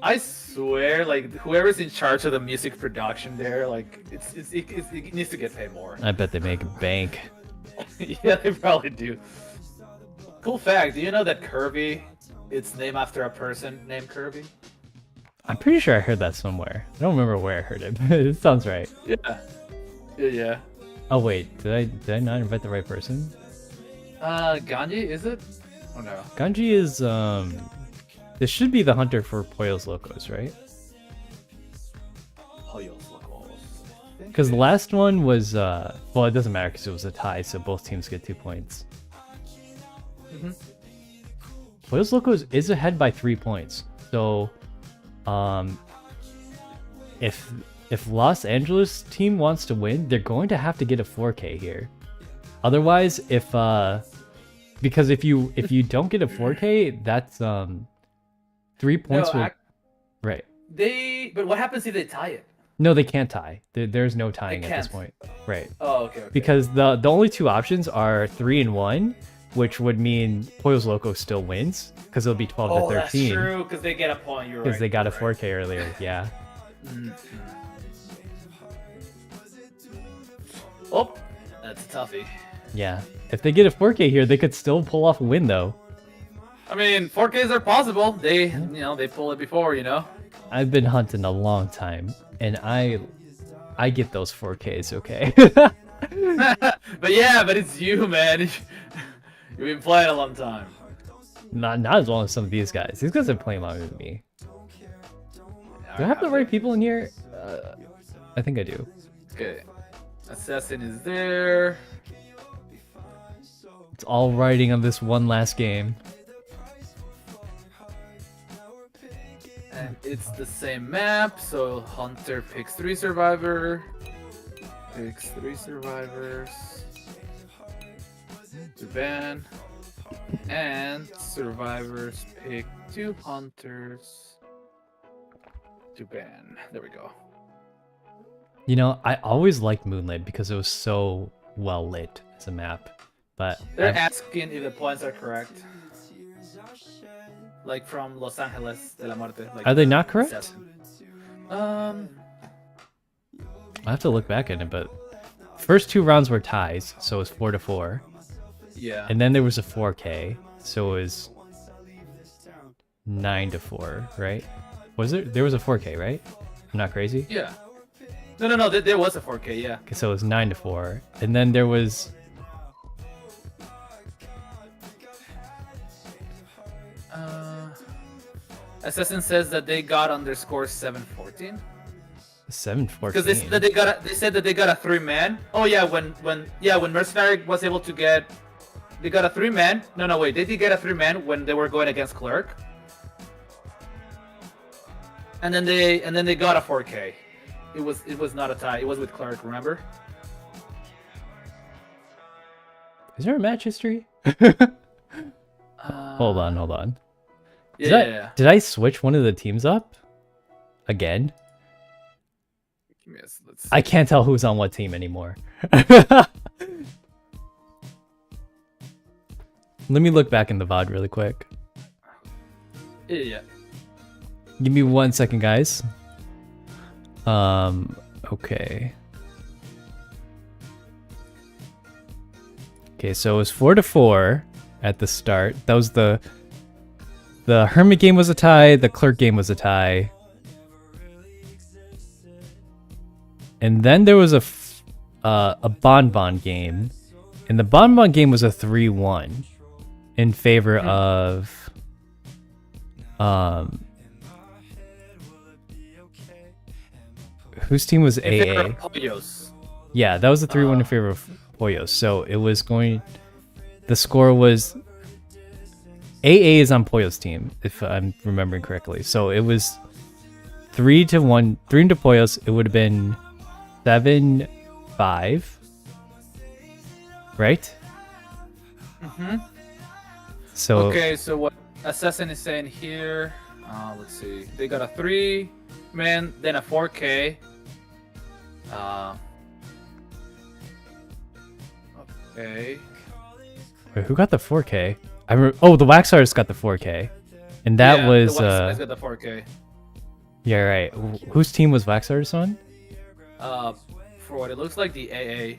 I swear, like, whoever's in charge of the music production there, like, it needs to get paid more. I bet they make bank. Yeah, they probably do. Cool fact, do you know that Kirby It's named after a person named Kirby. I'm pretty sure I heard that somewhere. I don't remember where I heard it, but it sounds right. Yeah. Yeah. Oh wait, did I not invite the right person? Ganji, is it? Oh no. Ganji is this should be the hunter for Pollos Locos, right? Pollos Locos. Because the last one was well, it doesn't matter because it was a tie, so both teams get 2 points. Mm-hmm. Pollos Locos is ahead by 3 points, so if Los Angeles team wants to win, they're going to have to get a 4K here. Otherwise, because if you don't get a 4K, that's 3 points. No, right. But what happens if they tie it? No, they can't tie. There's no tying at this point. Right. Oh, okay. Because the only 2 options are 3 and 1, which would mean Pollos Locos still wins because it'll be 12 to 13. That's true, because they get a point. You're right. Because they got a 4K earlier. Yeah. Oh, that's a toughie. Yeah. If they get a 4K here, they could still pull off a win, though. I mean, 4Ks are possible. They pull it before, I've been hunting a long time, and I get those 4Ks, okay? but it's you, man. You've been playing a long time. Not as long as some of these guys. These guys have been playing longer than me. Do I have the right people in here? I think I do. Okay. Assassin is there. It's all riding on this one last game. And it's the same map, so Hunter picks 3 survivors. To ban. And survivors pick 2 hunters to ban. There we go. You know, I always liked Moonlit because it was so well lit as a map. But they're asking if the points are correct. Like from Los Angeles de la Muerte. Like are they not correct? I have to look back at it, but first 2 rounds were ties, so it was 4 to 4. Yeah. And then there was a 4K, so it was 9 to 4, right? Was there? There was a 4K, right? I'm not crazy? Yeah. No. There was a 4K, yeah. Okay, so it was 9 to 4. And then there was... Assassin says that they got underscore 714. 714. Because they said that they got a 3-man. Oh yeah, when Mercenary was able to get, they got a 3-man. No, wait, they did get a 3-man when they were going against Clerk. And then they got a 4K. It was not a tie. It was with Clerk, remember? Is there a match history? Hold on. Yeah. Did I switch one of the teams up? Again? Yes, let's see. I can't tell who's on what team anymore. Let me look back in the VOD really quick. Yeah. Give me 1 second, guys. Okay. Okay, so it was 4 to 4 at the start. That was the Hermit game was a tie, the Clerk game was a tie. And then there was a Bonbon game. And the Bonbon game was a 3-1 in favor of whose team was AA? Yeah, that was a 3-1 in favor of Pollos. So it was going, the score was AA is on Pollos team, if I'm remembering correctly. So it was 3-1, 3 to Pollos. It would have been 7-5, right? Mm-hmm. So okay, so what Assassin is saying here, let's see, they got a 3-man, then a 4K. Okay. wait, who got the 4K? Oh, the Wax Artist got the 4K, and that was the Wax Artist got the 4K. Yeah, right. Whose team was Wax Artist on? For what it looks like, the AA.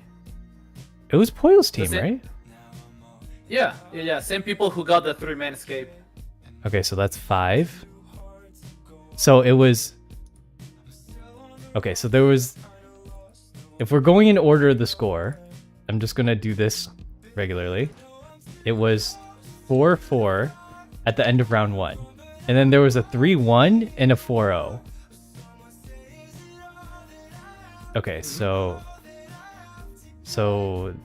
It was Pollos team, right? Yeah. Same people who got the 3-man escape. Okay, so that's 5. So it was... Okay, so there was... If we're going in order of the score, I'm just going to do this regularly. It was 4-4 at the end of round 1. And then there was a 3-1 and a 4-0. Okay, so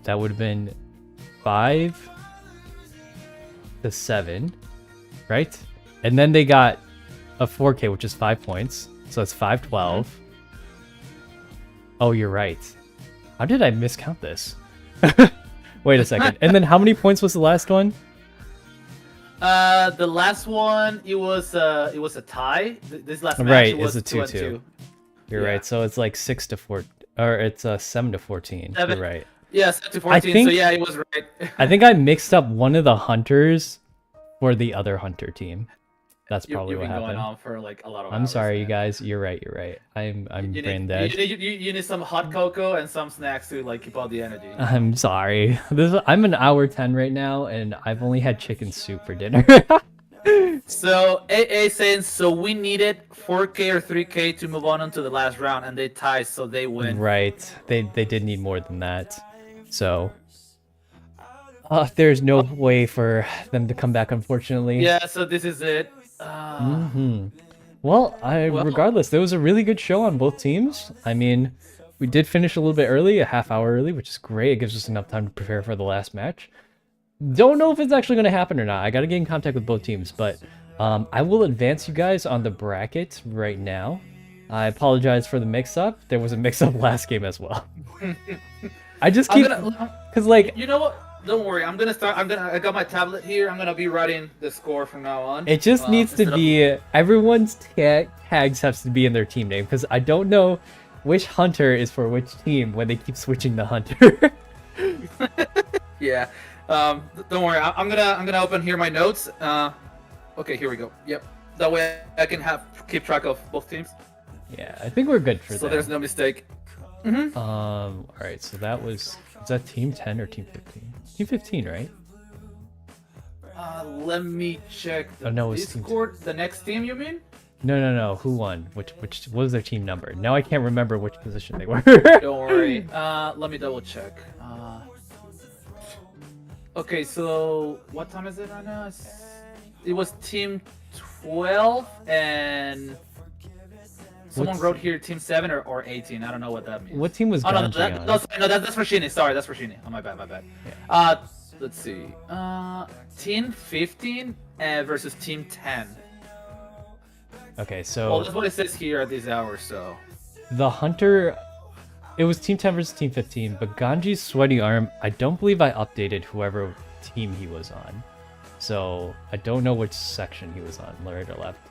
that would have been 5-7, right? And then they got a 4K, which is 5 points. So that's 5-12. Oh, you're right. How did I miscount this? Wait a second. And then how many points was the last one? The last one, it was a tie. This last match Right, was it's a 2-2. 2-2. You're right. So it's like 6-4, or it's 7-14. You're right. Yeah, 7-14. So yeah, it was right. I think I mixed up one of the hunters for the other hunter team. That's probably what happened. Going on for like a lot of I'm hours, sorry, man. you guys. You're right. You're right. I'm You brain need, dead. you need some hot cocoa and some snacks to like keep all the energy. I'm sorry. I'm an hour 10 right now, and I've only had chicken soup for dinner. So AA saying, so we needed 4K or 3K to move on into the last round, and they tie, so they win. Right. They did need more than that. So there's no way for them to come back, unfortunately. Yeah, so this is it. Well, regardless, there was a really good show on both teams. I mean, we did finish a little bit early, a half hour early, which is great. It gives us enough time to prepare for the last match. Don't know if it's actually going to happen or not. I got to get in contact with both teams, but I will advance you guys on the bracket right now. I apologize for the mix-up. There was a mix-up last game as well. I just keep... Because, like... You know what? Don't worry. I got my tablet here. I'm gonna be writing the score from now on. It just needs to be... Everyone's tags has to be in their team name, because I don't know which hunter is for which team when they keep switching the hunter. Yeah. Don't worry. I'm gonna open here my notes. Okay, here we go. Yep. That way I can keep track of both teams. Yeah, I think we're good for that. So there's no mistake. All right. So that was that team 10 or team 15? Team 15, right? Let me check the no, it was team Discord. The next team, you mean? No. Who won? Which what was their team number? Now I can't remember which position they were. Don't worry. Let me double check. Okay, so what time is it right now? It was team 12 and someone wrote here team 7 or 18. I don't know what that means. What team was Ganji on? No, that's for Shini. Sorry, that's for Shini. Oh, my bad. Yeah. Let's see. Team 15 versus team 10. Okay, so... Well, that's what it says here at these hours, so... The hunter... It was team 10 versus team 15, but Ganji's sweaty arm, I don't believe I updated whoever team he was on. So, I don't know which section he was on, right or left.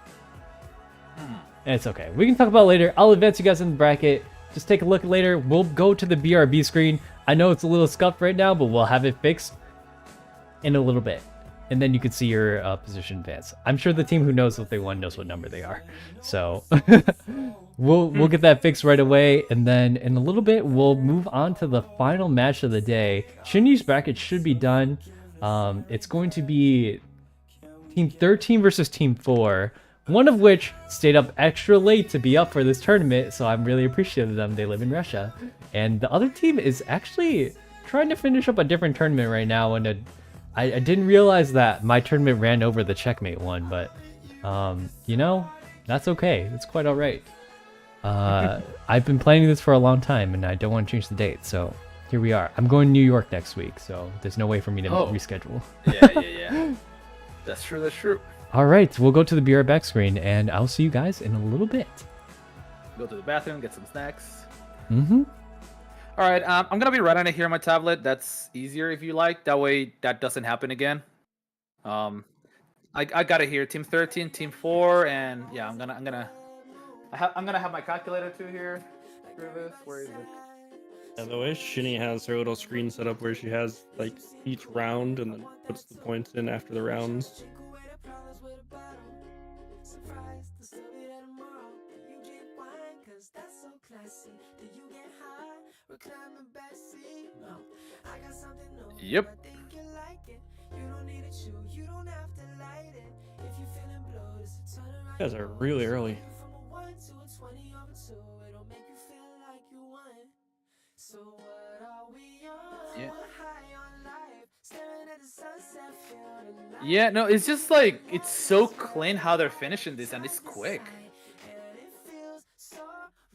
It's okay. We can talk about it later. I'll advance you guys in the bracket. Just take a look later. We'll go to the BRB screen. I know it's a little scuffed right now, but we'll have it fixed in a little bit. And then you can see your position advance. I'm sure the team who knows what they won knows what number they are. So we'll get that fixed right away. And then in a little bit, we'll move on to the final match of the day. Shinji's bracket should be done. It's going to be Team 13 versus Team 4. One of which stayed up extra late to be up for this tournament. So I'm really appreciative of them. They live in Russia. And the other team is actually trying to finish up a different tournament right now. And I didn't realize that my tournament ran over the checkmate one, but you know, that's okay. It's quite all right. I've been planning this for a long time, and I don't want to change the date, so here we are. I'm going to New York next week, so there's no way for me to reschedule. Yeah. That's true. All right, we'll go to the BR back screen, and I'll see you guys in a little bit. Go to the bathroom, get some snacks. Mm-hmm. All right, I'm gonna be writing it here on my tablet. That's easier if you like. That way, that doesn't happen again. I got it here. Team 13, Team 4, and yeah, I'm gonna have my calculator too here. Through this, where is it? Yeah, the way Shinny has her little screen set up where she has like each round and then puts the points in after the rounds. Yep. guys are really early. From a 1 to a 20 over 2, it'll make you feel like you won. So what are we on? Yeah. We're high on life, staring at the sunset, feel the light. Yeah, no, it's just like it's so clean how they're finishing this, and it's quick. And it feels so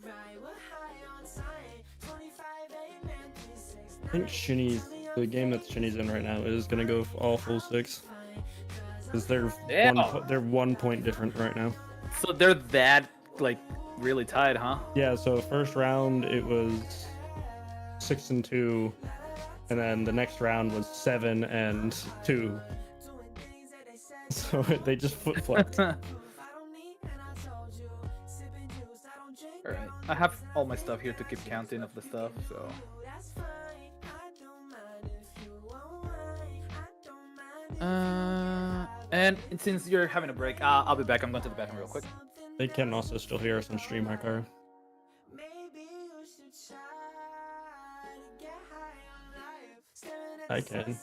right. We're high on time. 25, 8, man, 3, 6, I think Shinny's, the game that Shinny's in right now is gonna go all full 6. Because they're Damn. they're 1 point different right now. So they're that like really tied, huh? Yeah, so first round it was 6-2, and then the next round was 7-2. So they just flip-flopped. Alright, I have all my stuff here to keep counting of the stuff, so. And since you're having a break, I'll be back. I'm going to the bathroom real quick. They can also still hear us on stream, Car. I can. And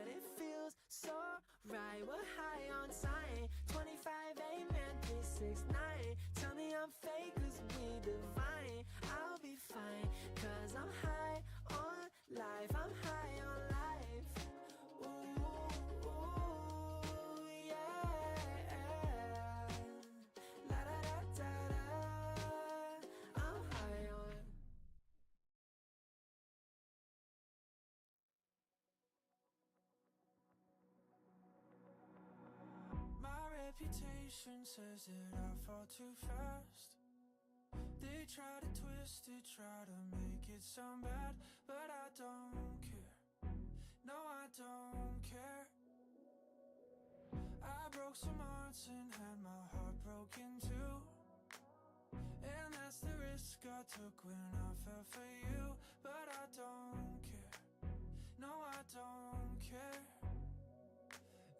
it feels so right. We're high on time. 25, 8, man, 3, 6, 9. Tell me I'm fake, cause we divine. I'll be fine, cause I'm high on life. I'm high on life. Ooh, ooh, yeah. La da da da da. I'm high on. My reputation says that I fall too fast. They try to twist it, try to make it sound bad, but I don't care. No, I don't care. I broke some hearts and had my heart broken too. And that's the risk I took when I fell for you. But I don't care. No, I don't care.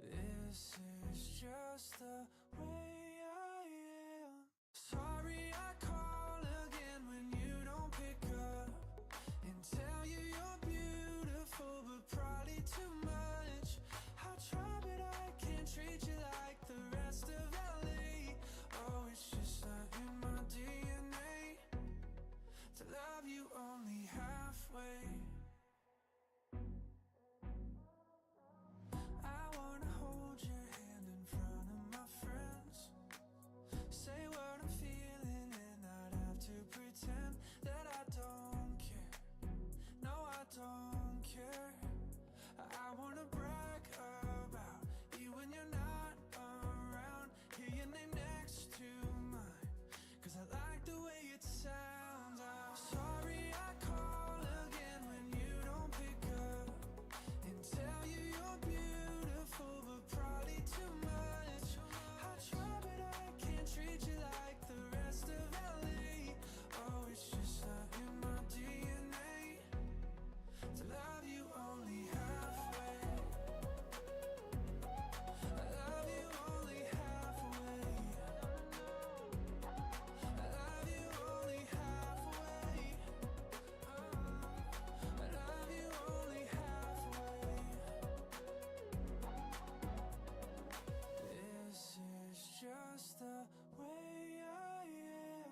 This is just the way I am. Sorry I call again when you don't pick up, and tell you you're beautiful but probably too much. I try but I can't treat you like the rest of LA. Oh, it's just not in my DNA to love you only halfway. I wanna hold your hand in front of my friends, say what I'm feeling and not have to pretend that I don't care. No, I don't care. I wanna brag about you when you're not around. Hear your name next to mine, cause I like the way it sounds. I'm sorry I call again when you don't pick up, and tell you you're beautiful but probably too much. I try but I can't treat you like the rest of LA. Oh, it's just not in my DNA to love you only halfway. I love you only halfway. I love you only halfway. I love you only halfway. This is just the way I am.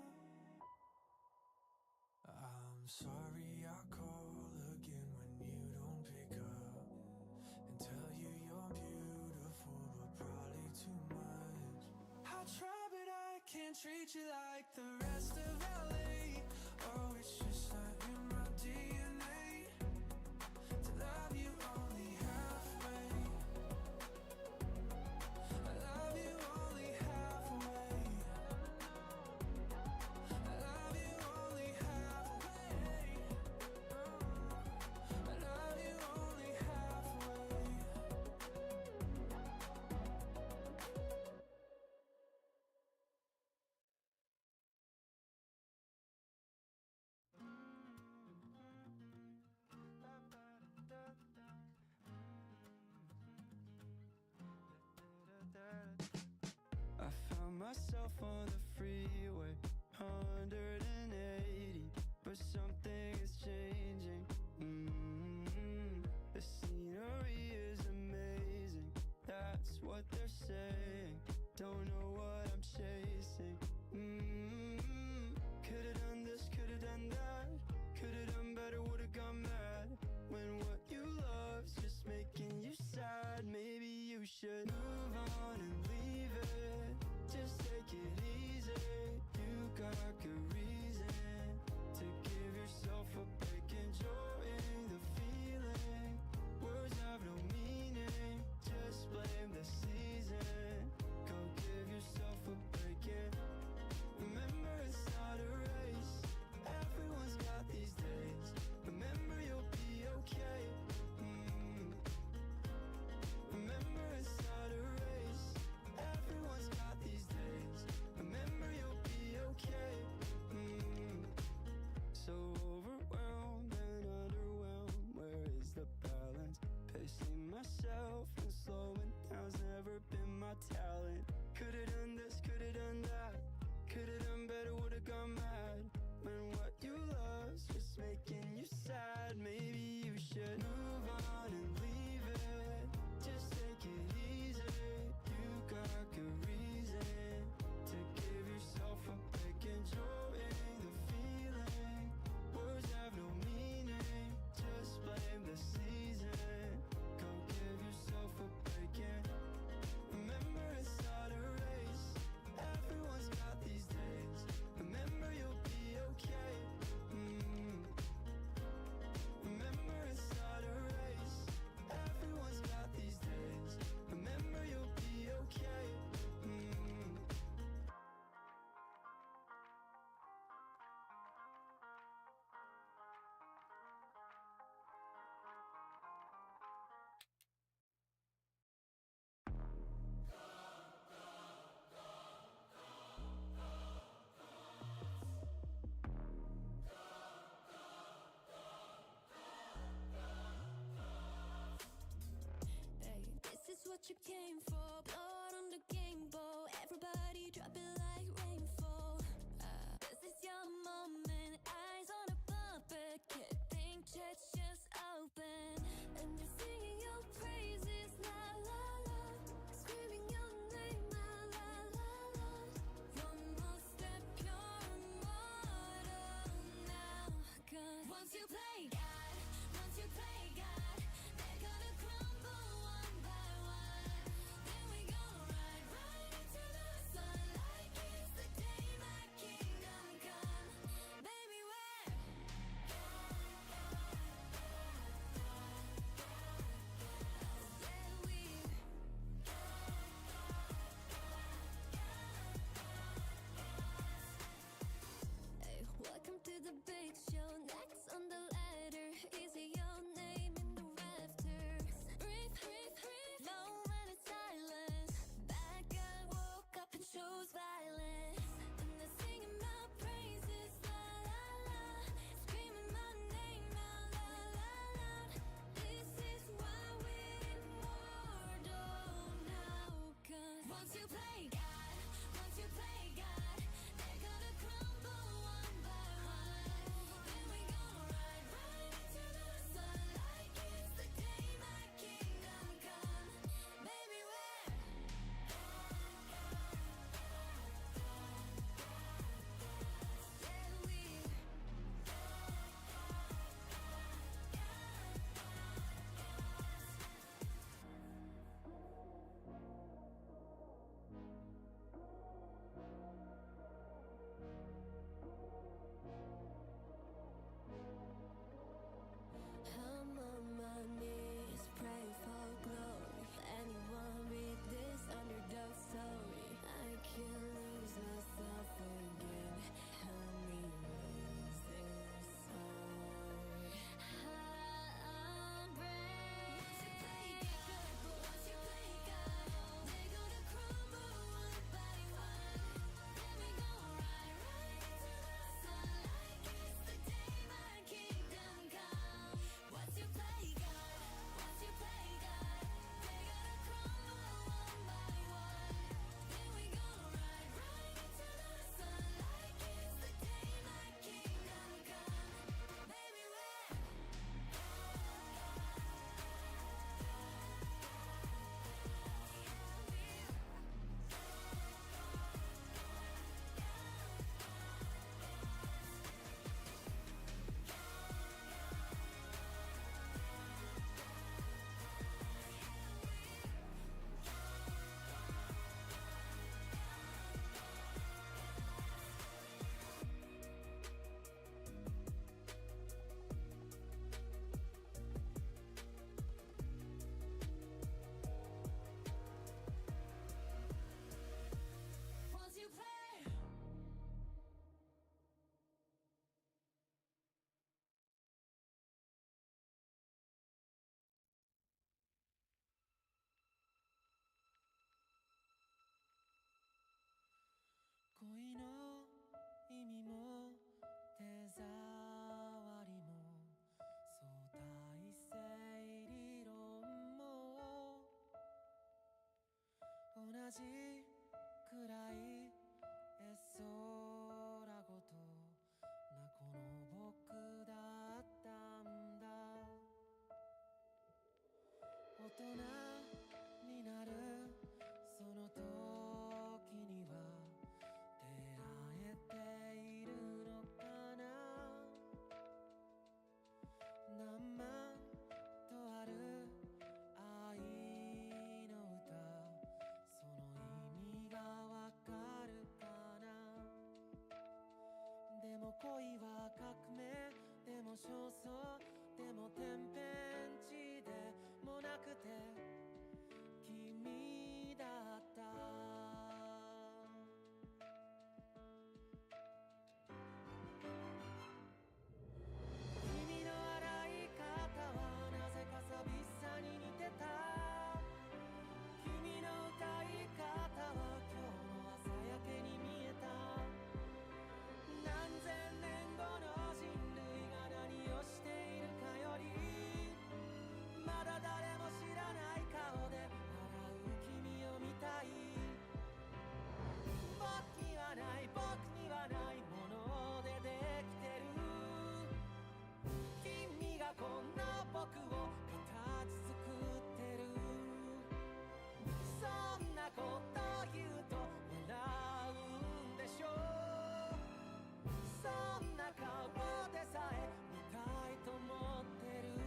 I'm sorry I call again when you don't pick up, and tell you you're beautiful but probably too much. I try but I can't treat you like the rest of LA. Oh, it's just not in my DNA to love you only halfway. I love you only halfway. I love you only halfway. I love you only halfway. I found myself on the freeway, 180, but something is changing. The scenery saying. Don't know what I'm chasing. Could've done this, could've done that. Could've done better, would've gone mad. When what you love's just making you sad, maybe you should move on and leave it. Just take it easy. You got good reason to give yourself a break, enjoying the feeling. Words have no meaning, just blame the season. Go give yourself a break and remember it's not a race. Everyone's got these days. Remember you'll be okay. Remember it's not a race. Everyone's got these days. Remember you'll be okay. So overwhelmed and underwhelmed. Where is the balance? Pacing myself and slowing down's never been my talent. Could've done this, could've done that. Could've done better, would've gone mad. When what you love's just making you sad, maybe you should move on and leave it. Just take it easy. You got good reason to give yourself a break, enjoying the feeling. Words have no meaning, just blame the season. Go give yourself a break and remember it's not a race. Everyone's got these days. Remember you'll be okay. Remember it's not a race. Everyone's got these days. Remember you'll be okay. Hey, this is what you came for. Blood on the game bow. Everybody drop it like rainfall. This is your moment. Eyes on a puppet. Keeping church just open. And they're singing your praises. La la la. Screaming your name. La la la la. One more step, you're immortal now. 'Cause once you play God, once you play God, they're gonna crumble one by one. Then we gonna ride right into the sun like 恋は革命でも焦燥でも天変地でもなくて君だった君の洗い方はなぜか寂しさに似てた君の歌い方は今日の朝焼けに見えた何千年後の人類が何をしているかよりまだ誰も知らない顔で笑う君を見たい僕にはない僕にはないものでできてる君がこんな僕を形作ってるそんなこと言うと笑うんでしょそんな顔でさえ見たいと思ってる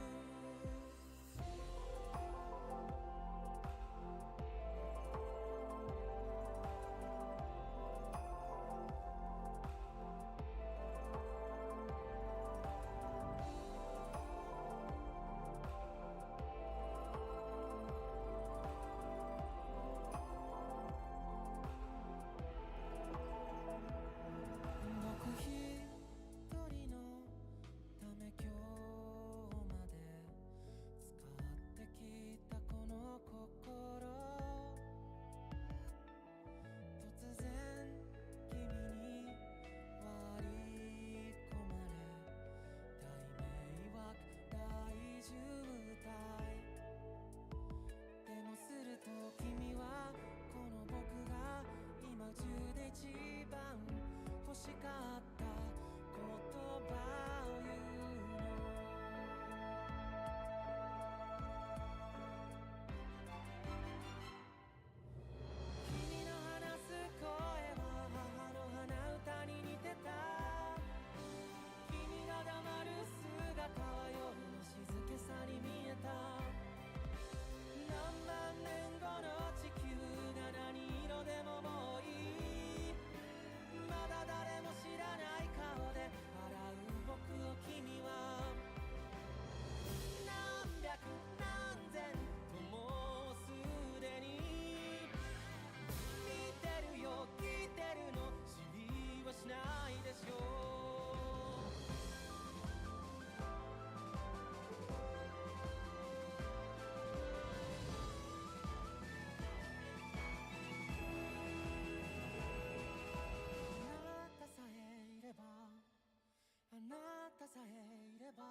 僕一人のため今日まで使ってきたこの心突然君に割り込まれ大迷惑大渋滞でもすると君はこの僕が今宇宙で一番欲しかった言葉を言うの君の話す声は母の鼻歌に似てた君が黙る姿は夜の静けさに見えた何万年後の地球が何色でももういいまだ誰も知らない顔で笑う僕を君は何百何千ともうすでに見てるよ聞いてるの知りはしないでしょうあなたさえいれば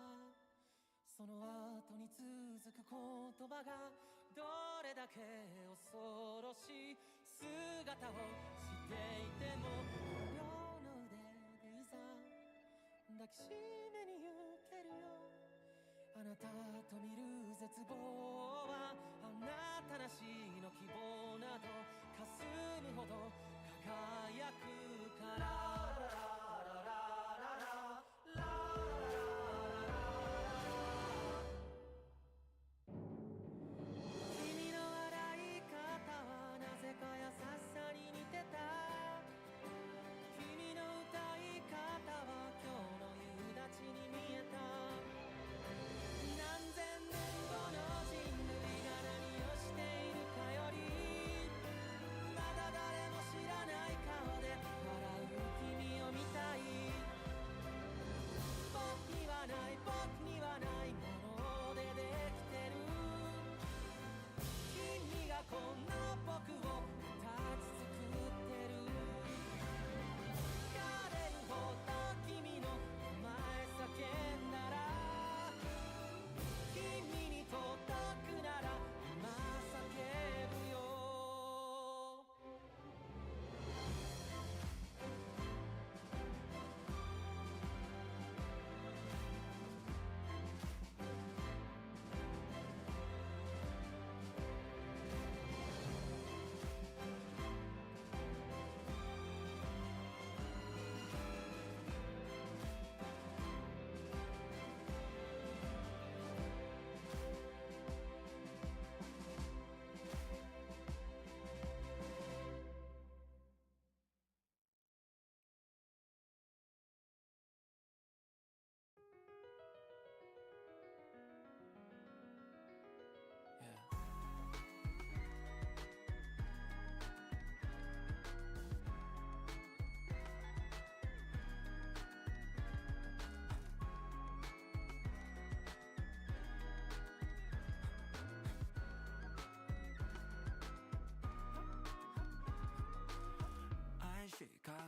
その後に続く言葉がどれだけ恐ろしい姿をしていても両の腕でいざ抱きしめに行けるよあなたと見る絶望はあなたなしの希望など霞むほど輝くから君の笑い方はなぜか優しさに似てた君の歌い方は今日の夕立に見えた何千年後の人類が何をしているかよりまだ誰も知らない顔で笑う君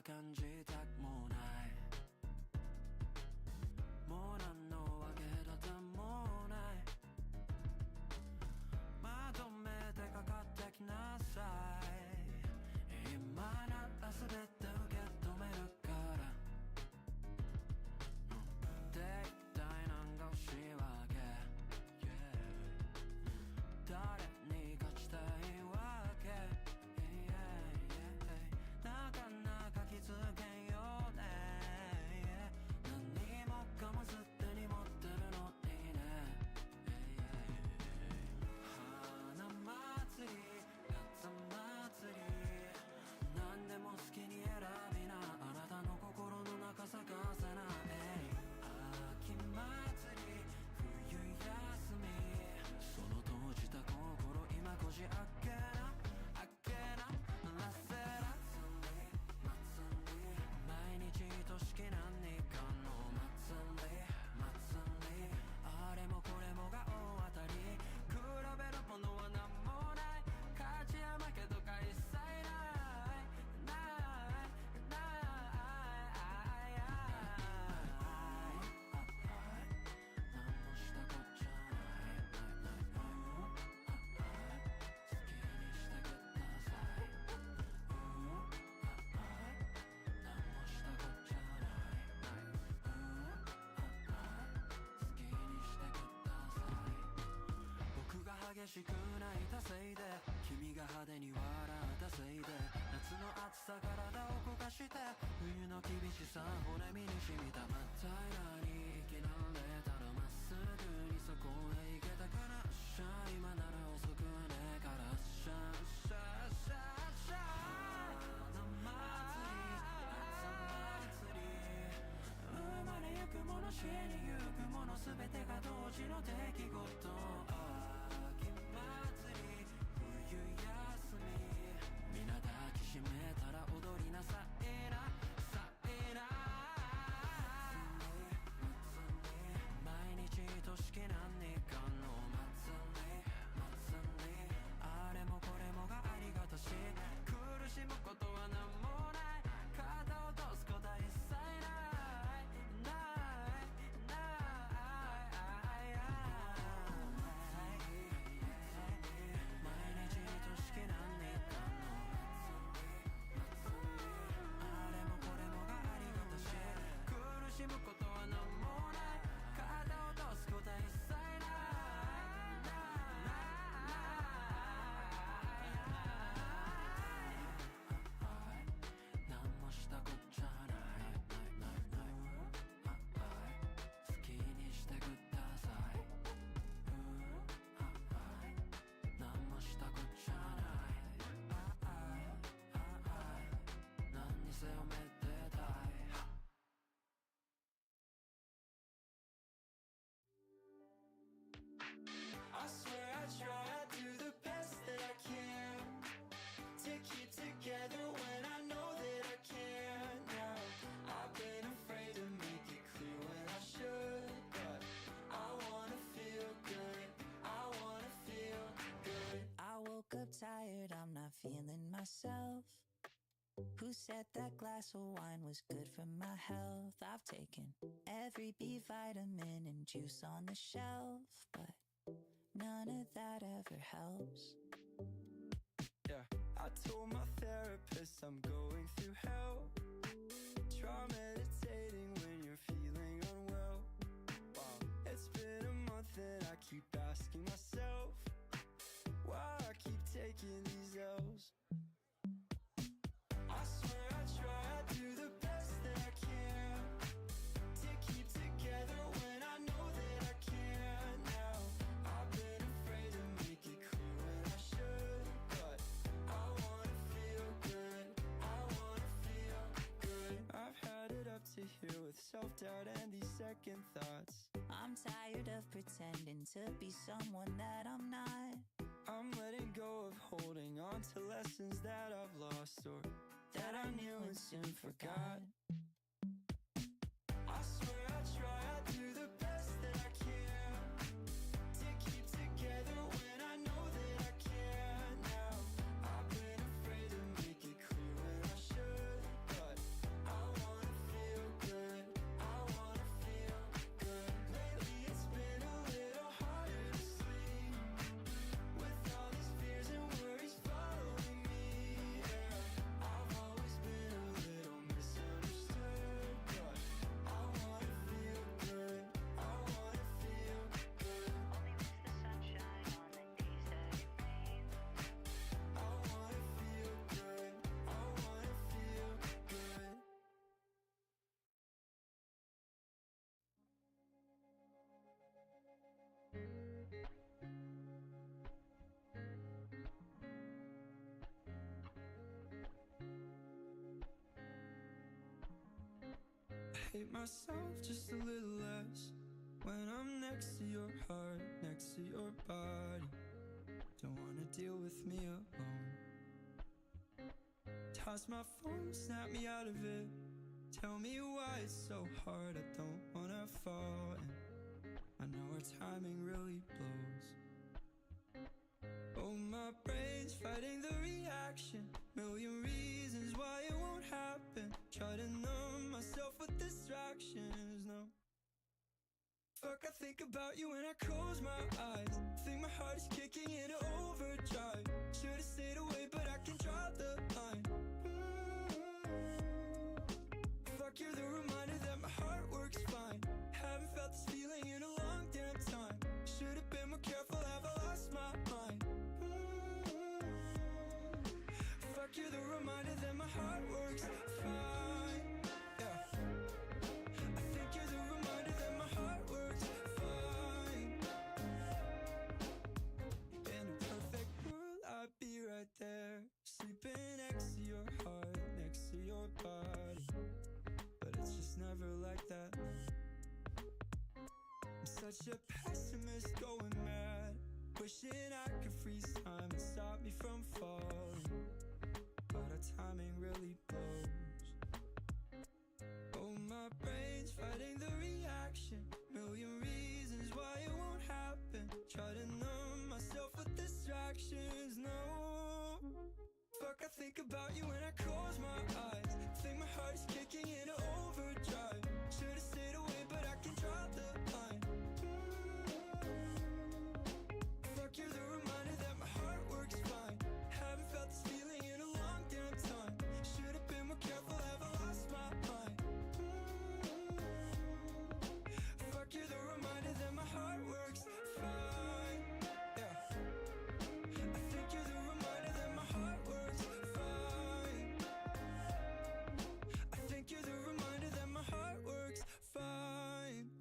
感じたくもないもう何のわけだってもないまとめてかかってきなさい今なら全て受け止めるから絶対なんか欲しいわけ誰に勝ちたいわけなかなか気づけんよね何もかもすでに持ってるのにね花祭り夏祭り何でも好きに選びなあなたの心の中咲かせな秋祭り冬休みその閉じた心今こじ開けな開けならせな毎日としき何かの祭りあれもこれもが大当たり比べるものは何もない勝ちや負けとか一切ない何もしたこっちゃない好きにしてください何もしたこっちゃない好きにしてください僕が激しく泣いたせいで君が派手に笑ったせいで夏の暑さ体を焦がして冬の厳しさ骨身に染みた真っ平らに生きられたらまっすぐにそこへ行けたからしゃ今なら遅くはねえからしゃしゃしゃしゃ花祭り夏祭り生まれゆくもの死にゆくもの全てが同時の出来事秋祭り冬休み皆抱きしめたら踊りなさいなさいな毎日としき何かの祭りあれもこれもがありがたし苦しむことは何もない肩を落とすことは一切ない毎日としき何かのあれもこれもがありがたし苦しむことは何もない肩を落とすことは一切ない何もしたこっちゃない好きにしてください何もしたこっちゃない何にせよめでたいI swear I try to do the best that I can to keep together when I know that I can't now I've been afraid to make it clear when I should but I wanna feel good I wanna feel good I woke up tired, I'm not feeling myself Who said that glass of wine was good for my health? I've taken every B vitamin and juice on the shelf but none of that ever helps. Yeah, I told my therapist I'm going through hell. Try meditating when you're feeling unwell. Wow, it's been a month and I keep asking myself why I keep taking these L's. I swear I try to do the best that I can to keep together when I know that I can't now. I've been afraid to make it clear when I should, but I wanna feel good. I wanna feel good. I've had it up to here with self-doubt and these second thoughts. I'm tired of pretending to be someone that I'm not. I'm letting go of holding on to lessons that I've lost or that I knew and soon forgot. I swear I try to do the best that I can to keep together when I know that I can't now. I've been afraid to make it clear when I should, but hate myself just a little less when I'm next to your heart, next to your body. Don't wanna deal with me alone. Toss my phone, snap me out of it. Tell me why it's so hard, I don't wanna fall in. I know our timing really blows. Oh, my brain's fighting the reaction. Million reasons why it won't happen. Try to numb myself with distractions, no. Fuck, I think about you when I close my eyes. Think my heart is kicking into overdrive. Should've stayed away, but I can draw the line. Fuck, you're the reminder that my heart works fine. Haven't felt this feeling in a long damn time. Should've been more careful, have I lost my mind? Fuck, you're the reminder that my heart works fine. Yeah, I think you're the reminder that my heart works fine. In a perfect world, I'd be right there, sleeping next to your heart, next to your body. But it's just never like that. I'm such a pessimist going mad, wishing I could freeze time and stop me from falling. But our timing really blows. Oh, my brain's fighting the reaction. Million reasons why it won't happen. Try to numb myself with distractions, no. Fuck, I think about you when I close my eyes. Think my heart is kicking into overdrive. Should've stayed away, but I can draw the line. Fuck, you're the reminder that my heart works fine. Haven't felt this feeling in a long damn time. Should've been more careful, have I lost my mind? Fuck, you're the reminder that my heart works fine. Yeah, I think you're the reminder that my heart works fine. I think you're the reminder that my heart works fine.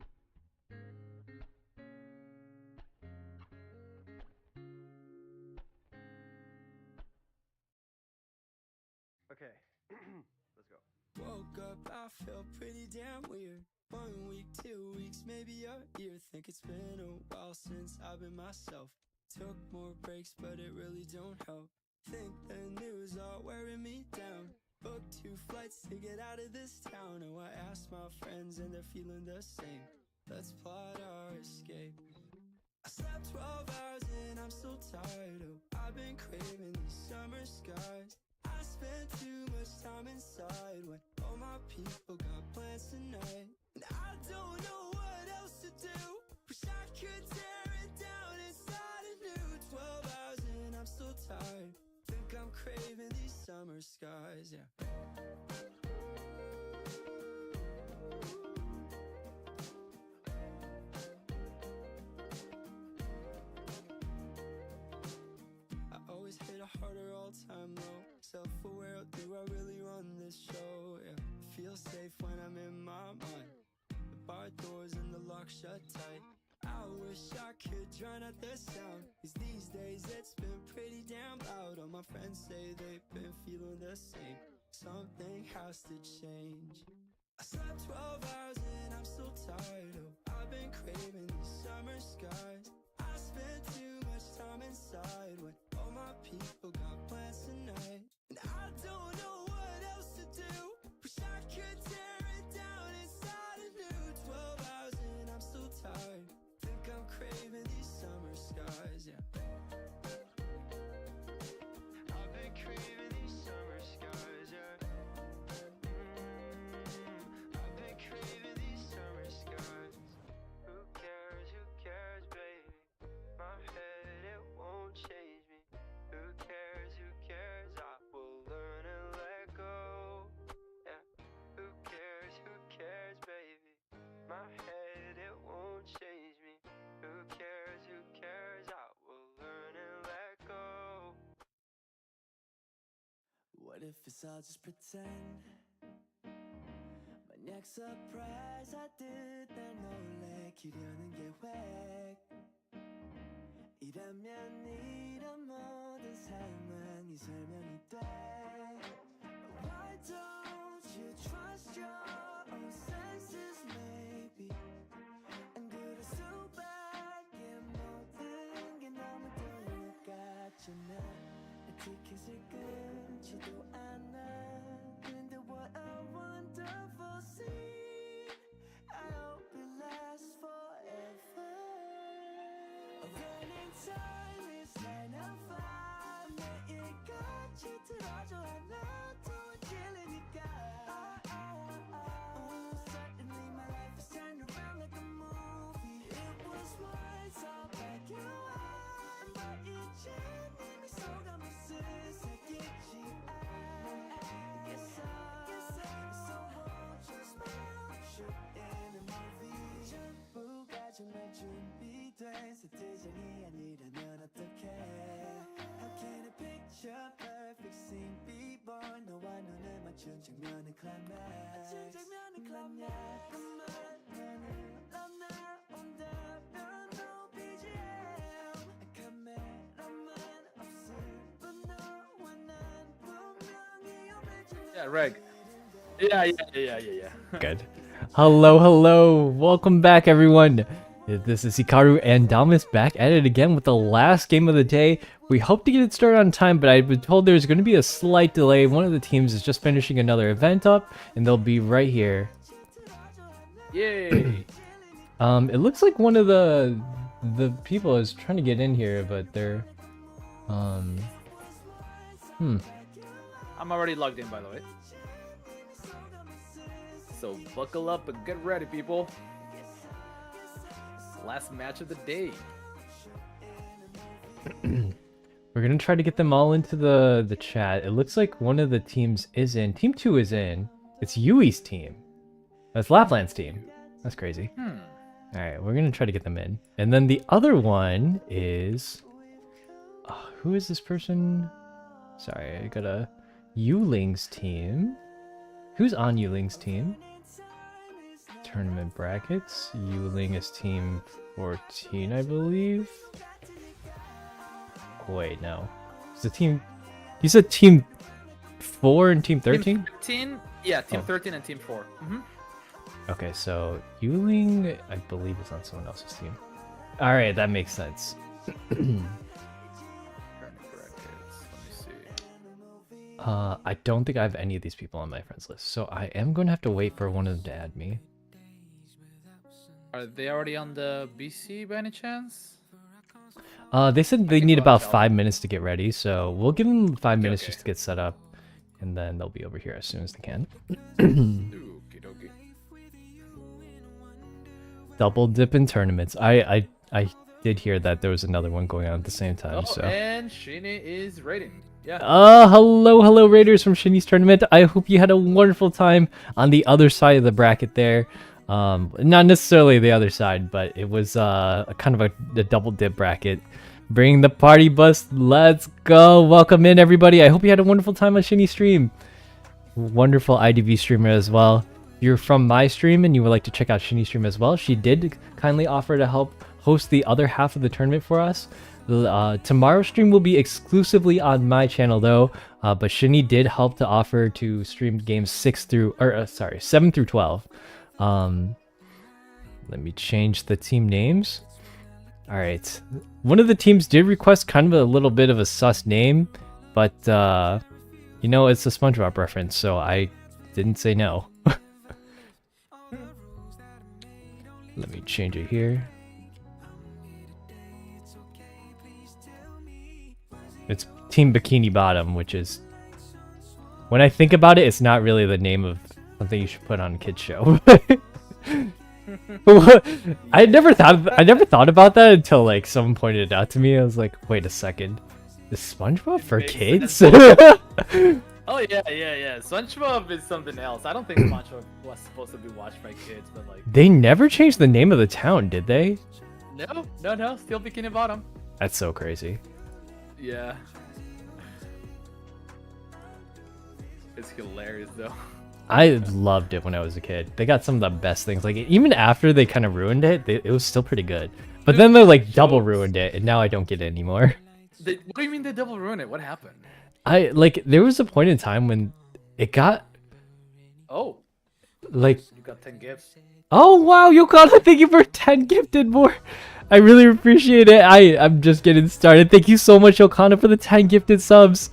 Okay, let's go. Woke up, I felt pretty damn weird. 1 week, 2 weeks, maybe a year. Think it's been a while since I've been myself. Took more breaks, but it really don't help. Think the news are wearing me down. Booked 2 flights to get out of this town. Oh, I asked my friends and they're feeling the same. Let's plot our escape. I slept 12 hours and I'm so tired. Oh, I've been craving these summer skies. I spent too much time inside when all my people got plans tonight. And I don't know what else to do. Wish I could tear it down inside anew. 12 hours and I'm so tired. Think I'm craving these summer skies, yeah. I always hit a harder all-time low. Self-aware, do I really run this show? Yeah, feel safe when I'm in my mind. The bar doors and the lock shut tight. I wish I could drown out the sound, 'cause these days it's been pretty damn loud. All my friends say they've been feeling the same. Something has to change. I slept 12 hours and I'm so tired. Oh, I've been craving these summer skies. I spent too much time inside when all my people got plans tonight. And I don't know what else to do. Wish I could tear it down inside anew. 12 hours and I'm so tired. Think I'm craving these summer skies, yeah. I've been craving these summer skies, yeah. I've been craving these summer skies. Who cares, baby? My head, it won't change me. Who cares, I will learn and let go. Yeah, who cares, baby? My head, it won't change me. Who cares, I will learn and let go. What if it's all just pretend? 만약 surprise 하듯 날 놀래키려는 계획 이라면 이런 모든 상황이 설명이 돼. Why don't you trust your own sense? Yeah, Reg. Yeah. Good. Hello. Welcome back, everyone. This is Hikaru and Damas back at it again with the last game of the day. We hope to get it started on time, but I've been told there's going to be a slight delay. One of the teams is just finishing another event up, and they'll be right here. Yay! It looks like one of the people is trying to get in here, but they're I'm already logged in, by the way. So buckle up and get ready, people. Last match of the day. We're gonna try to get them all into the chat. It looks like one of the teams is in. Team 2 is in. It's Yui's team. That's Lapland's team. That's crazy. Alright, we're gonna try to get them in. And then the other one is... who is this person? Sorry, I got a... Yuling's team. Who's on Yuling's team? Tournament brackets. Yuling is team 14, I believe. Wait, no. It's a team... You said team 4 and team 13? Team 13? Yeah, team 13 and team 4. Okay, so Yuling, I believe, is on someone else's team. Alright, that makes sense. I don't think I have any of these people on my friends list, so I am going to have to wait for one of them to add me. Are they already on the BC by any chance? They said they need about 5 minutes to get ready, so we'll give them 5 minutes just to get set up, and then they'll be over here as soon as they can. Double dip in tournaments. I did hear that there was another one going on at the same time. So. And Shinny is raiding. Yeah. Hello, Raiders from Shinny's tournament. I hope you had a wonderful time on the other side of the bracket there. Not necessarily the other side, but it was a kind of a double dip bracket. Bring the party bus. Let's go. Welcome in, everybody. I hope you had a wonderful time on Shinny's stream. Wonderful IDV streamer as well. If you're from my stream and you would like to check out Shinny's stream as well, she did kindly offer to help host the other half of the tournament for us. Tomorrow's stream will be exclusively on my channel though, but Shinny did help to offer to stream games 7 through 12. Let me change the team names. All right, one of the teams did request kind of a little bit of a sus name, but you know, it's a SpongeBob reference, so I didn't say no. Let me change it here. It's Team Bikini Bottom, which is... When I think about it, it's not really the name of something you should put on a kid's show. I never thought about that until like someone pointed it out to me. I was like, wait a second. Is SpongeBob for kids? Oh yeah. SpongeBob is something else. I don't think SpongeBob was supposed to be watched by kids, but like... They never changed the name of the town, did they? No. Still Bikini Bottom. That's so crazy. Yeah. It's hilarious though. I loved it when I was a kid. They got some of the best things. Like even after they kind of ruined it, it was still pretty good. But then they like double ruined it, and now I don't get it anymore. What do you mean they double ruined it? What happened? There was a point in time when it got... Oh. Like... You got 10 gifts. Oh wow, Yokana, thank you for 10 gifted more. I really appreciate it. I'm just getting started. Thank you so much, Yokana, for the 10 gifted subs.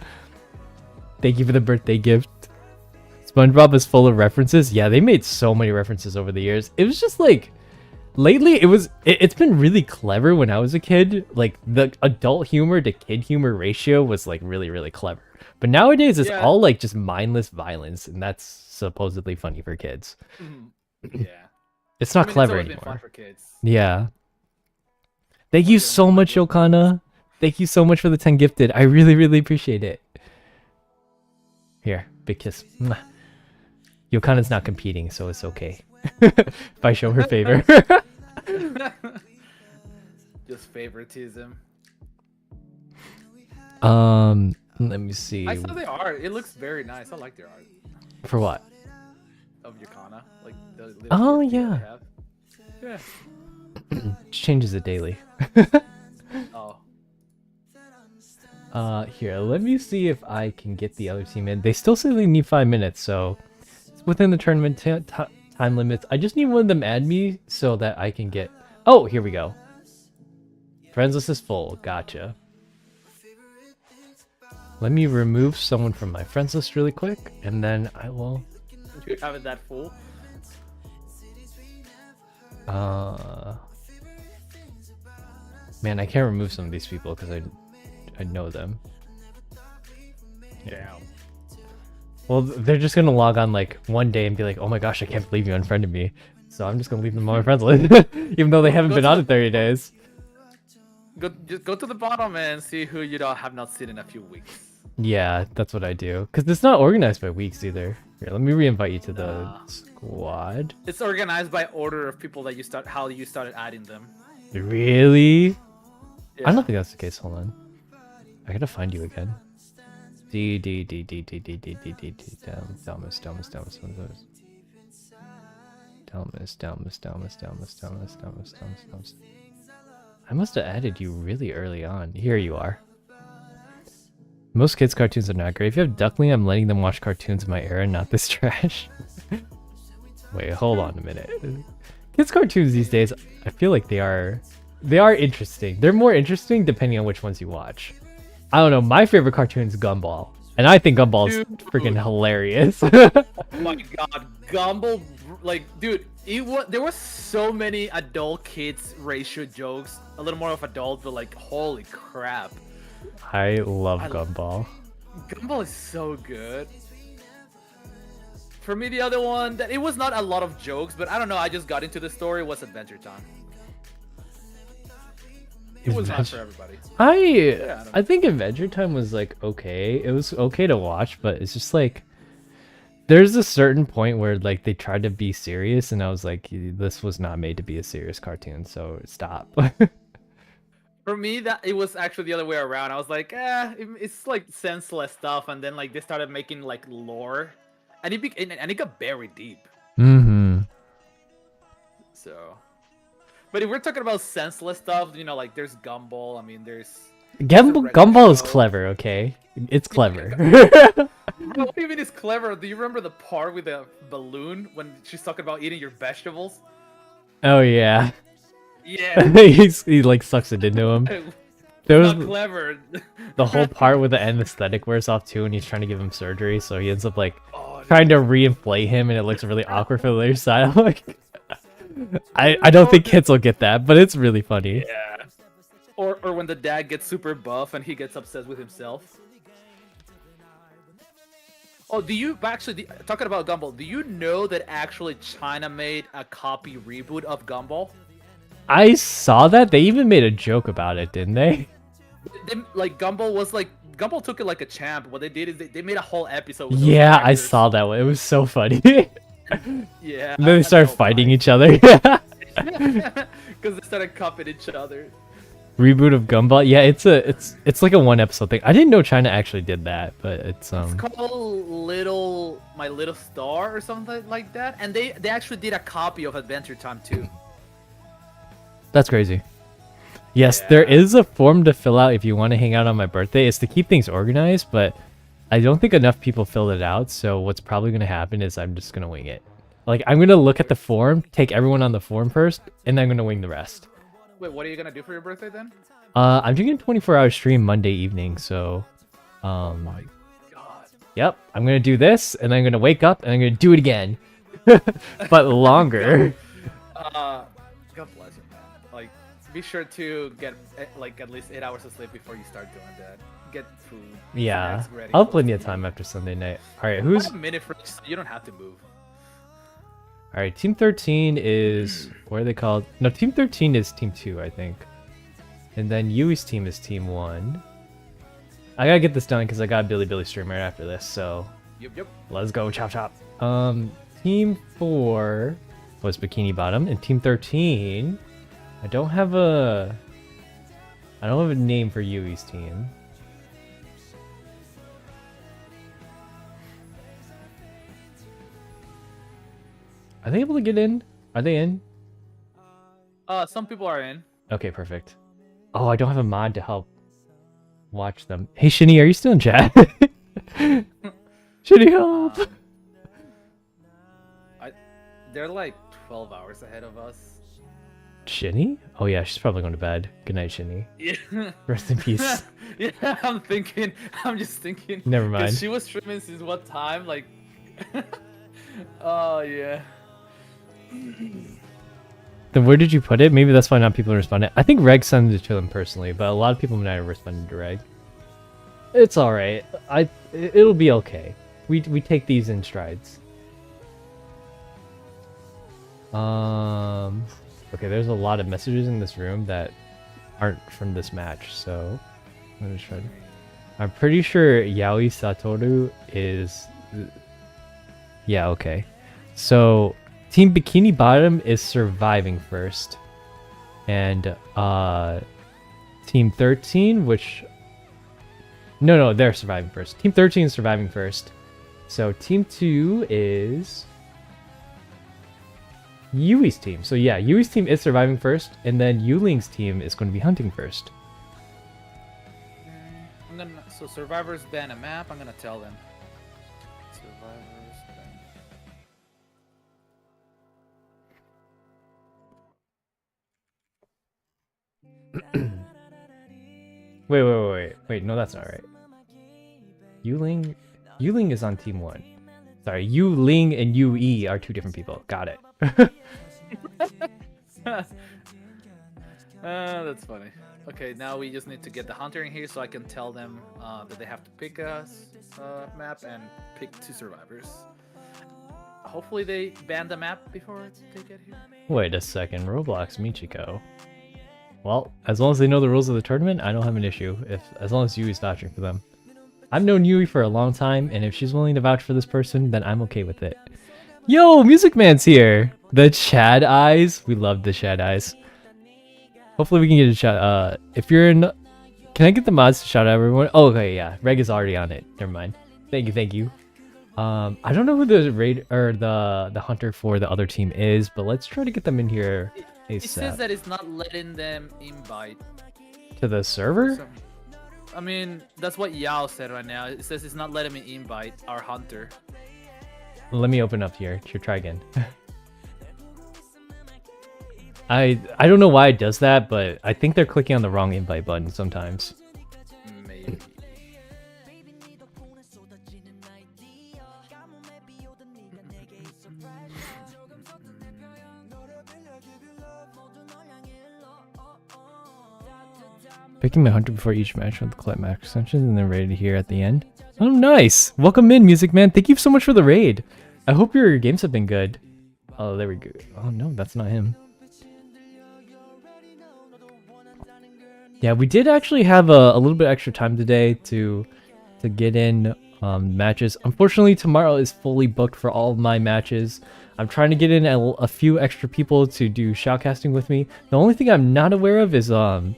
Thank you for the birthday gift. SpongeBob is full of references. Yeah, they made so many references over the years. It was just like... Lately, it's been really clever when I was a kid. Like, the adult humor to kid humor ratio was, like, really, really clever. But nowadays, it's all, like, just mindless violence, and that's supposedly funny for kids. Yeah. It's not clever it's anymore. Been fun for kids. Yeah. Thank you so much, Yokana. Thank you so much for the 10 gifted. I really, really appreciate it. Here, big kiss. Mwah. Yokana's not competing, so it's okay. If I show her favor. favoritism. Let me see. I saw the art. It looks very nice. I like their art For what? of Yakana. Like the little Oh, kid they yeah. have. Yeah. Changes it daily. Oh. Here, let me see if I can get the other team in. They still say they need 5 minutes, so it's within the tournament time limits. I just need one of them add me so that I can get... Oh, here we go. Friends list is full. Gotcha. Let me remove someone from my friends list really quick, and then I will... You have it that full? Man, I can't remove some of these people because I know them. Yeah. Well, they're just gonna log on like one day and be like, "Oh my gosh, I can't believe you unfriended me." So I'm just gonna leave them on my friends list, even though they haven't been on in 30 days. Just go to the bottom and see who you don't have not seen in a few weeks. Yeah, that's what I do. Because it's not organized by weeks either. Here, let me re-invite you to the squad. It's organized by order of people that how you started adding them. Really? Yeah. I don't think that's the case. Hold on. I gotta find you again. Delmus. I must have added you really early on. Here you are. Most kids' cartoons are not great. If you have Duckling, I'm letting them watch cartoons of my era, not this trash. Wait, hold on a minute. Kids' cartoons these days, I feel like they are interesting. They're more interesting depending on which ones you watch. I don't know, my favorite cartoon is Gumball. And I think Gumball is freaking hilarious. Oh my god, Gumball, like, dude, there was so many adult kids ratio jokes. A little more of adult, but like, holy crap. I love Gumball. Gumball is so good. For me, the other one, that it was not a lot of jokes, but I don't know, I just got into the story, was Adventure Time. It was not for everybody. I think Adventure Time was like okay. It was okay to watch, but it's just like there's a certain point where like they tried to be serious, and I was like, this was not made to be a serious cartoon, so stop. For me, that it was actually the other way around. I was like, it's like senseless stuff, and then like they started making like lore, and it got very deep. Mm-hmm. So. But if we're talking about senseless stuff, you know, like there's Gumball. I mean, there's Gumball is clever, okay? It's clever. What do you mean it's clever? Do you remember the part with the balloon when she's talking about eating your vegetables? Oh yeah. Yeah. he like sucks it into him. There was not clever. The whole part where the anesthetic wears off too, and he's trying to give him surgery, so he ends up like trying to re-inflate him, and it looks really awkward for the other side. I'm like. I don't think kids will get that, but it's really funny. Yeah. Or when the dad gets super buff and he gets obsessed with himself. Oh, talking about Gumball, do you know that actually China made a copy reboot of Gumball? I saw that. They even made a joke about it, didn't they? Gumball took it like a champ. What they did is they made a whole episode. Yeah, I saw that one. It was so funny. Yeah. And then they started fighting each other. Yeah. Because they started copying each other. Reboot of Gumball. Yeah, it's like a one episode thing. I didn't know China actually did that, but it's called My Little Star or something like that, and they actually did a copy of Adventure Time too. That's crazy. Yes, there is a form to fill out if you want to hang out on my birthday. It's to keep things organized, but I don't think enough people filled it out, so what's probably going to happen is I'm just going to wing it. Like, I'm going to look at the form, take everyone on the form first, and then I'm going to wing the rest. Wait, what are you going to do for your birthday then? I'm doing a 24-hour stream Monday evening, so... oh my god. Yep, I'm going to do this, and then I'm going to wake up, and I'm going to do it again. But longer. God bless you, man. Like, be sure to get, like, at least 8 hours of sleep before you start doing that. Get food. Yeah, ready. I'll have plenty of time after Sunday night. Alright, who's... a minute for so you don't have to move. Alright, Team 13 is... What are they called? No, Team 13 is Team 2, I think. And then Yui's team is Team 1. I gotta get this done because I got a Billy stream right after this, so... Yep. Let's go, chop chop. Team 4 was Bikini Bottom, and Team 13... I don't have a I don't have a name for Yui's team. Are they able to get in? Are they in? Some people are in. Okay, perfect. Oh, I don't have a mod to help watch them. Hey, Shinny, are you still in chat? Shinny, help! They're like 12 hours ahead of us. Shinny? Oh yeah, she's probably going to bed. Good night, Shinny. Yeah. Rest in peace. Yeah, I'm just thinking. Never 'cause mind. She was streaming since what time? Like, oh yeah. Then where did you put it? Maybe that's why not people are responding. I think Reg sent it to them personally, but a lot of people might have responded to Reg. It's alright. It'll be okay. We take these in strides. Okay, there's a lot of messages in this room that aren't from this match, so I'm gonna try to... I'm pretty sure Yaoi Satoru is... Yeah, okay. So, Team Bikini Bottom is surviving first. And, Team 13, which... No, they're surviving first. Team 13 is surviving first. So, Team 2 is... Yui's team. So yeah, Yui's team is surviving first, and then Yuling's team is going to be hunting first. So survivors ban a map. I'm gonna tell them. Survivors ban. Wait. No, that's not right. Yuling is on team 1. Sorry, Yuling and Yui are 2 different people. Got it. That's funny. Okay, now we just need to get the hunter in here so I can tell them that they have to pick a map and pick 2 survivors. Hopefully they ban the map before they get here. Wait a second, Roblox Michiko. Well, as long as they know the rules of the tournament, I don't have an issue. As long as Yui's vouching for them. I've known Yui for a long time, and if she's willing to vouch for this person, then I'm okay with it. Yo, Music Man's here! The Chad Eyes. We love the Chad Eyes. Hopefully we can get a shout. If you're in... Can I get the mods to shout out everyone? Oh, okay, yeah. Reg is already on it. Never mind. Thank you. I don't know who the raid or the hunter for the other team is, but let's try to get them in here ASAP. It says that it's not letting them invite to the server? I mean, that's what Yao said right now. It says it's not letting me invite our hunter. Let me open up here. Try again. I don't know why it does that, but I think they're clicking on the wrong invite button sometimes. Maybe. Picking my hunter before each match with the collect max extensions and then ready to hear at the end. Oh, nice! Welcome in, Music Man. Thank you so much for the raid. I hope your games have been good. Oh, there we go. Oh no, that's not him. Yeah, we did actually have a little bit extra time today to get in matches. Unfortunately, tomorrow is fully booked for all of my matches. I'm trying to get in a few extra people to do shoutcasting with me. The only thing I'm not aware of is I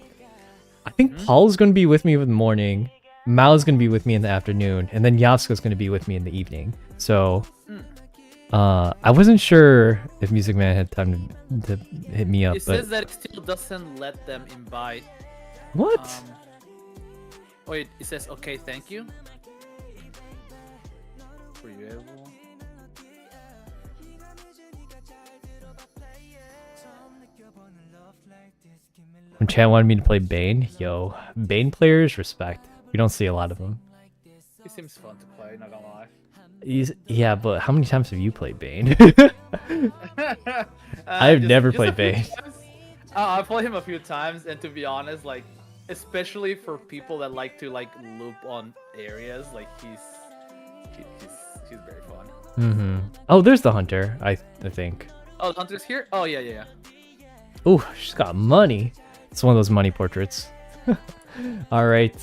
think Paul's going to be with me in the morning, Mao's going to be with me in the afternoon, and then Yasuko's going to be with me in the evening. So, I wasn't sure if Music Man had time to hit me up. It says that it still doesn't let them invite. What? Wait, it says, okay, thank you. Were you able? When Chan wanted me to play Bane, yo, Bane players, respect. We don't see a lot of them. He seems fun to play, not gonna lie. Yeah, but how many times have you played Bane? I've never played Bane. I played him a few times, and to be honest, like, especially for people that like to loop on areas, like he's very fun. Mm-hmm. Oh, there's the hunter. I think. Oh, the hunter's here. Oh yeah. Oh, she's got money. It's one of those money portraits. All right.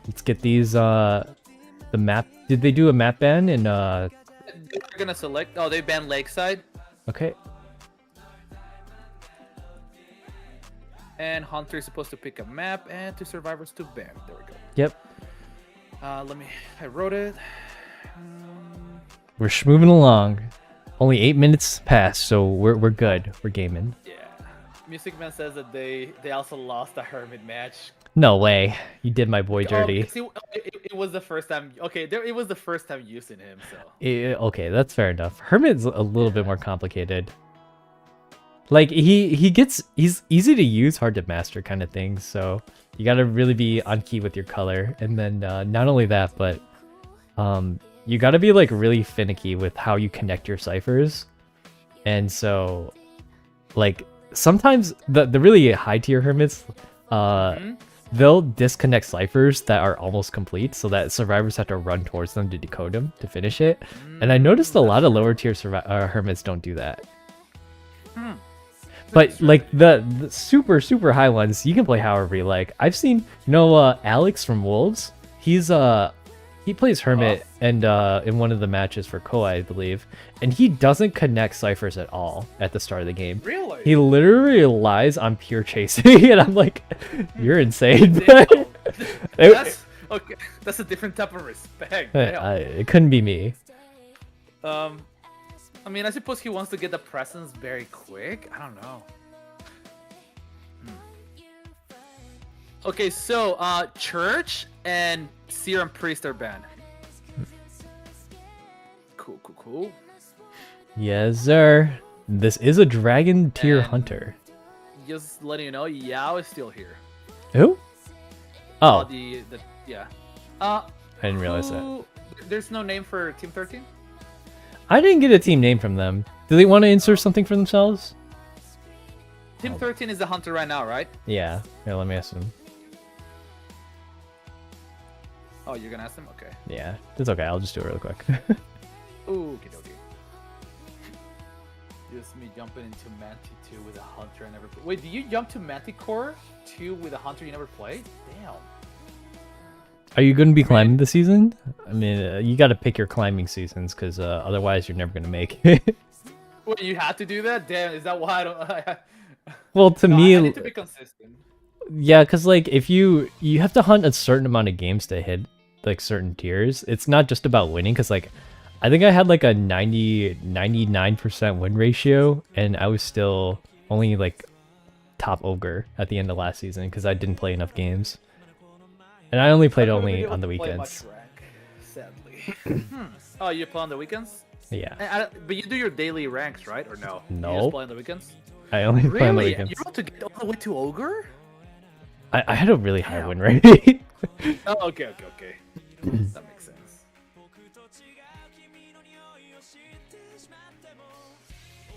Let's get these. The map. Did they do a map ban in? They're gonna select. Oh, they banned Lakeside. Okay. And Hunter is supposed to pick a map, and 2 survivors to ban. There we go. Yep. I wrote it. We're moving along. Only 8 minutes passed, so we're good. We're gaming. Yeah. Music Man says that they also lost a Hermit match. No way. You did my boy dirty. Oh, it was the first time. Okay, it was the first time using him. So. Okay, that's fair enough. Hermit's a little bit more complicated. Like he's easy to use, hard to master kind of thing. So you gotta really be on key with your color, and then not only that, but you gotta be like really finicky with how you connect your ciphers. And so, like sometimes the really high tier hermits, they'll disconnect ciphers that are almost complete, so that survivors have to run towards them to decode them to finish it. And I noticed a lot of lower tier hermits don't do that. But like the super high ones, you can play however you like. I've seen, Alex from Wolves. He plays Hermit and in one of the matches for Koa, I believe, and he doesn't connect ciphers at all at the start of the game. Really? He literally relies on pure chasing, and I'm like, you're insane. That's okay. That's a different type of respect. It couldn't be me. I mean, I suppose he wants to get the presence very quick. I don't know. Okay, so Church and Serum Priest are banned. Cool. Yes, sir. This is a dragon tier hunter. Just letting you know, Yao is still here. Who? Oh. Yeah. I didn't realize that. There's no name for Team 13? I didn't get a team name from them. Do they want to insert something for themselves? Team 13 is the hunter right now, right? Yeah. Here, let me ask them. Oh, you're gonna ask them? Okay. Yeah, it's okay. I'll just do it real quick. Ooh, okay. Just me jumping into Manti 2 with a hunter I never played. Wait, do you jump to Manticore 2 with a hunter you never played? Damn. Are you going to be climbing this season? I mean, you got to pick your climbing seasons, because otherwise you're never going to make it. Wait, you have to do that? Damn, is that why I don't... Well, to me... I need to be consistent. Yeah, because like if you have to hunt a certain amount of games to hit like certain tiers. It's not just about winning, because like I think I had like a 99% win ratio, and I was still only like top ogre at the end of last season because I didn't play enough games, and I only played only on the weekends. Sadly. Oh, you play on the weekends? Yeah. But you do your daily ranks, right? Or no? No. You just play on the weekends? I only play on the weekends. You're about to get all the way to ogre? I had a really high win rate. Oh, okay. That makes sense.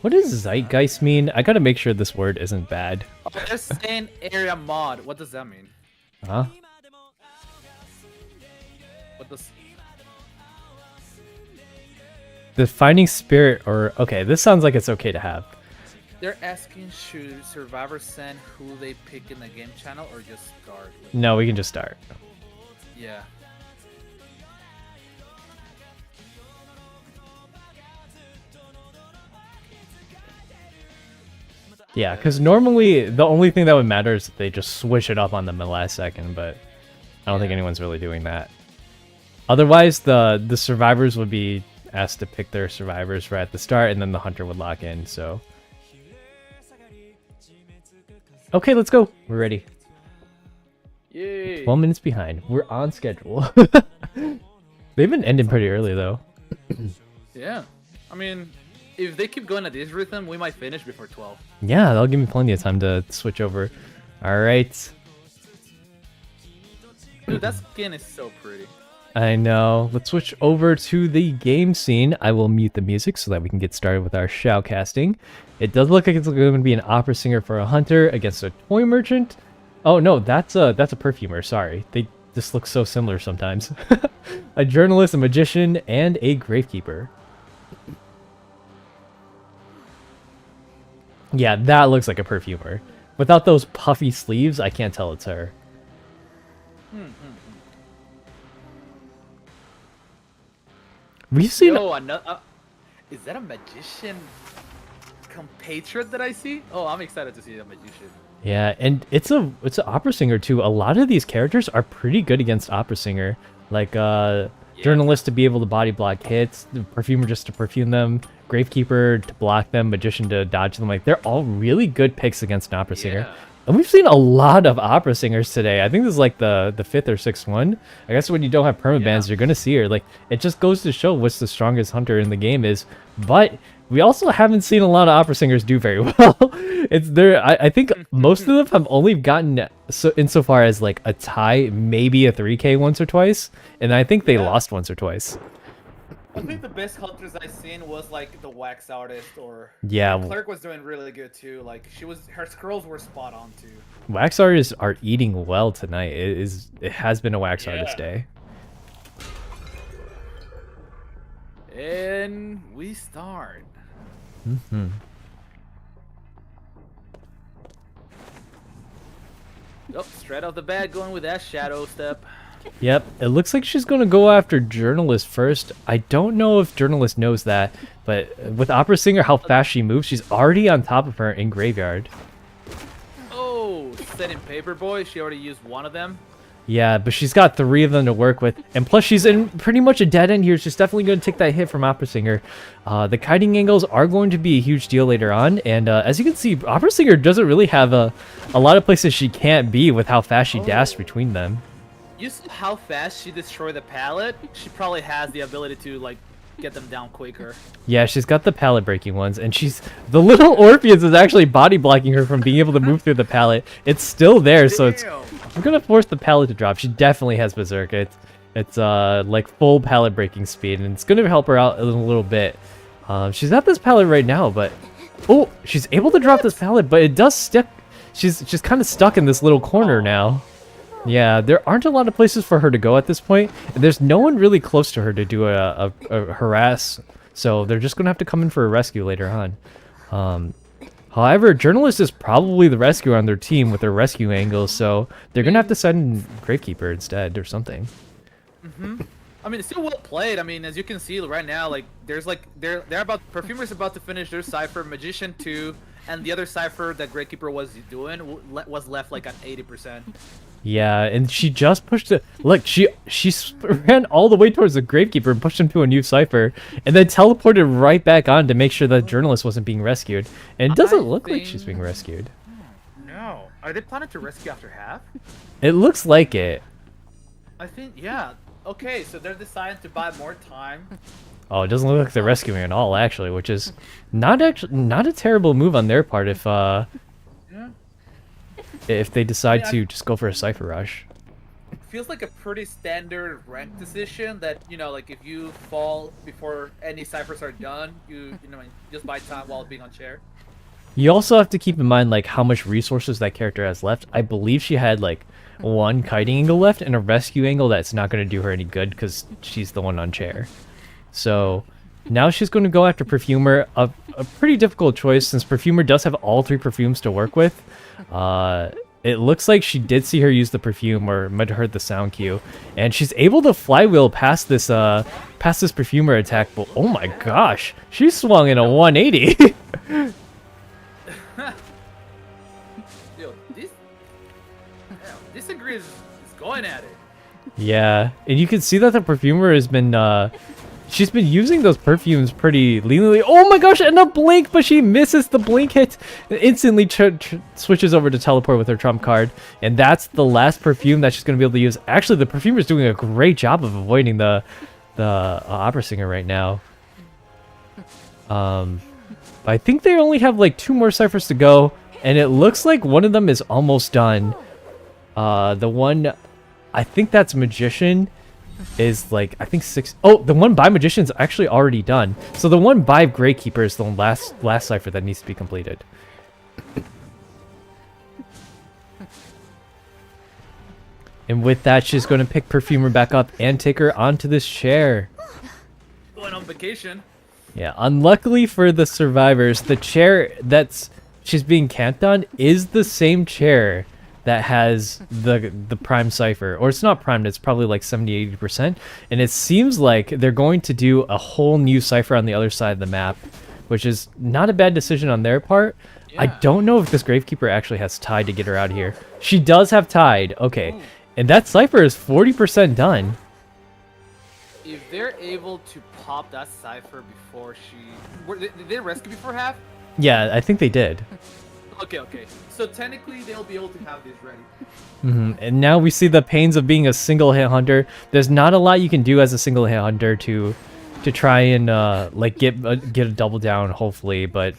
What does zeitgeist mean? I gotta make sure this word isn't bad. Oh, they're saying area mod. What does that mean? Huh? What does... Defining spirit, or... Okay, this sounds like it's okay to have. They're asking, should survivors send who they pick in the game channel or just start? No, we can just start. Yeah. Yeah, because normally the only thing that would matter is if they just switch it up on them in the last second, but I don't think anyone's really doing that. Otherwise, the survivors would be asked to pick their survivors right at the start, and then the hunter would lock in, so... Okay, let's go. We're ready. Yay. 12 minutes behind. We're on schedule. They've been ending pretty early, though. Yeah. I mean, if they keep going at this rhythm, we might finish before 12. Yeah, that'll give me plenty of time to switch over. Alright. Dude, that skin is so pretty. I know. Let's switch over to the game scene. I will mute the music so that we can get started with our shoutcasting. It does look like it's going to be an opera singer for a hunter against a toy merchant. Oh no, that's a perfumer. Sorry, they just look so similar sometimes. A journalist, a magician, and a gravekeeper. Yeah, that looks like a perfumer. Without those puffy sleeves, I can't tell it's her. We've seen. Yo, is that a magician compatriot that I see? Oh, I'm excited to see a magician. Yeah, and it's an opera singer too. A lot of these characters are pretty good against opera singer. Like journalist to be able to body block hits, the perfumer just to perfume them, gravekeeper to block them, magician to dodge them. Like they're all really good picks against an opera singer. And we've seen a lot of opera singers today. I think this is like the fifth or sixth one. I guess when you don't have permabans, you're gonna see her. Like it just goes to show what's the strongest hunter in the game is. But we also haven't seen a lot of opera singers do very well. It's there. I think most of them have only gotten so insofar as like a tie, maybe a 3K once or twice, and I think they lost once or twice. I think the best hunters I seen was like the wax artist or Clerk was doing really good too. Like her scrolls were spot on too. Wax artists are eating well tonight. It has been a wax artist day. And we start. Oh, straight off the bat, going with that shadow step. Yep, it looks like she's going to go after Journalist first. I don't know if Journalist knows that, but with Opera Singer, how fast she moves, she's already on top of her in Graveyard. Oh, setting Paperboy, she already used one of them. Yeah, but she's got 3 of them to work with, and plus she's in pretty much a dead end here. She's definitely going to take that hit from Opera Singer. The kiting angles are going to be a huge deal later on, and as you can see, Opera Singer doesn't really have a lot of places she can't be with how fast she dashed between them. You see how fast she destroyed the pallet? She probably has the ability to like get them down quicker. Yeah, she's got the pallet breaking ones, and the little Orpheus is actually body blocking her from being able to move through the pallet. It's still there, so we're gonna force the pallet to drop. She definitely has Berserk. It's like full pallet breaking speed, and it's gonna help her out in a little bit. She's at this pallet right now, but oh, she's able to drop this pallet, but it does stick. She's just kind of stuck in this little corner now. Yeah, there aren't a lot of places for her to go at this point, and there's no one really close to her to do a harass, so they're just gonna have to come in for a rescue later on. However, Journalist is probably the rescuer on their team with their rescue angles, so they're gonna have to send Gravekeeper instead or something. I mean, it's still well played. I mean, as you can see right now, like there's like Perfumer's about to finish their cipher, Magician 2, and the other cipher that Gravekeeper was doing was left like at 80%. Yeah, and she just pushed it. Look, she ran all the way towards the Gravekeeper and pushed him to a new cipher, and then teleported right back on to make sure that Journalist wasn't being rescued. And it doesn't look like she's being rescued. No, are they planning to rescue after half? It looks like it. I think yeah. Okay, so they're deciding to buy more time. Oh, it doesn't look like they're rescuing at all, actually, which is not a terrible move on their part if they decide to just go for a cipher rush. Feels like a pretty standard rank decision that, you know, like if you fall before any ciphers are done, you know, just buy time while being on chair. You also have to keep in mind like how much resources that character has left. I believe she had like 1 kiting angle left and a rescue angle that's not going to do her any good because she's the one on chair. So now she's going to go after Perfumer, a pretty difficult choice since Perfumer does have all 3 perfumes to work with. It looks like she did see her use the perfume or might have heard the sound cue, and she's able to flywheel past this Perfumer attack. But oh my gosh, she swung in a 180. Yo, this Ingrid is going at it. Yeah, and you can see that the Perfumer has been she's been using those perfumes pretty leniently. Oh my gosh, and a blink, but she misses the blink hit. Instantly switches over to teleport with her trump card. And that's the last perfume that she's going to be able to use. Actually, the Perfumer is doing a great job of avoiding the Opera Singer right now. I think they only have like 2 more ciphers to go. And it looks like one of them is almost done. The one, I think that's Magician, is like I think 6. Oh, the one by Magician's actually already done. So the one by Gravekeeper is the last cipher that needs to be completed. And with that, she's going to pick Perfumer back up and take her onto this chair. Going on vacation. Yeah, unluckily for the survivors, the chair that's she's being camped on is the same chair that has the prime cipher, or it's not primed, it's probably like 70-80%, and it seems like they're going to do a whole new cipher on the other side of the map, which is not a bad decision on their part. I don't know if this Gravekeeper actually has Tide to get her out of here. She does have Tide. Okay. And that Cypher is 40% done. If they're able to pop that Cypher before did they rescue before half? Yeah, I think they did. Okay. So technically they'll be able to have this ready. And now we see the pains of being a single hit hunter. There's not a lot you can do as a single hit hunter to try and like get a double down, hopefully, but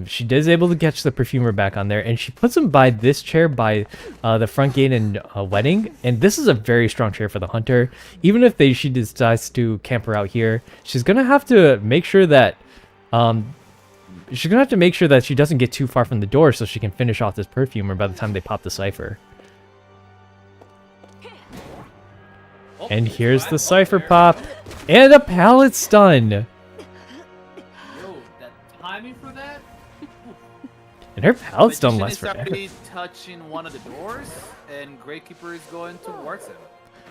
she is able to catch the Perfumer back on there, and she puts him by this chair by the front gate and wedding, and this is a very strong chair for the hunter. Even if she decides to camp her out here, she's gonna have to make sure that she doesn't get too far from the door so she can finish off this Perfumer by the time they pop the Cypher. And here's the Cypher pop, and a pallet stun. Yo, that timing for that? And her pallet's done less Magician is forever. already touching one of the doors, and Gravekeeper is going towards him.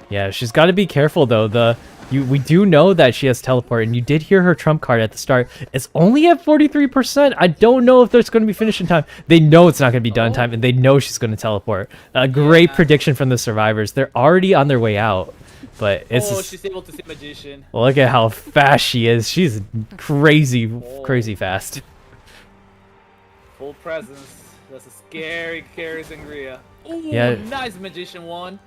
Yeah, she's got to be careful though. We do know that she has teleport, and you did hear her trump card at the start. It's only at 43%. I don't know if there's going to be finished in time. They know it's not going to be done in time, and they know she's going to teleport. A great prediction from the survivors. They're already on their way out, but it's she's able to see Magician. look at how fast she is. She's crazy fast. Full presence. That's a scary Sangria. Ooh, Yeah. nice Magician one.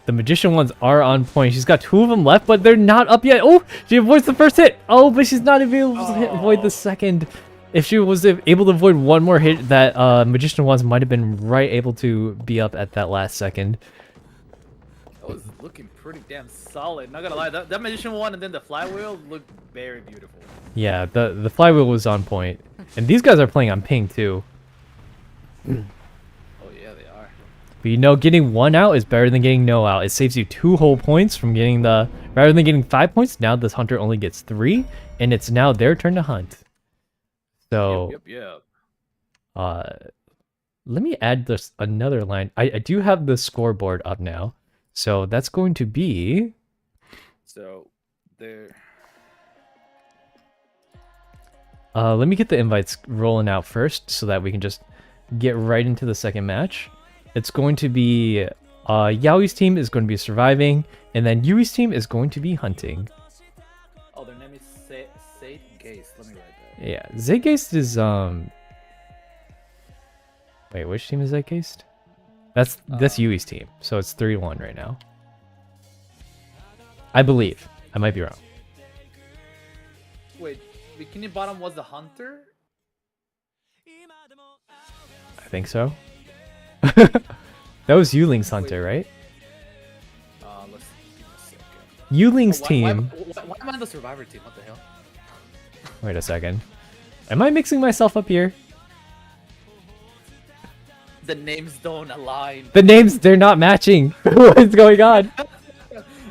The Magician ones are on point. She's got 2 of them left, but they're not up yet. Oh, she avoids the first hit. Oh, but she's not able to avoid the second. If she was able to avoid one more hit, that Magician ones might have been able to be up at that last second. That was looking pretty damn solid. Not gonna lie, that Magician one and then the flywheel looked very beautiful. Yeah, the flywheel was on point. And these guys are playing on ping too. Oh yeah, they are. But you know, getting 1 out is better than getting no out. It saves you 2 whole points from getting rather than getting 5 points. Now this hunter only gets 3, and it's now their turn to hunt. So, Yep. let me add this another line. I do have the scoreboard up now, so that's going to be. So there. Let me get the invites rolling out first, so that we can just get right into the second match. It's going to be Yaoi's team is going to be surviving, and then Yui's team is going to be hunting. Oh, their name is Sade Gaze. Let me write that. Yeah, Zeitgeist is Wait, which team is Zeitgeist? That's Yui's team, so it's 3-1 right now. I believe. I might be wrong. Wait, Bikini Bottom was the hunter? I think so. That was Yuling's hunter, right? Let's give me a second. Yuling's Why team. am I on the survivor team? What the hell? Wait a second. Am I mixing myself up here? The names don't align. The names, they're not matching. What's going on?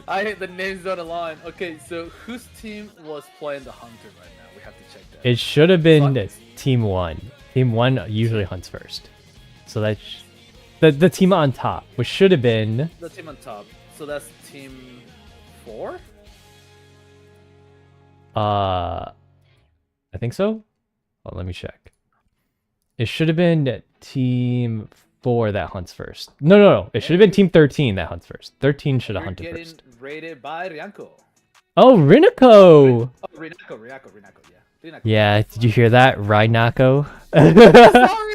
I hate the names don't align. Okay, so whose team was playing the hunter right now? We have to check that. It should have been Team 1. Team 1 usually hunts first. So that's the team on top, which should have been... The team on top. So that's team 4? I think so. Oh, let me check. It should have been Team 4 that hunts first. No. It should have been Team 13 that hunts first. 13 should have hunted Getting first. rated by Rianko. Oh, Rinako! Oh, Rinako, yeah. Rinako. Yeah, did you hear that? Rhinako? Sorry!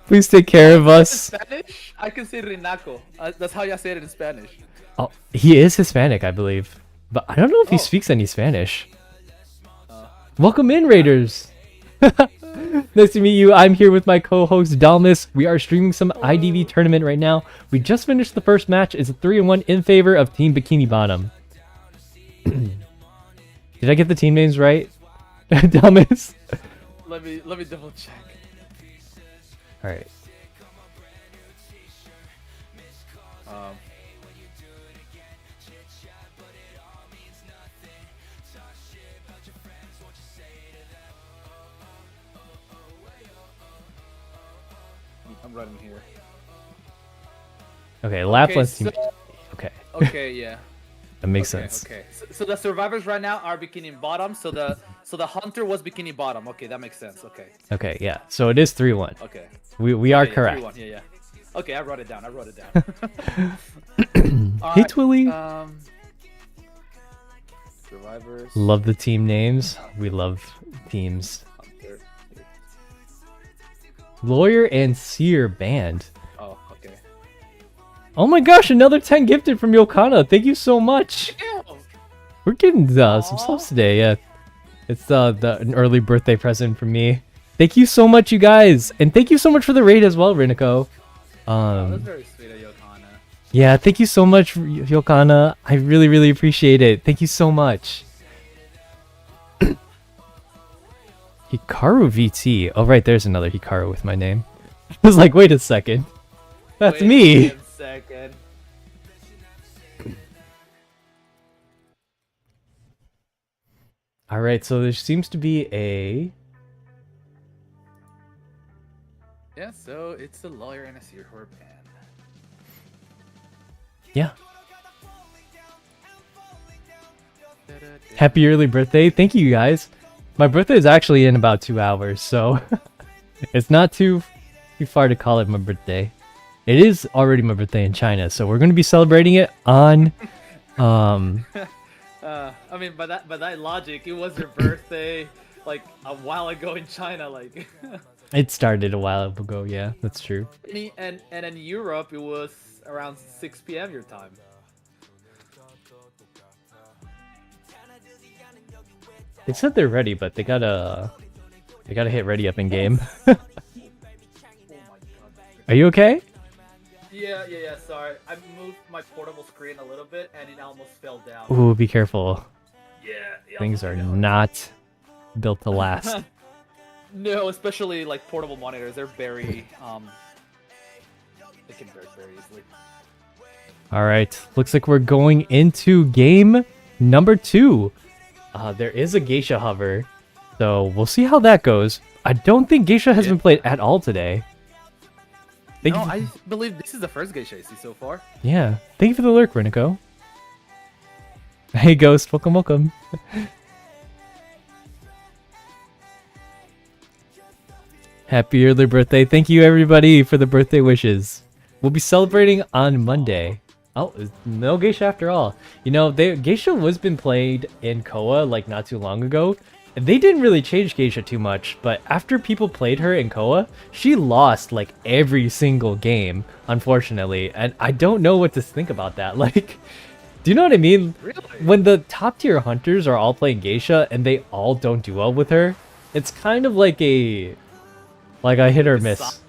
Please take care of us. Spanish? I can say Rinako. That's how you say it in Spanish. Oh, he is Hispanic, I believe. But I don't know if he speaks any Spanish. Welcome in, Raiders! Nice to meet you. I'm here with my co-host Dalmas. We are streaming some IDV tournament right now. We just finished the first match. It's a 3-1 in favor of Team Bikini Bottom. Did I get the team names right? Dalmas? Let me double check. Alright. I'm running here. Okay, Lapland's team. So, Okay. okay, yeah. That makes Okay, sense. okay. So the survivors right now are bikini bottom. So the hunter was bikini bottom. Okay, that makes sense. Okay. Okay, yeah. So it is 3-1. Okay. We are Yeah, correct. 3-1. Yeah. Okay, I wrote it down. Hey, Twilly. Survivors. Love the team names. We love teams. Hunter. Lawyer and Seer banned. Oh, okay. Oh my gosh, another 10 gifted from Yokana. Thank you so much. We're getting some subs today, yeah. It's an early birthday present from me. Thank you so much, you guys. And thank you so much for the raid as well, Riniko. That's very sweet of Yokana. Yeah, thank you so much, Yokana. I really, really appreciate it. Thank you so much. Hikaru VT. Oh, right, there's another Hikaru with my name. I was like, wait a second. That's me. Wait a second. Alright, so there seems to be a... Yeah, so it's a lawyer and a seer who are banned. Yeah. Happy early birthday. Thank you, guys. My birthday is actually in about 2 hours, so it's not too far to call it my birthday. It is already my birthday in China, so we're going to be celebrating it on... I mean, by that logic, it was your birthday like a while ago in China, like. It started a while ago, yeah, that's true. And in Europe, it was around 6 p.m. your time. They said they're ready, but they gotta hit ready up in game. Are you okay? Yeah, sorry. I moved my portable screen a little bit and it almost fell down. Ooh, be careful. Yeah. Things are not built to last. No, especially like portable monitors. They're very, they can break very easily. Alright, looks like we're going into game number 2. There is a Geisha hover, so we'll see how that goes. I don't think Geisha has been played at all today. I believe this is the first Geisha I see so far. Yeah, thank you for the lurk, Renico. Hey Ghost, welcome. Happy early birthday. Thank you everybody for the birthday wishes. We'll be celebrating on Monday. Oh, no Geisha after all. You know, Geisha was been played in Koa like not too long ago. And they didn't really change Geisha too much, but after people played her in Koa, she lost like every single game, unfortunately. And I don't know what to think about that. Like, do you know what I mean? Really? When the top tier hunters are all playing Geisha and they all don't do well with her, it's kind of like a hit or miss.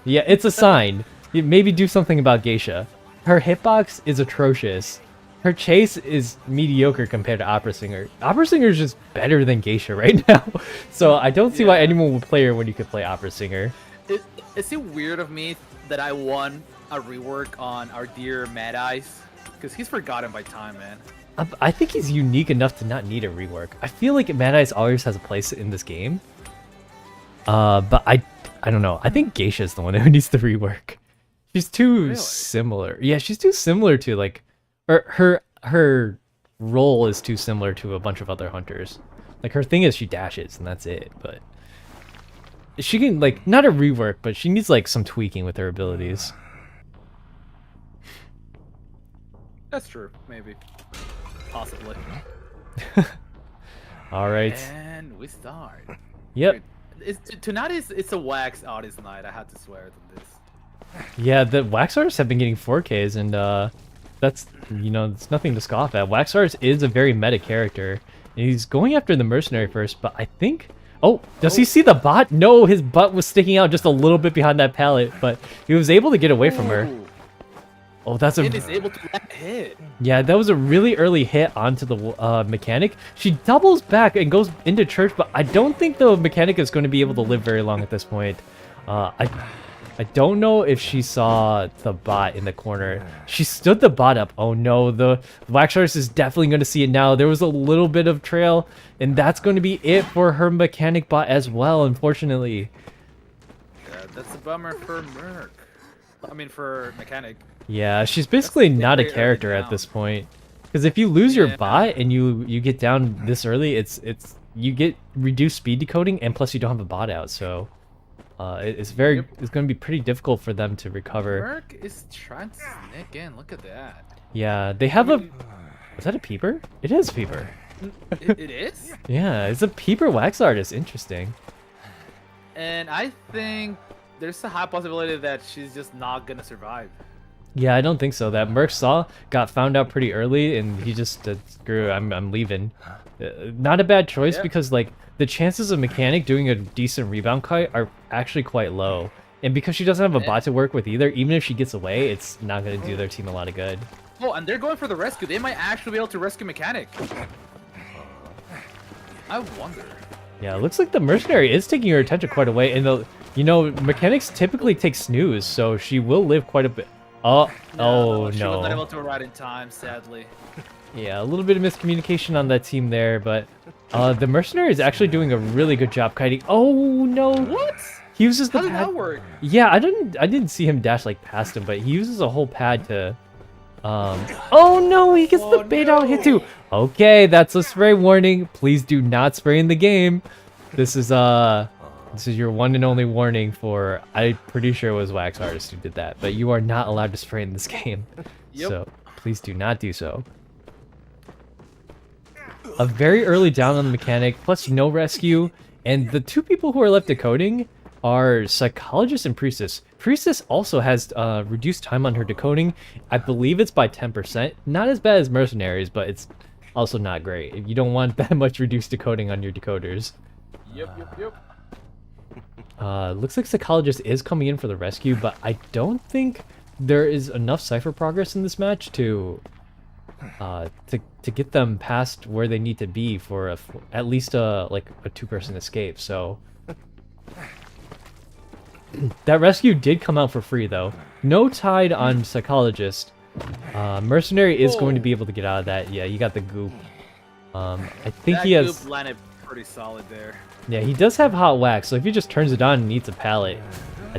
Yeah, it's a sign. You maybe do something about Geisha. Her hitbox is atrocious. Her chase is mediocre compared to Opera Singer. Opera Singer is just better than Geisha right now. So I don't see why anyone would play her when you could play Opera Singer. Is it weird of me that I won a rework on our dear Mad Eyes? Because he's forgotten by time, man. I think he's unique enough to not need a rework. I feel like Mad Eyes always has a place in this game. But I don't know. I think Geisha is the one who needs the rework. She's too similar. Yeah, she's too similar to like... Her role is too similar to a bunch of other hunters. Like her thing is she dashes and that's it, but she can like not a rework, but she needs like some tweaking with her abilities. That's true, maybe. Possibly. Alright. And we start. Yep. Tonight it's a wax artist night, I had to swear to this. Yeah, the wax artists have been getting 4Ks and that's, you know, it's nothing to scoff at. Wax Arts is a very meta character. And he's going after the mercenary first, but I think... Oh, does he see the bot? No, his butt was sticking out just a little bit behind that pallet, but he was able to get away from her. Oh, that's a... It is able to hit. Yeah, that was a really early hit onto the mechanic. She doubles back and goes into church, but I don't think the mechanic is going to be able to live very long at this point. I don't know if she saw the bot in the corner. She stood the bot up. Oh no, the Wax Artist is definitely going to see it now. There was a little bit of trail, and that's going to be it for her mechanic bot as well, unfortunately. Yeah, that's a bummer for Merc. I mean, for Mechanic. Yeah, she's basically not a character at this point. Because if you lose your Yeah. bot and you get down this early, it's you get reduced speed decoding, and plus you don't have a bot out, so it's going to be pretty difficult for them to recover. Merc is trying to sneak in. Look at that. Yeah, they have a. Is that a peeper? It is a peeper. It is? Yeah, it's a peeper wax artist. Interesting. And I think there's a high possibility that she's just not gonna survive. Yeah, I don't think so. That Merc Saw got found out pretty early, and he just screw. I'm leaving. Not a bad choice because like the chances of Mechanic doing a decent rebound kite are actually quite low, and because she doesn't have a bot to work with either, even if she gets away, it's not gonna do their team a lot of good. Oh, and they're going for the rescue. They might actually be able to rescue Mechanic. I wonder. Yeah, it looks like the Mercenary is taking her attention quite away, and the Mechanics typically take snooze, so she will live quite a bit. Oh, She was not no. able to arrive in time, sadly. Yeah, a little bit of miscommunication on that team there, but the Mercenary is actually doing a really good job kiting. Oh no! What? He uses the How did pad. that work? Yeah, I didn't see him dash like past him, but he uses a whole pad to. Oh no! He gets the bait out hit too. Okay, that's a spray warning. Please do not spray in the game. This is your one and only warning for. I'm pretty sure it was Wax Artist who did that, but you are not allowed to spray in this game. Yep. So please do not do so. A very early down on the Mechanic, plus no rescue, and the two people who are left decoding are Psychologist and Priestess. Priestess also has reduced time on her decoding. I believe it's by 10%. Not as bad as Mercenaries, but it's also not great. You don't want that much reduced decoding on your decoders. Yep. Looks like Psychologist is coming in for the rescue, but I don't think there is enough Cypher progress in this match to get them past where they need to be for at least like a two-person escape. So that rescue did come out for free though. No tide on Psychologist. Mercenary is going to be able to get out of that. Yeah, you got the goop. I think That he has. goop landed pretty solid there. Yeah, he does have hot wax, so if he just turns it on and eats a pallet,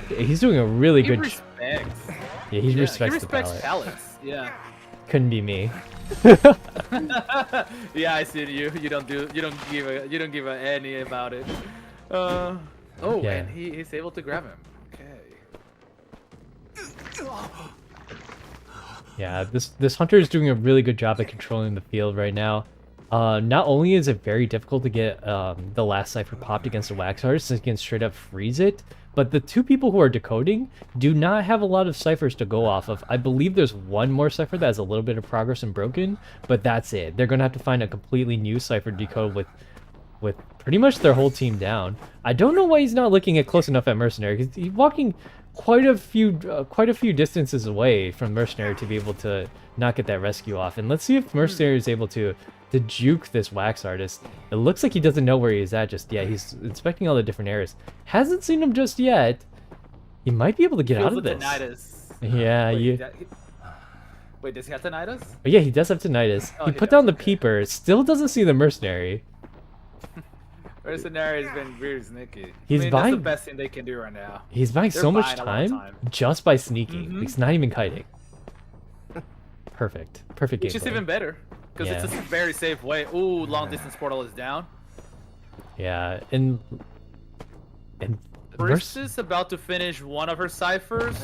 he's doing a really good. Respects. Yeah, he respects he the respects pallet. pallets. Yeah. Couldn't be me. Yeah, I see you. You don't give a any about it. Oh, Yeah. and he's able to grab him. Okay. Yeah, this hunter is doing a really good job at controlling the field right now. Not only is it very difficult to get the last cipher popped against a wax artist, so he can straight up freeze it, but the two people who are decoding do not have a lot of ciphers to go off of. I believe there's one more cipher that has a little bit of progress and broken, but that's it. They're gonna have to find a completely new cipher to decode with pretty much their whole team down. I don't know why he's not looking at close enough at Mercenary, because he's walking quite a few distances away from Mercenary to be able to not get that rescue off. And let's see if Mercenary is able to juke this wax artist. It looks like he doesn't know where he's at just yet. He's inspecting all the different areas. Hasn't seen him just yet. He might be able to get out of this. Tinnitus. Yeah, Wait, does he have tinnitus? But yeah, he does have tinnitus. Oh, he he put does, down the peeper. Still doesn't see the Mercenary. Mercenary has been really sneaky. He's that's buying- the best thing they can do right now. He's buying They're so much buying a lot of time just by sneaking. He's not even kiting. Perfect. Perfect Which is gameplay. even better, because Yeah. it's a very safe way. Ooh, long distance portal is down. Yeah, and Priestess about to finish one of her ciphers.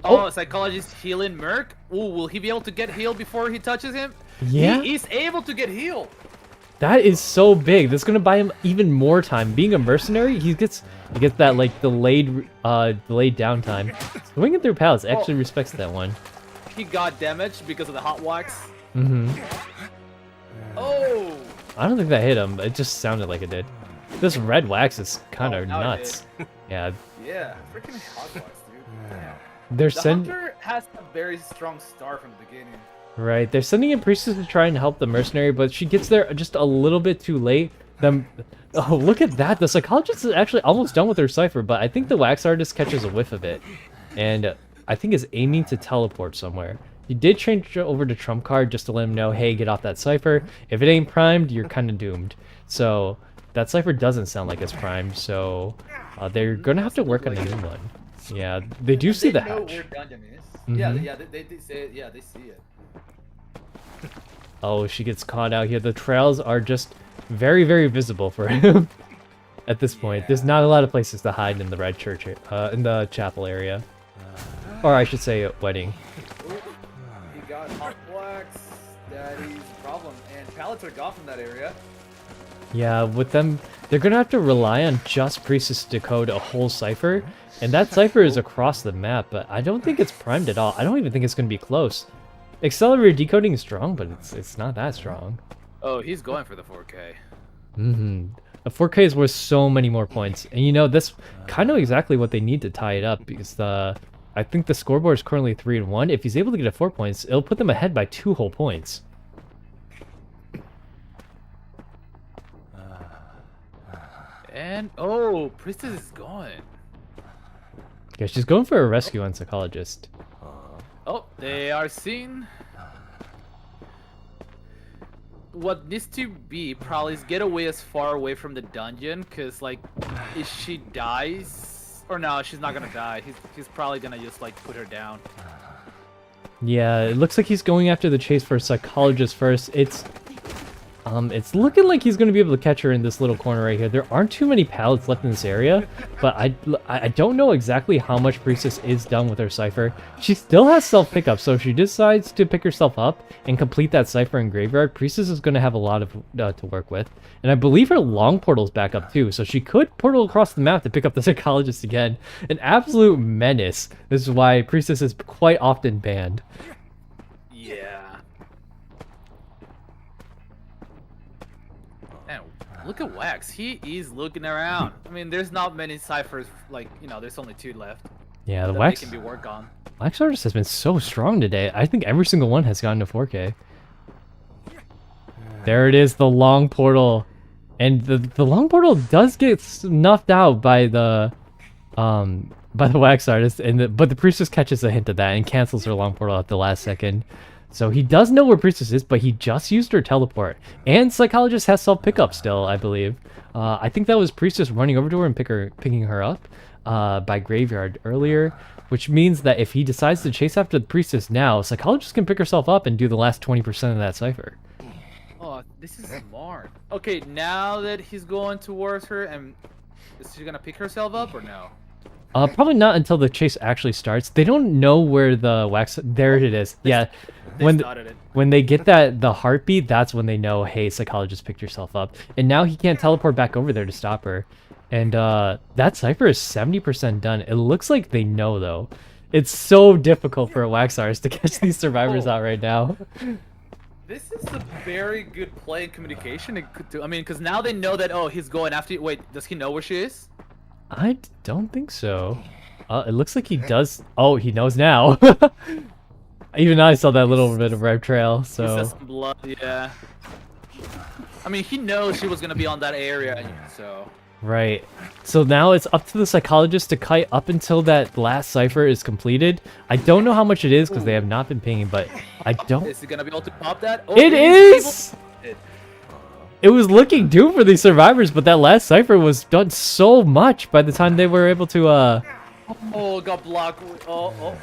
Oh. Oh, Psychologist healing Merc. Ooh, will he be able to get healed before he touches him? Yeah? He is able to get healed. that is so big. That's gonna buy him even more time. Being a mercenary, he gets that like delayed downtime. Swinging through pallets actually respects that one. He got damaged because of the hot wax. Oh! I don't think that hit him. It just sounded like it did. This red wax is kind of now it nuts. Yeah, Yeah, freaking hot wax, dude. Damn. they're The sending. hunter has a very strong start from the beginning. Right, they're sending in Priestess to try and help the mercenary, but she gets there just a little bit too late. Oh, look at that! The psychologist is actually almost done with her cipher, but I think the wax artist catches a whiff of it, and I think is aiming to teleport somewhere. He did change over to trump card just to let him know, hey, get off that cipher. If it ain't primed, you're kind of doomed. So that cipher doesn't sound like it's primed, so they're gonna have to work on a new one. Yeah, they do see the They know hatch. where dungeon is. Mhm. Yeah, they say, yeah, they see it. Oh, she gets caught out here. The trails are just very, very visible for him at this point. There's not a lot of places to hide in the red church, in the chapel area. Or I should say, wedding. He got hot wax. Daddy's problem. And pallets are gone from that area. Yeah, with them, they're gonna have to rely on just Priestess to decode a whole cipher. And that cipher is across the map, but I don't think it's primed at all. I don't even think it's gonna be close. Accelerator decoding is strong, but it's not that strong. Oh, he's going for the 4K. A 4K is worth so many more points, and you know that's kind of exactly what they need to tie it up because I think the scoreboard is currently 3-1. If he's able to get a 4 points, it'll put them ahead by 2 whole points. And oh, Priestess is going. Yeah, she's going for a rescue on psychologist. Oh, they are seen. What needs to be probably is get away as far away from the dungeon, cause like, if she dies, or no, she's not gonna die. He's probably gonna just like put her down. Yeah, it looks like he's going after the chase for a psychologist first. It's looking like he's going to be able to catch her in this little corner right here. There aren't too many pallets left in this area, but I don't know exactly how much Priestess is done with her cipher. She still has self-pickup, so if she decides to pick herself up and complete that cipher in Graveyard, Priestess is going to have a lot of to work with. And I believe her long portal's back up too, so she could portal across the map to pick up the psychologist again. An absolute menace. This is why Priestess is quite often banned. Yeah. And look at Wax. He is looking around. I mean, there's not many ciphers. Like, you know, there's only 2 left. Yeah, the that Wax can be worked on. Wax Artist has been so strong today. I think every single one has gotten to 4K. There it is, the long portal. And the long portal does get snuffed out by the Wax Artist, but the Priestess catches a hint of that and cancels her long portal at the last second. So he does know where Priestess is, but he just used her teleport. And Psychologist has self-pickup still, I believe. I think that was Priestess running over to her and picking her up by Graveyard earlier, which means that if he decides to chase after the Priestess now, Psychologist can pick herself up and do the last 20% of that cipher. Oh, this is smart. Okay, now that he's going towards her, and is she gonna pick herself up or no? Probably not until the chase actually starts. They don't know where the wax. There it is. Yeah, when they get the heartbeat, that's when they know. Hey, Psychologist picked yourself up, and now he can't teleport back over there to stop her. And that cipher is 70% done. It looks like they know though. It's so difficult for a wax artist to catch these survivors out right now. This is a very good play in communication. It could do. I mean, because now they know that. Oh, he's going after you. Wait, does he know where she is? I don't think so. It looks like he does. Oh, he knows now. Even I saw that little bit of red trail. So. He says some blood. Yeah. I mean, he knows she was gonna be on that area, so. Right. So now it's up to the Psychologist to kite up until that last cipher is completed. I don't know how much it is because they have not been pinging, but I don't. Is he gonna be able to pop that? Oh, it is. It was looking doomed for these survivors, but that last cipher was done so much by the time they were able to. Oh, got blocked. Oh.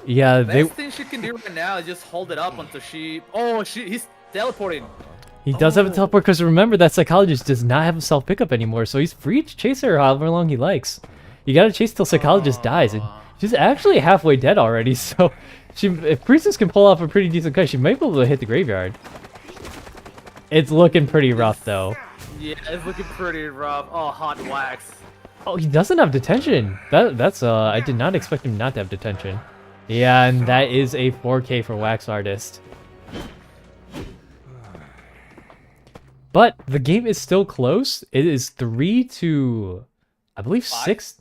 Yeah, The best thing she can do right now is just hold it up until she. Oh, he's teleporting. He does have a teleport because remember that Psychologist does not have a self pickup anymore, so he's free to chase her however long he likes. You gotta chase till Psychologist dies, and she's actually halfway dead already. So, if Priestess can pull off a pretty decent cut, she might be able to hit the Graveyard. It's looking pretty rough though. Yeah, it's looking pretty rough. Oh, hot wax. Oh, he doesn't have detention. That's I did not expect him not to have detention. Yeah, and that is a 4K for Wax Artist. But the game is still close. It is 3-, I believe 6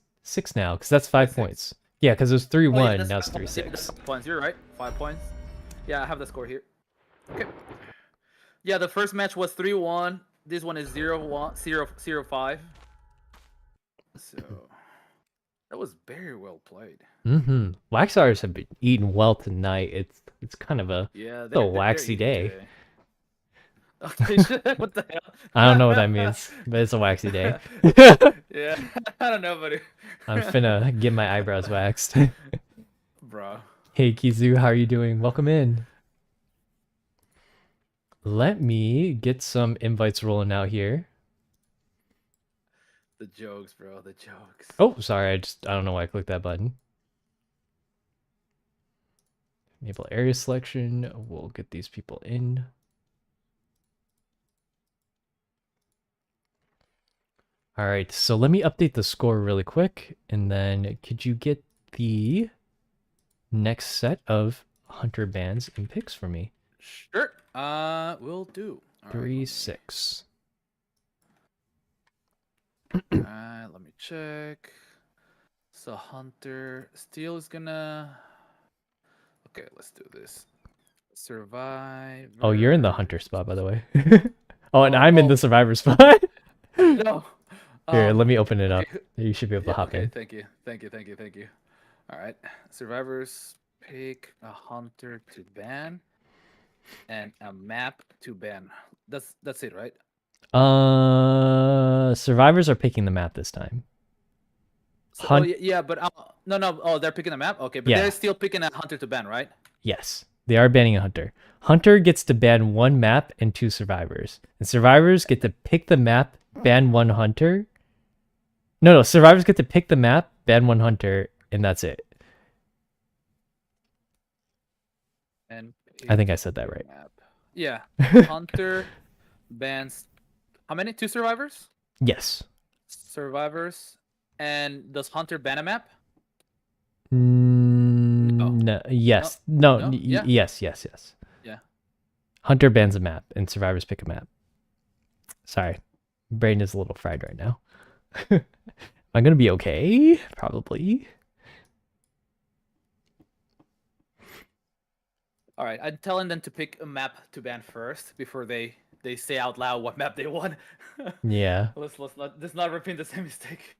now, because that's 5 points. Yeah, because it was 3-1, now it's 3-6. Points. You're right. 5 points. Yeah, I have the score here. Okay. Yeah, the first match was 3-1. This one is 0-5. So that was very well played. Wax Artists have been eating well tonight. It's kind of a waxy day. What the hell? I don't know what that means, but it's a waxy day. Yeah, I don't know, buddy. I'm finna get my eyebrows waxed. Bro. Hey Kizu, how are you doing? Welcome in. let me get some invites rolling out here. The jokes, bro. The jokes. Oh, sorry. I don't know why I clicked that button. Enable area selection. We'll get these people in. All right, so let me update the score really quick, and then could you get the next set of hunter bands and picks for me? Sure. Will do. All 3-6. Alright, let me check. So Hunter Steel is gonna. Okay, let's do this. Survive. Oh, you're in the hunter spot, by the way. Oh, and I'm in the survivor spot. No. Here, let me open it up. okay. You should be able to hop okay, in. thank you. All right, survivors pick a hunter to ban, and a map to ban. That's it, right? Survivors are picking the map this time. So, yeah, but no. Oh, they're picking a map. Okay, but Yeah. they're still picking a hunter to ban, right? Yes, they are banning a hunter. Hunter gets to ban one map and 2 survivors, and survivors get to pick the map, ban 1 hunter. No, survivors get to pick the map, ban 1 hunter, and that's it. And I think I said that right. map. Yeah, hunter bans. How many? 2 survivors. Yes. Survivors, and does hunter ban a map? No. Yes. No. No? Yeah. Yes. Yeah. Hunter bans a map, and survivors pick a map. Sorry, brain is a little fried right now. Am I gonna be okay? Probably. All right, I'm telling them to pick a map to ban first before they say out loud what map they want. Yeah. Let's not repeat the same mistake.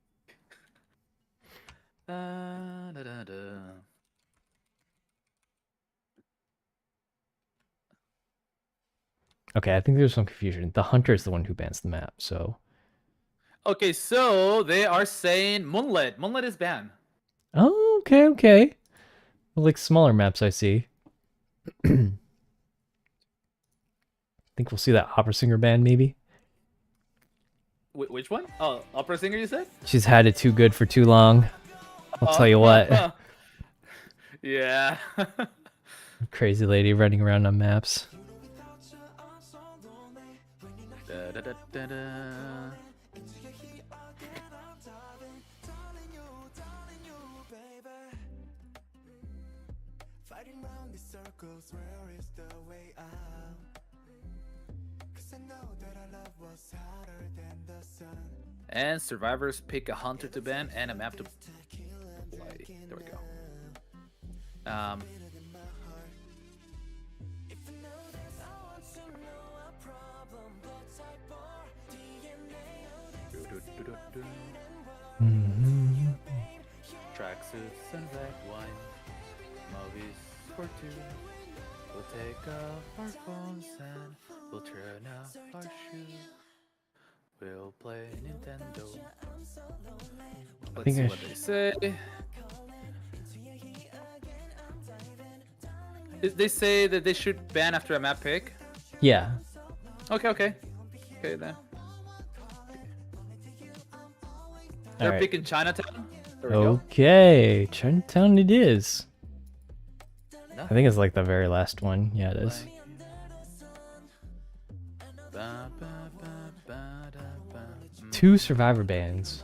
Okay, I think there's some confusion. The hunter is the one who bans the map, so. Okay, so they are saying Moonlit. Moonlit is banned. Oh, okay. Like smaller maps, I see. I think we'll see that opera singer ban, maybe. Which one? Oh, opera singer, you said? She's had it too good for too long. I'll tell you what. Yeah. Crazy lady running around on maps. Fighting round these circles, where is the way out? 'Cause I know that our love was hotter than the sun. And survivors pick a hunter to ban and a map to play. There we go. Tracksuits and red wine, movies for 2. We'll take off our phones and we'll turn off our shoes. We'll play Nintendo. Let's see what they say. They say that they should ban after a map pick. Yeah. Okay then. They're Alright. picking Chinatown. There we go. Okay, Chinatown it is. I think it's like the very last one. Yeah, it is. Two survivor bans.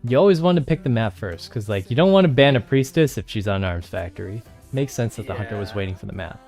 You always want to pick the map first, because like you don't want to ban a priestess if she's on Arms Factory. Makes sense that the hunter was waiting for the map.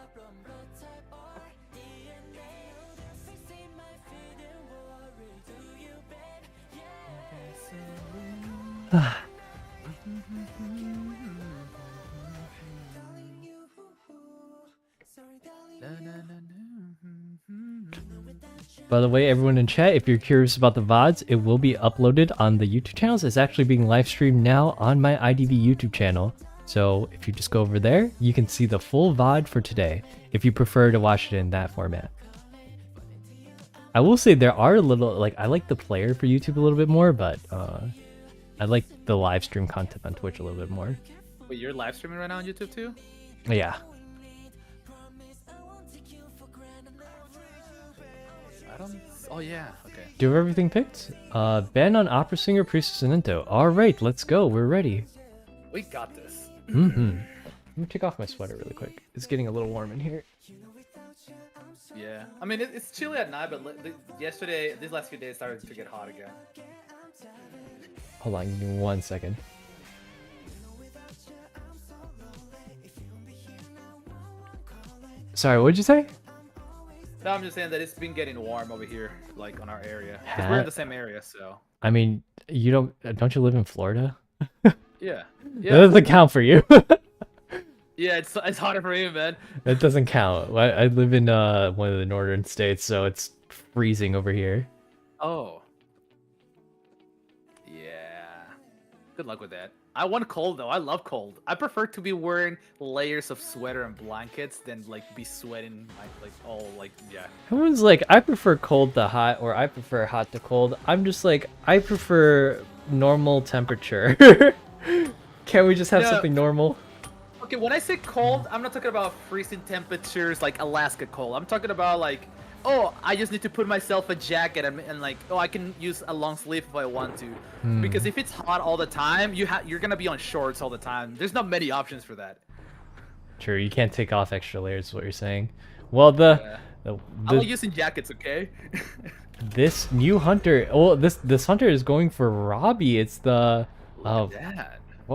By the way, everyone in chat, if you're curious about the VODs, it will be uploaded on the YouTube channels. It's actually being live streamed now on my IDV YouTube channel. So if you just go over there, you can see the full VOD for today, if you prefer to watch it in that format. I will say there are a little, like, I like the player for YouTube a little bit more, but I like the live stream content on Twitch a little bit more. Wait, you're live streaming right now on YouTube too? Yeah. items? Oh yeah, okay. Do you have everything picked? Ban on opera singer Priestess Anento. Alright, let's go. We're ready. We got this. Mm-hmm. Let me take off my sweater really quick. It's getting a little warm in here. Yeah. I mean, it's chilly at night, but yesterday, these last few days started to get hot again. Hold on, give me 1 second. Sorry, what'd you say? No, I'm just saying that it's been getting warm over here, like on our area. 'Cause we're in the same area, so. I mean, you don't you live in Florida? Yeah. That doesn't count for you. Yeah, it's hotter for you, man. That doesn't count. I live in one of the northern states, so it's freezing over here. Oh. Yeah. Good luck with that. I want cold though. I love cold. I prefer to be wearing layers of sweater and blankets than like be sweating like all like yeah. Everyone's like, I prefer cold to hot, or I prefer hot to cold. I'm just like, I prefer normal temperature. Can't we just have something normal? Okay, when I say cold, I'm not talking about freezing temperatures like Alaska cold. I'm talking about like, oh, I just need to put myself a jacket and like, oh, I can use a long sleeve if I want to. Because if it's hot all the time, you're gonna be on shorts all the time. There's not many options for that. True, you can't take off extra layers, is what you're saying. Well, I'm not using jackets, okay? This new hunter, well, this hunter is going for Robbie. It's the well,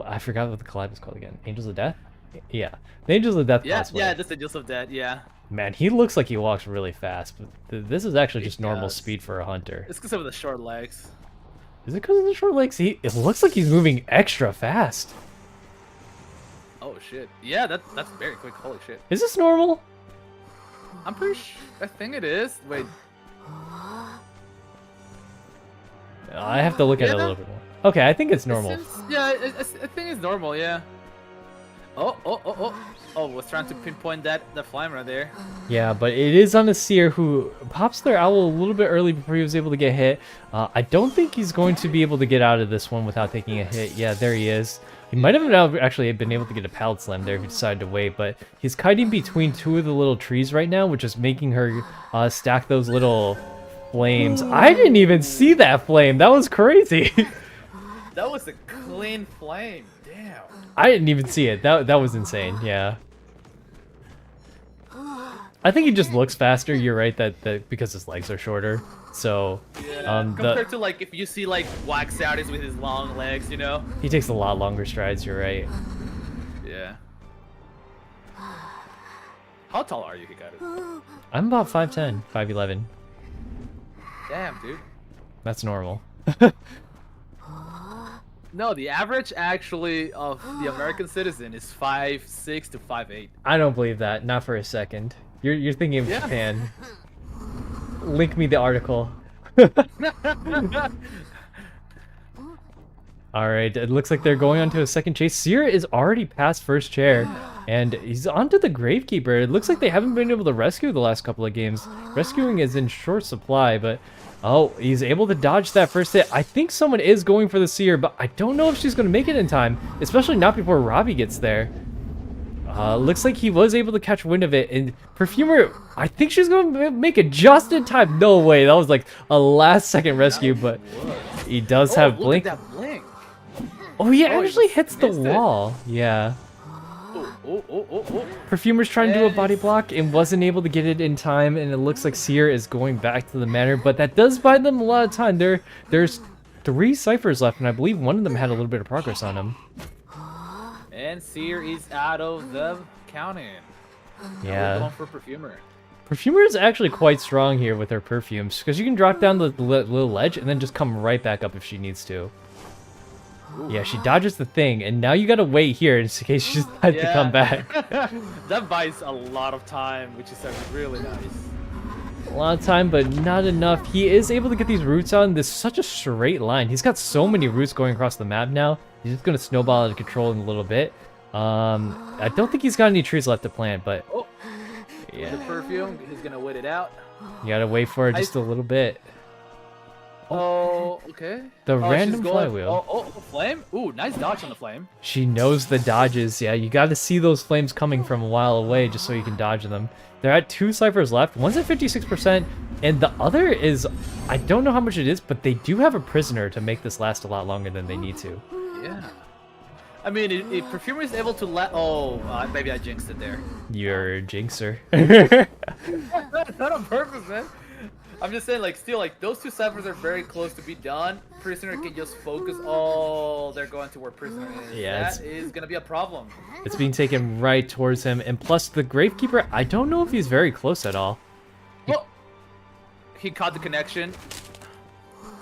I forgot what the collab is called again. Angels of Death? Yeah, the Angels of Death. Yeah, that's Angels of Death. Yeah. Man, he looks like he walks really fast, but this is actually just normal speed for a hunter. It's because of the short legs. Is it because of the short legs? It looks like he's moving extra fast. Oh shit! Yeah, that's very quick. Holy shit! Is this normal? I'm pretty sure. I think it is. Wait. I have to look at it a little bit more. Okay, I think it's normal. Yeah, I think it's normal. Yeah. Oh, was trying to pinpoint that flame right there. Yeah, but it is on a seer who pops their owl a little bit early before he was able to get hit. I don't think he's going to be able to get out of this one without taking a hit. Yeah, there he is. He might have actually been able to get a pallet slam there if he decided to wait, but he's kiting between two of the little trees right now, which is making her stack those little flames. I didn't even see that flame. That was crazy. That was a clean flame. Damn. I didn't even see it. That was insane. Yeah. I think he just looks faster. You're right that because his legs are shorter. So compared to like if you see like Wax Artist with his long legs, you know. He takes a lot longer strides. You're right. Yeah. How tall are you, Hikaru? I'm about 5'10", 5'11". Damn, dude. That's normal. No, the average actually of the American citizen is 5'6" to 5'8". I don't believe that. Not for a second. You're thinking of Japan. Link me the article. Alright, it looks like they're going on to a second chase. Seer is already past first chair, and he's onto the Gravekeeper. It looks like they haven't been able to rescue the last couple of games. Rescuing is in short supply, but oh, he's able to dodge that first hit. I think someone is going for the Seer, but I don't know if she's going to make it in time, especially not before Robbie gets there. Looks like he was able to catch wind of it, and Perfumer, I think she's going to make it just in time. No way, that was like a last-second rescue, but he does have Blink. Look at that Blink. Oh, he actually hits the wall. Yeah. Perfumer's trying to do a body block and wasn't able to get it in time, and it looks like Seer is going back to the manor, but that does buy them a lot of time. There's 3 ciphers left, and I believe one of them had a little bit of progress on him. And Seer is out of the counting. Yeah. We're going for Perfumer. Perfumer is actually quite strong here with her perfumes, because you can drop down the little ledge and then just come right back up if she needs to. Ooh. Yeah, she dodges the thing, and now you gotta wait here in case she decides to come back. That buys a lot of time, which is really nice. A lot of time, but not enough. He is able to get these roots on. This is such a straight line. He's got so many roots going across the map now. He's just gonna snowball out of control in a little bit. I don't think he's got any trees left to plant, but yeah. The perfume, he's gonna wait it out. You gotta wait for it just a little bit. Oh, okay. The random flywheel. Oh, flame? Ooh, nice dodge on the flame. She knows the dodges. Yeah, you got to see those flames coming from a while away just so you can dodge them. They're at 2 ciphers left. One's at 56%. And the other is, I don't know how much it is, but they do have a prisoner to make this last a lot longer than they need to. Yeah. I mean, if Perfumer is able to maybe I jinxed it there. You're a jinxer. Not on purpose, man. I'm just saying, like, still, like, those two ciphers are very close to be done. Prisoner can just focus. Oh, they're going to where Prisoner is. Yeah, that is gonna be a problem. It's being taken right towards him, and plus the Gravekeeper, I don't know if he's very close at all. Oh, he caught the connection.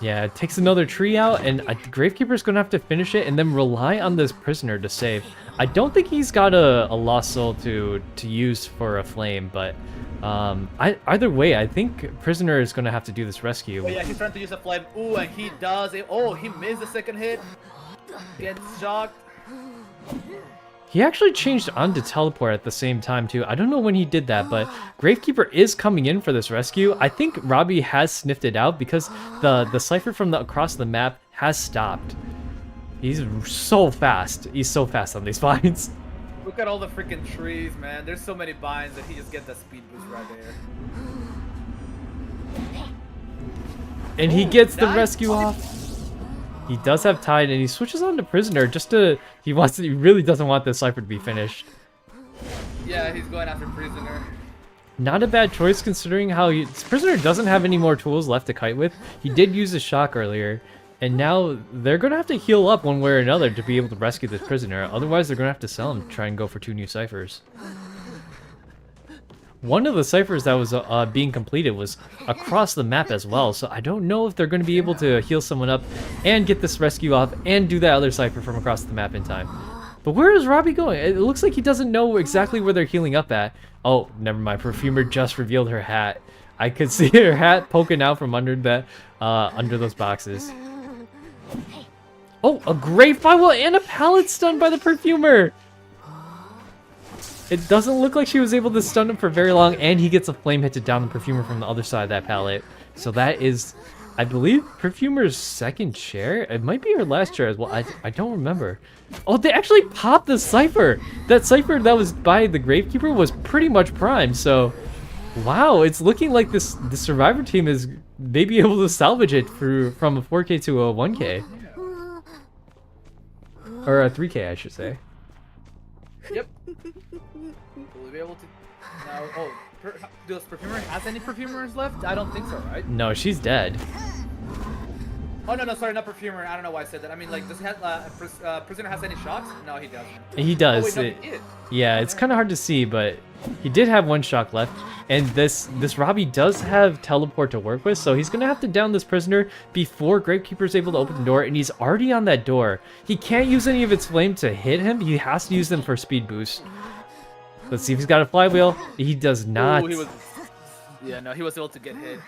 Yeah, it takes another tree out, and Gravekeeper's gonna have to finish it and then rely on this Prisoner to save. I don't think he's got a Lost Soul to use for a flame, but either way, I think Prisoner is gonna have to do this rescue. Oh yeah, he's trying to use a flame. Ooh, and he does it. Oh, he missed the second hit. Gets shocked. He actually changed onto teleport at the same time too. I don't know when he did that, but Gravekeeper is coming in for this rescue. I think Robbie has sniffed it out because the cipher from across the map has stopped. He's so fast. He's so fast on these vines. Look at all the freaking trees, man. There's so many vines that he just gets that speed boost right there. And he gets the rescue off. He does have Tide, and he switches on to Prisoner just to... He really doesn't want this cipher to be finished. Yeah, he's going after Prisoner. Not a bad choice considering how Prisoner doesn't have any more tools left to kite with. He did use his shock earlier, and now they're going to have to heal up one way or another to be able to rescue this Prisoner. Otherwise, they're going to have to sell him to try and go for 2 new ciphers. One of the ciphers that was being completed was across the map as well, so I don't know if they're going to be able to heal someone up and get this rescue off and do that other cipher from across the map in time. But where is Robbie going? It looks like he doesn't know exactly where they're healing up at. Oh, never mind. Perfumer just revealed her hat. I could see her hat poking out from under that, under those boxes. Oh, a great firewall and a pallet stun by the Perfumer! It doesn't look like she was able to stun him for very long, and he gets a flame hit to down the Perfumer from the other side of that pallet. So that is, I believe, Perfumer's second chair? It might be her last chair as well. I don't remember. Oh, they actually popped the cipher! That cipher that was by the Gravekeeper was pretty much primed, so... Wow, it's looking like the Survivor team is maybe able to salvage it from a 4K to a 1K. Or a 3K, I should say. Yep. Will we be able to... No. Oh, does Perfumer has any Perfumers left? I don't think so, right? No, she's dead. Oh, no, sorry, not Perfumer. I don't know why I said that. I mean, like, does he have, Prisoner has any shots? No, he doesn't. He does. Oh, wait, no, he did. Yeah, it's kind of hard to see, but he did have 1 shock left. And this Robbie does have teleport to work with, so he's going to have to down this Prisoner before Gravekeeper's able to open the door, and he's already on that door. He can't use any of its flame to hit him. He has to use them for speed boost. Let's see if he's got a flywheel. He does not. Ooh, yeah, no, he was able to get hit.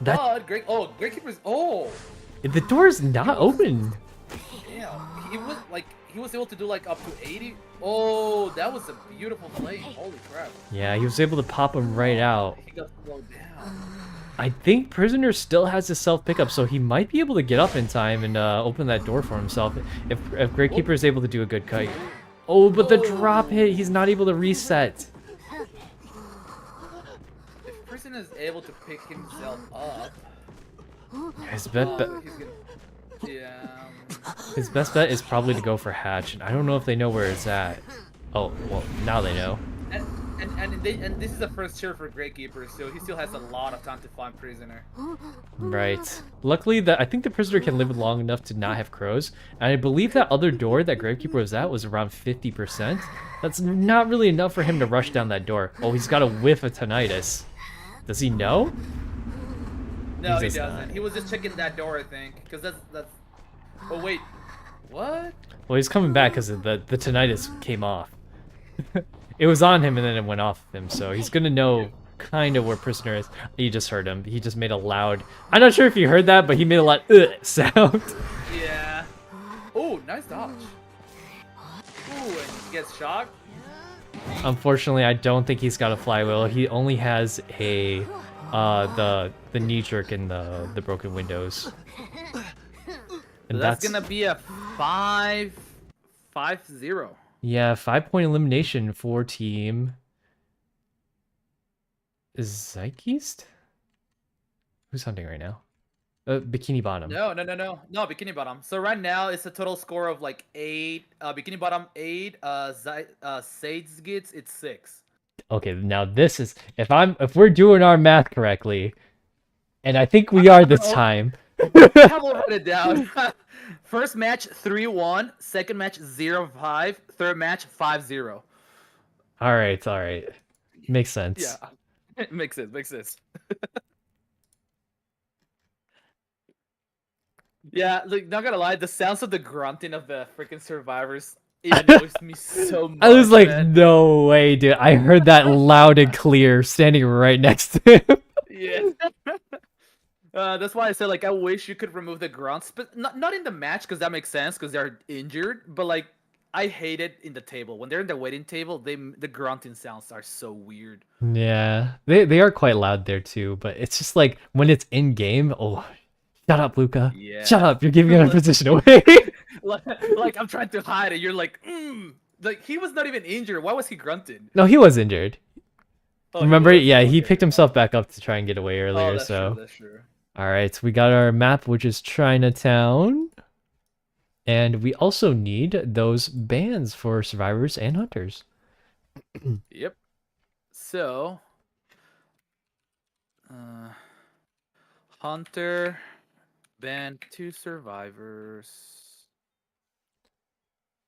That... Gravekeeper's... Oh! The door is not open. Damn, he was able to do like up to 80. Oh, that was a beautiful flame. Holy crap. Yeah, he was able to pop him right out. He got slowed down. I think Prisoner still has his self pickup, so he might be able to get up in time and open that door for himself if Gravekeeper is able to do a good kite. Oh, but the drop hit, he's not able to reset. If Prisoner is able to pick himself up, his best bet is probably to go for Hatch, and I don't know if they know where it's at. Oh, well, now they know. And this is the first chair for Gravekeeper, so he still has a lot of time to find Prisoner. Right. Luckily, I think the Prisoner can live long enough to not have crows, and I believe that other door that Gravekeeper was at was around 50%. That's not really enough for him to rush down that door. Oh, he's got a whiff of tinnitus. Does he know? No, he doesn't. He was just checking that door, I think, because that's. Oh wait, what? Well, he's coming back because the tinnitus came off. It was on him and then it went off of him, so he's gonna know kind of where Prisoner is. You just heard him. He just made a loud... I'm not sure if you heard that, but he made a loud sound. Yeah. Oh, nice dodge. Ooh, and he gets shocked. Unfortunately, I don't think he's got a flywheel. He only has a the knee jerk and the broken windows. And so that's gonna be a 5-0. Yeah, 5-point elimination for team Zeitgeist? Who's hunting right now? Bikini Bottom. No, Bikini Bottom. So right now it's a total score of like 8. Bikini Bottom 8. Sage Gits it's 6. Okay, now this is if we're doing our math correctly, and I think we are this time. I will write it down. First match 3-1. Second match 0-5. Third match 5-0. All right. Makes sense. Yeah, it makes sense. Yeah, like not gonna lie, the sounds of the grunting of the freaking survivors it annoys me so much. I was like, man. no way, dude. I heard that loud and clear, standing right next to him. Yeah. That's why I said like I wish you could remove the grunts, but not in the match because that makes sense because they're injured. But like I hate it in the table when they're in the waiting table. The grunting sounds are so weird. Yeah, they are quite loud there too. But it's just like when it's in game. Oh, shut up, Luca. Yeah. Shut up. You're giving our position away. like I'm trying to hide it. You're like, like he was not even injured. Why was he grunting? No, he was injured. Oh, Remember? he was? Yeah, he Okay. picked himself back up to try and get away earlier. Oh, that's so. true. That's true. All right, so we got our map, which is Chinatown. And we also need those bans for survivors and hunters. Yep. So, hunter, ban 2 survivors,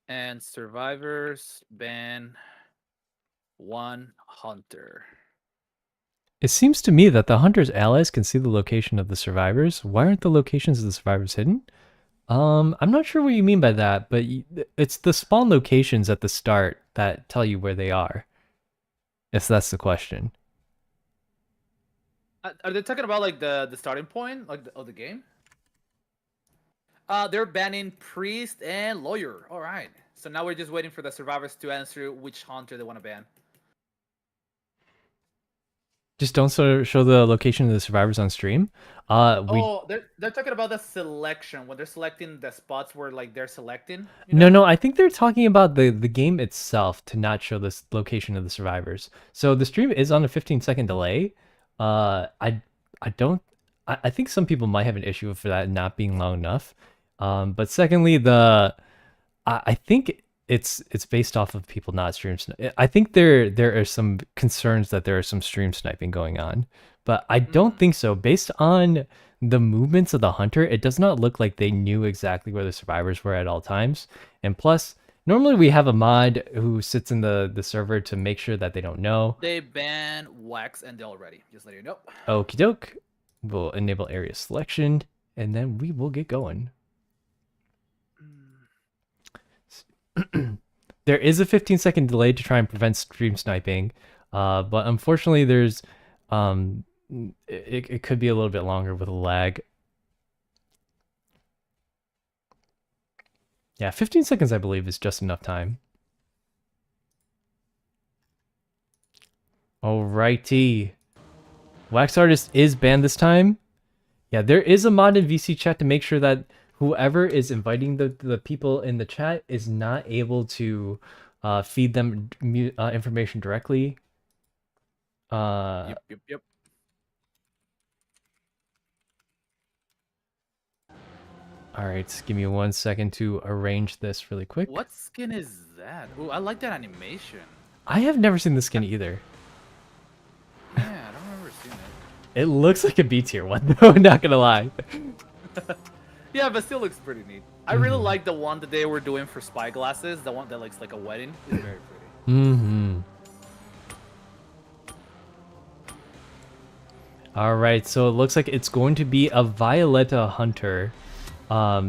and survivors ban 1 hunter. It seems to me that the hunter's allies can see the location of the survivors. Why aren't the locations of the survivors hidden? I'm not sure what you mean by that, but it's the spawn locations at the start that tell you where they are. If that's the question. Are they talking about like the starting point of the game? They're banning priest and lawyer. All right. So now we're just waiting for the survivors to answer which hunter they want to ban. Just don't show the location of the survivors on stream. They're talking about the selection when they're selecting the spots where like they're selecting. No, I think they're talking about the game itself to not show this location of the survivors. So the stream is on a 15-second delay. I think some people might have an issue for that not being long enough. But secondly, I think it's based off of people not stream sniping. I think there are some concerns that there are some stream sniping going on, but I don't think so. Based on the movements of the hunter, it does not look like they knew exactly where the survivors were at all times. And plus, normally we have a mod who sits in the server to make sure that they don't know. They ban wax and they're ready. Just let you know. Okie doke. We'll enable area selection, and then we will get going. There is a 15-second delay to try and prevent stream sniping, but unfortunately there's it could be a little bit longer with a lag. Yeah, 15 seconds I believe is just enough time. Alrighty. Wax Artist is banned this time. Yeah, there is a mod in VC chat to make sure that whoever is inviting the people in the chat is not able to feed them information directly. Yep. All right, give me 1 second to arrange this really quick. What skin is that? Ooh, I like that animation. I have never seen the skin either. Yeah, I don't remember seeing it. It looks like a B tier one though, not gonna lie. Yeah, but still looks pretty neat. I really like the one that they were doing for Spyglasses. The one that looks like a wedding. It's very pretty. Mm-hmm. All right, so it looks like it's going to be a Violetta Hunter.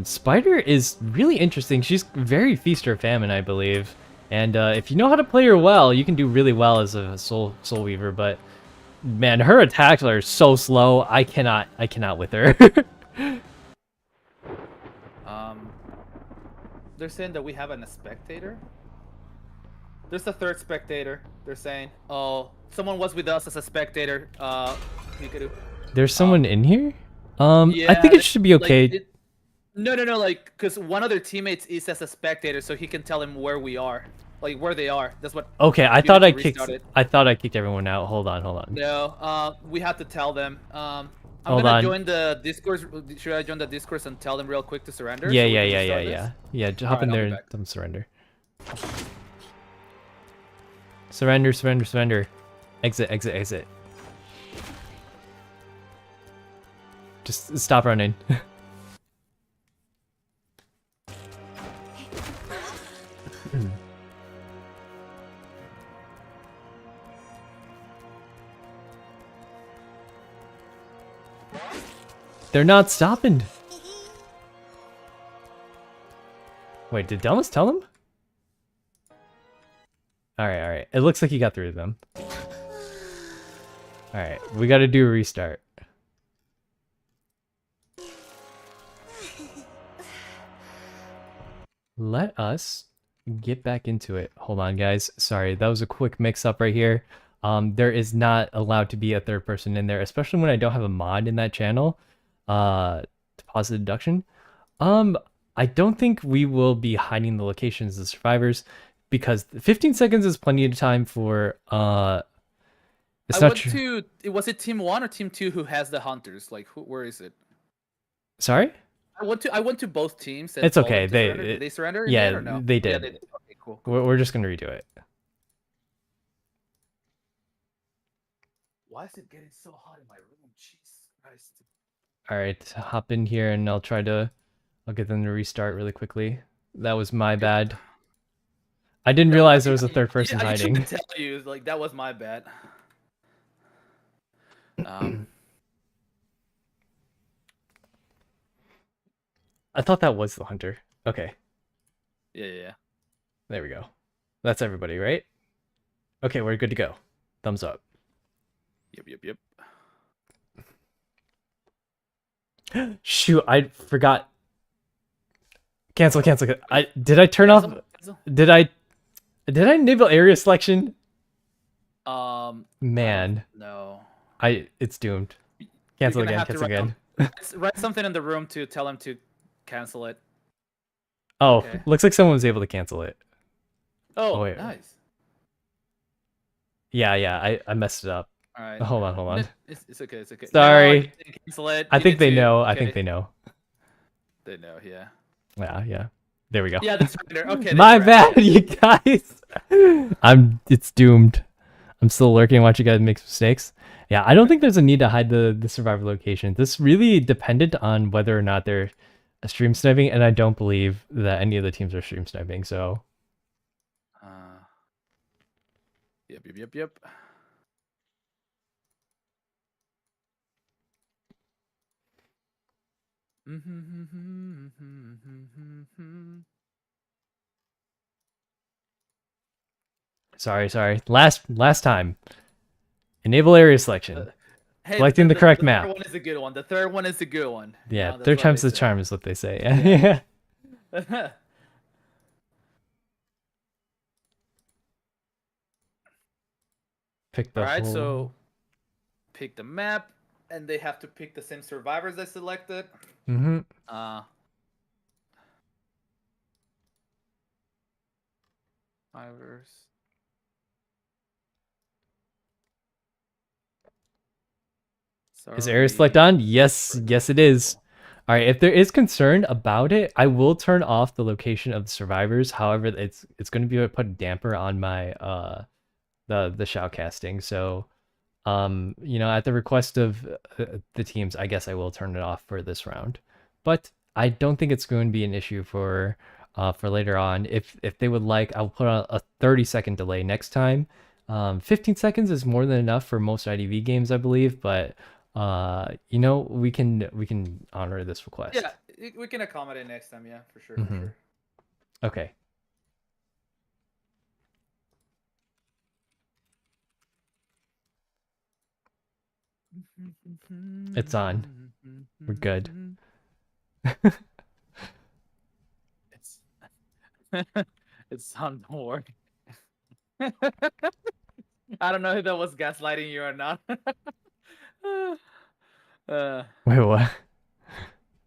Spider is really interesting. She's very feast or famine, I believe. And if you know how to play her well, you can do really well as a soul weaver. But man, her attacks are so slow. I cannot with her. They're saying that we have a spectator. There's a third spectator. They're saying, oh, someone was with us as a spectator. Hikaru. There's someone in here? Yeah, I think it should be okay. Like, no, like, because one of their teammates is as a spectator, so he can tell him where we are, like where they are. That's what. Okay, I thought I kicked everyone out. Hold on. No, we have to tell them. I'm Hold gonna on. join the Discord. Should I join the Discord and tell them real quick to surrender? Yeah, so we yeah, can yeah, yeah, restart this? yeah. Yeah, hop Alright, in I'll there be and back. tell them surrender. Surrender, surrender, surrender. Exit, exit, exit. Just stop running. They're not stopping. Wait, did Delmas tell them? Alright, alright. It looks like he got through to them. Alright, we gotta do a restart. Let us get back into it. Hold on, guys. Sorry, that was a quick mix-up right here. There is not allowed to be a third person in there, especially when I don't have a mod in that channel. Deposit deduction. I don't think we will be hiding the locations of the survivors because 15 seconds is plenty of time for it's not true. Was it Team 1 or Team 2 who has the hunters? Like, where is it? Sorry? I went to both teams. And It's told okay. them to surrender. Did they surrender? Yeah, In the end or no? they did. Yeah, they did. Okay, cool. We're just gonna redo it. Why is it getting so hot in my room? Jesus Christ. All right, hop in here and I'll get them to restart really quickly. That was my bad. I didn't realize there was a third person hiding. I should tell you, like, that was my bad. I thought that was the hunter. Okay. Yeah. There we go. That's everybody, right? Okay, we're good to go. Thumbs up. Yep. Shoot, I forgot. Cancel. Did I turn off? Did I enable area selection? Man. No. It's doomed. Cancel again. Write something in the room to tell him to cancel it. Oh, Okay. looks like someone was able to cancel it. Oh, wait. nice. Yeah, I messed it up. All right. Hold on. It's okay. Sorry. No, you cancel it. I You think need they to- know. okay. I think they know. They know, yeah. Yeah. There we go. Yeah, that's right. Okay. My bad, you guys. It's doomed. I'm still lurking, watch you guys make mistakes. Yeah, I don't think there's a need to hide the survivor location. This really depended on whether or not they're stream sniping, and I don't believe that any of the teams are stream sniping, so. Yep. Sorry. Last time. Enable area selection. Hey, Selecting the correct map. The third one is a good one. The third one is a good one. Yeah, That's third what time's they the say. charm is what they say. Yeah. Pick the Alright, whole... so pick the map, and they have to pick the same survivors I selected. Mm-hmm. Survivors. Is area select on? Yes, it is. All right, if there is concern about it, I will turn off the location of the survivors. However, it's going to be put a damper on my the shoutcasting. So, at the request of the teams, I guess I will turn it off for this round. But I don't think it's going to be an issue for later on. If they would like, I'll put a 30-second delay next time. 15 seconds is more than enough for most IDV games, I believe, but we can honor this request. Yeah, we can accommodate next time. Yeah, for sure. Mm-hmm. Okay. It's on. We're good. It's on board. I don't know if that was gaslighting you or not. Wait, what?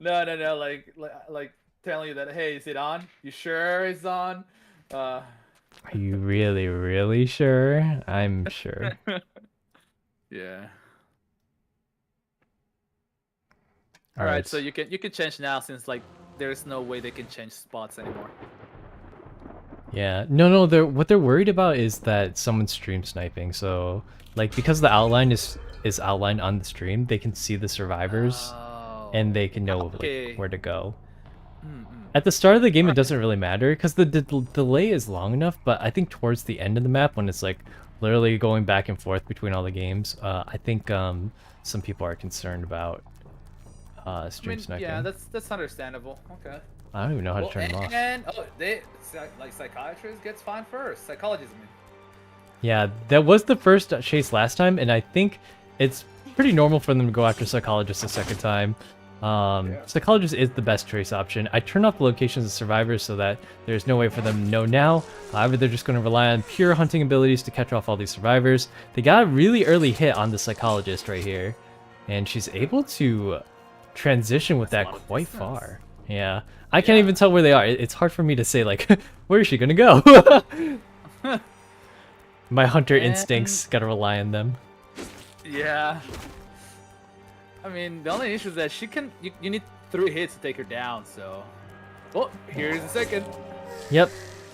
No. Like telling you that, hey, is it on? You sure it's on? Are you really sure? I'm sure. Yeah. All right, so you can change now since like there's no way they can change spots anymore. Yeah, no, what they're worried about is that someone's stream sniping. So, like, because the outline is outlined on the stream, they can see the survivors, and they can know like where to go. At the start of the game, it doesn't really matter because the delay is long enough. But I think towards the end of the map, when it's like literally going back and forth between all the games, I think some people are concerned about stream sniping. Yeah, that's understandable. Okay. I don't even know how to turn them off. And they like psychiatrist gets fined first. Psychologists, I mean. Yeah, that was the first chase last time, and I think it's pretty normal for them to go after psychologist a second time. Psychologist is the best trace option. I turn off the locations of survivors so that there's no way for them to know now. However, they're just going to rely on pure hunting abilities to catch off all these survivors. They got a really early hit on the psychologist right here, and she's able to transition with that quite far. Yeah, I can't even tell where they are. It's hard for me to say, like, where is she gonna go? My hunter instincts gotta rely on them. Yeah. I mean, the only issue is that she can. You need 3 hits to take her down. So, oh, here's the second. Yep,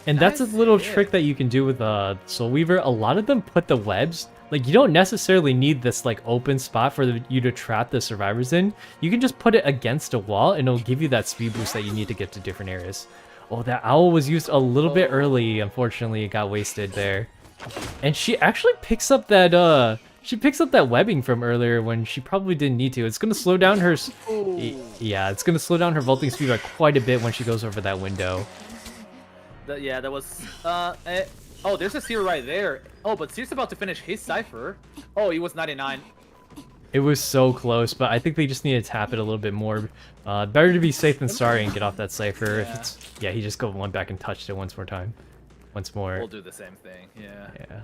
and that's a little trick that you can do with Soul Weaver. A lot of them put the webs. Like, you don't necessarily need this like open spot for you to trap the survivors in. You can just put it against a wall and it'll give you that speed boost that you need to get to different areas. Oh, that owl was used a little bit early. Unfortunately, it got wasted there. And she actually picks up that webbing from earlier when she probably didn't need to. It's gonna slow down her. Yeah, it's gonna slow down her vaulting speed by quite a bit when she goes over that window. Yeah, that was. Oh, there's a Seer right there. Oh, but Seer's about to finish his cipher. Oh, he was 99. It was so close, but I think they just need to tap it a little bit more. Better to be safe than sorry and get off that cipher. Yeah. If it's, yeah, he just went back and touched it once more. We'll do the same thing. Yeah.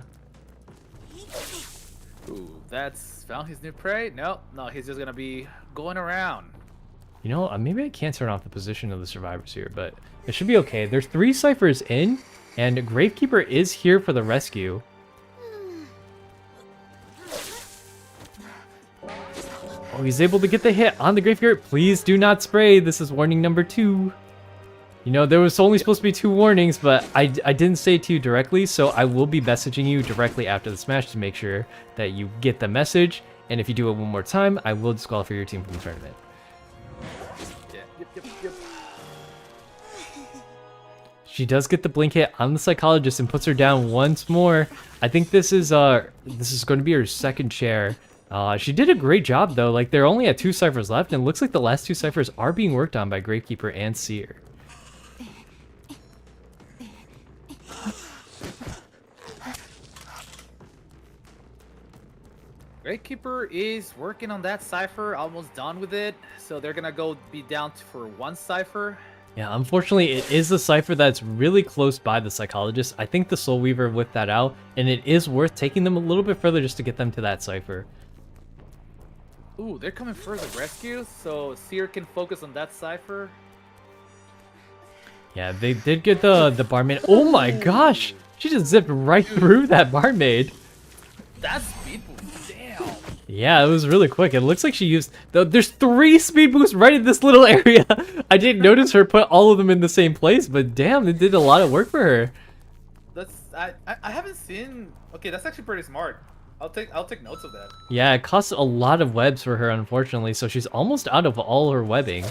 Ooh, that's found his new prey. No, he's just gonna be going around. You know, maybe I can't turn off the position of the survivors here, but it should be okay. There's 3 ciphers in, and Gravekeeper is here for the rescue. Oh, he's able to get the hit on the Gravekeeper. Please do not spray. This is warning number 2. You know, there was only supposed to be 2 warnings, but I didn't say it to you directly, so I will be messaging you directly after the smash to make sure that you get the message. And if you do it one more time, I will disqualify your team from the tournament. Yep. She does get the blink hit on the psychologist and puts her down once more. I think this is going to be her second chair. She did a great job though. Like, they're only at 2 ciphers left, and it looks like the last 2 ciphers are being worked on by Gravekeeper and Seer. Gravekeeper is working on that cipher, almost done with it. So they're gonna go be down for 1 cipher. Yeah, unfortunately, it is a cipher that's really close by the psychologist. I think the Soul Weaver whipped that out, and it is worth taking them a little bit further just to get them to that cipher. Ooh, they're coming for the rescue, so Seer can focus on that cipher. Yeah, they did get the barmaid. Oh my gosh! She just zipped right through that barmaid. That's speed boost, damn. Yeah, it was really quick. It looks like she used... There's 3 speed boosts right in this little area. I didn't notice her put all of them in the same place, but damn, it did a lot of work for her. I haven't seen... Okay, that's actually pretty smart. I'll take notes of that. Yeah, it costs a lot of webs for her, unfortunately, so she's almost out of all her webbing.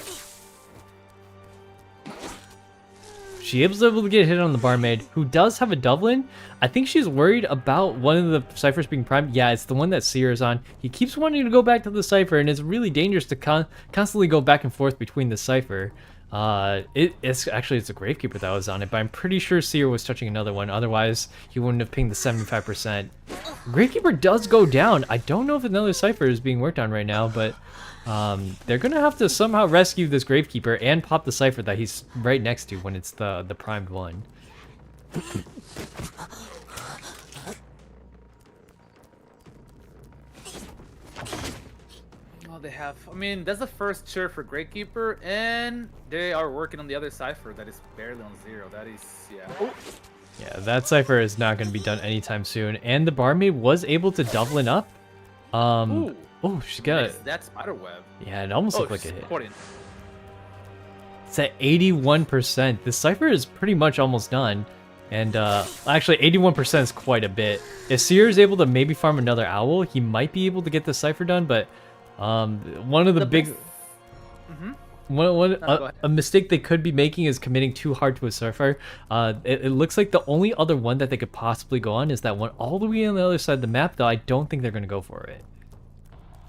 She was able to get hit on the barmaid, who does have a Dublin. I think she's worried about one of the ciphers being primed. Yeah, it's the one that Seer is on. He keeps wanting to go back to the cipher, and it's really dangerous to constantly go back and forth between the cipher. It's a Gravekeeper that was on it, but I'm pretty sure Seer was touching another one. Otherwise, he wouldn't have pinged the 75%. Gravekeeper does go down. I don't know if another cipher is being worked on right now, but they're gonna have to somehow rescue this Gravekeeper and pop the cipher that he's right next to when it's the primed one. Oh, they have... I mean, that's the first chair for Gravekeeper, and they are working on the other cipher that is barely on 0. That is... yeah. Oh. Yeah, that cipher is not going to be done anytime soon, and the barmaid was able to Dublin up. Ooh, Oh, she's got it. that spider web. Yeah, it almost Oh, looked like she's a hit. supporting. It's at 81%. The cipher is pretty much almost done. And actually 81% is quite a bit. If Seer is able to maybe farm another owl, he might be able to get the cipher done, but one of the big a mistake they could be making is committing too hard to a cipher. It looks like the only other one that they could possibly go on is that one all the way on the other side of the map, though I don't think they're going to go for it.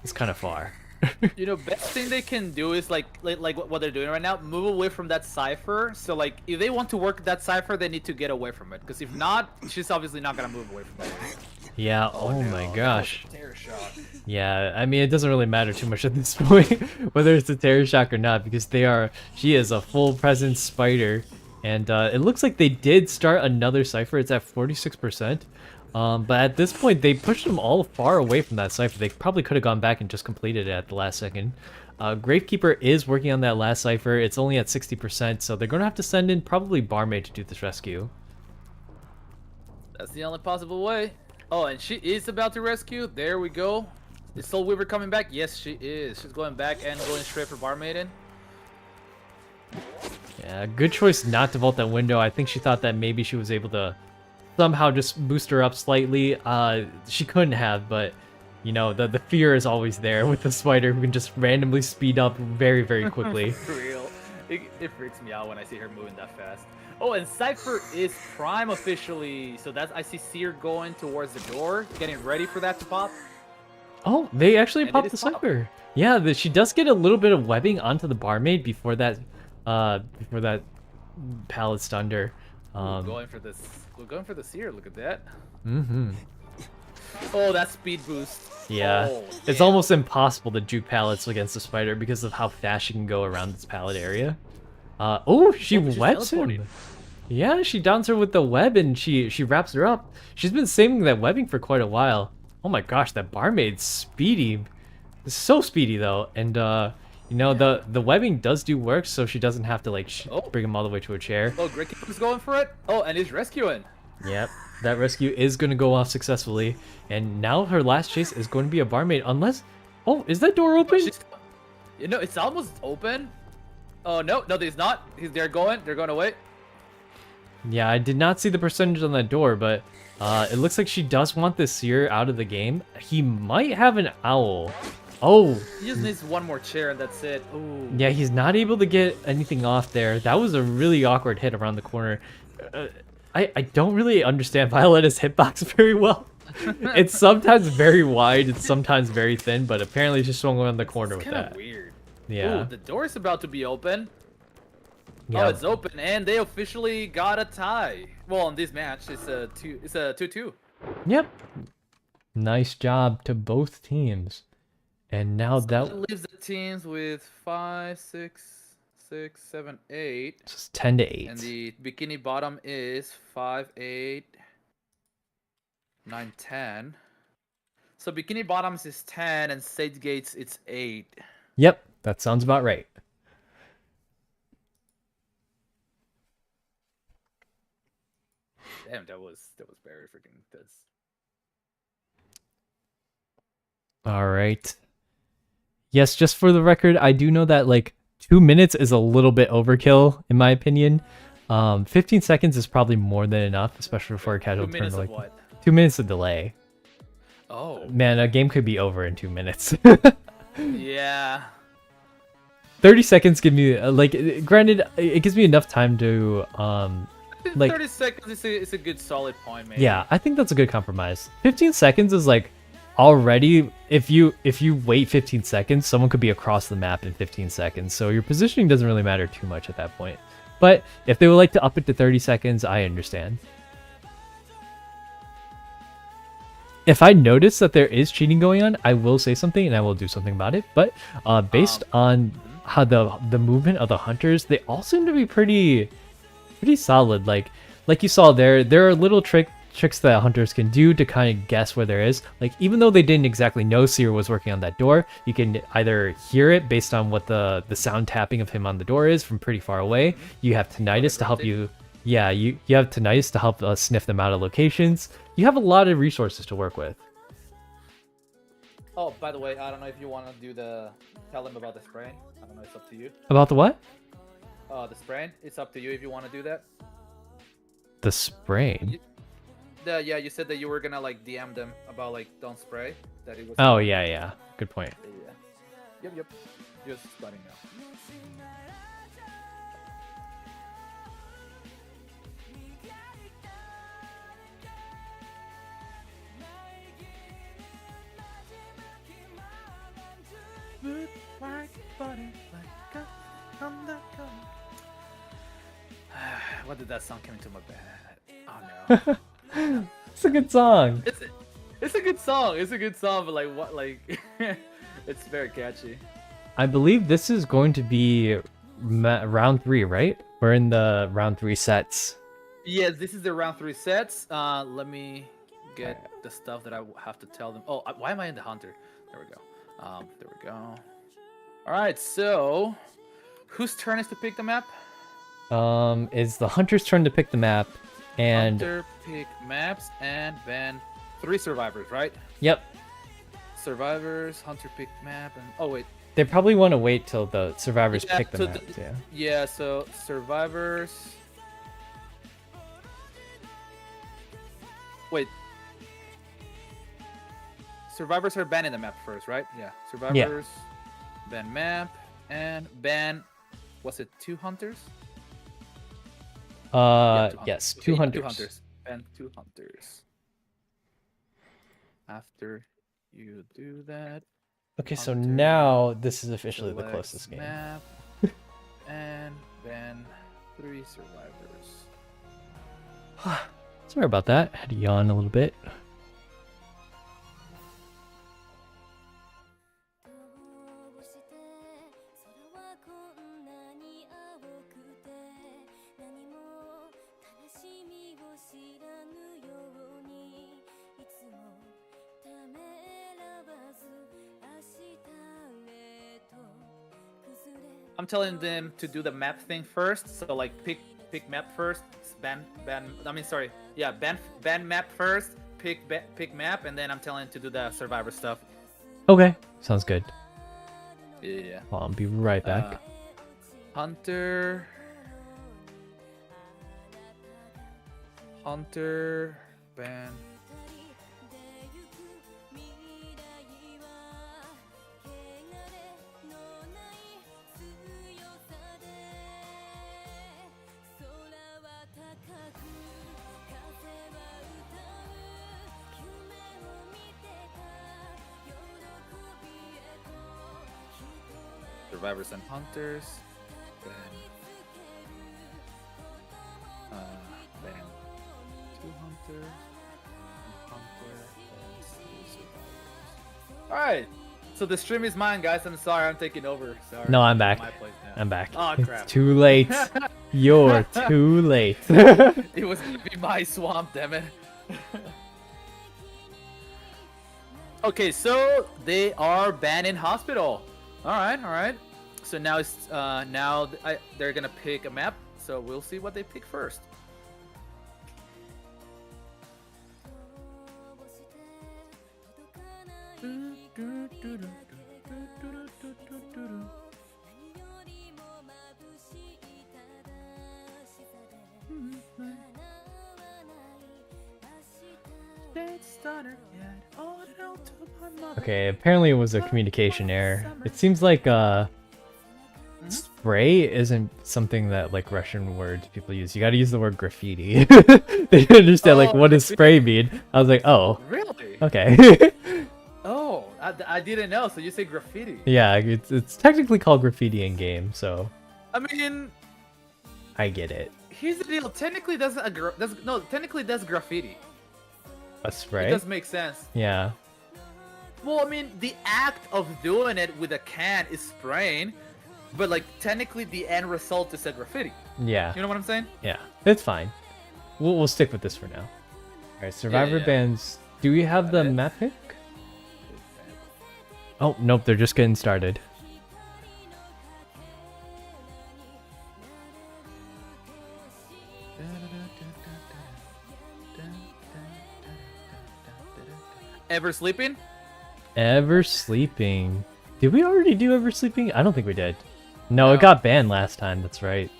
It's kind of far. You know, best thing they can do is like what they're doing right now, move away from that cipher. So like, if they want to work that cipher, they need to get away from it. Because if not, she's obviously not gonna move away from that. Yeah. Oh my gosh. Terror shock. Yeah. I mean, it doesn't really matter too much at this point whether it's a terror shock or not, because she is a full presence spider, and it looks like they did start another cipher. It's at 46%. But at this point, they pushed them all far away from that cipher. They probably could have gone back and just completed it at the last second. Gravekeeper is working on that last cipher. It's only at 60%, so they're going to have to send in probably Barmaid to do this rescue. That's the only possible way. Oh, and she is about to rescue. There we go. Is Soul Weaver coming back? Yes, she is. She's going back and going straight for Barmaiden. Yeah, good choice not to vault that window. I think she thought that maybe she was able to somehow just boost her up slightly. She couldn't have, but you know, the fear is always there with the spider who can just randomly speed up very, very quickly. For real. It freaks me out when I see her moving that fast. Oh, and Cypher is prime officially. So that's, I see Seer going towards the door, getting ready for that to pop. Oh, they actually And popped it the is popped. cipher. Yeah, she does get a little bit of webbing onto the barmaid before that pallet stunder. We're going for this. We're going for the Seer. Look at that. Mm-hmm. Oh, that speed boost. Yeah, Oh, it's damn. almost impossible to juke pallets against the spider because of how fast she can go around this pallet area. Oh, she she's webs teleporting. him. Yeah, she downs her with the web and she wraps her up. She's been saving that webbing for quite a while. Oh my gosh, that barmaid's speedy. It's so speedy though, and you know, the webbing does do work, so she doesn't have to like bring him all the way to a chair. Oh, Gravekeeper's going for it. Oh, and he's rescuing. Yep, that rescue is going to go off successfully, and now her last chase is going to be a barmaid, unless... Oh, is that door open? You know, it's almost open. Oh, no, there's not. They're going away. Yeah, I did not see the percentage on that door, but it looks like she does want this Seer out of the game. He might have an owl. Oh. He just needs one more chair and that's it. Ooh. Yeah, he's not able to get anything off there. That was a really awkward hit around the corner. I don't really understand Violetta's hitbox very well. It's sometimes very wide, it's sometimes very thin, but apparently she swung around the corner with that. Weird. Yeah. Ooh, the door is about to be open. Yeah. Oh, it's open, and they officially got a tie. Well, in this match, it's a 2-2. Yep. Nice job to both teams. And now So that that leaves the teams with 5, 6, 7, 8. it's 10 to 8. And the bikini bottom is 5, 8, 9, 10. So bikini bottoms is 10, and Sage Gates it's 8. Yep, that sounds about right. Damn, that was very freaking intense. All right. Yes, just for the record, I do know that like 2 minutes is a little bit overkill in my opinion. 15 seconds is probably more than enough, especially for a casual 2 minutes tournament. of Like what? 2 minutes of delay. Oh. Man, a game could be over in 2 minutes. Yeah. 30 seconds give me granted, it gives me enough time to like 30 seconds is a good solid point, man. yeah, I think that's a good compromise. 15 seconds is like already if you wait 15 seconds, someone could be across the map in 15 seconds. So your positioning doesn't really matter too much at that point. But if they would like to up it to 30 seconds, I understand. If I notice that there is cheating going on, I will say something and I will do something about it. But based on how the movement of the hunters, they all seem to be pretty solid. Like you saw there are little tricks that hunters can do to kind of guess where there is. Like even though they didn't exactly know Seer was working on that door, you can either hear it based on what the sound tapping of him on the door is from pretty far away. You have tinnitus to help you. Yeah, you have tinnitus to help sniff them out of locations. You have a lot of resources to work with. Oh, by the way, I don't know if you want to do tell them about the spraying. I don't know. It's up to you. About the what? The spraying. It's up to you if you want to do that. The spraying. Yeah, you said that you were gonna like DM them about like don't spray. That it was. Oh yeah. Good point. Yeah. Yep. Just letting know. What did that song come into my bed? Oh no. It's a good song. It's a good song. It's a good song, but like what like it's very catchy. I believe this is going to be round 3, right? We're in the round 3 sets. Yes, this is the round 3 sets. Let me get the stuff that I have to tell them. Oh, why am I in the hunter? There we go. There we go. All right, so whose turn is to pick the map? It's the hunter's turn to pick the map, and Hunter pick maps and ban 3 survivors, right? Yep. Survivors, hunter pick map, and oh wait. They probably want to wait till the survivors pick the so map. Yeah. Yeah, so survivors. Wait. Survivors are banning the map first, right? Yeah. Survivors, ban map, and ban. Was it 2 hunters? Yes, 2 hunters. 2 hunters. Ban 2 hunters. After you do that. Okay, so hunter, now this is officially the select closest game. Map, and ban 3 survivors. Sorry about that. Had to yawn a little bit. I'm telling them to do the map thing first. So like pick map first, ban map first, pick map, and then I'm telling them to do the survivor stuff. Okay, sounds good. Yeah. I'll be right back. Hunter, ban. Survivors and hunters. Ban 2 hunters. All right. So the stream is mine, guys. I'm sorry, I'm taking over. Sorry. No, I'm back. My place now. I'm back. Oh crap! It's too late. You're too late. It was gonna be my swamp, damn it. Okay, so they are banning hospital. All right. So now it's they're gonna pick a map. So we'll see what they pick first. Okay, apparently it was a communication error. It seems like spray isn't something that like Russian words people use. You gotta use the word graffiti. They didn't understand like what does spray mean. I was like, oh. Really? Okay. Oh, I didn't know. So you say graffiti? Yeah, it's technically called graffiti in game, so I mean, I get it. here's the deal. Technically, that's graffiti. A spray? It does make sense. Yeah. Well, I mean, the act of doing it with a can is spraying, but like technically the end result is a graffiti. Yeah. You know what I'm saying? Yeah, it's fine. We'll stick with this for now. All right, survivor bans. Do we have the map pick? Oh nope, they're just getting started. Ever sleeping? Ever Sleeping. Did we already do Ever Sleeping? I don't think we did. No, No. it got banned last time. That's right.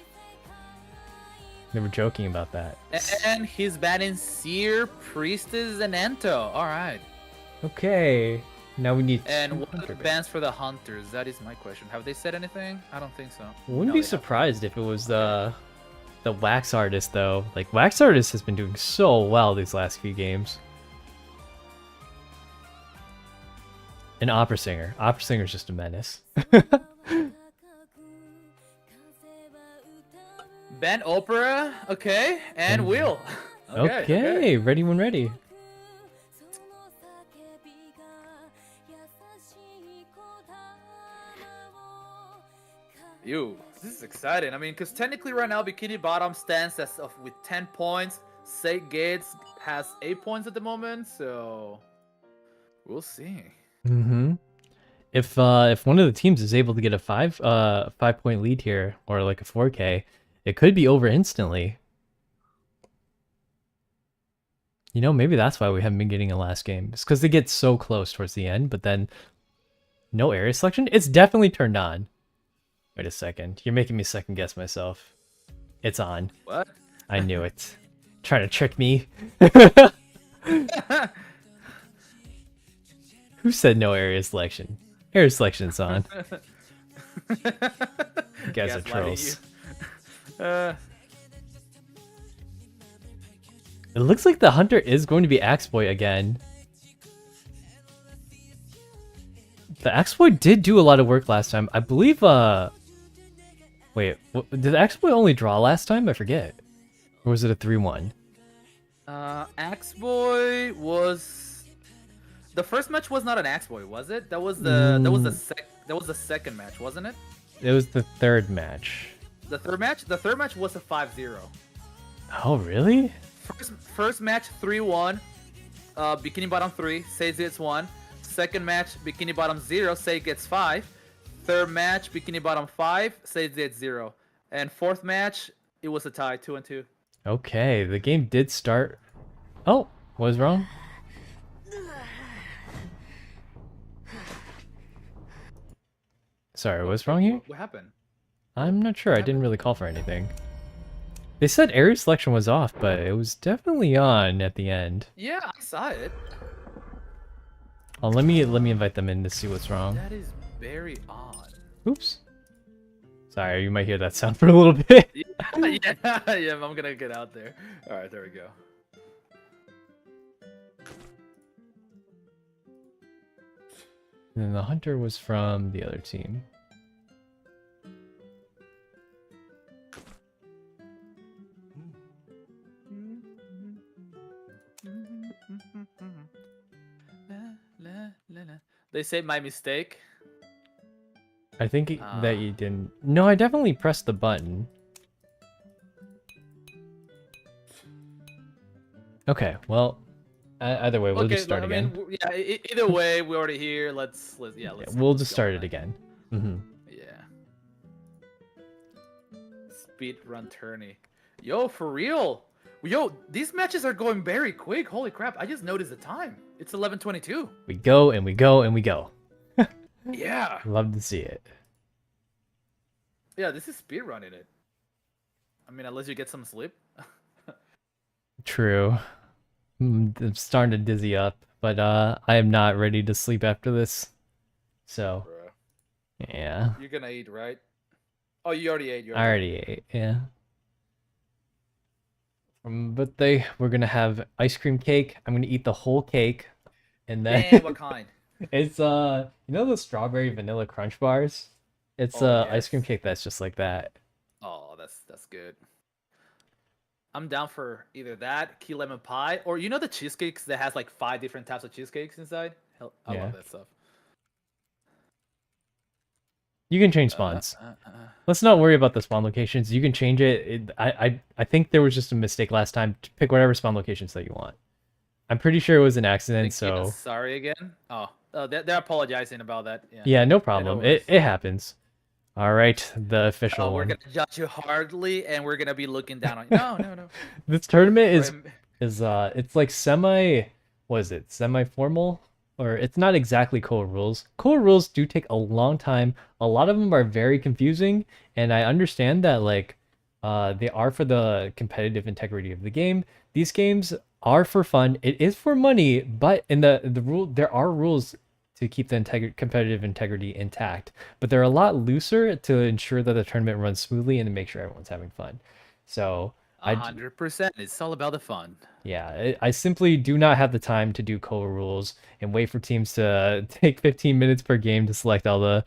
They were joking about that. And he's banning Seer, Priestess, and Ento. Alright. Okay. Now we need. And two what are Hunter the bans for the Hunters? That is my question. Have they said anything? I don't think so. Wouldn't No, be they haven't. surprised if it was the Wax Artist though. Like Wax Artist has been doing so well these last few games. An Opera Singer. Opera Singer's just a menace. Ban Opera, okay, and Wheel. Okay, ready when ready. Ew, this is exciting. I mean, because technically right now Bikini Bottom stands with 10 points. Sake Gates has 8 points at the moment, so we'll see. Mm-hmm. If one of the teams is able to get a 5-point lead here, or like a 4K, it could be over instantly. You know, maybe that's why we haven't been getting a last game. It's because they get so close towards the end, but then no area selection? It's definitely turned on. Wait a second. You're making me second guess myself. It's on. What? I knew it. Trying to trick me. Who said no area selection? Area selection's on. You guys are Gaslighting trolls. you. It looks like the hunter is going to be Axe Boy again. The Axe Boy did do a lot of work last time. I believe, wait, did the Axe Boy only draw last time? I forget. Or was it a 3-1? Axe Boy was... The first match was not an Axe Boy, was it? That was the second match, wasn't it? It was the third match. The third match? The third match was a 5-0. Oh, really? First match 3-1. Bikini Bottom 3, Sage gets 1. Second match, Bikini Bottom 0, Sage gets 5. Third match, Bikini Bottom 5, Sage gets 0. And fourth match, it was a tie, 2-2. Okay, the game did start. Oh, what was wrong? Sorry, what's wrong here? What happened? I'm not sure. I didn't really call for anything. They said area selection was off, but it was definitely on at the end. Yeah, I saw it. Oh, let me invite them in to see what's wrong. That is very odd. Oops. Sorry, you might hear that sound for a little bit. Yeah, I'm gonna get out there. Alright, there we go. And then the hunter was from the other team. They say my mistake. I think that you didn't. No, I definitely pressed the button. Okay, well, either way, we'll just start again. Yeah, either way, we're already here. Let's We'll just start it again. Mm-hmm. Yeah. Speed run tourney. Yo, for real. Yo, these matches are going very quick. Holy crap! I just noticed the time. It's 11:22. We go and we go and we go. Yeah. Love to see it. Yeah, this is speed running it. I mean, unless you get some sleep. True. I'm starting to dizzy up, but I am not ready to sleep after this. So, Bruh. yeah. You're gonna eat, right? Oh, you already ate. I already ate, yeah. But we're gonna have ice cream cake. I'm gonna eat the whole cake, and then Man, what kind? It's you know the strawberry vanilla crunch bars? It's ice cream cake that's just like that. Oh, that's good. I'm down for either that, key lemon pie, or you know the cheesecakes that has like 5 different types of cheesecakes inside? Hell, I Yeah. love that stuff. You can change spawns. Let's not worry about the spawn locations. You can change it. I think there was just a mistake last time. Pick whatever spawn locations that you want. I'm pretty sure it was an accident, so... Sorry again? Oh, they're apologizing about that. Yeah, no problem. It happens. All right, the official We're one. going to judge you hardly, and we're going to be looking down on you. No. This tournament is it's like semi... What is it? Semi-formal? or it's not exactly core rules. Core rules do take a long time. A lot of them are very confusing, and I understand that like they are for the competitive integrity of the game. These games are for fun. It is for money, but in the rule there are rules to keep the competitive integrity intact, but they're a lot looser to ensure that the tournament runs smoothly and to make sure everyone's having fun. So 100%. It's all about the fun. yeah, I simply do not have the time to do core rules and wait for teams to take 15 minutes per game to select all the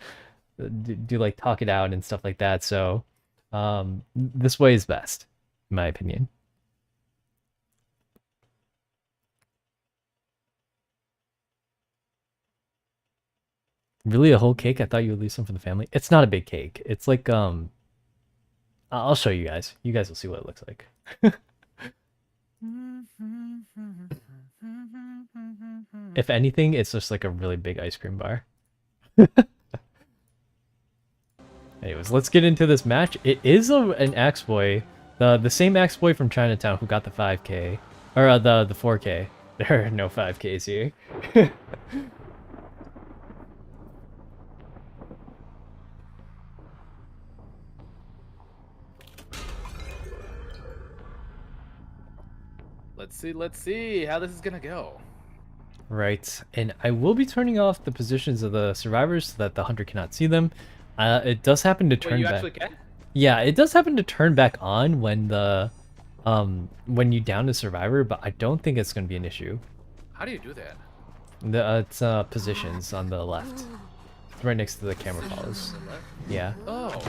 do like talk it out and stuff like that. So this way is best, in my opinion. Really, a whole cake? I thought you would leave some for the family. It's not a big cake. It's like I'll show you guys. You guys will see what it looks like. If anything, it's just like a really big ice cream bar. Anyways, let's get into this match. It is an Axe-Boy, the same Axe-Boy from Chinatown who got the 5K, or the 4K. There are no 5Ks here. Let's see how this is gonna go. Right, and I will be turning off the positions of the survivors so that the hunter cannot see them. It does happen to turn Wait, you back. actually can? Yeah, it does happen to turn back on when the when you down a survivor, but I don't think it's going to be an issue. How do you do that? It's positions on the left. It's right next to the camera follows. Yeah. Oh.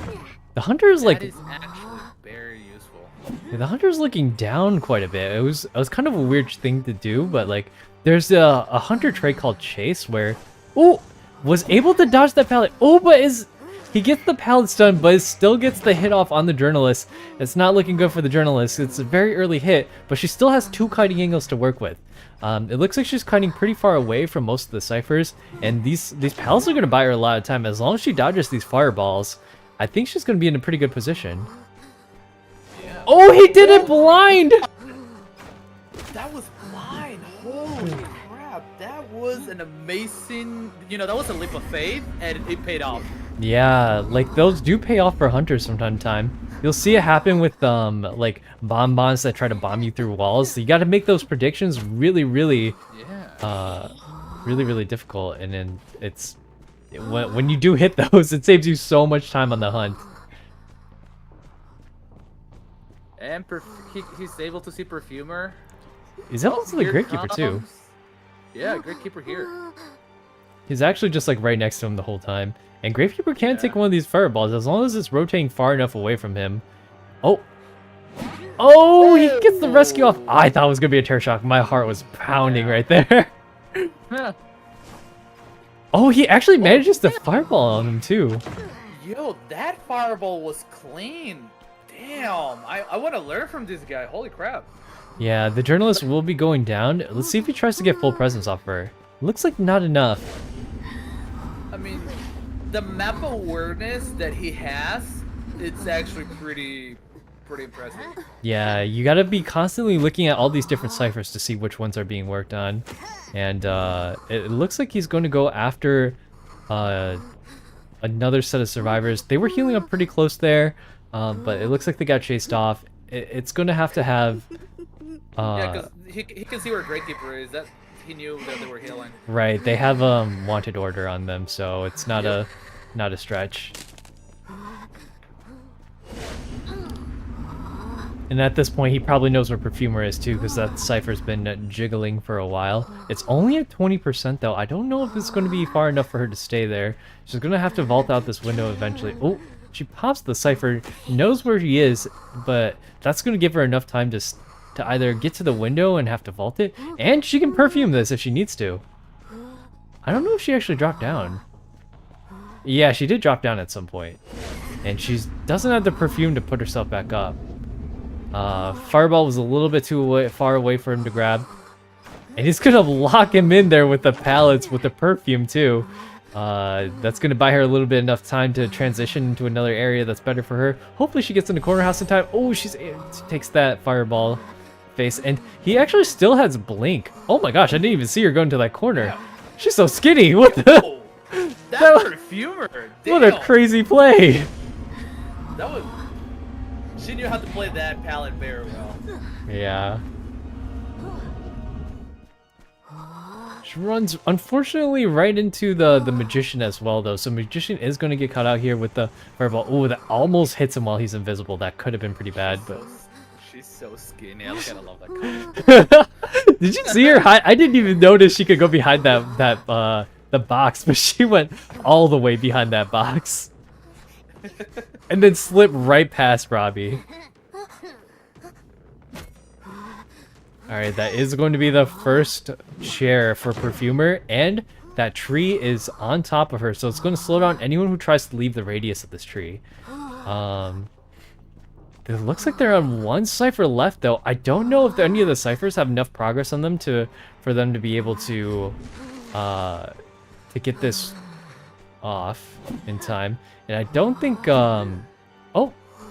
The hunter is like That is actually very useful. yeah, the hunter's looking down quite a bit. It was kind of a weird thing to do, but like there's a hunter trait called chase where was able to dodge that pallet. But he gets the pallet stun, but still gets the hit off on the journalist. It's not looking good for the journalist. It's a very early hit, but she still has 2 kiting angles to work with. It looks like she's kiting pretty far away from most of the ciphers, and these pallets are going to buy her a lot of time. As long as she dodges these fireballs, I think she's going to be in a pretty good position. Yeah. Oh, he did it blind! That was blind. Holy crap. That was an amazing, that was a leap of faith, and it paid off. Yeah, like those do pay off for hunters from time to time. You'll see it happen with like bonbons that try to bomb you through walls. So you got to make those predictions really, really difficult. And then when you do hit those, it saves you so much time on the hunt. And he's able to see Perfumer. He's also the Great Keeper too. Yeah, Great Keeper here. He's actually just like right next to him the whole time. And Gravekeeper can take one of these fireballs as long as it's rotating far enough away from him. Oh, he gets the rescue off. I thought it was going to be a terror shock. My heart was pounding right there. Oh, he actually manages to fireball on him too. Yo, that fireball was clean. Damn, I want to learn from this guy. Holy crap. Yeah, the journalist will be going down. Let's see if he tries to get full presence off her. Looks like not enough. I mean, the map awareness that he has, it's actually pretty impressive. Yeah, you gotta be constantly looking at all these different ciphers to see which ones are being worked on. And it looks like he's going to go after another set of survivors. They were healing up pretty close there, but it looks like they got chased off. It's going to have... yeah, because he can see where Great Keeper is. That he knew that they were healing. Right, they have wanted order on them, so it's not a stretch. And at this point, he probably knows where Perfumer is too, because that cipher's been jiggling for a while. It's only at 20% though. I don't know if it's going to be far enough for her to stay there. She's going to have to vault out this window eventually. Oh, she pops the cipher, knows where he is, but that's going to give her enough time to either get to the window and have to vault it, and she can perfume this if she needs to. I don't know if she actually dropped down. Yeah, she did drop down at some point. And she doesn't have the perfume to put herself back up. Fireball was a little bit too far away for him to grab. And he's gonna lock him in there with the pallets with the perfume too. That's gonna buy her a little bit enough time to transition into another area that's better for her. Hopefully she gets in the corner house in time. Oh, she takes that fireball face, and he actually still has blink. Oh my gosh, I didn't even see her go into that corner. She's so skinny. What the? Oh, That that was- perfumer. What a Damn. crazy play. That was. She knew how to play that palette very well. Yeah. She runs, unfortunately, right into the magician as well, though. So magician is going to get caught out here with the fireball. Oh, that almost hits him while he's invisible. That could have been pretty bad, but. She's so skinny. I gotta love that comment. Did you see her hide? I didn't even notice she could go behind the box, but she went all the way behind that box. And then slipped right past Robbie. Alright, that is going to be the first chair for Perfumer, and that tree is on top of her, so it's going to slow down anyone who tries to leave the radius of this tree. It looks like they're on one cipher left, though. I don't know if any of the ciphers have enough progress on them for them to be able to get this off in time. And I don't think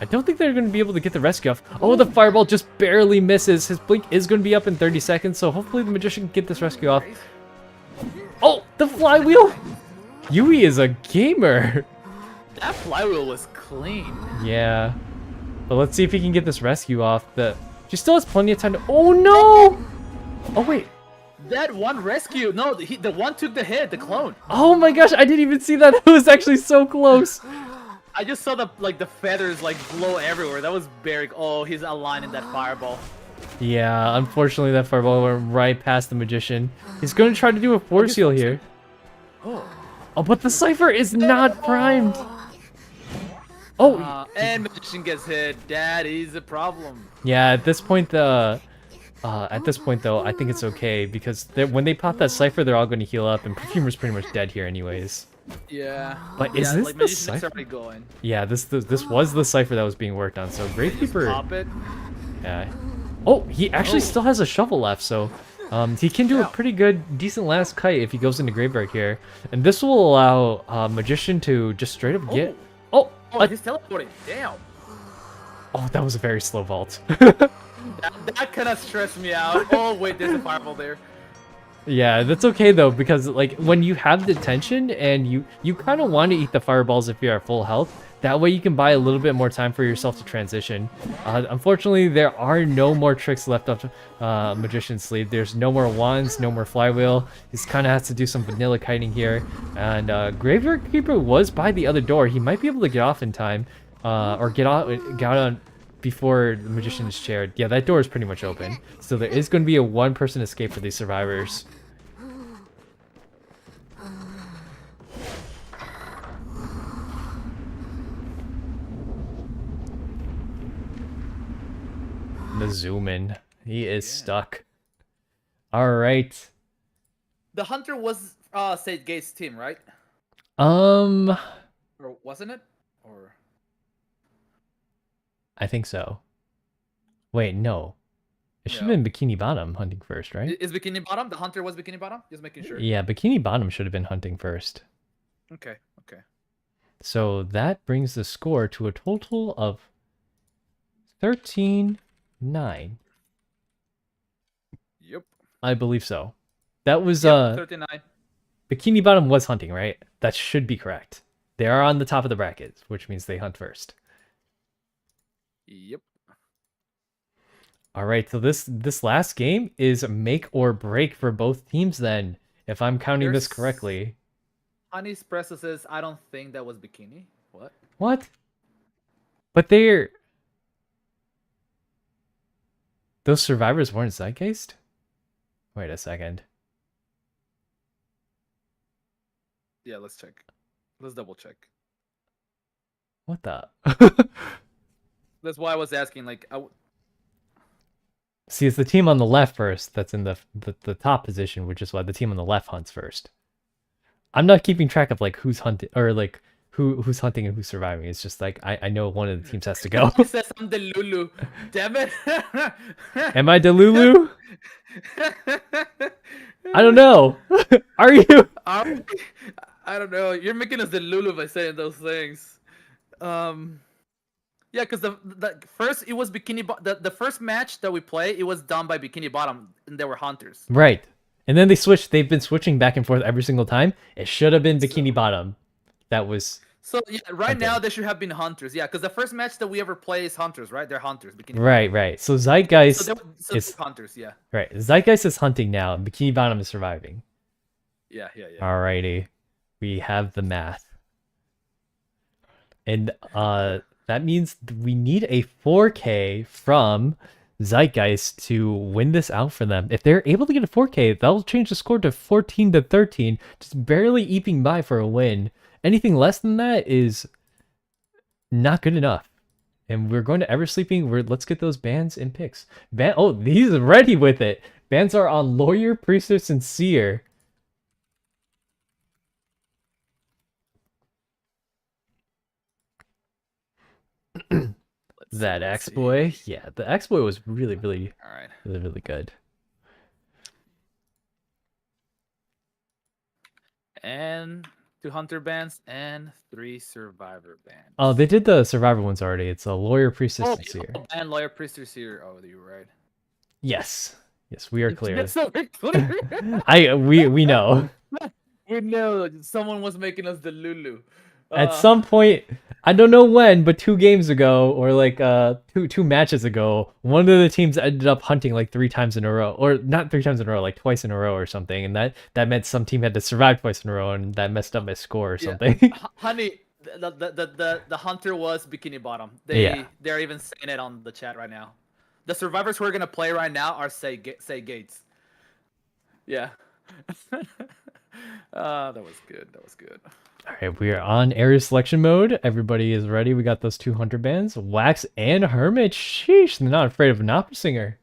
I don't think they're going to be able to get the rescue off. Oh, the fireball just barely misses. His blink is going to be up in 30 seconds, so hopefully the magician can get this rescue off. Oh, the flywheel! Yui is a gamer. That flywheel was clean. Yeah. But let's see if he can get this rescue off. She still has plenty of time to... Oh, no! Oh, wait. That one rescue. No, the one took the hit, the clone. Oh my gosh, I didn't even see that. It was actually so close. I just saw the feathers blow everywhere. That was very. Oh, he's aligning that fireball. Yeah, unfortunately that fireball went right past the magician. He's going to try to do a force heal here. Oh, but the cipher is not primed. Oh, And magician gets hit. That is a problem. yeah. At this point, though, I think it's okay because when they pop that cipher, they're all going to heal up, and Perfumer's pretty much dead here, anyways. Yeah. But is this the magician's cipher? already going. Yeah, this was the cipher that was being worked on. So Gravekeeper. Pop it. Yeah. Oh, he actually still has a shovel left, so he can do a pretty good, decent last kite if he goes into Graveyard here. And this will allow Magician to just straight up get... Oh, he's teleporting. Damn. Oh, that was a very slow vault. That kind of stressed me out. Oh, wait, there's a fireball there. Yeah, that's okay though, because when you have the tension and you kind of want to eat the fireballs if you're at full health, that way you can buy a little bit more time for yourself to transition. Unfortunately, there are no more tricks left up Magician's sleeve. There's no more wands, no more flywheel. He's kind of has to do some vanilla kiting here. And Graveyard Keeper was by the other door. He might be able to get off in time, or get out on before the Magician is chaired. Yeah, that door is pretty much open. So there is going to be a one-person escape for these survivors. The zoom in. He is stuck. Alright. The hunter was Sage Gate's team, right? Or Or wasn't it? Or I think so. Wait, no. It should have been Bikini Bottom hunting first, right? Is Bikini Bottom? The hunter was Bikini Bottom? Just making sure. Yeah, Bikini Bottom should have been hunting first. Okay, okay. So that brings the score to a total of 13-9. Yep. I believe so. That was 39. Bikini Bottom was hunting, right? That should be correct. They are on the top of the bracket, which means they hunt first. Yep. All right, so this last game is make or break for both teams then, if I'm counting this correctly. Honey Espresso says, I don't think that was Bikini. What? What? But those survivors weren't Zeitgeist? Wait a second. Yeah, let's check. Let's double check. What the? That's why I was asking, See, it's the team on the left first that's in the top position, which is why the team on the left hunts first. I'm not keeping track of who's hunting or who's hunting and who's surviving. It's just I know one of the teams has to go. He says I'm the Lulu. Damn it. Am I Delulu? I don't know. Are you? I don't know. You're making us the Lulu by saying those things. Yeah, because the first it was the first match that we played, it was done by Bikini Bottom, and they were hunters. Right. And then they've been switching back and forth every single time. It should have been Bikini Bottom. That was... So yeah, right Hunter. now they should have been Hunters. Yeah, because the first match that we ever play is Hunters, right? They're Hunters. Bikini Right, Bottom. right. So Zeitgeist So is... they're Hunters, yeah. Right. Zeitgeist is hunting now, and Bikini Bottom is surviving. Yeah. Alrighty. We have the math. And that means we need a 4K from Zeitgeist to win this out for them. If they're able to get a 4K, that'll change the score to 14-13, just barely eking by for a win. Anything less than that is not good enough. And we're going to Eversleeping. Let's get those bans and picks. Oh, he's ready with it. Bans are on Lawyer, Priestess, and Seer. That X-Boy. Yeah, the X-Boy was really good. And 2 Hunter bands and 3 Survivor bands. Oh, they did the Survivor ones already. It's a Lawyer, Priestess, and Seer. And Lawyer, Priestess here. Oh, you're right. Yes, we are clear. So we're clear. We know. We know someone was making us the Lulu. At some point, I don't know when, but 2 games ago, or like two matches ago, one of the teams ended up hunting like 3 times in a row, or not 3 times in a row, like twice in a row or something, and that meant some team had to survive twice in a row, and that messed up my score or something. Honey, the hunter was Bikini Bottom. They're even saying it on the chat right now. The survivors who are gonna play right now are say Gates. Yeah. That was good. All right, we are on area selection mode. Everybody is ready. We got those 2 hunter bands, Wax and Hermit. Sheesh, they're not afraid of an opera singer.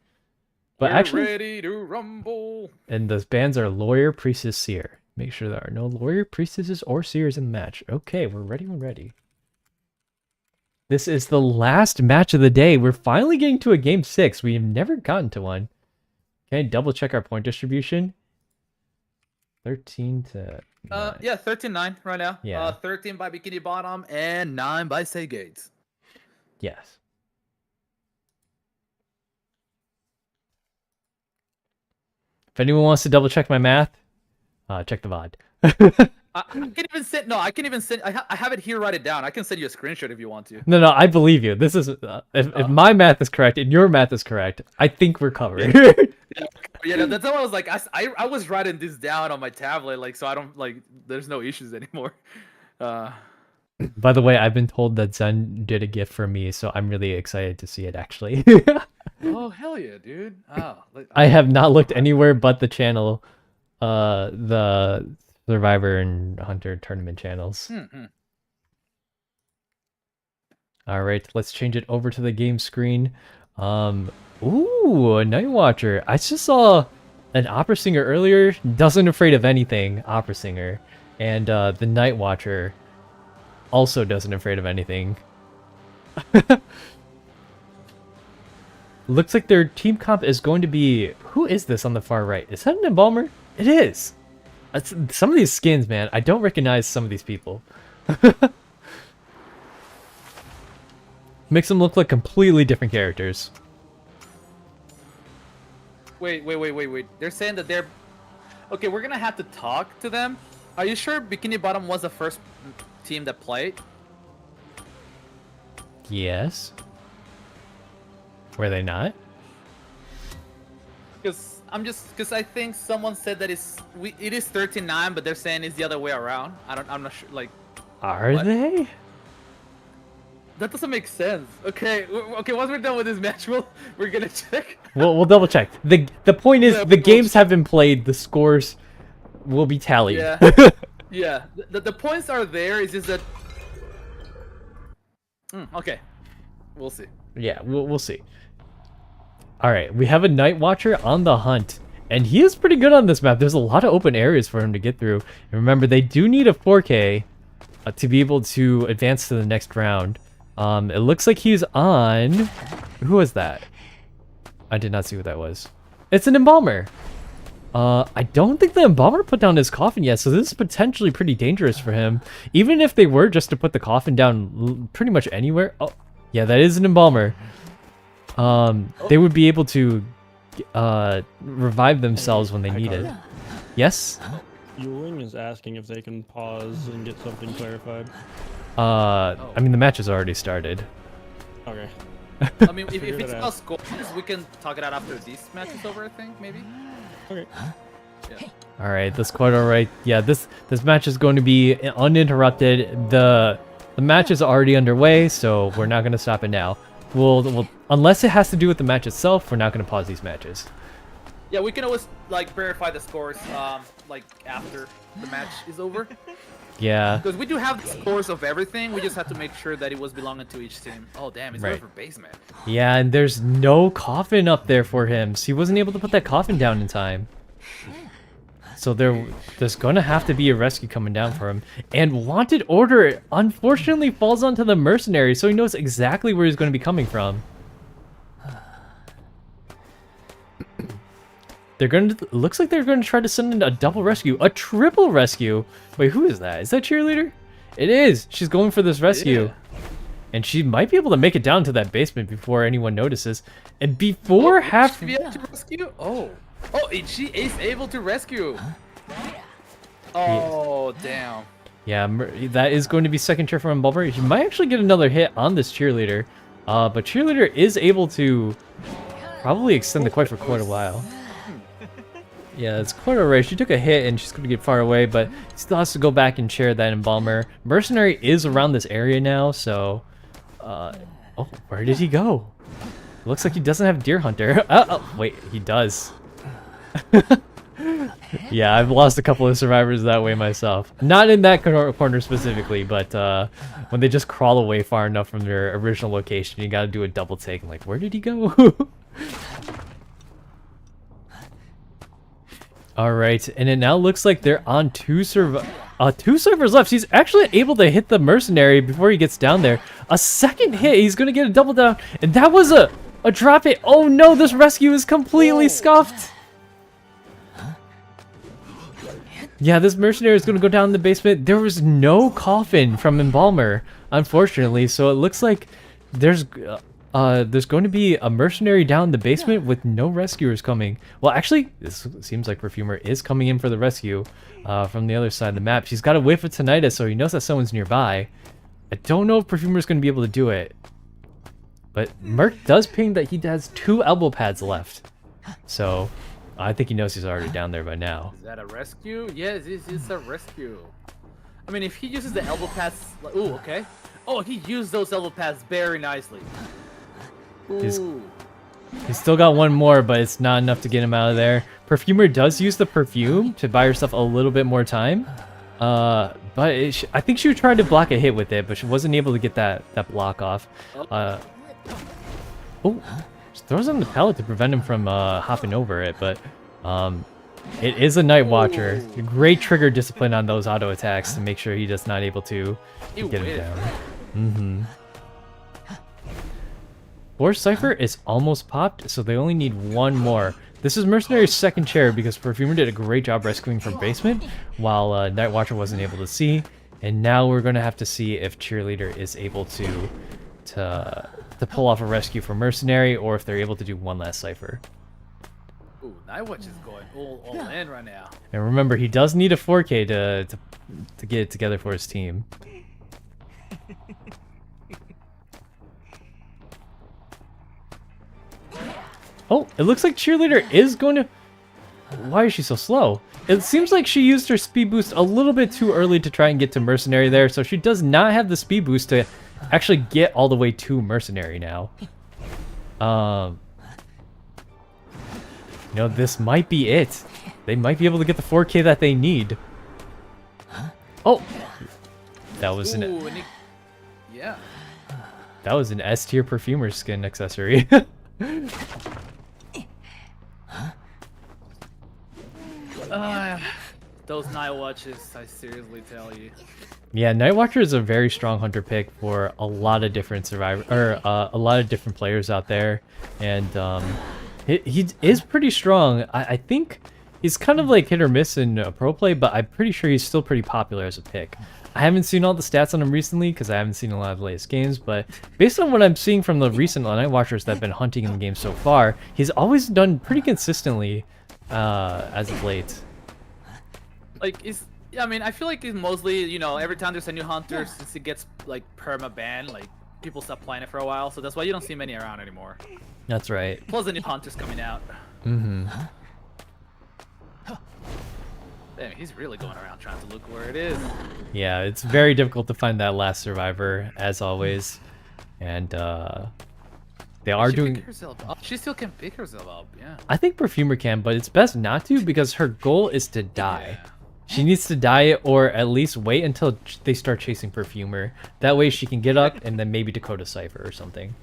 But We're actually, ready to rumble. And those bands are Lawyer, Priestess, Seer. Make sure there are no Lawyer, Priestesses, or Seers in the match. Okay, we're ready. This is the last match of the day. We're finally getting to a game 6. We have never gotten to one. Can I double check our point distribution? 13 to... 13-9 right now. Yeah. 13 by Bikini Bottom and 9 by Say Gates. Yes. If anyone wants to double check my math, check the VOD. I can even send. I have it here. Write it down. I can send you a screenshot if you want to. No, I believe you. This is if my math is correct and your math is correct, I think we're covered. Yeah, that's how I was like. I was writing this down on my tablet, like, so I don't like. There's no issues anymore. By the way, I've been told that Zen did a gift for me, so I'm really excited to see it. Actually. Oh hell yeah, dude! I have not looked anywhere but the channel, the Survivor and Hunter tournament channels. All right, let's change it over to the game screen. Ooh, a Night Watcher. I just saw an opera singer earlier. Doesn't afraid of anything, opera singer, and the Night Watcher also doesn't afraid of anything. Looks like their team comp is going to be... Who is this on the far right? Is that an Embalmer? It is! Some of these skins, man, I don't recognize some of these people. Makes them look like completely different characters. Wait. They're saying that they're... Okay, we're gonna have to talk to them. Are you sure Bikini Bottom was the first team that played? Yes. Were they not? Because I think someone said that it is 13-9, but they're saying it's the other way around. I'm not sure. Like, are what? they? That doesn't make sense. Okay. Once we're done with this match, we're gonna check. We'll double check. The point is, the games have been played. The scores will be tallied. Yeah. Yeah. The points are there. It's just that. Okay. We'll see. Yeah, we'll see. All right, we have a Night Watcher on the hunt, and he is pretty good on this map. There's a lot of open areas for him to get through. And remember, they do need a 4K to be able to advance to the next round. It looks like he's on... Who was that? I did not see what that was. It's an Embalmer. I don't think the Embalmer put down his coffin yet, so this is potentially pretty dangerous for him. Even if they were just to put the coffin down pretty much anywhere. Oh, yeah, that is an Embalmer. They would be able to revive themselves when they need it. Yes? Fueling is asking if they can pause and get something clarified. I mean, the match has already started. Okay. I mean, if Figured it's it about out. scores, we can talk it out after this match is over. I think maybe. Okay. Yeah. All right, that's quite all right. Yeah, this match is going to be uninterrupted. The match is already underway, so we're not going to stop it now. We'll unless it has to do with the match itself, we're not going to pause these matches. Yeah, we can always like verify the scores like after the match is over. Yeah. Because we do have the scores of everything. We just have to make sure that it was belonging to each team. Oh damn, it's Right. going for basement. Yeah, and there's no coffin up there for him, so he wasn't able to put that coffin down in time. So there's gonna have to be a rescue coming down for him. And Wanted Order unfortunately falls onto the mercenary, so he knows exactly where he's going to be coming from. Looks like they're going to try to send in a double rescue, a triple rescue. Wait, who is that? Is that Cheerleader? It is. She's going for this rescue. Yeah. And she might be able to make it down to that basement before anyone notices. And before half... Should be able to rescue? Oh, she is able to rescue. Oh damn. Yeah, that is going to be second chair from Bulber. He might actually get another hit on this Cheerleader. But Cheerleader is able to probably extend the quite for quite a while. Yeah, it's quite alright. She took a hit and she's going to get far away, but still has to go back and share that Embalmer. Mercenary is around this area now, so... oh, where did he go? Looks like he doesn't have Deer Hunter. Oh, wait, he does. Yeah, I've lost a couple of survivors that way myself. Not in that corner specifically, but when they just crawl away far enough from their original location, you gotta do a double take. I'm like, where did he go? Alright, and it now looks like they're on two servers left. He's actually able to hit the mercenary before he gets down there. A second hit, he's gonna get a double down, and that was a drop hit. Oh no, this rescue is completely scuffed. Yeah, this mercenary is going to go down in the basement. There was no coffin from Embalmer, unfortunately, so it looks like there's going to be a mercenary down in the basement with no rescuers coming. Well, actually, this seems like Perfumer is coming in for the rescue from the other side of the map. She's got a whiff of tinnitus, so he knows that someone's nearby. I don't know if Perfumer's going to be able to do it, but Merc does ping that he has 2 elbow pads left, so... I think he knows he's already down there by now. Is that a rescue? Yes, this is a rescue. I mean, if he uses the elbow pads... Ooh, okay. Oh, he used those elbow pads very nicely. Ooh. He's still got one more, but it's not enough to get him out of there. Perfumer does use the perfume to buy herself a little bit more time. But I think she tried to block a hit with it, but she wasn't able to get that block off. Oh. Throws on the pallet to prevent him from hopping over it, but it is a Night Watcher. Great trigger discipline on those auto attacks to make sure he does not able to get him down. Force Cypher is almost popped, so they only need one more. This is Mercenary's second chair because Perfumer did a great job rescuing from basement, while Night Watcher wasn't able to see. And now we're going to have to see if Cheerleader is able to pull off a rescue for Mercenary, or if they're able to do one last Cypher. Ooh, Nightwatch is going all in right now. And remember, he does need a 4K to get it together for his team. Oh, it looks like Cheerleader is going to... Why is she so slow? It seems like she used her speed boost a little bit too early to try and get to Mercenary there, so she does not have the speed boost to actually get all the way to Mercenary now. You know, this might be it. They might be able to get the 4K that they need. Oh! That was yeah. That was an S tier Perfumer skin accessory. Those Night Watches, I seriously tell you. Yeah, Night Watcher is a very strong hunter pick for a lot of different a lot of different players out there, and he is pretty strong. I think he's kind of like hit or miss in pro play, but I'm pretty sure he's still pretty popular as a pick. I haven't seen all the stats on him recently because I haven't seen a lot of the latest games, but based on what I'm seeing from the recent Night Watchers that have been hunting in the game so far, he's always done pretty consistently as of late. Like, I mean, I feel like it's mostly, you know, every time there's a new hunter, since it gets like perma banned, like people stop playing it for a while, so that's why you don't see many around anymore. That's right. Plus the new hunters coming out. Mm-hmm. Damn, he's really going around trying to look where it is. Yeah, it's very difficult to find that last survivor, as always. And they are She doing. pick herself up. She still can pick herself up, yeah. I think Perfumer can, but it's best not to because her goal is to die. Yeah. She needs to die or at least wait until they start chasing Perfumer. That way she can get up and then maybe Dakota Cypher or something.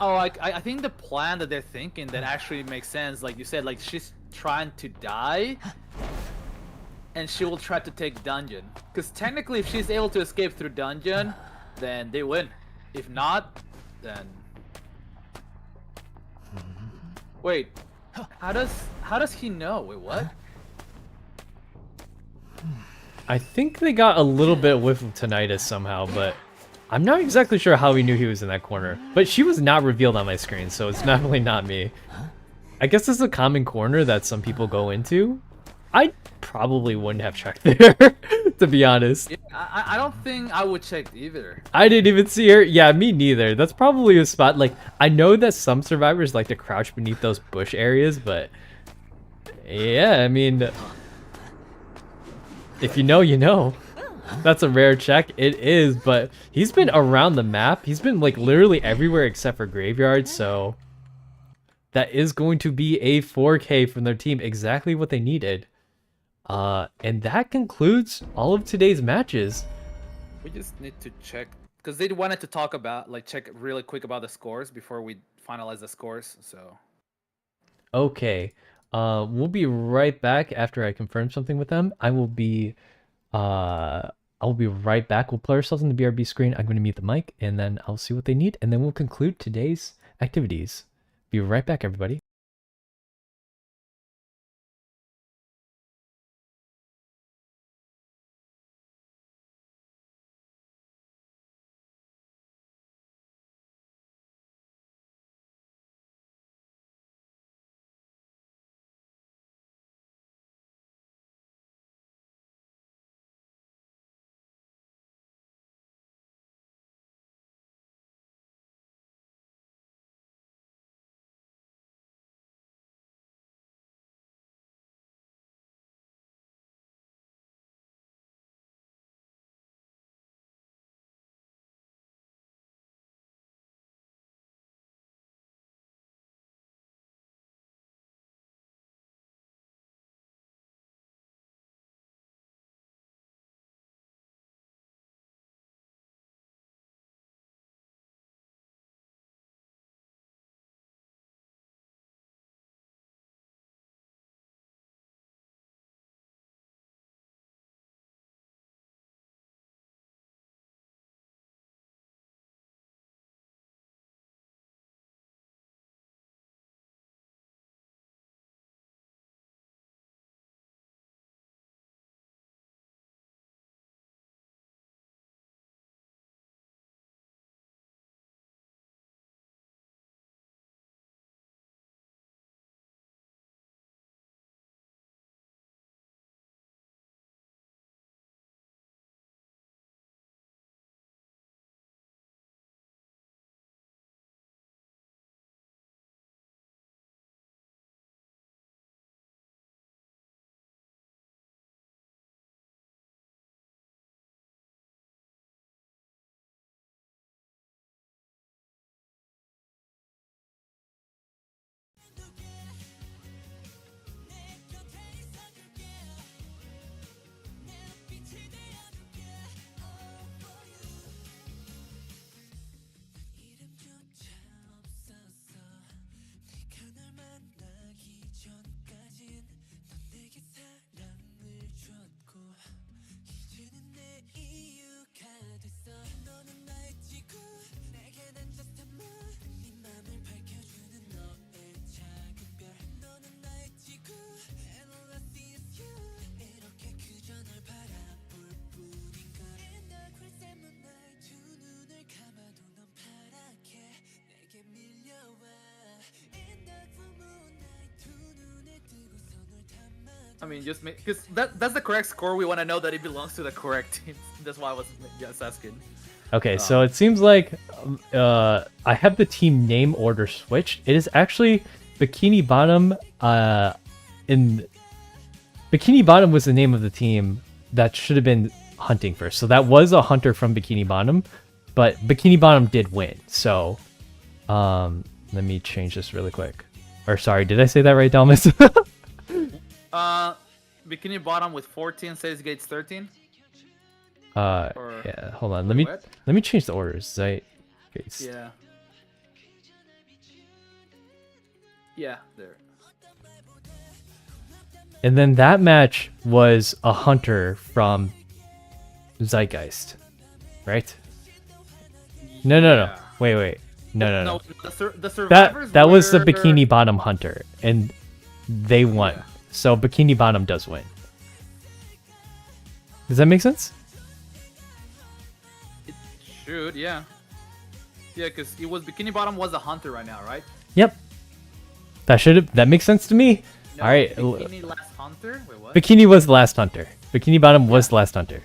Oh, I think the plan that they're thinking that actually makes sense. Like you said, like she's trying to die, and she will try to take dungeon. Because technically, if she's able to escape through dungeon, then they win. If not, then wait. How does he know? Wait, what? I think they got a little bit whiff of tinnitus somehow, but I'm not exactly sure how he knew he was in that corner. But she was not revealed on my screen, so it's definitely not me. I guess this is a common corner that some people go into. I probably wouldn't have checked there, to be honest. Yeah, I don't think I would check either. I didn't even see her. Yeah, me neither. That's probably a spot. Like, I know that some survivors like to crouch beneath those bush areas, but yeah, I mean, if you know, you know. That's a rare check. It is, but he's been around the map. He's been like literally everywhere except for graveyard, so that is going to be a 4K from their team, exactly what they needed. And that concludes all of today's matches. We just need to check because they wanted to talk about check really quick about the scores before we finalize the scores. So Okay. We'll be right back after I confirm something with them. I'll be right back. We'll put ourselves on the BRB screen. I'm going to mute the mic and then I'll see what they need and then we'll conclude today's activities. Be right back, everybody. I mean, just make because that's the correct score. We want to know that it belongs to the correct team. That's why I was just asking. Okay, so it seems like I have the team name order switched. It is actually Bikini Bottom. In Bikini Bottom was the name of the team that should have been hunting first. So that was a hunter from Bikini Bottom, but Bikini Bottom did win. So let me change this really quick. Or sorry, did I say that right, Dalmas? Bikini Bottom with 14 says Gates 13. Yeah, hold on. Let me change the orders. Okay. Yeah. Yeah, there. And then that match was a hunter from Zeitgeist, right? No. Wait. No. The survivors That was the were- Bikini Bottom hunter, and they won. Yeah. So Bikini Bottom does win. Does that make sense? It should, yeah. Yeah, because it was Bikini Bottom was a hunter right now, right? Yep. That makes sense to me. No, All right. Bikini last hunter? Wait, what? Bikini was the last hunter. Bikini Bottom was the last hunter.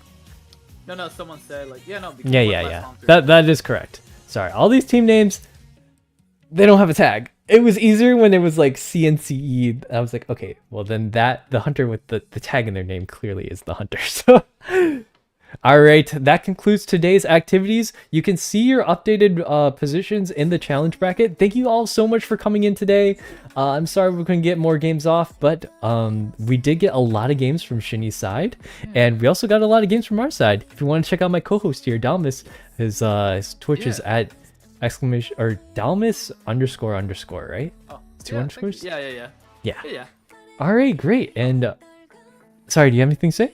No, someone said like, yeah, no. Bikini was last Yeah. hunter. That is correct. Sorry, all these team names, they don't have a tag. It was easier when it was like CNCE. I was like, okay, well then the hunter with the tag in their name clearly is the hunter. So, all right, that concludes today's activities. You can see your updated positions in the challenge bracket. Thank you all so much for coming in today. I'm sorry we couldn't get more games off, but we did get a lot of games from Shinny's side, and we also got a lot of games from our side. If you want to check out my co-host here, Dalmas, his Twitch is at exclamation or Dalmas __, right? Oh, Two underscores? Yeah. All right, great. And sorry, do you have anything to say?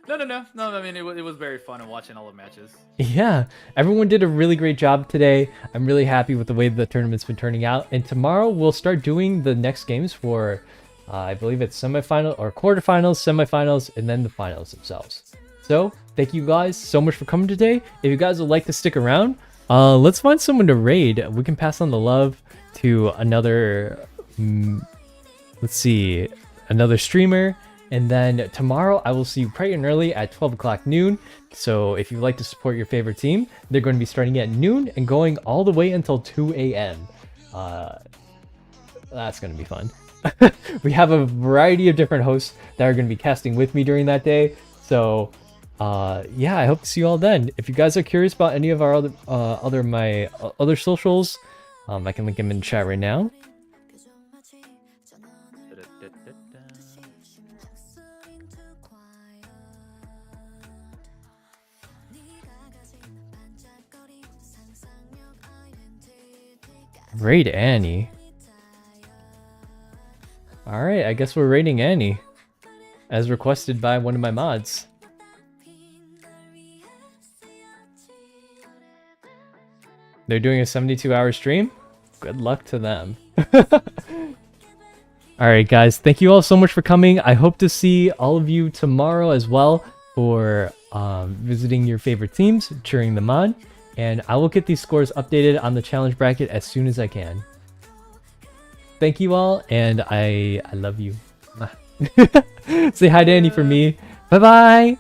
No. I mean, it was very fun watching all the matches. Yeah, everyone did a really great job today. I'm really happy with the way the tournament's been turning out. And tomorrow we'll start doing the next games for, I believe it's semifinal or quarterfinals, semifinals, and then the finals themselves. So thank you guys so much for coming today. If you guys would like to stick around, let's find someone to raid. We can pass on the love to another, let's see, another streamer. And then tomorrow I will see you bright and early at 12 o'clock noon. So if you'd like to support your favorite team, they're going to be starting at noon and going all the way until 2 a.m. That's going to be fun. We have a variety of different hosts that are going to be casting with me during that day. So yeah, I hope to see you all then. If you guys are curious about any of our other socials, I can link them in the chat right now. Raid Annie. Alright, I guess we're raiding Annie. As requested by one of my mods. They're doing a 72-hour stream? Good luck to them. Alright guys, thank you all so much for coming. I hope to see all of you tomorrow as well for visiting your favorite teams during the mod. And I will get these scores updated on the challenge bracket as soon as I can. Thank you all, and I love you. Say hi to Annie for me. Bye-bye!